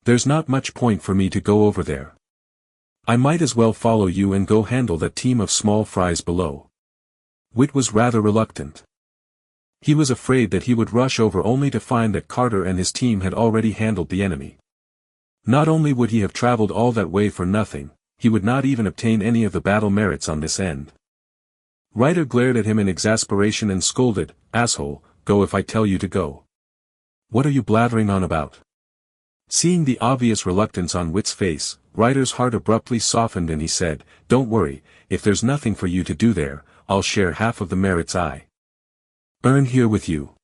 There's not much point for me to go over there. I might as well follow you and go handle that team of small fries below. Wit was rather reluctant. He was afraid that he would rush over only to find that Carter and his team had already handled the enemy. Not only would he have traveled all that way for nothing, he would not even obtain any of the battle merits on this end. Ryder glared at him in exasperation and scolded, "Asshole, go if I tell you to go. What are you blathering on about?" Seeing the obvious reluctance on Wit's face, Ryder's heart abruptly softened and he said, "Don't worry, if there's nothing for you to do there, I'll share half of the merits I earn here with you."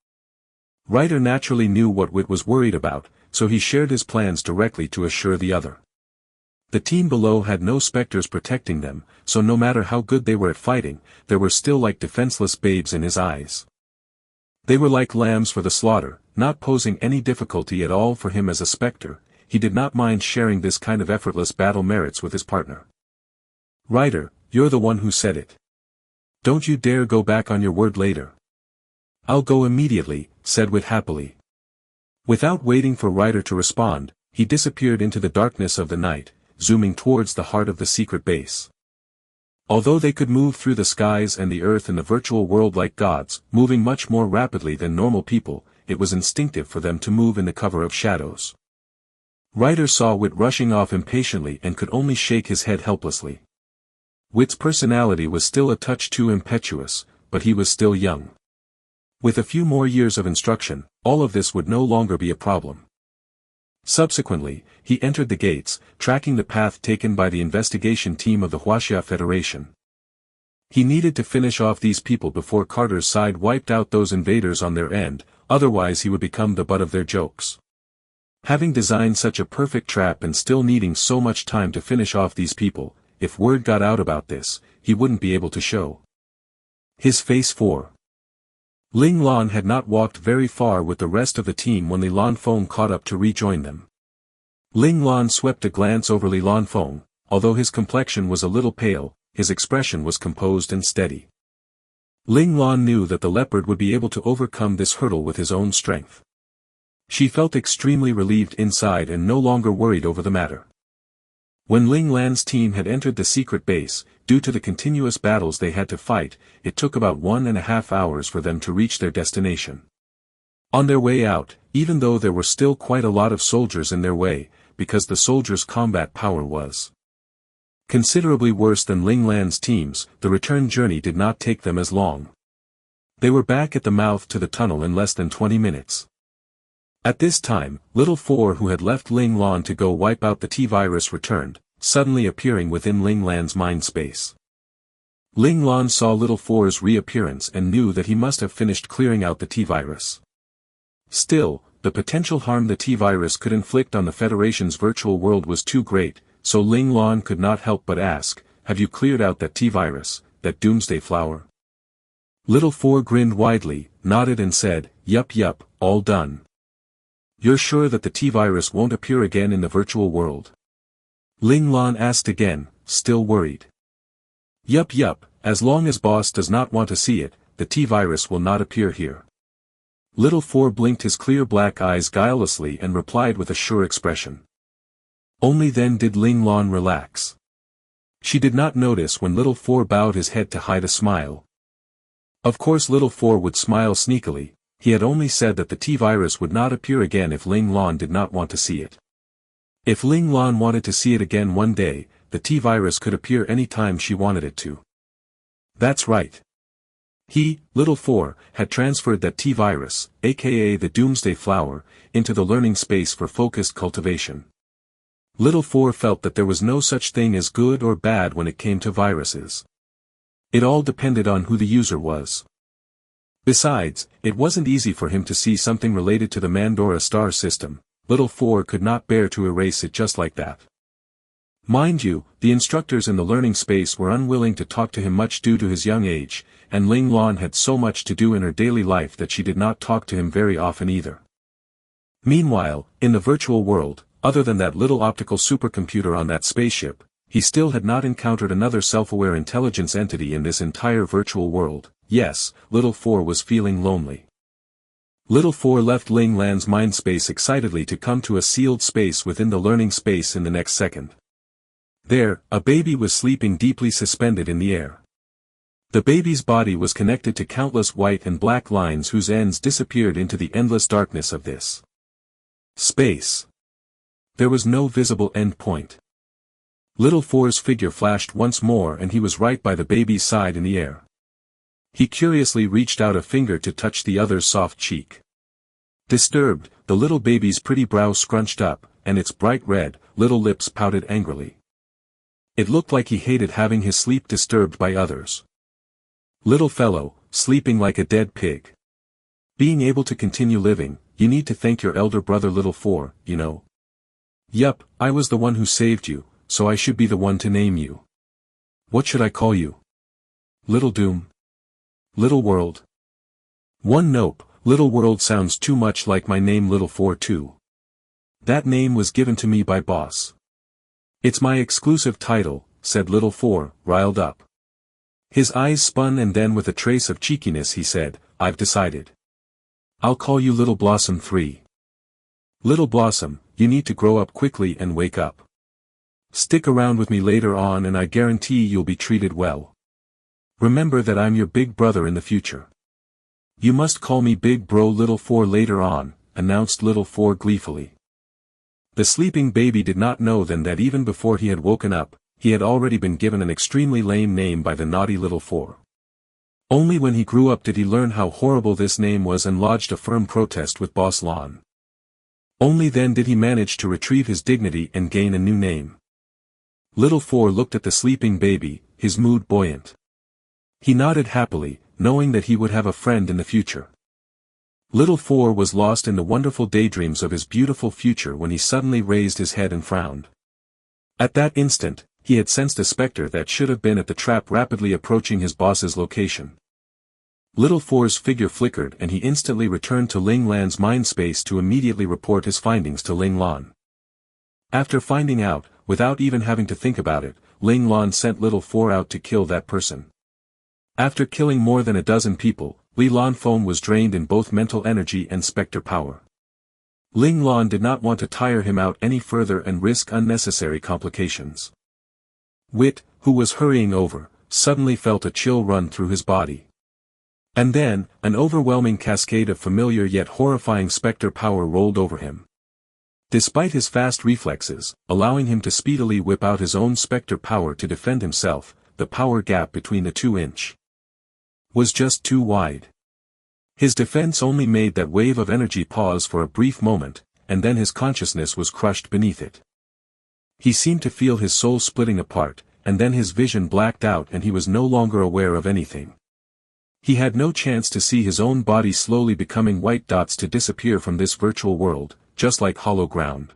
Ryder naturally knew what Wit was worried about, so he shared his plans directly to assure the other. The team below had no specters protecting them, so no matter how good they were at fighting, they were still like defenseless babes in his eyes. They were like lambs for the slaughter, not posing any difficulty at all for him as a specter. He did not mind sharing this kind of effortless battle merits with his partner. "Ryder, you're the one who said it. Don't you dare go back on your word later." "I'll go immediately," said Wit happily. Without waiting for Ryder to respond, he disappeared into the darkness of the night, zooming towards the heart of the secret base. Although they could move through the skies and the earth in the virtual world like gods, moving much more rapidly than normal people, it was instinctive for them to move in the cover of shadows. Ryder saw Wit rushing off impatiently and could only shake his head helplessly. Wit's personality was still a touch too impetuous, but he was still young. With a few more years of instruction, all of this would no longer be a problem. Subsequently, he entered the gates, tracking the path taken by the investigation team of the Huaxia Federation. He needed to finish off these people before Carter's side wiped out those invaders on their end, otherwise he would become the butt of their jokes. Having designed such a perfect trap and still needing so much time to finish off these people, if word got out about this, he wouldn't be able to show his face for. Ling Lan had not walked very far with the rest of the team when Li Lanfeng caught up to rejoin them. Ling Lan swept a glance over Li Lanfeng. Although his complexion was a little pale, his expression was composed and steady. Ling Lan knew that the leopard would be able to overcome this hurdle with his own strength. She felt extremely relieved inside and no longer worried over the matter. When Ling Lan's team had entered the secret base, due to the continuous battles they had to fight, it took about 1.5 hours for them to reach their destination. On their way out, even though there were still quite a lot of soldiers in their way, because the soldiers' combat power was considerably worse than Ling Lan's team's, the return journey did not take them as long. They were back at the mouth to the tunnel in less than 20 minutes. At this time, Little Four, who had left Ling Lan to go wipe out the T-virus, returned, suddenly appearing within Ling Lan's mind space. Ling Lan saw Little Four's reappearance and knew that he must have finished clearing out the T-virus. Still, the potential harm the T-virus could inflict on the Federation's virtual world was too great, so Ling Lan could not help but ask, "Have you cleared out that T-virus, that doomsday flower?" Little Four grinned widely, nodded and said, Yup, all done." "You're sure that the T-virus won't appear again in the virtual world?" Ling Lan asked again, still worried. Yup, as long as boss does not want to see it, the T-virus will not appear here." Little Four blinked his clear black eyes guilelessly and replied with a sure expression. Only then did Ling Lan relax. She did not notice when Little Four bowed his head to hide a smile. Of course Little Four would smile sneakily. He had only said that the T-virus would not appear again if Ling Lan did not want to see it. If Ling Lan wanted to see it again one day, the T-virus could appear any time she wanted it to. That's right. He, Little Four, had transferred that T-virus, aka the Doomsday Flower, into the learning space for focused cultivation. Little Four felt that there was no such thing as good or bad when it came to viruses. It all depended on who the user was. Besides, it wasn't easy for him to see something related to the Mandora star system. Little Four could not bear to erase it just like that. Mind you, the instructors in the learning space were unwilling to talk to him much due to his young age, and Ling Lan had so much to do in her daily life that she did not talk to him very often either. Meanwhile, in the virtual world, other than that little optical supercomputer on that spaceship, he still had not encountered another self-aware intelligence entity in this entire virtual world. Yes, Little Four was feeling lonely. Little Four left Ling Lan's mind space excitedly to come to a sealed space within the learning space in the next second. There, a baby was sleeping deeply suspended in the air. The baby's body was connected to countless white and black lines whose ends disappeared into the endless darkness of this space. There was no visible end point. Little Four's figure flashed once more and he was right by the baby's side in the air. He curiously reached out a finger to touch the other's soft cheek. Disturbed, the little baby's pretty brow scrunched up, and its bright red, little lips pouted angrily. It looked like he hated having his sleep disturbed by others. "Little fellow, sleeping like a dead pig. Being able to continue living, you need to thank your elder brother Little Four, you know." "Yup, I was the one who saved you, so I should be the one to name you. What should I call you? Little Doom? Little World?" Nope, Little World sounds too much like my name Little Four too. That name was given to me by boss. It's my exclusive title, said Little Four, riled up. His eyes spun and then with a trace of cheekiness he said, "I've decided. I'll call you Little Blossom 3. Little Blossom, you need to grow up quickly and wake up. Stick around with me later on and I guarantee you'll be treated well. Remember that I'm your big brother in the future. You must call me Big Bro Little Four later on, announced Little Four gleefully. The sleeping baby did not know then that even before he had woken up, he had already been given an extremely lame name by the naughty Little Four. Only when he grew up did he learn how horrible this name was and lodged a firm protest with Boss Lan. Only then did he manage to retrieve his dignity and gain a new name. Little Four looked at the sleeping baby, his mood buoyant. He nodded happily, knowing that he would have a friend in the future. Little Four was lost in the wonderful daydreams of his beautiful future when he suddenly raised his head and frowned. At that instant, he had sensed a specter that should have been at the trap rapidly approaching his boss's location. Little Four's figure flickered and he instantly returned to Ling Lan's mind space to immediately report his findings to Ling Lan. After finding out, without even having to think about it, Ling Lan sent Little Four out to kill that person. After killing more than a dozen people, Li Lanfeng was drained in both mental energy and specter power. Ling Lan did not want to tire him out any further and risk unnecessary complications. Wit, who was hurrying over, suddenly felt a chill run through his body. And then, an overwhelming cascade of familiar yet horrifying specter power rolled over him. Despite his fast reflexes, allowing him to speedily whip out his own specter power to defend himself, the power gap between the 2-inch was just too wide. His defense only made that wave of energy pause for a brief moment, and then his consciousness was crushed beneath it. He seemed to feel his soul splitting apart, and then his vision blacked out and he was no longer aware of anything. He had no chance to see his own body slowly becoming white dots to disappear from this virtual world, just like hollow ground.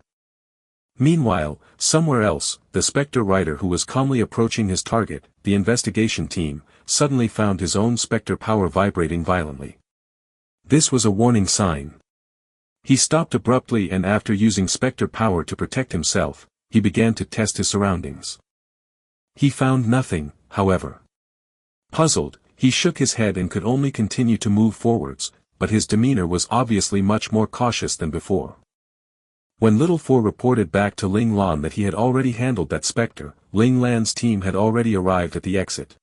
Meanwhile, somewhere else, the Spectre Rider who was calmly approaching his target, the investigation team, suddenly found his own specter power vibrating violently. This was a warning sign. He stopped abruptly and after using specter power to protect himself, he began to test his surroundings. He found nothing, however. Puzzled, he shook his head and could only continue to move forwards, but his demeanor was obviously much more cautious than before. When Little Four reported back to Ling Lan that he had already handled that specter, Ling Lan's team had already arrived at the exit.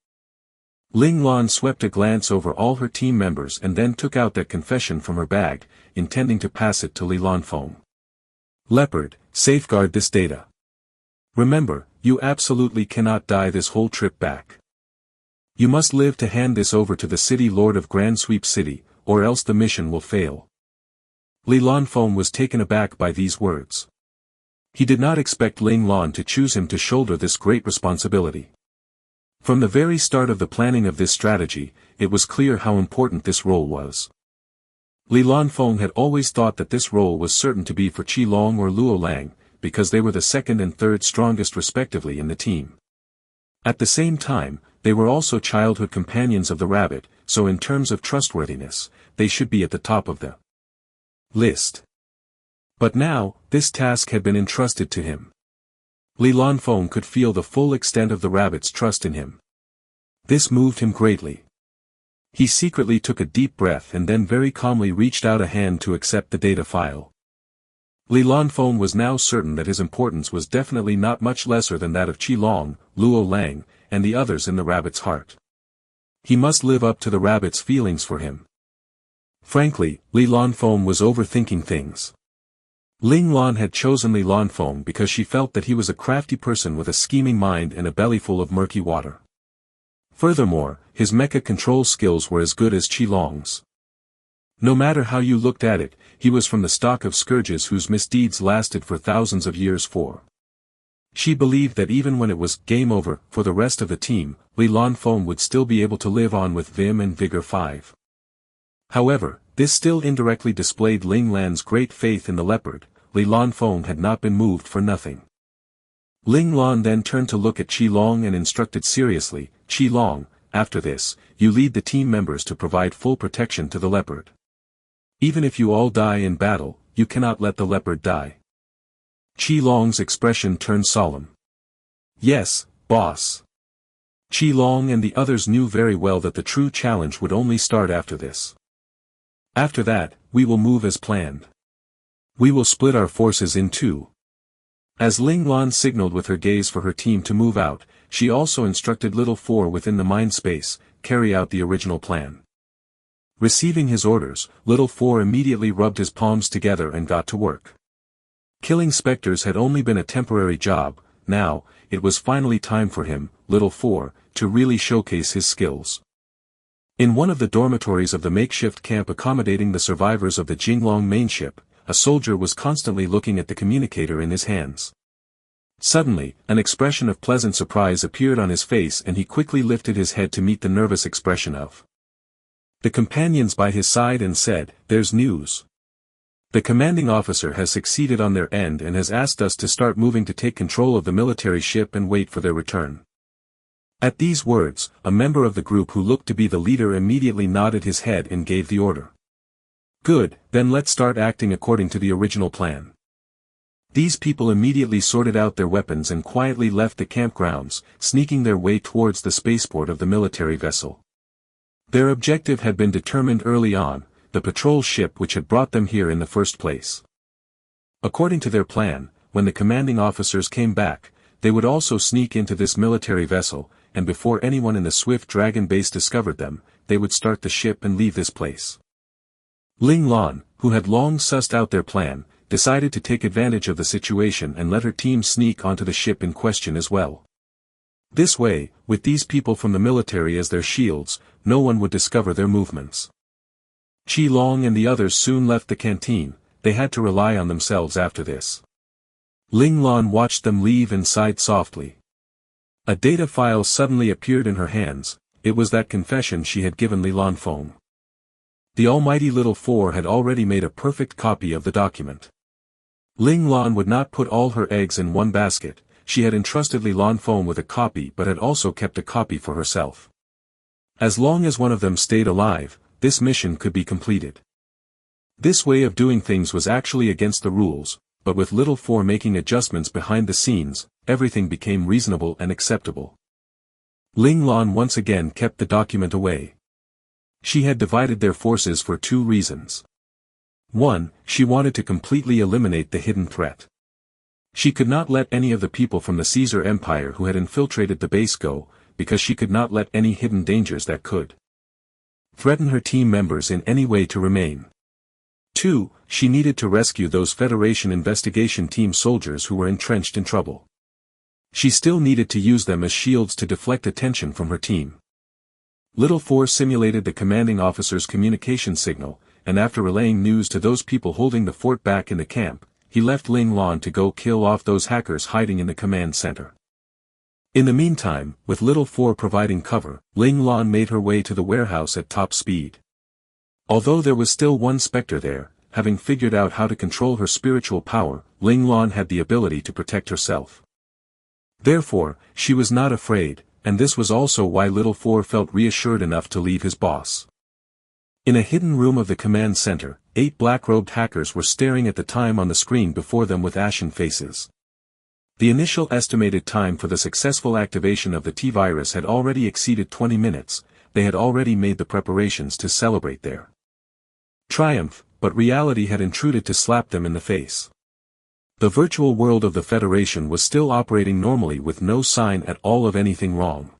Ling Lan swept a glance over all her team members and then took out that confession from her bag, intending to pass it to Li Lanfeng. Leopard, safeguard this data. Remember, you absolutely cannot die this whole trip back. You must live to hand this over to the City Lord of Grand Sweep City, or else the mission will fail. Li Lanfeng was taken aback by these words. He did not expect Ling Lan to choose him to shoulder this great responsibility. From the very start of the planning of this strategy, it was clear how important this role was. Li Lanfeng had always thought that this role was certain to be for Qi Long or Luo Lang, because they were the second and third strongest respectively in the team. At the same time, they were also childhood companions of the rabbit, so in terms of trustworthiness, they should be at the top of the list. But now, this task had been entrusted to him. Li Lanfeng could feel the full extent of the rabbit's trust in him. This moved him greatly. He secretly took a deep breath and then very calmly reached out a hand to accept the data file. Li Lanfeng was now certain that his importance was definitely not much lesser than that of Qi Long, Luo Lang, and the others in the rabbit's heart. He must live up to the rabbit's feelings for him. Frankly, Li Lanfeng was overthinking things. Ling Lan had chosen Li Lanfeng because she felt that he was a crafty person with a scheming mind and a belly full of murky water. Furthermore, his mecha control skills were as good as Qi Long's. No matter how you looked at it, he was from the stock of scourges whose misdeeds lasted for thousands of years. She believed that even when it was game over for the rest of the team, Li Lanfeng would still be able to live on with vim and vigor 5. However, this still indirectly displayed Ling Lan's great faith in the leopard. Li Lanfeng had not been moved for nothing. Ling Lan then turned to look at Qi Long and instructed seriously, Qi Long, after this, you lead the team members to provide full protection to the leopard. Even if you all die in battle, you cannot let the leopard die. Qi Long's expression turned solemn. Yes, boss. Qi Long and the others knew very well that the true challenge would only start after this. After that, we will move as planned. We will split our forces in two. As Ling Lan signaled with her gaze for her team to move out, she also instructed Little Four within the mind space, carry out the original plan. Receiving his orders, Little Four immediately rubbed his palms together and got to work. Killing specters had only been a temporary job. Now, it was finally time for him, Little Four, to really showcase his skills. In one of the dormitories of the makeshift camp accommodating the survivors of the Jinglong main ship, a soldier was constantly looking at the communicator in his hands. Suddenly, an expression of pleasant surprise appeared on his face and he quickly lifted his head to meet the nervous expression of the companions by his side and said, "There's news. The commanding officer has succeeded on their end and has asked us to start moving to take control of the military ship and wait for their return." At these words, a member of the group who looked to be the leader immediately nodded his head and gave the order. "Good, then let's start acting according to the original plan." These people immediately sorted out their weapons and quietly left the campgrounds, sneaking their way towards the spaceport of the military vessel. Their objective had been determined early on, the patrol ship which had brought them here in the first place. According to their plan, when the commanding officers came back, they would also sneak into this military vessel, and before anyone in the Swift Dragon base discovered them, they would start the ship and leave this place. Ling Lan, who had long sussed out their plan, decided to take advantage of the situation and let her team sneak onto the ship in question as well. This way, with these people from the military as their shields, no one would discover their movements. Qi Long and the others soon left the canteen. They had to rely on themselves after this. Ling Lan watched them leave and sighed softly. A data file suddenly appeared in her hands. It was that confession she had given Li Lanfeng. The almighty Little Four had already made a perfect copy of the document. Ling Lan would not put all her eggs in one basket. She had entrusted Li Lanfeng with a copy but had also kept a copy for herself. As long as one of them stayed alive, this mission could be completed. This way of doing things was actually against the rules, but with Little Four making adjustments behind the scenes, everything became reasonable and acceptable. Ling Lan once again kept the document away. She had divided their forces for two reasons. 1. She wanted to completely eliminate the hidden threat. She could not let any of the people from the Caesar Empire who had infiltrated the base go, because she could not let any hidden dangers that could threaten her team members in any way to remain. 2. She needed to rescue those Federation investigation team soldiers who were entrenched in trouble. She still needed to use them as shields to deflect attention from her team. Little Four simulated the commanding officer's communication signal, and after relaying news to those people holding the fort back in the camp, he left Ling Lan to go kill off those hackers hiding in the command center. In the meantime, with Little Four providing cover, Ling Lan made her way to the warehouse at top speed. Although there was still one specter there, having figured out how to control her spiritual power, Ling Lan had the ability to protect herself. Therefore, she was not afraid, and this was also why Little Four felt reassured enough to leave his boss. In a hidden room of the command center, 8 black-robed hackers were staring at the time on the screen before them with ashen faces. The initial estimated time for the successful activation of the T-virus had already exceeded 20 minutes, they had already made the preparations to celebrate their triumph, but reality had intruded to slap them in the face. The virtual world of the Federation was still operating normally with no sign at all of anything wrong.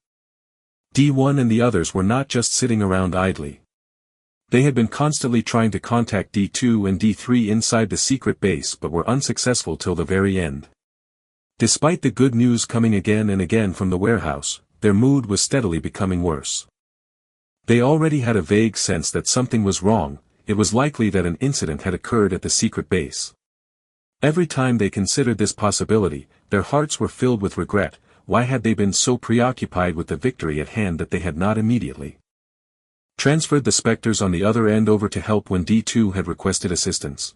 D1 and the others were not just sitting around idly. They had been constantly trying to contact D2 and D3 inside the secret base but were unsuccessful till the very end. Despite the good news coming again and again from the warehouse, their mood was steadily becoming worse. They already had a vague sense that something was wrong. It was likely that an incident had occurred at the secret base. Every time they considered this possibility, their hearts were filled with regret. Why had they been so preoccupied with the victory at hand that they had not immediately transferred the specters on the other end over to help when D2 had requested assistance?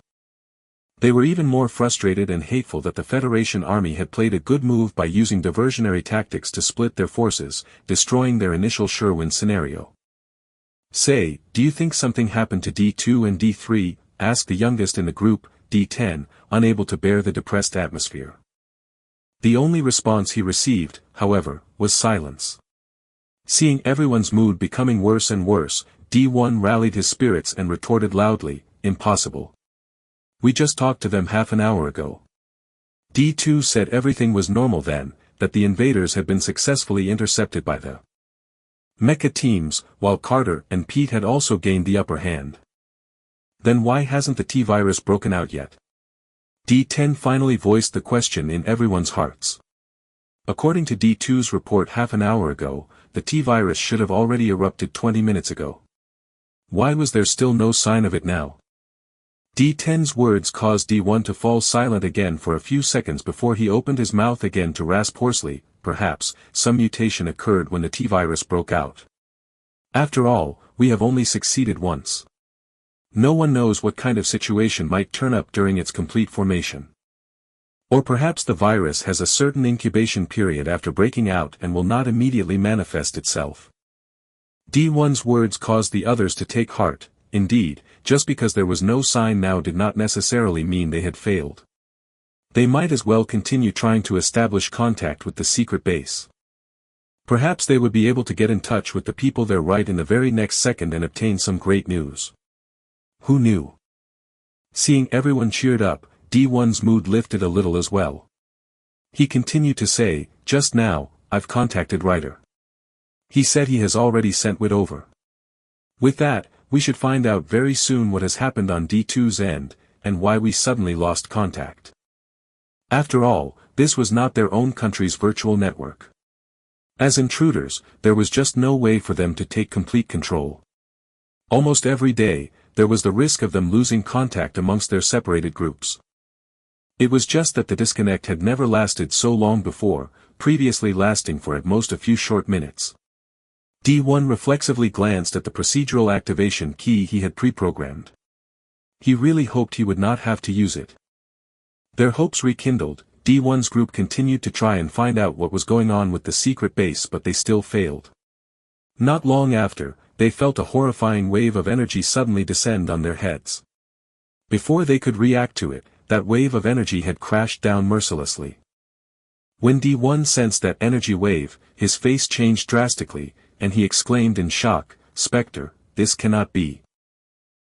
They were even more frustrated and hateful that the Federation army had played a good move by using diversionary tactics to split their forces, destroying their initial sure-win scenario. "Say, do you think something happened to D2 and D3?" asked the youngest in the group, D10, unable to bear the depressed atmosphere. The only response he received, however, was silence. Seeing everyone's mood becoming worse and worse, D1 rallied his spirits and retorted loudly, "Impossible. We just talked to them half an hour ago." D2 said everything was normal then, that the invaders had been successfully intercepted by the mecha teams, while Carter and Pete had also gained the upper hand. Then why hasn't the T-virus broken out yet? D10 finally voiced the question in everyone's hearts. According to D2's report half an hour ago, the T-virus should have already erupted 20 minutes ago. Why was there still no sign of it now? D10's words caused D1 to fall silent again for a few seconds before he opened his mouth again to rasp hoarsely. Perhaps, some mutation occurred when the T-virus broke out. After all, we have only succeeded once. No one knows what kind of situation might turn up during its complete formation. Or perhaps the virus has a certain incubation period after breaking out and will not immediately manifest itself. D1's words caused the others to take heart. Indeed, just because there was no sign now did not necessarily mean they had failed. They might as well continue trying to establish contact with the secret base. Perhaps they would be able to get in touch with the people there right in the very next second and obtain some great news. Who knew? Seeing everyone cheered up, D1's mood lifted a little as well. He continued to say, "Just now, I've contacted Ryder. He said he has already sent Wit over. With that, we should find out very soon what has happened on D2's end, and why we suddenly lost contact." After all, this was not their own country's virtual network. As intruders, there was just no way for them to take complete control. Almost every day, there was the risk of them losing contact amongst their separated groups. It was just that the disconnect had never lasted so long before, previously lasting for at most a few short minutes. D1 reflexively glanced at the procedural activation key he had pre-programmed. He really hoped he would not have to use it. Their hopes rekindled, D1's group continued to try and find out what was going on with the secret base, but they still failed. Not long after, they felt a horrifying wave of energy suddenly descend on their heads. Before they could react to it, that wave of energy had crashed down mercilessly. When D1 sensed that energy wave, his face changed drastically, and he exclaimed in shock, "Spectre, this cannot be."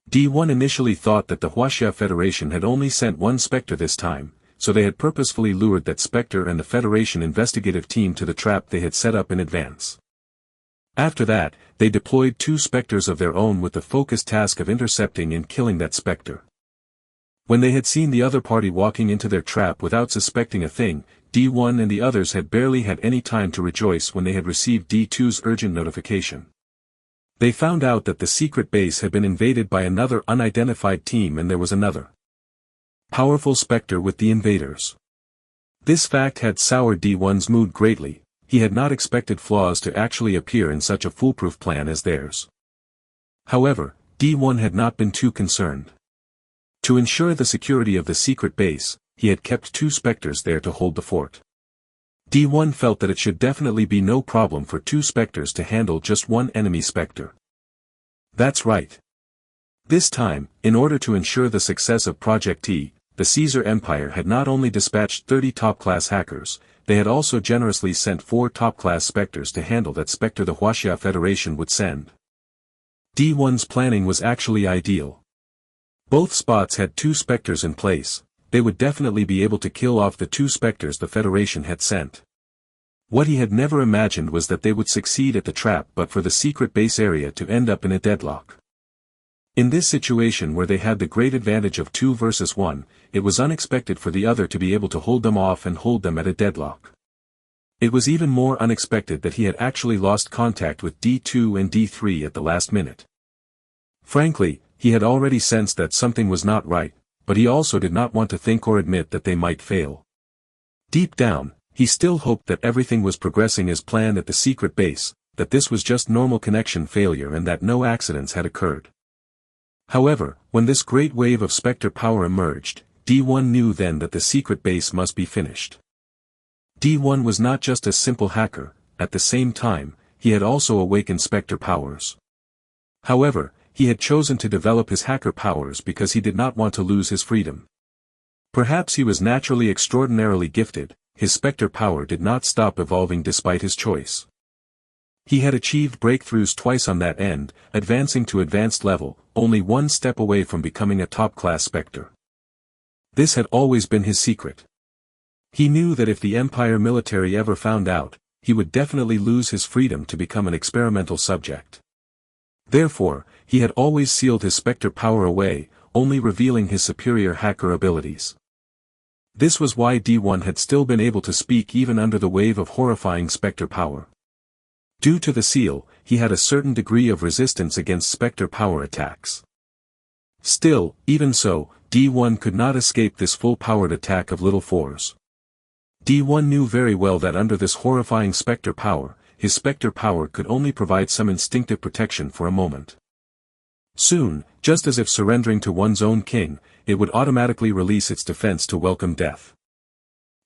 D1 initially thought that the Huaxia Federation had only sent one Spectre this time, so they had purposefully lured that Spectre and the Federation investigative team to the trap they had set up in advance. After that, they deployed 2 Spectres of their own with the focused task of intercepting and killing that Spectre. When they had seen the other party walking into their trap without suspecting a thing, D1 and the others had barely had any time to rejoice when they had received D2's urgent notification. They found out that the secret base had been invaded by another unidentified team and there was another powerful Spectre with the invaders. This fact had soured D1's mood greatly. He had not expected flaws to actually appear in such a foolproof plan as theirs. However, D1 had not been too concerned. To ensure the security of the secret base, he had kept 2 Spectres there to hold the fort. D1 felt that it should definitely be no problem for 2 Spectres to handle just one enemy Spectre. That's right. This time, in order to ensure the success of Project T, the Caesar Empire had not only dispatched 30 top-class hackers, they had also generously sent 4 top-class Spectres to handle that Spectre the Huaxia Federation would send. D1's planning was actually ideal. Both spots had 2 Spectres in place. They would definitely be able to kill off the 2 Spectres the Federation had sent. What he had never imagined was that they would succeed at the trap but for the secret base area to end up in a deadlock. In this situation where they had the great advantage of 2 versus 1, it was unexpected for the other to be able to hold them off and hold them at a deadlock. It was even more unexpected that he had actually lost contact with D2 and D3 at the last minute. Frankly, he had already sensed that something was not right, but he also did not want to think or admit that they might fail. Deep down, he still hoped that everything was progressing as planned at the secret base, that this was just normal connection failure and that no accidents had occurred. However, when this great wave of Spectre power emerged, D1 knew then that the secret base must be finished. D1 was not just a simple hacker, at the same time, he had also awakened Spectre powers. However, he had chosen to develop his hacker powers because he did not want to lose his freedom. Perhaps he was naturally extraordinarily gifted, his Spectre power did not stop evolving despite his choice. He had achieved breakthroughs twice on that end, advancing to advanced level, only one step away from becoming a top-class Spectre. This had always been his secret. He knew that if the Empire military ever found out, he would definitely lose his freedom to become an experimental subject. Therefore, he had always sealed his Spectre power away, only revealing his superior hacker abilities. This was why D1 had still been able to speak even under the wave of horrifying Spectre power. Due to the seal, he had a certain degree of resistance against Spectre power attacks. Still, even so, D1 could not escape this full-powered attack of Little Fours. D1 knew very well that under this horrifying Spectre power, his Spectre power could only provide some instinctive protection for a moment. Soon, just as if surrendering to one's own king, it would automatically release its defense to welcome death.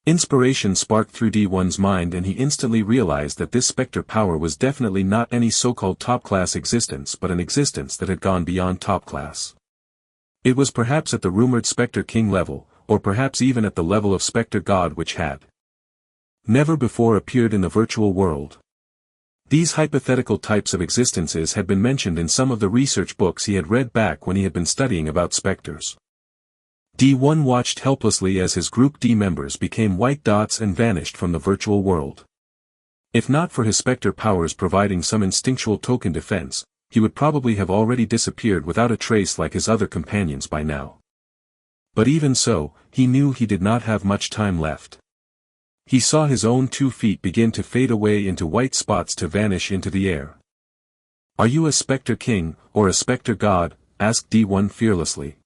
Inspiration sparked through D1's mind and he instantly realized that this Spectre power was definitely not any so-called top-class existence but an existence that had gone beyond top-class. It was perhaps at the rumored Spectre King level, or perhaps even at the level of Spectre God which had never before appeared in the virtual world. These hypothetical types of existences had been mentioned in some of the research books he had read back when he had been studying about specters. D1 watched helplessly as his Group D members became white dots and vanished from the virtual world. If not for his Spectre powers providing some instinctual token defense, he would probably have already disappeared without a trace like his other companions by now. But even so, he knew he did not have much time left. He saw his own 2 feet begin to fade away into white spots to vanish into the air. "Are you a Spectre King, or a Spectre God?" asked D1 fearlessly.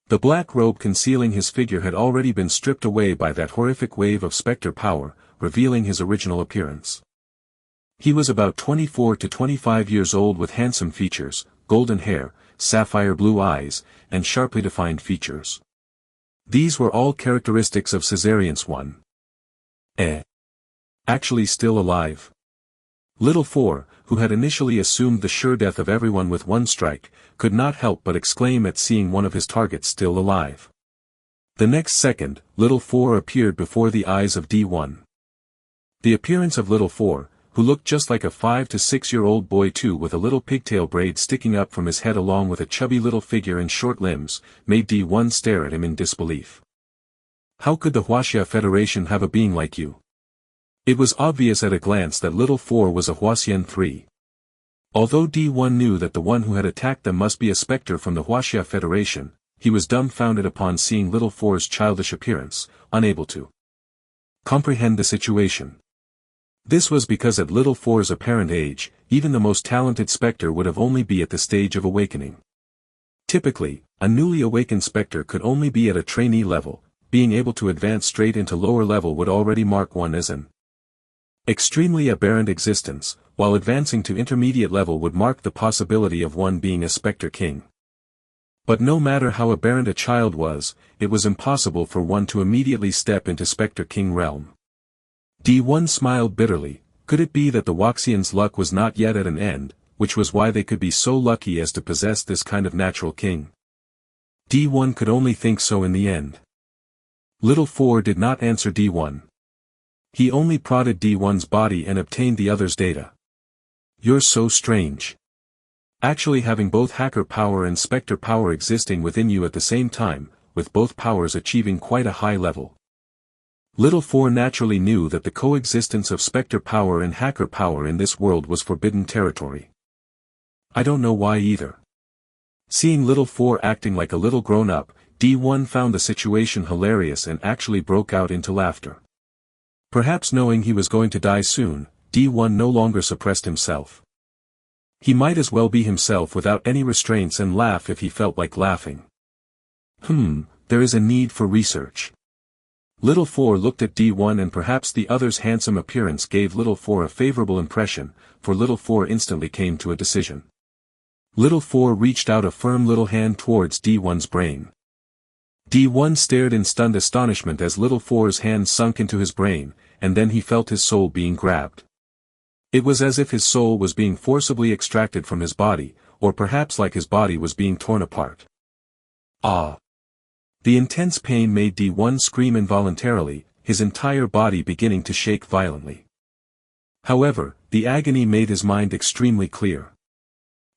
The black robe concealing his figure had already been stripped away by that horrific wave of Spectre power, revealing his original appearance. He was about 24 to 25 years old with handsome features, golden hair, sapphire blue eyes, and sharply defined features. These were all characteristics of Caesarius I. Actually still alive. Little Four, who had initially assumed the sure death of everyone with one strike, could not help but exclaim at seeing one of his targets still alive. The next second, Little Four appeared before the eyes of D1. The appearance of Little Four, who looked just like a 5 to 6-year-old boy too with a little pigtail braid sticking up from his head along with a chubby little figure and short limbs, made D1 stare at him in disbelief. How could the Huaxia Federation have a being like you? It was obvious at a glance that Little Four was a Huaxian 3. Although D1 knew that the one who had attacked them must be a specter from the Huaxia Federation, he was dumbfounded upon seeing Little Four's childish appearance, unable to comprehend the situation. This was because at Little Four's apparent age, even the most talented specter would have only be at the stage of awakening. Typically, a newly awakened specter could only be at a trainee level. Being able to advance straight into lower level would already mark one as an extremely aberrant existence, while advancing to intermediate level would mark the possibility of one being a Spectre King. But no matter how aberrant a child was, it was impossible for one to immediately step into Spectre King realm. D1 smiled bitterly. Could it be that the Waxians' luck was not yet at an end, which was why they could be so lucky as to possess this kind of natural king? D1 could only think so in the end. Little Four did not answer D1. He only prodded D1's body and obtained the other's data. "You're so strange. Actually having both hacker power and specter power existing within you at the same time, with both powers achieving quite a high level." Little Four naturally knew that the coexistence of specter power and hacker power in this world was forbidden territory. "I don't know why either." Seeing Little Four acting like a little grown-up, D1 found the situation hilarious and actually broke out into laughter. Perhaps knowing he was going to die soon, D1 no longer suppressed himself. He might as well be himself without any restraints and laugh if he felt like laughing. There is a need for research. Little Four looked at D1 and perhaps the other's handsome appearance gave Little Four a favorable impression, for Little Four instantly came to a decision. Little Four reached out a firm little hand towards D1's brain. D1 stared in stunned astonishment as Little Four's hand sunk into his brain, and then he felt his soul being grabbed. It was as if his soul was being forcibly extracted from his body, or perhaps like his body was being torn apart. Ah! The intense pain made D1 scream involuntarily, his entire body beginning to shake violently. However, the agony made his mind extremely clear.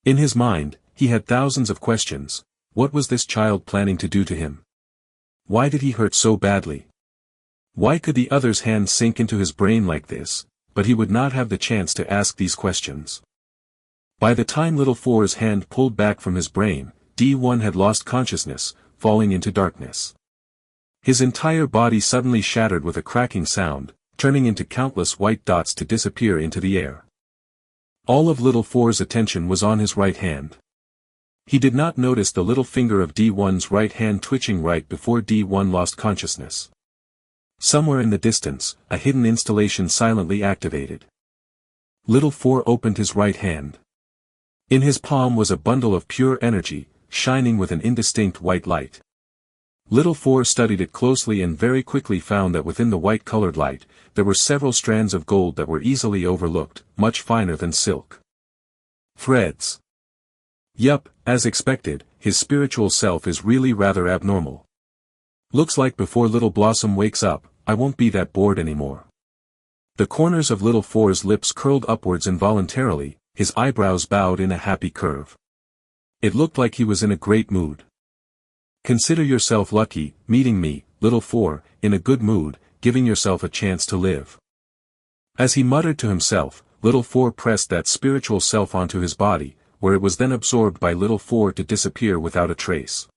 In his mind, he had thousands of questions. What was this child planning to do to him? Why did he hurt so badly? Why could the other's hand sink into his brain like this? But he would not have the chance to ask these questions. By the time Little Four's hand pulled back from his brain, D1 had lost consciousness, falling into darkness. His entire body suddenly shattered with a cracking sound, turning into countless white dots to disappear into the air. All of Little Four's attention was on his right hand. He did not notice the little finger of D1's right hand twitching right before D1 lost consciousness. Somewhere in the distance, a hidden installation silently activated. Little Four opened his right hand. In his palm was a bundle of pure energy, shining with an indistinct white light. Little Four studied it closely and very quickly found that within the white-colored light, there were several strands of gold that were easily overlooked, much finer than silk. Threads. Yup, as expected, his spiritual self is really rather abnormal. Looks like before Little Blossom wakes up, I won't be that bored anymore. The corners of Little Four's lips curled upwards involuntarily, his eyebrows bowed in a happy curve. It looked like he was in a great mood. Consider yourself lucky, meeting me, Little Four, in a good mood, giving yourself a chance to live. As he muttered to himself, Little Four pressed that spiritual self onto his body, where it was then absorbed by Little Four to disappear without a trace.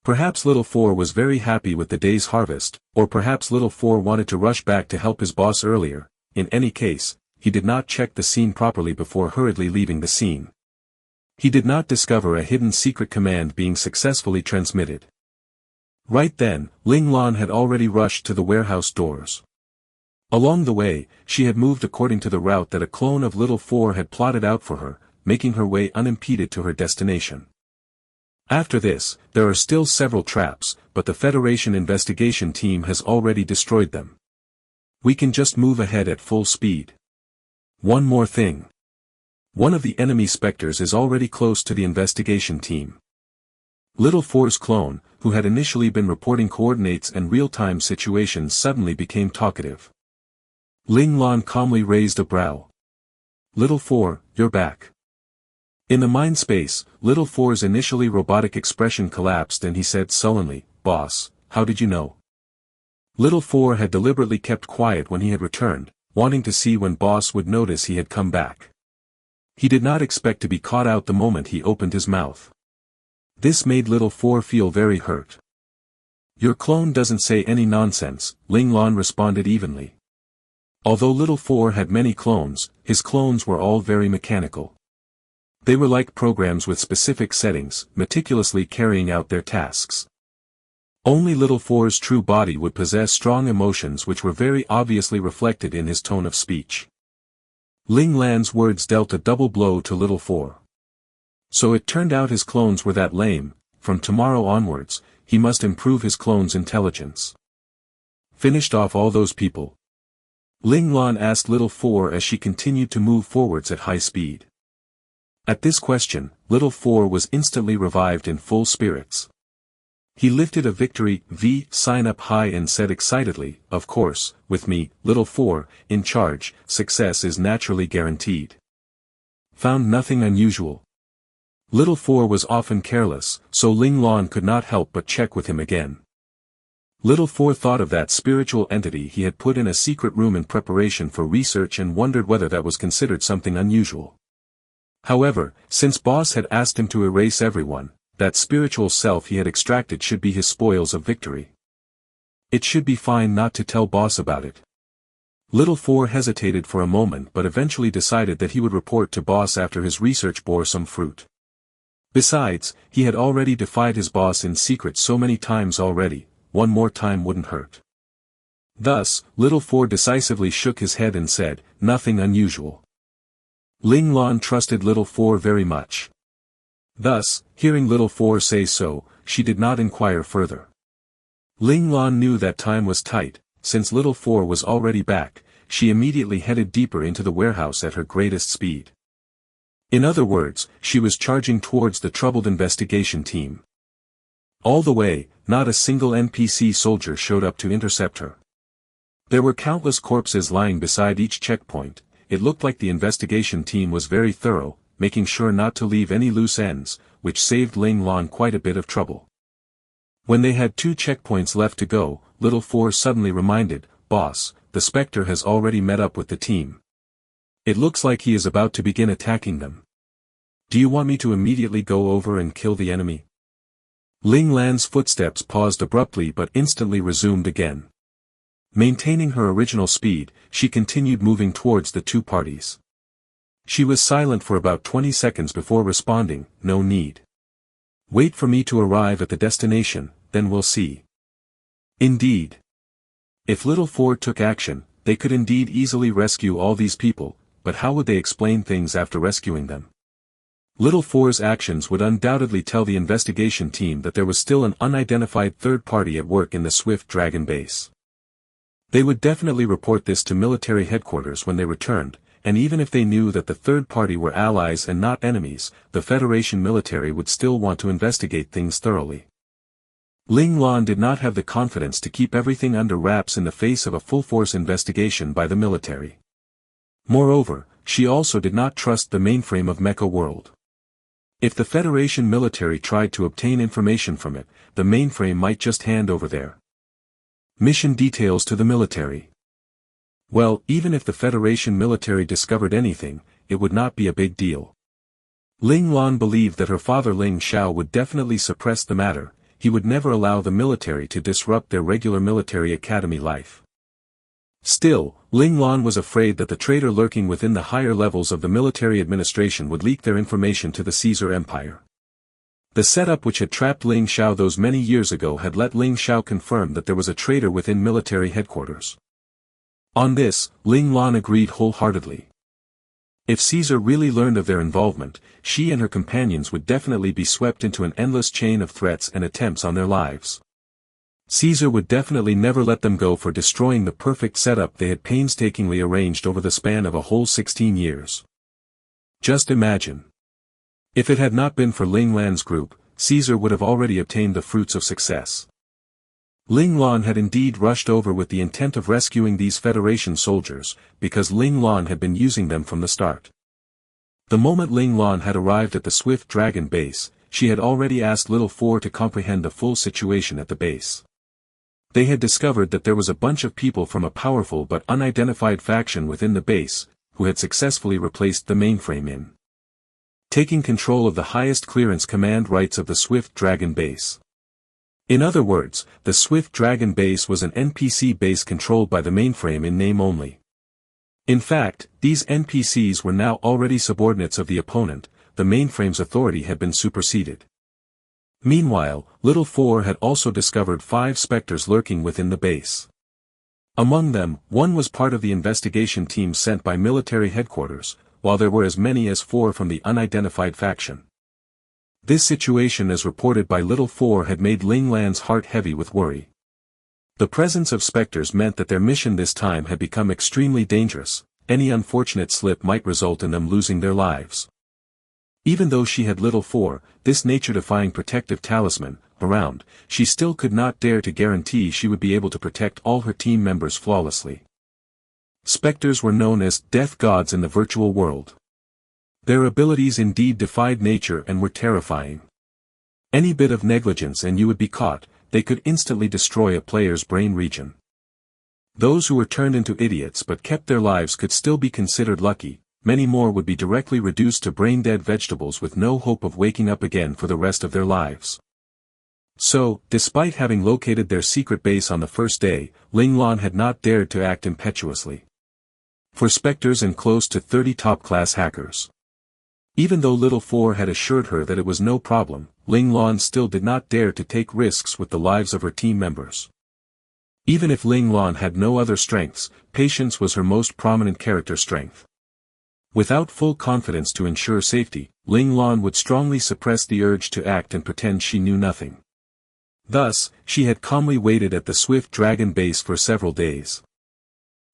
Perhaps Little Four was very happy with the day's harvest, or perhaps Little Four wanted to rush back to help his boss earlier. In any case, he did not check the scene properly before hurriedly leaving the scene. He did not discover a hidden secret command being successfully transmitted. Right then, Ling Lan had already rushed to the warehouse doors. Along the way, she had moved according to the route that a clone of Little Four had plotted out for her, making her way unimpeded to her destination. After this, there are still several traps, but the Federation investigation team has already destroyed them. We can just move ahead at full speed. One more thing. One of the enemy specters is already close to the investigation team. Little Four's clone, who had initially been reporting coordinates and real-time situations, suddenly became talkative. Ling Lan calmly raised a brow. Little Four, you're back. In the mind space, Little Four's initially robotic expression collapsed and he said sullenly, "Boss, how did you know?" Little Four had deliberately kept quiet when he had returned, wanting to see when Boss would notice he had come back. He did not expect to be caught out the moment he opened his mouth. This made Little Four feel very hurt. "Your clone doesn't say any nonsense," Ling Lan responded evenly. Although Little Four had many clones, his clones were all very mechanical. They were like programs with specific settings, meticulously carrying out their tasks. Only Little Four's true body would possess strong emotions which were very obviously reflected in his tone of speech. Ling Lan's words dealt a double blow to Little Four. So it turned out his clones were that lame. From tomorrow onwards, he must improve his clones' intelligence. Finished off all those people? Ling Lan asked Little Four as she continued to move forwards at high speed. At this question, Little Four was instantly revived in full spirits. He lifted a victory V sign up high and said excitedly, "Of course, with me, Little Four, in charge, success is naturally guaranteed." Found nothing unusual. Little Four was often careless, so Ling Lan could not help but check with him again. Little Four thought of that spiritual entity he had put in a secret room in preparation for research and wondered whether that was considered something unusual. However, since Boss had asked him to erase everyone, that spiritual self he had extracted should be his spoils of victory. It should be fine not to tell Boss about it. Little Four hesitated for a moment but eventually decided that he would report to Boss after his research bore some fruit. Besides, he had already defied his boss in secret so many times already, one more time wouldn't hurt. Thus, Little Four decisively shook his head and said, "Nothing unusual." Ling Lan trusted Little Four very much. Thus, hearing Little Four say so, she did not inquire further. Ling Lan knew that time was tight. Since Little Four was already back, she immediately headed deeper into the warehouse at her greatest speed. In other words, she was charging towards the troubled investigation team. All the way, not a single NPC soldier showed up to intercept her. There were countless corpses lying beside each checkpoint. It looked like the investigation team was very thorough, making sure not to leave any loose ends, which saved Ling Lan quite a bit of trouble. When they had 2 checkpoints left to go, Little Four suddenly reminded, "Boss, the Spectre has already met up with the team. It looks like he is about to begin attacking them. Do you want me to immediately go over and kill the enemy?" Ling Lan's footsteps paused abruptly but instantly resumed again. Maintaining her original speed, she continued moving towards the 2 parties. She was silent for about 20 seconds before responding, "No need. Wait for me to arrive at the destination, then we'll see." Indeed. If Little Four took action, they could indeed easily rescue all these people, but how would they explain things after rescuing them? Little Four's actions would undoubtedly tell the investigation team that there was still an unidentified third party at work in the Swift Dragon base. They would definitely report this to military headquarters when they returned, and even if they knew that the third party were allies and not enemies, the Federation military would still want to investigate things thoroughly. Ling Lan did not have the confidence to keep everything under wraps in the face of a full-force investigation by the military. Moreover, she also did not trust the mainframe of Mecha World. If the Federation military tried to obtain information from it, the mainframe might just hand over their mission details to the military. Well, even if the Federation military discovered anything, it would not be a big deal. Ling Lan believed that her father Ling Xiao would definitely suppress the matter. He would never allow the military to disrupt their regular military academy life. Still, Ling Lan was afraid that the traitor lurking within the higher levels of the military administration would leak their information to the Caesar Empire. The setup which had trapped Ling Xiao those many years ago had let Ling Xiao confirm that there was a traitor within military headquarters. On this, Ling Lan agreed wholeheartedly. If Caesar really learned of their involvement, she and her companions would definitely be swept into an endless chain of threats and attempts on their lives. Caesar would definitely never let them go for destroying the perfect setup they had painstakingly arranged over the span of a whole 16 years. Just imagine. If it had not been for Ling Lan's group, Caesar would have already obtained the fruits of success. Ling Lan had indeed rushed over with the intent of rescuing these Federation soldiers, because Ling Lan had been using them from the start. The moment Ling Lan had arrived at the Swift Dragon base, she had already asked Little Four to comprehend the full situation at the base. They had discovered that there was a bunch of people from a powerful but unidentified faction within the base, who had successfully replaced the mainframe in taking control of the highest clearance command rights of the Swift Dragon base. In other words, the Swift Dragon base was an NPC base controlled by the mainframe in name only. In fact, these NPCs were now already subordinates of the opponent. The mainframe's authority had been superseded. Meanwhile, Little Four had also discovered 5 specters lurking within the base. Among them, one was part of the investigation team sent by military headquarters, while there were as many as 4 from the unidentified faction. This situation as reported by Little Four had made Ling Lan's heart heavy with worry. The presence of specters meant that their mission this time had become extremely dangerous. Any unfortunate slip might result in them losing their lives. Even though she had Little Four, this nature-defying protective talisman, around, she still could not dare to guarantee she would be able to protect all her team members flawlessly. Specters were known as death gods in the virtual world. Their abilities indeed defied nature and were terrifying. Any bit of negligence and you would be caught. They could instantly destroy a player's brain region. Those who were turned into idiots but kept their lives could still be considered lucky. Many more would be directly reduced to brain-dead vegetables with no hope of waking up again for the rest of their lives. So, despite having located their secret base on the first day, Ling Lan had not dared to act impetuously. For specters and close to 30 top-class hackers. Even though Little Four had assured her that it was no problem, Ling Lan still did not dare to take risks with the lives of her team members. Even if Ling Lan had no other strengths, patience was her most prominent character strength. Without full confidence to ensure safety, Ling Lan would strongly suppress the urge to act and pretend she knew nothing. Thus, she had calmly waited at the Swift Dragon base for several days.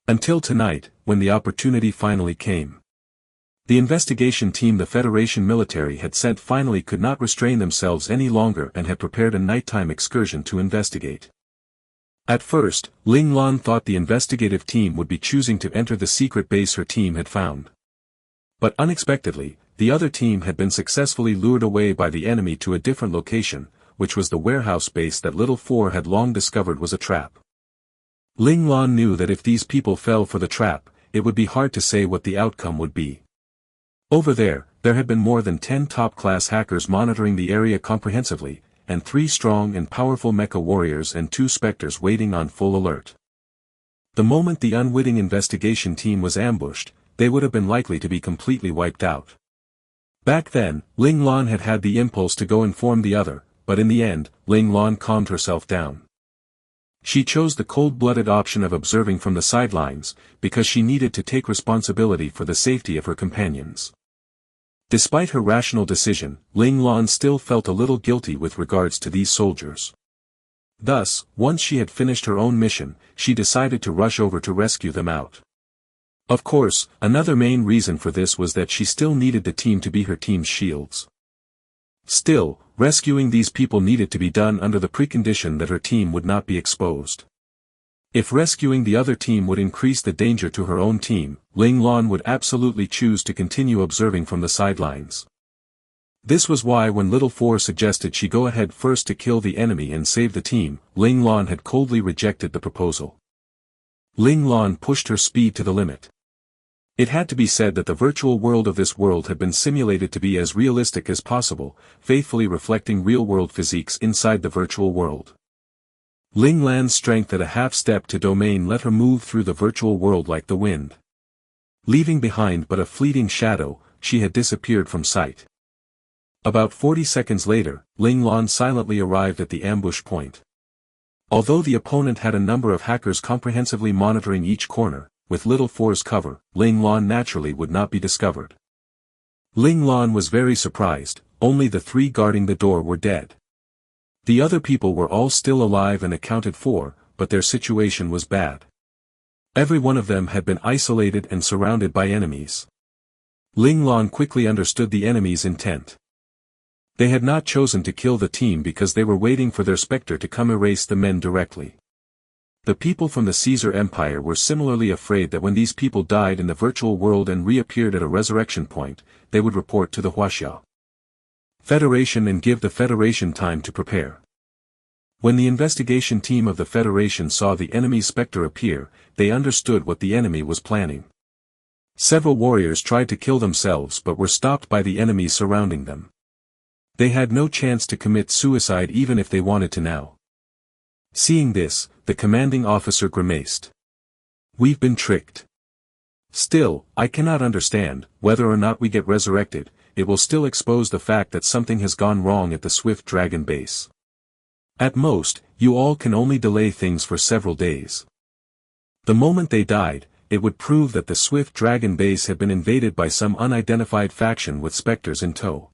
Until tonight, when the opportunity finally came. The investigation team the Federation military had sent finally could not restrain themselves any longer and had prepared a nighttime excursion to investigate. At first, Ling Lan thought the investigative team would be choosing to enter the secret base her team had found. But unexpectedly, the other team had been successfully lured away by the enemy to a different location, which was the warehouse base that Little Four had long discovered was a trap. Ling Lan knew that if these people fell for the trap, it would be hard to say what the outcome would be. Over there had been more than 10 top-class hackers monitoring the area comprehensively, and 3 strong and powerful mecha warriors and 2 specters waiting on full alert. The moment the unwitting investigation team was ambushed, they would have been likely to be completely wiped out. Back then, Ling Lan had had the impulse to go inform the other, but in the end, Ling Lan calmed herself down. She chose the cold-blooded option of observing from the sidelines, because she needed to take responsibility for the safety of her companions. Despite her rational decision, Ling Lan still felt a little guilty with regards to these soldiers. Thus, once she had finished her own mission, she decided to rush over to rescue them out. Of course, another main reason for this was that she still needed the team to be her team's shields. Still, rescuing these people needed to be done under the precondition that her team would not be exposed. If rescuing the other team would increase the danger to her own team, Ling Lan would absolutely choose to continue observing from the sidelines. This was why when Little Four suggested she go ahead first to kill the enemy and save the team, Ling Lan had coldly rejected the proposal. Ling Lan pushed her speed to the limit. It had to be said that the virtual world of this world had been simulated to be as realistic as possible, faithfully reflecting real-world physiques inside the virtual world. Ling Lan's strength at a half-step to domain let her move through the virtual world like the wind. Leaving behind but a fleeting shadow, she had disappeared from sight. About 40 seconds later, Ling Lan silently arrived at the ambush point. Although the opponent had a number of hackers comprehensively monitoring each corner, with Little Four's cover, Ling Lan naturally would not be discovered. Ling Lan was very surprised, only the 3 guarding the door were dead. The other people were all still alive and accounted for, but their situation was bad. Every one of them had been isolated and surrounded by enemies. Ling Lan quickly understood the enemy's intent. They had not chosen to kill the team because they were waiting for their specter to come erase the men directly. The people from the Caesar Empire were similarly afraid that when these people died in the virtual world and reappeared at a resurrection point, they would report to the Huaxia Federation and give the Federation time to prepare. When the investigation team of the Federation saw the enemy's specter appear, they understood what the enemy was planning. Several warriors tried to kill themselves but were stopped by the enemies surrounding them. They had no chance to commit suicide even if they wanted to now. Seeing this, the commanding officer grimaced. We've been tricked. Still, I cannot understand, whether or not we get resurrected, it will still expose the fact that something has gone wrong at the Swift Dragon base. At most, you all can only delay things for several days. The moment they died, it would prove that the Swift Dragon base had been invaded by some unidentified faction with specters in tow.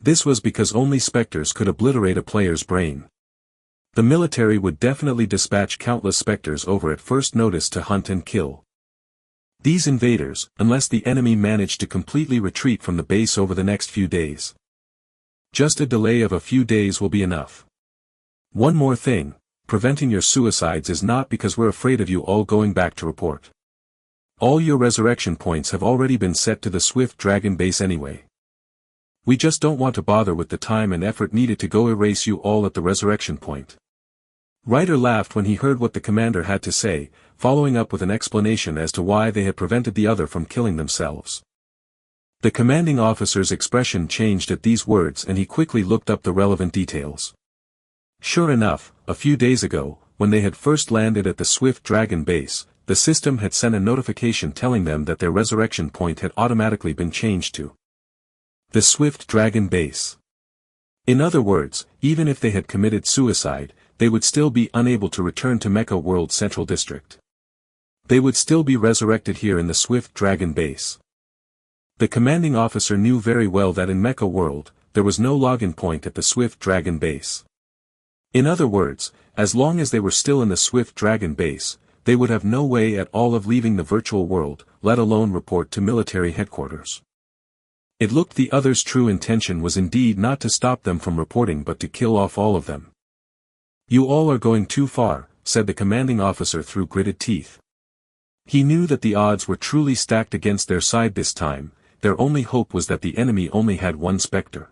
This was because only specters could obliterate a player's brain. The military would definitely dispatch countless specters over at first notice to hunt and kill these invaders, unless the enemy managed to completely retreat from the base over the next few days. Just a delay of a few days will be enough. One more thing, preventing your suicides is not because we're afraid of you all going back to report. All your resurrection points have already been set to the Swift Dragon base anyway. We just don't want to bother with the time and effort needed to go erase you all at the resurrection point. Ryder laughed when he heard what the commander had to say, following up with an explanation as to why they had prevented the other from killing themselves. The commanding officer's expression changed at these words and he quickly looked up the relevant details. Sure enough, a few days ago, when they had first landed at the Swift Dragon base, the system had sent a notification telling them that their resurrection point had automatically been changed to the Swift Dragon base. In other words, even if they had committed suicide, they would still be unable to return to Mecha World Central District. They would still be resurrected here in the Swift Dragon base. The commanding officer knew very well that in Mecha World, there was no login point at the Swift Dragon base. In other words, as long as they were still in the Swift Dragon base, they would have no way at all of leaving the virtual world, let alone report to military headquarters. It looked the others' true intention was indeed not to stop them from reporting but to kill off all of them. You all are going too far, said the commanding officer through gritted teeth. He knew that the odds were truly stacked against their side this time, their only hope was that the enemy only had one specter.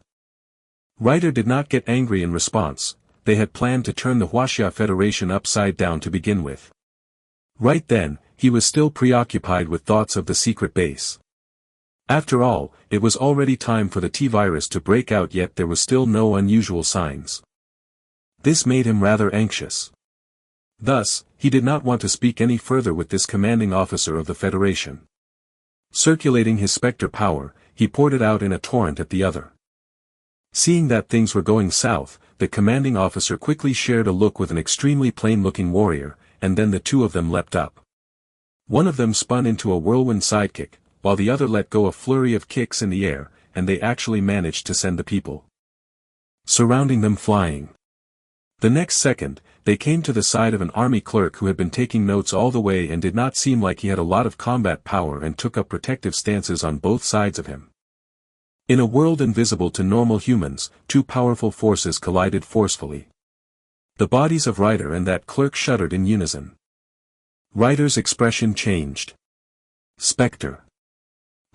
Ryder did not get angry in response. They had planned to turn the Huaxia Federation upside down to begin with. Right then, he was still preoccupied with thoughts of the secret base. After all, it was already time for the T-virus to break out, yet there was still no unusual signs. This made him rather anxious. Thus, he did not want to speak any further with this commanding officer of the Federation. Circulating his specter power, he poured it out in a torrent at the other. Seeing that things were going south, the commanding officer quickly shared a look with an extremely plain-looking warrior, and then the two of them leapt up. One of them spun into a whirlwind sidekick, while the other let go a flurry of kicks in the air, and they actually managed to send the people surrounding them flying. The next second, they came to the side of an army clerk who had been taking notes all the way and did not seem like he had a lot of combat power, and took up protective stances on both sides of him. In a world invisible to normal humans, two powerful forces collided forcefully. The bodies of Ryder and that clerk shuddered in unison. Ryder's expression changed. Spectre.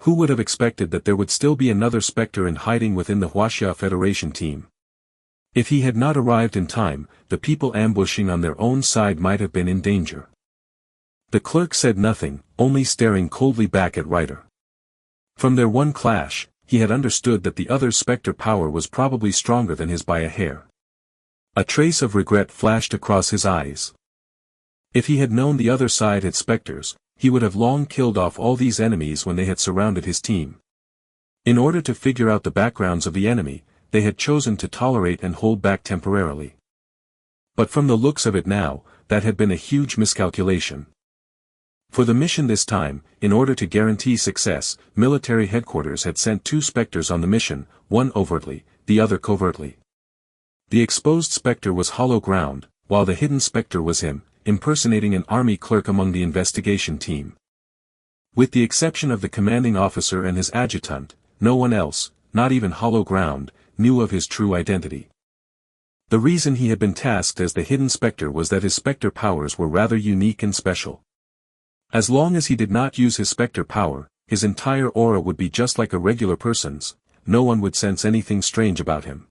Who would have expected that there would still be another Spectre in hiding within the Huaxia Federation team? If he had not arrived in time, the people ambushing on their own side might have been in danger. The clerk said nothing, only staring coldly back at Ryder. From their one clash, he had understood that the other's Spectre power was probably stronger than his by a hair. A trace of regret flashed across his eyes. If he had known the other side had Spectres, he would have long killed off all these enemies when they had surrounded his team. In order to figure out the backgrounds of the enemy, they had chosen to tolerate and hold back temporarily. But from the looks of it now, that had been a huge miscalculation. For the mission this time, in order to guarantee success, military headquarters had sent two Spectres on the mission, one overtly, the other covertly. The exposed Spectre was hollow ground, while the hidden Spectre was him, impersonating an army clerk among the investigation team. With the exception of the commanding officer and his adjutant, no one else, not even hollow ground, knew of his true identity. The reason he had been tasked as the hidden Spectre was that his Spectre powers were rather unique and special. As long as he did not use his Spectre power, his entire aura would be just like a regular person's, no one would sense anything strange about him.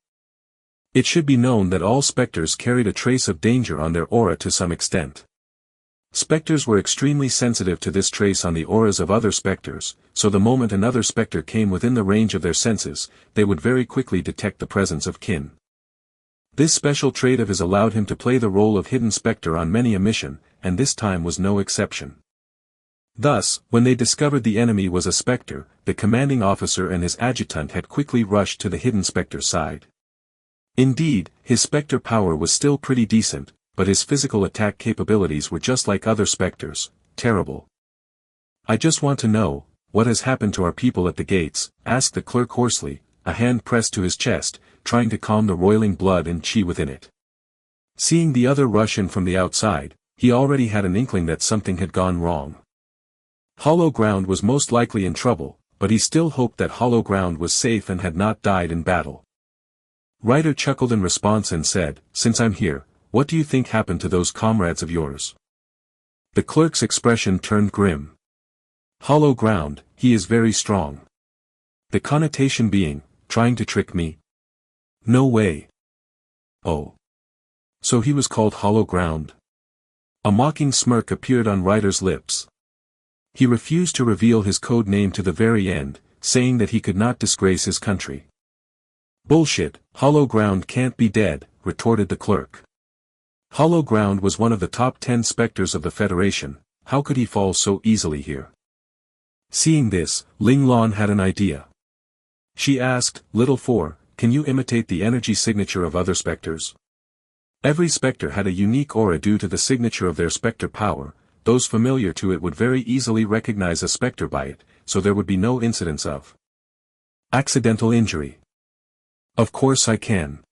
It should be known that all Spectres carried a trace of danger on their aura to some extent. Spectres were extremely sensitive to this trace on the auras of other Spectres, so the moment another Spectre came within the range of their senses, they would very quickly detect the presence of kin. This special trait of his allowed him to play the role of hidden Spectre on many a mission, and this time was no exception. Thus, when they discovered the enemy was a Spectre, the commanding officer and his adjutant had quickly rushed to the hidden Spectre side. Indeed, his Spectre power was still pretty decent, but his physical attack capabilities were just like other Spectres, terrible. "I just want to know, what has happened to our people at the gates?" asked the clerk hoarsely, a hand pressed to his chest, trying to calm the roiling blood and chi within it. Seeing the other rush in from the outside, he already had an inkling that something had gone wrong. Hollow Ground was most likely in trouble, but he still hoped that Hollow Ground was safe and had not died in battle. Ryder chuckled in response and said, "Since I'm here, what do you think happened to those comrades of yours?" The clerk's expression turned grim. "Hollow Ground, he is very strong." The connotation being, trying to trick me? No way. Oh. So he was called Hollow Ground? A mocking smirk appeared on Ryder's lips. He refused to reveal his code name to the very end, saying that he could not disgrace his country. "Bullshit, Hollow Ground can't be dead," retorted the clerk. Hollow Ground was one of the top 10 Spectres of the Federation, how could he fall so easily here? Seeing this, Ling Lan had an idea. She asked, "Little Four, can you imitate the energy signature of other Spectres?" Every Spectre had a unique aura due to the signature of their Spectre power. Those familiar to it would very easily recognize a Spectre by it, so there would be no incidents of accidental injury. "Of course I can."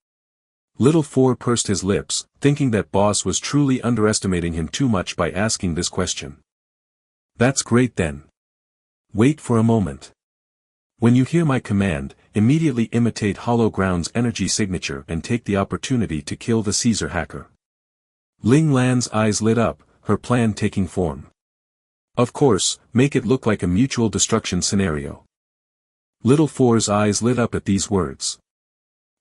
Little Four pursed his lips, thinking that boss was truly underestimating him too much by asking this question. "That's great then. Wait for a moment. When you hear my command, immediately imitate Hollow Ground's energy signature and take the opportunity to kill the Caesar hacker." Ling Lan's eyes lit up, her plan taking form. "Of course, make it look like a mutual destruction scenario." Little Four's eyes lit up at these words.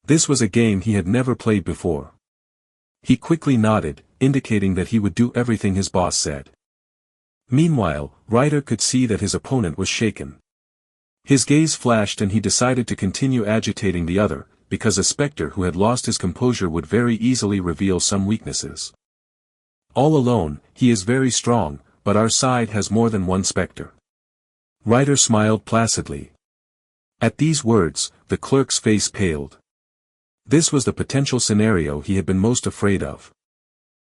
This was a game he had never played before. He quickly nodded, indicating that he would do everything his boss said. Meanwhile, Ryder could see that his opponent was shaken. His gaze flashed and he decided to continue agitating the other, because a specter who had lost his composure would very easily reveal some weaknesses. All alone, he is very strong, but our side has more than one specter. Ryder smiled placidly. At these words, the clerk's face paled. This was the potential scenario he had been most afraid of.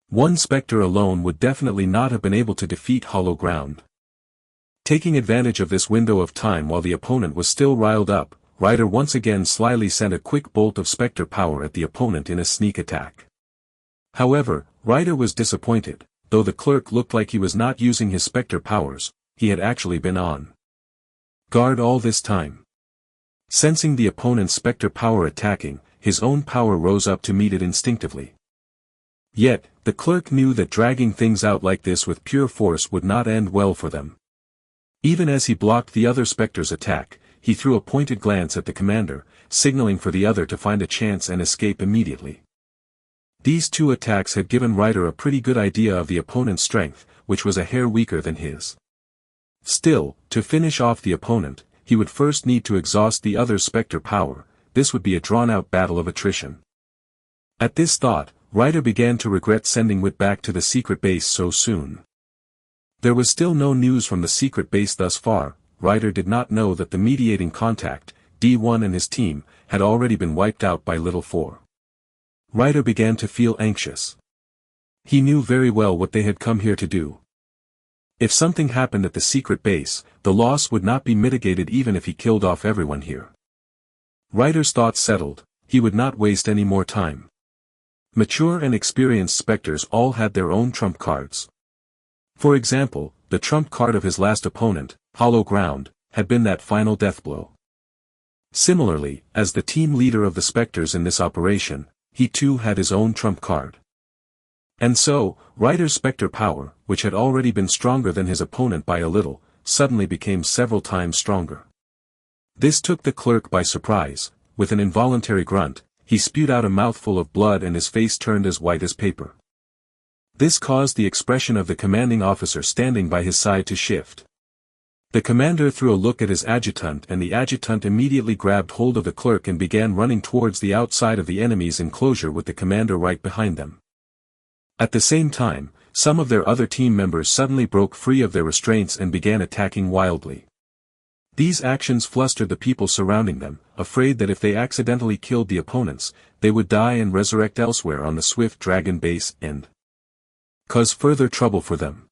One specter alone would definitely not have been able to defeat Hollow Ground. Taking advantage of this window of time while the opponent was still riled up, Ryder once again slyly sent a quick bolt of specter power at the opponent in a sneak attack. However, Ryder was disappointed. Though the clerk looked like he was not using his specter powers, he had actually been on guard all this time. Sensing the opponent's specter power attacking, his own power rose up to meet it instinctively. Yet, the clerk knew that dragging things out like this with pure force would not end well for them. Even as he blocked the other specter's attack, he threw a pointed glance at the commander, signaling for the other to find a chance and escape immediately. These two attacks had given Ryder a pretty good idea of the opponent's strength, which was a hair weaker than his. Still, to finish off the opponent, he would first need to exhaust the other's specter power. This would be a drawn-out battle of attrition. At this thought, Ryder began to regret sending Wit back to the secret base so soon. There was still no news from the secret base thus far. Ryder did not know that the mediating contact, D1 and his team, had already been wiped out by Little 4. Ryder began to feel anxious. He knew very well what they had come here to do. If something happened at the secret base, the loss would not be mitigated even if he killed off everyone here. Ryder's thoughts settled. He would not waste any more time. Mature and experienced specters all had their own trump cards. For example, the trump card of his last opponent, Hollow Ground, had been that final death blow. Similarly, as the team leader of the specters in this operation, he too had his own trump card. And so, Ryder's specter power, which had already been stronger than his opponent by a little, suddenly became several times stronger. This took the clerk by surprise. With an involuntary grunt, he spewed out a mouthful of blood and his face turned as white as paper. This caused the expression of the commanding officer standing by his side to shift. The commander threw a look at his adjutant and the adjutant immediately grabbed hold of the clerk and began running towards the outside of the enemy's enclosure with the commander right behind them. At the same time, some of their other team members suddenly broke free of their restraints and began attacking wildly. These actions flustered the people surrounding them, afraid that if they accidentally killed the opponents, they would die and resurrect elsewhere on the Swift Dragon base and cause further trouble for them.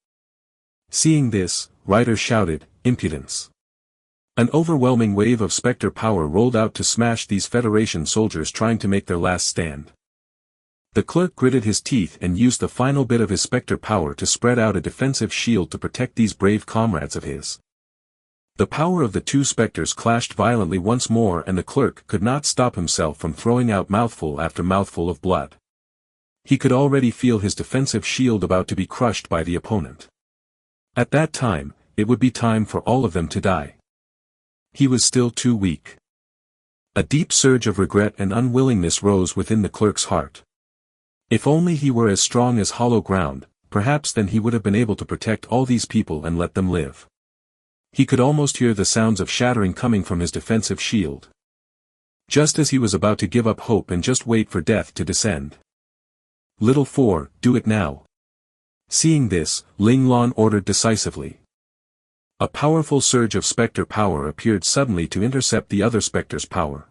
Seeing this, Ryder shouted, "Impudence!" An overwhelming wave of specter power rolled out to smash these Federation soldiers trying to make their last stand. The clerk gritted his teeth and used the final bit of his specter power to spread out a defensive shield to protect these brave comrades of his. The power of the two specters clashed violently once more and the clerk could not stop himself from throwing out mouthful after mouthful of blood. He could already feel his defensive shield about to be crushed by the opponent. At that time, it would be time for all of them to die. He was still too weak. A deep surge of regret and unwillingness rose within the clerk's heart. If only he were as strong as Hollow Ground, perhaps then he would have been able to protect all these people and let them live. He could almost hear the sounds of shattering coming from his defensive shield. Just as he was about to give up hope and just wait for death to descend. "Little 4, do it now." Seeing this, Ling Lan ordered decisively. A powerful surge of specter power appeared suddenly to intercept the other specter's power.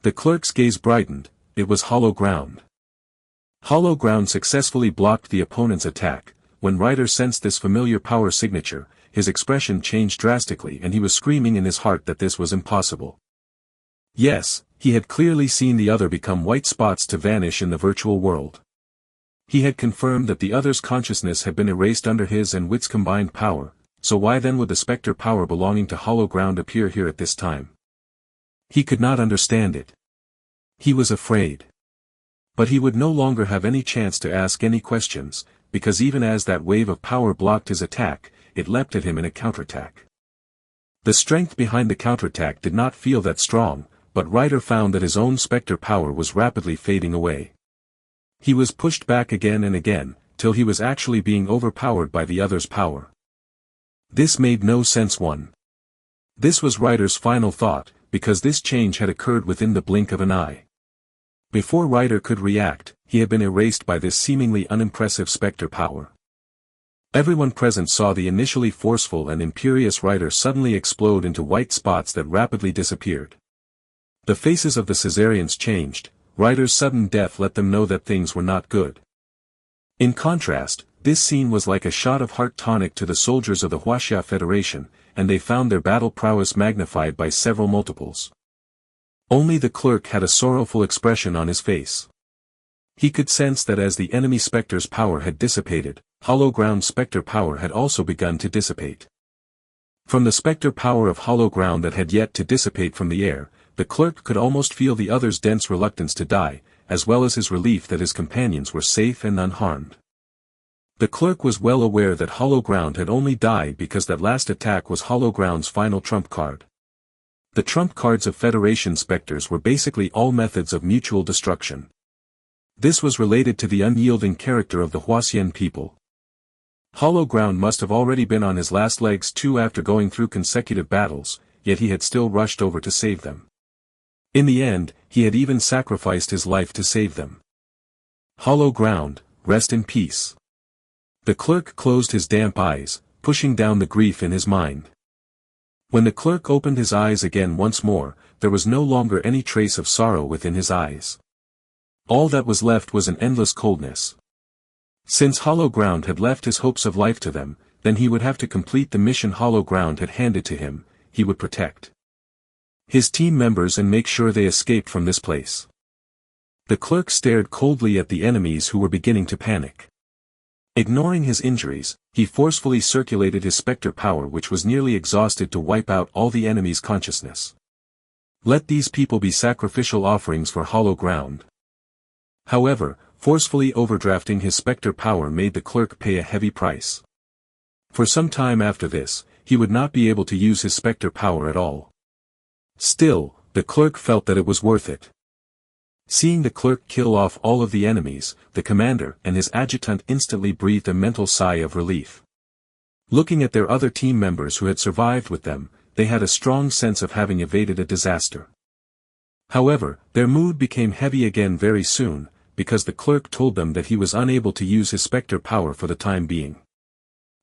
The clerk's gaze brightened. It was Hollow Ground. Hollow Ground successfully blocked the opponent's attack. When Ryder sensed this familiar power signature, his expression changed drastically and he was screaming in his heart that this was impossible. Yes, he had clearly seen the other become white spots to vanish in the virtual world. He had confirmed that the other's consciousness had been erased under his and Wit's combined power, so why then would the specter power belonging to Hollow Ground appear here at this time? He could not understand it. He was afraid. But he would no longer have any chance to ask any questions, because even as that wave of power blocked his attack, it leapt at him in a counterattack. The strength behind the counterattack did not feel that strong, but Ryder found that his own Spectre power was rapidly fading away. He was pushed back again and again, till he was actually being overpowered by the other's power. This made no sense. This was Ryder's final thought, because this change had occurred within the blink of an eye. Before Ryder could react, he had been erased by this seemingly unimpressive Spectre power. Everyone present saw the initially forceful and imperious Ryder suddenly explode into white spots that rapidly disappeared. The faces of the Caesarians changed. Ryder's sudden death let them know that things were not good. In contrast, this scene was like a shot of heart tonic to the soldiers of the Huaxia Federation, and they found their battle prowess magnified by several multiples. Only the clerk had a sorrowful expression on his face. He could sense that as the enemy Spectre's power had dissipated, Hollow Ground Spectre power had also begun to dissipate. From the Spectre power of Hollow Ground that had yet to dissipate from the air, the clerk could almost feel the other's dense reluctance to die, as well as his relief that his companions were safe and unharmed. The clerk was well aware that Hollow Ground had only died because that last attack was Hollow Ground's final trump card. The trump cards of Federation Spectres were basically all methods of mutual destruction. This was related to the unyielding character of the Huaxian people. Hollow Ground must have already been on his last legs too after going through consecutive battles, yet he had still rushed over to save them. In the end, he had even sacrificed his life to save them. Hollow Ground, rest in peace. The clerk closed his damp eyes, pushing down the grief in his mind. When the clerk opened his eyes again once more, there was no longer any trace of sorrow within his eyes. All that was left was an endless coldness. Since Hollow Ground had left his hopes of life to them, then he would have to complete the mission Hollow Ground had handed to him. He would protect his team members and make sure they escaped from this place. The clerk stared coldly at the enemies who were beginning to panic. Ignoring his injuries, he forcefully circulated his Spectre power, which was nearly exhausted, to wipe out all the enemy's consciousness. Let these people be sacrificial offerings for Hollow Ground. However, forcefully overdrafting his Spectre power made the clerk pay a heavy price. For some time after this, he would not be able to use his Spectre power at all. Still, the clerk felt that it was worth it. Seeing the clerk kill off all of the enemies, the commander and his adjutant instantly breathed a mental sigh of relief. Looking at their other team members who had survived with them, they had a strong sense of having evaded a disaster. However, their mood became heavy again very soon, because the clerk told them that he was unable to use his Spectre power for the time being.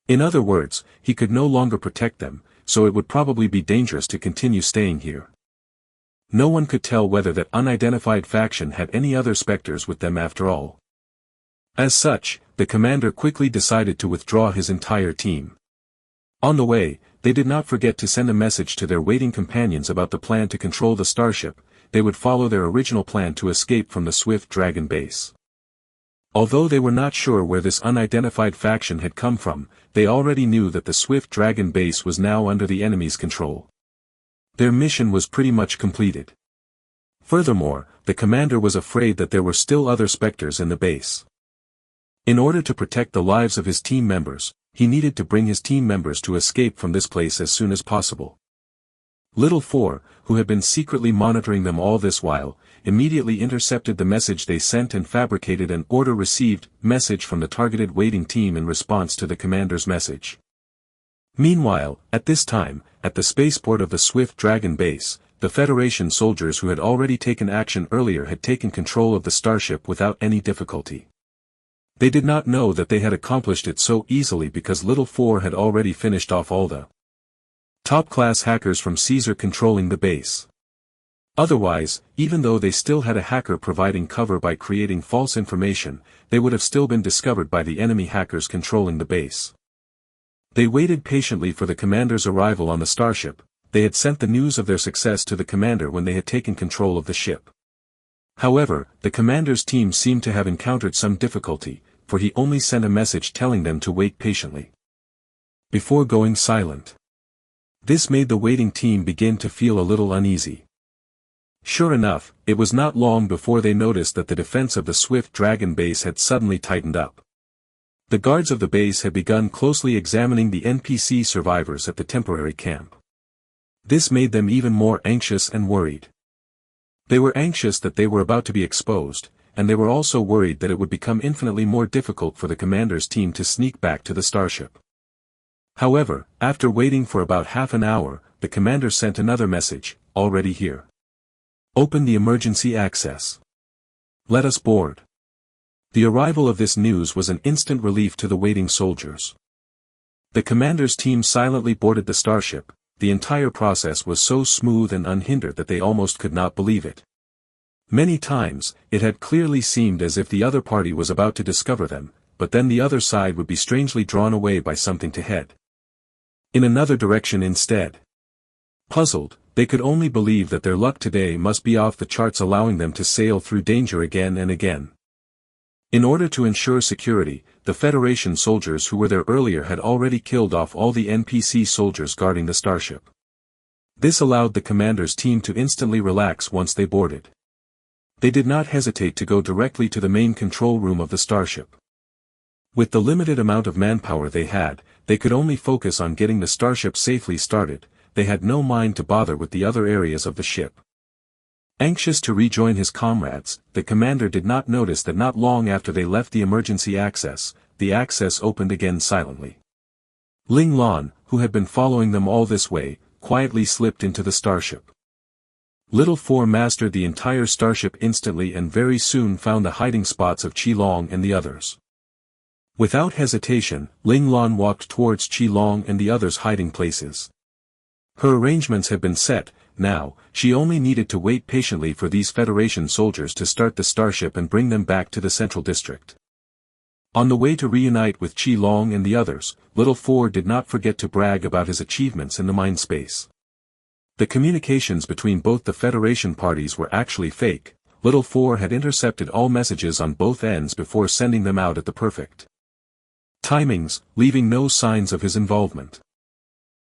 In other words, he could no longer protect them, so it would probably be dangerous to continue staying here. No one could tell whether that unidentified faction had any other Spectres with them after all. As such, the commander quickly decided to withdraw his entire team. On the way, they did not forget to send a message to their waiting companions about the plan to control the starship. They would follow their original plan to escape from the Swift Dragon base. Although they were not sure where this unidentified faction had come from, they already knew that the Swift Dragon base was now under the enemy's control. Their mission was pretty much completed. Furthermore, the commander was afraid that there were still other Spectres in the base. In order to protect the lives of his team members, he needed to bring his team members to escape from this place as soon as possible. Little Four, who had been secretly monitoring them all this while, immediately intercepted the message they sent and fabricated an order received message from the targeted waiting team in response to the commander's message. Meanwhile, at this time, at the spaceport of the Swift Dragon base, the Federation soldiers who had already taken action earlier had taken control of the starship without any difficulty. They did not know that they had accomplished it so easily because Little Four had already finished off all the top-class hackers from Caesar controlling the base. Otherwise, even though they still had a hacker providing cover by creating false information, they would have still been discovered by the enemy hackers controlling the base. They waited patiently for the commander's arrival on the starship. They had sent the news of their success to the commander when they had taken control of the ship. However, the commander's team seemed to have encountered some difficulty, for he only sent a message telling them to wait patiently before going silent. This made the waiting team begin to feel a little uneasy. Sure enough, it was not long before they noticed that the defense of the Swift Dragon base had suddenly tightened up. The guards of the base had begun closely examining the NPC survivors at the temporary camp. This made them even more anxious and worried. They were anxious that they were about to be exposed, and they were also worried that it would become infinitely more difficult for the commander's team to sneak back to the starship. However, after waiting for about half an hour, the commander sent another message, already here. Open the emergency access. Let us board. The arrival of this news was an instant relief to the waiting soldiers. The commander's team silently boarded the starship. The entire process was so smooth and unhindered that they almost could not believe it. Many times, it had clearly seemed as if the other party was about to discover them, but then the other side would be strangely drawn away by something to head in another direction instead. Puzzled, they could only believe that their luck today must be off the charts, allowing them to sail through danger again and again. In order to ensure security, the Federation soldiers who were there earlier had already killed off all the NPC soldiers guarding the starship. This allowed the commander's team to instantly relax once they boarded. They did not hesitate to go directly to the main control room of the starship. With the limited amount of manpower they had, they could only focus on getting the starship safely started. They had no mind to bother with the other areas of the ship. Anxious to rejoin his comrades, the commander did not notice that not long after they left the emergency access, the access opened again silently. Ling Lan, who had been following them all this way, quietly slipped into the starship. Little Four mastered the entire starship instantly and very soon found the hiding spots of Qilong and the others. Without hesitation, Ling Lan walked towards Qilong and the others' hiding places. Her arrangements had been set. Now, she only needed to wait patiently for these Federation soldiers to start the starship and bring them back to the central district. On the way to reunite with Qilong and the others, Little Four did not forget to brag about his achievements in the mind space. The communications between both the Federation parties were actually fake. Little Four had intercepted all messages on both ends before sending them out at the perfect timings, leaving no signs of his involvement.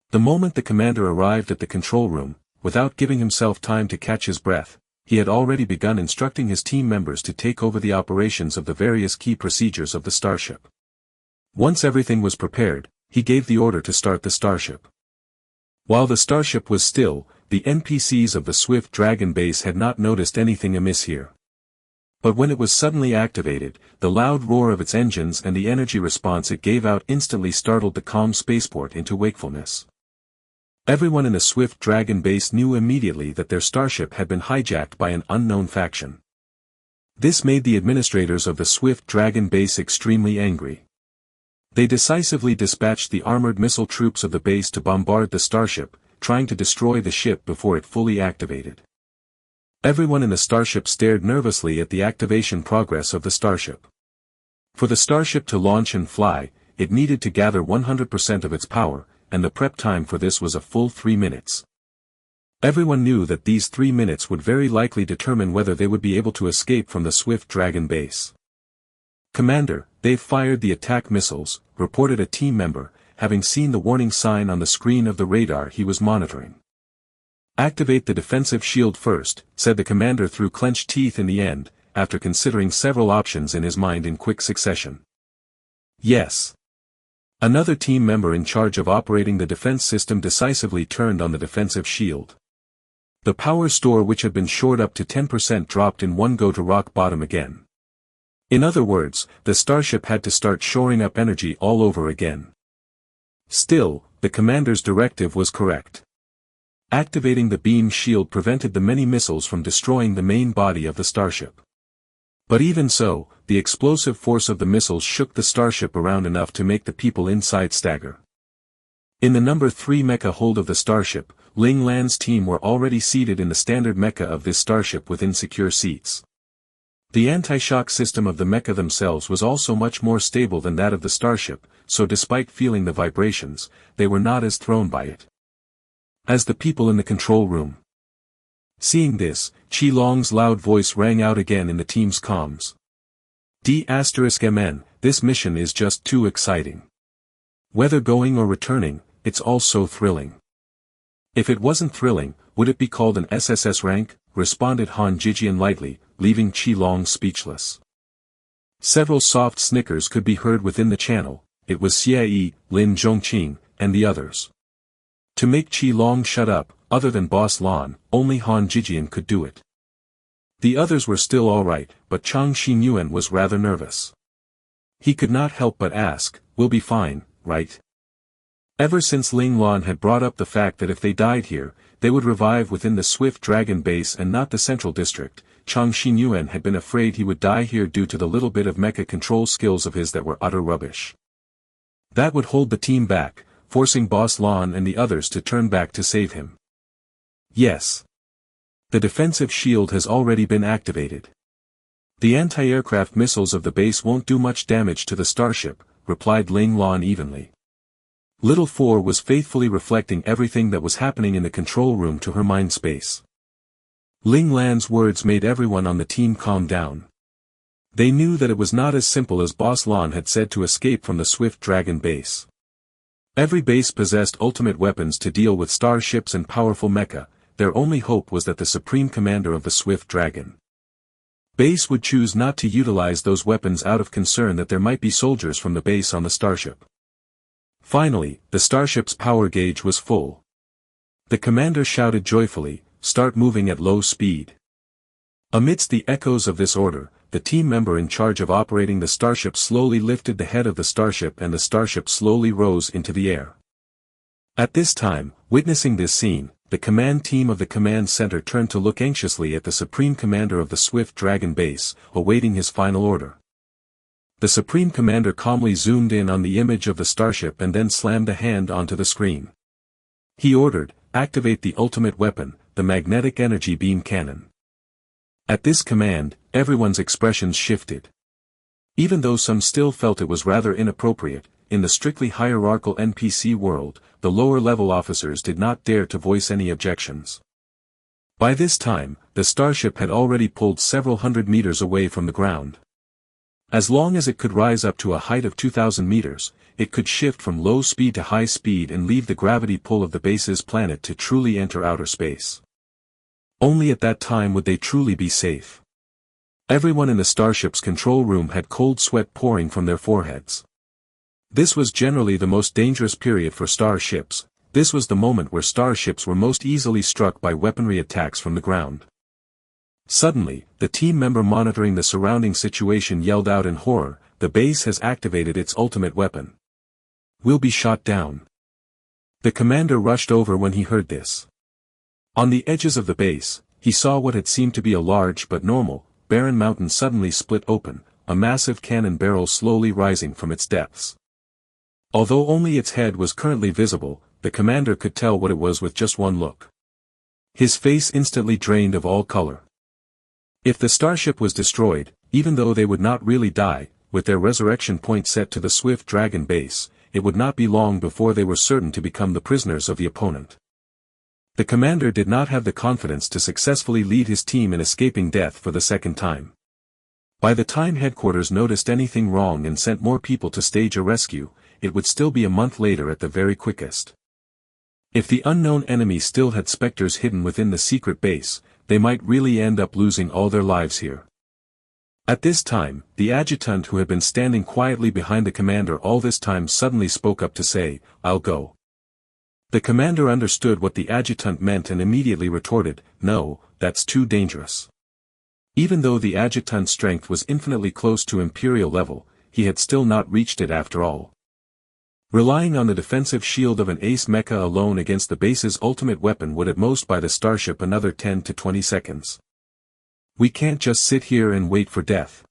The moment the commander arrived at the control room, without giving himself time to catch his breath, he had already begun instructing his team members to take over the operations of the various key procedures of the starship. Once everything was prepared, he gave the order to start the starship. While the starship was still, the NPCs of the Swift Dragon base had not noticed anything amiss here. But when it was suddenly activated, the loud roar of its engines and the energy response it gave out instantly startled the calm spaceport into wakefulness. Everyone in the Swift Dragon base knew immediately that their starship had been hijacked by an unknown faction. This made the administrators of the Swift Dragon base extremely angry. They decisively dispatched the armored missile troops of the base to bombard the starship, trying to destroy the ship before it fully activated. Everyone in the starship stared nervously at the activation progress of the starship. For the starship to launch and fly, it needed to gather 100% of its power, and the prep time for this was a full 3 minutes. Everyone knew that these 3 minutes would very likely determine whether they would be able to escape from the Swift Dragon base. "Commander, they've fired the attack missiles," reported a team member, having seen the warning sign on the screen of the radar he was monitoring. "Activate the defensive shield first," said the commander through clenched teeth in the end, after considering several options in his mind in quick succession. "Yes." Another team member in charge of operating the defense system decisively turned on the defensive shield. The power store, which had been shored up to 10%, dropped in one go to rock bottom again. In other words, the starship had to start shoring up energy all over again. Still, the commander's directive was correct. Activating the beam shield prevented the many missiles from destroying the main body of the starship. But even so, the explosive force of the missiles shook the starship around enough to make the people inside stagger. In the number 3 mecha hold of the starship, Ling Lan's team were already seated in the standard mecha of this starship within secure seats. The anti-shock system of the mecha themselves was also much more stable than that of the starship, so despite feeling the vibrations, they were not as thrown by it as the people in the control room. Seeing this, Qilong's loud voice rang out again in the team's comms. "D*MN, this mission is just too exciting. Whether going or returning, it's all so thrilling." "If it wasn't thrilling, would it be called an SSS rank?" responded Han Jijian lightly, leaving Qilong speechless. Several soft snickers could be heard within the channel. It was Xie, Lin Zhongqing, and the others. To make Qilong shut up, other than Boss Lan, only Han Jijian could do it. The others were still alright, but Chang Xinyuan was rather nervous. He could not help but ask, "We'll be fine, right?" Ever since Ling Lan had brought up the fact that if they died here, they would revive within the Swift Dragon base and not the central district, Chang Xinyuan had been afraid he would die here due to the little bit of mecha control skills of his that were utter rubbish. That would hold the team back, forcing Boss Lan and the others to turn back to save him. Yes. The defensive shield has already been activated. The anti-aircraft missiles of the base won't do much damage to the starship, replied Ling Lan evenly. Little Four was faithfully reflecting everything that was happening in the control room to her mind space. Ling Lan's words made everyone on the team calm down. They knew that it was not as simple as Boss Lan had said to escape from the Swift Dragon base. Every base possessed ultimate weapons to deal with starships and powerful mecha. Their only hope was that the Supreme Commander of the Swift Dragon base would choose not to utilize those weapons out of concern that there might be soldiers from the base on the starship. Finally, the starship's power gauge was full. The commander shouted joyfully, "Start moving at low speed." Amidst the echoes of this order, the team member in charge of operating the starship slowly lifted the head of the starship and the starship slowly rose into the air. At this time, witnessing this scene, the command team of the command center turned to look anxiously at the Supreme Commander of the Swift Dragon base, awaiting his final order. The Supreme Commander calmly zoomed in on the image of the starship and then slammed a hand onto the screen. He ordered, "Activate the ultimate weapon, the magnetic energy beam cannon." At this command, everyone's expressions shifted. Even though some still felt it was rather inappropriate, in the strictly hierarchical NPC world, the lower-level officers did not dare to voice any objections. By this time, the starship had already pulled several hundred meters away from the ground. As long as it could rise up to a height of 2,000 meters, it could shift from low speed to high speed and leave the gravity pull of the base's planet to truly enter outer space. Only at that time would they truly be safe. Everyone in the starship's control room had cold sweat pouring from their foreheads. This was generally the most dangerous period for starships. This was the moment where starships were most easily struck by weaponry attacks from the ground. Suddenly, the team member monitoring the surrounding situation yelled out in horror, "The base has activated its ultimate weapon. We'll be shot down." The commander rushed over when he heard this. On the edges of the base, he saw what had seemed to be a large but normal, barren mountain suddenly split open, a massive cannon barrel slowly rising from its depths. Although only its head was currently visible, the commander could tell what it was with just one look. His face instantly drained of all color. If the starship was destroyed, even though they would not really die, with their resurrection point set to the Swift Dragon base, it would not be long before they were certain to become the prisoners of the opponent. The commander did not have the confidence to successfully lead his team in escaping death for the second time. By the time headquarters noticed anything wrong and sent more people to stage a rescue, it would still be a month later at the very quickest. If the unknown enemy still had specters hidden within the secret base, they might really end up losing all their lives here. At this time, the adjutant who had been standing quietly behind the commander all this time suddenly spoke up to say, "I'll go." The commander understood what the adjutant meant and immediately retorted, "No, that's too dangerous." Even though the adjutant's strength was infinitely close to imperial level, he had still not reached it after all. Relying on the defensive shield of an ace mecha alone against the base's ultimate weapon would at most buy the starship another 10 to 20 seconds. "We can't just sit here and wait for death.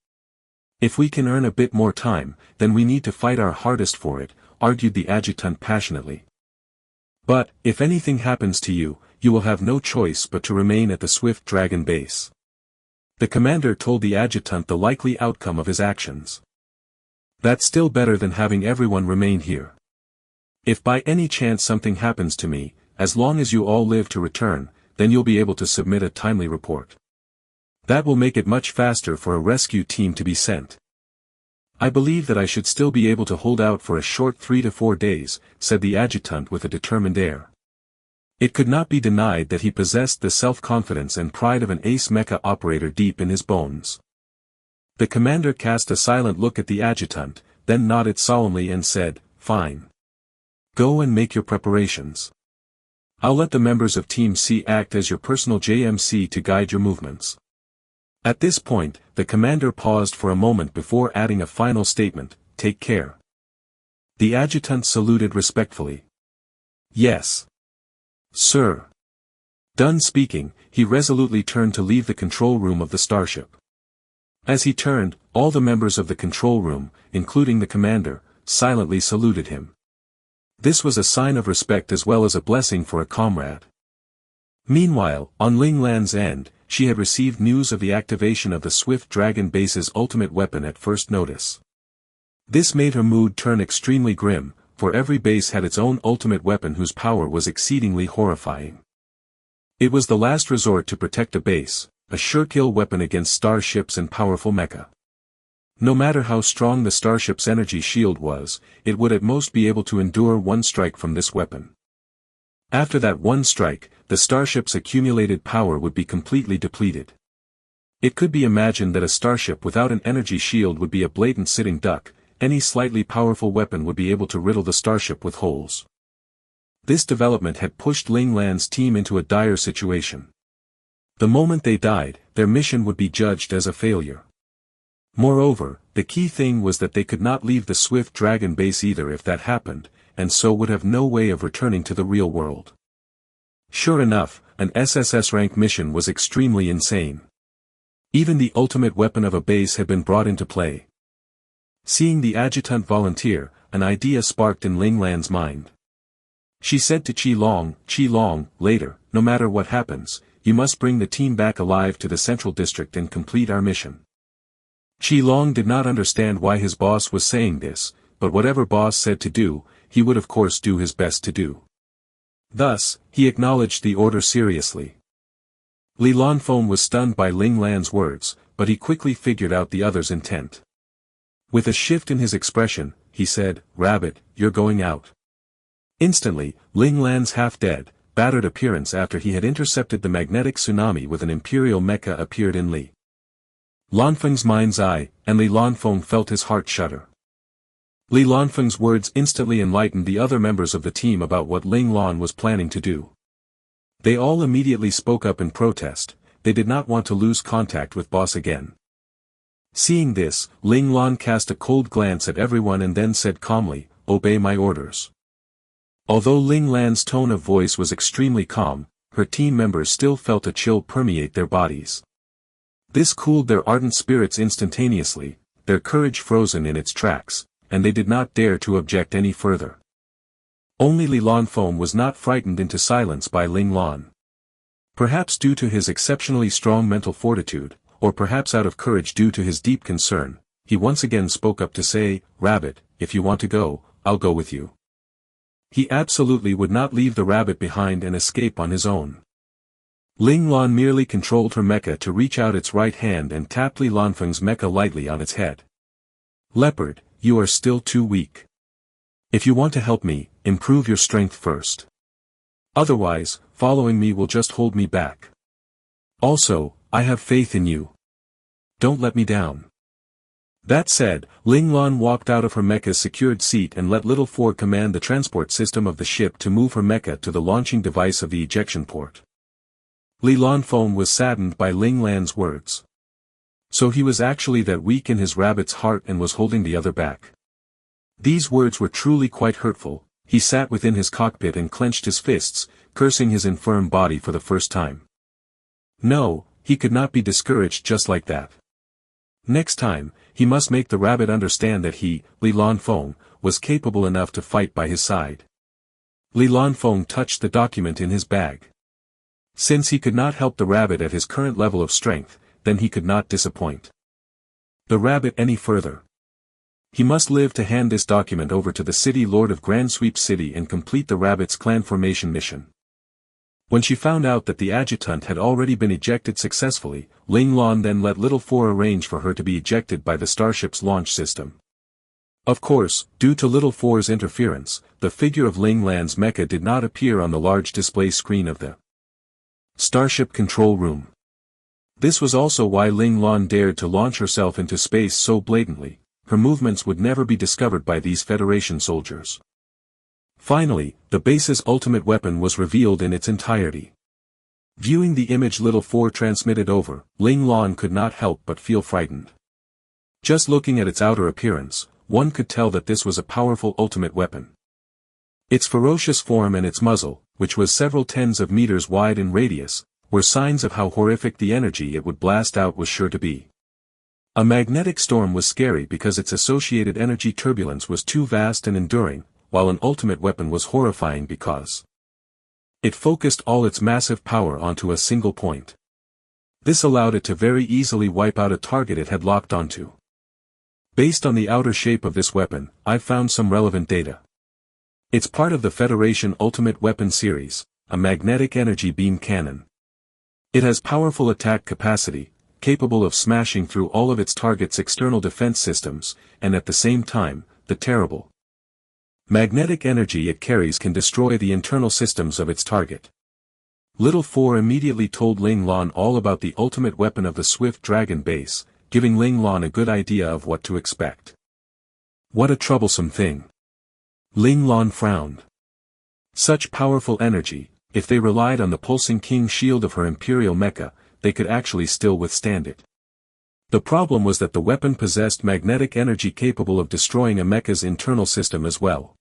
If we can earn a bit more time, then we need to fight our hardest for it," argued the adjutant passionately. "But, if anything happens to you, you will have no choice but to remain at the Swift Dragon base." The commander told the adjutant the likely outcome of his actions. "That's still better than having everyone remain here. If by any chance something happens to me, as long as you all live to return, then you'll be able to submit a timely report. That will make it much faster for a rescue team to be sent." "I believe that I should still be able to hold out for a short 3 to 4 days, said the adjutant with a determined air. It could not be denied that he possessed the self-confidence and pride of an ace mecha operator deep in his bones. The commander cast a silent look at the adjutant, then nodded solemnly and said, "Fine. Go and make your preparations. I'll let the members of Team C act as your personal JMC to guide your movements." At this point, the commander paused for a moment before adding a final statement, "Take care." The adjutant saluted respectfully. "Yes, sir." Done speaking, he resolutely turned to leave the control room of the starship. As he turned, all the members of the control room, including the commander, silently saluted him. This was a sign of respect as well as a blessing for a comrade. Meanwhile, on Ling Lan's end, she had received news of the activation of the Swift Dragon base's ultimate weapon at first notice. This made her mood turn extremely grim, for every base had its own ultimate weapon whose power was exceedingly horrifying. It was the last resort to protect a base, a sure-kill weapon against starships and powerful mecha. No matter how strong the starship's energy shield was, it would at most be able to endure one strike from this weapon. After that one strike, the starship's accumulated power would be completely depleted. It could be imagined that a starship without an energy shield would be a blatant sitting duck. Any slightly powerful weapon would be able to riddle the starship with holes. This development had pushed Ling Lan's team into a dire situation. The moment they died, their mission would be judged as a failure. Moreover, the key thing was that they could not leave the Swift Dragon base either if that happened, and so would have no way of returning to the real world. Sure enough, an SSS rank mission was extremely insane. Even the ultimate weapon of a base had been brought into play. Seeing the adjutant volunteer, an idea sparked in Ling Lan's mind. She said to Qi Long, later, "No matter what happens, you must bring the team back alive to the Central District and complete our mission." Qi Long did not understand why his boss was saying this, but whatever boss said to do, he would of course do his best to do. Thus, he acknowledged the order seriously. Li Lanfeng was stunned by Ling Lan's words, but he quickly figured out the other's intent. With a shift in his expression, he said, "Rabbit, you're going out." Instantly, Ling Lan's half-dead, battered appearance after he had intercepted the magnetic tsunami with an imperial mecha appeared in Li Lanfeng's mind's eye, and Li Lanfeng felt his heart shudder. Li Lanfeng's words instantly enlightened the other members of the team about what Ling Lan was planning to do. They all immediately spoke up in protest. They did not want to lose contact with boss again. Seeing this, Ling Lan cast a cold glance at everyone and then said calmly, "Obey my orders." Although Ling Lan's tone of voice was extremely calm, her team members still felt a chill permeate their bodies. This cooled their ardent spirits instantaneously, their courage frozen in its tracks, and they did not dare to object any further. Only Li Lanfeng was not frightened into silence by Ling Lan. Perhaps due to his exceptionally strong mental fortitude, or perhaps out of courage due to his deep concern, he once again spoke up to say, "Rabbit, if you want to go, I'll go with you." He absolutely would not leave the rabbit behind and escape on his own. Ling Lan merely controlled her mecha to reach out its right hand and tapped Li Lanfeng's mecha lightly on its head. "Leopard, you are still too weak. If you want to help me, improve your strength first. Otherwise, following me will just hold me back. Also, I have faith in you. Don't let me down." That said, Ling Lan walked out of her mecha's secured seat and let Little Four command the transport system of the ship to move her mecha to the launching device of the ejection port. Li Lanfeng was saddened by Ling Lan's words. So he was actually that weak in his rabbit's heart and was holding the other back. These words were truly quite hurtful. He sat within his cockpit and clenched his fists, cursing his infirm body for the first time. No, he could not be discouraged just like that. Next time, he must make the rabbit understand that he, Li Lanfeng, was capable enough to fight by his side. Li Lanfeng touched the document in his bag. Since he could not help the rabbit at his current level of strength, then he could not disappoint the rabbit any further. He must live to hand this document over to the city lord of Grand Sweep City and complete the rabbit's clan formation mission. When she found out that the adjutant had already been ejected successfully, Ling Lan then let Little Four arrange for her to be ejected by the starship's launch system. Of course, due to Little Four's interference, the figure of Ling Lan's mecha did not appear on the large display screen of the starship control room. This was also why Ling Lan dared to launch herself into space so blatantly. Her movements would never be discovered by these Federation soldiers. Finally, the base's ultimate weapon was revealed in its entirety. Viewing the image Little 4 transmitted over, Ling Lan could not help but feel frightened. Just looking at its outer appearance, one could tell that this was a powerful ultimate weapon. Its ferocious form and its muzzle, which was several tens of meters wide in radius, were signs of how horrific the energy it would blast out was sure to be. A magnetic storm was scary because its associated energy turbulence was too vast and enduring, while an ultimate weapon was horrifying because it focused all its massive power onto a single point. This allowed it to very easily wipe out a target it had locked onto. Based on the outer shape of this weapon, I've found some relevant data. It's part of the Federation Ultimate Weapon series, a magnetic energy beam cannon. It has powerful attack capacity, capable of smashing through all of its target's external defense systems, and at the same time, the terrible magnetic energy it carries can destroy the internal systems of its target. Little 4 immediately told Ling Lan all about the ultimate weapon of the Swift Dragon base, giving Ling Lan a good idea of what to expect. What a troublesome thing. Ling Lan frowned. Such powerful energy, if they relied on the pulsing king shield of her imperial mecha, they could actually still withstand it. The problem was that the weapon possessed magnetic energy capable of destroying a mecha's internal system as well.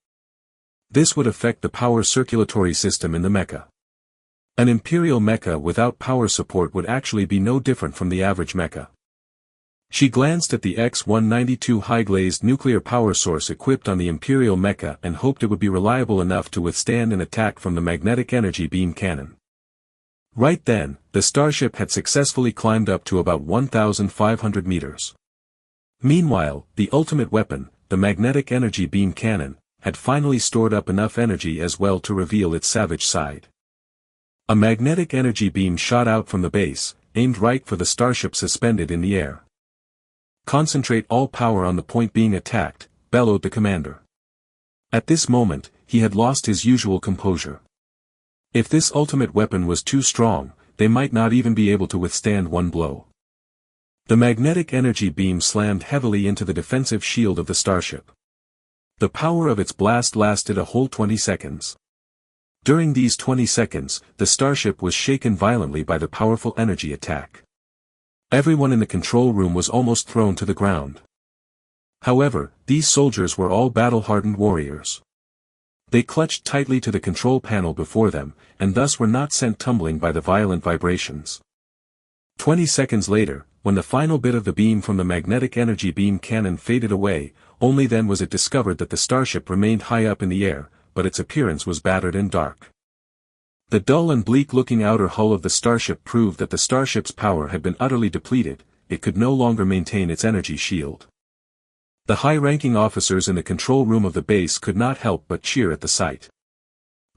This would affect the power circulatory system in the mecha. An imperial mecha without power support would actually be no different from the average mecha. She glanced at the X-192 high-glazed nuclear power source equipped on the imperial mecha and hoped it would be reliable enough to withstand an attack from the magnetic energy beam cannon. Right then, the starship had successfully climbed up to about 1,500 meters. Meanwhile, the ultimate weapon, the magnetic energy beam cannon, had finally stored up enough energy as well to reveal its savage side. A magnetic energy beam shot out from the base, aimed right for the starship suspended in the air. "Concentrate all power on the point being attacked," bellowed the commander. At this moment, he had lost his usual composure. If this ultimate weapon was too strong, they might not even be able to withstand one blow. The magnetic energy beam slammed heavily into the defensive shield of the starship. The power of its blast lasted a whole 20 seconds. During these 20 seconds, the starship was shaken violently by the powerful energy attack. Everyone in the control room was almost thrown to the ground. However, these soldiers were all battle-hardened warriors. They clutched tightly to the control panel before them, and thus were not sent tumbling by the violent vibrations. 20 seconds later, when the final bit of the beam from the magnetic energy beam cannon faded away, only then was it discovered that the starship remained high up in the air, but its appearance was battered and dark. The dull and bleak-looking outer hull of the starship proved that the starship's power had been utterly depleted, it could no longer maintain its energy shield. The high-ranking officers in the control room of the base could not help but cheer at the sight.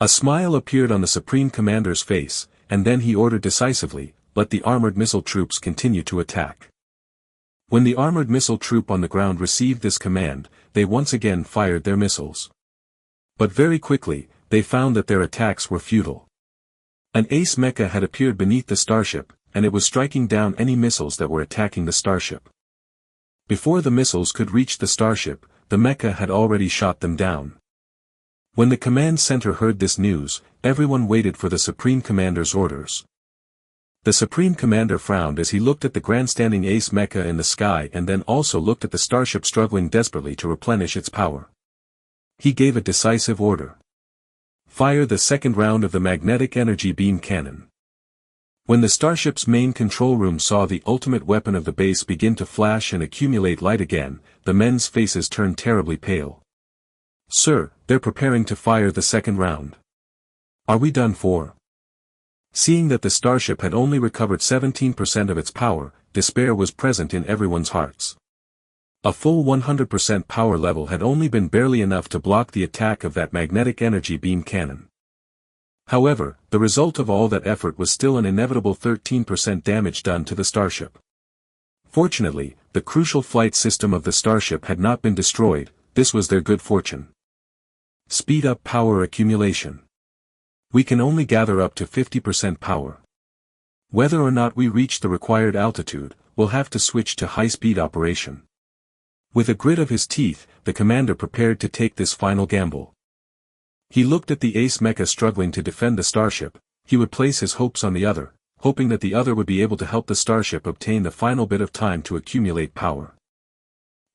A smile appeared on the Supreme Commander's face, and then he ordered decisively, "Let the armored missile troops continue to attack." When the armored missile troop on the ground received this command, they once again fired their missiles. But very quickly, they found that their attacks were futile. An ace mecha had appeared beneath the starship, and it was striking down any missiles that were attacking the starship. Before the missiles could reach the starship, the mecha had already shot them down. When the command center heard this news, everyone waited for the Supreme Commander's orders. The Supreme Commander frowned as he looked at the grandstanding ace mecha in the sky and then also looked at the starship struggling desperately to replenish its power. He gave a decisive order. "Fire the second round of the magnetic energy beam cannon." When the starship's main control room saw the ultimate weapon of the base begin to flash and accumulate light again, the men's faces turned terribly pale. "Sir, they're preparing to fire the second round. Are we done for?" Seeing that the starship had only recovered 17% of its power, despair was present in everyone's hearts. A full 100% power level had only been barely enough to block the attack of that magnetic energy beam cannon. However, the result of all that effort was still an inevitable 13% damage done to the starship. Fortunately, the crucial flight system of the starship had not been destroyed, this was their good fortune. Speed up power accumulation. We can only gather up to 50% power. Whether or not we reach the required altitude, we'll have to switch to high-speed operation. With a grit of his teeth, the commander prepared to take this final gamble. He looked at the ace mecha struggling to defend the starship, he would place his hopes on the other, hoping that the other would be able to help the starship obtain the final bit of time to accumulate power.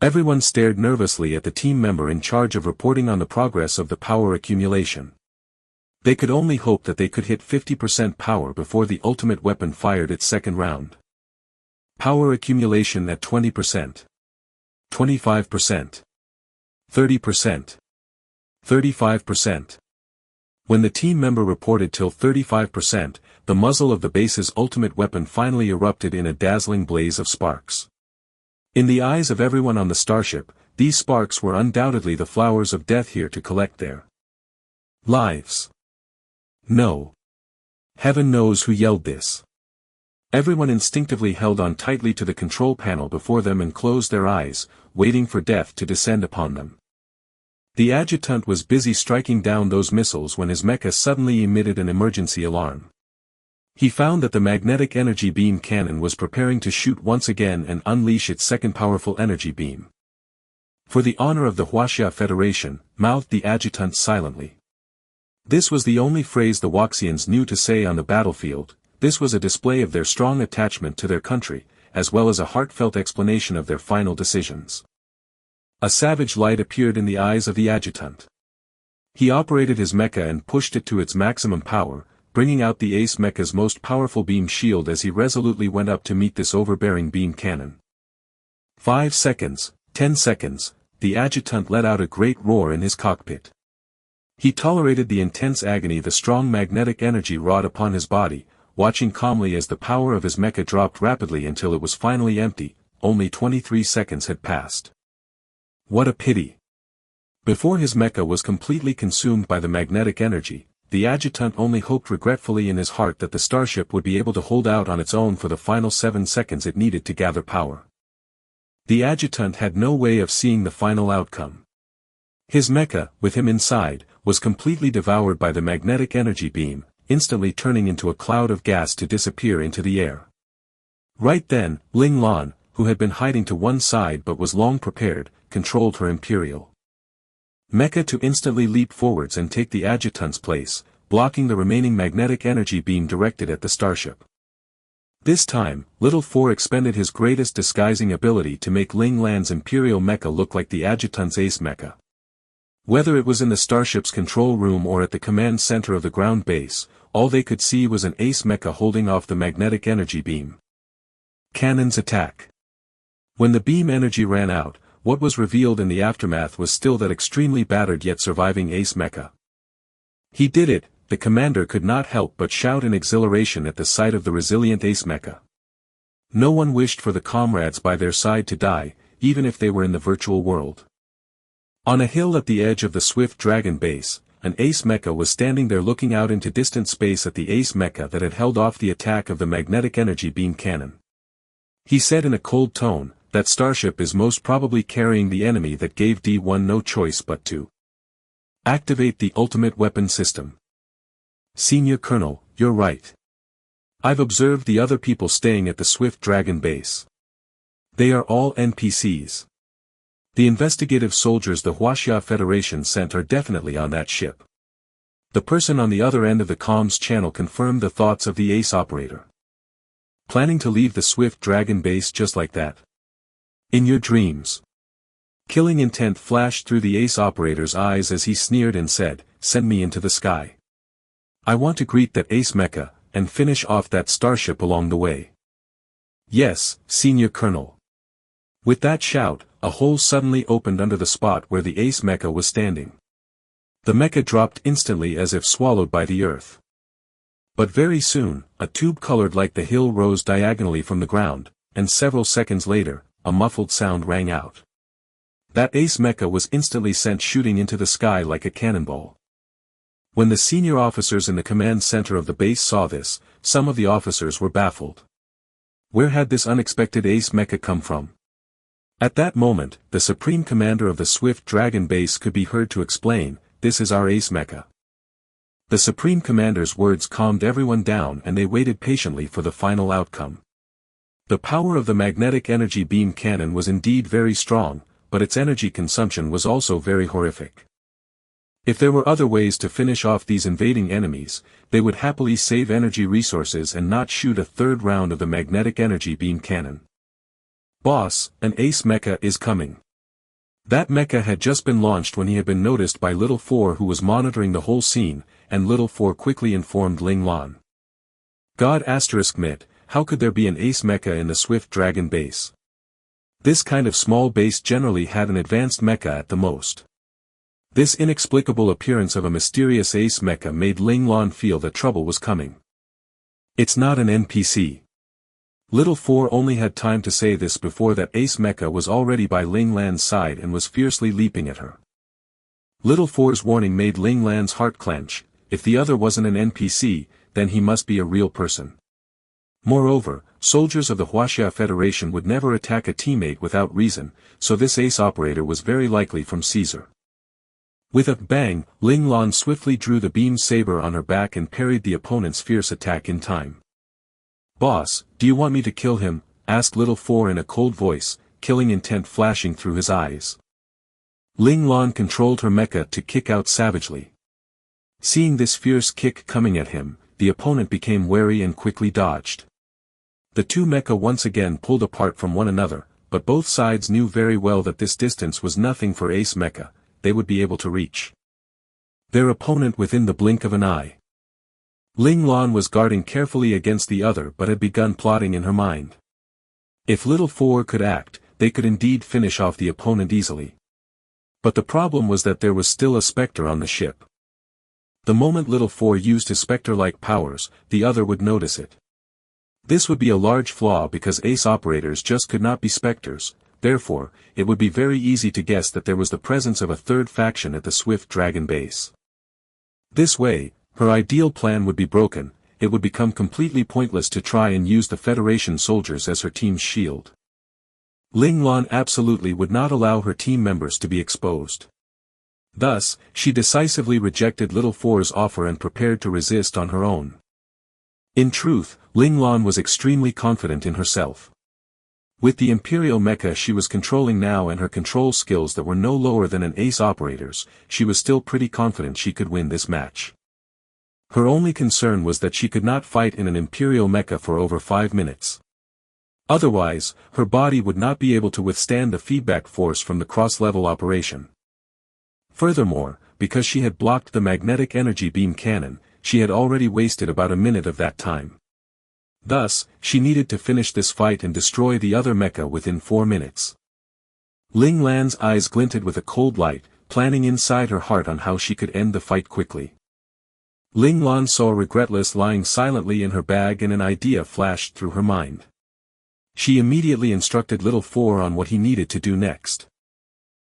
Everyone stared nervously at the team member in charge of reporting on the progress of the power accumulation. They could only hope that they could hit 50% power before the ultimate weapon fired its second round. Power accumulation at 20%. 25%. 30%. 35%. When the team member reported till 35%, the muzzle of the base's ultimate weapon finally erupted in a dazzling blaze of sparks. In the eyes of everyone on the starship, these sparks were undoubtedly the flowers of death here to collect their lives. No. Heaven knows who yelled this. Everyone instinctively held on tightly to the control panel before them and closed their eyes, waiting for death to descend upon them. The adjutant was busy striking down those missiles when his mecha suddenly emitted an emergency alarm. He found that the magnetic energy beam cannon was preparing to shoot once again and unleash its second powerful energy beam. For the honor of the Huaxia Federation, mouthed the adjutant silently. This was the only phrase the Waxians knew to say on the battlefield. This was a display of their strong attachment to their country, as well as a heartfelt explanation of their final decisions. A savage light appeared in the eyes of the adjutant. He operated his mecha and pushed it to its maximum power, bringing out the ace mecha's most powerful beam shield as he resolutely went up to meet this overbearing beam cannon. 5 seconds, 10 seconds, the adjutant let out a great roar in his cockpit. He tolerated the intense agony the strong magnetic energy wrought upon his body, watching calmly as the power of his mecha dropped rapidly until it was finally empty. Only 23 seconds had passed. What a pity. Before his mecha was completely consumed by the magnetic energy, the adjutant only hoped regretfully in his heart that the starship would be able to hold out on its own for the final 7 seconds it needed to gather power. The adjutant had no way of seeing the final outcome. His mecha, with him inside, was completely devoured by the magnetic energy beam, instantly turning into a cloud of gas to disappear into the air. Right then, Ling Lan, who had been hiding to one side but was long prepared, controlled her imperial mecha to instantly leap forwards and take the adjutant's place, blocking the remaining magnetic energy beam directed at the starship. This time, Little Four expended his greatest disguising ability to make Ling Lan's imperial mecha look like the adjutant's ace mecha. Whether it was in the starship's control room or at the command center of the ground base, all they could see was an ace mecha holding off the magnetic energy beam. Cannons attack. When the beam energy ran out, what was revealed in the aftermath was still that extremely battered yet surviving ace mecha. He did it, the commander could not help but shout in exhilaration at the sight of the resilient ace mecha. No one wished for the comrades by their side to die, even if they were in the virtual world. On a hill at the edge of the Swift Dragon base, an ace mecha was standing there looking out into distant space at the ace mecha that had held off the attack of the magnetic energy beam cannon. He said in a cold tone, "That starship is most probably carrying the enemy that gave D1 no choice but to activate the ultimate weapon system." Senior Colonel, you're right. I've observed the other people staying at the Swift Dragon base. They are all NPCs. The investigative soldiers the Huaxia Federation sent are definitely on that ship. The person on the other end of the comms channel confirmed the thoughts of the ace operator. Planning to leave the Swift Dragon base just like that? In your dreams. Killing intent flashed through the ace operator's eyes as he sneered and said, "Send me into the sky. I want to greet that ace mecha, and finish off that starship along the way." Yes, Senior Colonel. With that shout, a hole suddenly opened under the spot where the ace mecha was standing. The mecha dropped instantly as if swallowed by the earth. But very soon, a tube colored like the hill rose diagonally from the ground, and several seconds later, a muffled sound rang out. That ace mecha was instantly sent shooting into the sky like a cannonball. When the senior officers in the command center of the base saw this, some of the officers were baffled. Where had this unexpected ace mecha come from? At that moment, the supreme commander of the Swift Dragon base could be heard to explain, "This is our ace mecha." The supreme commander's words calmed everyone down and they waited patiently for the final outcome. The power of the magnetic energy beam cannon was indeed very strong, but its energy consumption was also very horrific. If there were other ways to finish off these invading enemies, they would happily save energy resources and not shoot a third round of the magnetic energy beam cannon. Boss, an ace mecha is coming. That mecha had just been launched when he had been noticed by Little Four, who was monitoring the whole scene, and Little Four quickly informed Ling Lan. God mit, how could there be an ace mecha in the Swift Dragon base? This kind of small base generally had an advanced mecha at the most. This inexplicable appearance of a mysterious ace mecha made Ling Lan feel that trouble was coming. It's not an NPC. Little Four only had time to say this before that ace mecha was already by Ling Lan's side and was fiercely leaping at her. Little Four's warning made Ling Lan's heart clench. If the other wasn't an NPC, then he must be a real person. Moreover, soldiers of the Huaxia Federation would never attack a teammate without reason, so this ace operator was very likely from Caesar. With a bang, Ling Lan swiftly drew the beam saber on her back and parried the opponent's fierce attack in time. Boss, do you want me to kill him? Asked Little Four in a cold voice, killing intent flashing through his eyes. Ling Lan controlled her mecha to kick out savagely. Seeing this fierce kick coming at him, the opponent became wary and quickly dodged. The two mecha once again pulled apart from one another, but both sides knew very well that this distance was nothing for ace mecha. They would be able to reach their opponent within the blink of an eye. Ling Lan was guarding carefully against the other but had begun plotting in her mind. If Little Four could act, they could indeed finish off the opponent easily. But the problem was that there was still a specter on the ship. The moment Little Four used his specter-like powers, the other would notice it. This would be a large flaw because ace operators just could not be specters. Therefore, it would be very easy to guess that there was the presence of a third faction at the Swift Dragon base. This way, her ideal plan would be broken. It would become completely pointless to try and use the Federation soldiers as her team's shield. Ling Lan absolutely would not allow her team members to be exposed. Thus, she decisively rejected Little Four's offer and prepared to resist on her own. In truth, Ling Lan was extremely confident in herself. With the Imperial mecha she was controlling now and her control skills that were no lower than an ace operator's, she was still pretty confident she could win this match. Her only concern was that she could not fight in an Imperial mecha for over 5 minutes. Otherwise, her body would not be able to withstand the feedback force from the cross-level operation. Furthermore, because she had blocked the magnetic energy beam cannon, she had already wasted about a minute of that time. Thus, she needed to finish this fight and destroy the other mecha within 4 minutes. Ling Lan's eyes glinted with a cold light, planning inside her heart on how she could end the fight quickly. Ling Lan saw Regretless lying silently in her bag and an idea flashed through her mind. She immediately instructed Little Four on what he needed to do next.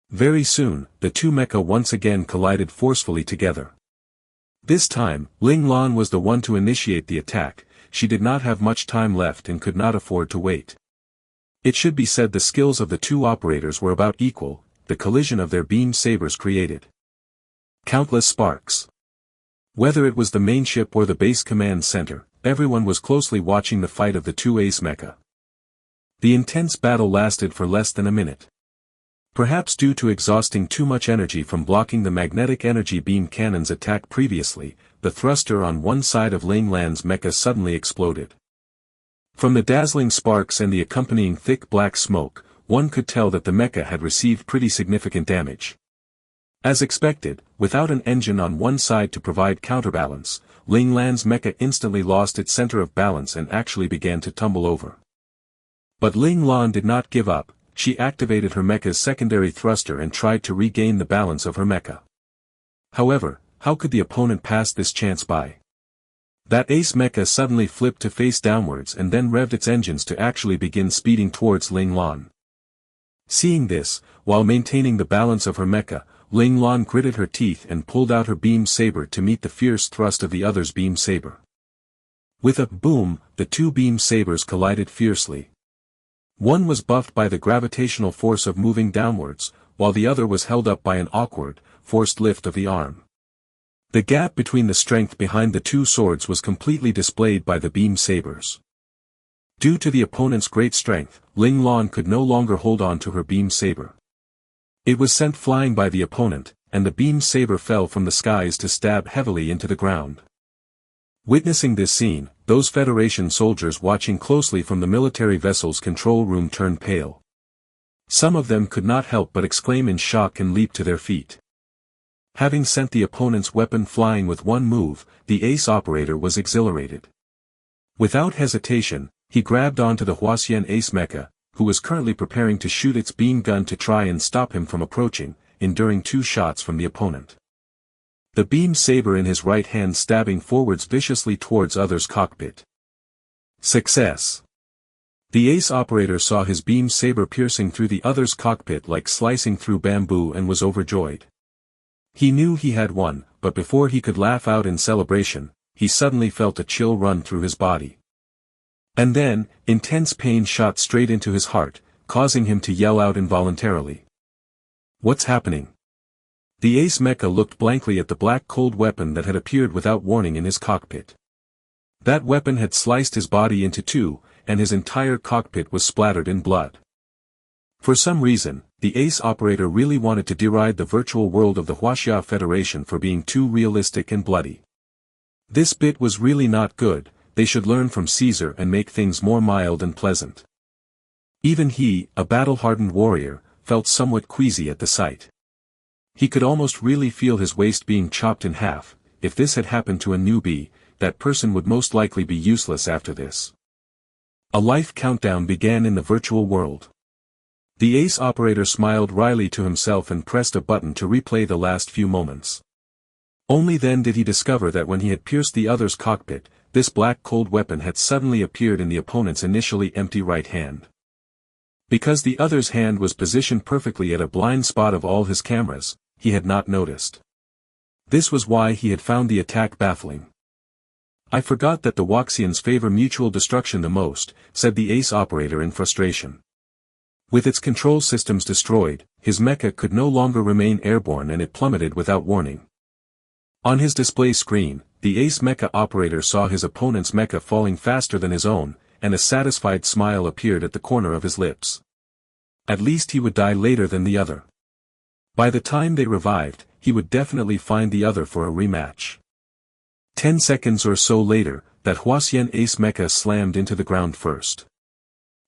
Very soon, the two mecha once again collided forcefully together. This time, Ling Lan was the one to initiate the attack. She did not have much time left and could not afford to wait. It should be said the skills of the two operators were about equal. The collision of their beam sabers created countless sparks. Whether it was the main ship or the base command center, everyone was closely watching the fight of the two ace mecha. The intense battle lasted for less than a minute. Perhaps due to exhausting too much energy from blocking the magnetic energy beam cannon's attack previously, the thruster on one side of Ling Lan's mecha suddenly exploded. From the dazzling sparks and the accompanying thick black smoke, one could tell that the mecha had received pretty significant damage. As expected, without an engine on one side to provide counterbalance, Ling Lan's mecha instantly lost its center of balance and actually began to tumble over. But Ling Lan did not give up. She activated her mecha's secondary thruster and tried to regain the balance of her mecha. However, how could the opponent pass this chance by? That ace mecha suddenly flipped to face downwards and then revved its engines to actually begin speeding towards Ling Lan. Seeing this, while maintaining the balance of her mecha, Ling Lan gritted her teeth and pulled out her beam saber to meet the fierce thrust of the other's beam saber. With a boom, the two beam sabers collided fiercely. One was buffed by the gravitational force of moving downwards, while the other was held up by an awkward, forced lift of the arm. The gap between the strength behind the two swords was completely displayed by the beam sabers. Due to the opponent's great strength, Ling Lan could no longer hold on to her beam saber. It was sent flying by the opponent, and the beam saber fell from the skies to stab heavily into the ground. Witnessing this scene, those Federation soldiers watching closely from the military vessel's control room turned pale. Some of them could not help but exclaim in shock and leap to their feet. Having sent the opponent's weapon flying with one move, the ace operator was exhilarated. Without hesitation, he grabbed onto the Huasyan ace mecha, who was currently preparing to shoot its beam gun to try and stop him from approaching, enduring 2 shots from the opponent. The beam saber in his right hand stabbing forwards viciously towards other's cockpit. Success! The ace operator saw his beam saber piercing through the other's cockpit like slicing through bamboo and was overjoyed. He knew he had won, but before he could laugh out in celebration, he suddenly felt a chill run through his body. And then, intense pain shot straight into his heart, causing him to yell out involuntarily. What's happening? The ace mecha looked blankly at the black cold weapon that had appeared without warning in his cockpit. That weapon had sliced his body into 2, and his entire cockpit was splattered in blood. For some reason, the ace operator really wanted to deride the virtual world of the Huaxia Federation for being too realistic and bloody. This bit was really not good. They should learn from Caesar and make things more mild and pleasant. Even he, a battle-hardened warrior, felt somewhat queasy at the sight. He could almost really feel his waist being chopped in half. If this had happened to a newbie, that person would most likely be useless after this. A life countdown began in the virtual world. The ace operator smiled wryly to himself and pressed a button to replay the last few moments. Only then did he discover that when he had pierced the other's cockpit, this black cold weapon had suddenly appeared in the opponent's initially empty right hand. Because the other's hand was positioned perfectly at a blind spot of all his cameras, he had not noticed. This was why he had found the attack baffling. I forgot that the Waxians favor mutual destruction the most, said the ace operator in frustration. With its control systems destroyed, his mecha could no longer remain airborne and it plummeted without warning. On his display screen, the ace mecha operator saw his opponent's mecha falling faster than his own, and a satisfied smile appeared at the corner of his lips. At least he would die later than the other. By the time they revived, he would definitely find the other for a rematch. 10 seconds or so later, that Huasyan ace mecha slammed into the ground first.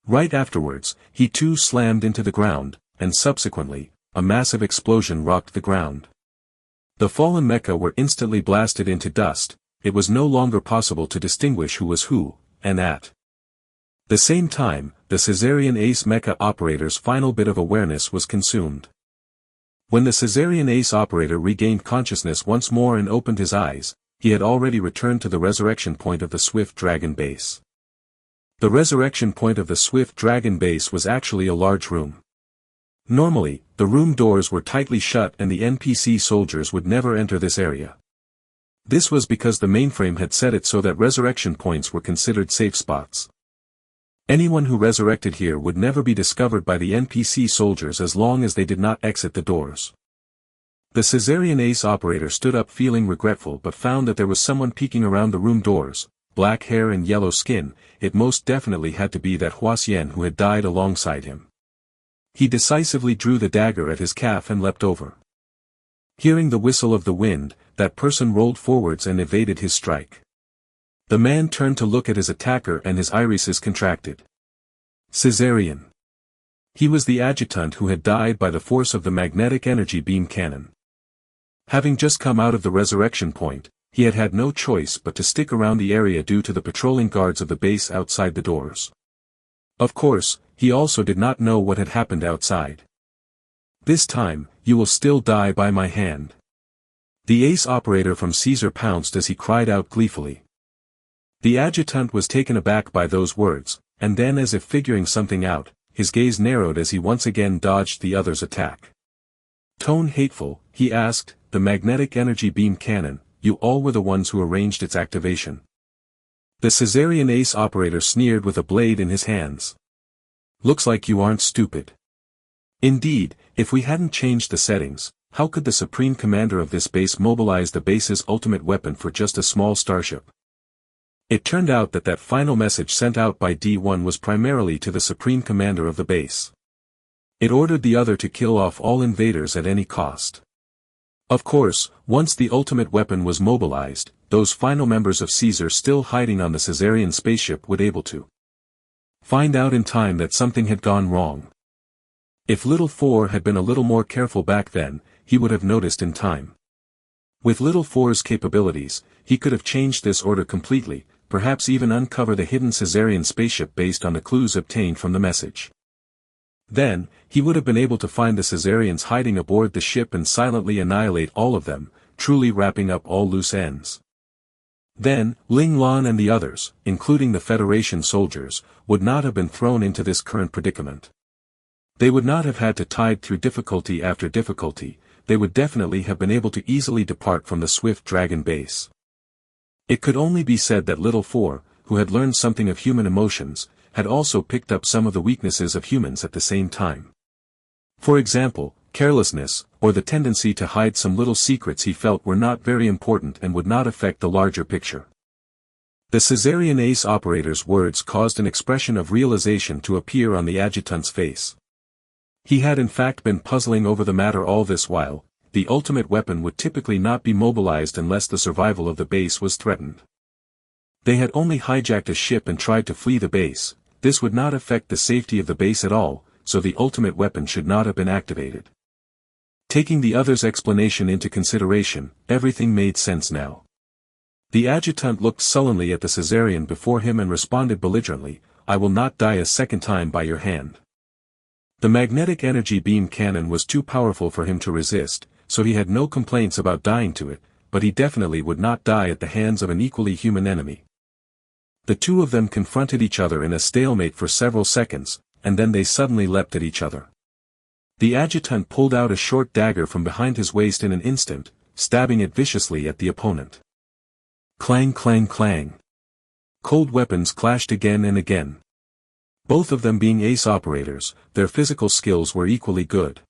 Right afterwards, he too slammed into the ground, and subsequently, a massive explosion rocked the ground. The fallen mecha were instantly blasted into dust. It was no longer possible to distinguish who was who, and at the same time, the Caesarean ace mecha operator's final bit of awareness was consumed. When the Caesarean ace operator regained consciousness once more and opened his eyes, he had already returned to the resurrection point of the Swift Dragon base. The resurrection point of the Swift Dragon base was actually a large room. Normally, the room doors were tightly shut and the NPC soldiers would never enter this area. This was because the mainframe had set it so that resurrection points were considered safe spots. Anyone who resurrected here would never be discovered by the NPC soldiers as long as they did not exit the doors. The Caesarean ace operator stood up feeling regretful but found that there was someone peeking around the room doors, black hair and yellow skin. It most definitely had to be that Huasyan who had died alongside him. He decisively drew the dagger at his calf and leapt over. Hearing the whistle of the wind, that person rolled forwards and evaded his strike. The man turned to look at his attacker and his irises contracted. Caesarean. He was the adjutant who had died by the force of the magnetic energy beam cannon. Having just come out of the resurrection point, he had had no choice but to stick around the area due to the patrolling guards of the base outside the doors. Of course, he also did not know what had happened outside. This time, you will still die by my hand. The ace operator from Caesar pounced as he cried out gleefully. The adjutant was taken aback by those words, and then as if figuring something out, his gaze narrowed as he once again dodged the other's attack. Tone hateful, he asked, the magnetic energy beam cannon, you all were the ones who arranged its activation. The Caesarean ace operator sneered with a blade in his hands. Looks like you aren't stupid. Indeed, if we hadn't changed the settings, how could the supreme commander of this base mobilize the base's ultimate weapon for just a small starship? It turned out that that final message sent out by D1 was primarily to the supreme commander of the base. It ordered the other to kill off all invaders at any cost. Of course, once the ultimate weapon was mobilized, those final members of Caesar still hiding on the Caesarian spaceship would able to find out in time that something had gone wrong. If Little Four had been a little more careful back then, he would have noticed in time. With Little Four's capabilities, he could have changed this order completely, perhaps even uncover the hidden Caesarian spaceship based on the clues obtained from the message. Then, he would have been able to find the Caesarians hiding aboard the ship and silently annihilate all of them, truly wrapping up all loose ends. Then, Ling Lan and the others, including the Federation soldiers, would not have been thrown into this current predicament. They would not have had to tide through difficulty after difficulty, they would definitely have been able to easily depart from the Swift Dragon base. It could only be said that Little Four, who had learned something of human emotions, had also picked up some of the weaknesses of humans at the same time. For example, carelessness, or the tendency to hide some little secrets he felt were not very important and would not affect the larger picture. The Caesarian ace operator's words caused an expression of realization to appear on the adjutant's face. He had in fact been puzzling over the matter all this while. The ultimate weapon would typically not be mobilized unless the survival of the base was threatened. They had only hijacked a ship and tried to flee the base. This would not affect the safety of the base at all, so the ultimate weapon should not have been activated. Taking the other's explanation into consideration, everything made sense now. The adjutant looked sullenly at the Caesarian before him and responded belligerently, "I will not die a second time by your hand." The magnetic energy beam cannon was too powerful for him to resist, so he had no complaints about dying to it, but he definitely would not die at the hands of an equally human enemy. The two of them confronted each other in a stalemate for several seconds, and then they suddenly leapt at each other. The adjutant pulled out a short dagger from behind his waist in an instant, stabbing it viciously at the opponent. Clang clang clang. Cold weapons clashed again and again. Both of them being ace operators, their physical skills were equally good.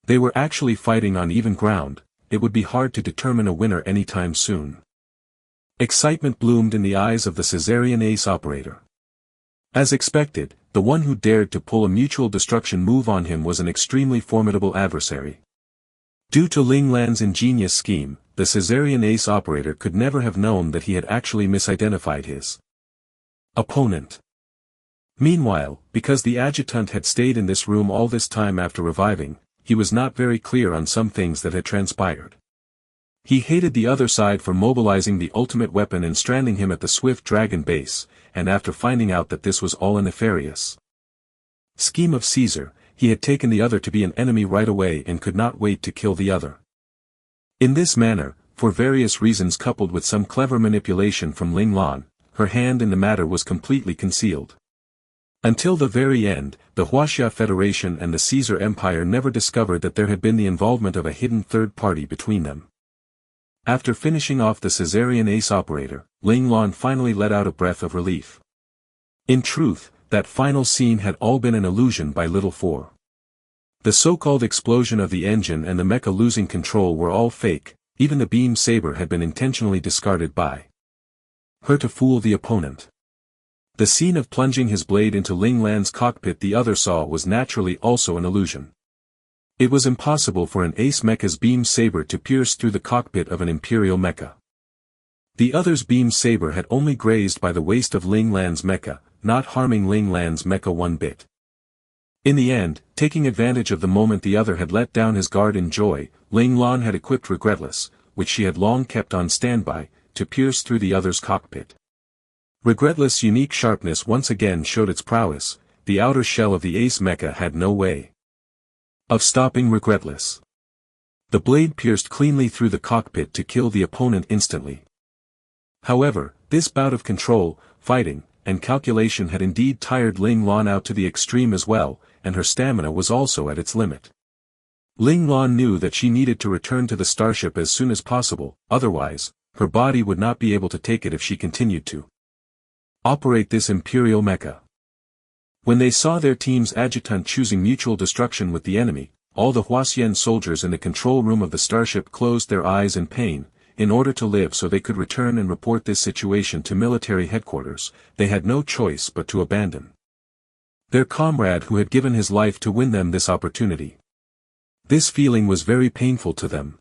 They were actually fighting on even ground. It would be hard to determine a winner anytime soon. Excitement bloomed in the eyes of the Caesarian ace operator. As expected, the one who dared to pull a mutual destruction move on him was an extremely formidable adversary. Due to Ling Lan's ingenious scheme, the Caesarian ace operator could never have known that he had actually misidentified his opponent. Meanwhile, because the adjutant had stayed in this room all this time after reviving, he was not very clear on some things that had transpired. He hated the other side for mobilizing the ultimate weapon and stranding him at the Swift Dragon base, and after finding out that this was all a nefarious scheme of Caesar, he had taken the other to be an enemy right away and could not wait to kill the other. In this manner, for various reasons coupled with some clever manipulation from Ling Lan, her hand in the matter was completely concealed. Until the very end, the Huaxia Federation and the Caesar Empire never discovered that there had been the involvement of a hidden third party between them. After finishing off the Caesarian ace operator, Ling Lan finally let out a breath of relief. In truth, that final scene had all been an illusion by Little Four. The so-called explosion of the engine and the mecha losing control were all fake, even the beam saber had been intentionally discarded by her to fool the opponent. The scene of plunging his blade into Ling Lan's cockpit the other saw was naturally also an illusion. It was impossible for an ace mecha's beam saber to pierce through the cockpit of an imperial mecha. The other's beam saber had only grazed by the waist of Ling Lan's mecha, not harming Ling Lan's mecha one bit. In the end, taking advantage of the moment the other had let down his guard in joy, Ling Lan had equipped Regretless, which she had long kept on standby, to pierce through the other's cockpit. Regretless' unique sharpness once again showed its prowess. The outer shell of the ace mecha had no way of stopping Regretless. The blade pierced cleanly through the cockpit to kill the opponent instantly. However, this bout of control, fighting, and calculation had indeed tired Ling Lan out to the extreme as well, and her stamina was also at its limit. Ling Lan knew that she needed to return to the starship as soon as possible, otherwise, her body would not be able to take it if she continued to operate this imperial mecha. When they saw their team's adjutant choosing mutual destruction with the enemy, all the Huaxian soldiers in the control room of the starship closed their eyes in pain. In order to live so they could return and report this situation to military headquarters, they had no choice but to abandon their comrade who had given his life to win them this opportunity. This feeling was very painful to them.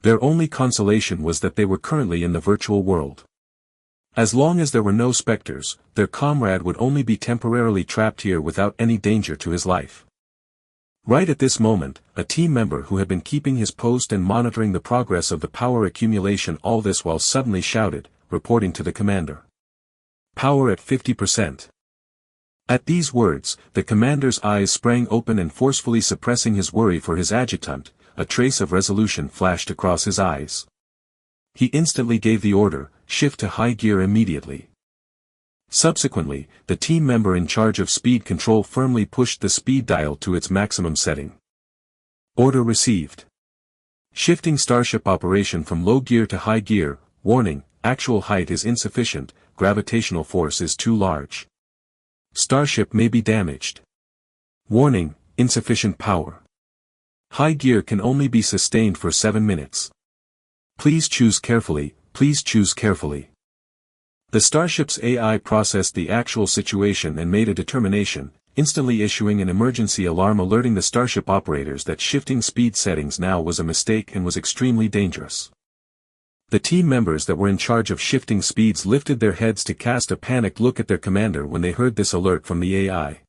Their only consolation was that they were currently in the virtual world. As long as there were no specters, their comrade would only be temporarily trapped here without any danger to his life. Right at this moment, a team member who had been keeping his post and monitoring the progress of the power accumulation all this while suddenly shouted, reporting to the commander. Power at 50%. At these words, the commander's eyes sprang open and forcefully suppressing his worry for his adjutant, a trace of resolution flashed across his eyes. He instantly gave the order, shift to high gear immediately. Subsequently, the team member in charge of speed control firmly pushed the speed dial to its maximum setting. Order received. Shifting starship operation from low gear to high gear, warning, actual height is insufficient, gravitational force is too large. Starship may be damaged. Warning, insufficient power. High gear can only be sustained for 7 minutes. Please choose carefully, please choose carefully. The starship's AI processed the actual situation and made a determination, instantly issuing an emergency alarm alerting the starship operators that shifting speed settings now was a mistake and was extremely dangerous. The team members that were in charge of shifting speeds lifted their heads to cast a panicked look at their commander when they heard this alert from the AI.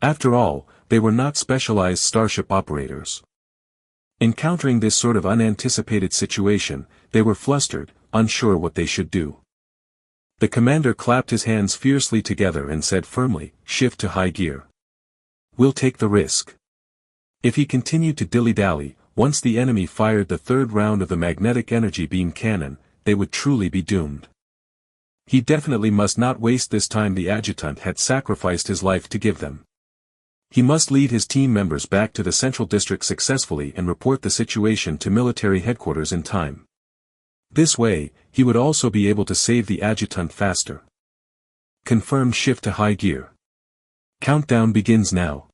After all, they were not specialized starship operators. Encountering this sort of unanticipated situation, they were flustered, unsure what they should do. The commander clapped his hands fiercely together and said firmly, shift to high gear. We'll take the risk. If he continued to dilly-dally, once the enemy fired the third round of the magnetic energy beam cannon, they would truly be doomed. He definitely must not waste this time the adjutant had sacrificed his life to give them. He must lead his team members back to the central district successfully and report the situation to military headquarters in time. This way, he would also be able to save the adjutant faster. Confirm shift to high gear. Countdown begins now.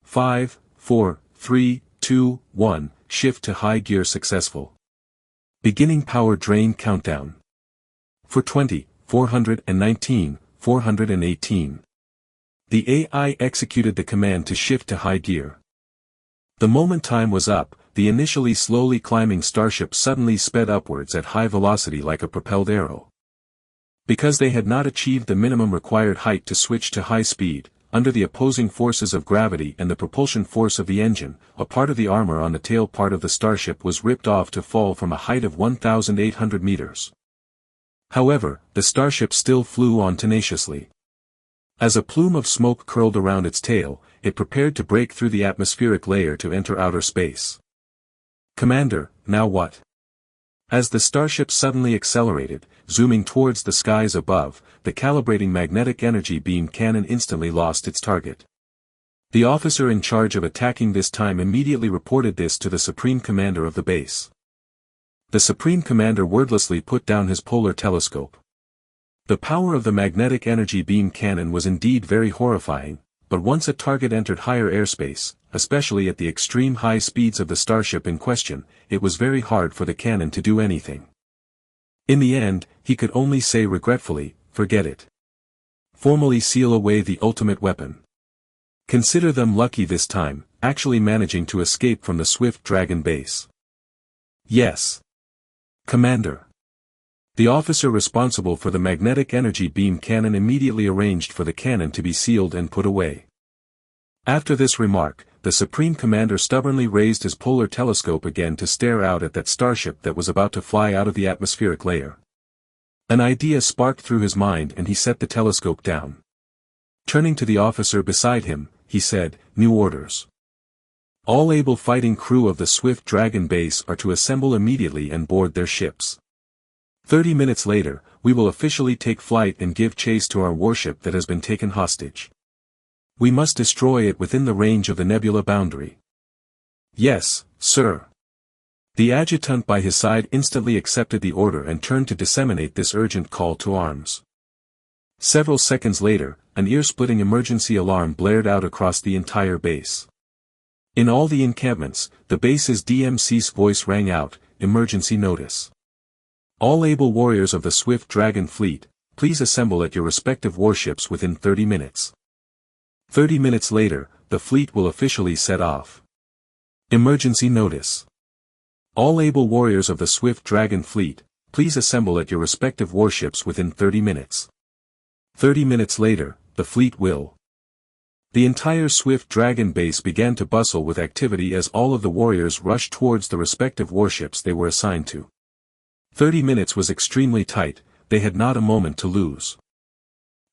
5, 4, 3, 2, 1, shift to high gear successful. Beginning power drain countdown. For 20, 419, 418. The AI executed the command to shift to high gear. The moment time was up, the initially slowly climbing starship suddenly sped upwards at high velocity like a propelled arrow. Because they had not achieved the minimum required height to switch to high speed, under the opposing forces of gravity and the propulsion force of the engine, a part of the armor on the tail part of the starship was ripped off to fall from a height of 1,800 meters. However, the starship still flew on tenaciously. As a plume of smoke curled around its tail, it prepared to break through the atmospheric layer to enter outer space. Commander, now what? As the starship suddenly accelerated, zooming towards the skies above, the calibrating magnetic energy beam cannon instantly lost its target. The officer in charge of attacking this time immediately reported this to the Supreme Commander of the base. The Supreme Commander wordlessly put down his polar telescope. The power of the magnetic energy beam cannon was indeed very horrifying, but once a target entered higher airspace, especially at the extreme high speeds of the starship in question, it was very hard for the cannon to do anything. In the end, he could only say regretfully, forget it. Formally seal away the ultimate weapon. Consider them lucky this time, actually managing to escape from the Swift Dragon base. Yes. Commander. The officer responsible for the magnetic energy beam cannon immediately arranged for the cannon to be sealed and put away. After this remark, the Supreme Commander stubbornly raised his polar telescope again to stare out at that starship that was about to fly out of the atmospheric layer. An idea sparked through his mind and he set the telescope down. Turning to the officer beside him, he said, "New orders. All able fighting crew of the Swift Dragon base are to assemble immediately and board their ships. 30 minutes later, we will officially take flight and give chase to our warship that has been taken hostage. We must destroy it within the range of the nebula boundary." "Yes, sir." The adjutant by his side instantly accepted the order and turned to disseminate this urgent call to arms. Several seconds later, an ear-splitting emergency alarm blared out across the entire base. In all the encampments, the base's DMC's voice rang out, "Emergency notice. All able warriors of the Swift Dragon fleet, please assemble at your respective warships within 30 minutes. 30 minutes later, the fleet will officially set off. Emergency notice. All able warriors of the Swift Dragon Fleet, please assemble at your respective warships within 30 minutes. 30 minutes later, the fleet will. The entire Swift Dragon base began to bustle with activity as all of the warriors rushed towards the respective warships they were assigned to. 30 minutes was extremely tight, they had not a moment to lose.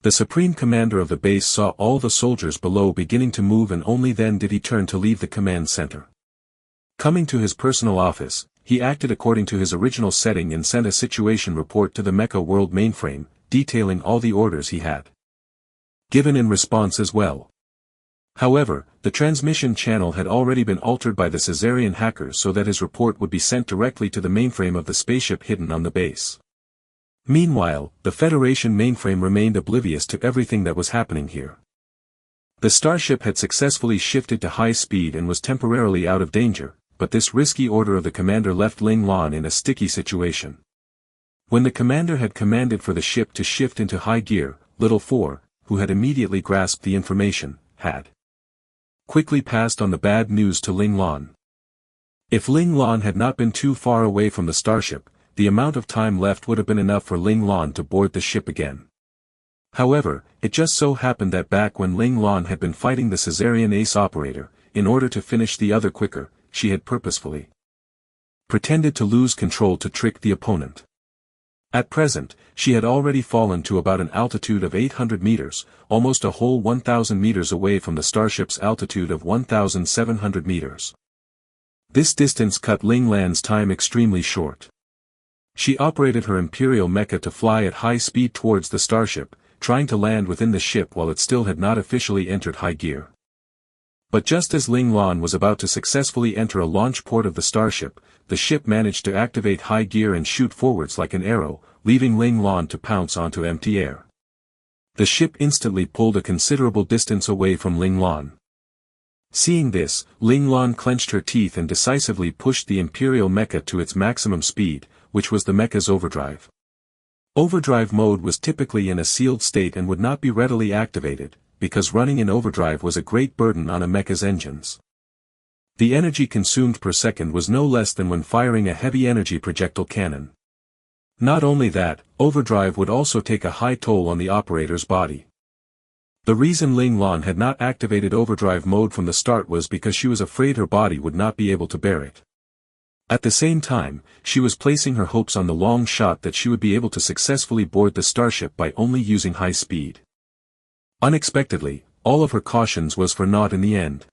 The supreme commander of the base saw all the soldiers below beginning to move, and only then did he turn to leave the command center. Coming to his personal office, he acted according to his original setting and sent a situation report to the Mecha World mainframe, detailing all the orders he had given in response as well. However, the transmission channel had already been altered by the Caesarian hackers so that his report would be sent directly to the mainframe of the spaceship hidden on the base. Meanwhile, the Federation mainframe remained oblivious to everything that was happening here. The starship had successfully shifted to high speed and was temporarily out of danger, but this risky order of the commander left Ling Lan in a sticky situation. When the commander had commanded for the ship to shift into high gear, Little Four, who had immediately grasped the information, had quickly passed on the bad news to Ling Lan. If Ling Lan had not been too far away from the starship, the amount of time left would have been enough for Ling Lan to board the ship again. However, it just so happened that back when Ling Lan had been fighting the Caesarian ace operator, in order to finish the other quicker, she had purposefully pretended to lose control to trick the opponent. At present, she had already fallen to about an altitude of 800 meters, almost a whole 1,000 meters away from the starship's altitude of 1,700 meters. This distance cut Ling Lan's time extremely short. She operated her Imperial mecha to fly at high speed towards the starship, trying to land within the ship while it still had not officially entered high gear. But just as Ling Lan was about to successfully enter a launch port of the starship, the ship managed to activate high gear and shoot forwards like an arrow, leaving Ling Lan to pounce onto empty air. The ship instantly pulled a considerable distance away from Ling Lan. Seeing this, Ling Lan clenched her teeth and decisively pushed the Imperial mecha to its maximum speed, which was the mecha's overdrive. Overdrive mode was typically in a sealed state and would not be readily activated, because running in overdrive was a great burden on a mecha's engines. The energy consumed per second was no less than when firing a heavy energy projectile cannon. Not only that, overdrive would also take a high toll on the operator's body. The reason Ling Lan had not activated overdrive mode from the start was because she was afraid her body would not be able to bear it. At the same time, she was placing her hopes on the long shot that she would be able to successfully board the starship by only using high speed. Unexpectedly, all of her cautions was for naught in the end.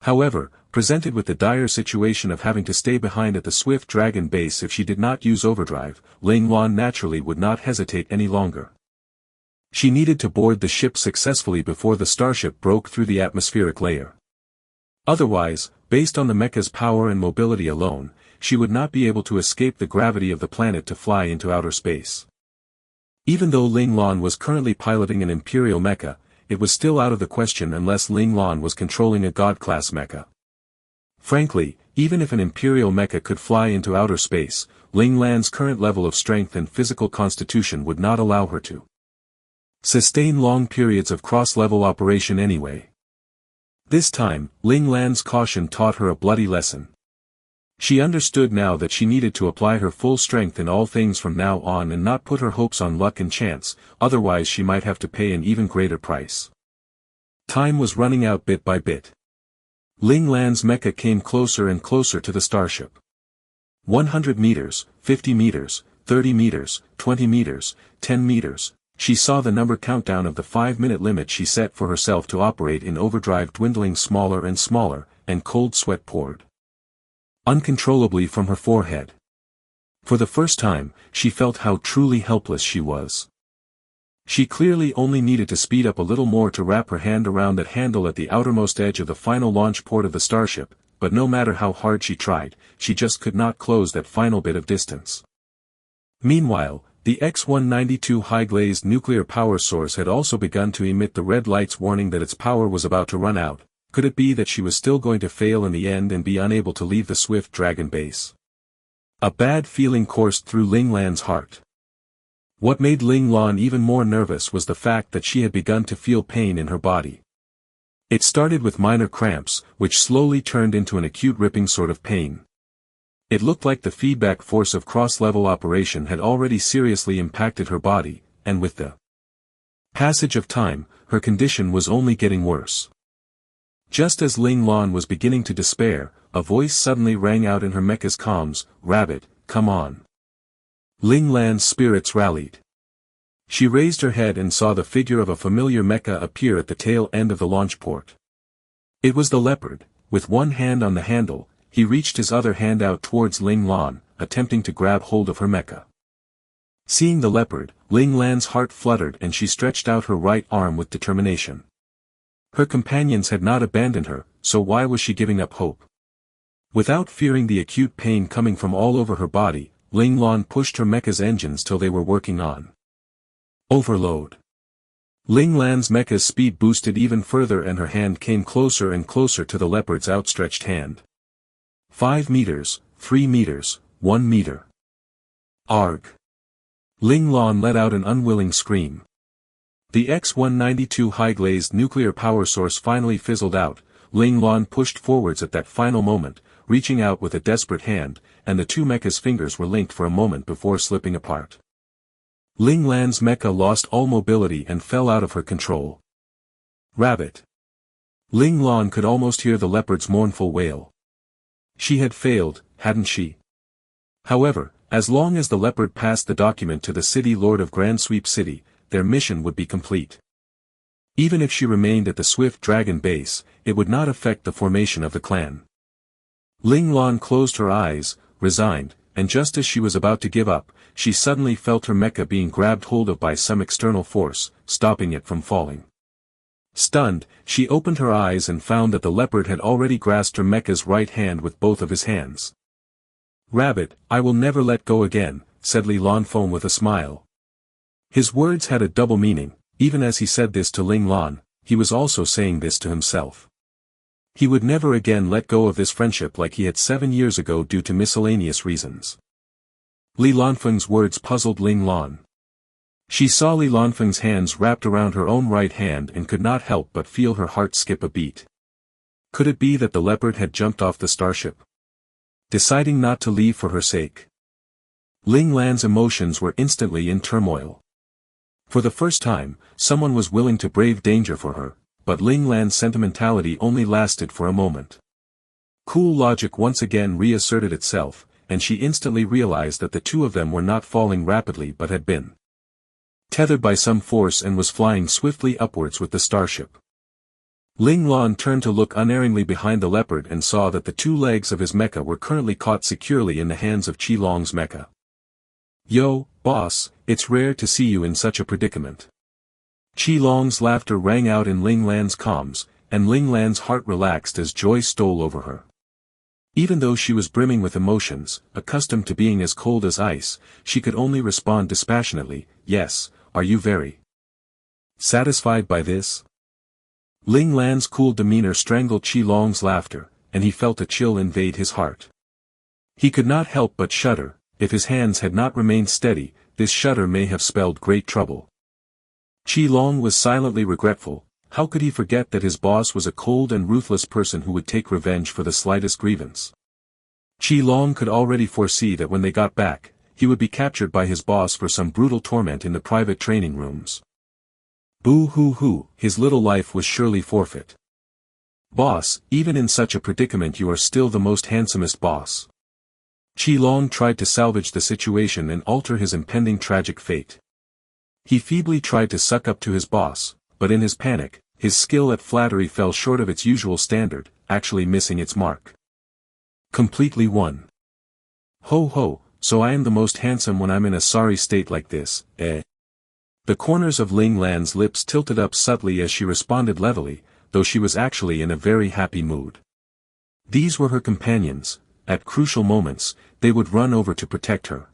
However, presented with the dire situation of having to stay behind at the Swift Dragon base if she did not use overdrive, Ling Lan naturally would not hesitate any longer. She needed to board the ship successfully before the starship broke through the atmospheric layer. Otherwise, based on the mecha's power and mobility alone, she would not be able to escape the gravity of the planet to fly into outer space. Even though Ling Lan was currently piloting an Imperial mecha, it was still out of the question unless Ling Lan was controlling a God-class mecha. Frankly, even if an Imperial mecha could fly into outer space, Ling Lan's current level of strength and physical constitution would not allow her to sustain long periods of cross-level operation anyway. This time, Ling Lan's caution taught her a bloody lesson. She understood now that she needed to apply her full strength in all things from now on and not put her hopes on luck and chance, otherwise she might have to pay an even greater price. Time was running out bit by bit. Ling Lan's mecha came closer and closer to the starship. 100 meters, 50 meters, 30 meters, 20 meters, 10 meters. She saw the number countdown of the 5-minute limit she set for herself to operate in overdrive dwindling smaller and smaller, and cold sweat poured uncontrollably from her forehead. For the first time, she felt how truly helpless she was. She clearly only needed to speed up a little more to wrap her hand around that handle at the outermost edge of the final launch port of the starship, but no matter how hard she tried, she just could not close that final bit of distance. Meanwhile, the X-192 high-glazed nuclear power source had also begun to emit the red lights warning that its power was about to run out. Could it be that she was still going to fail in the end and be unable to leave the Swift Dragon base? A bad feeling coursed through Ling Lan's heart. What made Ling Lan even more nervous was the fact that she had begun to feel pain in her body. It started with minor cramps, which slowly turned into an acute ripping sort of pain. It looked like the feedback force of cross-level operation had already seriously impacted her body, and with the passage of time, her condition was only getting worse. Just as Ling Lan was beginning to despair, a voice suddenly rang out in her mecha's comms, "Rabbit, come on." Ling Lan's spirits rallied. She raised her head and saw the figure of a familiar mecha appear at the tail end of the launch port. It was the leopard. With one hand on the handle, he reached his other hand out towards Ling Lan, attempting to grab hold of her mecha. Seeing the leopard, Ling Lan's heart fluttered and she stretched out her right arm with determination. Her companions had not abandoned her, so why was she giving up hope? Without fearing the acute pain coming from all over her body, Ling Lan pushed her mecha's engines till they were working on overload. Ling Lan's mecha's speed boosted even further and her hand came closer and closer to the leopard's outstretched hand. 5 meters, 3 meters, 1 meter. Arg! Ling Lan let out an unwilling scream. The X-192 high-glazed nuclear power source finally fizzled out. Ling Lan pushed forwards at that final moment, reaching out with a desperate hand, and the two mecha's fingers were linked for a moment before slipping apart. Ling Lan's mecha lost all mobility and fell out of her control. Rabbit! Ling Lan could almost hear the leopard's mournful wail. She had failed, hadn't she? However, as long as the leopard passed the document to the city lord of Grand Sweep City, their mission would be complete. Even if she remained at the Swift Dragon base, it would not affect the formation of the clan. Ling Lan closed her eyes, resigned, and just as she was about to give up, she suddenly felt her mecha being grabbed hold of by some external force, stopping it from falling. Stunned, she opened her eyes and found that the leopard had already grasped her mecha's right hand with both of his hands. "Rabbit, I will never let go again," said Li Lanfeng with a smile. His words had a double meaning. Even as he said this to Ling Lan, he was also saying this to himself. He would never again let go of this friendship like he had 7 years ago due to miscellaneous reasons. Li Lanfeng's words puzzled Ling Lan. She saw Li Lanfeng's hands wrapped around her own right hand and could not help but feel her heart skip a beat. Could it be that the leopard had jumped off the starship, deciding not to leave for her sake? Ling Lan's emotions were instantly in turmoil. For the first time, someone was willing to brave danger for her, but Ling Lan's sentimentality only lasted for a moment. Cool logic once again reasserted itself, and she instantly realized that the two of them were not falling rapidly but had been tethered by some force and was flying swiftly upwards with the starship. Ling Lan turned to look unerringly behind the leopard and saw that the two legs of his mecha were currently caught securely in the hands of Qi Long's mecha. "Yo, boss, it's rare to see you in such a predicament." Qi Long's laughter rang out in Ling Lan's comms, and Ling Lan's heart relaxed as joy stole over her. Even though she was brimming with emotions, accustomed to being as cold as ice, she could only respond dispassionately, "Yes, are you very satisfied by this?" Ling Lan's cool demeanor strangled Qi Long's laughter, and he felt a chill invade his heart. He could not help but shudder. If his hands had not remained steady, this shudder may have spelled great trouble. Qi Long was silently regretful. How could he forget that his boss was a cold and ruthless person who would take revenge for the slightest grievance? Qi Long could already foresee that when they got back, he would be captured by his boss for some brutal torment in the private training rooms. Boo-hoo-hoo, his little life was surely forfeit. "Boss, even in such a predicament you are still the most handsomest boss." Qi Long tried to salvage the situation and alter his impending tragic fate. He feebly tried to suck up to his boss, but in his panic, his skill at flattery fell short of its usual standard, actually missing its mark. Completely won. "Ho ho, so I am the most handsome when I'm in a sorry state like this, eh?" The corners of Ling Lan's lips tilted up subtly as she responded levelly, though she was actually in a very happy mood. These were her companions. At crucial moments, they would run over to protect her.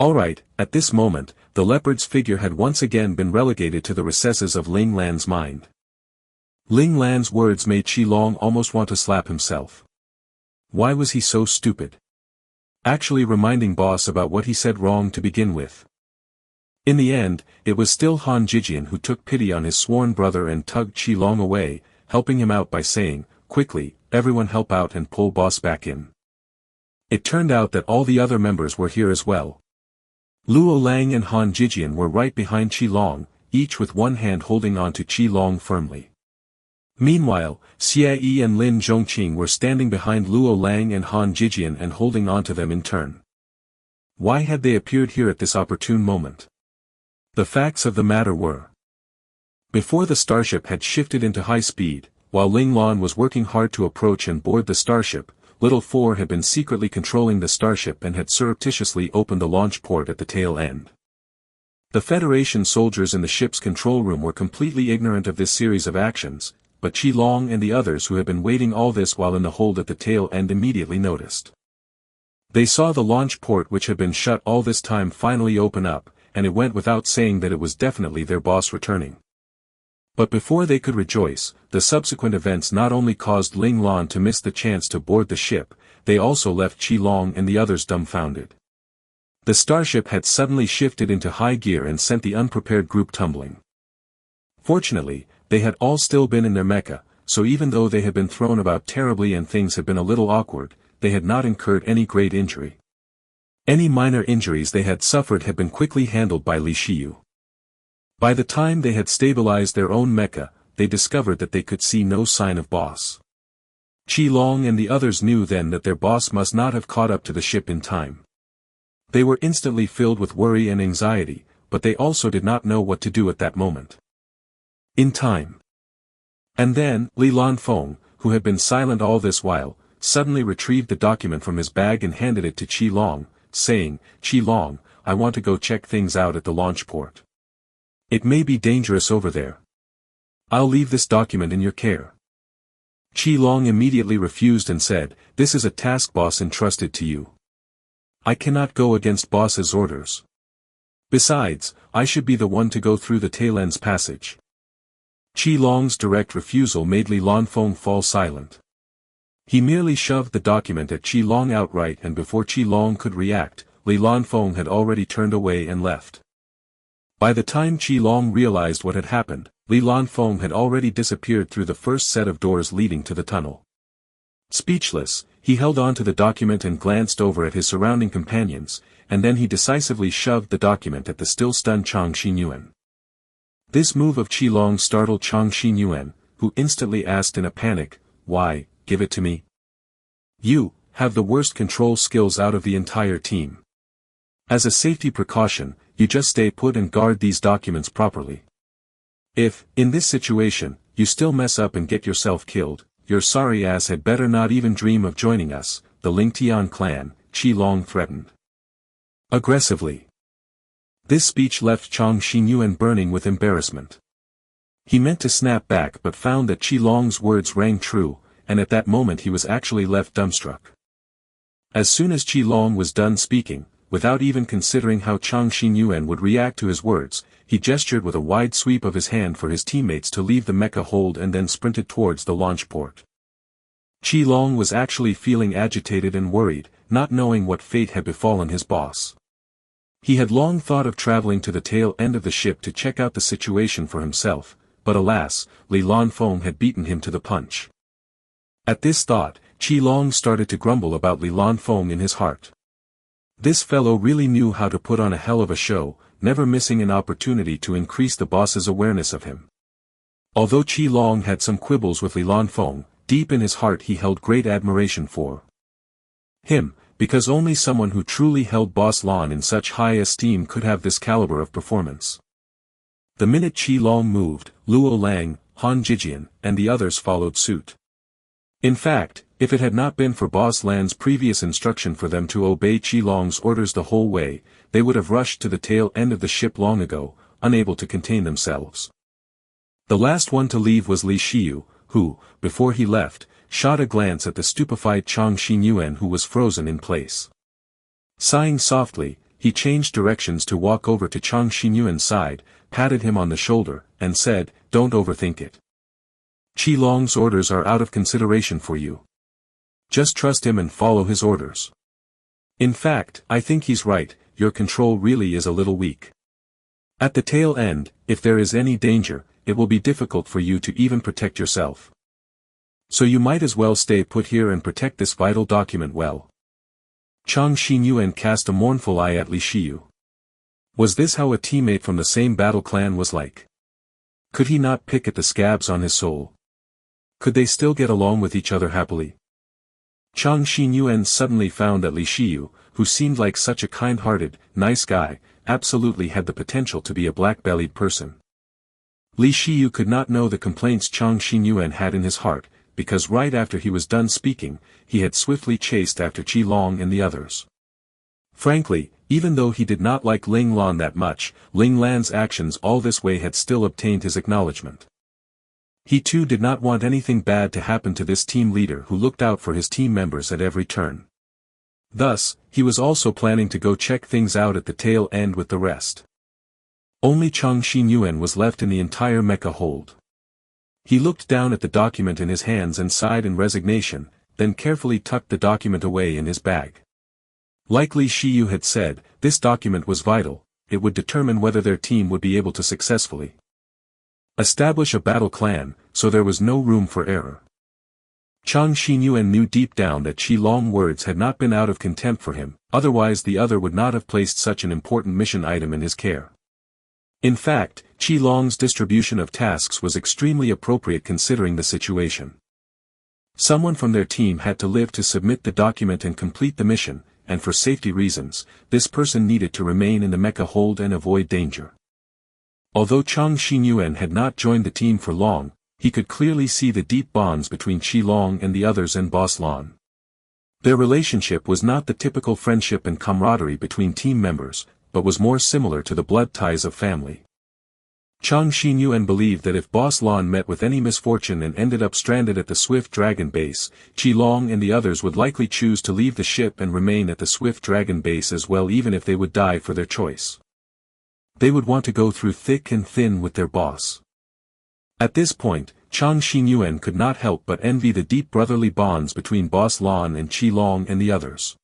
Alright, at this moment, the leopard's figure had once again been relegated to the recesses of Ling Lan's mind. Ling Lan's words made Qi Long almost want to slap himself. Why was he so stupid? Actually reminding boss about what he said wrong to begin with. In the end, it was still Han Jijian who took pity on his sworn brother and tugged Qi Long away, helping him out by saying, "Quickly, everyone help out and pull boss back in." It turned out that all the other members were here as well. Luo Lang and Han Jijian were right behind Qi Long, each with one hand holding on to Qi Long firmly. Meanwhile, Xie Yi and Lin Zhongqing were standing behind Luo Lang and Han Jijian and holding on to them in turn. Why had they appeared here at this opportune moment? The facts of the matter were: before the starship had shifted into high speed, while Ling Lan was working hard to approach and board the starship, Little Four had been secretly controlling the starship and had surreptitiously opened the launch port at the tail end. The Federation soldiers in the ship's control room were completely ignorant of this series of actions, but Qi Long and the others who had been waiting all this while in the hold at the tail end immediately noticed. They saw the launch port which had been shut all this time finally open up, and it went without saying that it was definitely their boss returning. But before they could rejoice, the subsequent events not only caused Ling Lan to miss the chance to board the ship, they also left Qi Long and the others dumbfounded. The starship had suddenly shifted into high gear and sent the unprepared group tumbling. Fortunately, they had all still been in their mecha, so even though they had been thrown about terribly and things had been a little awkward, they had not incurred any great injury. Any minor injuries they had suffered had been quickly handled by Li Shiyu. By the time they had stabilized their own mecha, they discovered that they could see no sign of boss. Qi Long and the others knew then that their boss must not have caught up to the ship in time. They were instantly filled with worry and anxiety, but they also did not know what to do at that moment. In time. And then, Li Lanfeng, who had been silent all this while, suddenly retrieved the document from his bag and handed it to Qi Long, saying, "Qi Long, I want to go check things out at the launch port. It may be dangerous over there. I'll leave this document in your care." Qi Long immediately refused and said, "This is a task boss entrusted to you. I cannot go against boss's orders. Besides, I should be the one to go through the tail end's passage." Qi Long's direct refusal made Li Lanfeng fall silent. He merely shoved the document at Qi Long outright, and before Qi Long could react, Li Lanfeng had already turned away and left. By the time Qi Long realized what had happened, Li Lanfeng had already disappeared through the first set of doors leading to the tunnel. Speechless, he held on to the document and glanced over at his surrounding companions, and then he decisively shoved the document at the still stunned Chang Xinyuan. This move of Qi Long startled Chang Xinyuan, who instantly asked in a panic, "Why, give it to me? You have the worst control skills out of the entire team. As a safety precaution, you just stay put and guard these documents properly. If, in this situation, you still mess up and get yourself killed, your sorry ass had better not even dream of joining us, the Lingtian clan," Qi Long threatened. Aggressively. This speech left Chang Xinyuan burning with embarrassment. He meant to snap back but found that Qi Long's words rang true, and at that moment he was actually left dumbstruck. As soon as Qi Long was done speaking, without even considering how Chang Xinyuan would react to his words, he gestured with a wide sweep of his hand for his teammates to leave the mecha hold and then sprinted towards the launch port. Qi Long was actually feeling agitated and worried, not knowing what fate had befallen his boss. He had long thought of traveling to the tail end of the ship to check out the situation for himself, but alas, Li Lanfeng had beaten him to the punch. At this thought, Qi Long started to grumble about Li Lanfeng in his heart. This fellow really knew how to put on a hell of a show, never missing an opportunity to increase the boss's awareness of him. Although Qi Long had some quibbles with Li Lanfeng, deep in his heart he held great admiration for him, because only someone who truly held Boss Lan in such high esteem could have this caliber of performance. The minute Qi Long moved, Luo Lang, Han Jijian, and the others followed suit. In fact, if it had not been for Boss Lan's previous instruction for them to obey Qi Long's orders the whole way, they would have rushed to the tail end of the ship long ago, unable to contain themselves. The last one to leave was Li Shiyu, who, before he left, shot a glance at the stupefied Chang Xinyuan who was frozen in place. Sighing softly, he changed directions to walk over to Chang Xinyuan's side, patted him on the shoulder, and said, "Don't overthink it. Qi Long's orders are out of consideration for you. Just trust him and follow his orders. In fact, I think he's right, your control really is a little weak. At the tail end, if there is any danger, it will be difficult for you to even protect yourself. So you might as well stay put here and protect this vital document well." Chang Xinyuan cast a mournful eye at Li Shiyu. Was this how a teammate from the same battle clan was like? Could he not pick at the scabs on his soul? Could they still get along with each other happily? Chang Xinyuan suddenly found that Li Shiyu, who seemed like such a kind-hearted, nice guy, absolutely had the potential to be a black-bellied person. Li Shiyu could not know the complaints Chang Xinyuan had in his heart, because right after he was done speaking, he had swiftly chased after Qi Long and the others. Frankly, even though he did not like Ling Lan that much, Ling Lan's actions all this way had still obtained his acknowledgement. He too did not want anything bad to happen to this team leader who looked out for his team members at every turn. Thus, he was also planning to go check things out at the tail end with the rest. Only Chang Xinyuan was left in the entire mecha hold. He looked down at the document in his hands and sighed in resignation, then carefully tucked the document away in his bag. Like Li Shiyu had said, this document was vital, it would determine whether their team would be able to successfully establish a battle clan, so there was no room for error. Chang Xinyuan knew deep down that Qi Long's words had not been out of contempt for him, otherwise the other would not have placed such an important mission item in his care. In fact, Qi Long's distribution of tasks was extremely appropriate considering the situation. Someone from their team had to live to submit the document and complete the mission, and for safety reasons, this person needed to remain in the mecha hold and avoid danger. Although Chang Xinyuan had not joined the team for long, he could clearly see the deep bonds between Qi Long and the others and Boss Lan. Their relationship was not the typical friendship and camaraderie between team members, but was more similar to the blood ties of family. Chang Xinyuan believed that if Boss Lan met with any misfortune and ended up stranded at the Swift Dragon base, Qi Long and the others would likely choose to leave the ship and remain at the Swift Dragon base as well, even if they would die for their choice. They would want to go through thick and thin with their boss. At this point, Chang Xinyuan could not help but envy the deep brotherly bonds between Boss Lan and Qi Long and the others.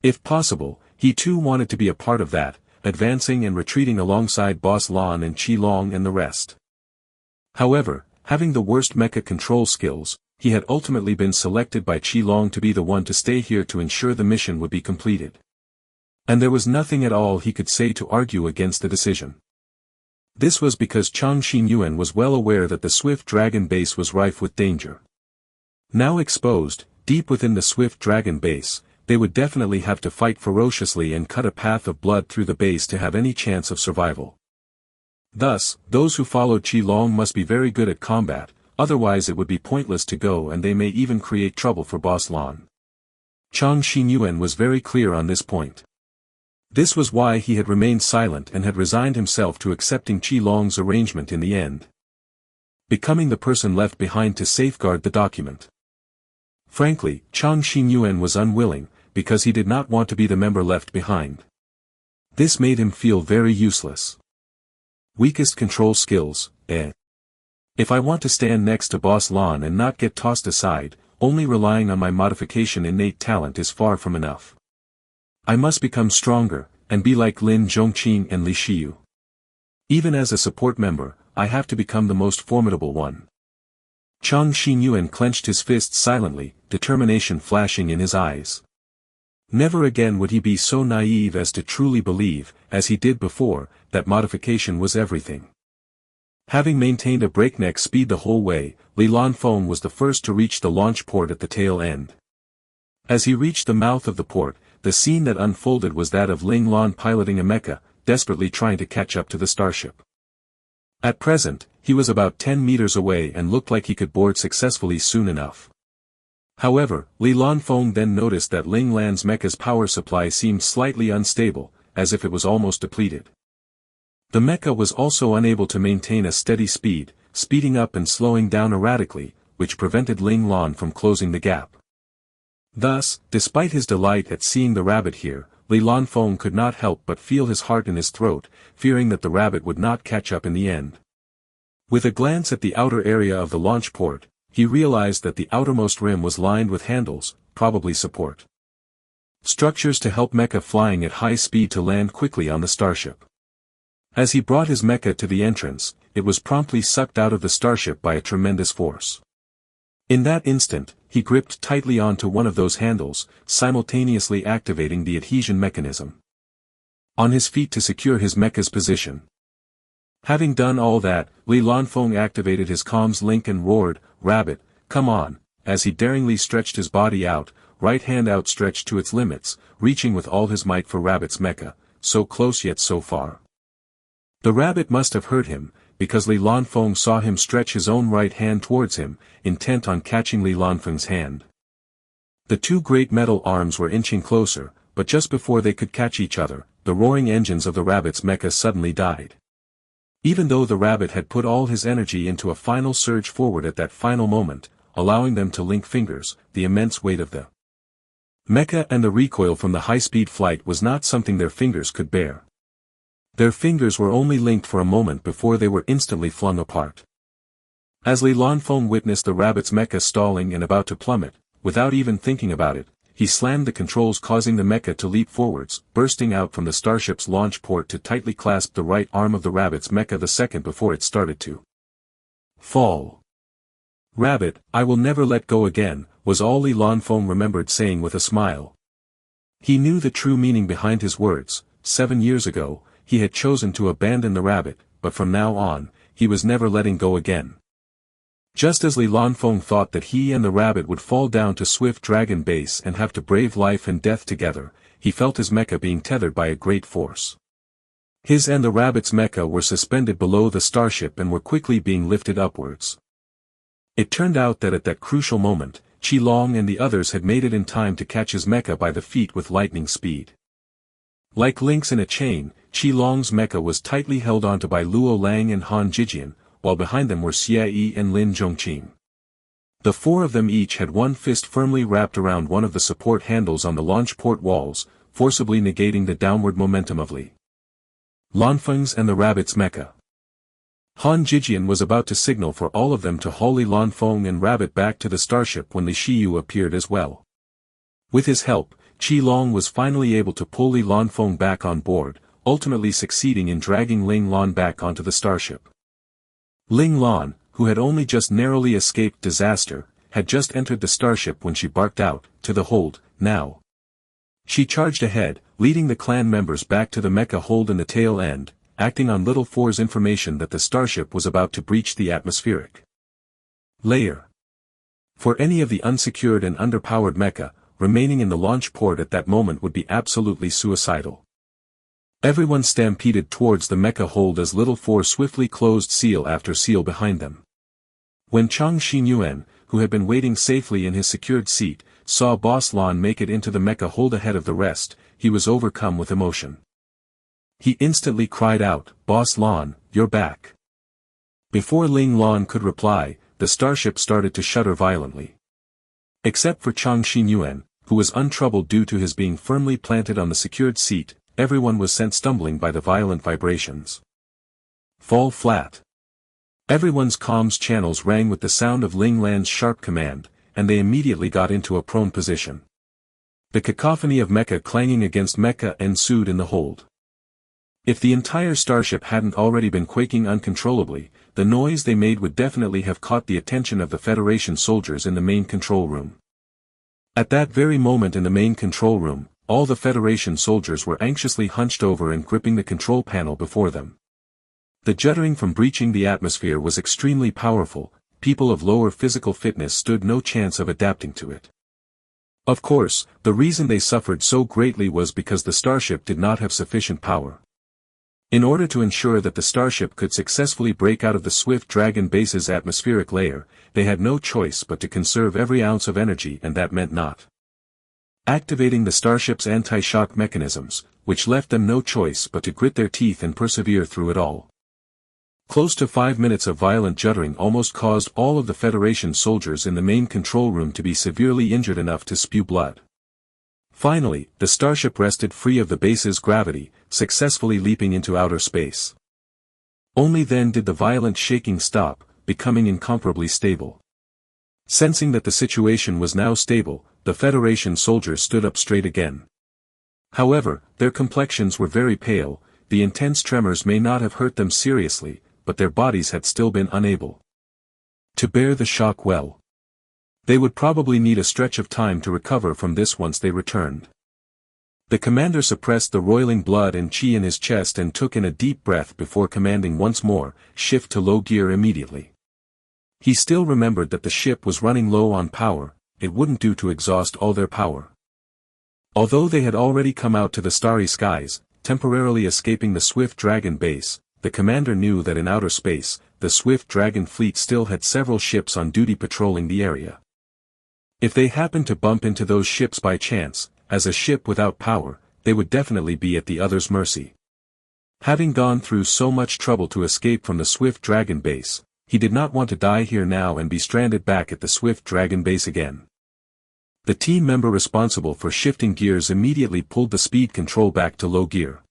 If possible, he too wanted to be a part of that, advancing and retreating alongside Boss Lan and Qi Long and the rest. However, having the worst mecha control skills, he had ultimately been selected by Qi Long to be the one to stay here to ensure the mission would be completed. And there was nothing at all he could say to argue against the decision. This was because Chang Xinyuan was well aware that the Swift Dragon base was rife with danger. Now exposed, deep within the Swift Dragon base, they would definitely have to fight ferociously and cut a path of blood through the base to have any chance of survival. Thus, those who followed Qi Long must be very good at combat, otherwise it would be pointless to go and they may even create trouble for Boss Lan. Chang Xinyuan was very clear on this point. This was why he had remained silent and had resigned himself to accepting Qi Long's arrangement in the end, becoming the person left behind to safeguard the document. Frankly, Chang Xinyuan was unwilling, because he did not want to be the member left behind. This made him feel very useless. Weakest control skills, If I want to stand next to Boss Lan and not get tossed aside, only relying on my modification innate talent is far from enough. I must become stronger, and be like Lin Zhongqing and Li Shiyu. Even as a support member, I have to become the most formidable one. Chang Xinyuan clenched his fists silently, determination flashing in his eyes. Never again would he be so naive as to truly believe, as he did before, that modification was everything. Having maintained a breakneck speed the whole way, Li Lanfeng was the first to reach the launch port at the tail end. As he reached the mouth of the port, the scene that unfolded was that of Ling Lan piloting a mecha, desperately trying to catch up to the starship. At present, he was about 10 meters away and looked like he could board successfully soon enough. However, Li Lanfeng then noticed that Ling Lan's mecha's power supply seemed slightly unstable, as if it was almost depleted. The mecha was also unable to maintain a steady speed, speeding up and slowing down erratically, which prevented Ling Lan from closing the gap. Thus, despite his delight at seeing the rabbit here, Li Lanfeng could not help but feel his heart in his throat, fearing that the rabbit would not catch up in the end. With a glance at the outer area of the launch port, he realized that the outermost rim was lined with handles, probably support structures to help mecha flying at high speed to land quickly on the starship. As he brought his mecha to the entrance, it was promptly sucked out of the starship by a tremendous force. In that instant, he gripped tightly onto one of those handles, simultaneously activating the adhesion mechanism. On his feet to secure his mecha's position. Having done all that, Li Lanfeng activated his comms link and roared, "Rabbit, come on," as he daringly stretched his body out, right hand outstretched to its limits, reaching with all his might for Rabbit's mecha, so close yet so far. The rabbit must have heard him, because Li Lanfeng saw him stretch his own right hand towards him, intent on catching Li Lanfeng's hand. The two great metal arms were inching closer, but just before they could catch each other, the roaring engines of the rabbit's mecha suddenly died. Even though the rabbit had put all his energy into a final surge forward at that final moment, allowing them to link fingers, the immense weight of the mecha and the recoil from the high-speed flight was not something their fingers could bear. Their fingers were only linked for a moment before they were instantly flung apart. As Li Lanfeng witnessed the rabbit's mecha stalling and about to plummet, without even thinking about it, he slammed the controls, causing the mecha to leap forwards, bursting out from the starship's launch port to tightly clasp the right arm of the rabbit's mecha the second before it started to fall. "Rabbit, I will never let go again," was all Li Lanfeng remembered saying with a smile. He knew the true meaning behind his words. 7 years ago, he had chosen to abandon the rabbit, but from now on, he was never letting go again. Just as Li Lanfeng thought that he and the rabbit would fall down to Swift Dragon Base and have to brave life and death together, he felt his mecha being tethered by a great force. His and the rabbit's mecha were suspended below the starship and were quickly being lifted upwards. It turned out that at that crucial moment, Qi Long and the others had made it in time to catch his mecha by the feet with lightning speed. Like links in a chain, Qi Long's mecha was tightly held onto by Luo Lang and Han Jijian, while behind them were Xie Yi and Lin Zhongqing. The four of them each had one fist firmly wrapped around one of the support handles on the launch port walls, forcibly negating the downward momentum of Li Lanfeng's and the rabbit's mecha. Han Jijian was about to signal for all of them to haul Li Lanfeng and rabbit back to the starship when Li Shiyu appeared as well. With his help, Qi Long was finally able to pull Li Lanfeng back on board, ultimately succeeding in dragging Ling Lan back onto the starship. Ling Lan, who had only just narrowly escaped disaster, had just entered the starship when she barked out, "To the hold, now." She charged ahead, leading the clan members back to the mecha hold in the tail end, acting on Little Four's information that the starship was about to breach the atmospheric layer. For any of the unsecured and underpowered mecha, remaining in the launch port at that moment would be absolutely suicidal. Everyone stampeded towards the mecha hold as Little Four swiftly closed seal after seal behind them. When Chang Xinyuan, who had been waiting safely in his secured seat, saw Boss Lan make it into the mecha hold ahead of the rest, he was overcome with emotion. He instantly cried out, "Boss Lan, you're back." Before Ling Lan could reply, the starship started to shudder violently. Except for Chang Xinyuan, who was untroubled due to his being firmly planted on the secured seat, everyone was sent stumbling by the violent vibrations. "Fall flat." Everyone's comms channels rang with the sound of Ling Lan's sharp command, and they immediately got into a prone position. The cacophony of mecha clanging against mecha ensued in the hold. If the entire starship hadn't already been quaking uncontrollably, the noise they made would definitely have caught the attention of the Federation soldiers in the main control room. At that very moment in the main control room, all the Federation soldiers were anxiously hunched over and gripping the control panel before them. The juddering from breaching the atmosphere was extremely powerful. People of lower physical fitness stood no chance of adapting to it. Of course, the reason they suffered so greatly was because the starship did not have sufficient power. In order to ensure that the starship could successfully break out of the Swift Dragon Base's atmospheric layer, they had no choice but to conserve every ounce of energy, and that meant not activating the starship's anti-shock mechanisms, which left them no choice but to grit their teeth and persevere through it all. Close to 5 minutes of violent juddering almost caused all of the Federation soldiers in the main control room to be severely injured enough to spew blood. Finally, the starship rested free of the base's gravity, successfully leaping into outer space. Only then did the violent shaking stop, becoming incomparably stable. Sensing that the situation was now stable, the Federation soldiers stood up straight again. However, their complexions were very pale. The intense tremors may not have hurt them seriously, but their bodies had still been unable to bear the shock well. They would probably need a stretch of time to recover from this once they returned. The commander suppressed the roiling blood and chi in his chest and took in a deep breath before commanding once more, shift to low gear immediately. He still remembered that the ship was running low on power, it wouldn't do to exhaust all their power. Although they had already come out to the starry skies, temporarily escaping the Swift Dragon base, the commander knew that in outer space, the Swift Dragon fleet still had several ships on duty patrolling the area. If they happened to bump into those ships by chance, as a ship without power, they would definitely be at the other's mercy. Having gone through so much trouble to escape from the Swift Dragon base, he did not want to die here now and be stranded back at the Swift Dragon base again. The team member responsible for shifting gears immediately pulled the speed control back to low gear.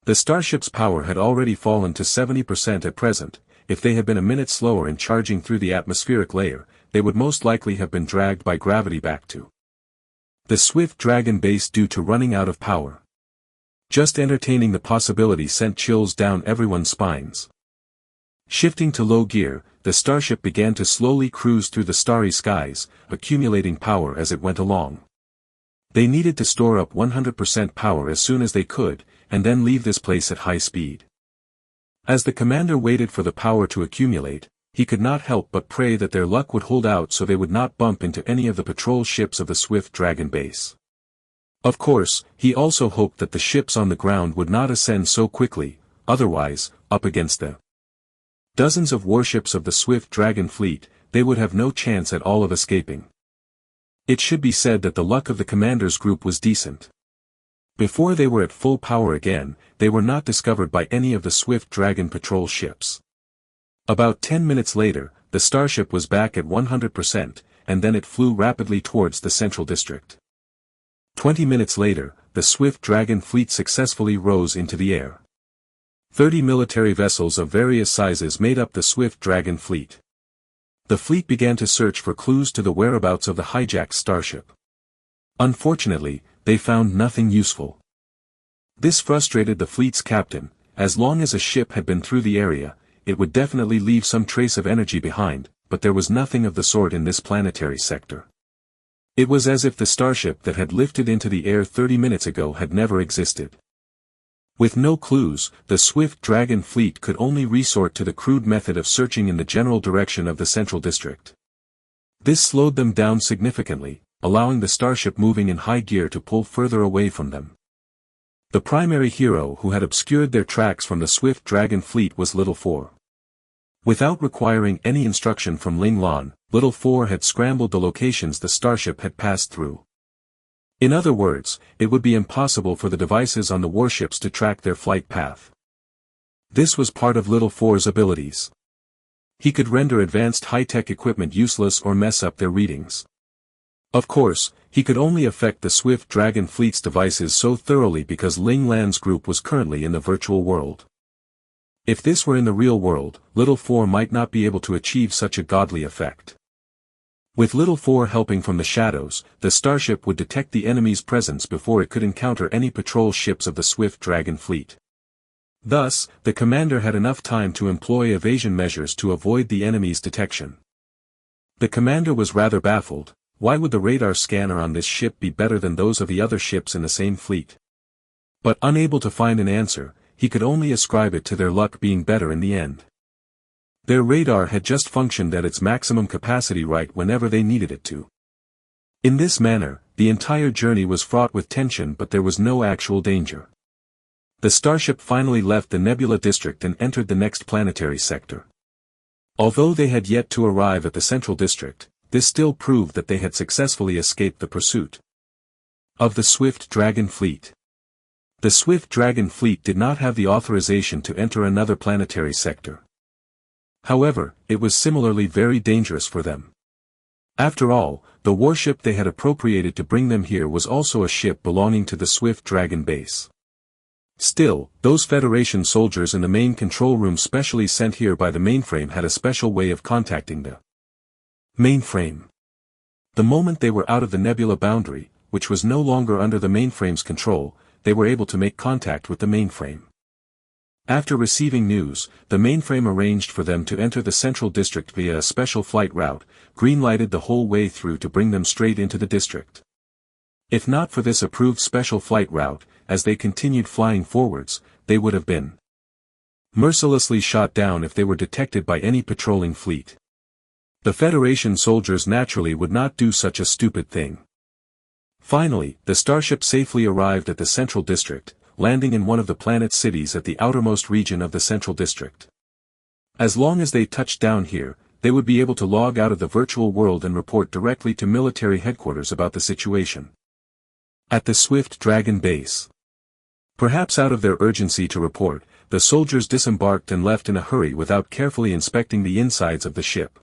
The starship's power had already fallen to 70% at present. If they had been a minute slower in charging through the atmospheric layer, they would most likely have been dragged by gravity back to the Swift Dragon base due to running out of power. Just entertaining the possibility sent chills down everyone's spines. Shifting to low gear, the starship began to slowly cruise through the starry skies, accumulating power as it went along. They needed to store up 100% power as soon as they could, and then leave this place at high speed. As the commander waited for the power to accumulate, he could not help but pray that their luck would hold out so they would not bump into any of the patrol ships of the Swift Dragon base. Of course, he also hoped that the ships on the ground would not ascend so quickly, otherwise, up against the dozens of warships of the Swift Dragon fleet, they would have no chance at all of escaping. It should be said that the luck of the commander's group was decent. Before they were at full power again, they were not discovered by any of the Swift Dragon patrol ships. About 10 minutes later, the starship was back at 100%, and then it flew rapidly towards the central district. 20 minutes later, the Swift Dragon fleet successfully rose into the air. 30 military vessels of various sizes made up the Swift Dragon fleet. The fleet began to search for clues to the whereabouts of the hijacked starship. Unfortunately, they found nothing useful. This frustrated the fleet's captain. As long as a ship had been through the area, it would definitely leave some trace of energy behind, but there was nothing of the sort in this planetary sector. It was as if the starship that had lifted into the air 30 minutes ago had never existed. With no clues, the Swift Dragon fleet could only resort to the crude method of searching in the general direction of the central district. This slowed them down significantly, allowing the starship moving in high gear to pull further away from them. The primary hero who had obscured their tracks from the Swift Dragon fleet was Little Four. Without requiring any instruction from Ling Lan, Little Four had scrambled the locations the starship had passed through. In other words, it would be impossible for the devices on the warships to track their flight path. This was part of Little Four's abilities. He could render advanced high-tech equipment useless or mess up their readings. Of course, he could only affect the Swift Dragon fleet's devices so thoroughly because Ling Lan's group was currently in the virtual world. If this were in the real world, Little Four might not be able to achieve such a godly effect. With Little Four helping from the shadows, the starship would detect the enemy's presence before it could encounter any patrol ships of the Swift Dragon fleet. Thus, the commander had enough time to employ evasion measures to avoid the enemy's detection. The commander was rather baffled. Why would the radar scanner on this ship be better than those of the other ships in the same fleet? But unable to find an answer, he could only ascribe it to their luck being better in the end. Their radar had just functioned at its maximum capacity right whenever they needed it to. In this manner, the entire journey was fraught with tension but there was no actual danger. The starship finally left the Nebula district and entered the next planetary sector. Although they had yet to arrive at the central district, this still proved that they had successfully escaped the pursuit of the Swift Dragon fleet. The Swift Dragon fleet did not have the authorization to enter another planetary sector. However, it was similarly very dangerous for them. After all, the warship they had appropriated to bring them here was also a ship belonging to the Swift Dragon base. Still, those Federation soldiers in the main control room specially sent here by the mainframe had a special way of contacting the mainframe. The moment they were out of the nebula boundary, which was no longer under the mainframe's control, they were able to make contact with the mainframe. After receiving news, the mainframe arranged for them to enter the central district via a special flight route, green-lighted the whole way through to bring them straight into the district. If not for this approved special flight route, as they continued flying forwards, they would have been mercilessly shot down if they were detected by any patrolling fleet. The Federation soldiers naturally would not do such a stupid thing. Finally, the starship safely arrived at the central district, landing in one of the planet's cities at the outermost region of the central district. As long as they touched down here, they would be able to log out of the virtual world and report directly to military headquarters about the situation at the Swift Dragon base. Perhaps out of their urgency to report, the soldiers disembarked and left in a hurry without carefully inspecting the insides of the ship.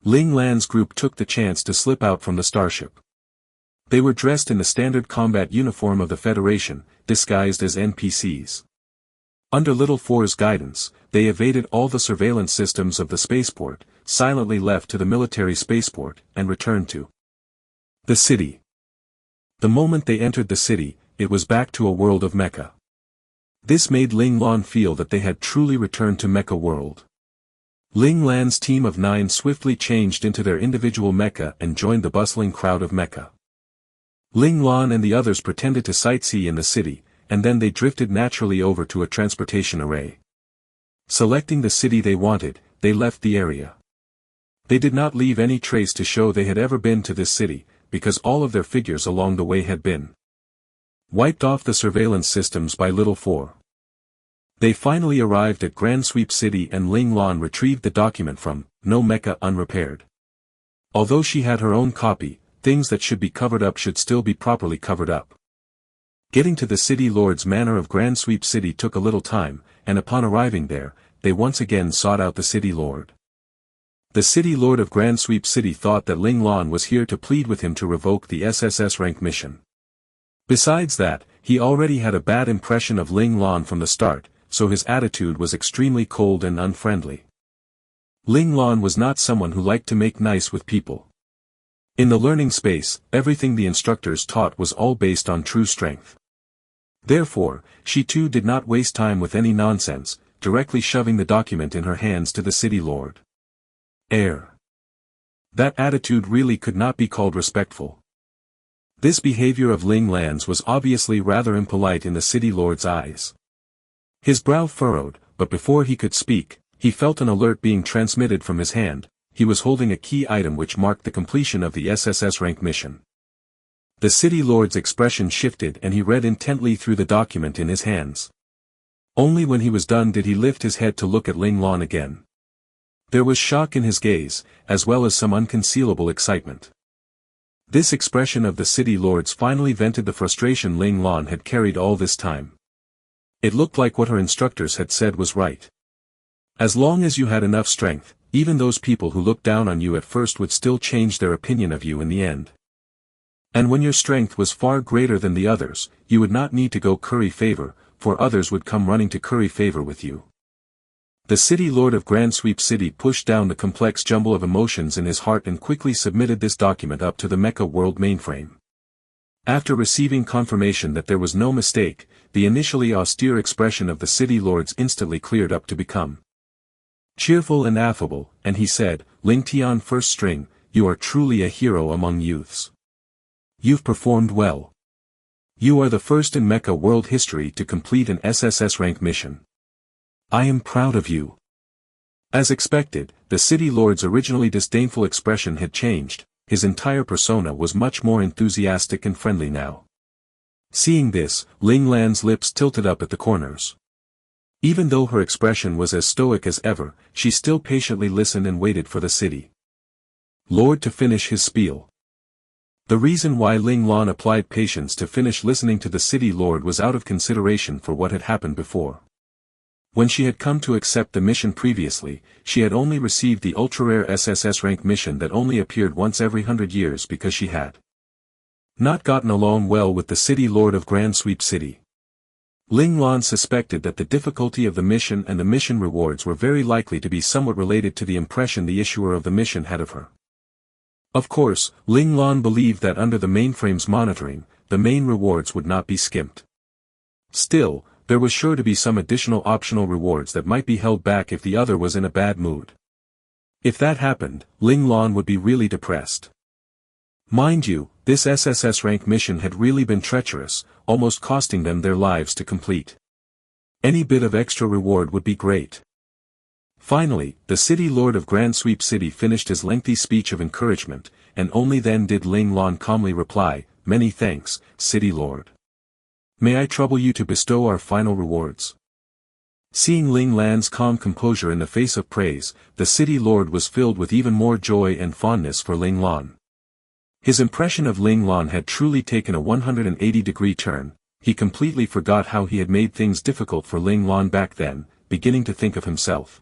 Ling Lan's group took the chance to slip out from the starship. They were dressed in the standard combat uniform of the Federation, disguised as NPCs. Under Little Four's guidance, they evaded all the surveillance systems of the spaceport, silently left to the military spaceport, and returned to the city. The moment they entered the city, it was back to a world of mecha. This made Ling Lan feel that they had truly returned to mecha world. Ling Lan's team of 9 swiftly changed into their individual mecha and joined the bustling crowd of mecha. Ling Lan and the others pretended to sightsee in the city, and then they drifted naturally over to a transportation array. Selecting the city they wanted, they left the area. They did not leave any trace to show they had ever been to this city, because all of their figures along the way had been wiped off the surveillance systems by Little Four. They finally arrived at Grand Sweep City and Ling Lan retrieved the document from No Mecha Unrepaired. Although she had her own copy, things that should be covered up should still be properly covered up. Getting to the City Lord's manor of Grand Sweep City took a little time, and upon arriving there, they once again sought out the City Lord. The City Lord of Grand Sweep City thought that Ling Lan was here to plead with him to revoke the SSS rank mission. Besides that, he already had a bad impression of Ling Lan from the start, so his attitude was extremely cold and unfriendly. Ling Lan was not someone who liked to make nice with people. In the learning space, everything the instructors taught was all based on true strength. Therefore, she too did not waste time with any nonsense, directly shoving the document in her hands to the City Lord. That attitude really could not be called respectful. This behavior of Ling Lan's was obviously rather impolite in the City Lord's eyes. His brow furrowed, but before he could speak, he felt an alert being transmitted from his hand. He was holding a key item which marked the completion of the SSS rank mission. The City Lord's expression shifted and he read intently through the document in his hands. Only when he was done did he lift his head to look at Ling Lan again. There was shock in his gaze, as well as some unconcealable excitement. This expression of the City Lord's finally vented the frustration Ling Lan had carried all this time. It looked like what her instructors had said was right. As long as you had enough strength, even those people who looked down on you at first would still change their opinion of you in the end. And when your strength was far greater than the others, you would not need to go curry favor, for others would come running to curry favor with you. The City Lord of Grand Sweep City pushed down the complex jumble of emotions in his heart and quickly submitted this document up to the Mecha World mainframe. After receiving confirmation that there was no mistake, the initially austere expression of the City Lords instantly cleared up to become cheerful and affable, and he said, Ling Tian First String, you are truly a hero among youths. You've performed well. You are the first in Mecha World history to complete an SSS rank mission. I am proud of you. As expected, the City Lord's originally disdainful expression had changed, his entire persona was much more enthusiastic and friendly now. Seeing this, Ling Lan's lips tilted up at the corners. Even though her expression was as stoic as ever, she still patiently listened and waited for the City Lord to finish his spiel. The reason why Ling Lan applied patience to finish listening to the City Lord was out of consideration for what had happened before. When she had come to accept the mission previously, she had only received the ultra-rare SSS rank mission that only appeared once every 100 years because she had not gotten along well with the City Lord of Grand Sweep City. Ling Lan suspected that the difficulty of the mission and the mission rewards were very likely to be somewhat related to the impression the issuer of the mission had of her. Of course, Ling Lan believed that under the mainframe's monitoring, the main rewards would not be skimped. Still, There was sure to be some additional optional rewards that might be held back if the other was in a bad mood. If that happened, Ling Lan would be really depressed. Mind you, this SSS rank mission had really been treacherous, almost costing them their lives to complete. Any bit of extra reward would be great. Finally, the City Lord of Grand Sweep City finished his lengthy speech of encouragement, and only then did Ling Lan calmly reply, "Many thanks, City Lord. May I trouble you to bestow our final rewards?" Seeing Ling Lan's calm composure in the face of praise, the City Lord was filled with even more joy and fondness for Ling Lan. His impression of Ling Lan had truly taken a 180-degree turn. He completely forgot how he had made things difficult for Ling Lan back then, beginning to think of himself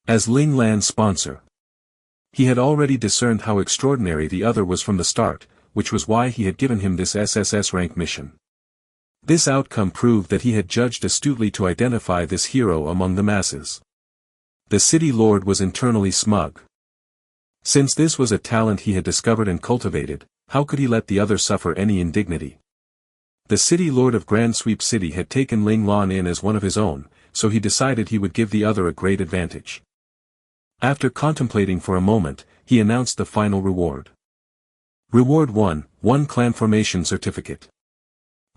as Ling Lan's sponsor. He had already discerned how extraordinary the other was from the start, which was why he had given him this SSS rank mission. This outcome proved that he had judged astutely to identify this hero among the masses. The City Lord was internally smug. Since this was a talent he had discovered and cultivated, how could he let the other suffer any indignity? The City Lord of Grand Sweep City had taken Ling Lan in as one of his own, so he decided he would give the other a great advantage. After contemplating for a moment, he announced the final reward. Reward 1, 1 Clan Formation Certificate.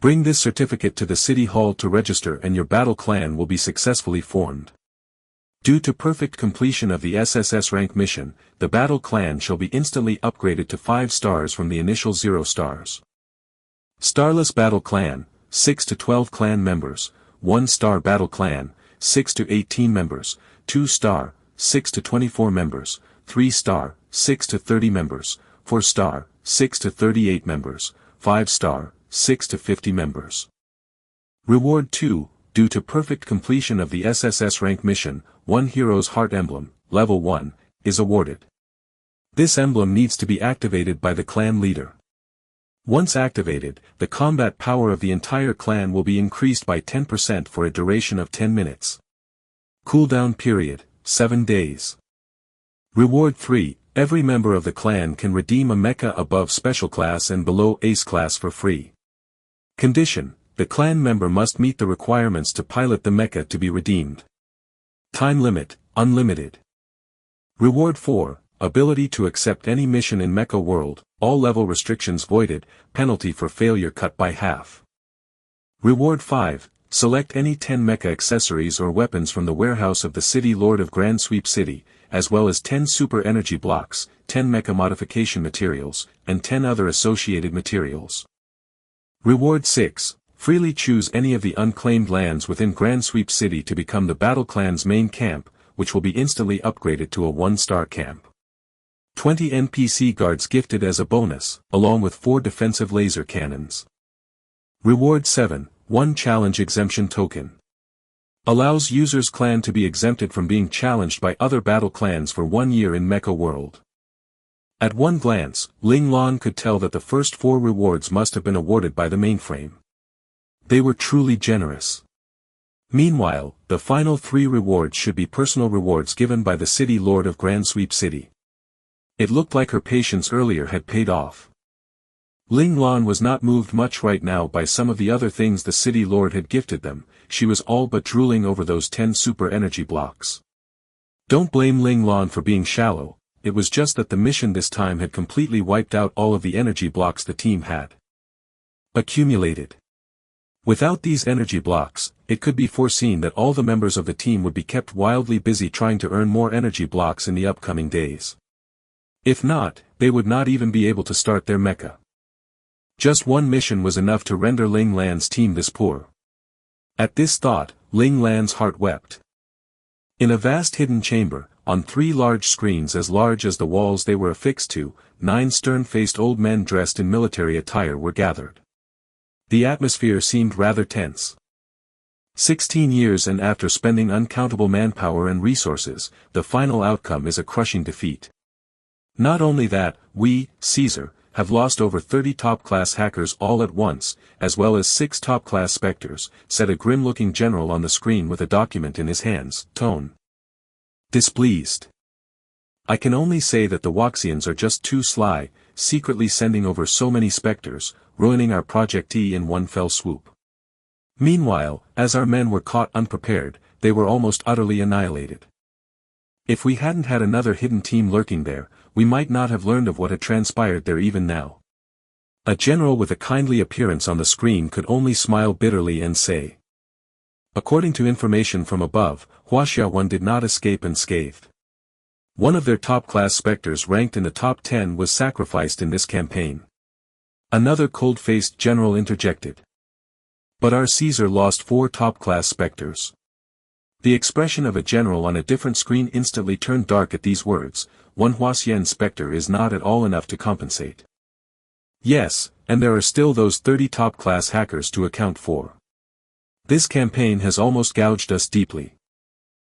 Bring this certificate to the City Hall to register and your battle clan will be successfully formed. Due to perfect completion of the SSS rank mission, the battle clan shall be instantly upgraded to 5 stars from the initial 0 stars. Starless Battle Clan, 6 to 12 clan members, 1 star Battle Clan, 6 to 18 members, 2 star, 6 to 24 members, 3 star, 6 to 30 members, 4 star, 6 to 38 members, 5 star, 6 to 50 members. Reward 2, due to perfect completion of the SSS rank mission, 1 Hero's Heart Emblem, level 1, is awarded. This emblem needs to be activated by the clan leader. Once activated, the combat power of the entire clan will be increased by 10% for a duration of 10 minutes. Cooldown period, 7 days. Reward 3, every member of the clan can redeem a mecha above special class and below ace class for free. Condition, the clan member must meet the requirements to pilot the mecha to be redeemed. Time limit, unlimited. Reward 4, ability to accept any mission in Mecha World, all level restrictions voided, penalty for failure cut by half. Reward 5, select any 10 mecha accessories or weapons from the warehouse of the City Lord of Grand Sweep City, as well as 10 super energy blocks, 10 mecha modification materials, and 10 other associated materials. Reward 6, freely choose any of the unclaimed lands within Grand Sweep City to become the battle clan's main camp, which will be instantly upgraded to a 1-star camp. 20 NPC guards gifted as a bonus, along with 4 defensive laser cannons. Reward 7, 1 challenge exemption token. Allows user's clan to be exempted from being challenged by other battle clans for 1 year in Mecha World. At one glance, Ling Lan could tell that the first 4 rewards must have been awarded by the mainframe. They were truly generous. Meanwhile, the final 3 rewards should be personal rewards given by the City Lord of Grand Sweep City. It looked like her patience earlier had paid off. Ling Lan was not moved much right now by some of the other things the City Lord had gifted them, she was all but drooling over those 10 super energy blocks. Don't blame Ling Lan for being shallow, it was just that the mission this time had completely wiped out all of the energy blocks the team had accumulated. Without these energy blocks, it could be foreseen that all the members of the team would be kept wildly busy trying to earn more energy blocks in the upcoming days. If not, they would not even be able to start their mecha. Just one mission was enough to render Ling Lan's team this poor. At this thought, Ling Lan's heart wept. In a vast hidden chamber, on 3 large screens as large as the walls they were affixed to, 9 stern-faced old men dressed in military attire were gathered. The atmosphere seemed rather tense. 16 years and after spending uncountable manpower and resources, the final outcome is a crushing defeat. Not only that, we, Caesar, have lost over 30 top-class hackers all at once, as well as 6 top-class specters, said a grim-looking general on the screen with a document in his hands, tone displeased. I can only say that the Waxians are just too sly, secretly sending over so many specters, ruining our Project E in one fell swoop. Meanwhile, as our men were caught unprepared, they were almost utterly annihilated. If we hadn't had another hidden team lurking there, we might not have learned of what had transpired there even now. A general with a kindly appearance on the screen could only smile bitterly and say. According to information from above, Huaxia 1 did not escape unscathed. One of their top-class specters ranked in the top 10 was sacrificed in this campaign. Another cold-faced general interjected. But our Caesar lost 4 top-class specters. The expression of a general on a different screen instantly turned dark at these words. One Huaxian specter is not at all enough to compensate. Yes, and there are still those 30 top-class hackers to account for. This campaign has almost gouged us deeply.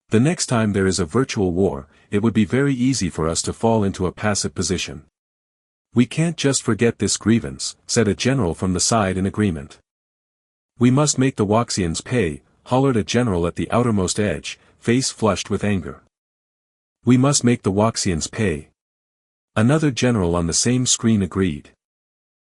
The next time there is a virtual war, it would be very easy for us to fall into a passive position. We can't just forget this grievance, said a general from the side in agreement. We must make the Waxians pay, hollered a general at the outermost edge, face flushed with anger. We must make the Waxians pay. Another general on the same screen agreed.